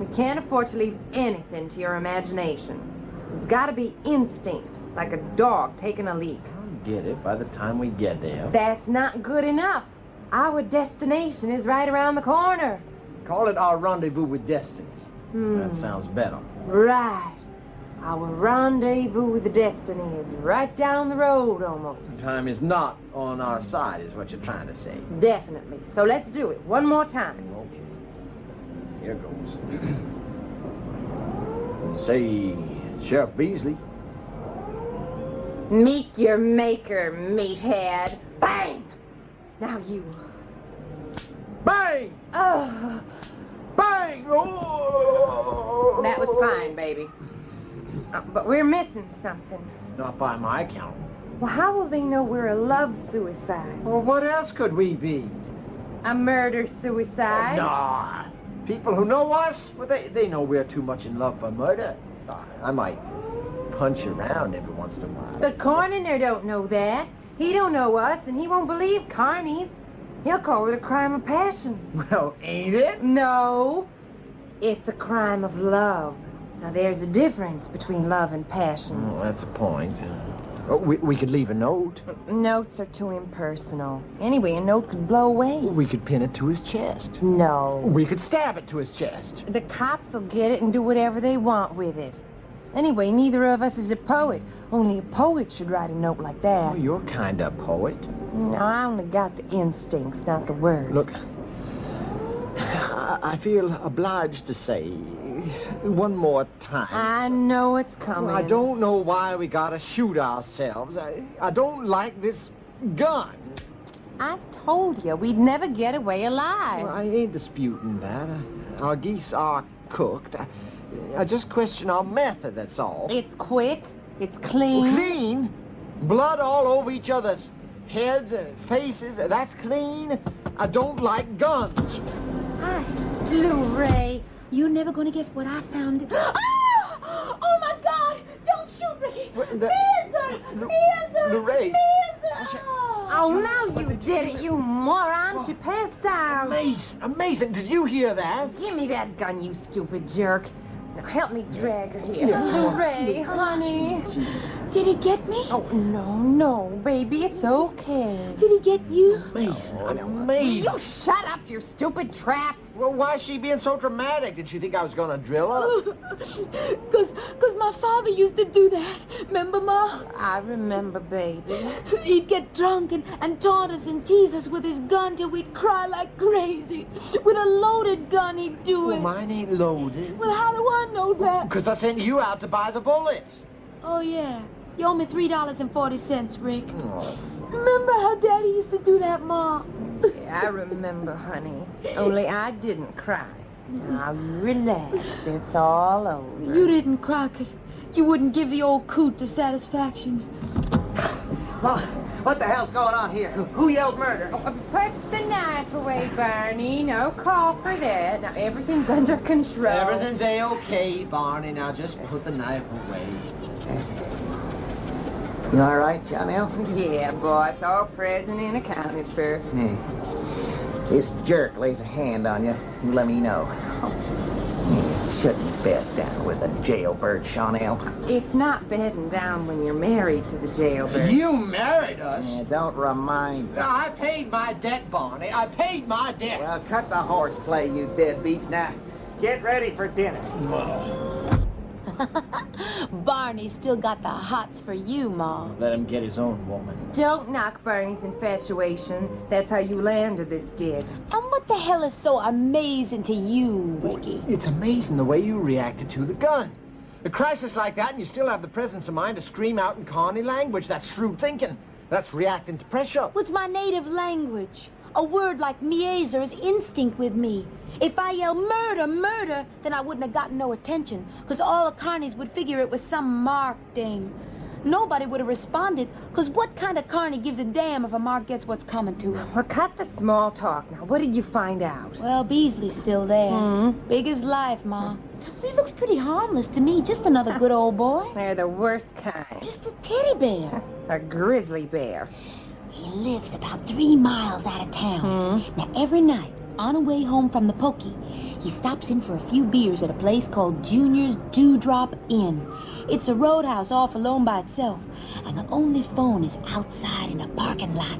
H: We can't afford to leave anything to your imagination. It's gotta be instinct, like a dog taking a leak.
I: I'll get it by the time we get there.
H: That's not good enough. Our destination is right around the corner.
I: Call it our rendezvous with destiny. That sounds better.
H: Right. Our rendezvous with destiny is right down the road, almost.
I: Time is not on our side, is what you're trying to say.
H: Definitely. So let's do it one more time.
I: Okay. Here goes. Say, Sheriff Beasley.
H: Meet your maker, meathead. Bang! Now you.
I: Bang!
H: Oh.
I: Bang! Oh!
H: That was fine, baby. But we're missing something.
I: Not by my count.
H: Well, how will they know we're a love-suicide?
I: Well, what else could we be?
H: A murder-suicide?
I: Nah. People who know us, well, they know we're too much in love for murder. I might punch around every once in a while.
H: The coroner don't know that. He don't know us, and he won't believe Carney's. He'll call it a crime of passion.
I: Well, ain't it?
H: No. It's a crime of love. Now, there's a difference between love and passion.
I: Well, that's a point. We could leave a note.
H: Notes are too impersonal. Anyway, a note could blow away.
I: We could pin it to his chest.
H: No.
I: We could stab it to his chest.
H: The cops will get it and do whatever they want with it. Anyway, neither of us is a poet. Only a poet should write a note like that.
I: Oh, you're kind of poet.
H: No, I only got the instincts, not the words.
I: Look, I feel obliged to say one more time.
H: I know it's coming.
I: I don't know why we gotta shoot ourselves. I don't like this gun.
H: I told you we'd never get away alive.
I: Well, I ain't disputing that. Our geese are cooked. I just question our method, that's all.
H: It's quick. It's clean.
I: Well, clean? Blood all over each other's heads, faces. That's clean? I don't like guns.
G: Hi.
H: Blu-ray.
G: You're never gonna guess what I found. Ah! Oh my God! Don't shoot, Ricky!
I: Lorraine.
H: Oh, now you did it, you moron. She passed out.
I: Amazing, amazing. Did you hear that?
H: Give me that gun, you stupid jerk. Now help me drag her here.
I: Yeah.
H: Lorraine, honey.
G: Did he get me?
H: Oh, no, baby. It's okay.
G: Did he get you?
I: Amazing, amazing.
H: You shut up, you stupid trap.
I: Well, why is she being so dramatic? Did she think I was gonna drill her?
G: Cause my father used to do that. Remember, Ma?
H: I remember, baby.
G: He'd get drunk and taunt us and tease us with his gun till we'd cry like crazy. With a loaded gun, he'd do it.
I: Well, mine ain't loaded.
G: Well, how do I know that?
I: Because I sent you out to buy the bullets.
G: Oh, yeah. You owe me $3.40, Rick.
I: Oh.
G: Remember how Daddy used to do that, Ma?
H: Yeah, I remember, honey. Only I didn't cry. Now, relax. It's all over.
G: You didn't cry because you wouldn't give the old coot the satisfaction.
I: Well, what the hell's going on here? Who yelled murder?
H: Put the knife away, Barney. No call for that. Now, everything's under control.
I: Everything's A-okay, Barney. Now, just put the knife away. You all right, Janelle?
H: Yeah, boss. All present and accounted for.
I: Hey, this jerk lays a hand on you. You let me know. You shouldn't bed down with a jailbird, Chanel.
H: It's not bedding down when you're married to the jailbird.
I: You married us?
J: Yeah, don't remind me.
I: I paid my debt, Barney. I paid my debt.
J: Well, cut the horseplay, you deadbeats. Now, get ready for dinner.
G: Barney's still got the hots for you, Ma.
I: Let him get his own woman.
H: Don't knock Barney's infatuation. That's how you landed this gig.
G: And what the hell is so amazing to you, Ricky?
I: It's amazing the way you reacted to the gun. A crisis like that, and you still have the presence of mind to scream out in Carney language. That's shrewd thinking. That's reacting to pressure.
G: What's my native language? A word like miezer is instinct with me. If I yell murder, murder, then I wouldn't have gotten no attention, because all the carnies would figure it was some mark dame. Nobody would have responded, because what kind of carny gives a damn if a mark gets what's coming to him?
H: Well, cut the small talk now. What did you find out?
G: Well, Beasley's still there. Big as life, Ma. He looks pretty harmless to me, just another good old boy.
H: They're the worst kind.
G: Just a teddy bear.
H: A grizzly bear.
G: He lives about 3 miles out of town. Now, every night, on the way home from the pokey, he stops in for a few beers at a place called Junior's Dewdrop Inn. It's a roadhouse off alone by itself, and the only phone is outside in the parking lot.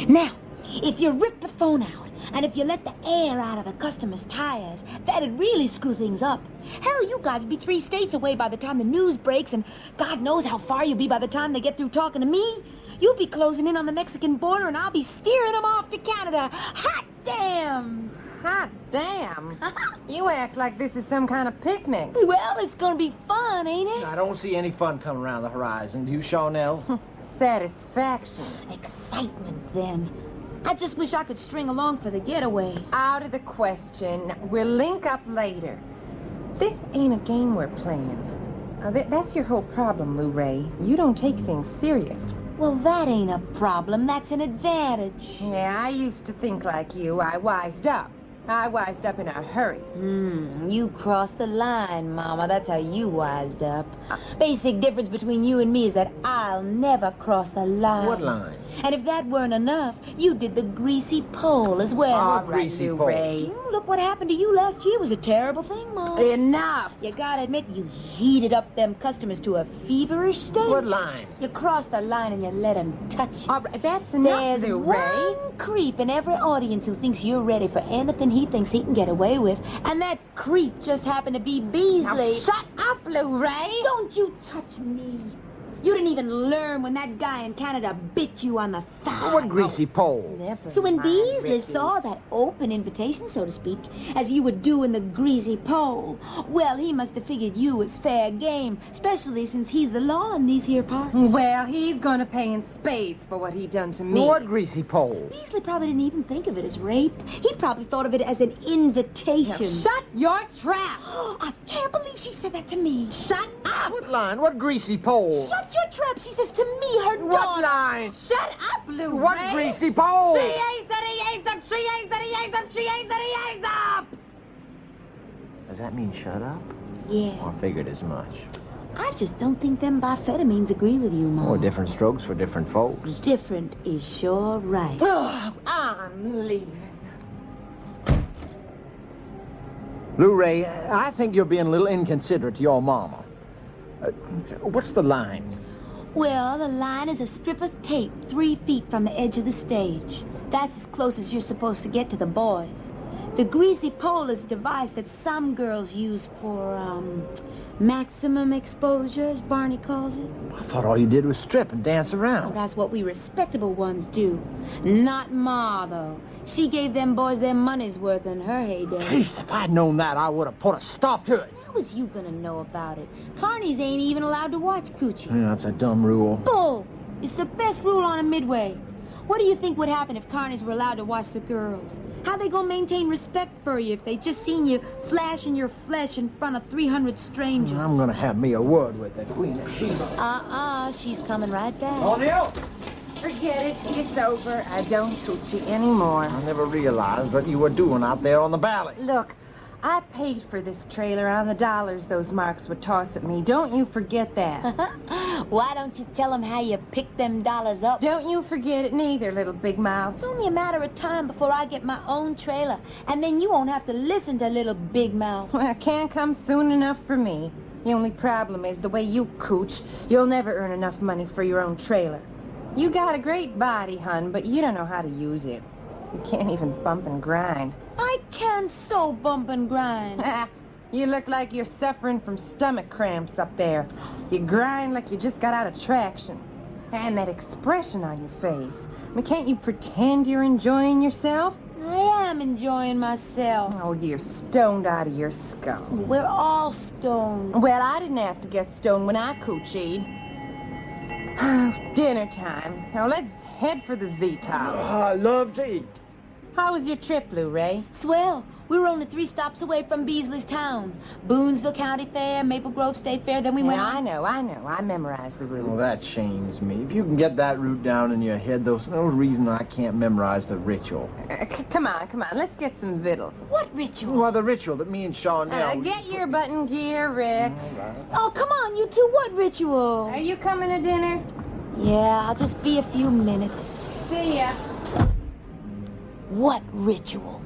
G: Now, if you rip the phone out, and if you let the air out of the customer's tires, that'd really screw things up. Hell, you guys would be 3 states away by the time the news breaks, and God knows how far you'll be by the time they get through talking to me. You'll be closing in on the Mexican border, and I'll be steering them off to Canada. Hot damn!
H: Hot damn! You act like this is some kind of picnic.
G: Well, it's gonna be fun.
H: fun, ain't it?
I: I don't see any fun coming around the horizon. Do you, Charnel?
H: Satisfaction.
V: Excitement, then. I just wish I could string along for the getaway.
H: Out of the question. We'll link up later. This ain't a game we're playing. That's your whole problem, Lou Ray. You don't take things serious.
V: Well, that ain't a problem. That's an advantage.
H: Yeah, I used to think like you. I wised up. I wised up in a hurry.
V: You crossed the line, Mama. That's how you wised up. Basic difference between you and me is that I'll never cross the line.
I: What line?
V: And if that weren't enough, you did the greasy pole as well.
I: Ah, greasy pole.
V: Ray. Look what happened to you last year was a terrible thing, Mom.
H: Enough.
V: You gotta admit, you heated up them customers to a feverish state.
I: What line?
V: You crossed the line and you let them touch you.
H: All right, that's enough,
V: There's
H: Lou Ray.
V: one creep in every audience who thinks you're ready for anything he thinks he can get away with, and that creep just happened to be Beasley.
H: Now shut up, Lou Ray.
V: Don't you touch me. You didn't even learn when that guy in Canada bit you on the thigh.
I: What greasy pole?
H: Never
V: So when
H: mind,
V: Beasley
H: Ricky.
V: saw that open invitation, so to speak, as you would do in the greasy pole, well, he must have figured you was fair game, especially since he's the law in these here parts.
H: Well, he's gonna pay in spades for what he done to me.
I: What greasy pole?
V: Beasley probably didn't even think of it as rape. He probably thought of it as an invitation.
H: Now shut your trap.
V: I can't believe she said that to me.
H: Shut up.
I: What line? What greasy pole?
V: Shut your trap, she says to me, her
I: What
V: daughter.
I: line?
H: Shut up, Lou
I: What
H: Ray.
I: greasy pole?
H: She ain't that he ain't up. She ain't that he ain't up. She ain't that he ain't up.
I: Does that mean shut up?
V: Yeah.
I: I figured as much.
V: I just don't think them bifetamines agree with you, Mom.
I: Or different strokes for different folks.
V: Different is sure right.
H: Oh, I'm leaving.
I: Lou Ray, I think you're being a little inconsiderate to your mama. What's the line?
V: Well, the line is a strip of tape 3 feet from the edge of the stage. That's as close as you're supposed to get to the boys. The greasy pole is a device that some girls use for, maximum exposure, as Barney calls it.
I: I thought all you did was strip and dance
V: Well,
I: around.
V: that's what we respectable ones do. Not Ma, though. She gave them boys their money's worth in her heyday.
I: Jeez, if I'd known that, I would have put a stop to it.
V: How was you gonna know about it? Carnies ain't even allowed to watch coochie.
I: Yeah, that's a dumb rule.
V: Bull! It's the best rule on a midway. What do you think would happen if carnies were allowed to watch the girls? How they gonna maintain respect for you if they just seen you flashing your flesh in front of 300 strangers?
I: I'm gonna have me a word with the Queen of
V: Sheba.
I: Sheba.
V: She's coming right back.
I: O'Neill!
H: Forget it. It's over. I don't coochie anymore.
I: I never realized what you were doing out there on the valley.
H: Look, I paid for this trailer on the dollars those marks would toss at me. Don't you forget that.
V: Why don't you tell them how you picked them dollars up?
H: Don't you forget it neither, little big mouth.
V: It's only a matter of time before I get my own trailer, and then you won't have to listen to little big mouth.
H: Well, it can't come soon enough for me. The only problem is the way you cooch, you'll never earn enough money for your own trailer. You got a great body, hun, but you don't know how to use it. You can't even bump and grind.
V: I can so bump and grind.
H: You look like you're suffering from stomach cramps up there. You grind like you just got out of traction. And that expression on your face. I mean, can't you pretend you're enjoying yourself?
V: I am enjoying myself.
H: Oh, you're stoned out of your skull.
V: We're all stoned.
H: Well, I didn't have to get stoned when I coochied. Dinner time. Now let's head for the Z-Tower.
I: I love to eat.
H: How was your trip, Lou Ray?
V: Swell. We were only 3 stops away from Beasley's town. Boonesville County Fair, Maple Grove State Fair, then we went on.
H: I know. I memorized the route.
I: Well, that shames me. If you can get that route down in your head, there's no reason I can't memorize the ritual.
H: Come on. Let's get some victuals.
V: What ritual?
I: Well, the ritual that me and Charnel...
H: Get your button gear, Rick.
V: Oh, come on, you two. What ritual?
H: Are you coming to dinner?
V: Yeah, I'll just be a few minutes.
H: See ya.
V: What ritual?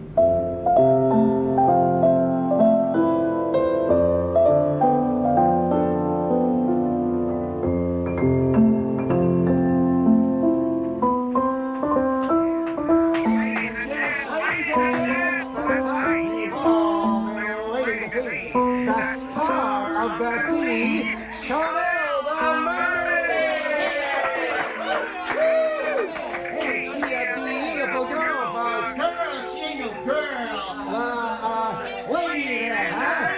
I: The star of the sea, Charnel the mermaid! Ain't she a beautiful girl, folks? Girl, she ain't no girl. Lady there, huh?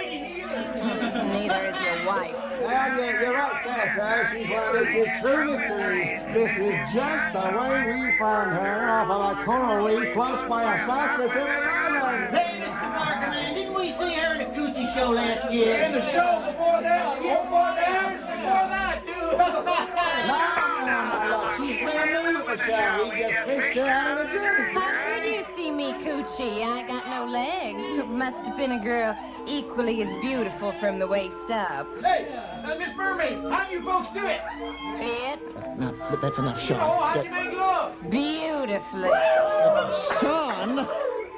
H: Neither is your wife.
I: Well, you're right there, sir. She's one of nature's true mysteries. This is just the way we found her off of a coral reef close by a South Pacific island.
J: Hey, Mr. Barker, man, didn't we see her in a coochie show last year?
R: In the show before that, before that, dude.
I: No, she's brand new to the show. We just fished her out of the drink.
H: How could you see me, Coochie? I got no legs. Must have been a girl equally as beautiful from the waist up.
J: Hey, Miss Mermaid, how do you folks do it?
I: No, but that's enough, Sean.
J: Oh, how do you make love?
H: Beautifully.
I: Sean?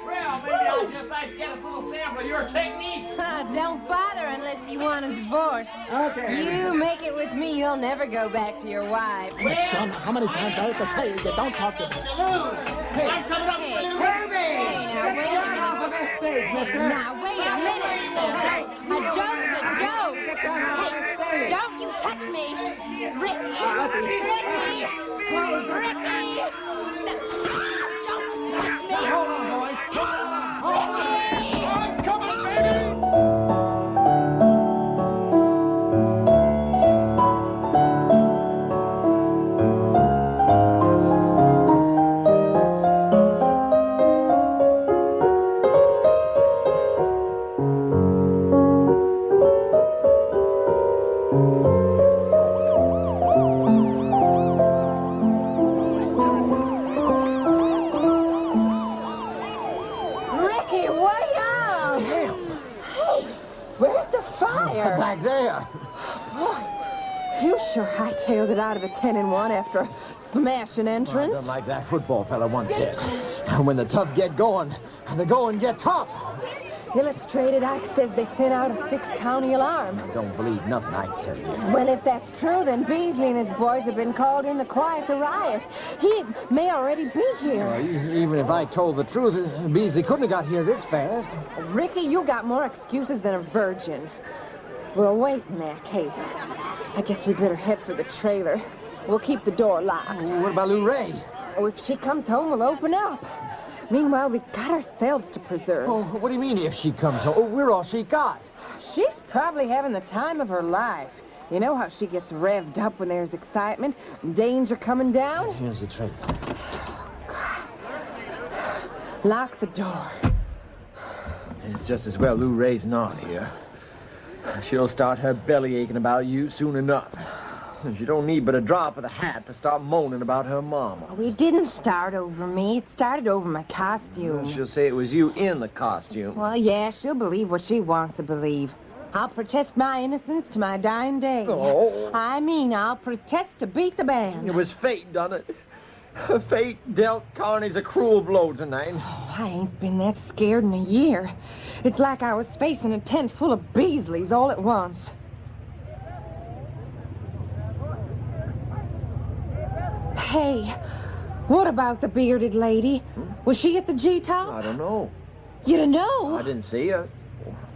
J: Well, maybe I'd just like to get a little sample of your technique.
H: Don't bother unless you want a divorce.
J: Okay.
H: You make it with me, you'll never go back to your wife.
I: Sean, how many times I have to tell you that don't talk to me?
J: Hey, I'm coming up with a new
H: Hey, now wait a minute.
I: Off of that stage, mister.
H: Now wait a minute. A joke's a joke. Hey, don't you touch me. Ricky. Ricky. Ricky. Don't you touch me.
I: Hold on, boys. Hold on. Hold on.
R: I'm coming, baby.
H: Ricky, wait up.
I: Damn.
H: Hey, where's the fire?
I: Back there.
H: Boy, you sure hightailed it out of a 10-1 after a smashing
I: I
H: entrance.
I: done like that football fella once said. When the tough get going, the going get tough.
H: Illustrated Ike says they sent out a 6-county alarm.
I: I don't believe nothing I tell you.
H: Well, if that's true, then Beasley and his boys have been called in to quiet the riot. He may already be here.
I: Even if I told the truth, Beasley couldn't have got here this fast.
H: Ricky, you got more excuses than a virgin. Well, wait in that case. I guess we better head for the trailer. We'll keep the door locked.
I: What about Lou Ray?
H: Oh, if she comes home, we'll open up. Meanwhile, we've got ourselves to preserve.
I: Oh, what do you mean if she comes home? Oh, we're all she got.
H: She's probably having the time of her life. You know how she gets revved up when there's excitement, danger coming down?
I: Here's the trailer.
H: Lock the door.
I: It's just as well Lou Ray's not here. She'll start her belly aching about you soon enough. She don't need but a drop of the hat to start moaning about her mama.
H: We didn't start over me. It started over my costume.
I: She'll say it was you in the costume.
H: Well, yeah, she'll believe what she wants to believe. I'll protest my innocence to my dying day.
I: Oh.
H: I mean, I'll protest to beat the band.
I: It was fate done it. Fate dealt Carney's a cruel blow tonight.
H: Oh, I ain't been that scared in a year. It's like I was facing a tent full of Beasleys all at once. Hey, what about the bearded lady? Was she at the G-top?
I: I don't know.
H: You don't know?
I: I didn't see her.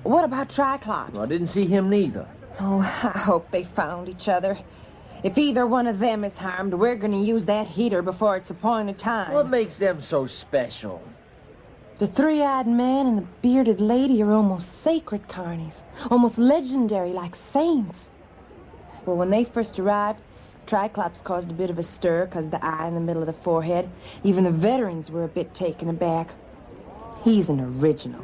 H: What about Triclops?
I: I didn't see him neither.
H: Oh, I hope they found each other. If either one of them is harmed, we're going to use that heater before its appointed time.
I: What makes them so special?
H: The three-eyed man and the bearded lady are almost sacred carnies, almost legendary, like saints. Well, when they first arrived, Triclops caused a bit of a stir because of the eye in the middle of the forehead. Even the veterans were a bit taken aback. He's an original.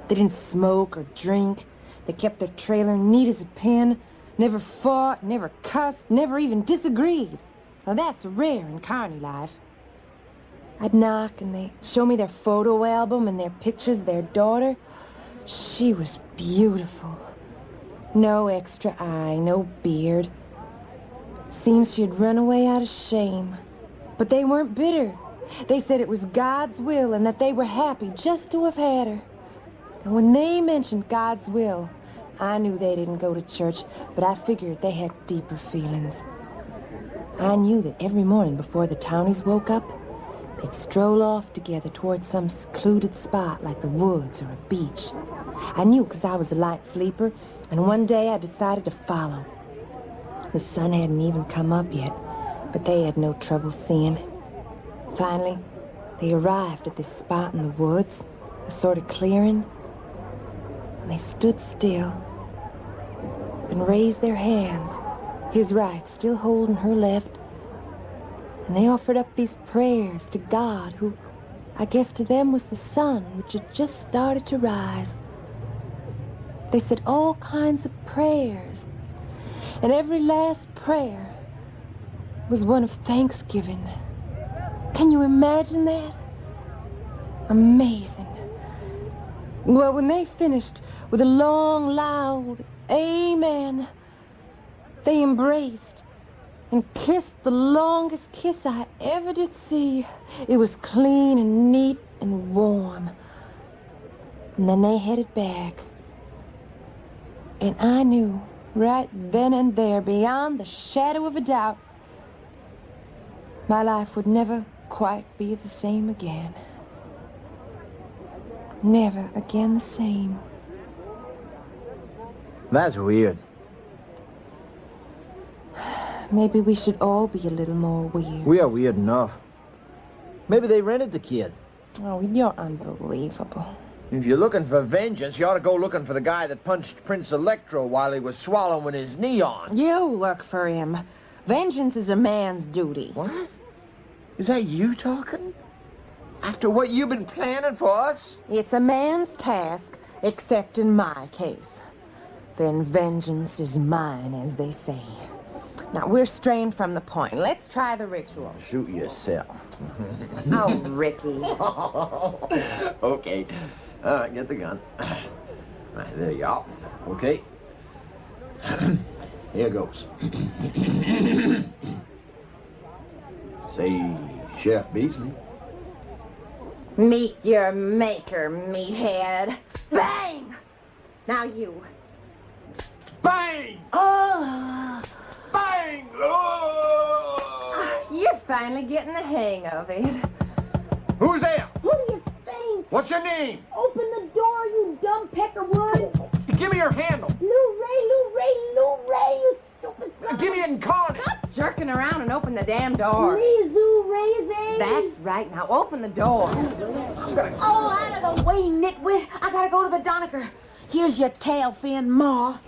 H: They didn't smoke or drink. They kept their trailer neat as a pin, never fought, never cussed, never even disagreed. Now that's rare in carny life. I'd knock and they'd show me their photo album and their pictures of their daughter. She was beautiful. No extra eye, no beard. Seems she'd run away out of shame. But they weren't bitter. They said it was God's will and that they were happy just to have had her. And when they mentioned God's will, I knew they didn't go to church, but I figured they had deeper feelings. I knew that every morning before the townies woke up, they'd stroll off together towards some secluded spot like the woods or a beach. I knew because I was a light sleeper, and one day I decided to follow. The sun hadn't even come up yet, but they had no trouble seeing it. Finally, they arrived at this spot in the woods, a sort of clearing, and they stood still. and raised their hands, his right still holding her left. And they offered up these prayers to God, who, I guess to them, was the sun, which had just started to rise. They said all kinds of prayers, and every last prayer was one of thanksgiving. Can you imagine that? Amazing. Well, when they finished with a long, loud amen, they embraced and kissed the longest kiss I ever did see. It was clean and neat and warm. And then they headed back. And I knew right then and there, beyond the shadow of a doubt, my life would never quite be the same again. Never again the same.
I: That's weird.
H: Maybe we should all be a little more weird.
I: We are weird enough. Maybe they rented the kid.
H: Oh, you're unbelievable.
I: If you're looking for vengeance, you ought to go looking for the guy that punched Prince Electro while he was swallowing his neon.
H: You look for him. Vengeance is a man's duty.
I: What? Is that you talking? After what you've been planning for us?
H: It's a man's task, except in my case. Then vengeance is mine, as they say. Now, we're straying from the point. Let's try the ritual.
I: Shoot yourself.
H: Oh, Ricky.
I: Okay. All right, get the gun. All right, there you are. Okay. Here goes. Say, Chef Beasley.
H: Meet your maker, meathead. Bang! Now you.
I: Bang!
H: Oh!
I: Bang! Oh!
H: You're finally getting the hang of it.
I: Who's there?
V: What do you think?
I: What's your name?
V: Open the door, you dumb peckerwood.
I: Give me your handle.
V: Lou Ray, you stupid son.
I: Give me it incarnate.
H: Stop jerking around and open the damn door.
V: Rizu Razy.
H: That's right. Now open the door.
V: Oh, out of the way, nitwit. I gotta go to the Donecker. Here's your tail fin, Ma.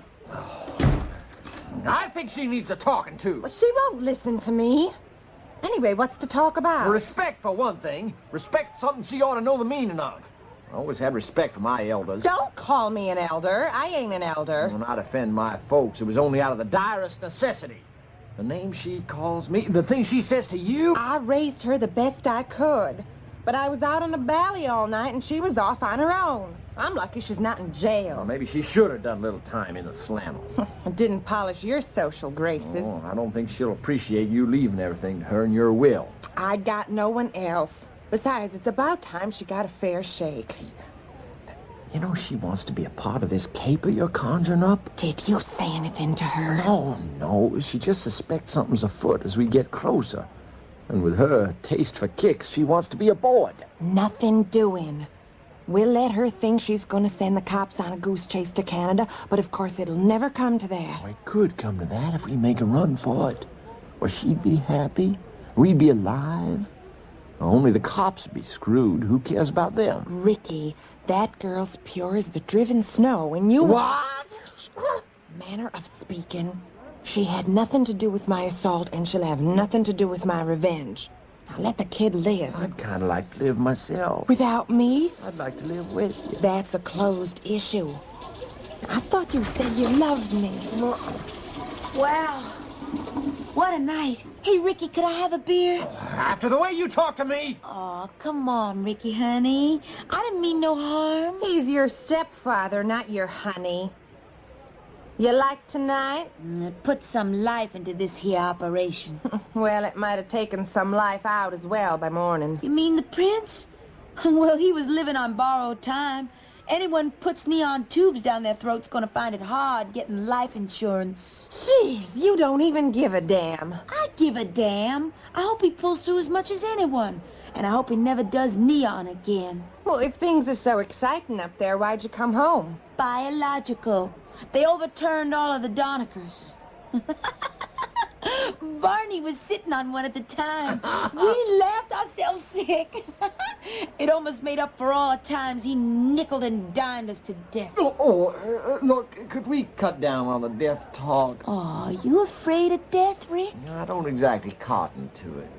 I: I think she needs a talking to.
H: Well, she won't listen to me. Anyway, what's to talk about?
I: Respect, for one thing. Respect something she ought to know the meaning of. I always had respect for my elders.
H: Don't call me an elder. I ain't an elder.
I: I will not offend my folks. It was only out of the direst necessity. The name she calls me, the thing she says to you.
H: I raised her the best I could. But I was out on the valley all night and she was off on her own. I'm lucky she's not in jail.
I: Well, maybe she should have done a little time in the slammer.
H: I didn't polish your social graces.
I: Oh, I don't think she'll appreciate you leaving everything to her and your will.
H: I got no one else. Besides, it's about time she got a fair shake.
I: You know, she wants to be a part of this caper you're conjuring up.
H: Did you say anything to her?
I: No. She just suspects something's afoot as we get closer. And with her taste for kicks, she wants to be aboard.
H: Nothing doing. We'll let her think she's going to send the cops on a goose chase to Canada, but of course it'll never come to that.
I: Oh, it could come to that if we make a run for it. Or she'd be happy. We'd be alive. Only the cops would be screwed. Who cares about them?
H: Ricky, that girl's pure as the driven snow, and you...
I: What?
H: Manner of speaking. She had nothing to do with my assault, and she'll have nothing to do with my revenge. Now let the kid live.
I: I'd kind of like to live myself.
H: Without me?
I: I'd like to live with you.
H: That's a closed issue. I thought you said you loved me.
V: Wow. What a night. Hey, Ricky, could I have a beer?
I: After the way you talk to me.
V: Oh, come on, Ricky, honey. I didn't mean no harm.
H: He's your stepfather, not your honey. You like tonight?
V: Put some life into this here operation.
H: Well, it might have taken some life out as well by morning.
V: You mean the prince? Well, he was living on borrowed time. Anyone puts neon tubes down their throat's gonna find it hard getting life insurance.
H: Jeez, you don't even give a damn.
V: I give a damn. I hope he pulls through as much as anyone. And I hope he never does neon again.
H: Well, if things are so exciting up there, why'd you come home?
V: Biological. They overturned all of the Donekers. Barney was sitting on one at the time. We laughed ourselves sick. It almost made up for all times he nickeled and dimed us to death.
I: Look, could we cut down on the death talk?
V: Oh, are you afraid of death, Rick?
I: I don't exactly cotton to it.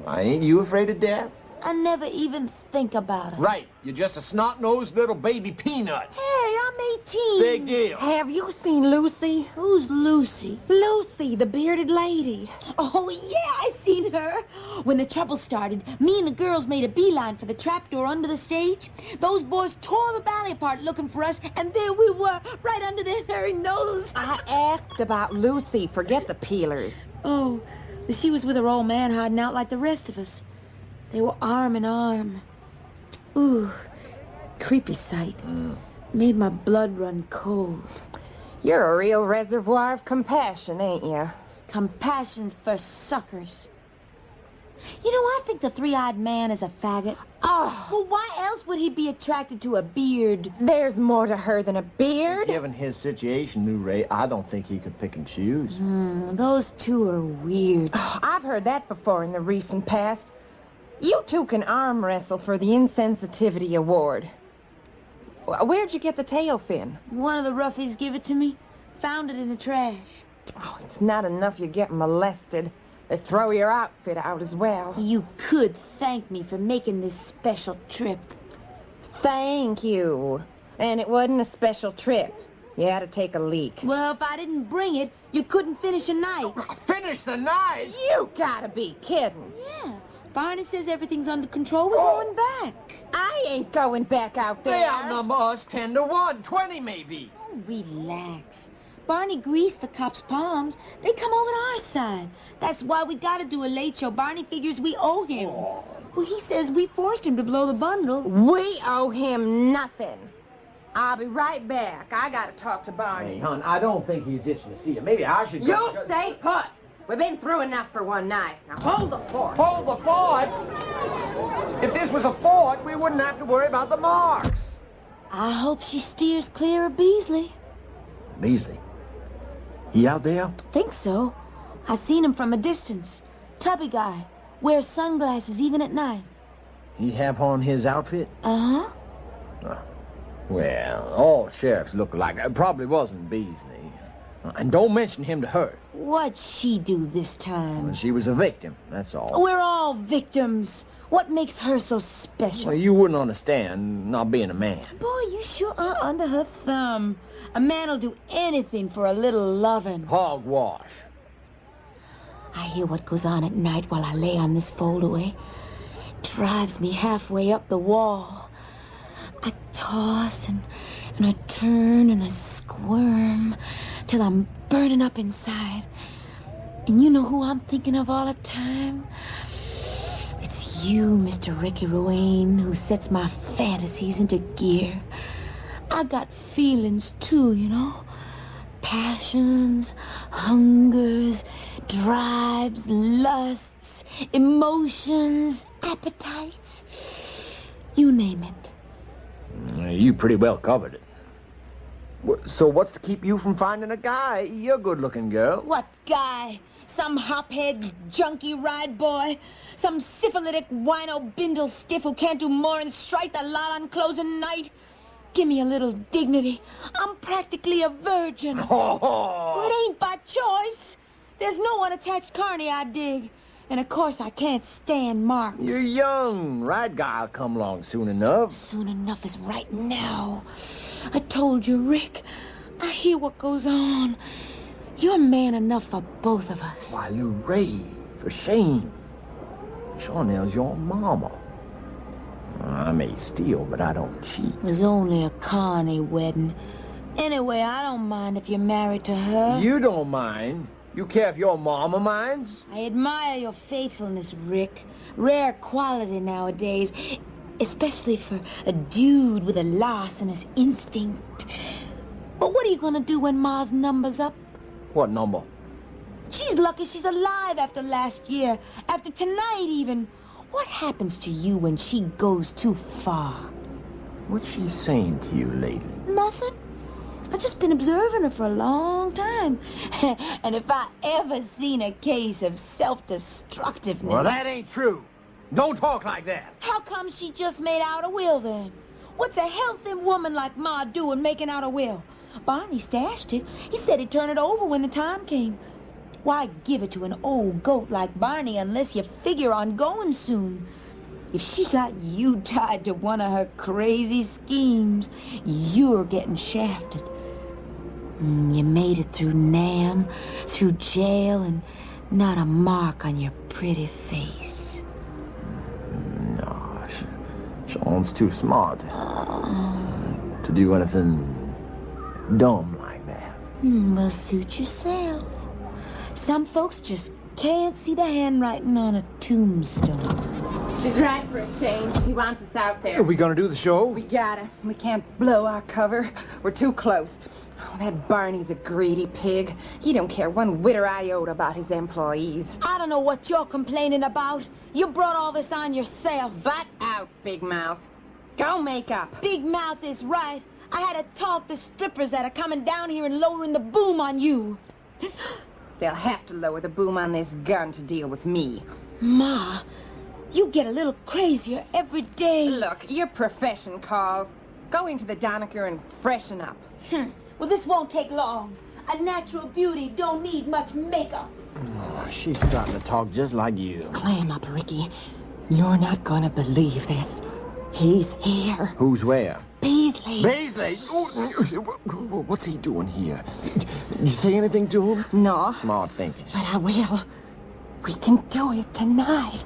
I: Ain't you afraid of death?
V: I never even think about it.
I: Right. You're just a snot-nosed little baby peanut.
V: Hey, I'm 18.
I: Big deal.
H: Have you seen Lucy?
V: Who's Lucy?
H: Lucy, the bearded lady.
V: Oh, yeah, I seen her. When the trouble started, me and the girls made a beeline for the trapdoor under the stage. Those boys tore the ballet apart looking for us, and there we were, right under their very nose.
H: I asked about Lucy. Forget the peelers.
V: Oh, she was with her old man hiding out like the rest of us. They were arm in arm. Ooh, creepy sight. Made my blood run cold.
H: You're a real reservoir of compassion, ain't you?
V: Compassion's for suckers. You know, I think the three-eyed man is a faggot.
H: Oh.
V: Well, why else would he be attracted to a beard?
H: There's more to her than a beard.
I: Given his situation, New Ray, I don't think he could pick and choose.
V: Those two are weird.
H: Oh, I've heard that before in the recent past. You two can arm wrestle for the Insensitivity Award. Where'd you get the tail fin?
V: One of the ruffies gave it to me. Found it in the trash.
H: Oh, it's not enough you get molested. They throw your outfit out as well.
V: You could thank me for making this special trip.
H: Thank you. And it wasn't a special trip. You had to take a leak.
V: Well, if I didn't bring it, you couldn't finish a night.
I: Finish the night?
H: You gotta be kidding.
V: Yeah. Barney says everything's under control. We're going back.
H: I ain't going back out there.
I: They outnumber us 10 to 1, 20 maybe.
V: Oh, relax. Barney greased the cops' palms. They come over to our side. That's why we gotta do a late show. Barney figures we owe him. Well, he says we forced him to blow the bundle.
H: We owe him nothing. I'll be right back. I gotta talk to Barney.
I: Hey, hon, I don't think he's itching to see you. Maybe I should go...
H: You stay put. We've been through enough for one night. Now hold the fort.
I: Hold the fort? If this was a fort, we wouldn't have to worry about the marks.
V: I hope she steers clear of Beasley.
I: Beasley? He out there?
V: Think so. I seen him from a distance. Tubby guy. Wears sunglasses even at night.
I: He have on his outfit?
V: Uh-huh.
I: Well, all sheriffs look alike. It probably wasn't Beasley. And don't mention him to her.
V: What'd she do this time?
I: Well, she was a victim, that's all.
V: We're all victims. What makes her so special?
I: Well, you wouldn't understand, not being a man.
V: Boy, you sure are under her thumb. A man'll do anything for a little lovin'.
I: Hogwash.
V: I hear what goes on at night while I lay on this foldaway. Drives me halfway up the wall. I toss and I turn and I squirm till I'm burning up inside. And you know who I'm thinking of all the time? It's you, Mr. Ricky Ruane, who sets my fantasies into gear. I got feelings too, you know. Passions, hungers, drives, lusts, emotions, appetites. You name it.
I: You pretty well covered it. So what's to keep you from finding a guy? You're a good-looking girl.
V: What guy? Some hophead, junkie ride boy? Some syphilitic wino bindle stiff who can't do more than strike the lot on closing night? Give me a little dignity. I'm practically a virgin. Well, it ain't by choice. There's no unattached carny I dig. And of course I can't stand marks.
I: You're young. Right guy'll come along soon enough.
V: Soon enough is right now. I told you, Rick. I hear what goes on. You're man enough for both of us.
I: Why, Lou Ray, for shame. Chanel's your mama. I may steal, but I don't cheat.
V: It was only a carny wedding. Anyway, I don't mind if you're married to her.
I: You don't mind? You care if your mama minds?
V: I admire your faithfulness, Rick. Rare quality nowadays. Especially for a dude with a larcenous instinct. But what are you gonna do when Ma's number's up?
I: What number?
V: She's lucky she's alive after last year. After tonight, even. What happens to you when she goes too far?
I: What's she saying to you lately?
V: Nothing. I've just been observing her for a long time. And if I ever seen a case of self-destructiveness...
I: Well, that ain't true. Don't talk like that.
V: How come she just made out a will, then? What's a healthy woman like Ma doing making out a will? Barney stashed it. He said he'd turn it over when the time came. Why give it to an old goat like Barney unless you figure on going soon? If she got you tied to one of her crazy schemes, you're getting shafted. You made it through NAM, through jail, and not a mark on your pretty face.
I: No, Sean's too smart to do anything dumb like that.
V: Well, suit yourself. Some folks just can't see the handwriting on a tombstone.
H: She's right for a change. He wants us out there.
I: Are we gonna do the show?
H: We gotta. We can't blow our cover. We're too close. Oh, that Barney's a greedy pig. He don't care one whit or iota about his employees.
V: I don't know what you're complaining about. You brought all this on yourself.
H: Butt out, Big Mouth. Go make up.
V: Big Mouth is right. I had to talk the strippers that are coming down here and lowering the boom on you.
H: They'll have to lower the boom on this gun to deal with me.
V: Ma, you get a little crazier every day.
H: Look, your profession calls. Go into the Donecker and freshen up.
V: Well, this won't take long. A natural beauty don't need much makeup.
I: Oh, she's starting to talk just like you.
H: Clam up, Ricky. You're not gonna believe this. He's here.
I: Who's where?
H: Beasley.
I: Beasley? What's he doing here? Did you say anything to him?
H: No.
I: Smart thinking.
H: But I will. We can do it tonight.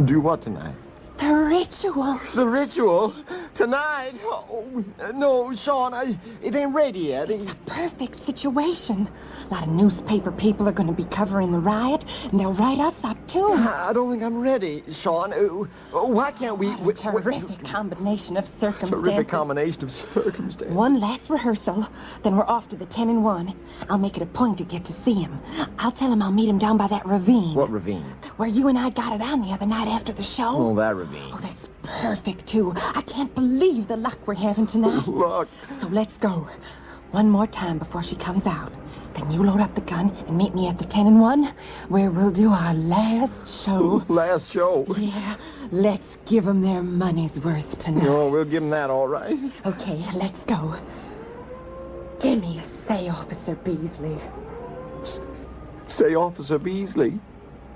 I: Do what tonight?
H: The ritual.
I: The ritual? Tonight? Oh, no, Sean, it ain't ready yet.
H: It's a perfect situation. A lot of newspaper people are going to be covering the riot, and they'll write us up, too.
I: I don't think I'm ready, Sean. Why can't we...
H: What a terrific combination of circumstances.
I: Terrific combination of circumstances.
H: One last rehearsal, then we're off to the 10 and 1. I'll make it a point to get to see him. I'll tell him I'll meet him down by that ravine.
I: What ravine?
H: Where you and I got it on the other night after the show.
I: Oh, that ravine.
H: Oh, that's perfect, too. I can't believe the luck we're having tonight.
I: Luck.
H: So let's go. One more time before she comes out. Then you load up the gun and meet me at the 10 and 1, where we'll do our last show.
I: Last show?
H: Yeah. Let's give them their money's worth tonight.
I: Oh, we'll give them that, all right.
H: Okay, let's go. Give me a say, Officer Beasley.
I: Say, Officer Beasley.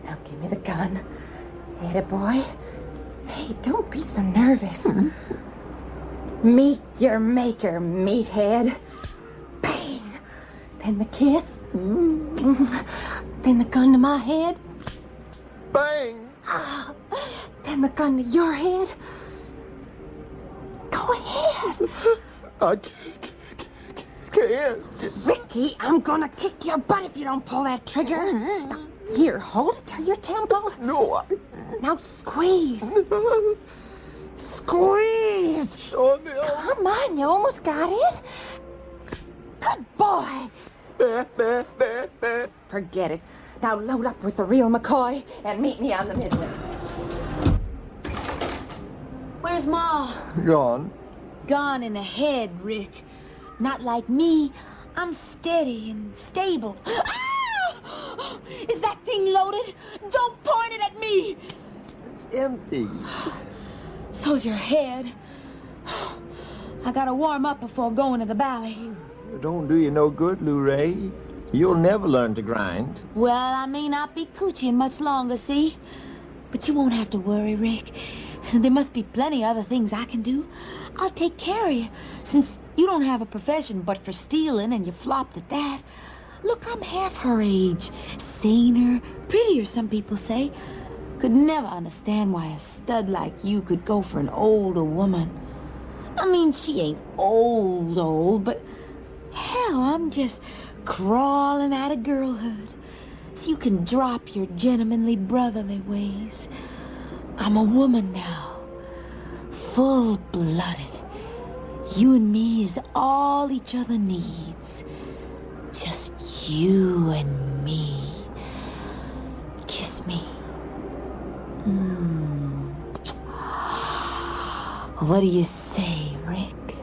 H: Now give me the gun. Atta boy. Hey, don't be so nervous. Meet your maker, meathead. Bang! Then the kiss. Then the gun to my head.
I: Bang!
H: Then the gun to your head. Go ahead.
I: I can't.
H: Ricky, I'm gonna kick your butt if you don't pull that trigger. Now, here, hold it to your temple.
I: No,
H: Now squeeze. Squeeze!
I: Oh, no.
H: Come on, you almost got it. Good boy. Forget it. Now load up with the real McCoy and meet me on the Midway.
V: Where's Ma?
I: Gone.
V: Gone in the head, Rick. Not like me. I'm steady and stable. Ah! Is that thing loaded? Don't point it at me!
I: It's empty.
V: So's your head. I gotta warm up before going to the ballet.
I: It don't do you no good, Lou Ray. You'll never learn to grind.
V: Well, I may not be coochieing much longer, see? But you won't have to worry, Rick. There must be plenty other things I can do. I'll take care of you, since you don't have a profession but for stealing and you flopped at that. Look, I'm half her age. Saner, prettier, some people say. Could never understand why a stud like you could go for an older woman. I mean, she ain't old, but hell, I'm just crawling out of girlhood. So you can drop your gentlemanly brotherly ways. I'm a woman now, full-blooded. You and me is all each other needs. Just you and me. Kiss me. What do you say, Rick?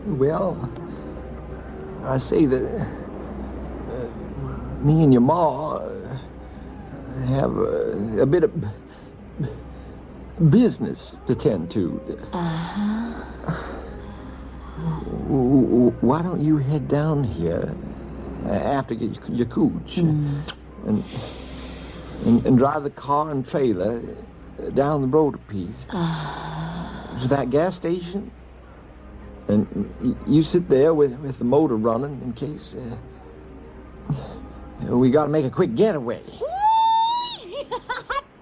I: Well, I say that me and your ma have a bit of business to tend to. Why don't you head down here after your cooch and drive the car and trailer down the road a piece to that gas station, and you sit there with the motor running in case we got to make a quick getaway.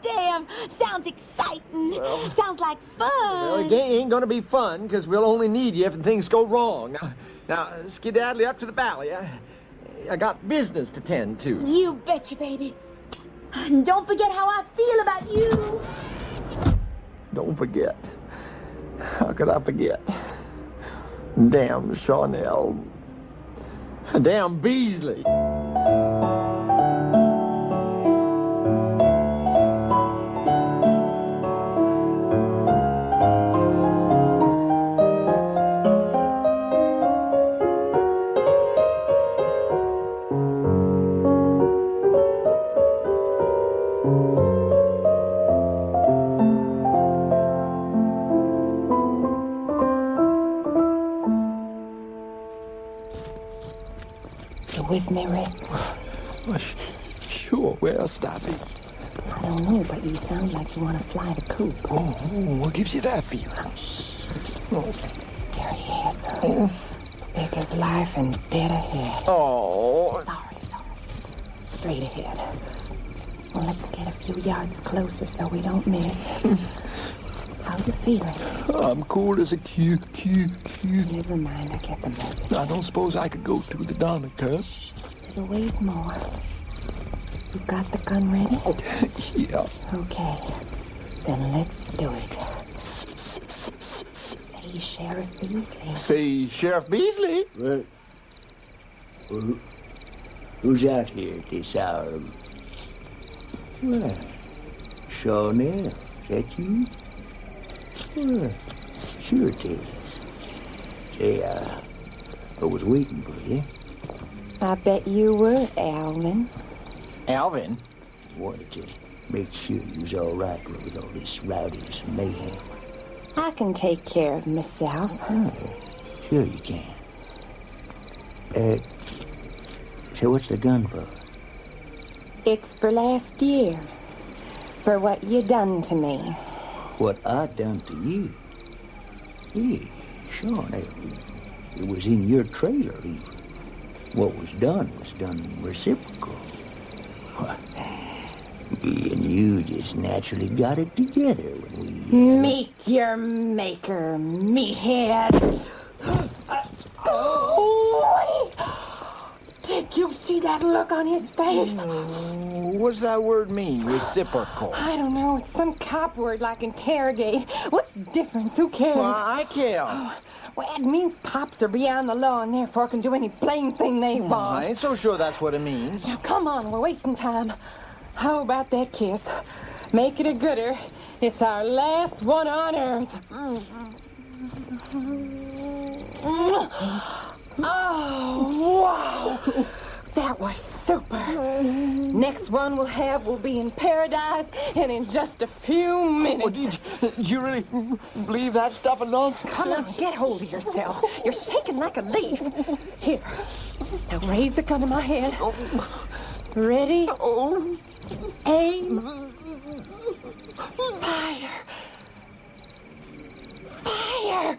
V: Damn, sounds exciting.
I: Well,
V: sounds like fun.
I: Well, it ain't gonna be fun, because we'll only need you if things go wrong. Now, skedaddle up to the valley. I got business to tend to.
V: You betcha, baby. And don't forget how I feel about you.
I: Don't forget. How could I forget? Damn Chanel. Damn Beasley.
V: With me, Rick?
I: Well, sure. Where stopping?
V: I don't know, but you sound like you want to fly the coop.
I: Oh, what gives you that feeling?
V: There he is. Big as life and dead ahead.
I: Oh.
V: Sorry. Straight ahead. Well, let's get a few yards closer so we don't miss. How you feeling?
I: I'm cool as a cue.
V: Never mind, I get the message.
I: I don't suppose I could go through the Donna curve.
V: There's a ways more. You got the gun ready?
I: Yeah.
V: Okay. Then let's do it. Say Sheriff Beasley.
I: Say Sheriff Beasley?
J: Well, who's out here at this hour? Well, Chanel, is that you? Well, sure it is. Say, I was waiting for you.
V: I bet you were, Alvin.
I: Alvin?
J: Wanted to make sure you was all right with all this rowdiness and mayhem.
V: I can take care of myself.
J: Oh, sure you can. So what's the gun for?
V: It's for last year. For what you done to me.
J: What I done to you? Yeah, sure. It was in your trailer, even. What was done reciprocal. Me and you just naturally got it together when we...
V: Meet your maker, meathead. Did you see that look on his face?
I: What's that word mean, reciprocal?
V: I don't know. It's some cop word like interrogate. What's the difference? Who cares?
I: Well, I care.
V: Well, it means cops are beyond the law and therefore can do any blame thing they want.
I: I ain't so sure that's what it means.
V: Now, come on. We're wasting time. How about that kiss? Make it a gooder. It's our last one on Earth. Oh, wow. That was super. Next one we'll have will be in paradise and in just a few minutes.
I: Do you really believe that stuff of nonsense?
V: Come on, get hold of yourself. You're shaking like a leaf. Here. Now raise the gun to my head. Ready? Aim. Fire. Fire.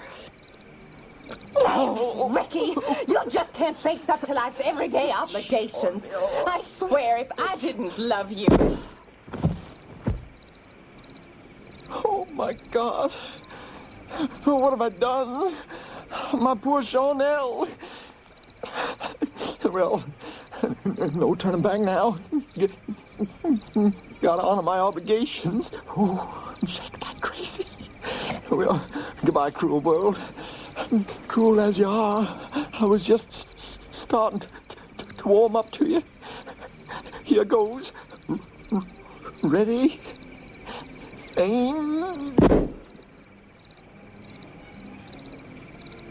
V: Oh, Ricky, you just can't face up to life's everyday obligations. I swear, if I didn't love you...
I: Oh, my God. What have I done? My poor Chanel. Well, no turning back now. Gotta honor my obligations. Oh, I'm shaking like crazy. Well, goodbye, cruel world. Cruel as you are, I was just starting to warm up to you. Here goes. Ready? Aim.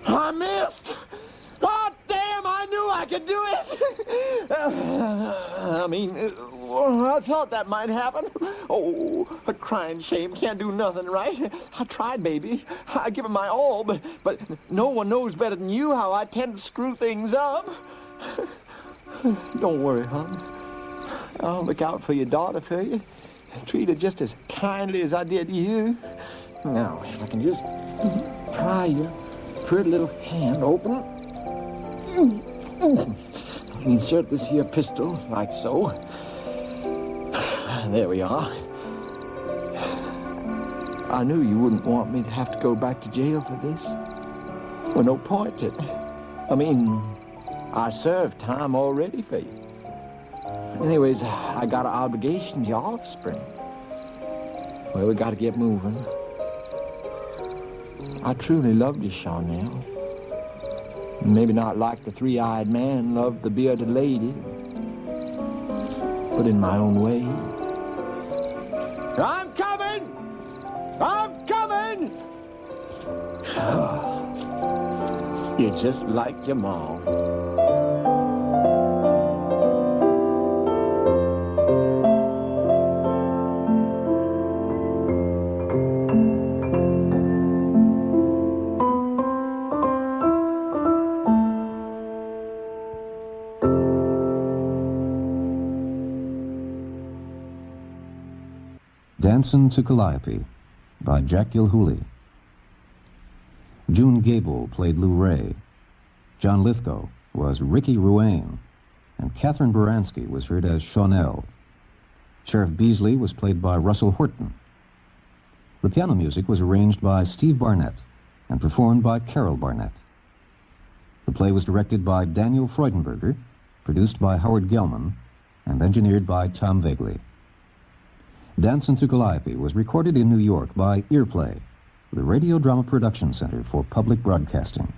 I: Ha! I missed. God damn, I knew I could do it. I thought that might happen. Oh, a crying shame. Can't do nothing right. I tried, baby. I give it my all, but no one knows better than you how I tend to screw things up. Don't worry, hon. I'll look out for your daughter for you. Treat her just as kindly as I did you. Now, if I can just pry your pretty little hand open. Insert this here pistol, like so. There we are. I knew you wouldn't want me to have to go back to jail for this. Well, no point in it. I served time already for you. Anyways, I got an obligation to your offspring. Well, we gotta get moving. I truly loved you, Charnel. Maybe not like the three-eyed man loved the bearded lady, but in my own way. I'm coming! I'm coming! You're just like your mom.
D: Dancin to Calliope by Jack Gilhooley. June Gable played Lou Ray. John Lithgow was Ricky Ruane, and Catherine Baranski was heard as Chanel. Sheriff Beasley was played by Russell Horton. The piano music was arranged by Steve Barnett and performed by Carol Barnett. The play was directed by Daniel Freudenberger, produced by Howard Gelman, and engineered by Tom Vagley. Dancin to Calliope was recorded in New York by Earplay, the Radio Drama Production Center for Public Broadcasting.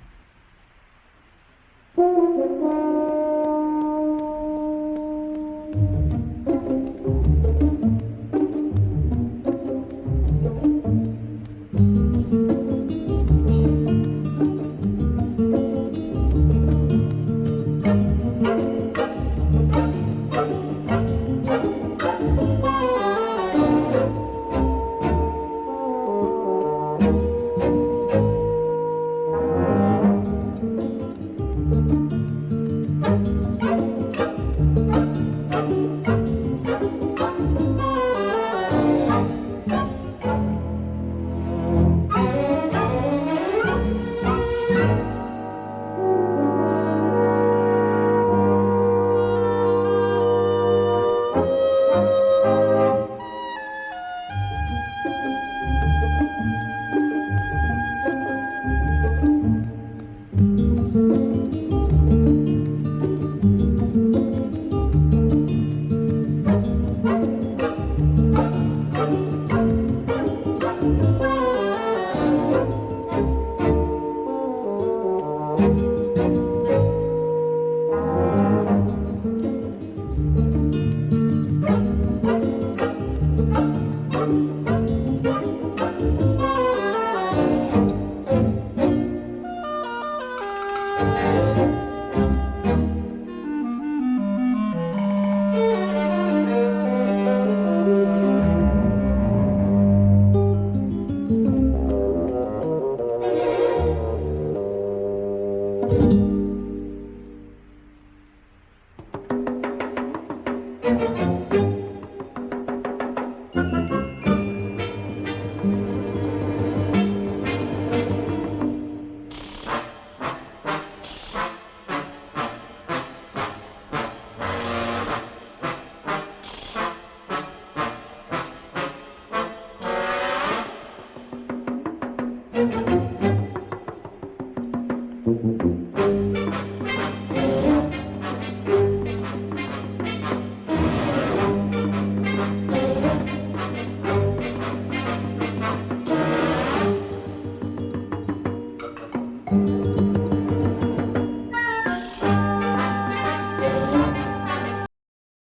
A: you.